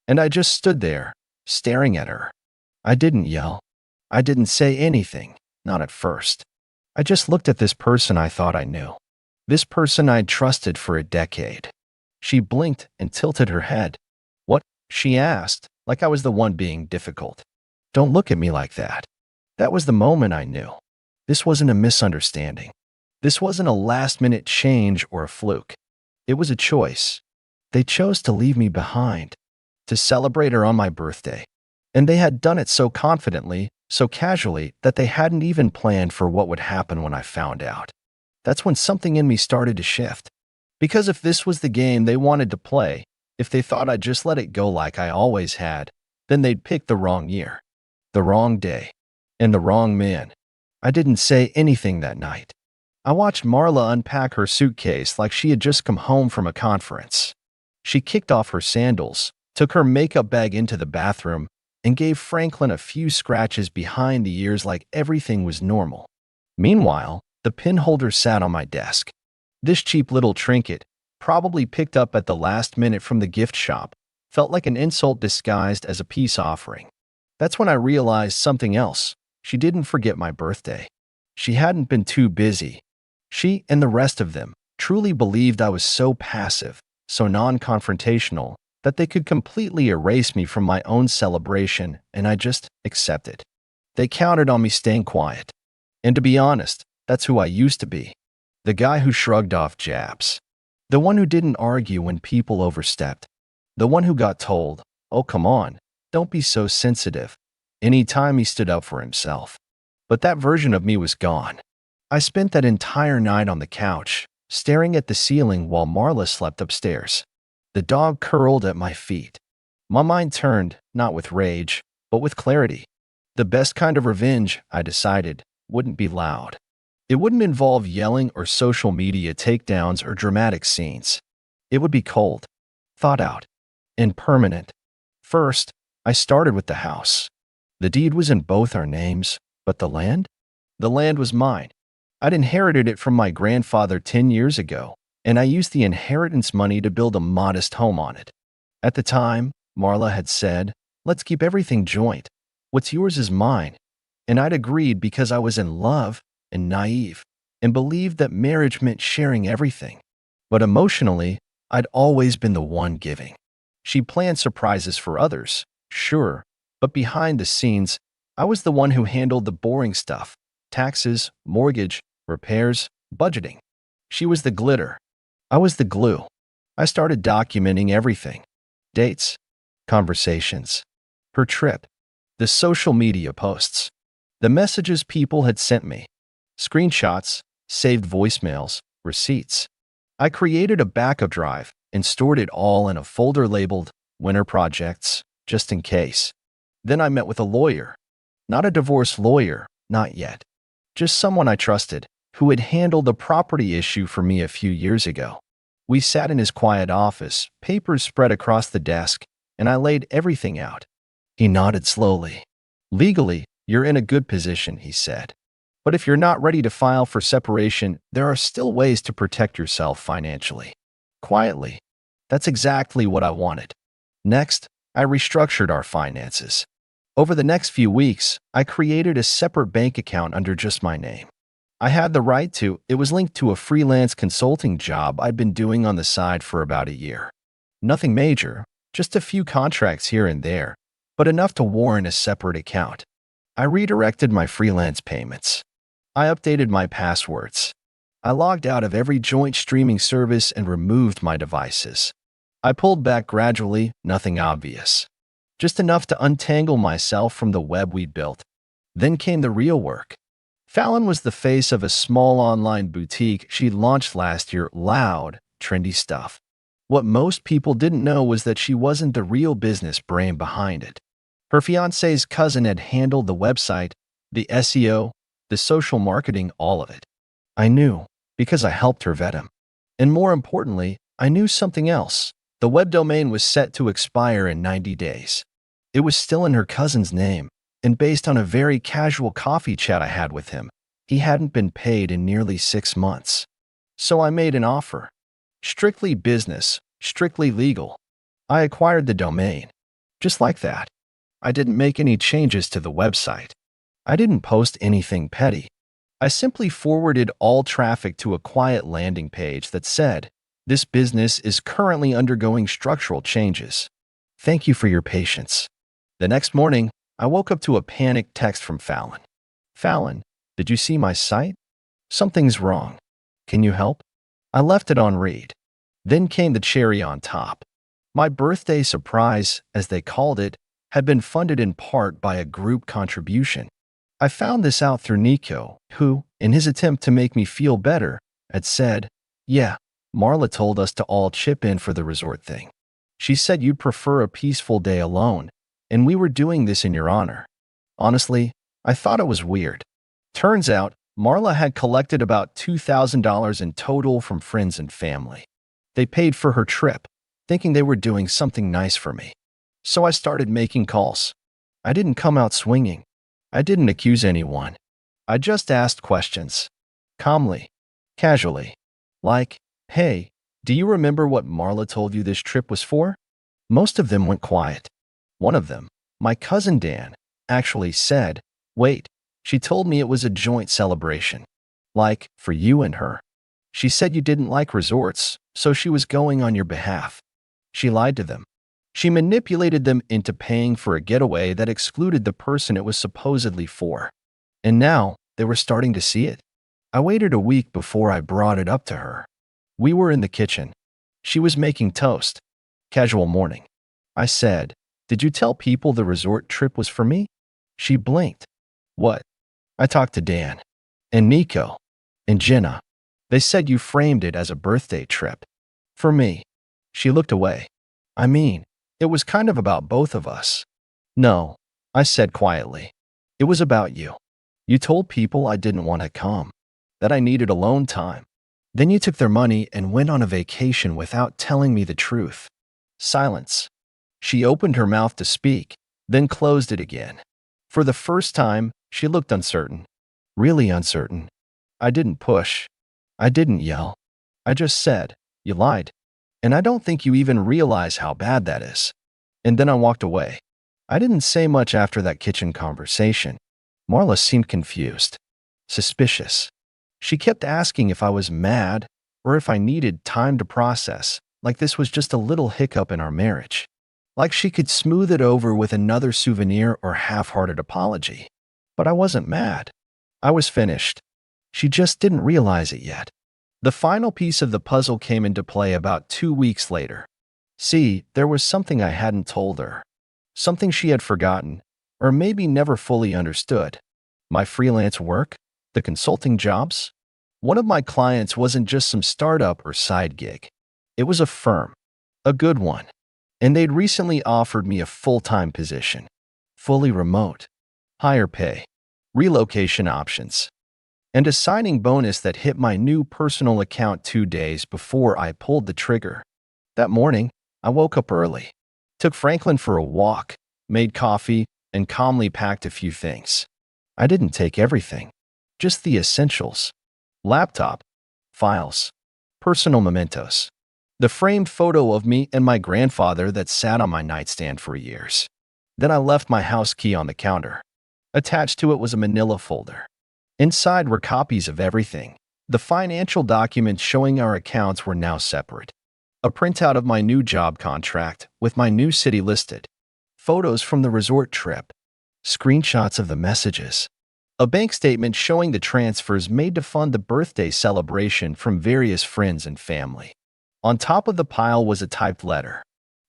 And I just stood there, staring at her. I didn't yell. I didn't say anything, not at first. I just looked at this person I thought I knew. This person I'd trusted for a decade. She blinked and tilted her head. "What?" she asked, like I was the one being difficult. "Don't look at me like that." That was the moment I knew. This wasn't a misunderstanding. This wasn't a last-minute change or a fluke. It was a choice. They chose to leave me behind, to celebrate her on my birthday. And they had done it so confidently, so casually, that they hadn't even planned for what would happen when I found out. That's when something in me started to shift. Because if this was the game they wanted to play, if they thought I'd just let it go like I always had, then they'd pick the wrong year, the wrong day, and the wrong man. I didn't say anything that night. I watched Marla unpack her suitcase like she had just come home from a conference. She kicked off her sandals, took her makeup bag into the bathroom, and gave Franklin a few scratches behind the ears like everything was normal. Meanwhile, the pin holder sat on my desk. This cheap little trinket, probably picked up at the last minute from the gift shop, felt like an insult disguised as a peace offering. That's when I realized something else. She didn't forget my birthday. She hadn't been too busy. She and the rest of them truly believed I was so passive, so non-confrontational, that they could completely erase me from my own celebration, and I just accepted. They counted on me staying quiet. And to be honest, that's who I used to be. The guy who shrugged off jabs. The one who didn't argue when people overstepped. The one who got told, "Oh, come on, don't be so sensitive," any time he stood up for himself. But that version of me was gone. I spent that entire night on the couch, staring at the ceiling while Marla slept upstairs. The dog curled at my feet. My mind turned, not with rage, but with clarity. The best kind of revenge, I decided, wouldn't be loud. It wouldn't involve yelling or social media takedowns or dramatic scenes. It would be cold, thought out, and permanent. First, I started with the house. The deed was in both our names, but the land? The land was mine. I'd inherited it from my grandfather 10 years ago, and I used the inheritance money to build a modest home on it. At the time, Marla had said, "Let's keep everything joint. What's yours is mine." And I'd agreed because I was in love and naive and believed that marriage meant sharing everything. But emotionally, I'd always been the one giving. She planned surprises for others, sure, but behind the scenes, I was the one who handled the boring stuff: taxes, mortgage, repairs, budgeting. She was the glitter. I was the glue. I started documenting everything: dates, conversations, her trip, the social media posts, the messages people had sent me, screenshots, saved voicemails, receipts. I created a backup drive and stored it all in a folder labeled "Winter Projects," just in case. Then I met with a lawyer. Not a divorce lawyer, not yet. Just someone I trusted, who had handled the property issue for me a few years ago. We sat in his quiet office, papers spread across the desk, and I laid everything out. He nodded slowly. "Legally, you're in a good position," he said. "But if you're not ready to file for separation, there are still ways to protect yourself financially." Quietly. That's exactly what I wanted. Next, I restructured our finances. Over the next few weeks, I created a separate bank account under just my name. I had the right to. It was linked to a freelance consulting job I'd been doing on the side for about a year. Nothing major, just a few contracts here and there, but enough to warrant a separate account. I redirected my freelance payments. I updated my passwords. I logged out of every joint streaming service and removed my devices. I pulled back gradually, nothing obvious. Just enough to untangle myself from the web we'd built. Then came the real work. Fallon was the face of a small online boutique she'd launched last year. Loud, trendy stuff. What most people didn't know was that she wasn't the real business brain behind it. Her fiance's cousin had handled the website, the SEO, the social marketing, all of it. I knew, because I helped her vet him. And more importantly, I knew something else. The web domain was set to expire in 90 days. It was still in her cousin's name, and based on a very casual coffee chat I had with him, he hadn't been paid in nearly 6 months. So I made an offer. Strictly business, strictly legal. I acquired the domain. Just like that. I didn't make any changes to the website. I didn't post anything petty. I simply forwarded all traffic to a quiet landing page that said, "This business is currently undergoing structural changes. Thank you for your patience." The next morning, I woke up to a panicked text from Fallon. "Fallon, did you see my site? Something's wrong. Can you help?" I left it on read. Then came the cherry on top. My birthday surprise, as they called it, had been funded in part by a group contribution. I found this out through Nico, who, in his attempt to make me feel better, had said, "Yeah, Marla told us to all chip in for the resort thing. She said you'd prefer a peaceful day alone, and we were doing this in your honor." Honestly, I thought it was weird. Turns out, Marla had collected about $2,000 in total from friends and family. They paid for her trip, thinking they were doing something nice for me. So I started making calls. I didn't come out swinging. I didn't accuse anyone. I just asked questions. Calmly. Casually. Like, "Hey, do you remember what Marla told you this trip was for?" Most of them went quiet. One of them, my cousin Dan, actually said, "Wait, she told me it was a joint celebration. Like, for you and her. She said you didn't like resorts, so she was going on your behalf." She lied to them. She manipulated them into paying for a getaway that excluded the person it was supposedly for. And now, they were starting to see it. I waited a week before I brought it up to her. We were in the kitchen. She was making toast. Casual morning. I said, "Did you tell people the resort trip was for me?" She blinked. "What?" I talked to Dan. And Nico. And Jenna. They said you framed it as a birthday trip. For me. She looked away. I mean, it was kind of about both of us. "No," I said quietly. "It was about you. You told people I didn't want to come, that I needed alone time. Then you took their money and went on a vacation without telling me the truth." Silence. She opened her mouth to speak, then closed it again. For the first time, she looked uncertain. Really uncertain. I didn't push. I didn't yell. I just said, "You lied. And I don't think you even realize how bad that is." And then I walked away. I didn't say much after that kitchen conversation. Marla seemed confused. Suspicious. She kept asking if I was mad or if I needed time to process, like this was just a little hiccup in our marriage. Like she could smooth it over with another souvenir or half-hearted apology. But I wasn't mad. I was finished. She just didn't realize it yet. The final piece of the puzzle came into play about 2 weeks later. See, there was something I hadn't told her. Something she had forgotten, or maybe never fully understood. My freelance work, the consulting jobs. One of my clients wasn't just some startup or side gig. It was a firm, a good one. And they'd recently offered me a full-time position. Fully remote. Higher pay. Relocation options. And a signing bonus that hit my new personal account 2 days before I pulled the trigger. That morning, I woke up early, took Franklin for a walk, made coffee, and calmly packed a few things. I didn't take everything, just the essentials. Laptop, files, personal mementos. The framed photo of me and my grandfather that sat on my nightstand for years. Then I left my house key on the counter. Attached to it was a manila folder. Inside were copies of everything. The financial documents showing our accounts were now separate. A printout of my new job contract with my new city listed. Photos from the resort trip. Screenshots of the messages. A bank statement showing the transfers made to fund the birthday celebration from various friends and family. On top of the pile was a typed letter.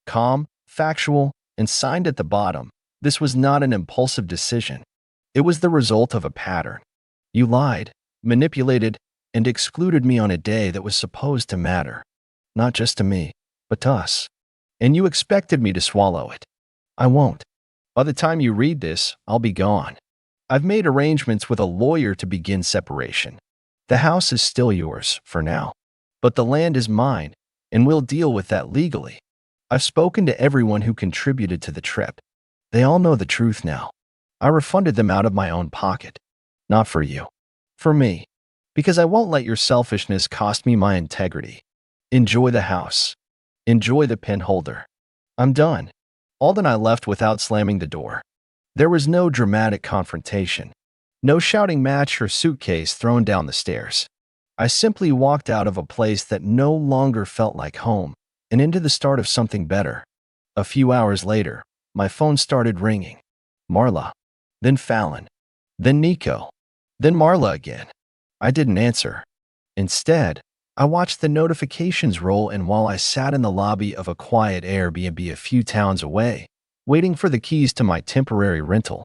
Calm, factual, and signed at the bottom. This was not an impulsive decision. It was the result of a pattern. You lied, manipulated, and excluded me on a day that was supposed to matter. Not just to me, but to us. And you expected me to swallow it. I won't. By the time you read this, I'll be gone. I've made arrangements with a lawyer to begin separation. The house is still yours for now, but the land is mine, and we'll deal with that legally. I've spoken to everyone who contributed to the trip. They all know the truth now. I refunded them out of my own pocket. Not for you. For me. Because I won't let your selfishness cost me my integrity. Enjoy the house. Enjoy the pen holder. I'm done. Alden and I left without slamming the door. There was no dramatic confrontation. No shouting match or suitcase thrown down the stairs. I simply walked out of a place that no longer felt like home and into the start of something better. A few hours later, my phone started ringing. Marla. Then Fallon. Then Nico. Then Marla again. I didn't answer. Instead, I watched the notifications roll, and while I sat in the lobby of a quiet Airbnb a few towns away, waiting for the keys to my temporary rental,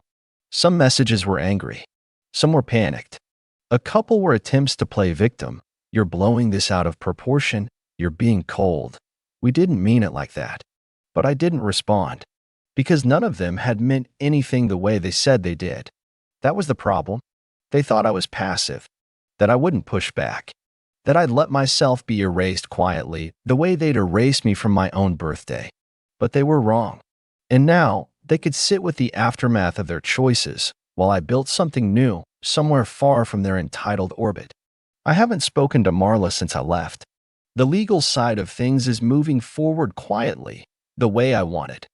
some messages were angry. Some were panicked. A couple were attempts to play victim. You're blowing this out of proportion. You're being cold. We didn't mean it like that. But I didn't respond. Because none of them had meant anything the way they said they did. That was the problem. They thought I was passive. That I wouldn't push back. That I'd let myself be erased quietly, the way they'd erased me from my own birthday. But they were wrong. And now, they could sit with the aftermath of their choices, while I built something new, somewhere far from their entitled orbit. I haven't spoken to Marla since I left. The legal side of things is moving forward quietly, the way I wanted.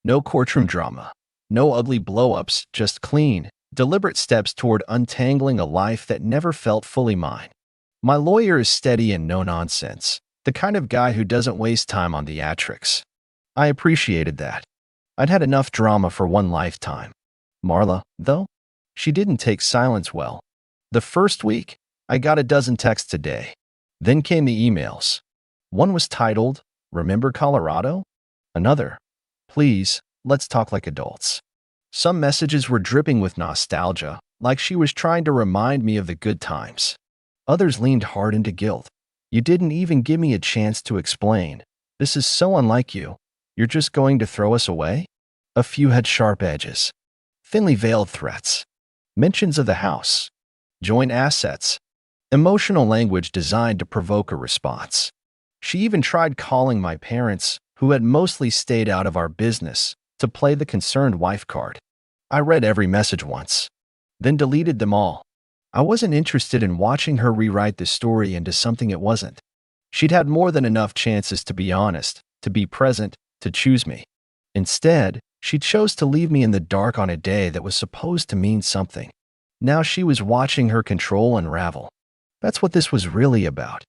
No courtroom drama. No ugly blow-ups, just clean, deliberate steps toward untangling a life that never felt fully mine. My lawyer is steady and no nonsense, the kind of guy who doesn't waste time on theatrics. I appreciated that. I'd had enough drama for one lifetime. Marla, though, she didn't take silence well. The first week, I got a dozen texts a day. Then came the emails. One was titled, "Remember Colorado?" Another, "Please, let's talk like adults." Some messages were dripping with nostalgia, like she was trying to remind me of the good times. Others leaned hard into guilt. You didn't even give me a chance to explain. This is so unlike you. You're just going to throw us away? A few had sharp edges. Thinly veiled threats. Mentions of the house. Joint assets. Emotional language designed to provoke a response. She even tried calling my parents, who had mostly stayed out of our business, to play the concerned wife card. I read every message once, then deleted them all. I wasn't interested in watching her rewrite the story into something it wasn't. She'd had more than enough chances to be honest, to be present, to choose me. Instead, she chose to leave me in the dark on a day that was supposed to mean something. Now she was watching her control unravel. That's what this was really about.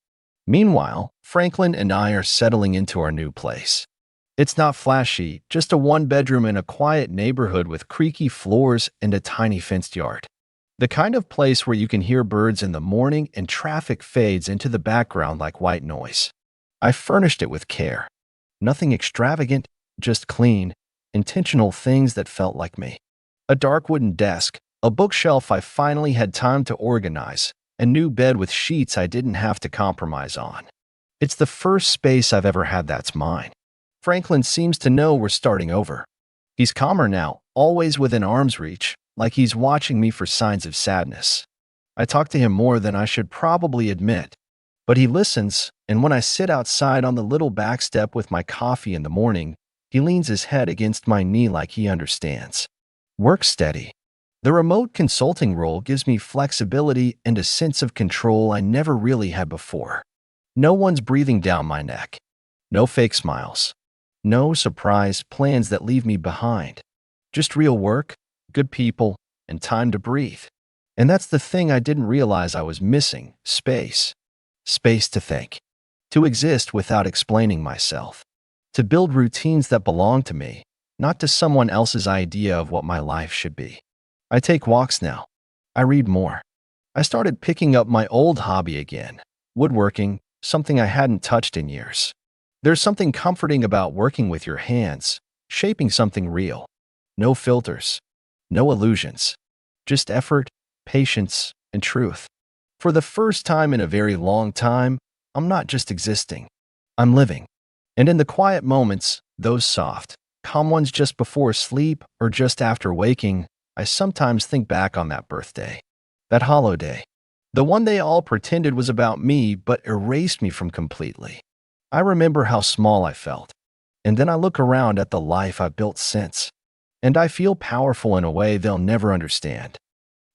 Meanwhile, Franklin and I are settling into our new place. It's not flashy, just a one-bedroom in a quiet neighborhood with creaky floors and a tiny fenced yard. The kind of place where you can hear birds in the morning and traffic fades into the background like white noise. I furnished it with care. Nothing extravagant, just clean, intentional things that felt like me. A dark wooden desk, a bookshelf I finally had time to organize, a new bed with sheets I didn't have to compromise on. It's the first space I've ever had that's mine. Franklin seems to know we're starting over. He's calmer now, always within arm's reach, like he's watching me for signs of sadness. I talk to him more than I should probably admit, but he listens, and when I sit outside on the little back step with my coffee in the morning, he leans his head against my knee like he understands. Work steady. The remote consulting role gives me flexibility and a sense of control I never really had before. No one's breathing down my neck. No fake smiles. No surprise plans that leave me behind. Just real work, good people, and time to breathe. And that's the thing I didn't realize I was missing, space. Space to think. To exist without explaining myself. To build routines that belong to me, not to someone else's idea of what my life should be. I take walks now. I read more. I started picking up my old hobby again, woodworking, something I hadn't touched in years. There's something comforting about working with your hands, shaping something real. No filters. No illusions. Just effort, patience, and truth. For the first time in a very long time, I'm not just existing. I'm living. And in the quiet moments, those soft, calm ones just before sleep or just after waking. I sometimes think back on that birthday, that holiday, the one they all pretended was about me but erased me from completely. I remember how small I felt, and then I look around at the life I've built since, and I feel powerful in a way they'll never understand.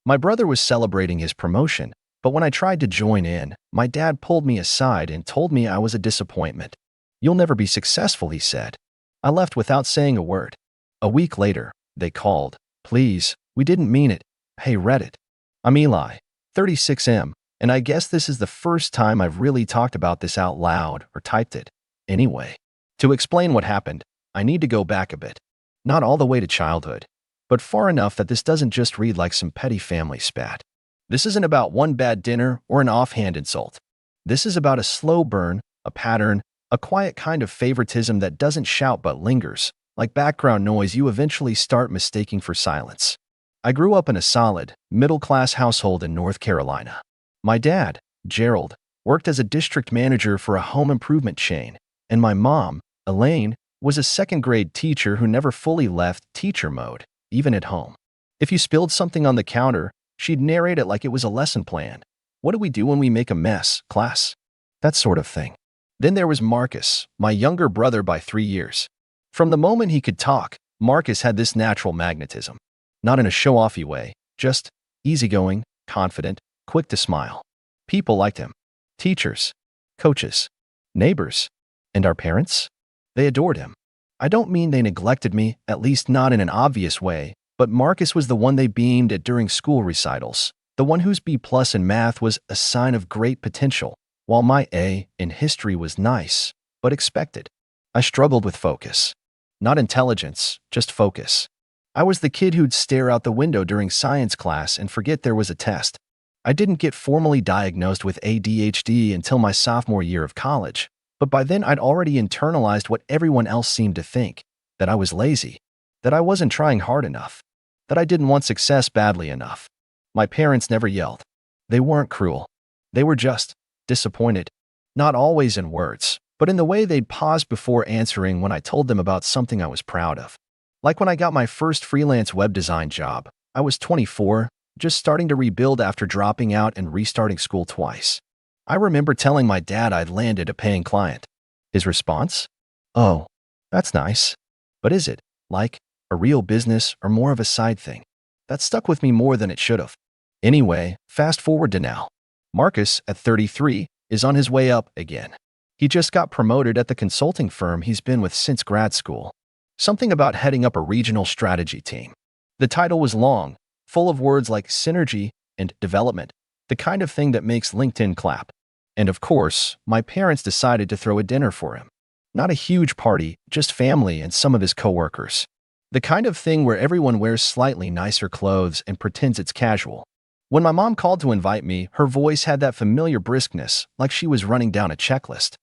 My brother was celebrating his promotion, but when I tried to join in, my dad pulled me aside and told me I was a disappointment. "You'll never be successful," he said. I left without saying a word. A week later, they called. "Please, we didn't mean it. Hey, Reddit. I'm Eli, 36M, and I guess this is the first time I've really talked about this out loud or typed it. Anyway, to explain what happened, I need to go back a bit. Not all the way to childhood, but far enough that this doesn't just read like some petty family spat. This isn't about one bad dinner or an offhand insult. This is about a slow burn, a pattern, a quiet kind of favoritism that doesn't shout but lingers, like background noise you eventually start mistaking for silence. I grew up in a solid, middle-class household in North Carolina. My dad, Gerald, worked as a district manager for a home improvement chain, and my mom, Elaine, was a second-grade teacher who never fully left teacher mode, even at home. If you spilled something on the counter, she'd narrate it like it was a lesson plan. "What do we do when we make a mess, class?" That sort of thing. Then there was Marcus, my younger brother by 3 years. From the moment he could talk, Marcus had this natural magnetism. Not in a show-offy way, just easygoing, confident, quick to smile. People liked him. Teachers, coaches, neighbors, and our parents? They adored him. I don't mean they neglected me, at least not in an obvious way, but Marcus was the one they beamed at during school recitals, the one whose B+ in math was a sign of great potential, while my A in history was nice, but expected. I struggled with focus. Not intelligence, just focus. I was the kid who'd stare out the window during science class and forget there was a test. I didn't get formally diagnosed with ADHD until my sophomore year of college, but by then I'd already internalized what everyone else seemed to think, that I was lazy, that I wasn't trying hard enough, that I didn't want success badly enough. My parents never yelled. They weren't cruel. They were just disappointed. Not always in words, but in the way they'd pause before answering when I told them about something I was proud of. Like when I got my first freelance web design job, I was 24, just starting to rebuild after dropping out and restarting school twice. I remember telling my dad I'd landed a paying client. His response? "Oh, that's nice. But is it, like, a real business or more of a side thing?" That stuck with me more than it should have. Anyway, fast forward to now. Marcus, at 33, is on his way up again. He just got promoted at the consulting firm he's been with since grad school. Something about heading up a regional strategy team. The title was long, full of words like synergy and development, the kind of thing that makes LinkedIn clap. And of course, my parents decided to throw a dinner for him. Not a huge party, just family and some of his coworkers. The kind of thing where everyone wears slightly nicer clothes and pretends it's casual. When my mom called to invite me, her voice had that familiar briskness, like she was running down a checklist.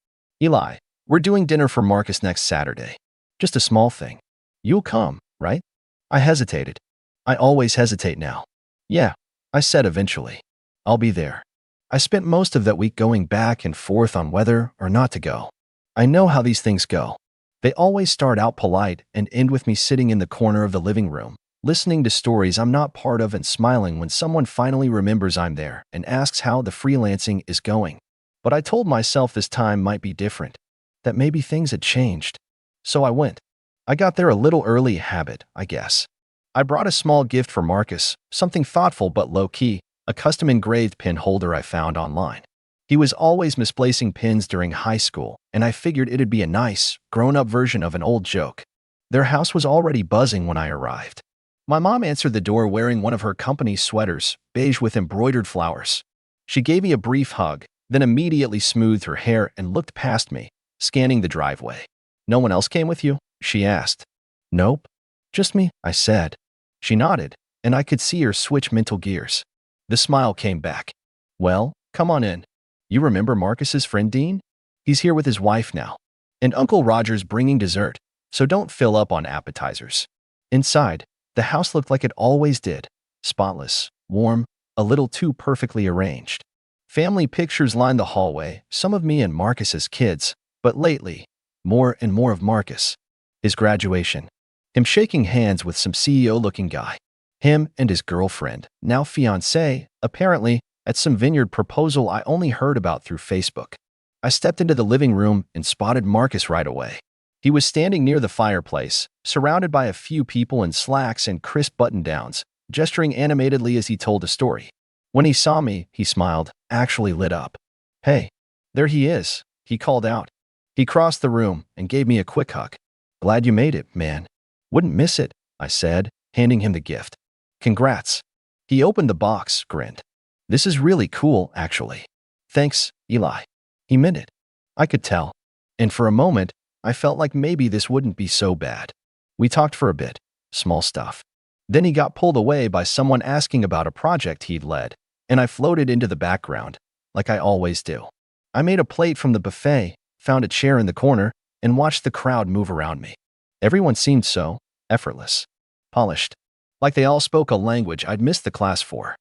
"Eli, we're doing dinner for Marcus next Saturday. Just a small thing. You'll come, right?" I hesitated. I always hesitate now. "Yeah," I said eventually. "I'll be there." I spent most of that week going back and forth on whether or not to go. I know how these things go. They always start out polite and end with me sitting in the corner of the living room, listening to stories I'm not part of and smiling when someone finally remembers I'm there and asks how the freelancing is going. But I told myself this time might be different, that maybe things had changed. So I went. I got there a little early, habit, I guess. I brought a small gift for Marcus, something thoughtful but low-key, a custom engraved pin holder I found online. He was always misplacing pins during high school, and I figured it'd be a nice, grown-up version of an old joke. Their house was already buzzing when I arrived. My mom answered the door wearing one of her company's sweaters, beige with embroidered flowers. She gave me a brief hug, then immediately smoothed her hair and looked past me, scanning the driveway. "No one else came with you?" she asked. "Nope. Just me," I said. She nodded, and I could see her switch mental gears. The smile came back. "Well, come on in. You remember Marcus's friend Dean? He's here with his wife now. And Uncle Roger's bringing dessert, so don't fill up on appetizers." Inside, the house looked like it always did. Spotless, warm, a little too perfectly arranged. Family pictures lined the hallway, some of me and Marcus as kids, but lately, more and more of Marcus. his graduation, him shaking hands with some CEO-looking guy, him and his girlfriend, now fiancée, apparently, at some vineyard proposal I only heard about through Facebook. I stepped into the living room and spotted Marcus right away. He was standing near the fireplace, surrounded by a few people in slacks and crisp button-downs, gesturing animatedly as he told a story. When he saw me, he smiled, actually lit up. "Hey, there he is," he called out. He crossed the room and gave me a quick hug. "Glad you made it, man." "Wouldn't miss it," I said, handing him the gift. "Congrats." He opened the box, grinned. "This is really cool, actually." "Thanks, Eli." He meant it. I could tell. And for a moment, I felt like maybe this wouldn't be so bad. We talked for a bit, small stuff. Then he got pulled away by someone asking about a project he'd led, and I floated into the background, like I always do. I made a plate from the buffet, found a chair in the corner, and watched the crowd move around me. Everyone seemed so effortless, polished, like they all spoke a language I'd missed the class for.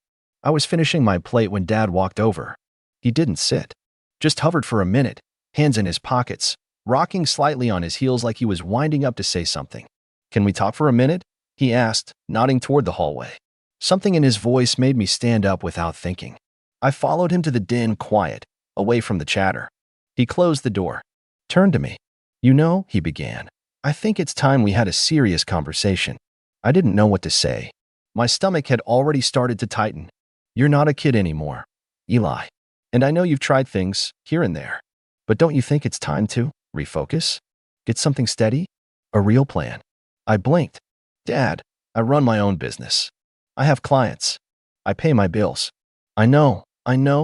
I was finishing my plate when Dad walked over. He didn't sit, just hovered for a minute, hands in his pockets, rocking slightly on his heels like he was winding up to say something. "Can we talk for a minute?" he asked, nodding toward the hallway. Something in his voice made me stand up without thinking. I followed him to the dim quiet, away from the chatter. He closed the door, turned to me. "You know," he began, "I think it's time we had a serious conversation." I didn't know what to say. My stomach had already started to tighten. "You're not a kid anymore, Eli. And I know you've tried things here and there. But don't you think it's time to refocus? Get something steady? A real plan?" I blinked. "Dad, I run my own business. I have clients. I pay my bills." I know,"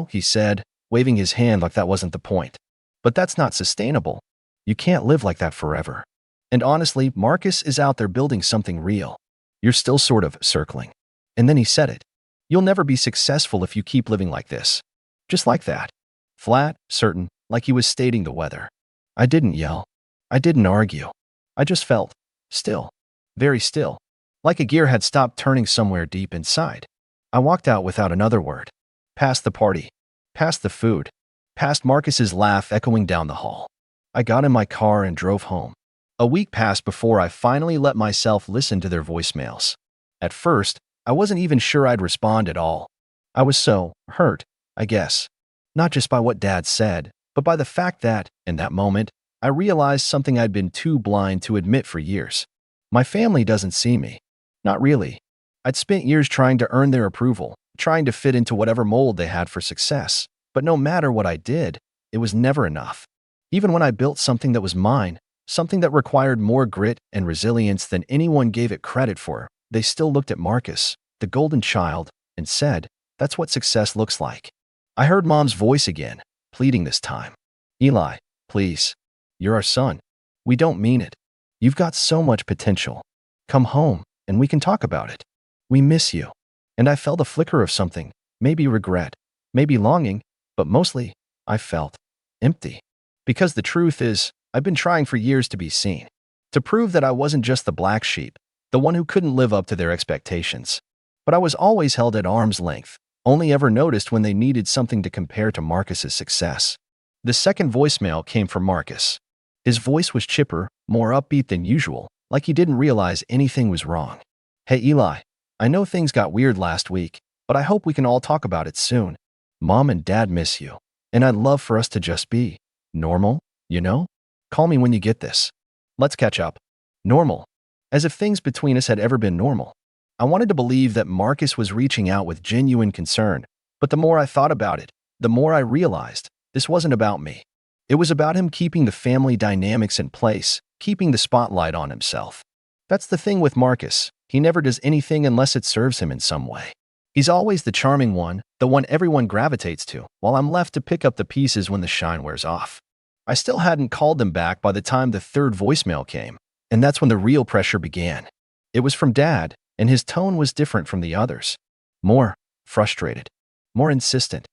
he said, waving his hand like that wasn't the point. "But that's not sustainable. You can't live like that forever. And honestly, Marcus is out there building something real. You're still sort of circling." And then he said it. "You'll never be successful if you keep living like this." Just like that. Flat, certain, like he was stating the weather. I didn't yell. I didn't argue. I just felt still, very still, like a gear had stopped turning somewhere deep inside. I walked out without another word. Past the party, past the food, past Marcus's laugh echoing down the hall. I got in my car and drove home. A week passed before I finally let myself listen to their voicemails. At first, I wasn't even sure I'd respond at all. I was so hurt, I guess. Not just by what Dad said, but by the fact that, in that moment, I realized something I'd been too blind to admit for years. My family doesn't see me. Not really. I'd spent years trying to earn their approval, trying to fit into whatever mold they had for success. But no matter what I did, it was never enough. Even when I built something that was mine, something that required more grit and resilience than anyone gave it credit for, they still looked at Marcus, the golden child, and said, "That's what success looks like." I heard Mom's voice again, pleading this time. "Eli, please. You're our son. We don't mean it. You've got so much potential. Come home, and we can talk about it. We miss you." And I felt a flicker of something, maybe regret, maybe longing, but mostly, I felt empty. Because the truth is, I've been trying for years to be seen, to prove that I wasn't just the black sheep, the one who couldn't live up to their expectations. But I was always held at arm's length, only ever noticed when they needed something to compare to Marcus's success. The second voicemail came from Marcus. His voice was chipper, more upbeat than usual, like he didn't realize anything was wrong. "Hey Eli, I know things got weird last week, but I hope we can all talk about it soon. Mom and Dad miss you, and I'd love for us to just be normal, you know? Call me when you get this. Let's catch up." Normal. As if things between us had ever been normal. I wanted to believe that Marcus was reaching out with genuine concern, but the more I thought about it, the more I realized this wasn't about me. It was about him keeping the family dynamics in place, keeping the spotlight on himself. That's the thing with Marcus. He never does anything unless it serves him in some way. He's always the charming one, the one everyone gravitates to, while I'm left to pick up the pieces when the shine wears off. I still hadn't called them back by the time the third voicemail came, and that's when the real pressure began. It was from Dad, and his tone was different from the others. More frustrated, more insistent.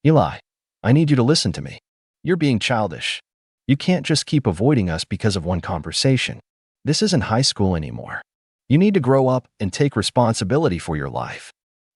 "Eli, I need you to listen to me. You're being childish. You can't just keep avoiding us because of one conversation. This isn't high school anymore. You need to grow up and take responsibility for your life."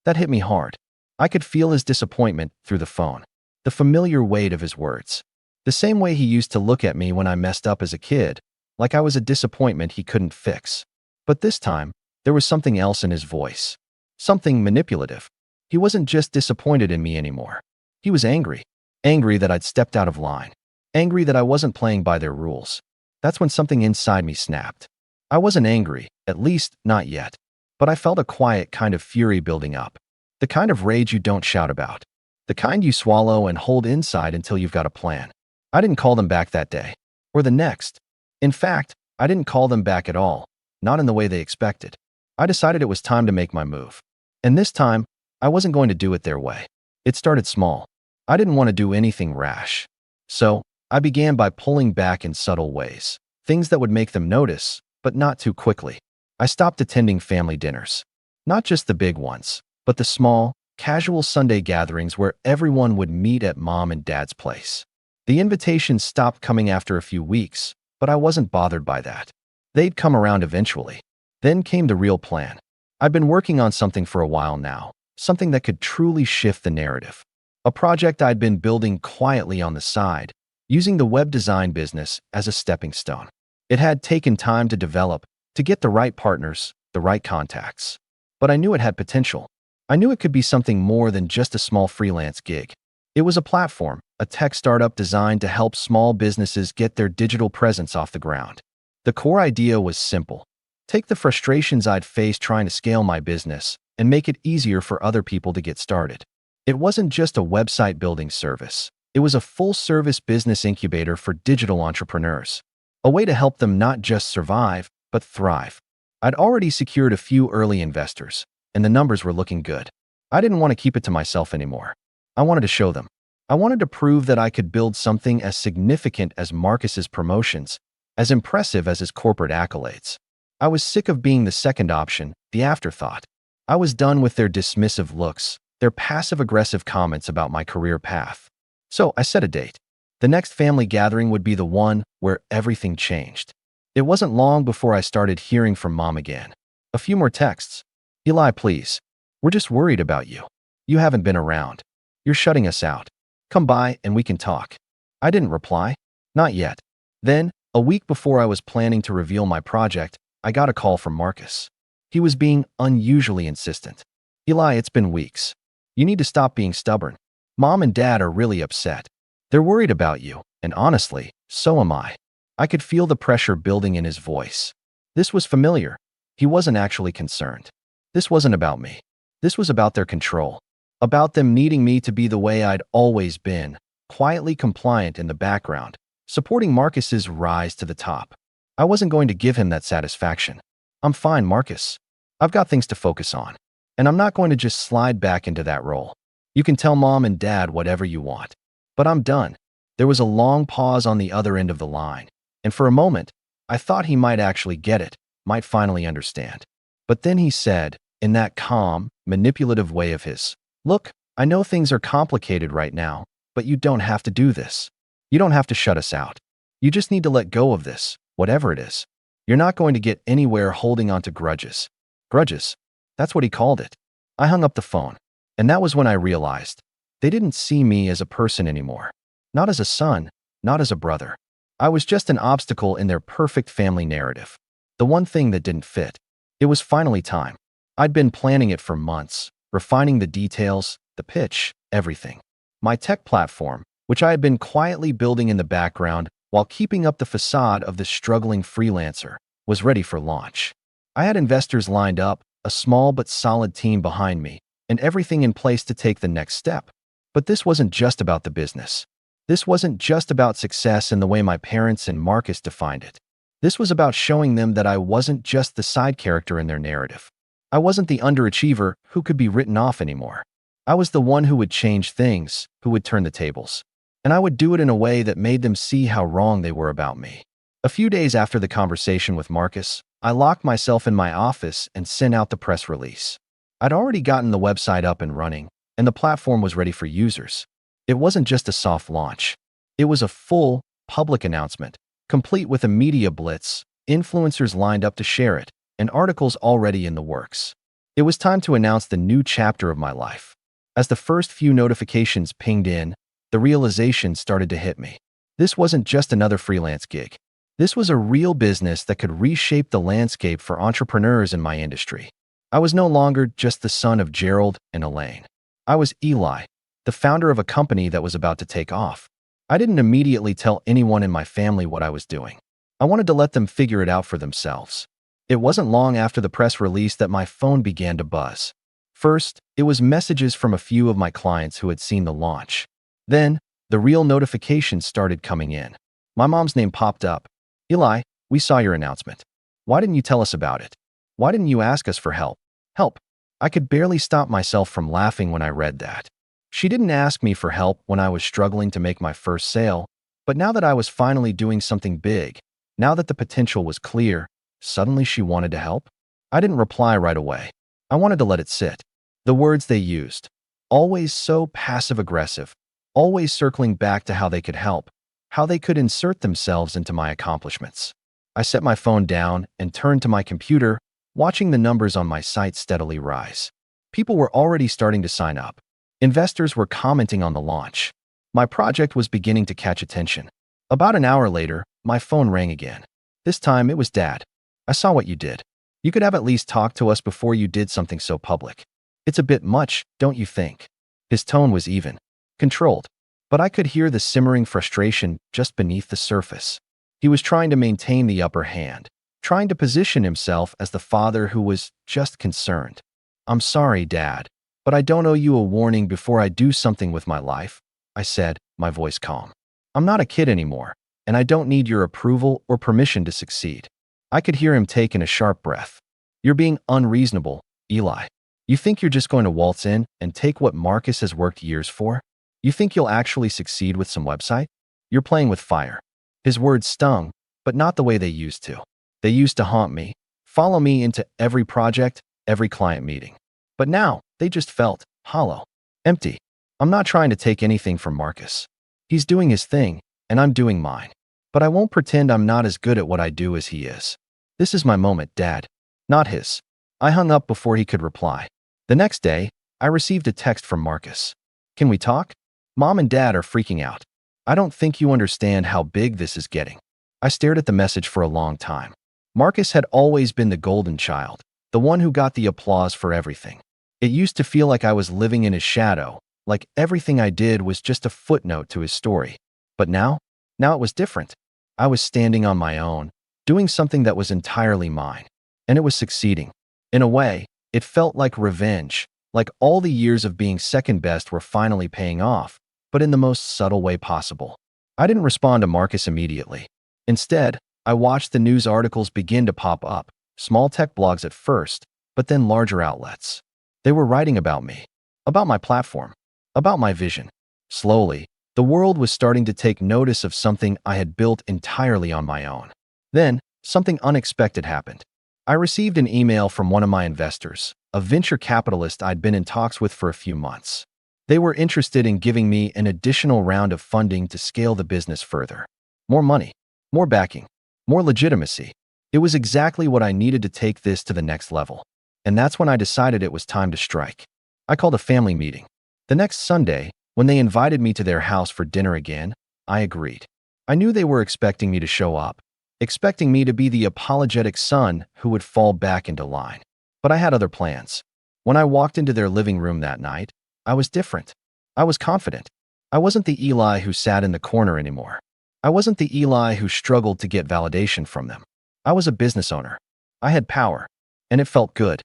That hit me hard. I could feel his disappointment through the phone, the familiar weight of his words. The same way he used to look at me when I messed up as a kid, like I was a disappointment he couldn't fix. But this time, there was something else in his voice. Something manipulative. He wasn't just disappointed in me anymore. He was angry. Angry that I'd stepped out of line. Angry that I wasn't playing by their rules. That's when something inside me snapped. I wasn't angry, at least not yet. But I felt a quiet kind of fury building up. The kind of rage you don't shout about. The kind you swallow and hold inside until you've got a plan. I didn't call them back that day. Or the next. In fact, I didn't call them back at all. Not in the way they expected. I decided it was time to make my move. And this time, I wasn't going to do it their way. It started small. I didn't want to do anything rash. So, I began by pulling back in subtle ways. Things that would make them notice, but not too quickly. I stopped attending family dinners. Not just the big ones, but the small, casual Sunday gatherings where everyone would meet at mom and dad's place. The invitations stopped coming after a few weeks, but I wasn't bothered by that. They'd come around eventually. Then came the real plan. I'd been working on something for a while now, something that could truly shift the narrative. A project I'd been building quietly on the side, using the web design business as a stepping stone. It had taken time to develop, to get the right partners, the right contacts. But I knew it had potential. I knew it could be something more than just a small freelance gig. It was a platform, a tech startup designed to help small businesses get their digital presence off the ground. The core idea was simple. Take the frustrations I'd faced trying to scale my business and make it easier for other people to get started. It wasn't just a website building service. It was a full-service business incubator for digital entrepreneurs. A way to help them not just survive, but thrive. I'd already secured a few early investors, and the numbers were looking good. I didn't want to keep it to myself anymore. I wanted to show them. I wanted to prove that I could build something as significant as Marcus's promotions, as impressive as his corporate accolades. I was sick of being the second option, the afterthought. I was done with their dismissive looks, their passive-aggressive comments about my career path. So I set a date. The next family gathering would be the one where everything changed. It wasn't long before I started hearing from mom again. A few more texts. Eli, please. We're just worried about you. You haven't been around. You're shutting us out. Come by and we can talk. I didn't reply. Not yet. Then, a week before I was planning to reveal my project, I got a call from Marcus. He was being unusually insistent. Eli, it's been weeks. You need to stop being stubborn. Mom and Dad are really upset. They're worried about you, and honestly, so am I. I could feel the pressure building in his voice. This was familiar. He wasn't actually concerned. This wasn't about me. This was about their control. About them needing me to be the way I'd always been, quietly compliant in the background, supporting Marcus's rise to the top. I wasn't going to give him that satisfaction. I'm fine, Marcus. I've got things to focus on. And I'm not going to just slide back into that role. You can tell Mom and Dad whatever you want. But I'm done. There was a long pause on the other end of the line. And for a moment, I thought he might actually get it, might finally understand. But then he said, in that calm, manipulative way of his, "Look, I know things are complicated right now, but you don't have to do this. You don't have to shut us out. You just need to let go of this, whatever it is. You're not going to get anywhere holding on to grudges." Grudges? That's what he called it. I hung up the phone. And that was when I realized they didn't see me as a person anymore. Not as a son, not as a brother. I was just an obstacle in their perfect family narrative. The one thing that didn't fit. It was finally time. I'd been planning it for months, refining the details, the pitch, everything. My tech platform, which I had been quietly building in the background while keeping up the facade of the struggling freelancer, was ready for launch. I had investors lined up, a small but solid team behind me, and everything in place to take the next step. But this wasn't just about the business. This wasn't just about success in the way my parents and Marcus defined it. This was about showing them that I wasn't just the side character in their narrative. I wasn't the underachiever who could be written off anymore. I was the one who would change things, who would turn the tables. And I would do it in a way that made them see how wrong they were about me. A few days after the conversation with Marcus, I locked myself in my office and sent out the press release. I'd already gotten the website up and running, and the platform was ready for users. It wasn't just a soft launch. It was a full, public announcement, complete with a media blitz, influencers lined up to share it, and articles already in the works. It was time to announce the new chapter of my life. As the first few notifications pinged in, the realization started to hit me. This wasn't just another freelance gig. This was a real business that could reshape the landscape for entrepreneurs in my industry. I was no longer just the son of Gerald and Elaine. I was Eli, the founder of a company that was about to take off. I didn't immediately tell anyone in my family what I was doing. I wanted to let them figure it out for themselves. It wasn't long after the press release that my phone began to buzz. First, it was messages from a few of my clients who had seen the launch. Then, the real notifications started coming in. My mom's name popped up. Eli, we saw your announcement. Why didn't you tell us about it? Why didn't you ask us for help? Help. I could barely stop myself from laughing when I read that. She didn't ask me for help when I was struggling to make my first sale, but now that I was finally doing something big, now that the potential was clear, suddenly she wanted to help? I didn't reply right away. I wanted to let it sit. The words they used, always so passive-aggressive, always circling back to how they could help, how they could insert themselves into my accomplishments. I set my phone down and turned to my computer, watching the numbers on my site steadily rise. People were already starting to sign up. Investors were commenting on the launch. My project was beginning to catch attention. About an hour later, my phone rang again. This time it was Dad. I saw what you did. You could have at least talked to us before you did something so public. It's a bit much, don't you think? His tone was even, controlled, but I could hear the simmering frustration just beneath the surface. He was trying to maintain the upper hand, trying to position himself as the father who was just concerned. I'm sorry, Dad, but I don't owe you a warning before I do something with my life, I said, my voice calm. I'm not a kid anymore, and I don't need your approval or permission to succeed. I could hear him take in a sharp breath. You're being unreasonable, Eli. You think you're just going to waltz in and take what Marcus has worked years for? You think you'll actually succeed with some website? You're playing with fire. His words stung, but not the way they used to. They used to haunt me, follow me into every project, every client meeting. But now, they just felt hollow, empty. I'm not trying to take anything from Marcus. He's doing his thing, and I'm doing mine. But I won't pretend I'm not as good at what I do as he is. This is my moment, Dad, not his. I hung up before he could reply. The next day, I received a text from Marcus. Can we talk? Mom and Dad are freaking out. I don't think you understand how big this is getting. I stared at the message for a long time. Marcus had always been the golden child, the one who got the applause for everything. It used to feel like I was living in his shadow, like everything I did was just a footnote to his story. But now it was different. I was standing on my own, doing something that was entirely mine, and it was succeeding. In a way, it felt like revenge, like all the years of being second best were finally paying off, but in the most subtle way possible. I didn't respond to Marcus immediately. Instead, I watched the news articles begin to pop up, small tech blogs at first, but then larger outlets. They were writing about me, about my platform, about my vision. Slowly, the world was starting to take notice of something I had built entirely on my own. Then, something unexpected happened. I received an email from one of my investors, a venture capitalist I'd been in talks with for a few months. They were interested in giving me an additional round of funding to scale the business further. More money, more backing, more legitimacy. It was exactly what I needed to take this to the next level. And that's when I decided it was time to strike. I called a family meeting. The next Sunday, when they invited me to their house for dinner again, I agreed. I knew they were expecting me to show up, expecting me to be the apologetic son who would fall back into line. But I had other plans. When I walked into their living room that night, I was different. I was confident. I wasn't the Eli who sat in the corner anymore. I wasn't the Eli who struggled to get validation from them. I was a business owner. I had power, and it felt good.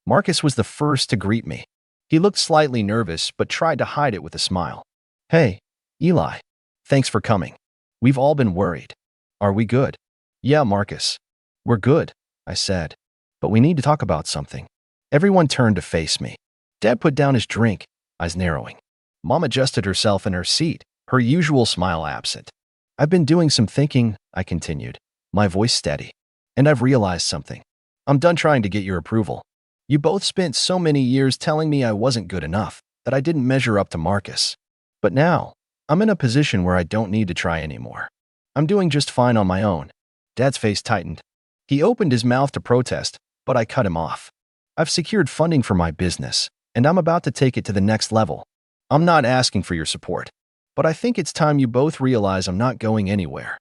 Marcus was the first to greet me. He looked slightly nervous, but tried to hide it with a smile. Hey, Eli. Thanks for coming. We've all been worried. Are we good? Yeah, Marcus. We're good, I said. But we need to talk about something. Everyone turned to face me. Dad put down his drink, eyes narrowing. Mom adjusted herself in her seat, her usual smile absent. I've been doing some thinking, I continued, my voice steady. And I've realized something. I'm done trying to get your approval. You both spent so many years telling me I wasn't good enough, that I didn't measure up to Marcus. But now, I'm in a position where I don't need to try anymore. I'm doing just fine on my own. Dad's face tightened. He opened his mouth to protest, but I cut him off. I've secured funding for my business, and I'm about to take it to the next level. I'm not asking for your support, but I think it's time you both realize I'm not going anywhere.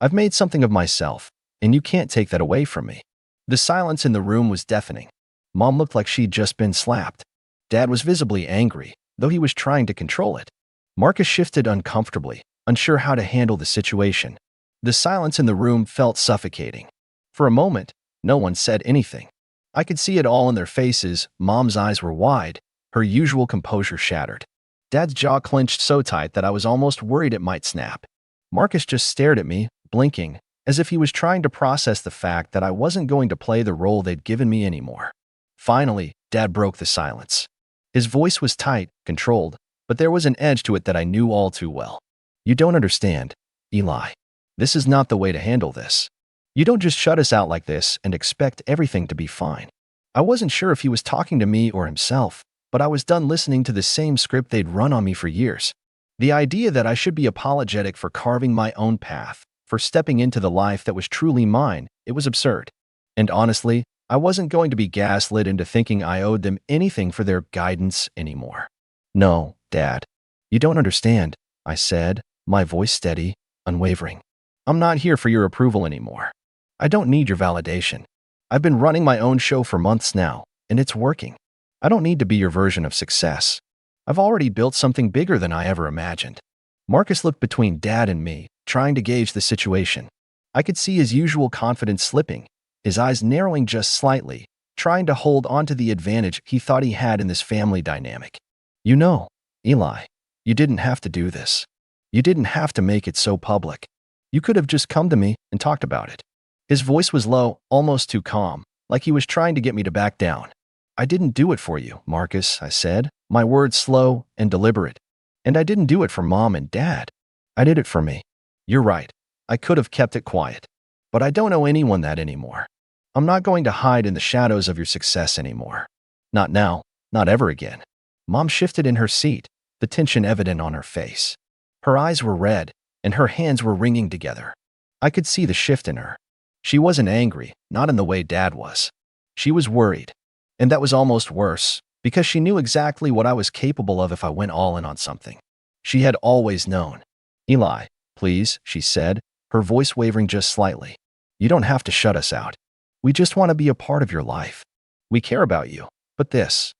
I've made something of myself, and you can't take that away from me." The silence in the room was deafening. Mom looked like she'd just been slapped. Dad was visibly angry, though he was trying to control it. Marcus shifted uncomfortably, unsure how to handle the situation. The silence in the room felt suffocating. For a moment, no one said anything. I could see it all in their faces. Mom's eyes were wide, her usual composure shattered. Dad's jaw clenched so tight that I was almost worried it might snap. Marcus just stared at me, blinking, as if he was trying to process the fact that I wasn't going to play the role they'd given me anymore. Finally, Dad broke the silence. His voice was tight, controlled, but there was an edge to it that I knew all too well. "You don't understand, Eli. This is not the way to handle this. You don't just shut us out like this and expect everything to be fine." I wasn't sure if he was talking to me or himself, but I was done listening to the same script they'd run on me for years. The idea that I should be apologetic for carving my own path, for stepping into the life that was truly mine, it was absurd. And honestly, I wasn't going to be gaslit into thinking I owed them anything for their guidance anymore. "No, Dad. You don't understand," I said, my voice steady, unwavering. "I'm not here for your approval anymore. I don't need your validation. I've been running my own show for months now, and it's working. I don't need to be your version of success. I've already built something bigger than I ever imagined." Marcus looked between Dad and me, trying to gauge the situation. I could see his usual confidence slipping, his eyes narrowing just slightly, trying to hold onto the advantage he thought he had in this family dynamic. "You know, Eli, you didn't have to do this. You didn't have to make it so public. You could have just come to me and talked about it." His voice was low, almost too calm, like he was trying to get me to back down. "I didn't do it for you, Marcus," I said, my words slow and deliberate. "And I didn't do it for Mom and Dad. I did it for me. You're right. I could have kept it quiet. But I don't owe anyone that anymore. I'm not going to hide in the shadows of your success anymore. Not now, not ever again." Mom shifted in her seat, the tension evident on her face. Her eyes were red, and her hands were wringing together. I could see the shift in her. She wasn't angry, not in the way Dad was. She was worried. And that was almost worse, because she knew exactly what I was capable of if I went all in on something. She had always known. "Eli, please," she said, her voice wavering just slightly. "You don't have to shut us out. We just want to be a part of your life. We care about you, but this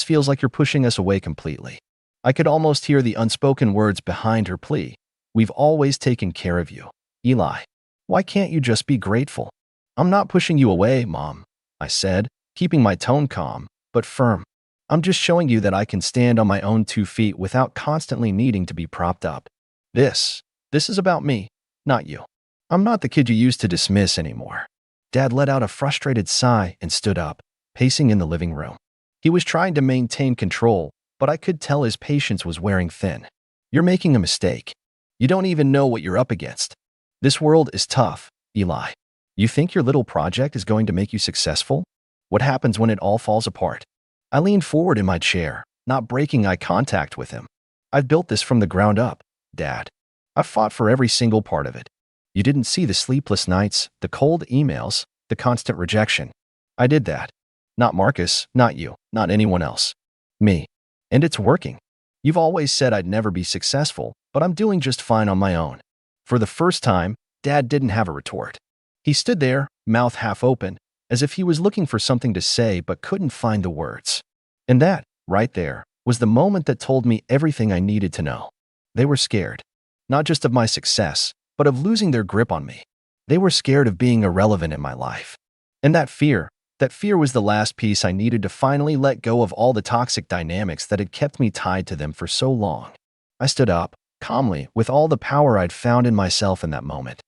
feels like you're pushing us away completely." I could almost hear the unspoken words behind her plea. "We've always taken care of you, Eli. Why can't you just be grateful?" "I'm not pushing you away, Mom," I said, keeping my tone calm, but firm. "I'm just showing you that I can stand on my own 2 feet without constantly needing to be propped up. This is about me, not you. I'm not the kid you used to dismiss anymore." Dad let out a frustrated sigh and stood up, pacing in the living room. He was trying to maintain control, but I could tell his patience was wearing thin. "You're making a mistake. You don't even know what you're up against. This world is tough, Eli. You think your little project is going to make you successful? What happens when it all falls apart?" I leaned forward in my chair, not breaking eye contact with him. "I've built this from the ground up, Dad. I've fought for every single part of it. You didn't see the sleepless nights, the cold emails, the constant rejection. I did that. Not Marcus, not you, not anyone else. Me. And it's working. You've always said I'd never be successful, but I'm doing just fine on my own." For the first time, Dad didn't have a retort. He stood there, mouth half open, as if he was looking for something to say but couldn't find the words. And that, right there, was the moment that told me everything I needed to know. They were scared. Not just of my success, but of losing their grip on me. They were scared of being irrelevant in my life. And that fear was the last piece I needed to finally let go of all the toxic dynamics that had kept me tied to them for so long. I stood up, calmly, with all the power I'd found in myself in that moment.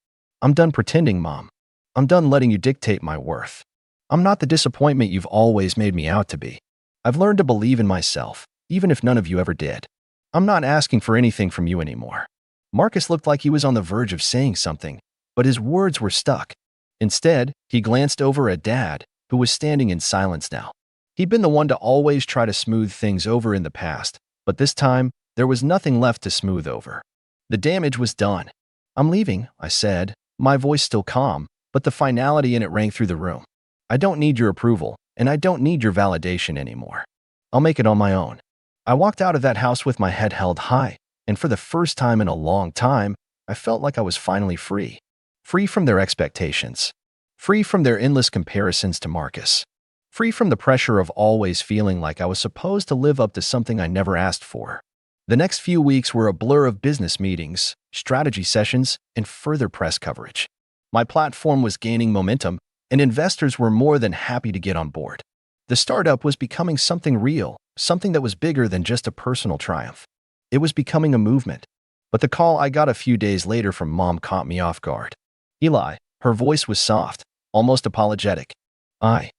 "I'm done pretending, Mom. I'm done letting you dictate my worth. I'm not the disappointment you've always made me out to be. I've learned to believe in myself, even if none of you ever did. I'm not asking for anything from you anymore." Marcus looked like he was on the verge of saying something, but his words were stuck. Instead, he glanced over at Dad, who was standing in silence now. He'd been the one to always try to smooth things over in the past, but this time, there was nothing left to smooth over. The damage was done. "I'm leaving," I said, my voice still calm, but the finality in it rang through the room. "I don't need your approval, and I don't need your validation anymore. I'll make it on my own." I walked out of that house with my head held high, and for the first time in a long time, I felt like I was finally free. free from their expectations, free from their endless comparisons to Marcus, free from the pressure of always feeling like I was supposed to live up to something I never asked for. The next few weeks were a blur of business meetings, strategy sessions, and further press coverage. My platform was gaining momentum, and investors were more than happy to get on board. The startup was becoming something real, something that was bigger than just a personal triumph. It was becoming a movement. But the call I got a few days later from Mom caught me off guard. Eli, her voice was soft, almost apologetic. I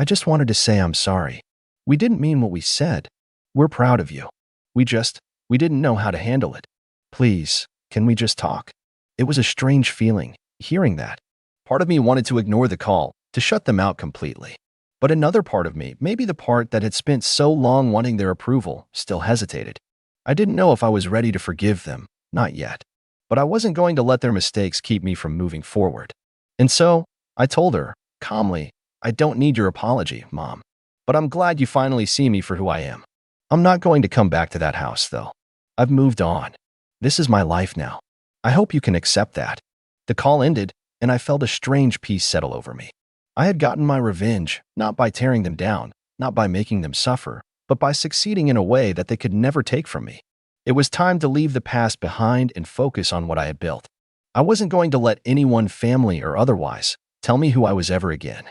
just wanted to say I'm sorry. We didn't mean what we said. We're proud of you. We didn't know how to handle it. Please, can we just talk? It was a strange feeling, hearing that. Part of me wanted to ignore the call, to shut them out completely. But another part of me, maybe the part that had spent so long wanting their approval, still hesitated. I didn't know if I was ready to forgive them, not yet. But I wasn't going to let their mistakes keep me from moving forward. And so, I told her, calmly, I don't need your apology, Mom. But I'm glad you finally see me for who I am. I'm not going to come back to that house, though. I've moved on. This is my life now. I hope you can accept that. The call ended, and I felt a strange peace settle over me. I had gotten my revenge, not by tearing them down, not by making them suffer, but by succeeding in a way that they could never take from me. It was time to leave the past behind and focus on what I had built. I wasn't going to let anyone, family or otherwise, tell me who I was ever again.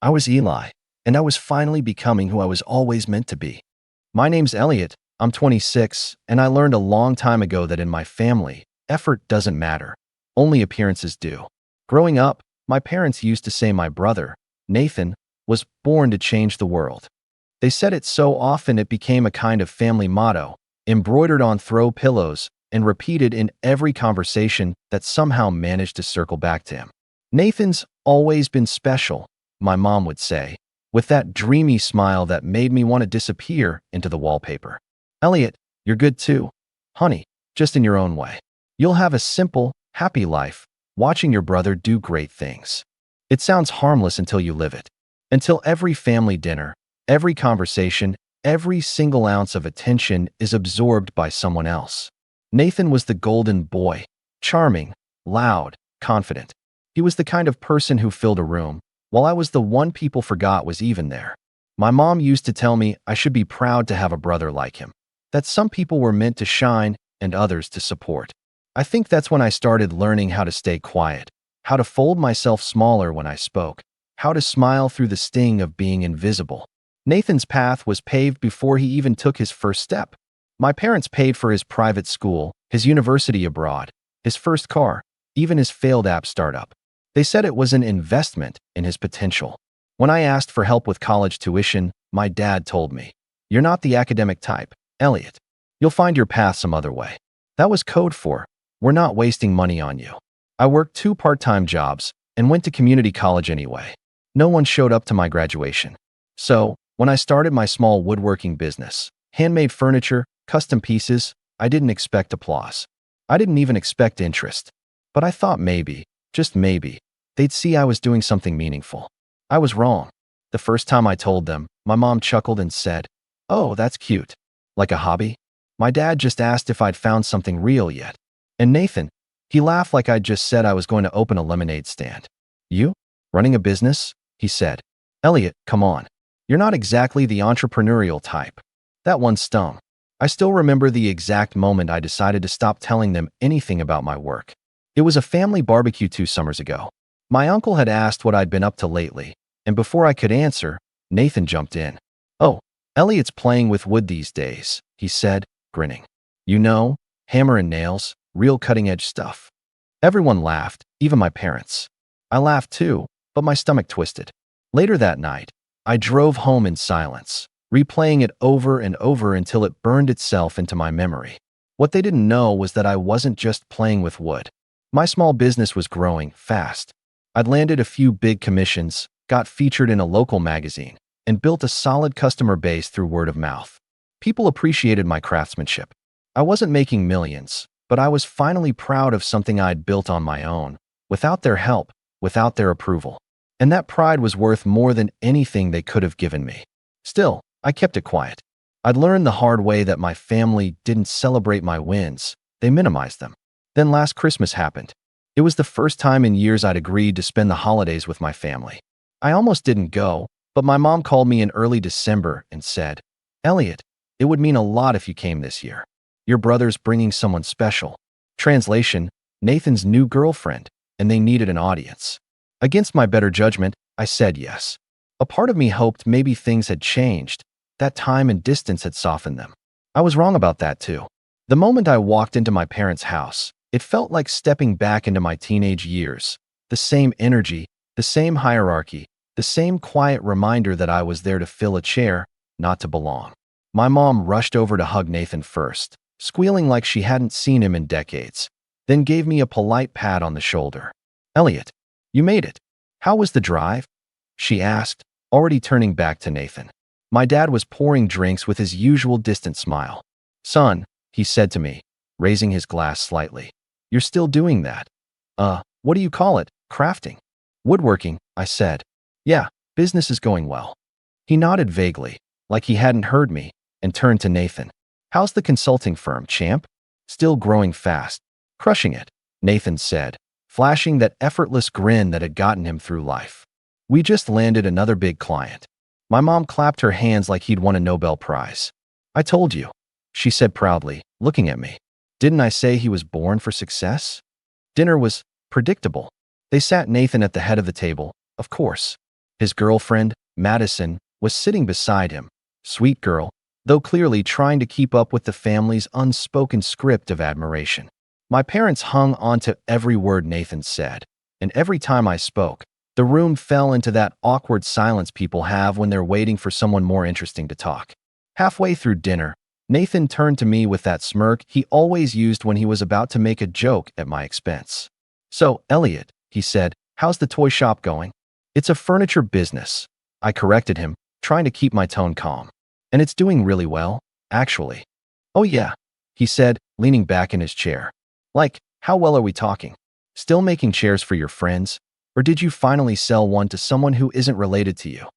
I was Eli, and I was finally becoming who I was always meant to be. My name's Elliot, I'm 26, and I learned a long time ago that in my family, effort doesn't matter. Only appearances do. Growing up, my parents used to say my brother, Nathan, was born to change the world. They said it so often it became a kind of family motto, embroidered on throw pillows and repeated in every conversation that somehow managed to circle back to him. Nathan's always been special, my mom would say, with that dreamy smile that made me want to disappear into the wallpaper. Elliot, you're good too. Honey, just in your own way. You'll have a simple, happy life, watching your brother do great things. It sounds harmless until you live it. Until every family dinner, every conversation, every single ounce of attention is absorbed by someone else. Nathan was the golden boy, charming, loud, confident. He was the kind of person who filled a room, while I was the one people forgot was even there. My mom used to tell me I should be proud to have a brother like him, that some people were meant to shine and others to support. I think that's when I started learning how to stay quiet, how to fold myself smaller when I spoke, how to smile through the sting of being invisible. Nathan's path was paved before he even took his first step. My parents paid for his private school, his university abroad, his first car, even his failed app startup. They said it was an investment in his potential. When I asked for help with college tuition, my dad told me, "You're not the academic type, Elliot. You'll find your path some other way." That was code for, "We're not wasting money on you." I worked 2 part-time jobs and went to community college anyway. No one showed up to my graduation. So, when I started my small woodworking business, handmade furniture, custom pieces, I didn't expect applause. I didn't even expect interest. But I thought maybe, just maybe, they'd see I was doing something meaningful. I was wrong. The first time I told them, my mom chuckled and said, "Oh, that's cute. Like a hobby?" My dad just asked if I'd found something real yet. And Nathan, he laughed like I'd just said I was going to open a lemonade stand. "You? Running a business?" he said. "Elliot, come on. You're not exactly the entrepreneurial type." That one stung. I still remember the exact moment I decided to stop telling them anything about my work. It was a family barbecue 2 summers ago. My uncle had asked what I'd been up to lately, and before I could answer, Nathan jumped in. "Oh, Elliot's playing with wood these days," he said, grinning. "You know, hammer and nails, real cutting-edge stuff." Everyone laughed, even my parents. I laughed too, but my stomach twisted. Later that night, I drove home in silence, replaying it over and over until it burned itself into my memory. What they didn't know was that I wasn't just playing with wood. My small business was growing fast. I'd landed a few big commissions, got featured in a local magazine, and built a solid customer base through word of mouth. People appreciated my craftsmanship. I wasn't making millions, but I was finally proud of something I'd built on my own, without their help, without their approval. And that pride was worth more than anything they could have given me. Still, I kept it quiet. I'd learned the hard way that my family didn't celebrate my wins, they minimized them. Then last Christmas happened. It was the first time in years I'd agreed to spend the holidays with my family. I almost didn't go, but my mom called me in early December and said, "Elliot, it would mean a lot if you came this year. Your brother's bringing someone special." Translation: Nathan's new girlfriend, and they needed an audience. Against my better judgment, I said yes. A part of me hoped maybe things had changed, that time and distance had softened them. I was wrong about that too. The moment I walked into my parents' house, it felt like stepping back into my teenage years. The same energy, the same hierarchy, the same quiet reminder that I was there to fill a chair, not to belong. My mom rushed over to hug Nathan first, squealing like she hadn't seen him in decades, then gave me a polite pat on the shoulder. "Elliot, you made it. How was the drive?" she asked, already turning back to Nathan. My dad was pouring drinks with his usual distant smile. "Son," he said to me, raising his glass slightly, "you're still doing that. What do you call it? Crafting?" "Woodworking," I said. "Yeah, business is going well." He nodded vaguely, like he hadn't heard me, and turned to Nathan. "How's the consulting firm, champ?" "Still growing fast. Crushing it," Nathan said, flashing that effortless grin that had gotten him through life. "We just landed another big client." My mom clapped her hands like he'd won a Nobel Prize. "I told you," she said proudly, looking at me. "Didn't I say he was born for success?" Dinner was predictable. They sat Nathan at the head of the table, of course. His girlfriend, Madison, was sitting beside him. Sweet girl, though clearly trying to keep up with the family's unspoken script of admiration. My parents hung on to every word Nathan said, and every time I spoke, the room fell into that awkward silence people have when they're waiting for someone more interesting to talk. Halfway through dinner, Nathan turned to me with that smirk he always used when he was about to make a joke at my expense. "So, Elliot," he said, "how's the toy shop going?" "It's a furniture business," I corrected him, trying to keep my tone calm. "And it's doing really well, actually." "Oh yeah," he said, leaning back in his chair. "Like, how well are we talking? Still making chairs for your friends? Or did you finally sell one to someone who isn't related to you?"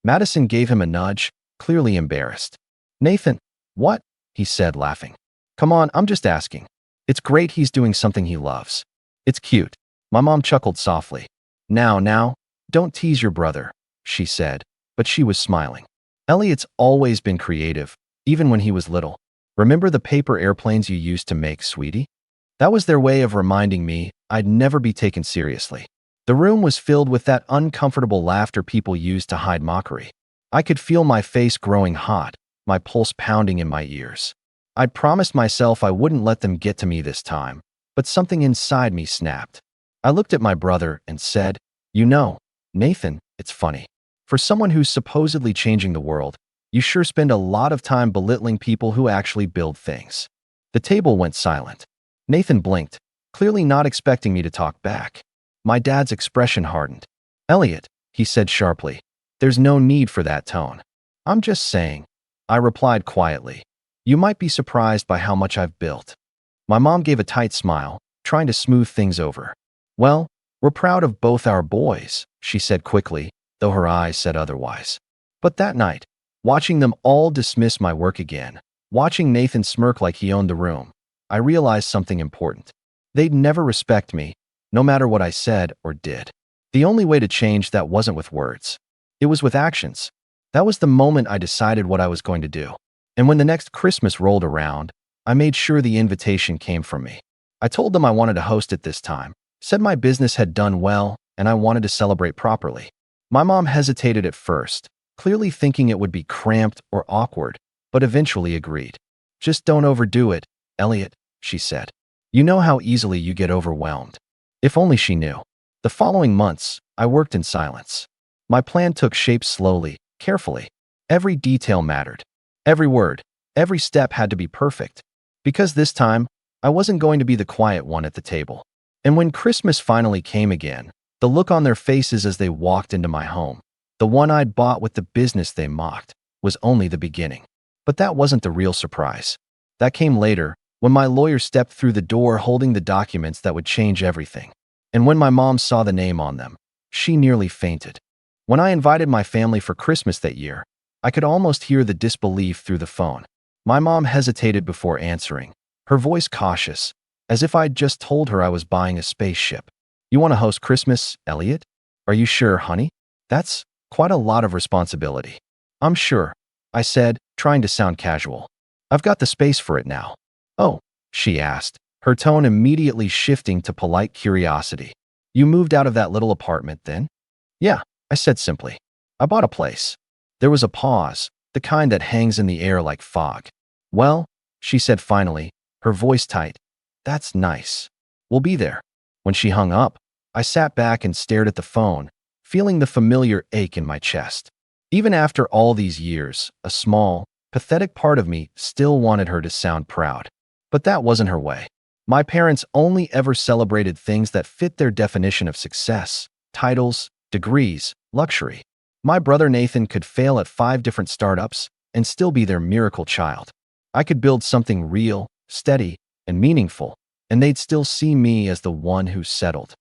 Madison gave him a nudge, clearly embarrassed. "Nathan, what?" he said, laughing. "Come on, I'm just asking. It's great he's doing something he loves. It's cute." My mom chuckled softly. Now, don't tease your brother," she said, but she was smiling. "Elliot's always been creative, even when he was little. Remember the paper airplanes you used to make, sweetie?" That was their way of reminding me I'd never be taken seriously. The room was filled with that uncomfortable laughter people use to hide mockery. I could feel my face growing hot, my pulse pounding in my ears. I'd promised myself I wouldn't let them get to me this time, but something inside me snapped. I looked at my brother and said, "You know, Nathan, it's funny. For someone who's supposedly changing the world, you sure spend a lot of time belittling people who actually build things." The table went silent. Nathan blinked, clearly not expecting me to talk back. My dad's expression hardened. "Elliot," he said sharply, "there's no need for that tone." "I'm just saying," I replied quietly. "You might be surprised by how much I've built." My mom gave a tight smile, trying to smooth things over. "Well, we're proud of both our boys," she said quickly, though her eyes said otherwise. But that night, watching them all dismiss my work again, watching Nathan smirk like he owned the room, I realized something important. They'd never respect me, no matter what I said or did. The only way to change that wasn't with words. It was with actions. That was the moment I decided what I was going to do. And when the next Christmas rolled around, I made sure the invitation came from me. I told them I wanted to host it this time, said my business had done well, and I wanted to celebrate properly. My mom hesitated at first, clearly thinking it would be cramped or awkward, but eventually agreed. "Just don't overdo it, Elliot," she said. "You know how easily you get overwhelmed." If only she knew. The following months, I worked in silence. My plan took shape slowly, carefully. Every detail mattered. Every word, every step had to be perfect. Because this time, I wasn't going to be the quiet one at the table. And when Christmas finally came again, the look on their faces as they walked into my home, the one I'd bought with the business they mocked, was only the beginning. But that wasn't the real surprise. That came later, when my lawyer stepped through the door holding the documents that would change everything. And when my mom saw the name on them, she nearly fainted. When I invited my family for Christmas that year, I could almost hear the disbelief through the phone. My mom hesitated before answering, her voice cautious. as if I'd just told her I was buying a spaceship. You want to host Christmas, Elliot? Are you sure, honey? That's quite a lot of responsibility. I'm sure, I said, trying to sound casual. I've got the space for it now. Oh, she asked, her tone immediately shifting to polite curiosity. You moved out of that little apartment then? Yeah, I said simply. I bought a place. There was a pause, the kind that hangs in the air like fog. Well, she said finally, her voice tight. That's nice. We'll be there. When she hung up, I sat back and stared at the phone, feeling the familiar ache in my chest. Even after all these years, a small, pathetic part of me still wanted her to sound proud. But that wasn't her way. My parents only ever celebrated things that fit their definition of success: titles, degrees, luxury. My brother Nathan could fail at 5 different startups and still be their miracle child. I could build something real, steady, and meaningful, and they'd still see me as the one who settled.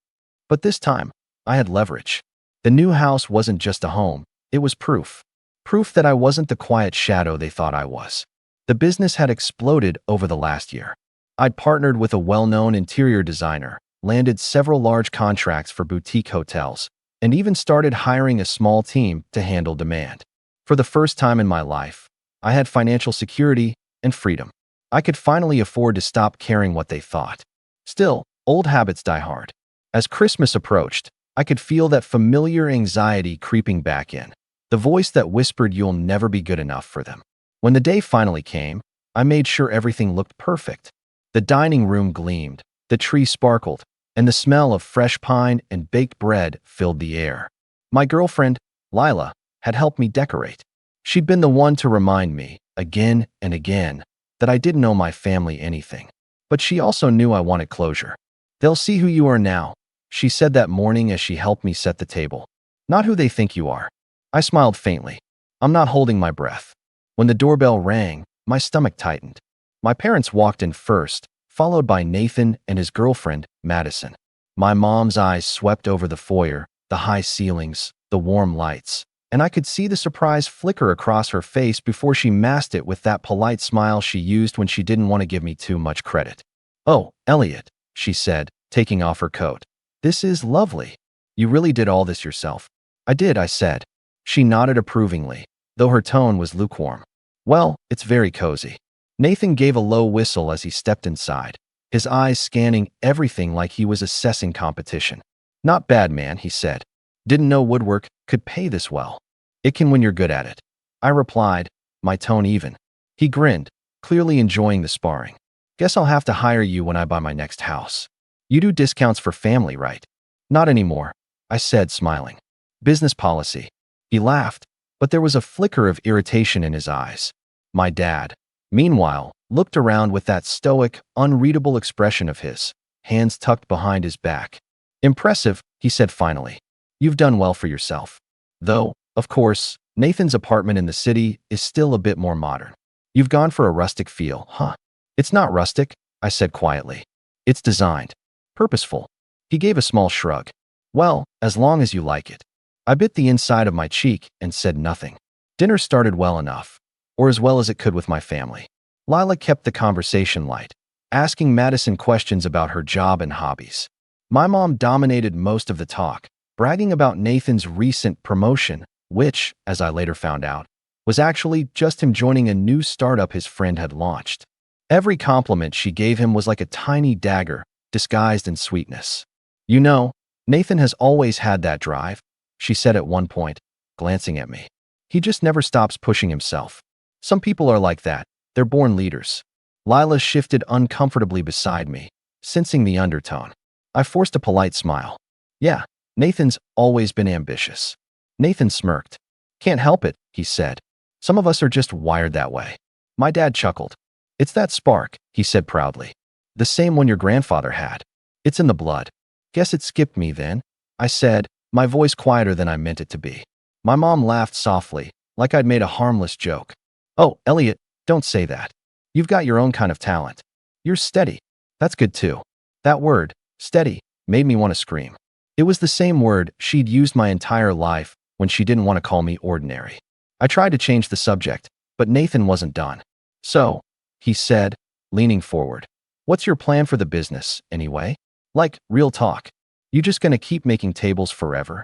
But this time, I had leverage. The new house wasn't just a home, it was proof. Proof that I wasn't the quiet shadow they thought I was. The business had exploded over the last year. I'd partnered with a well-known interior designer, landed several large contracts for boutique hotels, and even started hiring a small team to handle demand. For the first time in my life, I had financial security and freedom. I could finally afford to stop caring what they thought. Still, old habits die hard. As Christmas approached, I could feel that familiar anxiety creeping back in, the voice that whispered you'll never be good enough for them. When the day finally came, I made sure everything looked perfect. The dining room gleamed, the tree sparkled, and the smell of fresh pine and baked bread filled the air. My girlfriend, Lila, had helped me decorate. She'd been the one to remind me, again and again, that I didn't owe my family anything. But she also knew I wanted closure. They'll see who you are now, she said that morning as she helped me set the table. Not who they think you are. I smiled faintly. I'm not holding my breath. When the doorbell rang, my stomach tightened. My parents walked in first, followed by Nathan and his girlfriend, Madison. My mom's eyes swept over the foyer, the high ceilings, the warm lights, and I could see the surprise flicker across her face before she masked it with that polite smile she used when she didn't want to give me too much credit. Oh, Elliot, she said, taking off her coat. This is lovely. You really did all this yourself. I did, I said. She nodded approvingly, though her tone was lukewarm. Well, it's very cozy. Nathan gave a low whistle as he stepped inside, his eyes scanning everything like he was assessing competition. Not bad, man, he said. Didn't know woodwork could pay this well. It can when you're good at it. I replied, my tone even. He grinned, clearly enjoying the sparring. Guess I'll have to hire you when I buy my next house. You do discounts for family, right? Not anymore, I said, smiling. Business policy. He laughed, but there was a flicker of irritation in his eyes. My dad, meanwhile, looked around with that stoic, unreadable expression of his, hands tucked behind his back. Impressive, he said finally. You've done well for yourself. Though, of course, Nathan's apartment in the city is still a bit more modern. You've gone for a rustic feel, huh? It's not rustic, I said quietly. It's designed. Purposeful. He gave a small shrug. Well, as long as you like it. I bit the inside of my cheek and said nothing. Dinner started well enough, or as well as it could with my family. Lila kept the conversation light, asking Madison questions about her job and hobbies. My mom dominated most of the talk, bragging about Nathan's recent promotion, which, as I later found out, was actually just him joining a new startup his friend had launched. Every compliment she gave him was like a tiny dagger, disguised in sweetness. You know, Nathan has always had that drive, she said at one point, glancing at me. He just never stops pushing himself. Some people are like that. They're born leaders. Lila shifted uncomfortably beside me, sensing the undertone. I forced a polite smile. Yeah, Nathan's always been ambitious. Nathan smirked. Can't help it, he said. Some of us are just wired that way. My dad chuckled. It's that spark, he said proudly. The same one your grandfather had. It's in the blood. Guess it skipped me then, I said, my voice quieter than I meant it to be. My mom laughed softly, like I'd made a harmless joke. Oh, Elliot, don't say that. You've got your own kind of talent. You're steady. That's good too. That word, steady, made me want to scream. It was the same word she'd used my entire life when she didn't want to call me ordinary. I tried to change the subject, but Nathan wasn't done. So, he said, leaning forward, What's your plan for the business, anyway? Like, real talk. You just gonna keep making tables forever?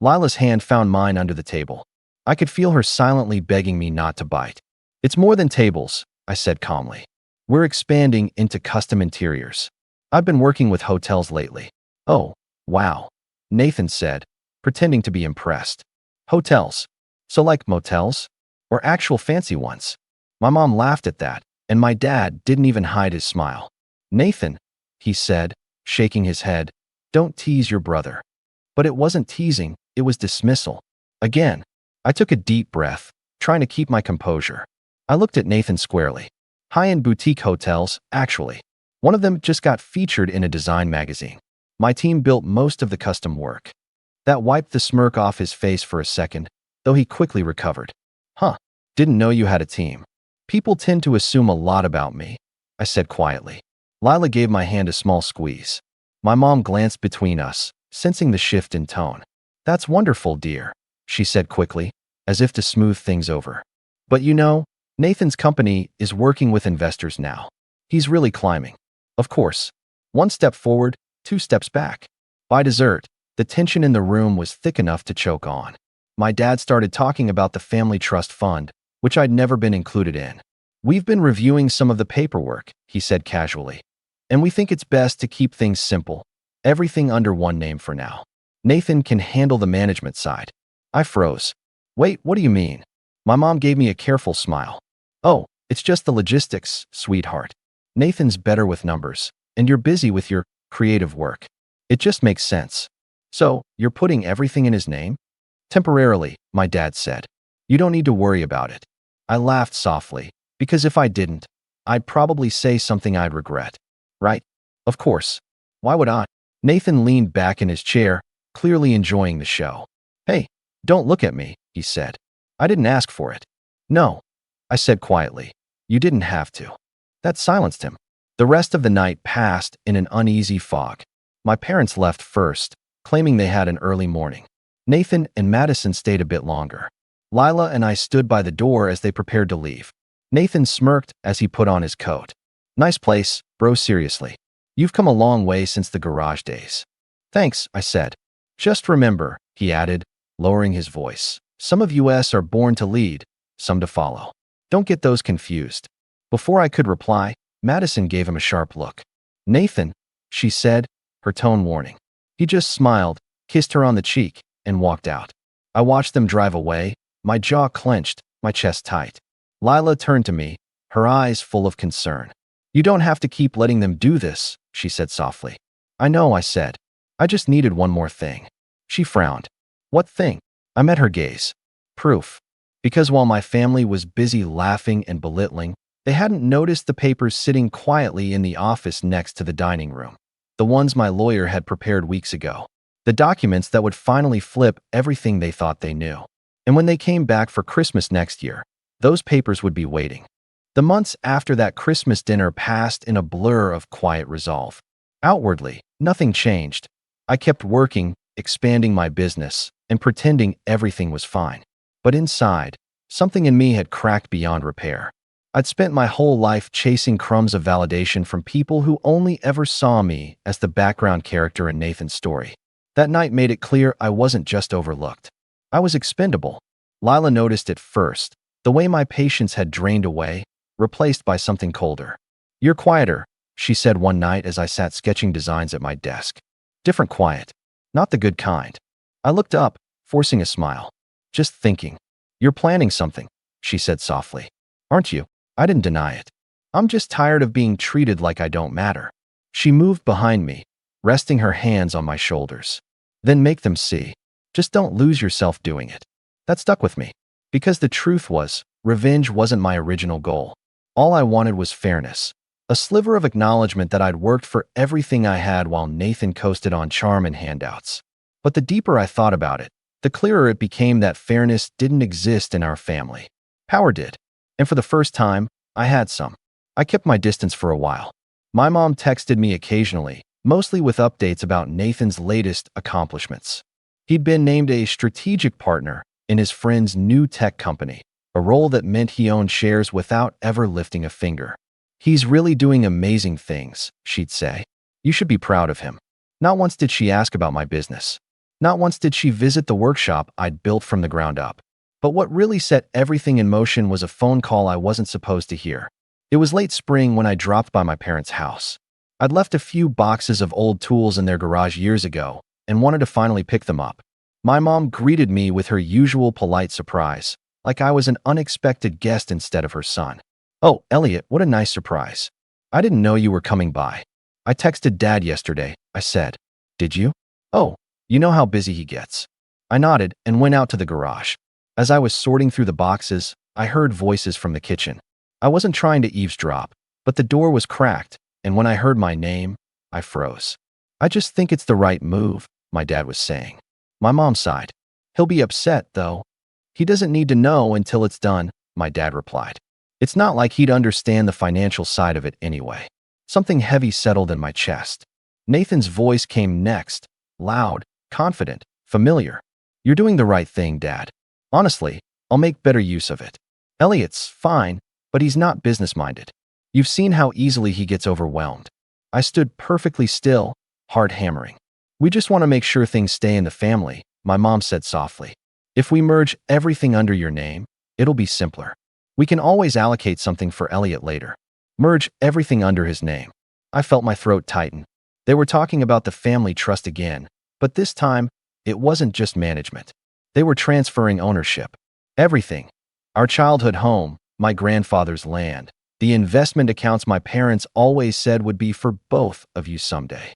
Lila's hand found mine under the table. I could feel her silently begging me not to bite. It's more than tables, I said calmly. We're expanding into custom interiors. I've been working with hotels lately. Oh, wow, Nathan said, pretending to be impressed. Hotels? So like motels? Or actual fancy ones? My mom laughed at that, and my dad didn't even hide his smile. Nathan, he said, shaking his head, don't tease your brother. But it wasn't teasing, it was dismissal. Again, I took a deep breath, trying to keep my composure. I looked at Nathan squarely. High-end boutique hotels, actually. One of them just got featured in a design magazine. My team built most of the custom work. That wiped the smirk off his face for a second, though he quickly recovered. Huh, didn't know you had a team. People tend to assume a lot about me, I said quietly. Lila gave my hand a small squeeze. My mom glanced between us, sensing the shift in tone. That's wonderful, dear, she said quickly, as if to smooth things over. But you know, Nathan's company is working with investors now. He's really climbing. Of course. 1 step forward, 2 steps back. By dessert, the tension in the room was thick enough to choke on. My dad started talking about the family trust fund, which I'd never been included in. We've been reviewing some of the paperwork, he said casually. And we think it's best to keep things simple. Everything under one name for now. Nathan can handle the management side. I froze. Wait, what do you mean? My mom gave me a careful smile. Oh, it's just the logistics, sweetheart. Nathan's better with numbers, and you're busy with your creative work. It just makes sense. So, you're putting everything in his name? Temporarily, my dad said. You don't need to worry about it. I laughed softly, because if I didn't, I'd probably say something I'd regret. Right? Of course. Why would I? Nathan leaned back in his chair, clearly enjoying the show. Hey, don't look at me, he said. I didn't ask for it. No, I said quietly. You didn't have to. That silenced him. The rest of the night passed in an uneasy fog. My parents left first, claiming they had an early morning. Nathan and Madison stayed a bit longer. Lila and I stood by the door as they prepared to leave. Nathan smirked as he put on his coat. Nice place, bro, seriously. You've come a long way since the garage days. Thanks, I said. Just remember, he added, lowering his voice. Some of us are born to lead, some to follow. Don't get those confused. Before I could reply, Madison gave him a sharp look. Nathan, she said, her tone warning. He just smiled, kissed her on the cheek, and walked out. I watched them drive away, my jaw clenched, my chest tight. Lila turned to me, her eyes full of concern. You don't have to keep letting them do this, she said softly. I know, I said. I just needed one more thing. She frowned. What thing? I met her gaze. Proof. Because while my family was busy laughing and belittling, they hadn't noticed the papers sitting quietly in the office next to the dining room. The ones my lawyer had prepared weeks ago. The documents that would finally flip everything they thought they knew. And when they came back for Christmas next year, those papers would be waiting. The months after that Christmas dinner passed in a blur of quiet resolve. Outwardly, nothing changed. I kept working, expanding my business, and pretending everything was fine. But inside, something in me had cracked beyond repair. I'd spent my whole life chasing crumbs of validation from people who only ever saw me as the background character in Nathan's story. That night made it clear I wasn't just overlooked. I was expendable. Lila noticed it first, the way my patience had drained away, replaced by something colder. You're quieter, she said one night as I sat sketching designs at my desk. Different quiet. Not the good kind. I looked up, forcing a smile. Just thinking. You're planning something, she said softly. Aren't you? I didn't deny it. I'm just tired of being treated like I don't matter. She moved behind me, resting her hands on my shoulders. Then make them see. Just don't lose yourself doing it. That stuck with me. Because the truth was, revenge wasn't my original goal. All I wanted was fairness. A sliver of acknowledgement that I'd worked for everything I had while Nathan coasted on charm and handouts. But the deeper I thought about it, the clearer it became that fairness didn't exist in our family. Power did. And for the first time, I had some. I kept my distance for a while. My mom texted me occasionally, mostly with updates about Nathan's latest accomplishments. He'd been named a strategic partner in his friend's new tech company, a role that meant he owned shares without ever lifting a finger. He's really doing amazing things, she'd say. You should be proud of him. Not once did she ask about my business. Not once did she visit the workshop I'd built from the ground up. But what really set everything in motion was a phone call I wasn't supposed to hear. It was late spring when I dropped by my parents' house. I'd left a few boxes of old tools in their garage years ago and wanted to finally pick them up. My mom greeted me with her usual polite surprise, like I was an unexpected guest instead of her son. "Oh, Elliot, what a nice surprise. I didn't know you were coming by. I texted Dad yesterday," I said. "Did you?" "Oh, you know how busy he gets." I nodded and went out to the garage. As I was sorting through the boxes, I heard voices from the kitchen. I wasn't trying to eavesdrop, but the door was cracked, and when I heard my name, I froze. "I just think it's the right move," my dad was saying. My mom sighed. "He'll be upset, though." "He doesn't need to know until it's done," my dad replied. "It's not like he'd understand the financial side of it anyway." Something heavy settled in my chest. Nathan's voice came next, loud, confident, familiar. "You're doing the right thing, Dad. Honestly, I'll make better use of it. Elliot's fine, but he's not business-minded. You've seen how easily he gets overwhelmed." I stood perfectly still, heart hammering. "We just want to make sure things stay in the family," my mom said softly. "If we merge everything under your name, it'll be simpler. We can always allocate something for Elliot later." Merge everything under his name. I felt my throat tighten. They were talking about the family trust again, but this time, it wasn't just management. They were transferring ownership. Everything. Our childhood home, my grandfather's land, the investment accounts my parents always said would be for both of you someday.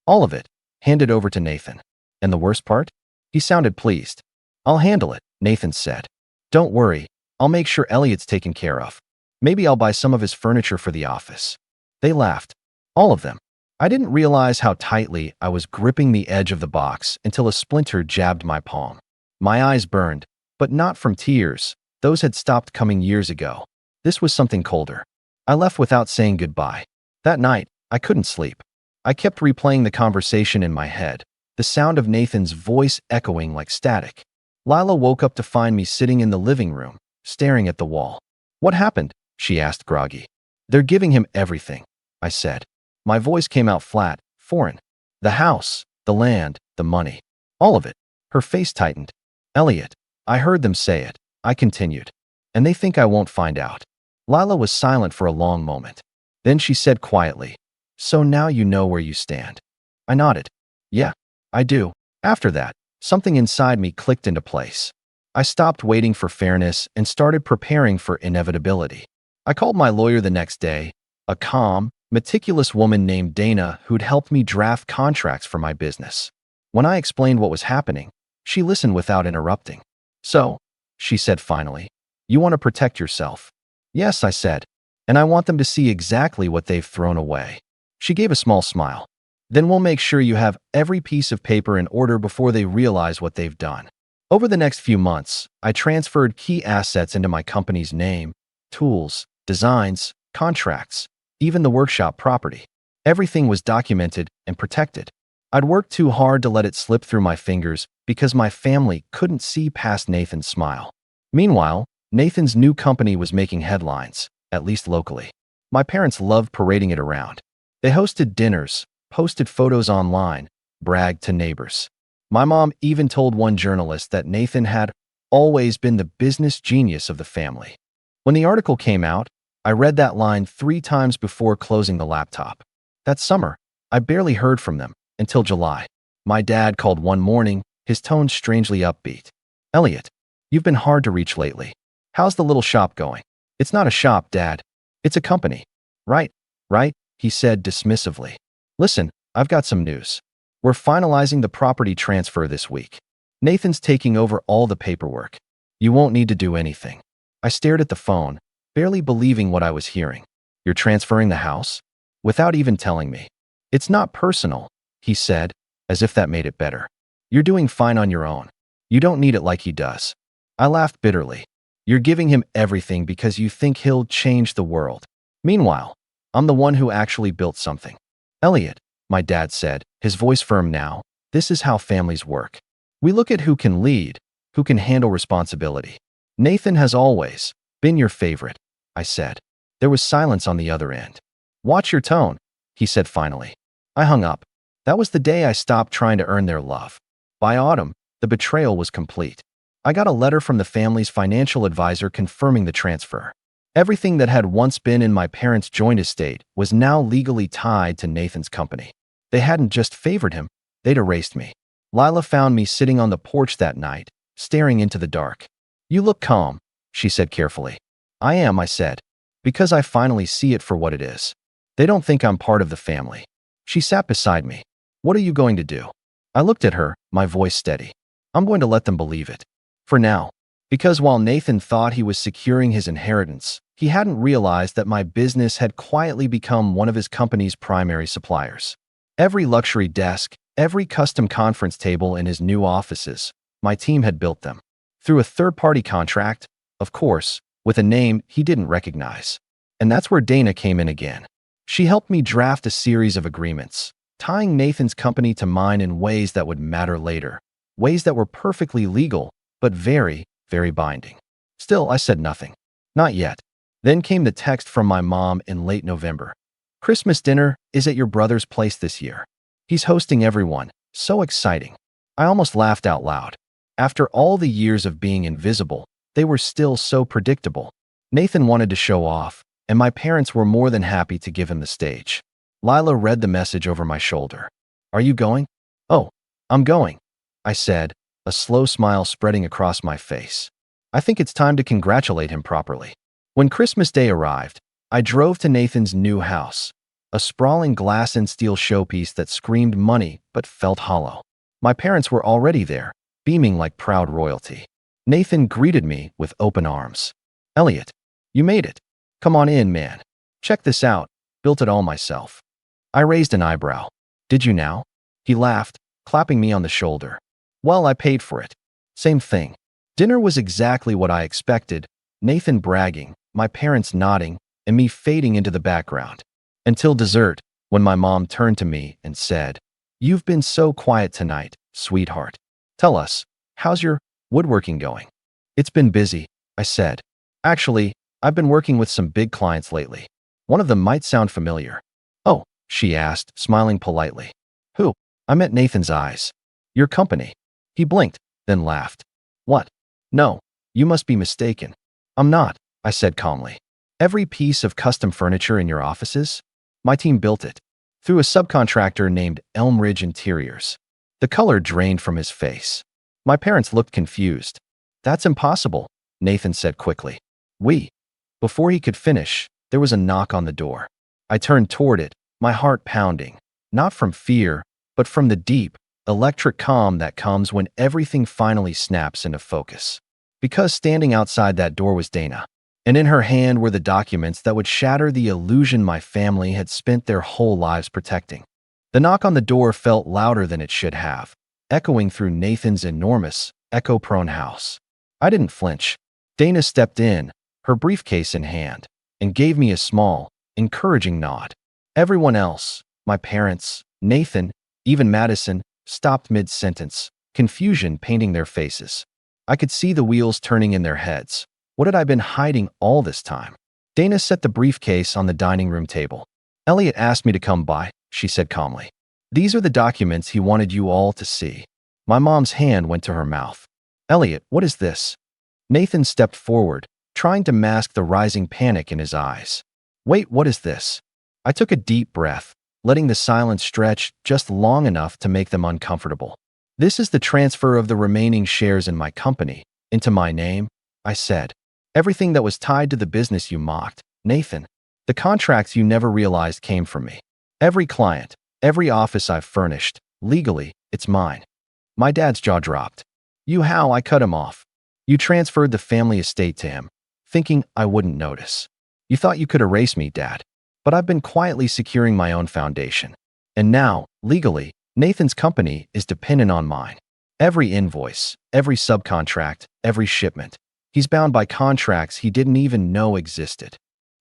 All of it, handed over to Nathan. And the worst part? He sounded pleased. "I'll handle it," Nathan said. "Don't worry, I'll make sure Elliot's taken care of. Maybe I'll buy some of his furniture for the office." They laughed. All of them. I didn't realize how tightly I was gripping the edge of the box until a splinter jabbed my palm. My eyes burned, but not from tears. Those had stopped coming years ago. This was something colder. I left without saying goodbye. That night, I couldn't sleep. I kept replaying the conversation in my head, the sound of Nathan's voice echoing like static. Lila woke up to find me sitting in the living room, staring at the wall. "What happened?" she asked groggy. "They're giving him everything," I said. My voice came out flat, foreign. "The house, the land, the money. All of it." Her face tightened. "Elliot, I heard them say it," I continued. "And they think I won't find out." Lila was silent for a long moment. Then she said quietly, "So now you know where you stand." I nodded. "Yeah, I do." After that, something inside me clicked into place. I stopped waiting for fairness and started preparing for inevitability. I called my lawyer the next day, a calm, meticulous woman named Dana who'd helped me draft contracts for my business. When I explained what was happening, she listened without interrupting. "So," she said finally, "you want to protect yourself?" "Yes," I said, "and I want them to see exactly what they've thrown away." She gave a small smile. "Then we'll make sure you have every piece of paper in order before they realize what they've done." Over the next few months, I transferred key assets into my company's name: tools, designs, contracts, even the workshop property. Everything was documented and protected. I'd worked too hard to let it slip through my fingers because my family couldn't see past Nathan's smile. Meanwhile, Nathan's new company was making headlines, at least locally. My parents loved parading it around. They hosted dinners, posted photos online, bragged to neighbors. My mom even told one journalist that Nathan had always been the business genius of the family. When the article came out, I read that line 3 times before closing the laptop. That summer, I barely heard from them until July. My dad called one morning, his tone strangely upbeat. "Elliot, you've been hard to reach lately. How's the little shop going?" "It's not a shop, Dad. It's a company." Right, he said dismissively. "Listen, I've got some news. We're finalizing the property transfer this week. Nathan's taking over all the paperwork. You won't need to do anything." I stared at the phone, barely believing what I was hearing. "You're transferring the house?" "Without even telling me." "It's not personal," he said, as if that made it better. "You're doing fine on your own. You don't need it like he does." I laughed bitterly. "You're giving him everything because you think he'll change the world. Meanwhile, I'm the one who actually built something." "Elliot," my dad said, his voice firm now, "this is how families work. We look at who can lead, who can handle responsibility. Nathan has always been your favorite," I said. There was silence on the other end. "Watch your tone," he said finally. I hung up. That was the day I stopped trying to earn their love. By autumn, the betrayal was complete. I got a letter from the family's financial advisor confirming the transfer. Everything that had once been in my parents' joint estate was now legally tied to Nathan's company. They hadn't just favored him, they'd erased me. Lila found me sitting on the porch that night, staring into the dark. "You look calm," she said carefully. "I am," I said, "because I finally see it for what it is. They don't think I'm part of the family." She sat beside me. "What are you going to do?" I looked at her, my voice steady. "I'm going to let them believe it. For now." Because while Nathan thought he was securing his inheritance, he hadn't realized that my business had quietly become one of his company's primary suppliers. Every luxury desk, every custom conference table in his new offices, my team had built them. Through a third-party contract, of course, with a name he didn't recognize. And that's where Dana came in again. She helped me draft a series of agreements, tying Nathan's company to mine in ways that would matter later. Ways that were perfectly legal, but very, very binding. Still, I said nothing. Not yet. Then came the text from my mom in late November. "Christmas dinner is at your brother's place this year. He's hosting everyone. So exciting." I almost laughed out loud. After all the years of being invisible, they were still so predictable. Nathan wanted to show off, and my parents were more than happy to give him the stage. Lila read the message over my shoulder. "Are you going?" "Oh, I'm going," I said, a slow smile spreading across my face. "I think it's time to congratulate him properly." When Christmas Day arrived, I drove to Nathan's new house, a sprawling glass and steel showpiece that screamed money but felt hollow. My parents were already there, beaming like proud royalty. Nathan greeted me with open arms. "Elliot, you made it. Come on in, man. Check this out. Built it all myself." I raised an eyebrow. "Did you now?" He laughed, clapping me on the shoulder. "Well, I paid for it." Same thing. Dinner was exactly what I expected, Nathan bragging, my parents nodding, and me fading into the background. Until dessert, when my mom turned to me and said, "You've been so quiet tonight, sweetheart. Tell us, how's your woodworking going?" "It's been busy," I said. "Actually, I've been working with some big clients lately. One of them might sound familiar." "Oh," she asked, smiling politely. "Who?" I met Nathan's eyes. "Your company." He blinked, then laughed. "What? No, you must be mistaken." "I'm not," I said calmly. "Every piece of custom furniture in your offices? My team built it. Through a subcontractor named Elm Ridge Interiors." The color drained from his face. My parents looked confused. "That's impossible," Nathan said quickly. Before he could finish, there was a knock on the door. I turned toward it, my heart pounding, not from fear, but from the deep, electric calm that comes when everything finally snaps into focus. Because standing outside that door was Dana, and in her hand were the documents that would shatter the illusion my family had spent their whole lives protecting. The knock on the door felt louder than it should have, echoing through Nathan's enormous, echo-prone house. I didn't flinch. Dana stepped in, her briefcase in hand, and gave me a small, encouraging nod. Everyone else, my parents, Nathan, even Madison, stopped mid-sentence, confusion painting their faces. I could see the wheels turning in their heads. What had I been hiding all this time? Dana set the briefcase on the dining room table. "Elliot asked me to come by," she said calmly. "These are the documents he wanted you all to see." My mom's hand went to her mouth. "Elliot, what is this?" Nathan stepped forward, trying to mask the rising panic in his eyes. "Wait, what is this?" I took a deep breath, letting the silence stretch just long enough to make them uncomfortable. "This is the transfer of the remaining shares in my company, into my name," I said. "Everything that was tied to the business you mocked, Nathan. The contracts you never realized came from me. Every client, every office I've furnished, legally, it's mine." My dad's jaw dropped. How?" I cut him off. "You transferred the family estate to him, thinking I wouldn't notice. You thought you could erase me, Dad. But I've been quietly securing my own foundation. And now, legally, Nathan's company is dependent on mine. Every invoice, every subcontract, every shipment. He's bound by contracts he didn't even know existed."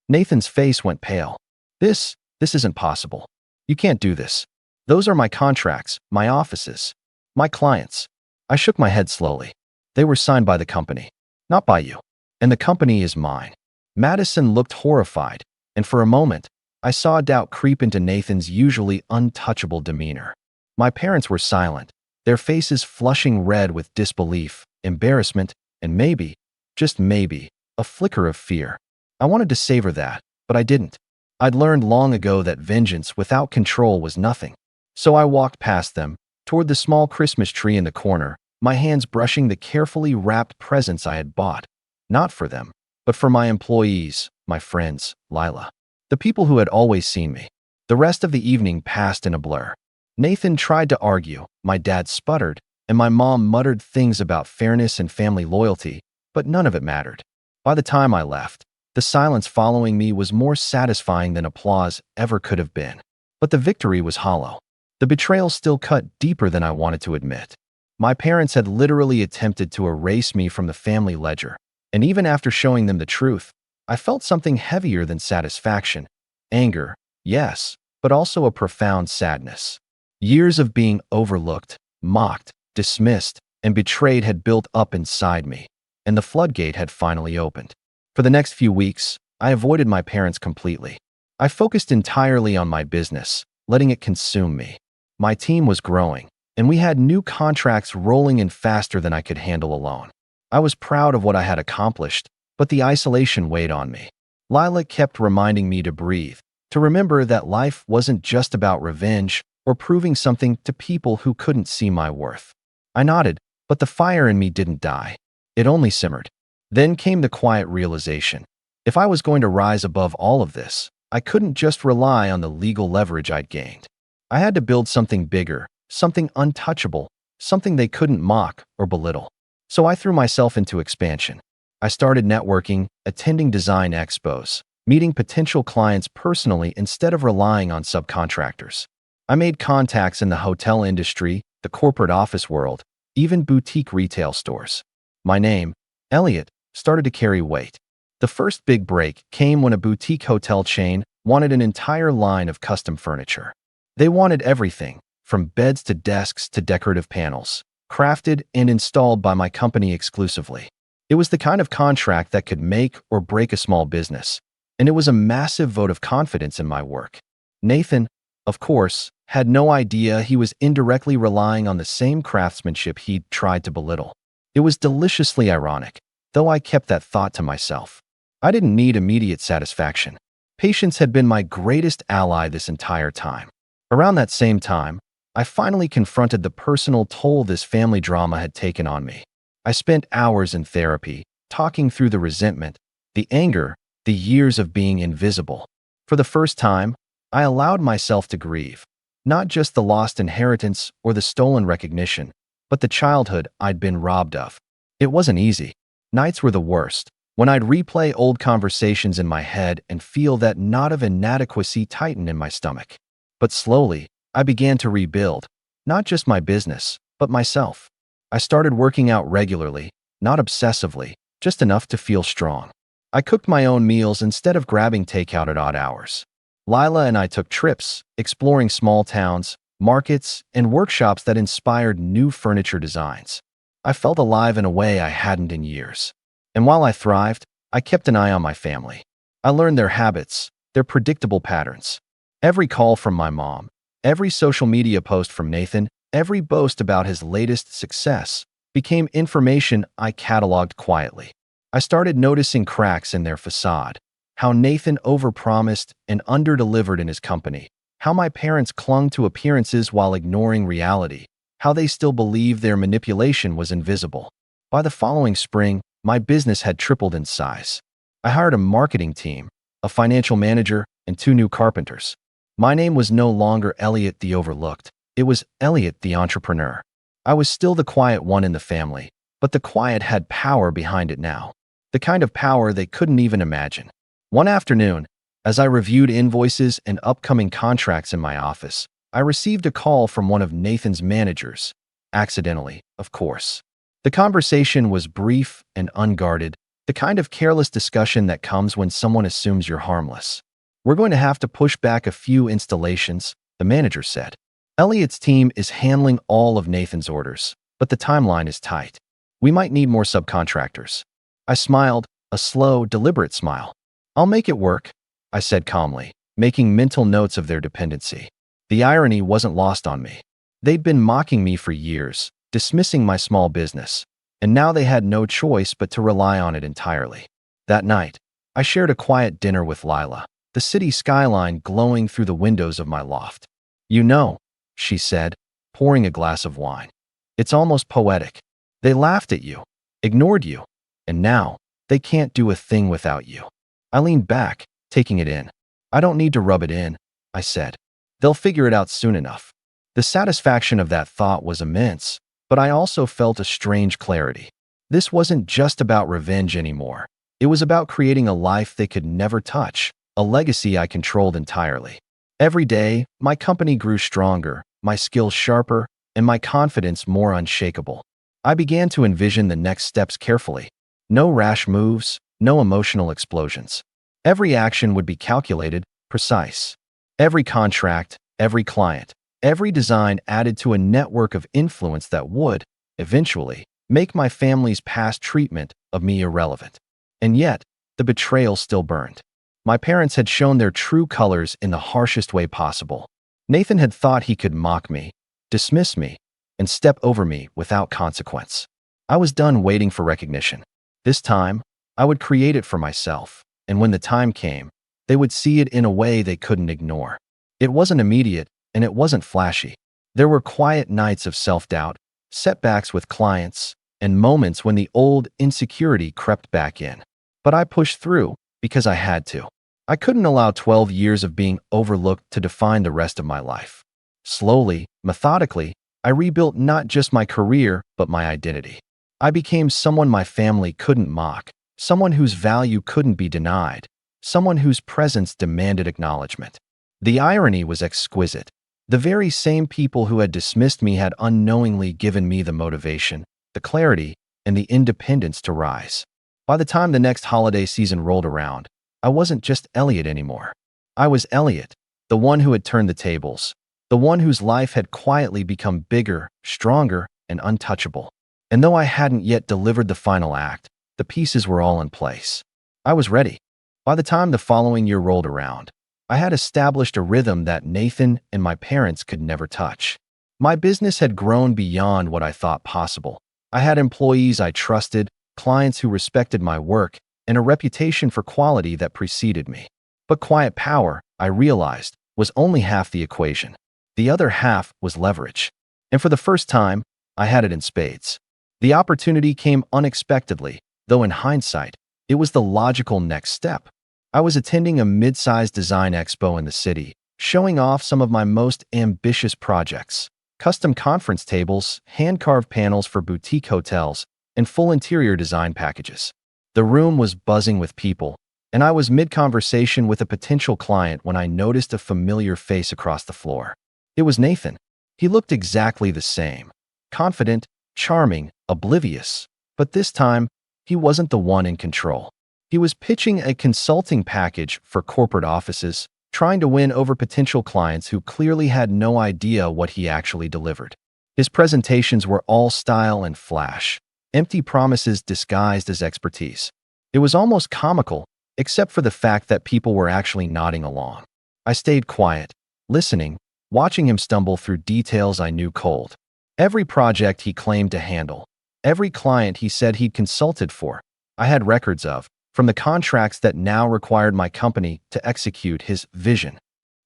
Nathan's face went pale. This isn't possible. You can't do this. Those are my contracts, my offices, my clients." I shook my head slowly. "They were signed by the company, not by you. And the company is mine." Madison looked horrified, And for a moment, I saw doubt creep into Nathan's usually untouchable demeanor. My parents were silent, their faces flushing red with disbelief, embarrassment, and maybe, just maybe, a flicker of fear. I wanted to savor that, but I didn't. I'd learned long ago that vengeance without control was nothing. So I walked past them, toward the small Christmas tree in the corner, my hands brushing the carefully wrapped presents I had bought. Not for them, but for my employees, my friends, Lila. The people who had always seen me. The rest of the evening passed in a blur. Nathan tried to argue, my dad sputtered, and my mom muttered things about fairness and family loyalty, but none of it mattered. By the time I left, the silence following me was more satisfying than applause ever could have been. But the victory was hollow. The betrayal still cut deeper than I wanted to admit. My parents had literally attempted to erase me from the family ledger, and even after showing them the truth, I felt something heavier than satisfaction. Anger, yes, but also a profound sadness. Years of being overlooked, mocked, dismissed, and betrayed had built up inside me, and the floodgate had finally opened. For the next few weeks, I avoided my parents completely. I focused entirely on my business, letting it consume me. My team was growing, and we had new contracts rolling in faster than I could handle alone. I was proud of what I had accomplished, but the isolation weighed on me. Lila kept reminding me to breathe, to remember that life wasn't just about revenge or proving something to people who couldn't see my worth. I nodded, but the fire in me didn't die. It only simmered. Then came the quiet realization. If I was going to rise above all of this, I couldn't just rely on the legal leverage I'd gained. I had to build something bigger, something untouchable, something they couldn't mock or belittle. So I threw myself into expansion. I started networking, attending design expos, meeting potential clients personally instead of relying on subcontractors. I made contacts in the hotel industry, the corporate office world, even boutique retail stores. My name, Elliot, started to carry weight. The first big break came when a boutique hotel chain wanted an entire line of custom furniture. They wanted everything, from beds to desks to decorative panels, crafted and installed by my company exclusively. It was the kind of contract that could make or break a small business, and it was a massive vote of confidence in my work. Nathan, of course, had no idea he was indirectly relying on the same craftsmanship he'd tried to belittle. It was deliciously ironic, though I kept that thought to myself. I didn't need immediate satisfaction. Patience had been my greatest ally this entire time. Around that same time, I finally confronted the personal toll this family drama had taken on me. I spent hours in therapy, talking through the resentment, the anger, the years of being invisible. For the first time, I allowed myself to grieve, not just the lost inheritance or the stolen recognition, but the childhood I'd been robbed of. It wasn't easy. Nights were the worst, when I'd replay old conversations in my head and feel that knot of inadequacy tighten in my stomach. But slowly, I began to rebuild, not just my business, but myself. I started working out regularly, not obsessively, just enough to feel strong. I cooked my own meals instead of grabbing takeout at odd hours. Lila and I took trips, exploring small towns, markets, and workshops that inspired new furniture designs. I felt alive in a way I hadn't in years. And while I thrived, I kept an eye on my family. I learned their habits, their predictable patterns. Every call from my mom, every social media post from Nathan, every boast about his latest success became information I cataloged quietly. I started noticing cracks in their facade, how Nathan overpromised and underdelivered in his company, how my parents clung to appearances while ignoring reality, how they still believed their manipulation was invisible. By the following spring, my business had tripled in size. I hired a marketing team, a financial manager, and 2 new carpenters. My name was no longer Elliot the Overlooked. It was Elliot the Entrepreneur. I was still the quiet one in the family, but the quiet had power behind it now. The kind of power they couldn't even imagine. One afternoon, as I reviewed invoices and upcoming contracts in my office, I received a call from one of Nathan's managers. Accidentally, of course. The conversation was brief and unguarded, the kind of careless discussion that comes when someone assumes you're harmless. "We're going to have to push back a few installations," the manager said. "Elliot's team is handling all of Nathan's orders, but the timeline is tight. We might need more subcontractors." I smiled, a slow, deliberate smile. "I'll make it work." I said calmly, making mental notes of their dependency. The irony wasn't lost on me. They'd been mocking me for years, dismissing my small business, and now they had no choice but to rely on it entirely. That night, I shared a quiet dinner with Lila, the city skyline glowing through the windows of my loft. "You know," she said, pouring a glass of wine, "it's almost poetic. They laughed at you, ignored you, and now they can't do a thing without you." I leaned back, taking it in. "I don't need to rub it in," I said. "They'll figure it out soon enough." The satisfaction of that thought was immense, but I also felt a strange clarity. This wasn't just about revenge anymore. It was about creating a life they could never touch, a legacy I controlled entirely. Every day, my company grew stronger, my skills sharper, and my confidence more unshakable. I began to envision the next steps carefully. No rash moves, no emotional explosions. Every action would be calculated, precise. Every contract, every client, every design added to a network of influence that would, eventually, make my family's past treatment of me irrelevant. And yet, the betrayal still burned. My parents had shown their true colors in the harshest way possible. Nathan had thought he could mock me, dismiss me, and step over me without consequence. I was done waiting for recognition. This time, I would create it for myself, and when the time came, they would see it in a way they couldn't ignore. It wasn't immediate, and it wasn't flashy. There were quiet nights of self-doubt, setbacks with clients, and moments when the old insecurity crept back in. But I pushed through because I had to. I couldn't allow 12 years of being overlooked to define the rest of my life. Slowly, methodically, I rebuilt not just my career, but my identity. I became someone my family couldn't mock, someone whose value couldn't be denied, someone whose presence demanded acknowledgement. The irony was exquisite. The very same people who had dismissed me had unknowingly given me the motivation, the clarity, and the independence to rise. By the time the next holiday season rolled around, I wasn't just Elliot anymore. I was Elliot, the one who had turned the tables, the one whose life had quietly become bigger, stronger, and untouchable. And though I hadn't yet delivered the final act, the pieces were all in place. I was ready. By the time the following year rolled around, I had established a rhythm that Nathan and my parents could never touch. My business had grown beyond what I thought possible. I had employees I trusted, clients who respected my work, and a reputation for quality that preceded me. But quiet power, I realized, was only half the equation. The other half was leverage. And for the first time, I had it in spades. The opportunity came unexpectedly, though in hindsight, it was the logical next step. I was attending a mid-sized design expo in the city, showing off some of my most ambitious projects: custom conference tables, hand-carved panels for boutique hotels, and full interior design packages. The room was buzzing with people, and I was mid-conversation with a potential client when I noticed a familiar face across the floor. It was Nathan. He looked exactly the same: confident, charming, oblivious. But this time, he wasn't the one in control. He was pitching a consulting package for corporate offices, trying to win over potential clients who clearly had no idea what he actually delivered. His presentations were all style and flash, empty promises disguised as expertise. It was almost comical, except for the fact that people were actually nodding along. I stayed quiet, listening, watching him stumble through details I knew cold. Every project he claimed to handle, every client he said he'd consulted for, I had records of, from the contracts that now required my company to execute his vision.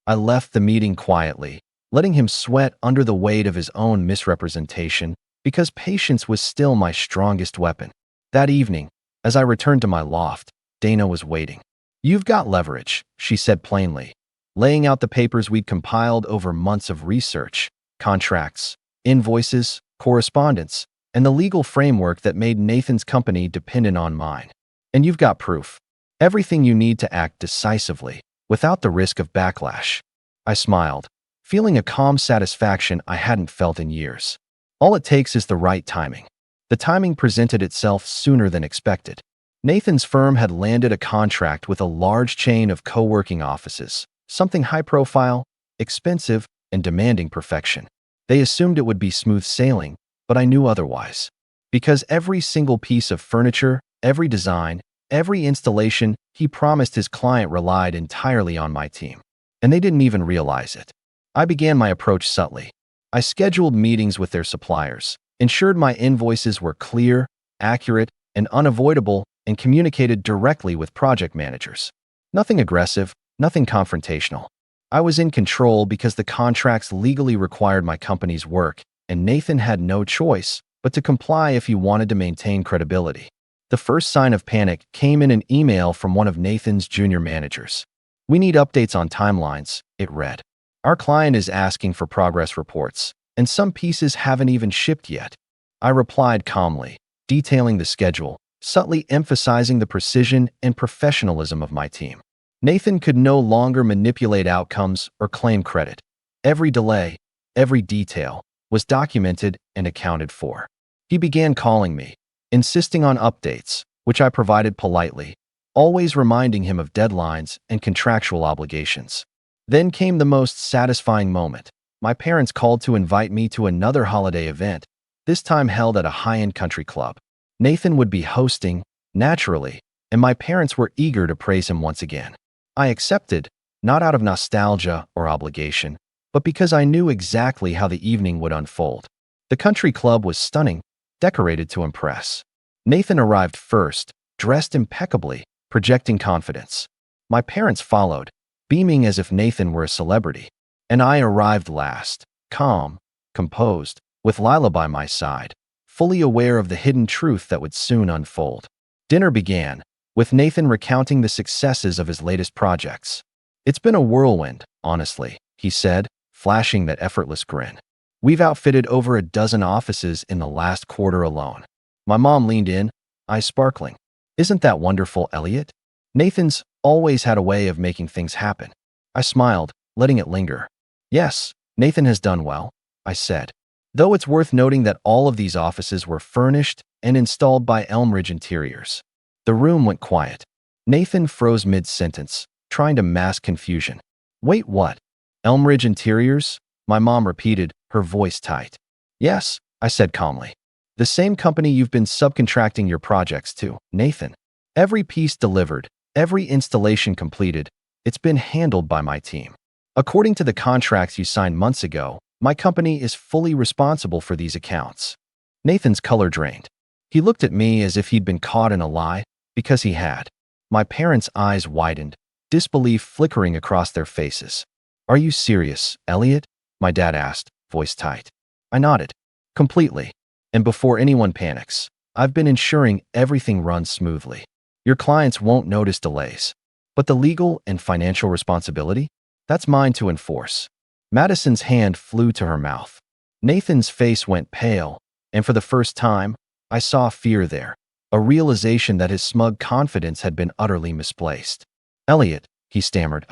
I left the meeting quietly, letting him sweat under the weight of his own misrepresentation, because patience was still my strongest weapon. That evening, as I returned to my loft, Dana was waiting. "You've got leverage," she said plainly, laying out the papers we'd compiled over months of research: contracts, invoices, correspondence, and the legal framework that made Nathan's company dependent on mine. "And you've got proof. Everything you need to act decisively, without the risk of backlash." I smiled, feeling a calm satisfaction I hadn't felt in years. All it takes is the right timing. The timing presented itself sooner than expected. Nathan's firm had landed a contract with a large chain of co-working offices, something high-profile, expensive, and demanding perfection. They assumed it would be smooth sailing, but I knew otherwise. Because every single piece of furniture, every design, Every installation, he promised his client relied entirely on my team. And they didn't even realize it. I began my approach subtly. I scheduled meetings with their suppliers, ensured my invoices were clear, accurate, and unavoidable, and communicated directly with project managers. Nothing aggressive, nothing confrontational. I was in control because the contracts legally required my company's work, and Nathan had no choice but to comply if he wanted to maintain credibility. The first sign of panic came in an email from one of Nathan's junior managers. "We need updates on timelines," it read. "Our client is asking for progress reports, and some pieces haven't even shipped yet." I replied calmly, detailing the schedule, subtly emphasizing the precision and professionalism of my team. Nathan could no longer manipulate outcomes or claim credit. Every delay, every detail, was documented and accounted for. He began calling me, insisting on updates, which I provided politely, always reminding him of deadlines and contractual obligations. Then came the most satisfying moment. My parents called to invite me to another holiday event, this time held at a high-end country club. Nathan would be hosting, naturally, and my parents were eager to praise him once again. I accepted, not out of nostalgia or obligation, but because I knew exactly how the evening would unfold. The country club was stunning, decorated to impress. Nathan arrived first, dressed impeccably, projecting confidence. My parents followed, beaming as if Nathan were a celebrity. And I arrived last, calm, composed, with Lila by my side, fully aware of the hidden truth that would soon unfold. Dinner began, with Nathan recounting the successes of his latest projects. "It's been a whirlwind, honestly," he said, flashing that effortless grin. "We've outfitted over a dozen offices in the last quarter alone." My mom leaned in, eyes sparkling. "Isn't that wonderful, Elliot?" Nathan's always had a way of making things happen. I smiled, letting it linger. "Yes, Nathan has done well," I said. Though it's worth noting that all of these offices were furnished and installed by Elmridge Interiors. The room went quiet. Nathan froze mid-sentence, trying to mask confusion. "Wait, what? Elmridge Interiors?" My mom repeated, her voice tight. "Yes," I said calmly. "The same company you've been subcontracting your projects to, Nathan. Every piece delivered, every installation completed, it's been handled by my team. According to the contracts you signed months ago, my company is fully responsible for these accounts." Nathan's color drained. He looked at me as if he'd been caught in a lie, because he had. My parents' eyes widened, disbelief flickering across their faces. "Are you serious, Elliot?" my dad asked, voice tight. I nodded. "Completely. And before anyone panics, I've been ensuring everything runs smoothly. Your clients won't notice delays. But the legal and financial responsibility? That's mine to enforce." Madison's hand flew to her mouth. Nathan's face went pale, and for the first time, I saw fear there, a realization that his smug confidence had been utterly misplaced. "Elliot," he stammered,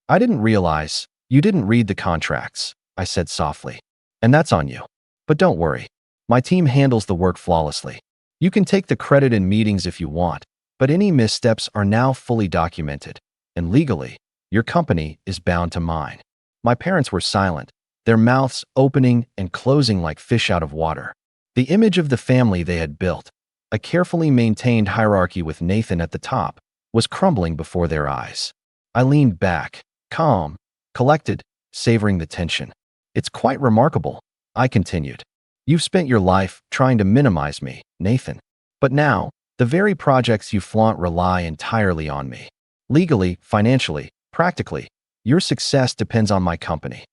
I didn't realize. You didn't read the contracts," I said softly. "And that's on you. But don't worry. My team handles the work flawlessly. You can take the credit in meetings if you want, but any missteps are now fully documented, and legally, your company is bound to mine." My parents were silent, their mouths opening and closing like fish out of water. The image of the family they had built, a carefully maintained hierarchy with Nathan at the top, was crumbling before their eyes. I leaned back, calm, collected, savoring the tension. "It's quite remarkable," I continued. "You've spent your life trying to minimize me, Nathan. But now, the very projects you flaunt rely entirely on me. Legally, financially, practically, your success depends on my company."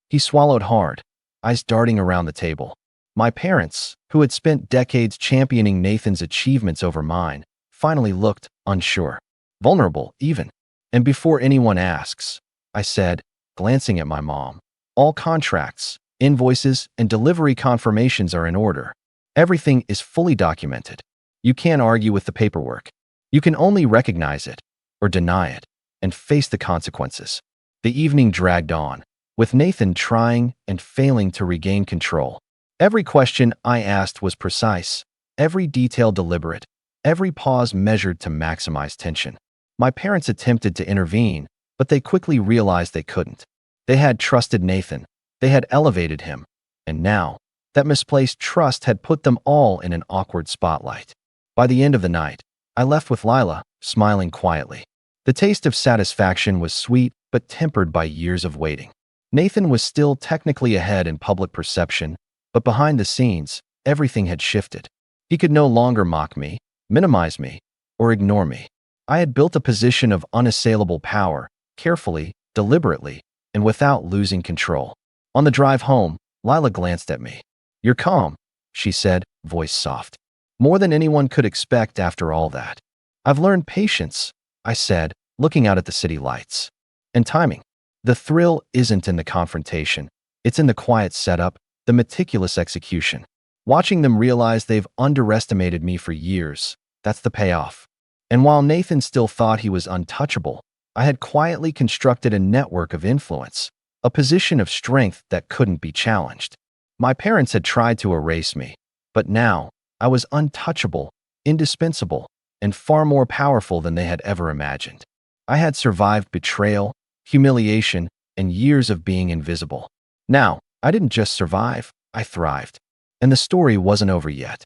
He swallowed hard, eyes darting around the table. My parents, who had spent decades championing Nathan's achievements over mine, finally looked unsure, vulnerable even. "And before anyone asks," I said, glancing at my mom, "all contracts, invoices, and delivery confirmations are in order. Everything is fully documented. You can't argue with the paperwork. You can only recognize it, or deny it, and face the consequences." The evening dragged on, with Nathan trying and failing to regain control. Every question I asked was precise, every detail deliberate, every pause measured to maximize tension. My parents attempted to intervene, but they quickly realized they couldn't. They had trusted Nathan, they had elevated him, and now, that misplaced trust had put them all in an awkward spotlight. By the end of the night, I left with Lila, smiling quietly. The taste of satisfaction was sweet but tempered by years of waiting. Nathan was still technically ahead in public perception, but behind the scenes, everything had shifted. He could no longer mock me, minimize me, or ignore me. I had built a position of unassailable power, carefully, deliberately, and without losing control. On the drive home, Lila glanced at me. "You're calm," she said, voice soft. "More than anyone could expect after all that." "I've learned patience," I said, looking out at the city lights. "And timing. The thrill isn't in the confrontation. It's in the quiet setup, the meticulous execution. Watching them realize they've underestimated me for years, that's the payoff." And while Nathan still thought he was untouchable, I had quietly constructed a network of influence, a position of strength that couldn't be challenged. My parents had tried to erase me, but now I was untouchable, indispensable, and far more powerful than they had ever imagined. I had survived betrayal, humiliation, and years of being invisible. Now, I didn't just survive, I thrived. And the story wasn't over yet.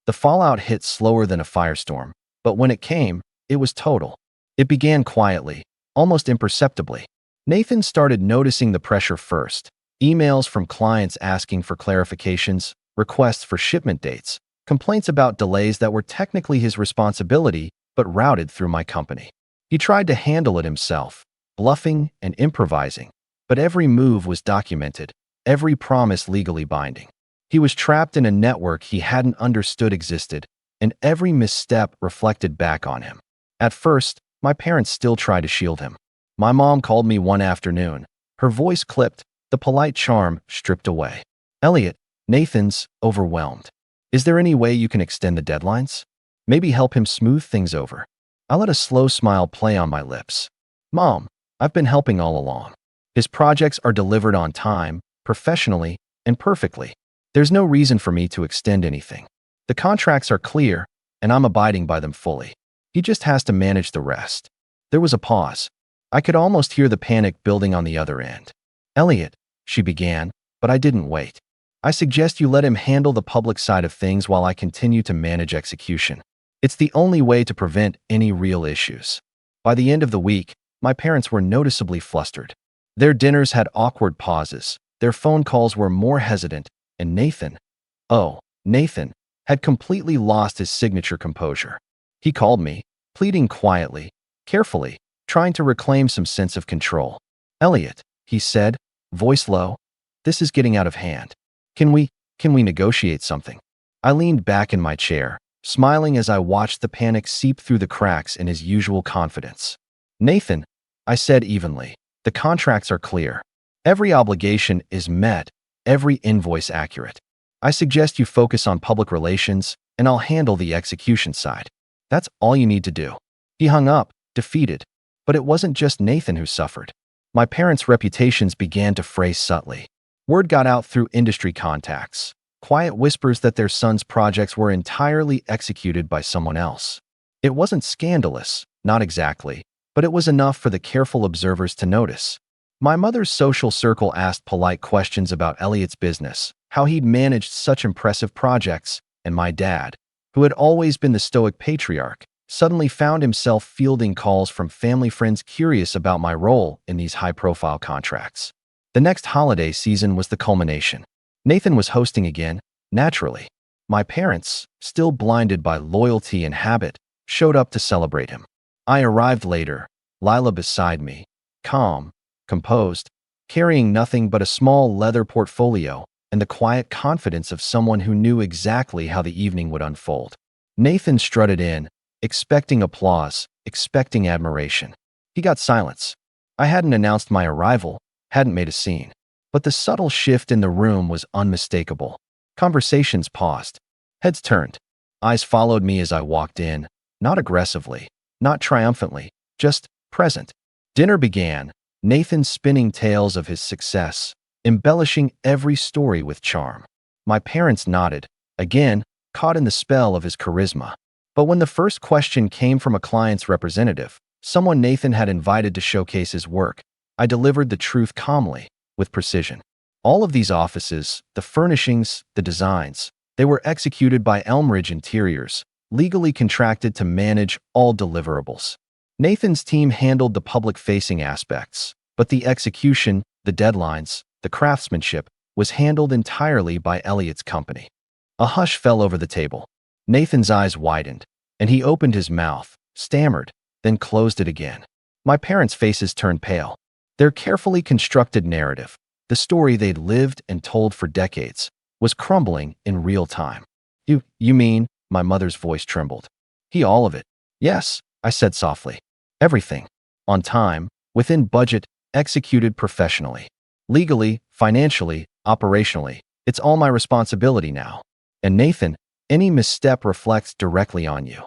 The fallout hit slower than a firestorm, but when it came, it was total. It began quietly, almost imperceptibly. Nathan started noticing the pressure first. Emails from clients asking for clarifications, requests for shipment dates, complaints about delays that were technically his responsibility but routed through my company. He tried to handle it himself, bluffing and improvising, but every move was documented, every promise legally binding. He was trapped in a network he hadn't understood existed, and every misstep reflected back on him. At first, my parents still tried to shield him. My mom called me one afternoon, her voice clipped, the polite charm stripped away. "Elliot, Nathan's overwhelmed. Is there any way you can extend the deadlines? Maybe help him smooth things over?" I let a slow smile play on my lips. "Mom, I've been helping all along. His projects are delivered on time, professionally, and perfectly. There's no reason for me to extend anything. The contracts are clear, and I'm abiding by them fully. He just has to manage the rest." There was a pause. I could almost hear the panic building on the other end. "Elliot," she began, but I didn't wait. "I suggest you let him handle the public side of things while I continue to manage execution. It's the only way to prevent any real issues." By the end of the week, my parents were noticeably flustered. Their dinners had awkward pauses, their phone calls were more hesitant, and Nathan, had completely lost his signature composure. He called me, pleading quietly, carefully, trying to reclaim some sense of control. "Elliot," he said, voice low, "this is getting out of hand. Can we negotiate something?" I leaned back in my chair, smiling as I watched the panic seep through the cracks in his usual confidence. "Nathan," I said evenly, "the contracts are clear. Every obligation is met, every invoice accurate. I suggest you focus on public relations, and I'll handle the execution side. That's all you need to do." He hung up, defeated. But it wasn't just Nathan who suffered. My parents' reputations began to fray subtly. Word got out through industry contacts, quiet whispers that their son's projects were entirely executed by someone else. It wasn't scandalous, not exactly, but it was enough for the careful observers to notice. My mother's social circle asked polite questions about Elliot's business, how he'd managed such impressive projects, and my dad, who had always been the stoic patriarch, suddenly found himself fielding calls from family friends curious about my role in these high-profile contracts. The next holiday season was the culmination. Nathan was hosting again, naturally. My parents, still blinded by loyalty and habit, showed up to celebrate him. I arrived later, Lila beside me, calm, composed, carrying nothing but a small leather portfolio and the quiet confidence of someone who knew exactly how the evening would unfold. Nathan strutted in, expecting applause, expecting admiration. He got silence. I hadn't announced my arrival, hadn't made a scene. But the subtle shift in the room was unmistakable. Conversations paused. Heads turned. Eyes followed me as I walked in, not aggressively, not triumphantly, just present. Dinner began, Nathan spinning tales of his success, embellishing every story with charm. My parents nodded, again, caught in the spell of his charisma. But when the first question came from a client's representative, someone Nathan had invited to showcase his work, I delivered the truth calmly, with precision. All of these offices, the furnishings, the designs, they were executed by Elmridge Interiors, legally contracted to manage all deliverables. Nathan's team handled the public-facing aspects, but the execution, the deadlines, the craftsmanship was handled entirely by Elliot's company. A hush fell over the table. Nathan's eyes widened, and he opened his mouth, stammered, then closed it again. My parents' faces turned pale. Their carefully constructed narrative, the story they'd lived and told for decades, was crumbling in real time. You mean, my mother's voice trembled. All of it. Yes, I said softly. Everything. On time, within budget, executed professionally. Legally, financially, operationally. It's all my responsibility now. And Nathan, any misstep reflects directly on you.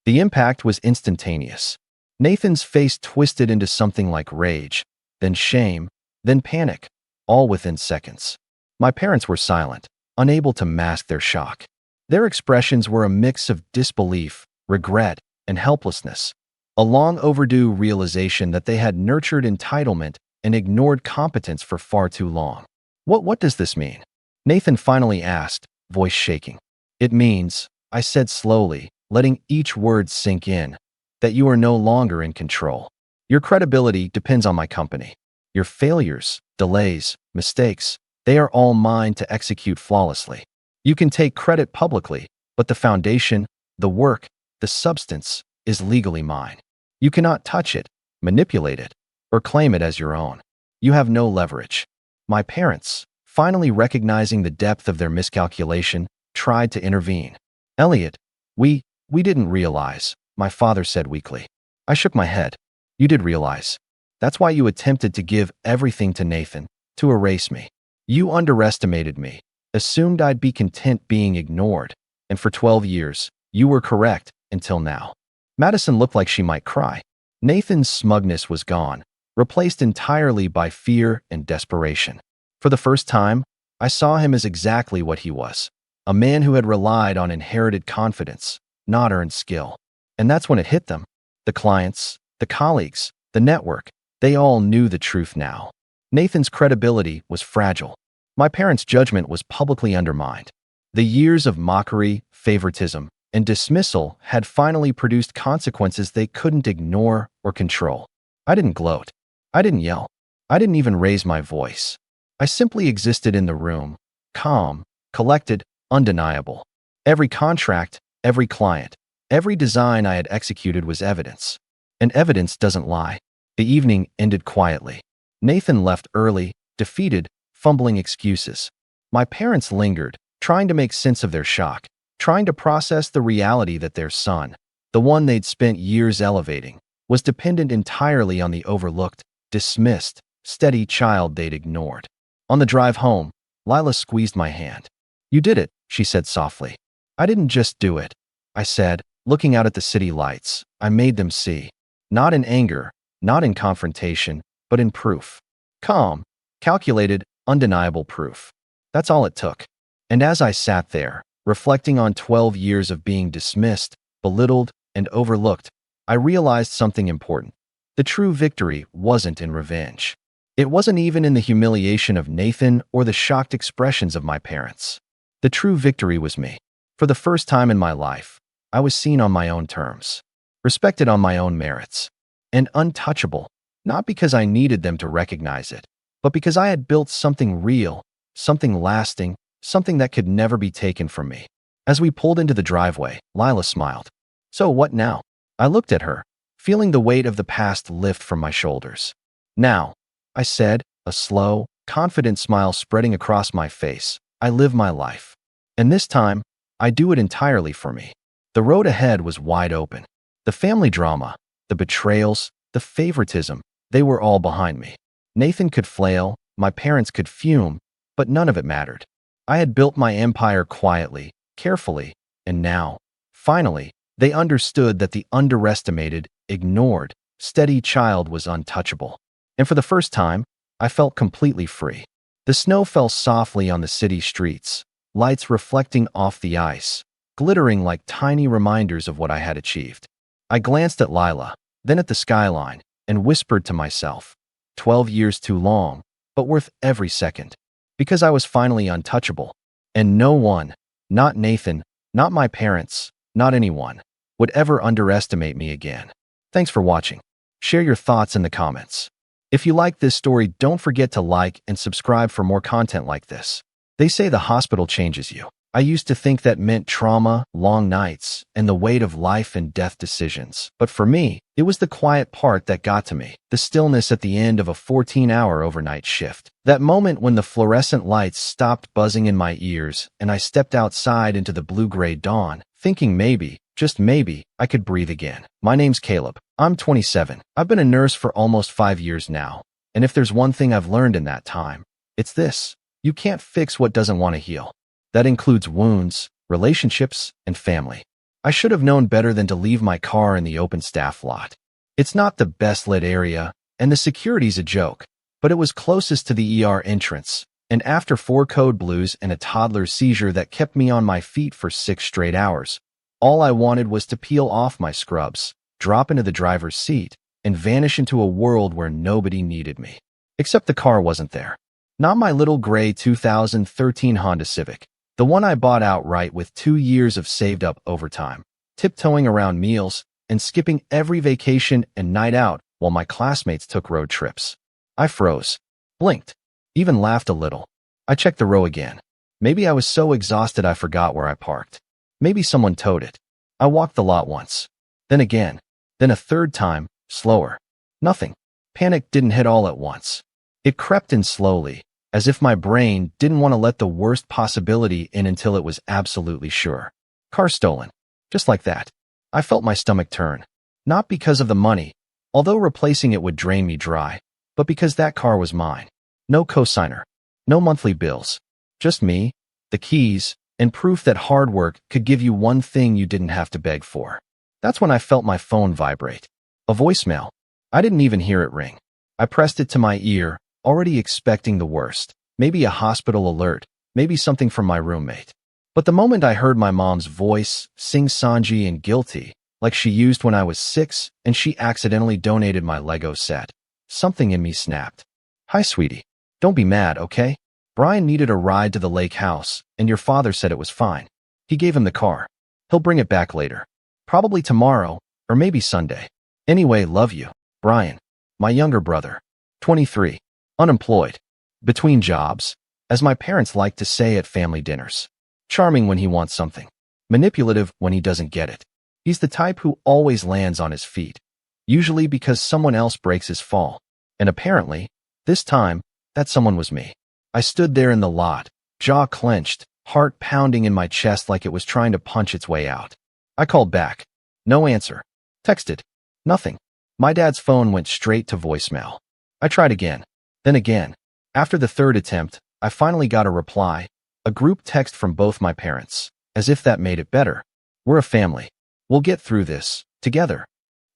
The impact was instantaneous. Nathan's face twisted into something like rage, then shame, then panic, all within seconds. My parents were silent, unable to mask their shock. Their expressions were a mix of disbelief, regret, and helplessness, a long overdue realization that they had nurtured entitlement and ignored competence for far too long. What does this mean? Nathan finally asked, voice shaking. It means, I said slowly, letting each word sink in, that you are no longer in control. Your credibility depends on my company. Your failures, delays, mistakes, they are all mine to execute flawlessly. You can take credit publicly, but the foundation, the work, the substance is legally mine. You cannot touch it, manipulate it, or claim it as your own. You have no leverage. My parents, finally recognizing the depth of their miscalculation, tried to intervene. Elliot, we didn't realize, my father said weakly. I shook my head. You did realize. That's why you attempted to give everything to Nathan, to erase me. You underestimated me, assumed I'd be content being ignored, and for 12 years, you were correct until now. Madison looked like she might cry. Nathan's smugness was gone, replaced entirely by fear and desperation. For the first time, I saw him as exactly what he was, a man who had relied on inherited confidence, not earned skill. And that's when it hit them. The clients, the colleagues, the network, they all knew the truth now. Nathan's credibility was fragile. My parents' judgment was publicly undermined. The years of mockery, favoritism, and dismissal had finally produced consequences they couldn't ignore or control. I didn't gloat. I didn't yell. I didn't even raise my voice. I simply existed in the room, calm, collected, undeniable. Every contract, every client, every design I had executed was evidence. And evidence doesn't lie. The evening ended quietly. Nathan left early, defeated, fumbling excuses. My parents lingered, trying to make sense of their shock, trying to process the reality that their son, the one they'd spent years elevating, was dependent entirely on the overlooked, dismissed, steady child they'd ignored. On the drive home, Lila squeezed my hand. You did it, she said softly. I didn't just do it, I said, looking out at the city lights. I made them see. Not in anger, not in confrontation, but in proof. Calm, calculated, undeniable proof. That's all it took. And as I sat there, reflecting on 12 years of being dismissed, belittled, and overlooked, I realized something important. The true victory wasn't in revenge. It wasn't even in the humiliation of Nathan or the shocked expressions of my parents. The true victory was me. For the first time in my life, I was seen on my own terms, respected on my own merits, and untouchable, not because I needed them to recognize it, but because I had built something real, something lasting, something that could never be taken from me. As we pulled into the driveway, Lila smiled. So what now? I looked at her, feeling the weight of the past lift from my shoulders. Now, I said, a slow, confident smile spreading across my face, I live my life. And this time, I do it entirely for me. The road ahead was wide open. The family drama, the betrayals, the favoritism, they were all behind me. Nathan could flail, my parents could fume, but none of it mattered. I had built my empire quietly, carefully, and now, finally, they understood that the underestimated, ignored, steady child was untouchable. And for the first time, I felt completely free. The snow fell softly on the city streets, lights reflecting off the ice, glittering like tiny reminders of what I had achieved. I glanced at Lila, then at the skyline, and whispered to myself, 12 years too long, but worth every second. Because I was finally untouchable. And no one, not Nathan, not my parents, not anyone, would ever underestimate me again. Thanks for watching. Share your thoughts in the comments. If you like this story, don't forget to like and subscribe for more content like this. They say the hospital changes you. I used to think that meant trauma, long nights, and the weight of life and death decisions. But for me, it was the quiet part that got to me. The stillness at the end of a 14-hour overnight shift. That moment when the fluorescent lights stopped buzzing in my ears and I stepped outside into the blue-gray dawn, thinking maybe, just maybe, I could breathe again. My name's Caleb. I'm 27. I've been a nurse for almost 5 years now. And if there's one thing I've learned in that time, it's this. You can't fix what doesn't want to heal. That includes wounds, relationships, and family. I should have known better than to leave my car in the open staff lot. It's not the best lit area, and the security's a joke, but it was closest to the ER entrance, and after 4 code blues and a toddler's seizure that kept me on my feet for 6 straight hours, all I wanted was to peel off my scrubs, drop into the driver's seat, and vanish into a world where nobody needed me. Except the car wasn't there. Not my little gray 2013 Honda Civic. The one I bought outright with 2 years of saved-up overtime, tiptoeing around meals, and skipping every vacation and night out while my classmates took road trips. I froze, blinked, even laughed a little. I checked the row again. Maybe I was so exhausted I forgot where I parked. Maybe someone towed it. I walked the lot once. Then again. Then a third time, slower. Nothing. Panic didn't hit all at once. It crept in slowly, as if my brain didn't want to let the worst possibility in until it was absolutely sure. Car stolen. Just like that. I felt my stomach turn. Not because of the money, although replacing it would drain me dry, but because that car was mine. No cosigner. No monthly bills. Just me, the keys, and proof that hard work could give you one thing you didn't have to beg for. That's when I felt my phone vibrate. A voicemail. I didn't even hear it ring. I pressed it to my ear, already expecting the worst. Maybe a hospital alert, maybe something from my roommate. But the moment I heard my mom's voice, sing-songy and guilty, like she used when I was 6 and she accidentally donated my Lego set, something in me snapped. Hi, sweetie. Don't be mad, okay? Brian needed a ride to the lake house, and your father said it was fine. He gave him the car. He'll bring it back later. Probably tomorrow, or maybe Sunday. Anyway, love you. Brian. My younger brother. 23. Unemployed. Between jobs, as my parents like to say at family dinners. Charming when he wants something. Manipulative when he doesn't get it. He's the type who always lands on his feet, usually because someone else breaks his fall. And apparently, this time, that someone was me. I stood there in the lot, jaw clenched, heart pounding in my chest like it was trying to punch its way out. I called back. No answer. Texted. Nothing. My dad's phone went straight to voicemail. I tried again. Then again. After the third attempt, I finally got a reply, a group text from both my parents, as if that made it better. We're a family. We'll get through this, together.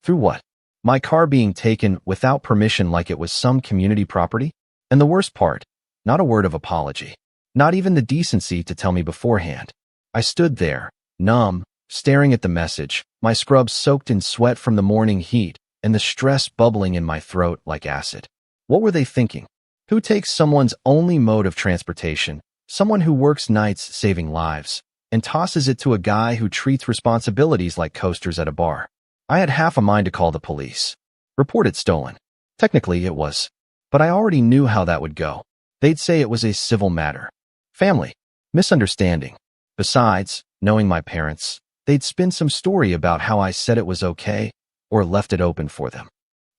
Through what? My car being taken without permission like it was some community property? And the worst part, not a word of apology. Not even the decency to tell me beforehand. I stood there, numb, staring at the message, my scrubs soaked in sweat from the morning heat, and the stress bubbling in my throat like acid. What were they thinking? Who takes someone's only mode of transportation, someone who works nights saving lives, and tosses it to a guy who treats responsibilities like coasters at a bar? I had half a mind to call the police. Report it stolen. Technically, it was. But I already knew how that would go. They'd say it was a civil matter. Family. Misunderstanding. Besides, knowing my parents, they'd spin some story about how I said it was okay, or left it open for them.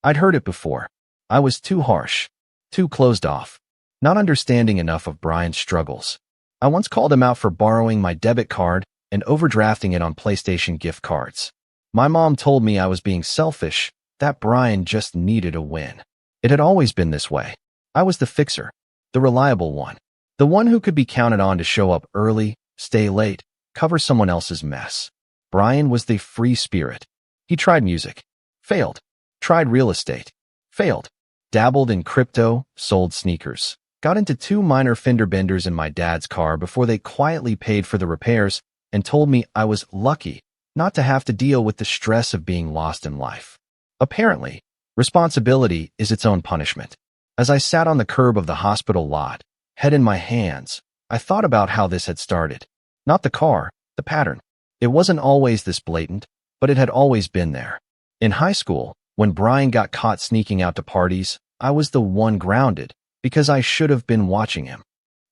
I'd heard it before. I was too harsh. Too closed off. Not understanding enough of Brian's struggles. I once called him out for borrowing my debit card and overdrafting it on PlayStation gift cards. My mom told me I was being selfish, that Brian just needed a win. It had always been this way. I was the fixer, the reliable one, the one who could be counted on to show up early, stay late, cover someone else's mess. Brian was the free spirit. He tried music. Failed. Tried real estate. Failed. Dabbled in crypto, sold sneakers. Got into 2 minor fender benders in my dad's car before they quietly paid for the repairs and told me I was lucky not to have to deal with the stress of being lost in life. Apparently, responsibility is its own punishment. As I sat on the curb of the hospital lot, head in my hands, I thought about how this had started. Not the car, the pattern. It wasn't always this blatant, but it had always been there. In high school, when Brian got caught sneaking out to parties, I was the one grounded because I should have been watching him.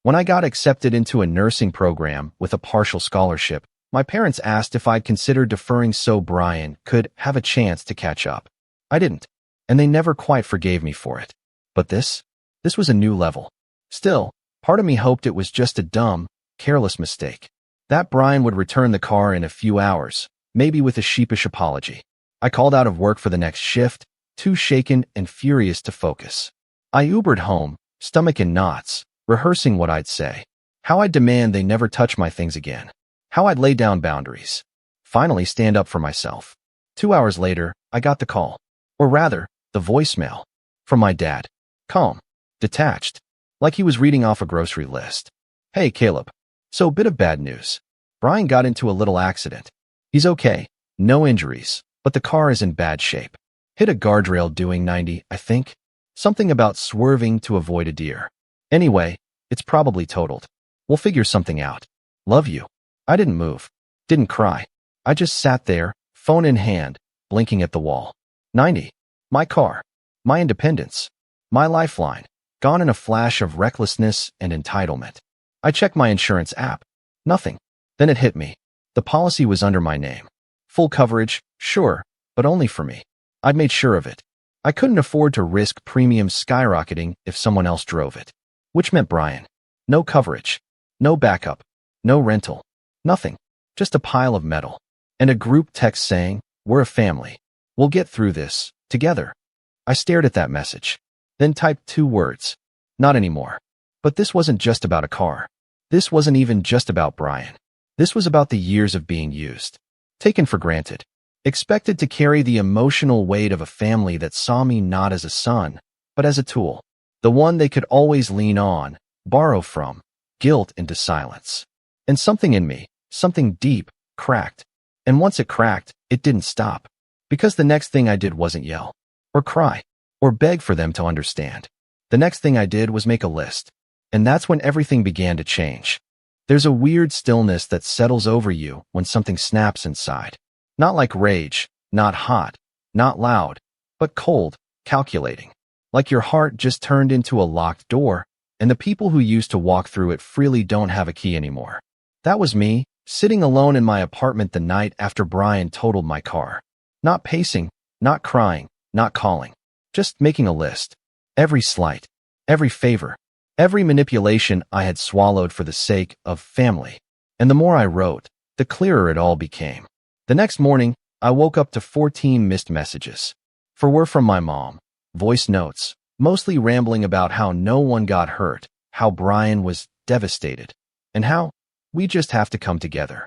When I got accepted into a nursing program with a partial scholarship, my parents asked if I'd consider deferring so Brian could have a chance to catch up. I didn't, and they never quite forgave me for it. But this was a new level. Still, part of me hoped it was just a dumb, careless mistake. That Brian would return the car in a few hours, maybe with a sheepish apology. I called out of work for the next shift, too shaken and furious to focus. I Ubered home, stomach in knots, rehearsing what I'd say. How I'd demand they never touch my things again. How I'd lay down boundaries. Finally stand up for myself. 2 hours later, I got the call. Or rather, the voicemail. From my dad. Calm. Detached. Like he was reading off a grocery list. Hey, Caleb. So, bit of bad news. Brian got into a little accident. He's okay. No injuries. But the car is in bad shape. Hit a guardrail doing 90, I think. Something about swerving to avoid a deer. Anyway, it's probably totaled. We'll figure something out. Love you. I didn't move. Didn't cry. I just sat there, phone in hand, blinking at the wall. 90. My car. My independence. My lifeline. Gone in a flash of recklessness and entitlement. I checked my insurance app. Nothing. Then it hit me. The policy was under my name. Full coverage, sure, but only for me. I'd made sure of it. I couldn't afford to risk premiums skyrocketing if someone else drove it. Which meant Brian. No coverage. No backup. No rental. Nothing. Just a pile of metal. And a group text saying, "We're a family. We'll get through this, together." I stared at that message. Then typed 2 words. Not anymore. But this wasn't just about a car. This wasn't even just about Brian. This was about the years of being used. Taken for granted. Expected to carry the emotional weight of a family that saw me not as a son, but as a tool. The one they could always lean on, borrow from, guilt into silence. And something in me, something deep, cracked. And once it cracked, it didn't stop. Because the next thing I did wasn't yell, or cry, or beg for them to understand. The next thing I did was make a list. And that's when everything began to change. There's a weird stillness that settles over you when something snaps inside. Not like rage, not hot, not loud, but cold, calculating. Like your heart just turned into a locked door, and the people who used to walk through it freely don't have a key anymore. That was me, sitting alone in my apartment the night after Brian totaled my car. Not pacing, not crying, not calling. Just making a list. Every slight, every favor, every manipulation I had swallowed for the sake of family. And the more I wrote, the clearer it all became. The next morning, I woke up to 14 missed messages. 4 were from my mom. Voice notes, mostly rambling about how no one got hurt, how Brian was devastated, and how we just have to come together.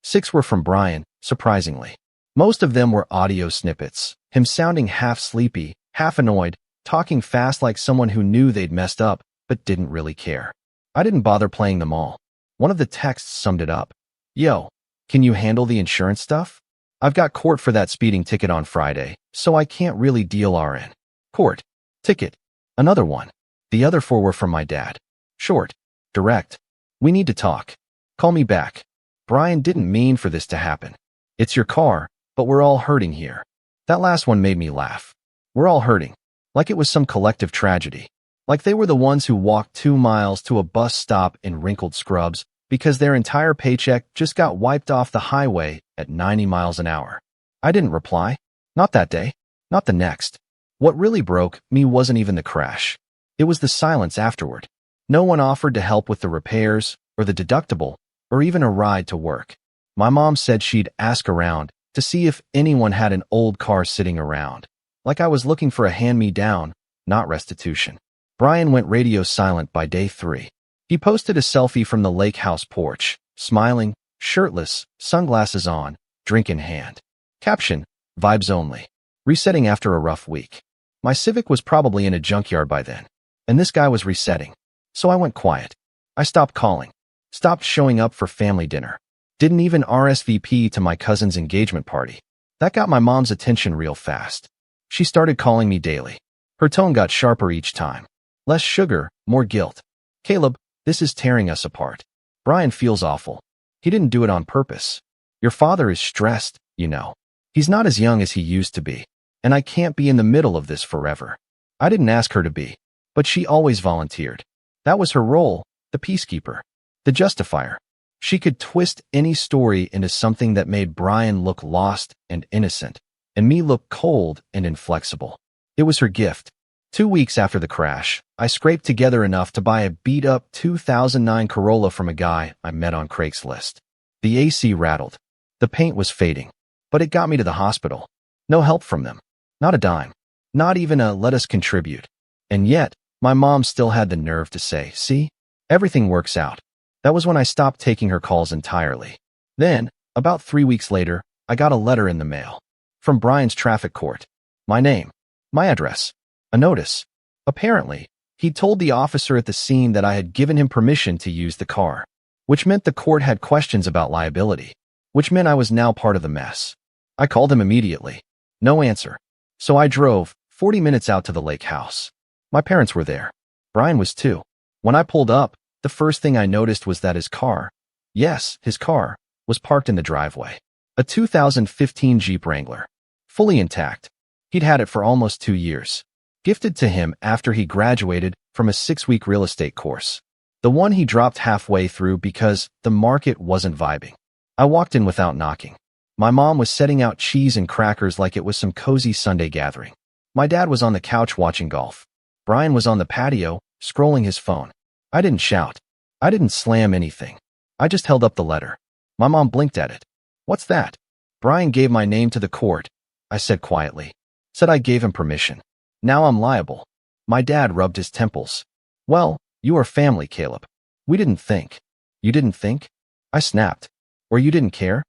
6 were from Brian, surprisingly. Most of them were audio snippets, him sounding half sleepy, half annoyed, talking fast like someone who knew they'd messed up, but didn't really care. I didn't bother playing them all. One of the texts summed it up. Yo, can you handle the insurance stuff? I've got court for that speeding ticket on Friday, so I can't really deal RN. Court. Ticket. Another one. The other 4 were from my dad. Short. Direct. We need to talk. Call me back. Brian didn't mean for this to happen. It's your car, but we're all hurting here. That last one made me laugh. We're all hurting. Like it was some collective tragedy. Like they were the ones who walked 2 miles to a bus stop in wrinkled scrubs because their entire paycheck just got wiped off the highway at 90 miles an hour. I didn't reply. Not that day. Not the next. What really broke me wasn't even the crash. It was the silence afterward. No one offered to help with the repairs, or the deductible, or even a ride to work. My mom said she'd ask around to see if anyone had an old car sitting around. Like I was looking for a hand-me-down, not restitution. Brian went radio silent by day 3. He posted a selfie from the lake house porch, smiling, shirtless, sunglasses on, drink in hand. Caption, vibes only. Resetting after a rough week. My Civic was probably in a junkyard by then, and this guy was resetting. So I went quiet. I stopped calling. Stopped showing up for family dinner. Didn't even RSVP to my cousin's engagement party. That got my mom's attention real fast. She started calling me daily. Her tone got sharper each time. Less sugar, more guilt. Caleb, this is tearing us apart. Brian feels awful. He didn't do it on purpose. Your father is stressed, you know. He's not as young as he used to be, and I can't be in the middle of this forever. I didn't ask her to be, but she always volunteered. That was her role, the peacekeeper, the justifier. She could twist any story into something that made Brian look lost and innocent, and me look cold and inflexible. It was her gift. 2 weeks after the crash, I scraped together enough to buy a beat-up 2009 Corolla from a guy I met on Craigslist. The AC rattled. The paint was fading, but it got me to the hospital. No help from them. Not a dime. Not even a let us contribute. And yet, my mom still had the nerve to say, see, everything works out. That was when I stopped taking her calls entirely. Then, about 3 weeks later, I got a letter in the mail. From Brian's traffic court. My name. My address. A notice. Apparently, he'd told the officer at the scene that I had given him permission to use the car, which meant the court had questions about liability, which meant I was now part of the mess. I called him immediately. No answer. So I drove 40 minutes out to the lake house. My parents were there. Brian was too. When I pulled up, the first thing I noticed was that his car, yes, his car, was parked in the driveway. A 2015 Jeep Wrangler. Fully intact. He'd had it for almost 2 years. Gifted to him after he graduated from a 6-week real estate course. The one he dropped halfway through because the market wasn't vibing. I walked in without knocking. My mom was setting out cheese and crackers like it was some cozy Sunday gathering. My dad was on the couch watching golf. Brian was on the patio, scrolling his phone. I didn't shout. I didn't slam anything. I just held up the letter. My mom blinked at it. What's that? Brian gave my name to the court, I said quietly. Said I gave him permission. Now I'm liable. My dad rubbed his temples. Well, you are family, Caleb. We didn't think. You didn't think? I snapped. Or you didn't care?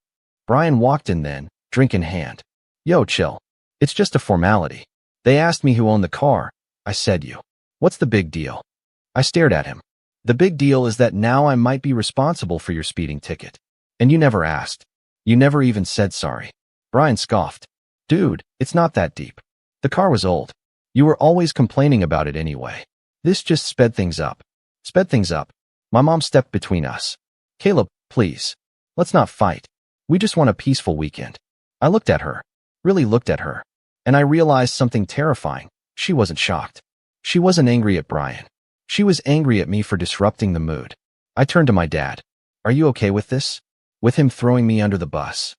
Brian walked in then, drink in hand. Yo, chill. It's just a formality. They asked me who owned the car. I said you. What's the big deal? I stared at him. The big deal is that now I might be responsible for your speeding ticket. And you never asked. You never even said sorry. Brian scoffed. Dude, it's not that deep. The car was old. You were always complaining about it anyway. This just sped things up. Sped things up. My mom stepped between us. Caleb, please. Let's not fight. We just want a peaceful weekend. I looked at her. Really looked at her. And I realized something terrifying. She wasn't shocked. She wasn't angry at Brian. She was angry at me for disrupting the mood. I turned to my dad. Are you okay with this? With him throwing me under the bus?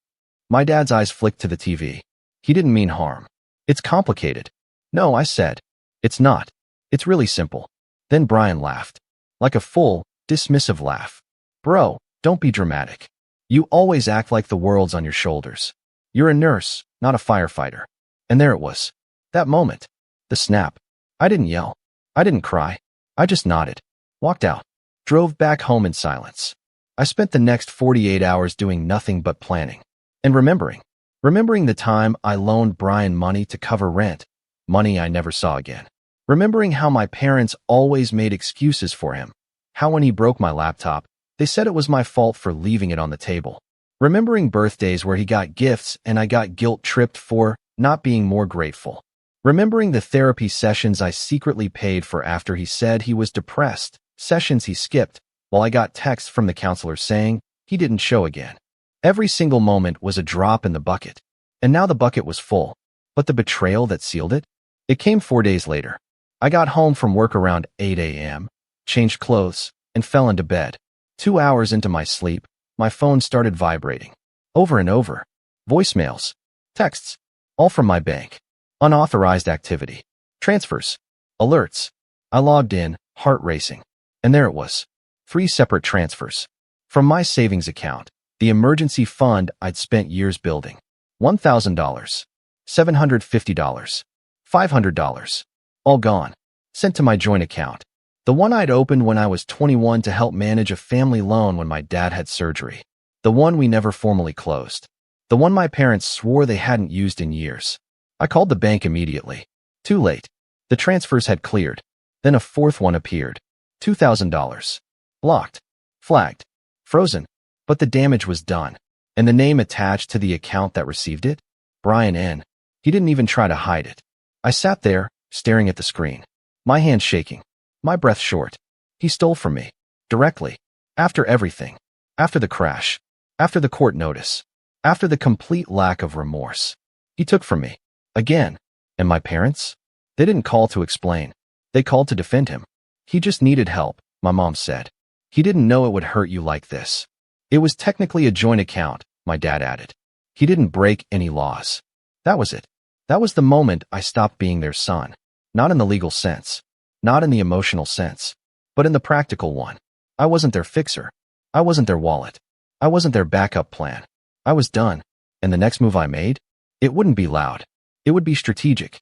My dad's eyes flicked to the TV. He didn't mean harm. It's complicated. No, I said. It's not. It's really simple. Then Brian laughed. Like a full, dismissive laugh. Bro, don't be dramatic. You always act like the world's on your shoulders. You're a nurse, not a firefighter. And there it was. That moment. The snap. I didn't yell. I didn't cry. I just nodded. Walked out. Drove back home in silence. I spent the next 48 hours doing nothing but planning. And remembering. Remembering the time I loaned Brian money to cover rent. Money I never saw again. Remembering how my parents always made excuses for him. How when he broke my laptop, they said it was my fault for leaving it on the table. Remembering birthdays where he got gifts and I got guilt-tripped for not being more grateful. Remembering the therapy sessions I secretly paid for after he said he was depressed, sessions he skipped, while I got texts from the counselor saying he didn't show again. Every single moment was a drop in the bucket. And now the bucket was full. But the betrayal that sealed it? It came 4 days later. I got home from work around 8 a.m., changed clothes, and fell into bed. 2 hours into my sleep, my phone started vibrating. Over and over. Voicemails. Texts. All from my bank. Unauthorized activity. Transfers. Alerts. I logged in, heart racing. And there it was. 3 separate transfers. From my savings account, the emergency fund I'd spent years building. $1,000. $750. $500. All gone. Sent to my joint account. The one I'd opened when I was 21 to help manage a family loan when my dad had surgery. The one we never formally closed. The one my parents swore they hadn't used in years. I called the bank immediately. Too late. The transfers had cleared. Then a 4th one appeared. $2,000. Blocked. Flagged. Frozen. But the damage was done. And the name attached to the account that received it? Brian N. He didn't even try to hide it. I sat there, staring at the screen. My hand shaking. My breath short. He stole from me. Directly. After everything. After the crash. After the court notice. After the complete lack of remorse, he took from me. Again. And my parents? They didn't call to explain. They called to defend him. He just needed help, my mom said. He didn't know it would hurt you like this. It was technically a joint account, my dad added. He didn't break any laws. That was it. That was the moment I stopped being their son. Not in the legal sense. Not in the emotional sense. But in the practical one. I wasn't their fixer. I wasn't their wallet. I wasn't their backup plan. I was done. And the next move I made? It wouldn't be loud. It would be strategic.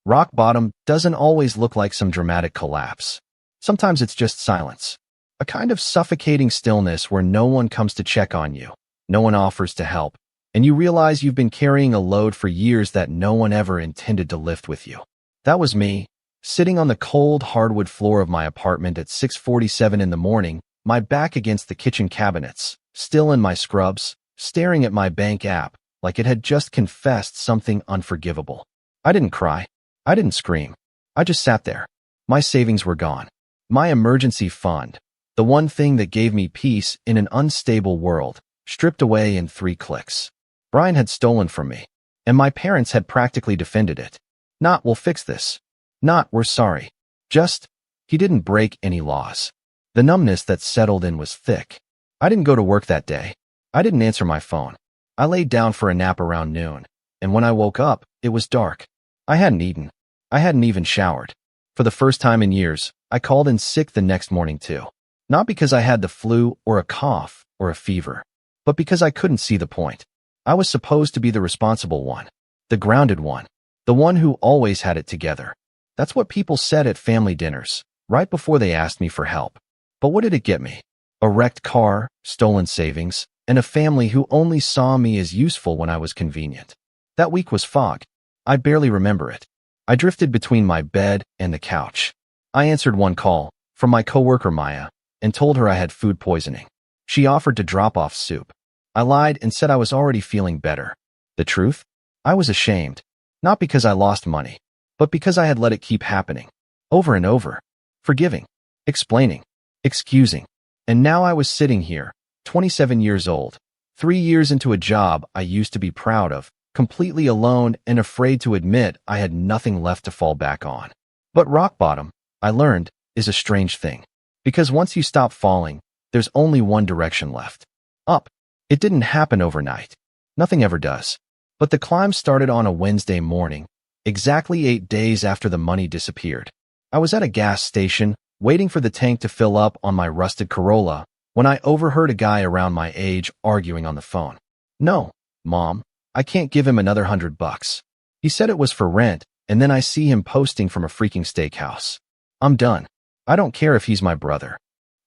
Rock bottom doesn't always look like some dramatic collapse. Sometimes it's just silence. A kind of suffocating stillness where no one comes to check on you. No one offers to help. And you realize you've been carrying a load for years that no one ever intended to lift with you. That was me, sitting on the cold hardwood floor of my apartment at 6:47 in the morning, my back against the kitchen cabinets, still in my scrubs, staring at my bank app like it had just confessed something unforgivable. I didn't cry. I didn't scream. I just sat there. My savings were gone. My emergency fund, the one thing that gave me peace in an unstable world, stripped away in 3 clicks. Brian had stolen from me, and my parents had practically defended it. Not, we'll fix this. Not, we're sorry. Just, he didn't break any laws. The numbness that settled in was thick. I didn't go to work that day. I didn't answer my phone. I laid down for a nap around noon, and when I woke up, it was dark. I hadn't eaten. I hadn't even showered. For the first time in years, I called in sick the next morning too. Not because I had the flu or a cough or a fever, but because I couldn't see the point. I was supposed to be the responsible one, the grounded one, the one who always had it together. That's what people said at family dinners, right before they asked me for help. But what did it get me? A wrecked car, stolen savings, and a family who only saw me as useful when I was convenient. That week was fog. I barely remember it. I drifted between my bed and the couch. I answered one call from my coworker Maya and told her I had food poisoning. She offered to drop off soup. I lied and said I was already feeling better. The truth? I was ashamed. Not because I lost money, but because I had let it keep happening. Over and over. Forgiving. Explaining. Excusing. And now I was sitting here, 27 years old, 3 years into a job I used to be proud of, completely alone and afraid to admit I had nothing left to fall back on. But rock bottom, I learned, is a strange thing. Because once you stop falling, there's only one direction left. Up. It didn't happen overnight. Nothing ever does. But the climb started on a Wednesday morning, exactly 8 days after the money disappeared. I was at a gas station, waiting for the tank to fill up on my rusted Corolla, when I overheard a guy around my age arguing on the phone. No, Mom, I can't give him another $100. He said it was for rent, and then I see him posting from a freaking steakhouse. I'm done. I don't care if he's my brother.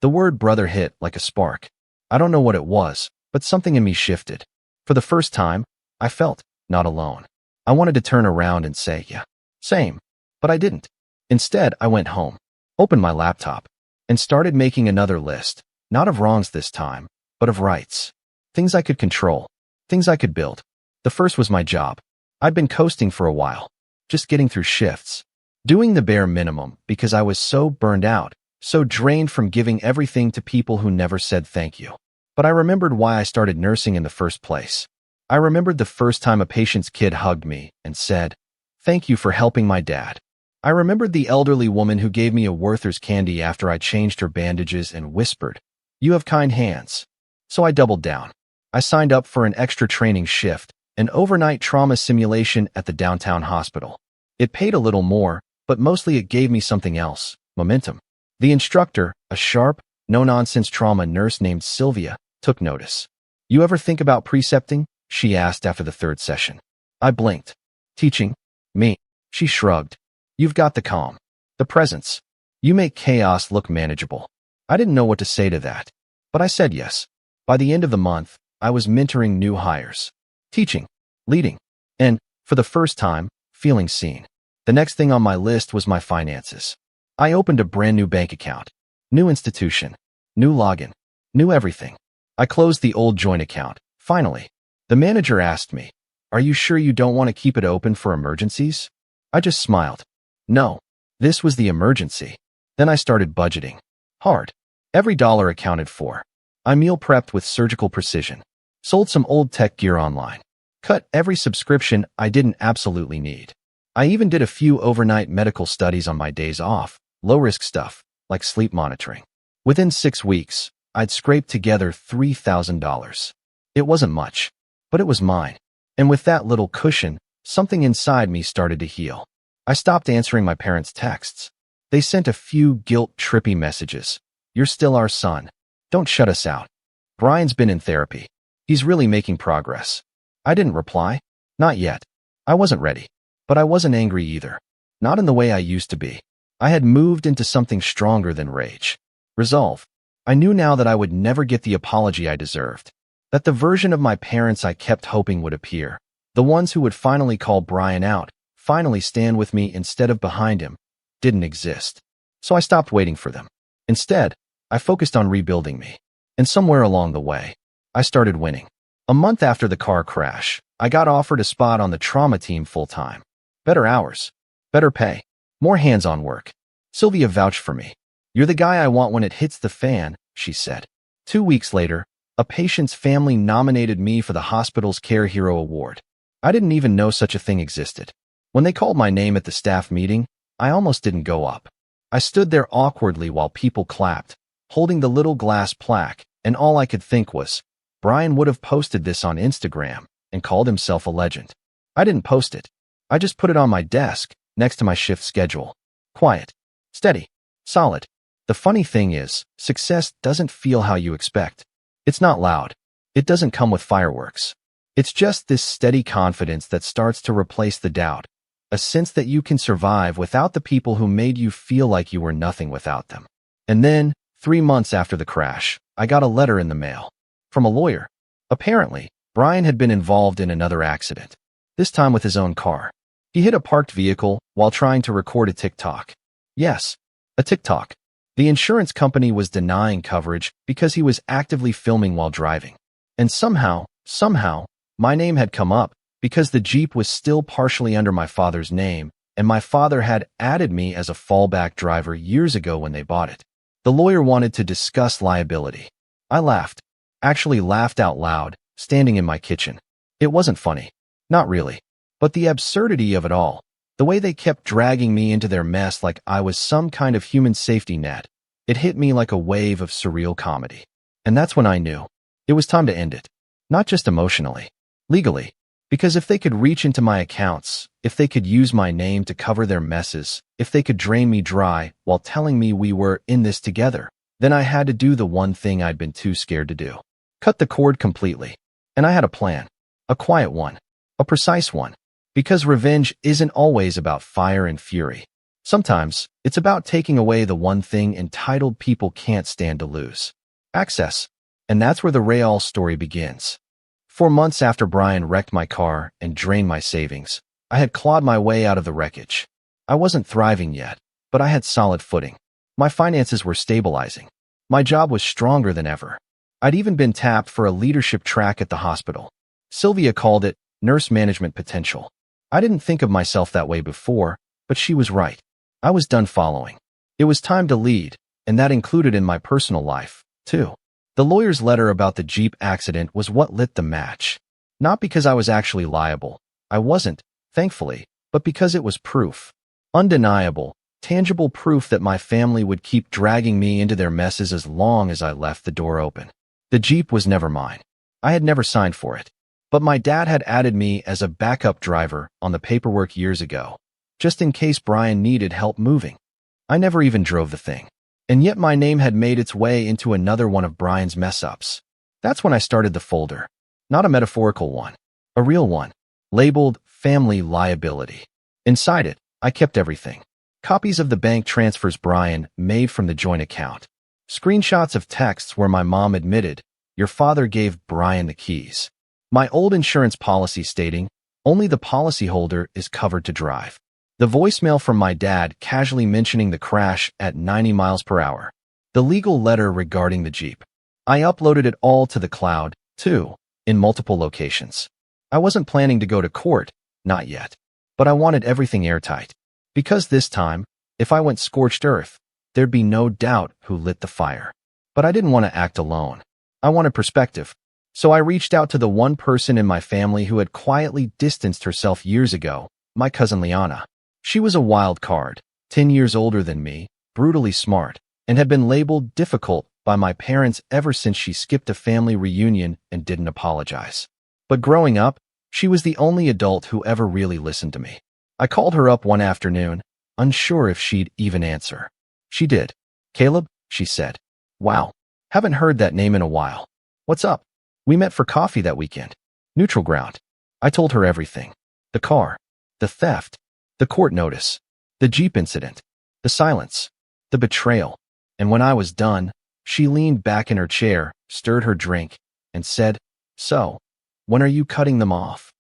The word brother hit like a spark. I don't know what it was, but something in me shifted. For the first time, I felt not alone. I wanted to turn around and say, yeah, same. But I didn't. Instead, I went home, opened my laptop, and started making another list, not of wrongs this time, but of rights. Things I could control, things I could build. The first was my job. I'd been coasting for a while, just getting through shifts, doing the bare minimum because I was so burned out, so drained from giving everything to people who never said thank you. But I remembered why I started nursing in the first place. I remembered the first time a patient's kid hugged me and said, "Thank you for helping my dad." I remembered the elderly woman who gave me a Werther's candy after I changed her bandages and whispered, "You have kind hands." So I doubled down. I signed up for an extra training shift, an overnight trauma simulation at the downtown hospital. It paid a little more, but mostly it gave me something else, momentum. The instructor, a sharp, no-nonsense trauma nurse named Sylvia, took notice. "You ever think about precepting?" she asked after the 3rd session. I blinked. "Teaching? Me?" She shrugged. "You've got the calm, the presence. You make chaos look manageable." I didn't know what to say to that, but I said yes. By the end of the month, I was mentoring new hires, teaching, leading, and, for the first time, feeling seen. The next thing on my list was my finances. I opened a brand new bank account, new institution, new login, new everything. I closed the old joint account, finally. The manager asked me, "Are you sure you don't want to keep it open for emergencies?" I just smiled. No, this was the emergency. Then I started budgeting. Hard. Every dollar accounted for. I meal prepped with surgical precision. Sold some old tech gear online. Cut every subscription I didn't absolutely need. I even did a few overnight medical studies on my days off, low-risk stuff, like sleep monitoring. Within 6 weeks, I'd scraped together $3,000. It wasn't much, but it was mine. And with that little cushion, something inside me started to heal. I stopped answering my parents' texts. They sent a few guilt-trippy messages. "You're still our son. Don't shut us out. Brian's been in therapy. He's really making progress." I didn't reply. Not yet. I wasn't ready. But I wasn't angry either. Not in the way I used to be. I had moved into something stronger than rage. Resolve. I knew now that I would never get the apology I deserved. That the version of my parents I kept hoping would appear, the ones who would finally call Brian out, finally stand with me instead of behind him, didn't exist. So I stopped waiting for them. Instead, I focused on rebuilding me. And somewhere along the way, I started winning. A month after the car crash, I got offered a spot on the trauma team full-time. Better hours, better pay, more hands-on work. Sylvia vouched for me. "You're the guy I want when it hits the fan," she said. 2 weeks later, a patient's family nominated me for the hospital's Care Hero Award. I didn't even know such a thing existed. When they called my name at the staff meeting, I almost didn't go up. I stood there awkwardly while people clapped, holding the little glass plaque, and all I could think was, Brian would have posted this on Instagram and called himself a legend. I didn't post it. I just put it on my desk, next to my shift schedule. Quiet, steady, solid. The funny thing is, success doesn't feel how you expect. It's not loud. It doesn't come with fireworks. It's just this steady confidence that starts to replace the doubt, a sense that you can survive without the people who made you feel like you were nothing without them. And then, 3 months after the crash, I got a letter in the mail. From a lawyer. Apparently, Brian had been involved in another accident, this time with his own car. He hit a parked vehicle while trying to record a TikTok. Yes, a TikTok. The insurance company was denying coverage because he was actively filming while driving. And somehow, my name had come up because the Jeep was still partially under my father's name, and my father had added me as a fallback driver years ago when they bought it. The lawyer wanted to discuss liability. I laughed. Actually laughed out loud, standing in my kitchen. It wasn't funny. Not really. But the absurdity of it all, the way they kept dragging me into their mess like I was some kind of human safety net, it hit me like a wave of surreal comedy. And that's when I knew. It was time to end it. Not just emotionally. Legally. Because if they could reach into my accounts, if they could use my name to cover their messes, if they could drain me dry while telling me we were in this together, then I had to do the one thing I'd been too scared to do. Cut the cord completely. And I had a plan. A quiet one. A precise one. Because revenge isn't always about fire and fury. Sometimes, it's about taking away the one thing entitled people can't stand to lose. Access. And that's where the Rayal story begins. 4 months after Brian wrecked my car and drained my savings, I had clawed my way out of the wreckage. I wasn't thriving yet, but I had solid footing. My finances were stabilizing. My job was stronger than ever. I'd even been tapped for a leadership track at the hospital. Sylvia called it nurse management potential. I didn't think of myself that way before, but she was right. I was done following. It was time to lead, and that included in my personal life, too. The lawyer's letter about the Jeep accident was what lit the match. Not because I was actually liable. I wasn't, thankfully, but because it was proof. Undeniable, tangible proof that my family would keep dragging me into their messes as long as I left the door open. The Jeep was never mine. I had never signed for it. But my dad had added me as a backup driver on the paperwork years ago, just in case Brian needed help moving. I never even drove the thing. And yet my name had made its way into another one of Brian's mess-ups. That's when I started the folder. Not a metaphorical one. A real one. Labeled Family Liability. Inside it, I kept everything. Copies of the bank transfers Brian made from the joint account. Screenshots of texts where my mom admitted, "Your father gave Brian the keys." My old insurance policy stating, "Only the policyholder is covered to drive." The voicemail from my dad casually mentioning the crash at 90 miles per hour. The legal letter regarding the Jeep. I uploaded it all to the cloud, too, in multiple locations. I wasn't planning to go to court, not yet. But I wanted everything airtight. Because this time, if I went scorched earth, there'd be no doubt who lit the fire. But I didn't want to act alone. I wanted perspective. So I reached out to the one person in my family who had quietly distanced herself years ago, my cousin Liana. She was a wild card, 10 years older than me, brutally smart, and had been labeled difficult by my parents ever since she skipped a family reunion and didn't apologize. But growing up, she was the only adult who ever really listened to me. I called her up one afternoon, unsure if she'd even answer. She did. "Caleb," she said. "Wow, haven't heard that name in a while. What's up?" "We met for coffee that weekend." Neutral ground. I told her everything. The car, the theft, the court notice, the Jeep incident, the silence, the betrayal. And when I was done, she leaned back in her chair, stirred her drink, and said, "So, when are you cutting them off?"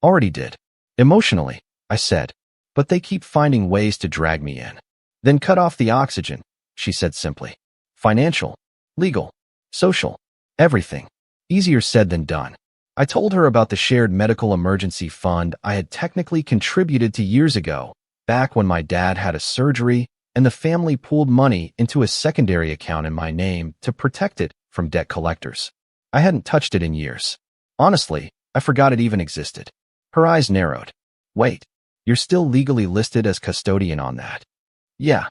"Already did." "Emotionally," I said, "but they keep finding ways to drag me in." "Then cut off the oxygen," she said simply. "Financial, legal, social, everything. Easier said than done." I told her about the shared medical emergency fund I had technically contributed to years ago, back when my dad had a surgery and the family pooled money into a secondary account in my name to protect it from debt collectors. I hadn't touched it in years. Honestly, I forgot it even existed. Her eyes narrowed. "Wait, you're still legally listed as custodian on that?" "Yeah."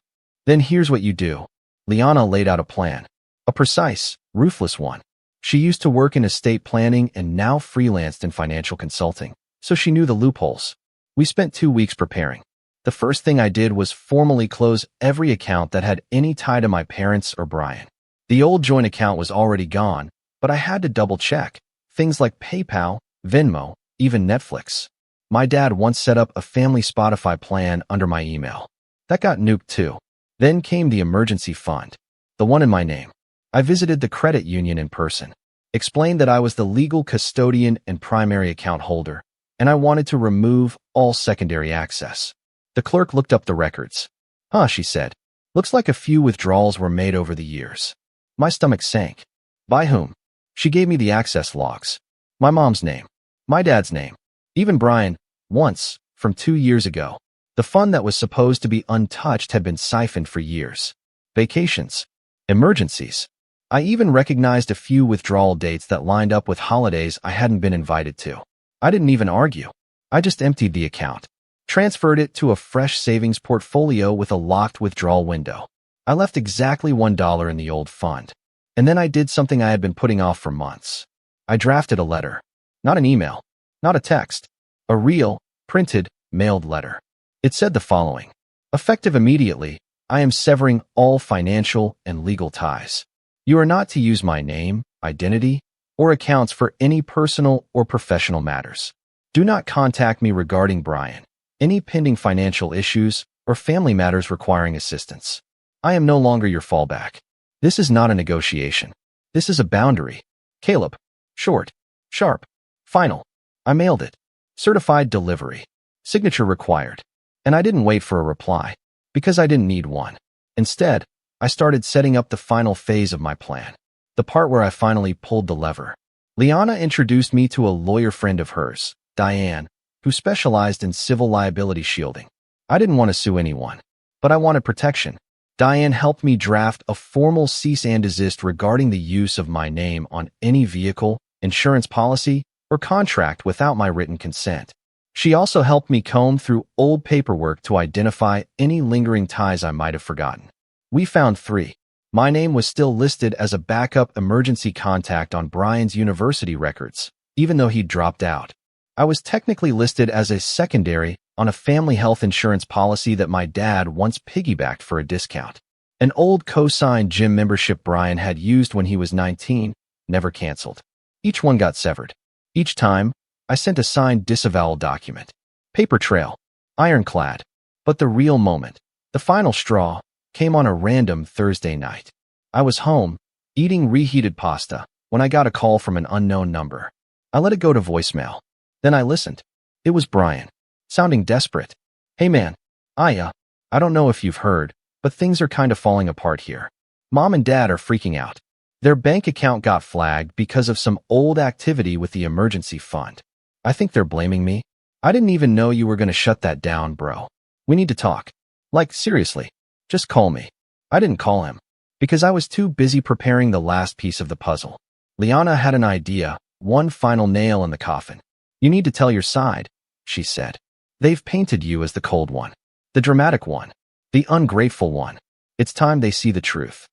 "Then here's what you do." Liana laid out a plan. A precise, ruthless one. She used to work in estate planning and now freelanced in financial consulting, so she knew the loopholes. We spent 2 weeks preparing. The first thing I did was formally close every account that had any tie to my parents or Brian. The old joint account was already gone, but I had to double-check. Things like PayPal, Venmo, even Netflix. My dad once set up a family Spotify plan under my email. That got nuked too. Then came the emergency fund, the one in my name. I visited the credit union in person, explained that I was the legal custodian and primary account holder, and I wanted to remove all secondary access. The clerk looked up the records. "Huh," she said. "Looks like a few withdrawals were made over the years." My stomach sank. "By whom?" She gave me the access logs. My mom's name. My dad's name. Even Brian, once, from 2 years ago. The fund that was supposed to be untouched had been siphoned for years. Vacations. Emergencies. I even recognized a few withdrawal dates that lined up with holidays I hadn't been invited to. I didn't even argue. I just emptied the account. Transferred it to a fresh savings portfolio with a locked withdrawal window. I left exactly $1 in the old fund. And then I did something I had been putting off for months. I drafted a letter. Not an email. Not a text. A real, printed, mailed letter. It said the following. Effective immediately, I am severing all financial and legal ties. You are not to use my name, identity, or accounts for any personal or professional matters. Do not contact me regarding Brian, any pending financial issues, or family matters requiring assistance. I am no longer your fallback. This is not a negotiation. This is a boundary. Caleb. Short. Sharp. Final. I mailed it. Certified delivery. Signature required. And I didn't wait for a reply, because I didn't need one. Instead, I started setting up the final phase of my plan. The part where I finally pulled the lever. Liana introduced me to a lawyer friend of hers, Diane, who specialized in civil liability shielding. I didn't want to sue anyone, but I wanted protection. Diane helped me draft a formal cease and desist regarding the use of my name on any vehicle, insurance policy, or contract without my written consent. She also helped me comb through old paperwork to identify any lingering ties I might have forgotten. We found 3. My name was still listed as a backup emergency contact on Brian's university records, even though he'd dropped out. I was technically listed as a secondary on a family health insurance policy that my dad once piggybacked for a discount. An old co-signed gym membership Brian had used when he was 19, never canceled. Each one got severed. Each time, I sent a signed disavowal document. Paper trail. Ironclad. But the real moment, the final straw, came on a random Thursday night. I was home, eating reheated pasta, when I got a call from an unknown number. I let it go to voicemail. Then I listened. It was Brian, sounding desperate. "Hey man, I don't know if you've heard, but things are kind of falling apart here. Mom and Dad are freaking out. Their bank account got flagged because of some old activity with the emergency fund. I think they're blaming me. I didn't even know you were going to shut that down, bro. We need to talk. Like, seriously, just call me." I didn't call him, because I was too busy preparing the last piece of the puzzle. Liana had an idea, one final nail in the coffin. You need to tell your side, she said. They've painted you as the cold one, the dramatic one, the ungrateful one. It's time they see the truth.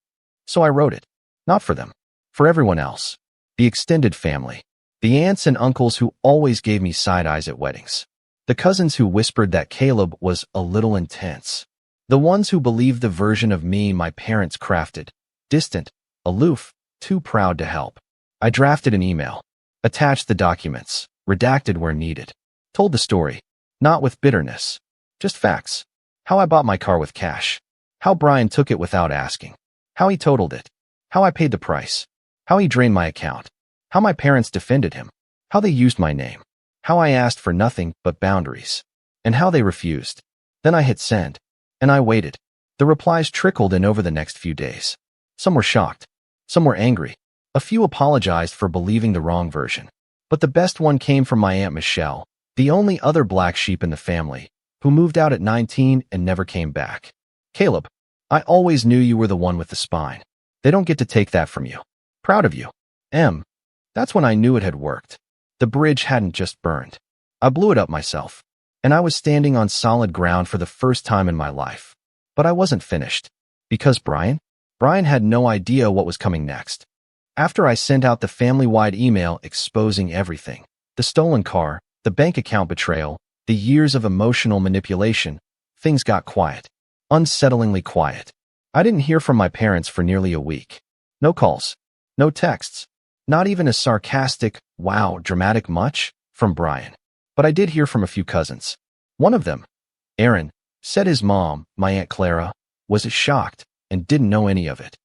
So I wrote it. Not for them. For everyone else. The extended family. The aunts and uncles who always gave me side eyes at weddings. The cousins who whispered that Caleb was a little intense. The ones who believed the version of me my parents crafted. Distant, aloof, too proud to help. I drafted an email. Attached the documents. Redacted where needed. Told the story. Not with bitterness. Just facts. How I bought my car with cash. How Brian took it without asking. How he totaled it. How I paid the price. How he drained my account. How my parents defended him. How they used my name. How I asked for nothing but boundaries. And how they refused. Then I hit send. And I waited. The replies trickled in over the next few days. Some were shocked. Some were angry. A few apologized for believing the wrong version. But the best one came from my Aunt Michelle, the only other black sheep in the family, who moved out at 19 and never came back. Caleb, I always knew you were the one with the spine. They don't get to take that from you. Proud of you. M. That's when I knew it had worked. The bridge hadn't just burned. I blew it up myself. And I was standing on solid ground for the first time in my life. But I wasn't finished. Because Brian had no idea what was coming next. After I sent out the family-wide email exposing everything, the stolen car, the bank account betrayal, the years of emotional manipulation, things got quiet. Unsettlingly quiet. I didn't hear from my parents for nearly a week. No calls. No texts. Not even a sarcastic, wow, dramatic much, from Brian. But I did hear from a few cousins. One of them, Aaron, said his mom, my Aunt Clara, was shocked and didn't know any of it.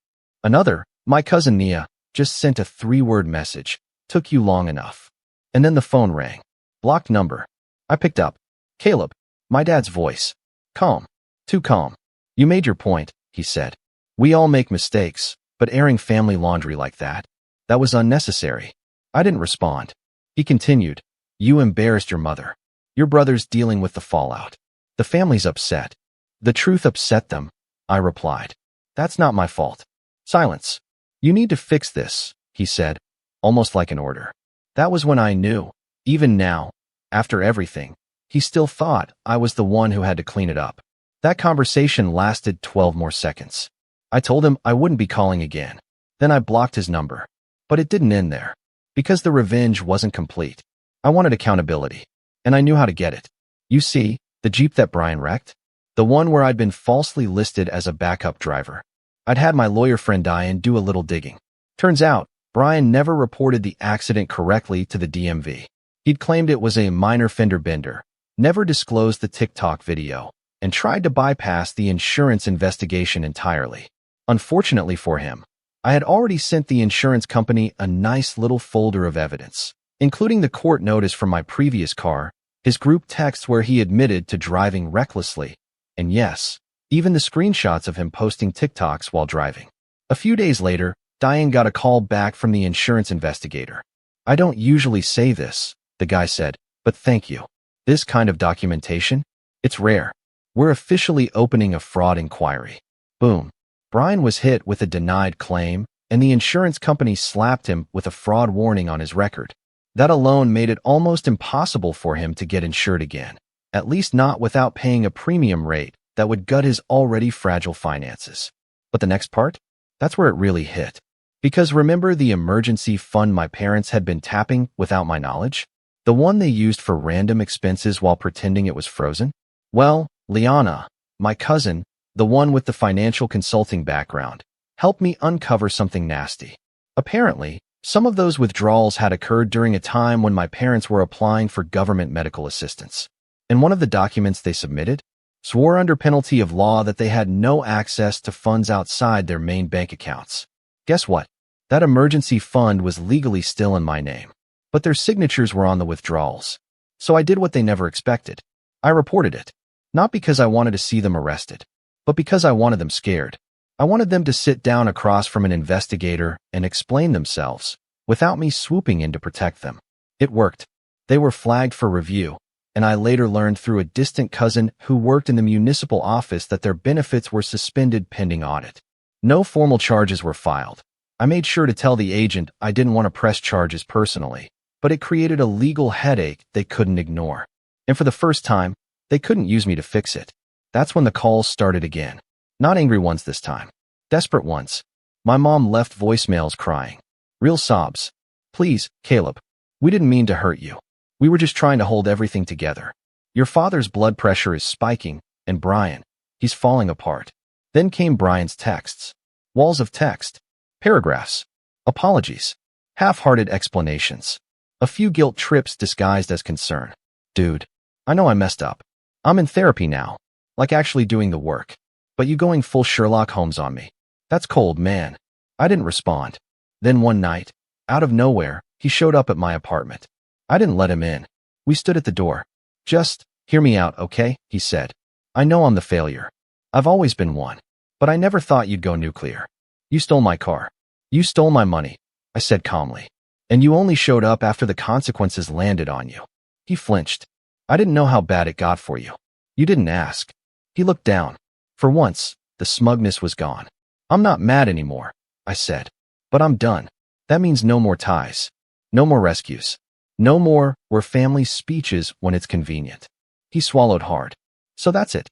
Another, my cousin Nia, just sent a 3-word message. Took you long enough. And then the phone rang. Blocked number. I picked up. Caleb, my dad's voice. Calm. Too calm. You made your point, he said. We all make mistakes, but airing family laundry like that was unnecessary. I didn't respond. He continued. You embarrassed your mother. Your brother's dealing with the fallout. The family's upset. The truth upset them, I replied. That's not my fault. Silence. You need to fix this, he said, almost like an order. That was when I knew, even now, after everything, he still thought I was the one who had to clean it up. That conversation lasted 12 more seconds. I told him I wouldn't be calling again. Then I blocked his number. But it didn't end there. Because the revenge wasn't complete. I wanted accountability. And I knew how to get it. You see, the Jeep that Brian wrecked? The one where I'd been falsely listed as a backup driver. I'd had my lawyer friend Diane do a little digging. Turns out, Brian never reported the accident correctly to the DMV. He'd claimed it was a minor fender bender, never disclosed the TikTok video, and tried to bypass the insurance investigation entirely. Unfortunately for him, I had already sent the insurance company a nice little folder of evidence, including the court notice from my previous car, his group text where he admitted to driving recklessly, and yes, even the screenshots of him posting TikToks while driving. A few days later, Diane got a call back from the insurance investigator. I don't usually say this, the guy said, but thank you. This kind of documentation? It's rare. We're officially opening a fraud inquiry. Boom. Brian was hit with a denied claim, and the insurance company slapped him with a fraud warning on his record. That alone made it almost impossible for him to get insured again, at least not without paying a premium rate that would gut his already fragile finances. But the next part? That's where it really hit. Because remember the emergency fund my parents had been tapping without my knowledge? The one they used for random expenses while pretending it was frozen? Well, Liana, my cousin, the one with the financial consulting background, helped me uncover something nasty. Apparently, some of those withdrawals had occurred during a time when my parents were applying for government medical assistance. And one of the documents they submitted swore under penalty of law that they had no access to funds outside their main bank accounts. Guess what? That emergency fund was legally still in my name, but their signatures were on the withdrawals. So I did what they never expected. I reported it. Not because I wanted to see them arrested, but because I wanted them scared. I wanted them to sit down across from an investigator and explain themselves, without me swooping in to protect them. It worked. They were flagged for review, and I later learned through a distant cousin who worked in the municipal office that their benefits were suspended pending audit. No formal charges were filed, I made sure to tell the agent I didn't want to press charges personally, but it created a legal headache they couldn't ignore. And for the first time, they couldn't use me to fix it. That's when the calls started again. Not angry ones this time. Desperate ones. My mom left voicemails crying. Real sobs. Please, Caleb. We didn't mean to hurt you. We were just trying to hold everything together. Your father's blood pressure is spiking, and Brian, he's falling apart. Then came Brian's texts. Walls of text. Paragraphs. Apologies. Half-hearted explanations. A few guilt trips disguised as concern. Dude, I know I messed up. I'm in therapy now. Like actually doing the work. But you going full Sherlock Holmes on me. That's cold, man. I didn't respond. Then one night, out of nowhere, he showed up at my apartment. I didn't let him in. We stood at the door. Just, hear me out, okay? He said. I know I'm the failure. I've always been one. But I never thought you'd go nuclear. You stole my car. You stole my money, I said calmly. And you only showed up after the consequences landed on you. He flinched. I didn't know how bad it got for you. You didn't ask. He looked down. For once, the smugness was gone. I'm not mad anymore, I said. But I'm done. That means no more ties. No more rescues. No more we're family speeches when it's convenient. He swallowed hard. So that's it.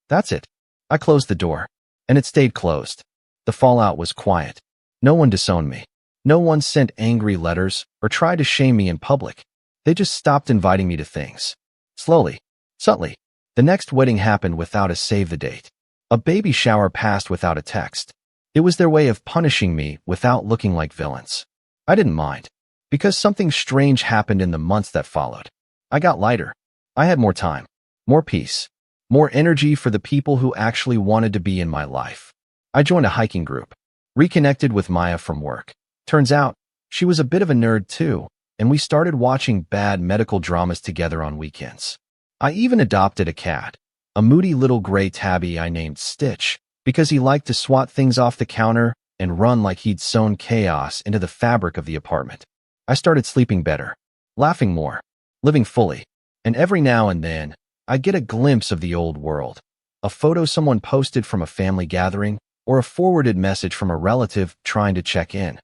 That's it. I closed the door. And it stayed closed. The fallout was quiet. No one disowned me. No one sent angry letters or tried to shame me in public. They just stopped inviting me to things. Slowly, subtly, the next wedding happened without a save the date. A baby shower passed without a text. It was their way of punishing me without looking like villains. I didn't mind, because something strange happened in the months that followed. I got lighter. I had more time, more peace, more energy for the people who actually wanted to be in my life. I joined a hiking group, reconnected with Maya from work. Turns out, she was a bit of a nerd too, and we started watching bad medical dramas together on weekends. I even adopted a cat, a moody little gray tabby I named Stitch, because he liked to swat things off the counter and run like he'd sown chaos into the fabric of the apartment. I started sleeping better, laughing more, living fully, and every now and then, I get a glimpse of the old world, a photo someone posted from a family gathering, or a forwarded message from a relative trying to check in.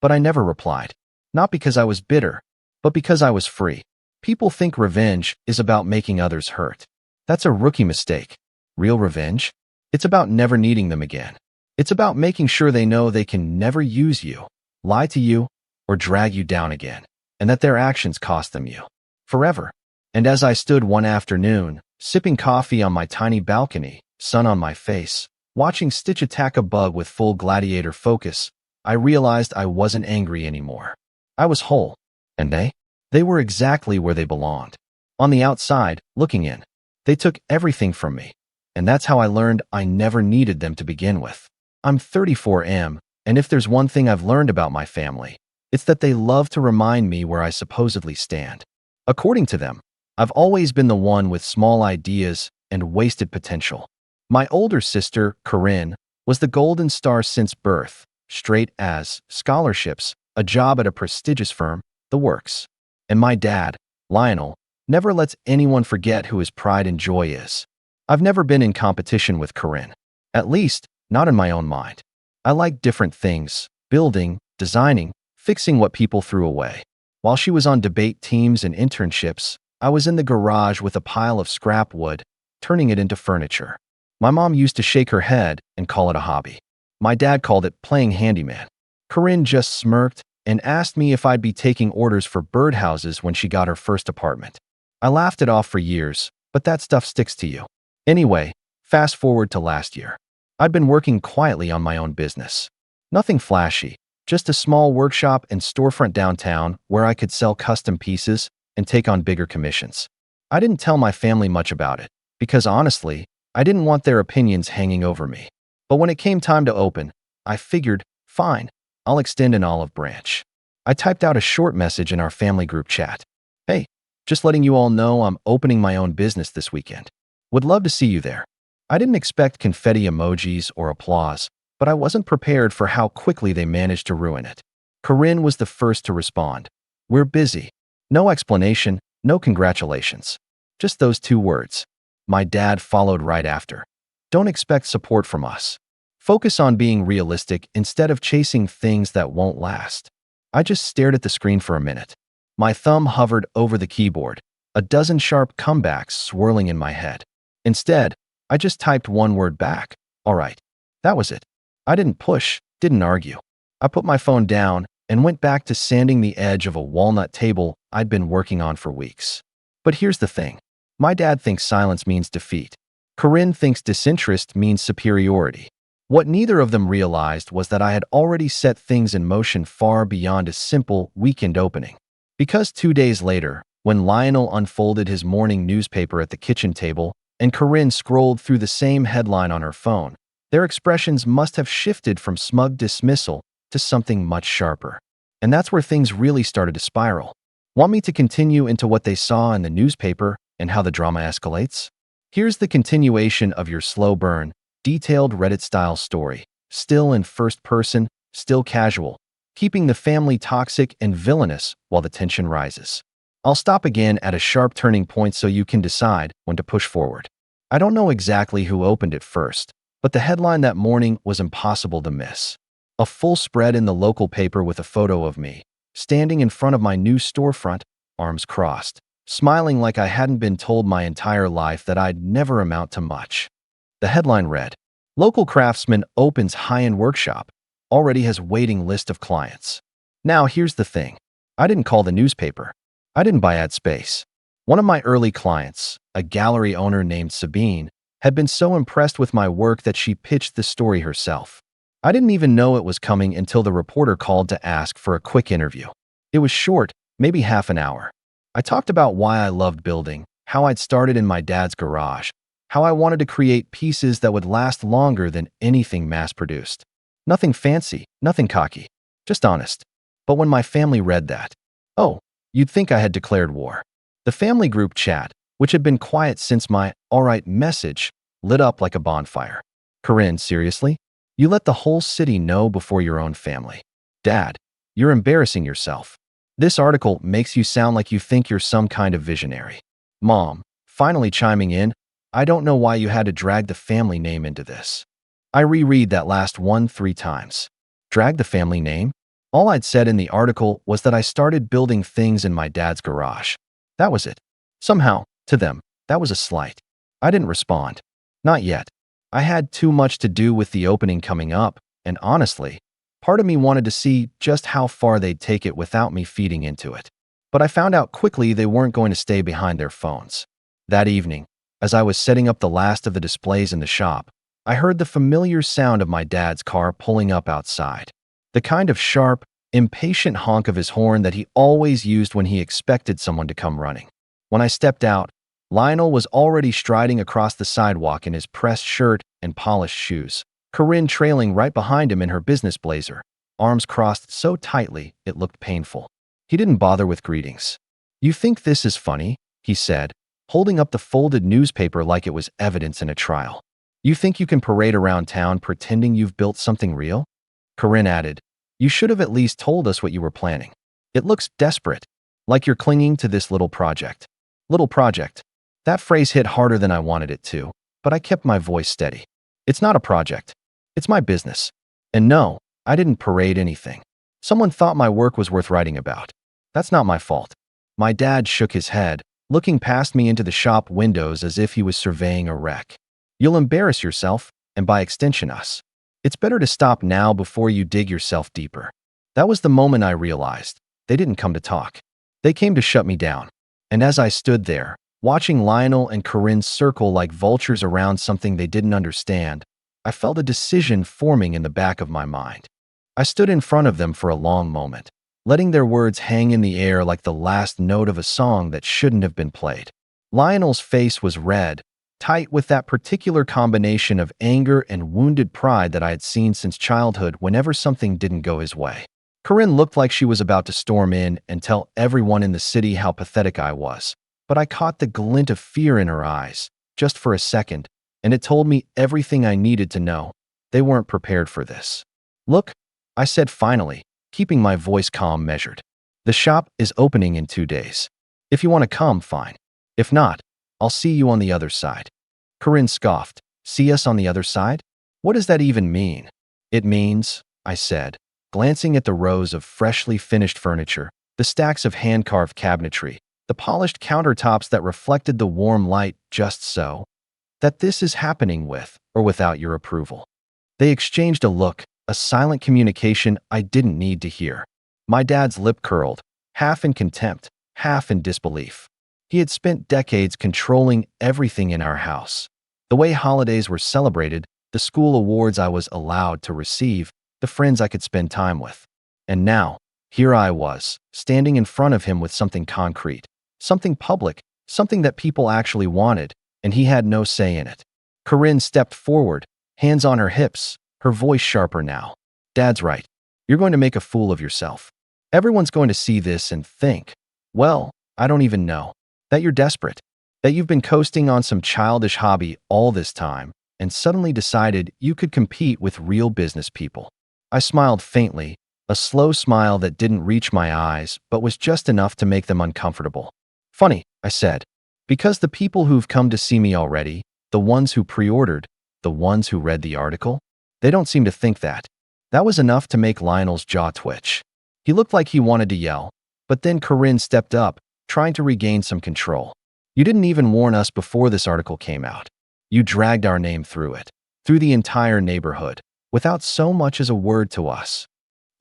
But I never replied, not because I was bitter, but because I was free. People think revenge is about making others hurt. That's a rookie mistake. Real revenge? It's about never needing them again. It's about making sure they know they can never use you, lie to you, or drag you down again, and that their actions cost them you. Forever. And as I stood one afternoon, sipping coffee on my tiny balcony, sun on my face, watching Stitch attack a bug with full gladiator focus, I realized I wasn't angry anymore. I was whole. And they were exactly where they belonged. On the outside, looking in. They took everything from me. And that's how I learned I never needed them to begin with. I'm 34M, and if there's one thing I've learned about my family, it's that they love to remind me where I supposedly stand. According to them, I've always been the one with small ideas and wasted potential. My older sister, Corinne, was the golden star since birth, straight A's, scholarships, a job at a prestigious firm, the works. And my dad, Lionel, never lets anyone forget who his pride and joy is. I've never been in competition with Corinne. At least, not in my own mind. I like different things, building, designing, fixing what people threw away. While she was on debate teams and internships, I was in the garage with a pile of scrap wood, turning it into furniture. My mom used to shake her head and call it a hobby. My dad called it playing handyman. Corinne just smirked and asked me if I'd be taking orders for birdhouses when she got her first apartment. I laughed it off for years, but that stuff sticks to you. Anyway, fast forward to last year. I'd been working quietly on my own business. Nothing flashy, just a small workshop and storefront downtown where I could sell custom pieces and take on bigger commissions. I didn't tell my family much about it, because honestly, I didn't want their opinions hanging over me. But when it came time to open, I figured, fine, I'll extend an olive branch. I typed out a short message in our family group chat. Hey, just letting you all know I'm opening my own business this weekend. Would love to see you there. I didn't expect confetti emojis or applause, but I wasn't prepared for how quickly they managed to ruin it. Corinne was the first to respond. We're busy. No explanation, no congratulations. Just those two words. My dad followed right after. Don't expect support from us. Focus on being realistic instead of chasing things that won't last. I just stared at the screen for a minute. My thumb hovered over the keyboard, a dozen sharp comebacks swirling in my head. Instead, I just typed one word back. All right. That was it. I didn't push, didn't argue. I put my phone down and went back to sanding the edge of a walnut table I'd been working on for weeks. But here's the thing. My dad thinks silence means defeat. Corinne thinks disinterest means superiority. What neither of them realized was that I had already set things in motion far beyond a simple weekend opening. Because 2 days later, when Lionel unfolded his morning newspaper at the kitchen table and Corinne scrolled through the same headline on her phone, their expressions must have shifted from smug dismissal to something much sharper. And that's where things really started to spiral. Want me to continue into what they saw in the newspaper and how the drama escalates? Here's the continuation of your slow burn, detailed Reddit-style story, still in first person, still casual, keeping the family toxic and villainous while the tension rises. I'll stop again at a sharp turning point so you can decide when to push forward. I don't know exactly who opened it first, but the headline that morning was impossible to miss. A full spread in the local paper with a photo of me, standing in front of my new storefront, arms crossed, smiling like I hadn't been told my entire life that I'd never amount to much. The headline read, "Local craftsman opens high-end workshop, already has waiting list of clients." Now here's the thing. I didn't call the newspaper. I didn't buy ad space. One of my early clients, a gallery owner named Sabine, had been so impressed with my work that she pitched the story herself. I didn't even know it was coming until the reporter called to ask for a quick interview. It was short, maybe half an hour. I talked about why I loved building, how I'd started in my dad's garage, how I wanted to create pieces that would last longer than anything mass-produced. Nothing fancy, nothing cocky, just honest. But when my family read that, oh, you'd think I had declared war. The family group chat, which had been quiet since my "all right" message, lit up like a bonfire. Corinne, seriously? You let the whole city know before your own family. Dad, you're embarrassing yourself. This article makes you sound like you think you're some kind of visionary. Mom, finally chiming in, I don't know why you had to drag the family name into this. I reread that last one 3 times. Drag the family name? All I'd said in the article was that I started building things in my dad's garage. That was it. Somehow, to them, that was a slight. I didn't respond. Not yet. I had too much to do with the opening coming up, and honestly, part of me wanted to see just how far they'd take it without me feeding into it. But I found out quickly they weren't going to stay behind their phones. That evening, as I was setting up the last of the displays in the shop, I heard the familiar sound of my dad's car pulling up outside. The kind of sharp, impatient honk of his horn that he always used when he expected someone to come running. When I stepped out, Lionel was already striding across the sidewalk in his pressed shirt and polished shoes, Corinne trailing right behind him in her business blazer, arms crossed so tightly it looked painful. He didn't bother with greetings. "You think this is funny?" he said, holding up the folded newspaper like it was evidence in a trial. "You think you can parade around town pretending you've built something real?" Corinne added, "You should have at least told us what you were planning. It looks desperate, like you're clinging to this little project." Little project. That phrase hit harder than I wanted it to, but I kept my voice steady. It's not a project. It's my business. And no, I didn't parade anything. Someone thought my work was worth writing about. That's not my fault. My dad shook his head, looking past me into the shop windows as if he was surveying a wreck. "You'll embarrass yourself, and by extension us. It's better to stop now before you dig yourself deeper." That was the moment I realized. They didn't come to talk. They came to shut me down. And as I stood there, watching Lionel and Corinne circle like vultures around something they didn't understand, I felt a decision forming in the back of my mind. I stood in front of them for a long moment, letting their words hang in the air like the last note of a song that shouldn't have been played. Lionel's face was red, tight with that particular combination of anger and wounded pride that I had seen since childhood whenever something didn't go his way. Corinne looked like she was about to storm in and tell everyone in the city how pathetic I was, but I caught the glint of fear in her eyes, just for a second, and it told me everything I needed to know. They weren't prepared for this. "Look," I said finally, keeping my voice calm, measured. "The shop is opening in 2 days. If you want to come, fine. If not, I'll see you on the other side." Corinne scoffed. "See us on the other side?" What does that even mean? It means, I said, glancing at the rows of freshly finished furniture, the stacks of hand-carved cabinetry, the polished countertops that reflected the warm light just so, that this is happening with or without your approval. They exchanged a look, a silent communication I didn't need to hear. My dad's lip curled, half in contempt, half in disbelief. He had spent decades controlling everything in our house. The way holidays were celebrated, the school awards I was allowed to receive, the friends I could spend time with. And now, here I was, standing in front of him with something concrete, something public, something that people actually wanted, and he had no say in it. Corinne stepped forward, hands on her hips, her voice sharper now. Dad's right. You're going to make a fool of yourself. Everyone's going to see this and think, well, I don't even know, that you're desperate, that you've been coasting on some childish hobby all this time and suddenly decided you could compete with real business people. I smiled faintly, a slow smile that didn't reach my eyes but was just enough to make them uncomfortable. Funny, I said, because the people who've come to see me already, the ones who pre-ordered, the ones who read the article, they don't seem to think that. That was enough to make Lionel's jaw twitch. He looked like he wanted to yell, but then Corinne stepped up, trying to regain some control. You didn't even warn us before this article came out. You dragged our name through it, through the entire neighborhood, without so much as a word to us.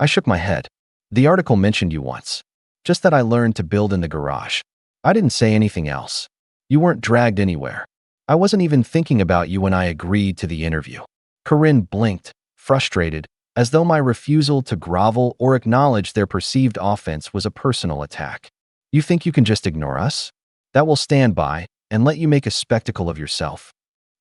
I shook my head. The article mentioned you once. Just that I learned to build in the garage. I didn't say anything else. You weren't dragged anywhere. I wasn't even thinking about you when I agreed to the interview. Corinne blinked, frustrated, as though my refusal to grovel or acknowledge their perceived offense was a personal attack. You think you can just ignore us? That will stand by and let you make a spectacle of yourself.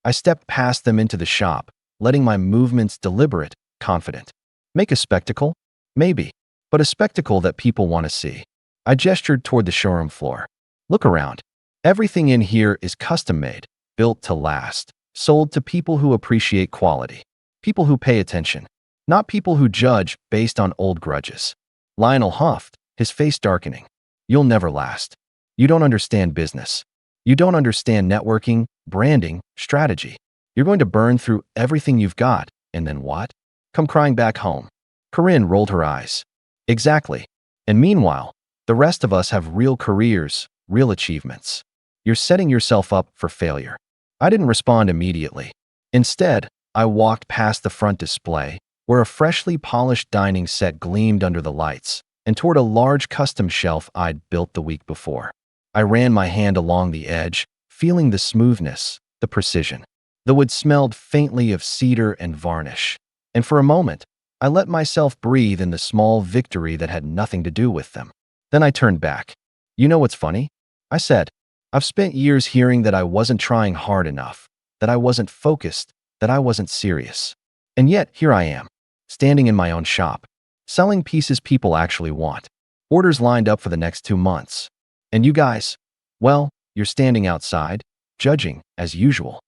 I stepped past them into the shop, letting my movements deliberate, confident. Make a spectacle? Maybe, but a spectacle that people want to see. I gestured toward the showroom floor. Look around. Everything in here is custom-made, built to last, sold to people who appreciate quality, people who pay attention, not people who judge based on old grudges. Lionel huffed, his face darkening. You'll never last. You don't understand business. You don't understand networking, branding, strategy. You're going to burn through everything you've got, and then what? Come crying back home. Corinne rolled her eyes. Exactly. And meanwhile, the rest of us have real careers, real achievements. You're setting yourself up for failure. I didn't respond immediately. Instead, I walked past the front display, where a freshly polished dining set gleamed under the lights, and toward a large custom shelf I'd built the week before. I ran my hand along the edge, feeling the smoothness, the precision. The wood smelled faintly of cedar and varnish. And for a moment, I let myself breathe in the small victory that had nothing to do with them. Then I turned back. You know what's funny? I said, I've spent years hearing that I wasn't trying hard enough, that I wasn't focused, that I wasn't serious. And yet, here I am, standing in my own shop, selling pieces people actually want. Orders lined up for the next 2 months. And you guys, well, you're standing outside, judging, as usual.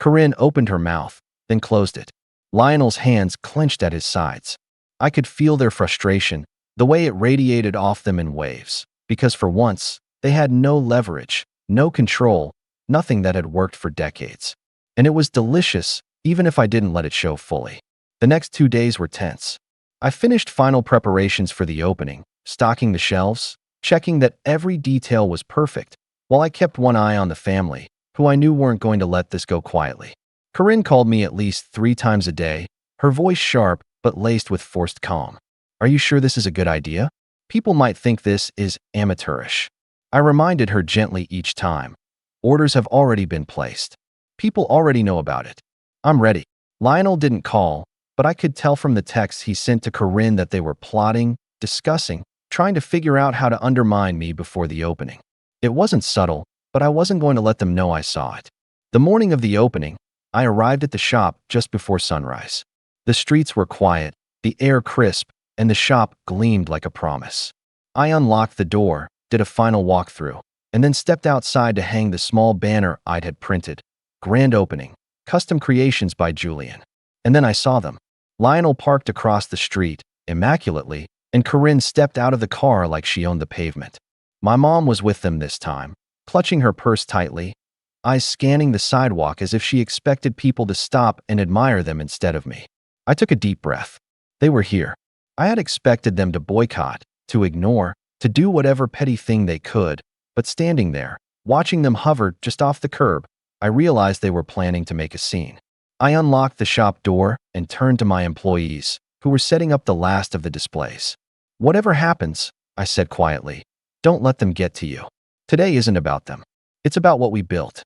Corinne opened her mouth, then closed it. Lionel's hands clenched at his sides. I could feel their frustration, the way it radiated off them in waves, because for once, they had no leverage, no control, nothing that had worked for decades. And it was delicious, even if I didn't let it show fully. The next 2 days were tense. I finished final preparations for the opening, stocking the shelves, checking that every detail was perfect, while I kept one eye on the family, who I knew weren't going to let this go quietly. Corinne called me at least 3 times a day, her voice sharp but laced with forced calm. Are you sure this is a good idea? People might think this is amateurish. I reminded her gently each time. Orders have already been placed. People already know about it. I'm ready. Lionel didn't call, but I could tell from the texts he sent to Corinne that they were plotting, discussing, trying to figure out how to undermine me before the opening. It wasn't subtle, but I wasn't going to let them know I saw it. The morning of the opening, I arrived at the shop just before sunrise. The streets were quiet, the air crisp, and the shop gleamed like a promise. I unlocked the door, did a final walkthrough, and then stepped outside to hang the small banner I'd had printed. Grand opening, custom creations by Julian. And then I saw them. Lionel parked across the street, immaculately, and Corinne stepped out of the car like she owned the pavement. My mom was with them this time, clutching her purse tightly. eyes scanning the sidewalk as if she expected people to stop and admire them instead of me. I took a deep breath. They were here. I had expected them to boycott, to ignore, to do whatever petty thing they could, but standing there, watching them hover just off the curb, I realized they were planning to make a scene. I unlocked the shop door and turned to my employees, who were setting up the last of the displays. "Whatever happens," I said quietly, "don't let them get to you. Today isn't about them. It's about what we built."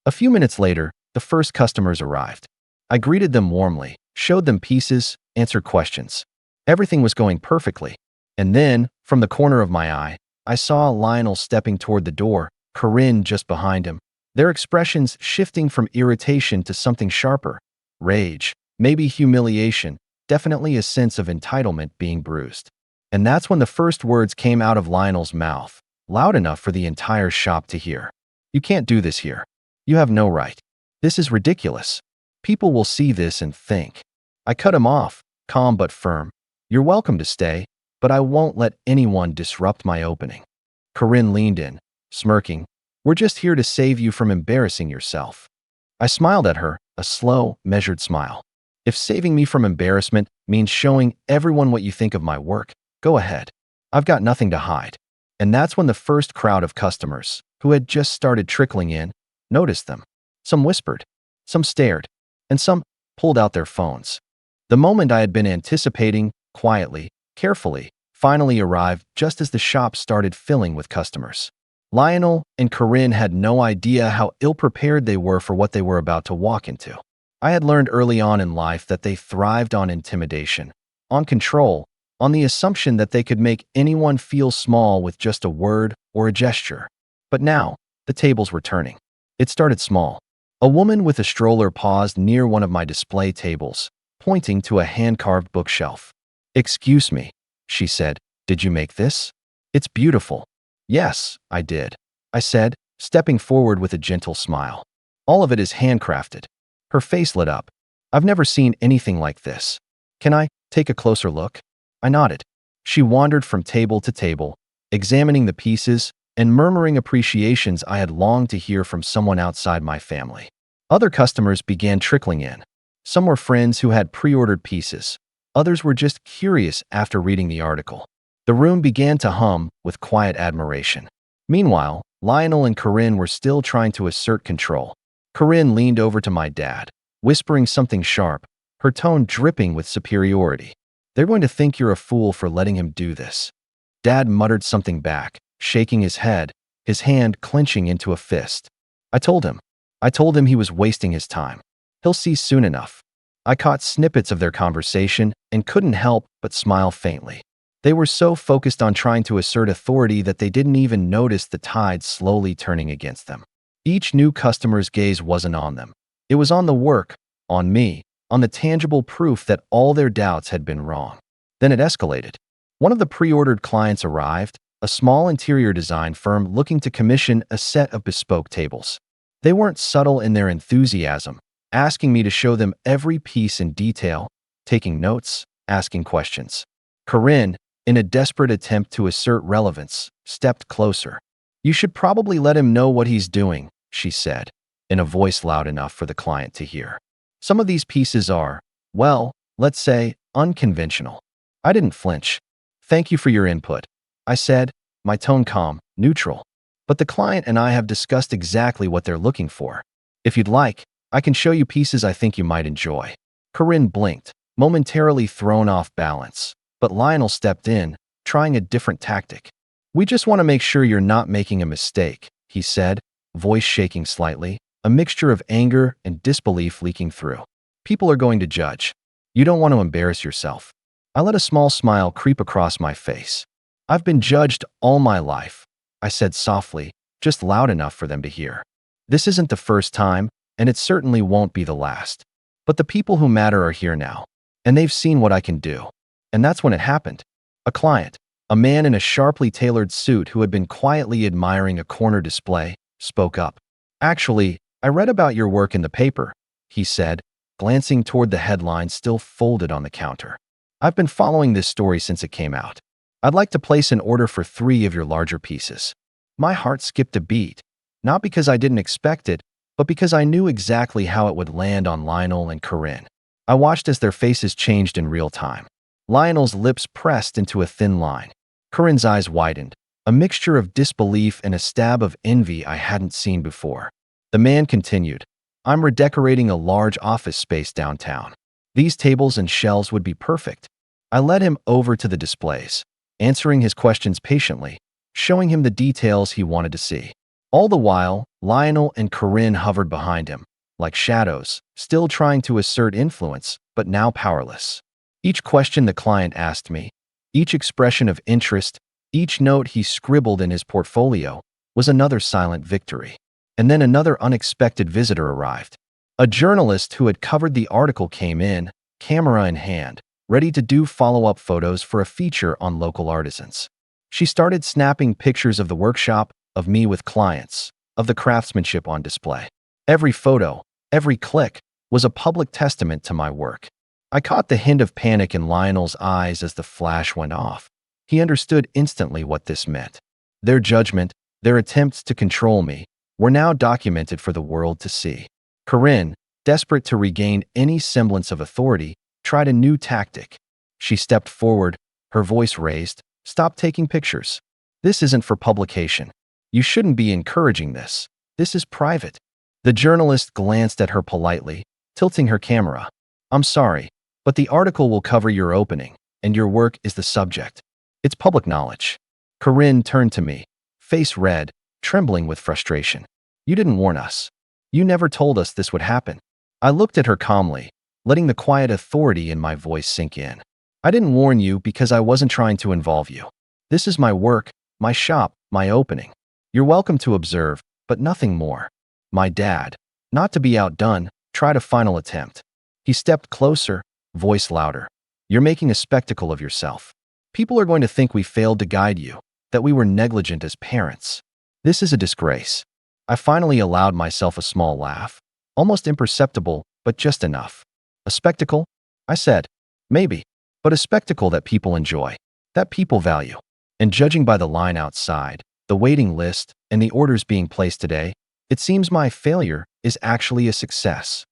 A few minutes later, the first customers arrived. I greeted them warmly, showed them pieces, answered questions. Everything was going perfectly. And then, from the corner of my eye, I saw Lionel stepping toward the door, Corinne just behind him, their expressions shifting from irritation to something sharper. Rage, maybe humiliation, definitely a sense of entitlement being bruised. And that's when the first words came out of Lionel's mouth, loud enough for the entire shop to hear. "You can't do this here. You have no right. This is ridiculous. People will see this and think." I cut him off, calm but firm. "You're welcome to stay, but I won't let anyone disrupt my opening." Corinne leaned in, smirking. "We're just here to save you from embarrassing yourself." I smiled at her, a slow, measured smile. "If saving me from embarrassment means showing everyone what you think of my work, go ahead. I've got nothing to hide." And that's when the first crowd of customers, who had just started trickling in, noticed them. Some whispered, some stared, and some pulled out their phones. The moment I had been anticipating, quietly, carefully, finally arrived just as the shop started filling with customers. Lionel and Corinne had no idea how ill-prepared they were for what they were about to walk into. I had learned early on in life that they thrived on intimidation, on control, on the assumption that they could make anyone feel small with just a word or a gesture. But now, the tables were turning. It started small. A woman with a stroller paused near one of my display tables, pointing to a hand-carved bookshelf. "Excuse me," she said, "did you make this? It's beautiful." "Yes, I did," I said, stepping forward with a gentle smile. "All of it is handcrafted." Her face lit up. "I've never seen anything like this. Can I take a closer look?" I nodded. She wandered from table to table, examining the pieces and murmuring appreciations I had longed to hear from someone outside my family. Other customers began trickling in. Some were friends who had pre-ordered pieces. Others were just curious after reading the article. The room began to hum with quiet admiration. Meanwhile, Lionel and Corinne were still trying to assert control. Corinne leaned over to my dad, whispering something sharp, her tone dripping with superiority. "They're going to think you're a fool for letting him do this." Dad muttered something back, shaking his head, his hand clenching into a fist. I told him he was wasting his time. He'll see soon enough. I caught snippets of their conversation and couldn't help but smile faintly. They were so focused on trying to assert authority that they didn't even notice the tide slowly turning against them. Each new customer's gaze wasn't on them. It was on the work, on me, on the tangible proof that all their doubts had been wrong. Then it escalated. One of the pre-ordered clients arrived, a small interior design firm looking to commission a set of bespoke tables. They weren't subtle in their enthusiasm, asking me to show them every piece in detail, taking notes, asking questions. Corinne, in a desperate attempt to assert relevance, stepped closer. "You should probably let him know what he's doing," she said, in a voice loud enough for the client to hear. "Some of these pieces are, well, let's say, unconventional." I didn't flinch. "Thank you for your input," I said, my tone calm, neutral. "But the client and I have discussed exactly what they're looking for. If you'd like, I can show you pieces I think you might enjoy." Corinne blinked, momentarily thrown off balance, but Lionel stepped in, trying a different tactic. "We just want to make sure you're not making a mistake," he said, voice shaking slightly, a mixture of anger and disbelief leaking through. "People are going to judge. You don't want to embarrass yourself." I let a small smile creep across my face. "I've been judged all my life," I said softly, just loud enough for them to hear. "This isn't the first time, and it certainly won't be the last. But the people who matter are here now, and they've seen what I can do." And that's when it happened. A client, a man in a sharply tailored suit who had been quietly admiring a corner display, spoke up. "Actually, I read about your work in the paper," he said, glancing toward the headline still folded on the counter. "I've been following this story since it came out. I'd like to place an order for 3 of your larger pieces." My heart skipped a beat, not because I didn't expect it, but because I knew exactly how it would land on Lionel and Corinne. I watched as their faces changed in real time. Lionel's lips pressed into a thin line. Corinne's eyes widened, a mixture of disbelief and a stab of envy I hadn't seen before. The man continued, "I'm redecorating a large office space downtown. These tables and shelves would be perfect." I led him over to the displays, answering his questions patiently, showing him the details he wanted to see. All the while, Lionel and Corinne hovered behind him, like shadows, still trying to assert influence, but now powerless. Each question the client asked me, each expression of interest, each note he scribbled in his portfolio was another silent victory. And then another unexpected visitor arrived. A journalist who had covered the article came in, camera in hand, ready to do follow-up photos for a feature on local artisans. She started snapping pictures of the workshop, of me with clients, of the craftsmanship on display. Every photo, every click, was a public testament to my work. I caught the hint of panic in Lionel's eyes as the flash went off. He understood instantly what this meant. Their judgment, their attempts to control me, were now documented for the world to see. Corinne, desperate to regain any semblance of authority, tried a new tactic. She stepped forward, her voice raised, "Stop taking pictures. This isn't for publication. You shouldn't be encouraging this. This is private." The journalist glanced at her politely, tilting her camera. "I'm sorry, but the article will cover your opening, and your work is the subject. It's public knowledge." Corinne turned to me, face red, trembling with frustration. "You didn't warn us. You never told us this would happen." I looked at her calmly, letting the quiet authority in my voice sink in. "I didn't warn you because I wasn't trying to involve you. This is my work, my shop, my opening. You're welcome to observe, but nothing more." My dad, not to be outdone, tried a final attempt. He stepped closer, voice louder. "You're making a spectacle of yourself. People are going to think we failed to guide you, that we were negligent as parents. This is a disgrace." I finally allowed myself a small laugh, almost imperceptible, but just enough. "A spectacle?" I said. "Maybe, but a spectacle that people enjoy, that people value. And judging by the line outside, the waiting list, and the orders being placed today, it seems my failure is actually a success."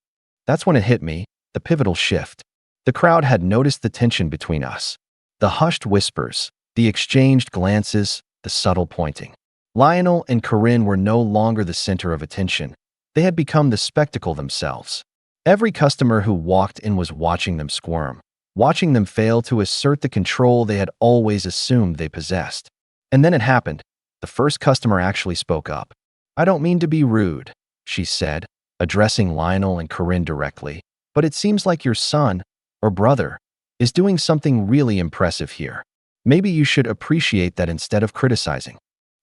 That's when it hit me, the pivotal shift. The crowd had noticed the tension between us. The hushed whispers, the exchanged glances, the subtle pointing. Lionel and Corinne were no longer the center of attention. They had become the spectacle themselves. Every customer who walked in was watching them squirm, watching them fail to assert the control they had always assumed they possessed. And then it happened. The first customer actually spoke up. "I don't mean to be rude," she said, addressing Lionel and Corinne directly, "but it seems like your son, or brother, is doing something really impressive here. Maybe you should appreciate that instead of criticizing."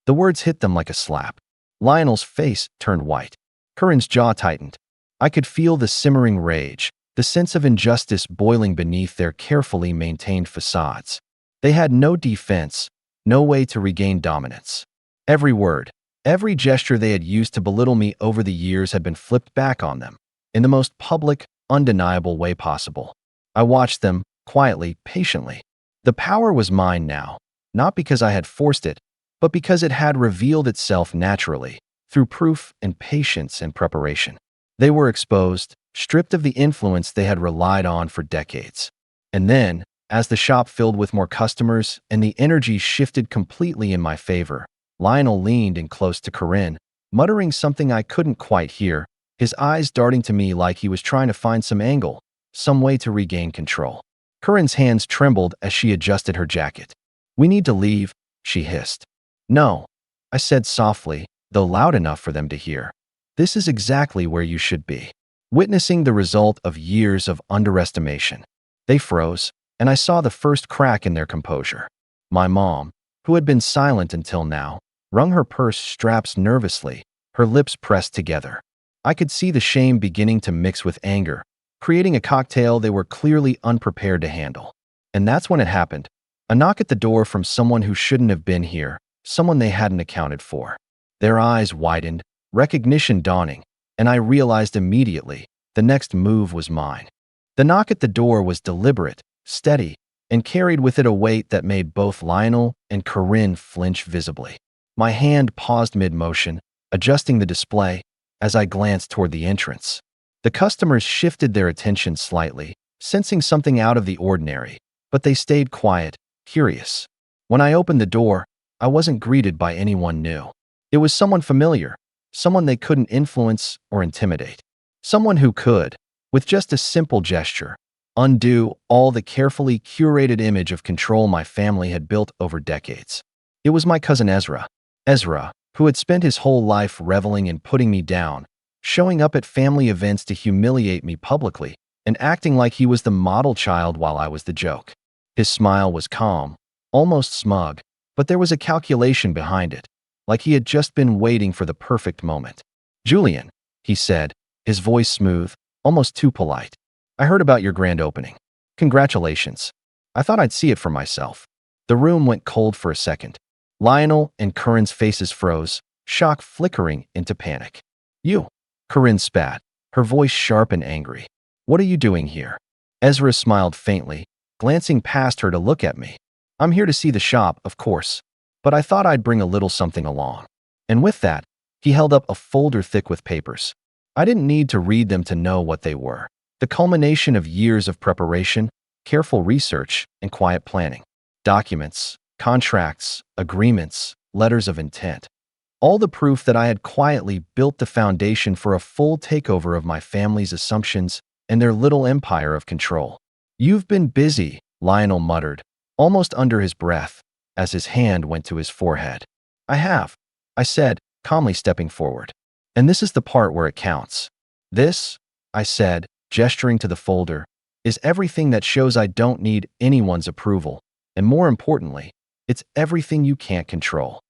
The words hit them like a slap. Lionel's face turned white. Corinne's jaw tightened. I could feel the simmering rage, the sense of injustice boiling beneath their carefully maintained facades. They had no defense, no way to regain dominance. Every word, every gesture they had used to belittle me over the years had been flipped back on them, in the most public, undeniable way possible. I watched them, quietly, patiently. The power was mine now, not because I had forced it, but because it had revealed itself naturally, through proof and patience and preparation. They were exposed, stripped of the influence they had relied on for decades. And then, as the shop filled with more customers and the energy shifted completely in my favor, Lionel leaned in close to Corinne, muttering something I couldn't quite hear, his eyes darting to me like he was trying to find some angle, some way to regain control. Corinne's hands trembled as she adjusted her jacket. "We need to leave," she hissed. "No," I said softly, though loud enough for them to hear. "This is exactly where you should be." Witnessing the result of years of underestimation. They froze, and I saw the first crack in their composure. My mom, who had been silent until now, wrung her purse straps nervously, her lips pressed together. I could see the shame beginning to mix with anger, creating a cocktail they were clearly unprepared to handle. And that's when it happened. A knock at the door from someone who shouldn't have been here, someone they hadn't accounted for. Their eyes widened, recognition dawning, and I realized immediately the next move was mine. The knock at the door was deliberate, steady, and carried with it a weight that made both Lionel and Corinne flinch visibly. My hand paused mid-motion, adjusting the display, as I glanced toward the entrance. The customers shifted their attention slightly, sensing something out of the ordinary, but they stayed quiet, curious. When I opened the door, I wasn't greeted by anyone new. It was someone familiar, someone they couldn't influence or intimidate. Someone who could, with just a simple gesture, undo all the carefully curated image of control my family had built over decades. It was my cousin Ezra. Ezra, who had spent his whole life reveling in putting me down, showing up at family events to humiliate me publicly, and acting like he was the model child while I was the joke. His smile was calm, almost smug, but there was a calculation behind it, like he had just been waiting for the perfect moment. "Julian," he said, his voice smooth, almost too polite. "I heard about your grand opening. Congratulations. I thought I'd see it for myself." The room went cold for a second. Lionel and Corinne's faces froze, shock flickering into panic. "You," Corinne spat, her voice sharp and angry. "What are you doing here?" Ezra smiled faintly, glancing past her to look at me. "I'm here to see the shop, of course, but I thought I'd bring a little something along." And with that, he held up a folder thick with papers. I didn't need to read them to know what they were. The culmination of years of preparation, careful research, and quiet planning. Documents, contracts, agreements, letters of intent. All the proof that I had quietly built the foundation for a full takeover of my family's assumptions and their little empire of control. "You've been busy," Lionel muttered, almost under his breath, as his hand went to his forehead. "I have," I said, calmly stepping forward. "And this is the part where it counts. This," I said, gesturing to the folder, "is everything that shows I don't need anyone's approval, and more importantly, it's everything you can't control."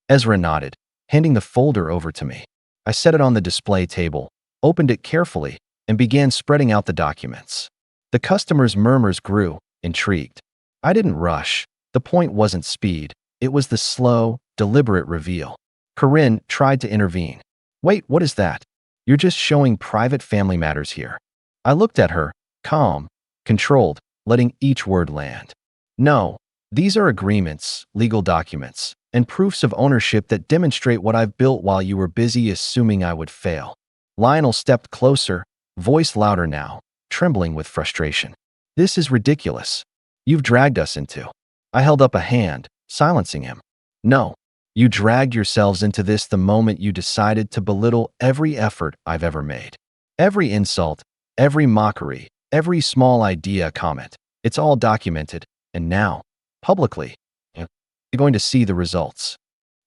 Ezra nodded, handing the folder over to me. I set it on the display table, opened it carefully, and began spreading out the documents. The customers' murmurs grew, intrigued. I didn't rush. The point wasn't speed. It was the slow, deliberate reveal. Corinne tried to intervene. "Wait, what is that? You're just showing private family matters here." I looked at her, calm, controlled, letting each word land. "No, these are agreements, legal documents, and proofs of ownership that demonstrate what I've built while you were busy assuming I would fail." Lionel stepped closer, voice louder now, trembling with frustration. "This is ridiculous. You've dragged us into." I held up a hand, silencing him. "No, you dragged yourselves into this the moment you decided to belittle every effort I've ever made. Every insult, every mockery, every small idea comment. It's all documented, and now, publicly, you're going to see the results."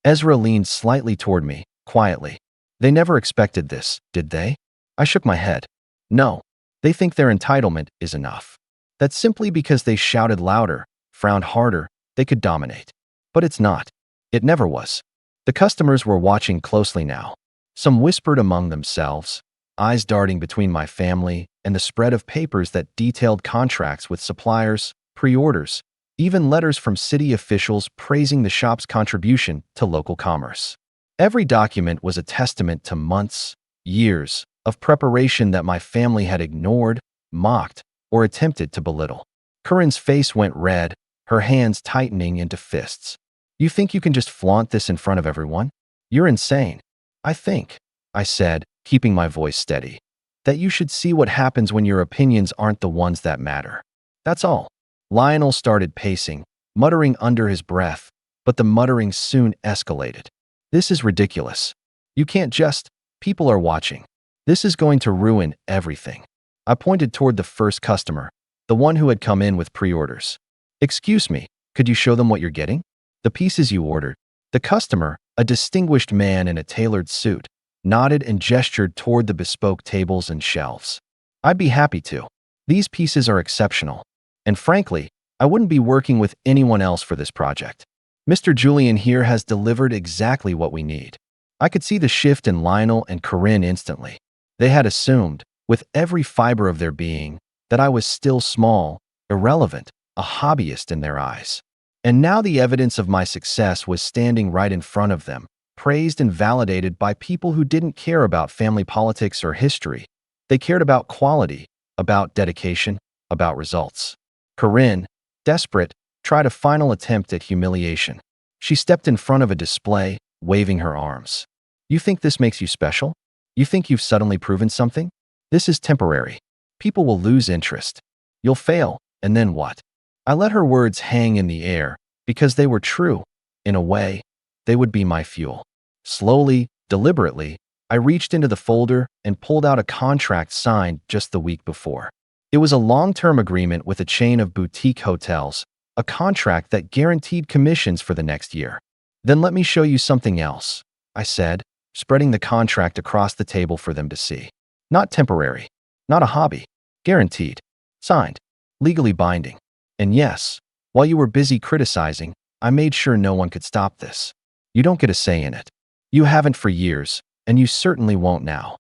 Ezra leaned slightly toward me, quietly. "They never expected this, did they?" I shook my head. "No, they think their entitlement is enough. That simply because they shouted louder, frowned harder, they could dominate. But it's not. It never was." The customers were watching closely now. Some whispered among themselves, eyes darting between my family and the spread of papers that detailed contracts with suppliers, pre-orders, even letters from city officials praising the shop's contribution to local commerce. Every document was a testament to months, years, of preparation that my family had ignored, mocked, or attempted to belittle. Corinne's face went red, her hands tightening into fists. "You think you can just flaunt this in front of everyone? You're insane." "I think," I said, keeping my voice steady, "that you should see what happens when your opinions aren't the ones that matter. That's all." Lionel started pacing, muttering under his breath, but the muttering soon escalated. "This is ridiculous. You can't just, people are watching. This is going to ruin everything." I pointed toward the first customer, the one who had come in with pre-orders. "Excuse me, could you show them what you're getting? The pieces you ordered." The customer, a distinguished man in a tailored suit, nodded and gestured toward the bespoke tables and shelves. "I'd be happy to. These pieces are exceptional. And frankly, I wouldn't be working with anyone else for this project. Mr. Julian here has delivered exactly what we need." I could see the shift in Lionel and Corinne instantly. They had assumed, with every fiber of their being, that I was still small, irrelevant, a hobbyist in their eyes. And now the evidence of my success was standing right in front of them, praised and validated by people who didn't care about family politics or history. They cared about quality, about dedication, about results. Corinne, desperate, tried a final attempt at humiliation. She stepped in front of a display, waving her arms. "You think this makes you special? You think you've suddenly proven something? This is temporary. People will lose interest. You'll fail, and then what? I let her words hang in the air because they were true. In a way, they would be my fuel. Slowly, deliberately, I reached into the folder and pulled out a contract signed just the week before. It was a long-term agreement with a chain of boutique hotels, a contract that guaranteed commissions for the next year. Then let me show you something else, I said, spreading the contract across the table for them to see. Not temporary, not a hobby, guaranteed, signed, legally binding. And yes, while you were busy criticizing, I made sure no one could stop this. You don't get a say in it. You haven't for years, and you certainly won't now.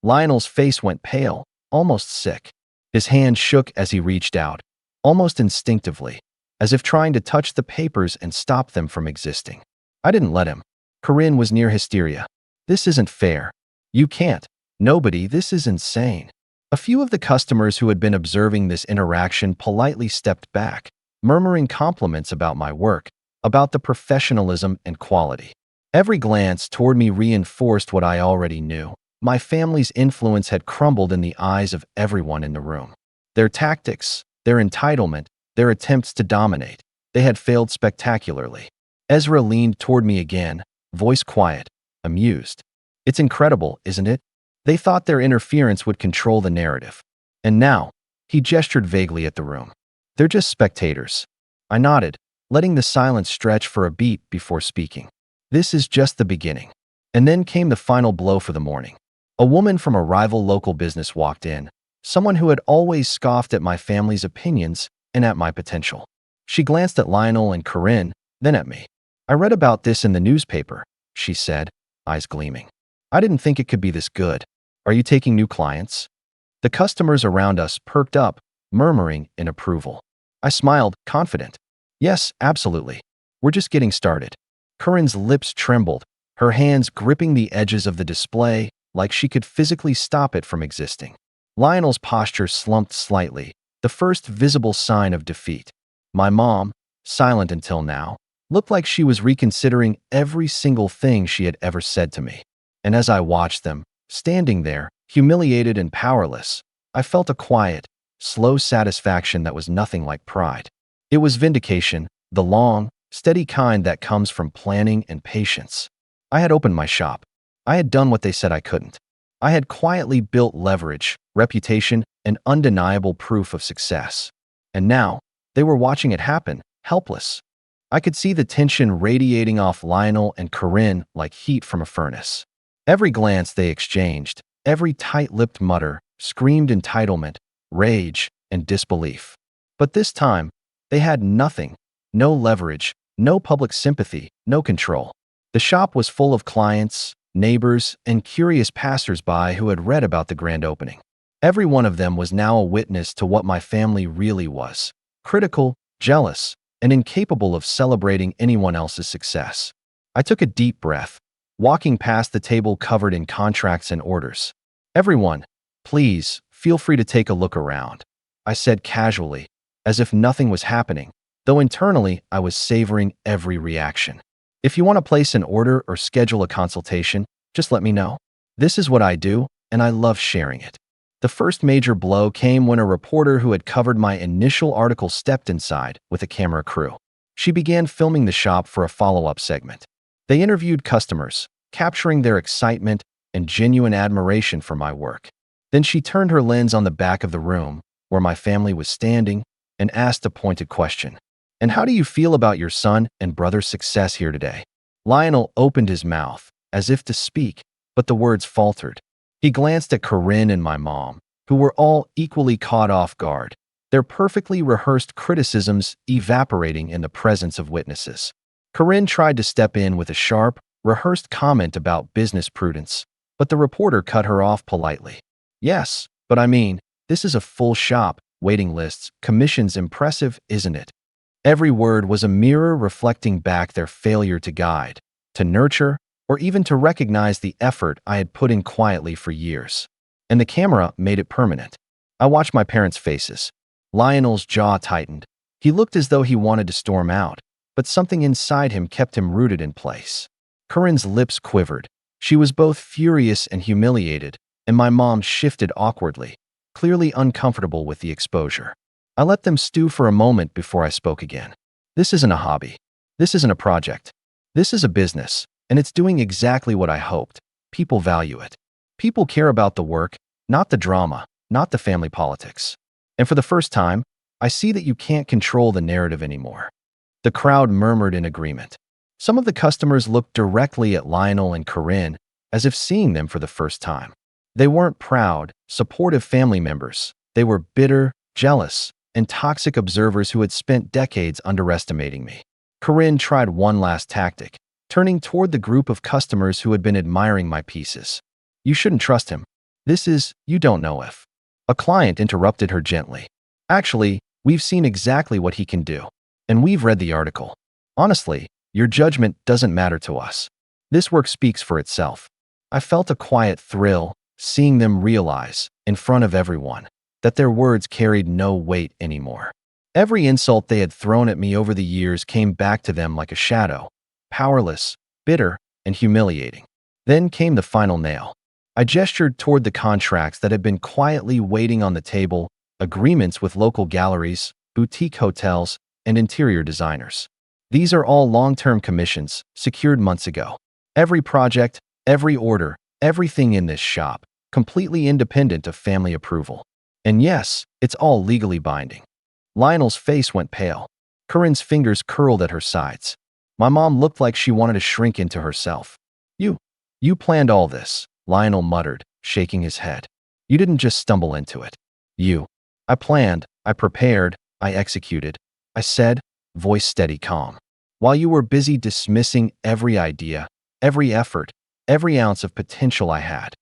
Lionel's face went pale, almost sick. His hand shook as he reached out, almost instinctively, as if trying to touch the papers and stop them from existing. I didn't let him. Corinne was near hysteria. This isn't fair. You can't. Nobody, this is insane. A few of the customers who had been observing this interaction politely stepped back, murmuring compliments about my work, about the professionalism and quality. Every glance toward me reinforced what I already knew. My family's influence had crumbled in the eyes of everyone in the room. Their tactics, their entitlement, their attempts to dominate, they had failed spectacularly. Ezra leaned toward me again, voice quiet, amused. It's incredible, isn't it? They thought their interference would control the narrative. And now, he gestured vaguely at the room. They're just spectators. I nodded, letting the silence stretch for a beat before speaking. This is just the beginning. And then came the final blow for the morning. A woman from a rival local business walked in, someone who had always scoffed at my family's opinions and at my potential. She glanced at Lionel and Corinne, then at me. I read about this in the newspaper, she said, eyes gleaming. I didn't think it could be this good. Are you taking new clients? The customers around us perked up, murmuring in approval. I smiled, confident. Yes, absolutely. We're just getting started. Corinne's lips trembled, her hands gripping the edges of the display like she could physically stop it from existing. Lionel's posture slumped slightly, the first visible sign of defeat. My mom, silent until now, looked like she was reconsidering every single thing she had ever said to me. And as I watched them, standing there, humiliated and powerless, I felt a quiet, slow satisfaction that was nothing like pride. It was vindication, the long, steady kind that comes from planning and patience. I had opened my shop. I had done what they said I couldn't. I had quietly built leverage, reputation, and undeniable proof of success. And now, they were watching it happen, helpless. I could see the tension radiating off Lionel and Corinne like heat from a furnace. Every glance they exchanged, every tight-lipped mutter, screamed entitlement, rage, and disbelief. But this time, they had nothing, no leverage, no public sympathy, no control. The shop was full of clients, neighbors, and curious passers-by who had read about the grand opening. Every one of them was now a witness to what my family really was: critical, jealous, and incapable of celebrating anyone else's success. I took a deep breath, walking past the table covered in contracts and orders. Everyone, please, feel free to take a look around, I said casually, as if nothing was happening, though internally I was savoring every reaction. If you want to place an order or schedule a consultation, just let me know. This is what I do, and I love sharing it. The first major blow came when a reporter who had covered my initial article stepped inside with a camera crew. She began filming the shop for a follow-up segment. They interviewed customers, capturing their excitement and genuine admiration for my work. Then she turned her lens on the back of the room, where my family was standing, and asked a pointed question. And how do you feel about your son and brother's success here today? Lionel opened his mouth, as if to speak, but the words faltered. He glanced at Corinne and my mom, who were all equally caught off guard, their perfectly rehearsed criticisms evaporating in the presence of witnesses. Corinne tried to step in with a sharp, rehearsed comment about business prudence, but the reporter cut her off politely. Yes, but I mean, this is a full shop, waiting lists, commissions impressive, isn't it? Every word was a mirror reflecting back their failure to guide, to nurture, or even to recognize the effort I had put in quietly for years. And the camera made it permanent. I watched my parents' faces. Lionel's jaw tightened. He looked as though he wanted to storm out, but something inside him kept him rooted in place. Corinne's lips quivered, She was both furious and humiliated, and my mom shifted awkwardly, clearly uncomfortable with the exposure. I let them stew for a moment before I spoke again. This isn't a hobby. This isn't a project. This is a business, and it's doing exactly what I hoped. People value it. People care about the work, not the drama, not the family politics. And for the first time, I see that you can't control the narrative anymore. The crowd murmured in agreement. Some of the customers looked directly at Lionel and Corinne as if seeing them for the first time. They weren't proud, supportive family members. They were bitter, jealous, and toxic observers who had spent decades underestimating me. Corinne tried one last tactic, turning toward the group of customers who had been admiring my pieces. You shouldn't trust him. You don't know if. A client interrupted her gently. Actually, we've seen exactly what he can do. And we've read the article. Honestly, your judgment doesn't matter to us. This work speaks for itself. I felt a quiet thrill, seeing them realize, in front of everyone, that their words carried no weight anymore. Every insult they had thrown at me over the years came back to them like a shadow, powerless, bitter, and humiliating. Then came the final nail. I gestured toward the contracts that had been quietly waiting on the table, agreements with local galleries, boutique hotels, and interior designers. These are all long-term commissions, secured months ago. Every project, every order, everything in this shop, completely independent of family approval. And yes, it's all legally binding. Lionel's face went pale. Corinne's fingers curled at her sides. My mom looked like she wanted to shrink into herself. You planned all this, Lionel muttered, shaking his head. You didn't just stumble into it. I planned, I prepared, I executed, I said, voice steady calm. While you were busy dismissing every idea, every effort, every ounce of potential I had.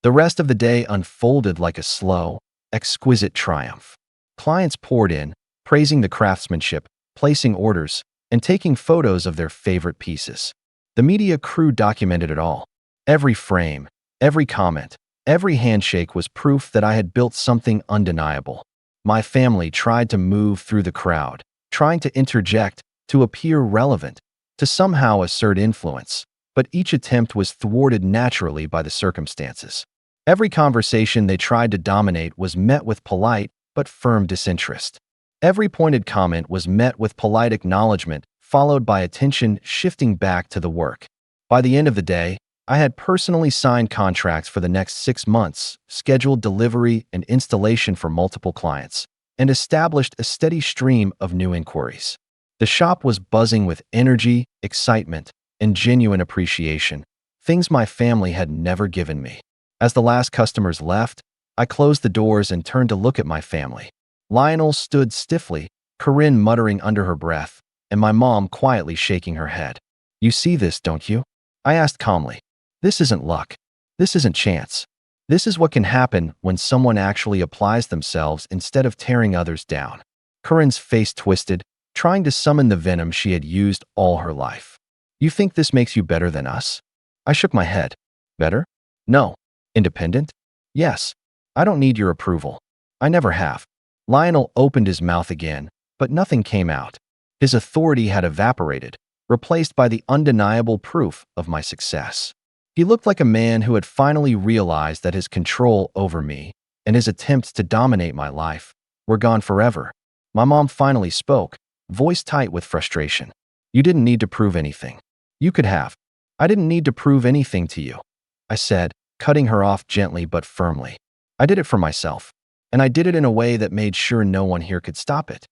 The rest of the day unfolded like a slow, exquisite triumph. Clients poured in, praising the craftsmanship, placing orders, and taking photos of their favorite pieces. The media crew documented it all. Every frame, every comment, every handshake was proof that I had built something undeniable. My family tried to move through the crowd, trying to interject, to appear relevant, to somehow assert influence, but each attempt was thwarted naturally by the circumstances. Every conversation they tried to dominate was met with polite but firm disinterest. Every pointed comment was met with polite acknowledgement, followed by attention shifting back to the work. By the end of the day, I had personally signed contracts for the next 6 months, scheduled delivery and installation for multiple clients, and established a steady stream of new inquiries. The shop was buzzing with energy, excitement, and genuine appreciation, things my family had never given me. As the last customers left, I closed the doors and turned to look at my family. Lionel stood stiffly, Corinne muttering under her breath, and my mom quietly shaking her head. You see this, don't you? I asked calmly. This isn't luck. This isn't chance. This is what can happen when someone actually applies themselves instead of tearing others down. Corinne's face twisted, trying to summon the venom she had used all her life. You think this makes you better than us? I shook my head. Better? No. Independent? Yes. I don't need your approval. I never have. Lionel opened his mouth again, but nothing came out. His authority had evaporated, replaced by the undeniable proof of my success. He looked like a man who had finally realized that his control over me and his attempts to dominate my life were gone forever. My mom finally spoke, voice tight with frustration. You didn't need to prove anything. You could have. I didn't need to prove anything to you, I said, cutting her off gently but firmly. I did it for myself, and I did it in a way that made sure no one here could stop it.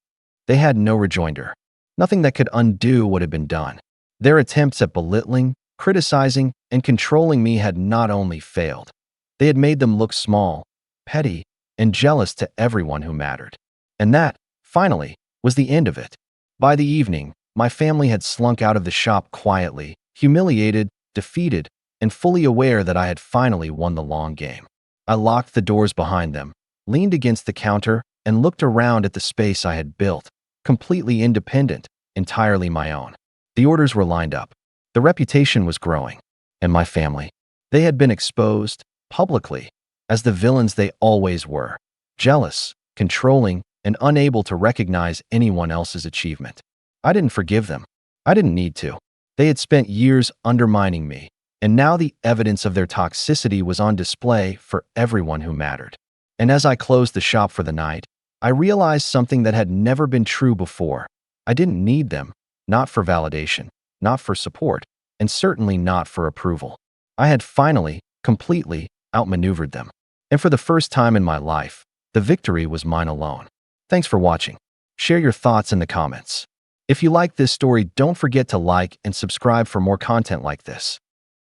They had no rejoinder, nothing that could undo what had been done. Their attempts at belittling, criticizing, and controlling me had not only failed, they had made them look small, petty, and jealous to everyone who mattered. And that, finally, was the end of it. By the evening, my family had slunk out of the shop quietly, humiliated, defeated, and fully aware that I had finally won the long game. I locked the doors behind them, leaned against the counter, and looked around at the space I had built, completely independent, entirely my own. The orders were lined up. The reputation was growing. And my family, they had been exposed, publicly, as the villains they always were, jealous, controlling, and unable to recognize anyone else's achievement. I didn't forgive them. I didn't need to. They had spent years undermining me, And now the evidence of their toxicity was on display for everyone who mattered. And as I closed the shop for the night, I realized something that had never been true before. I didn't need them, not for validation, not for support, and certainly not for approval. I had finally, completely, outmaneuvered them. And for the first time in my life, the victory was mine alone. Thanks for watching. Share your thoughts in the comments. If you like this story, don't forget to like and subscribe for more content like this.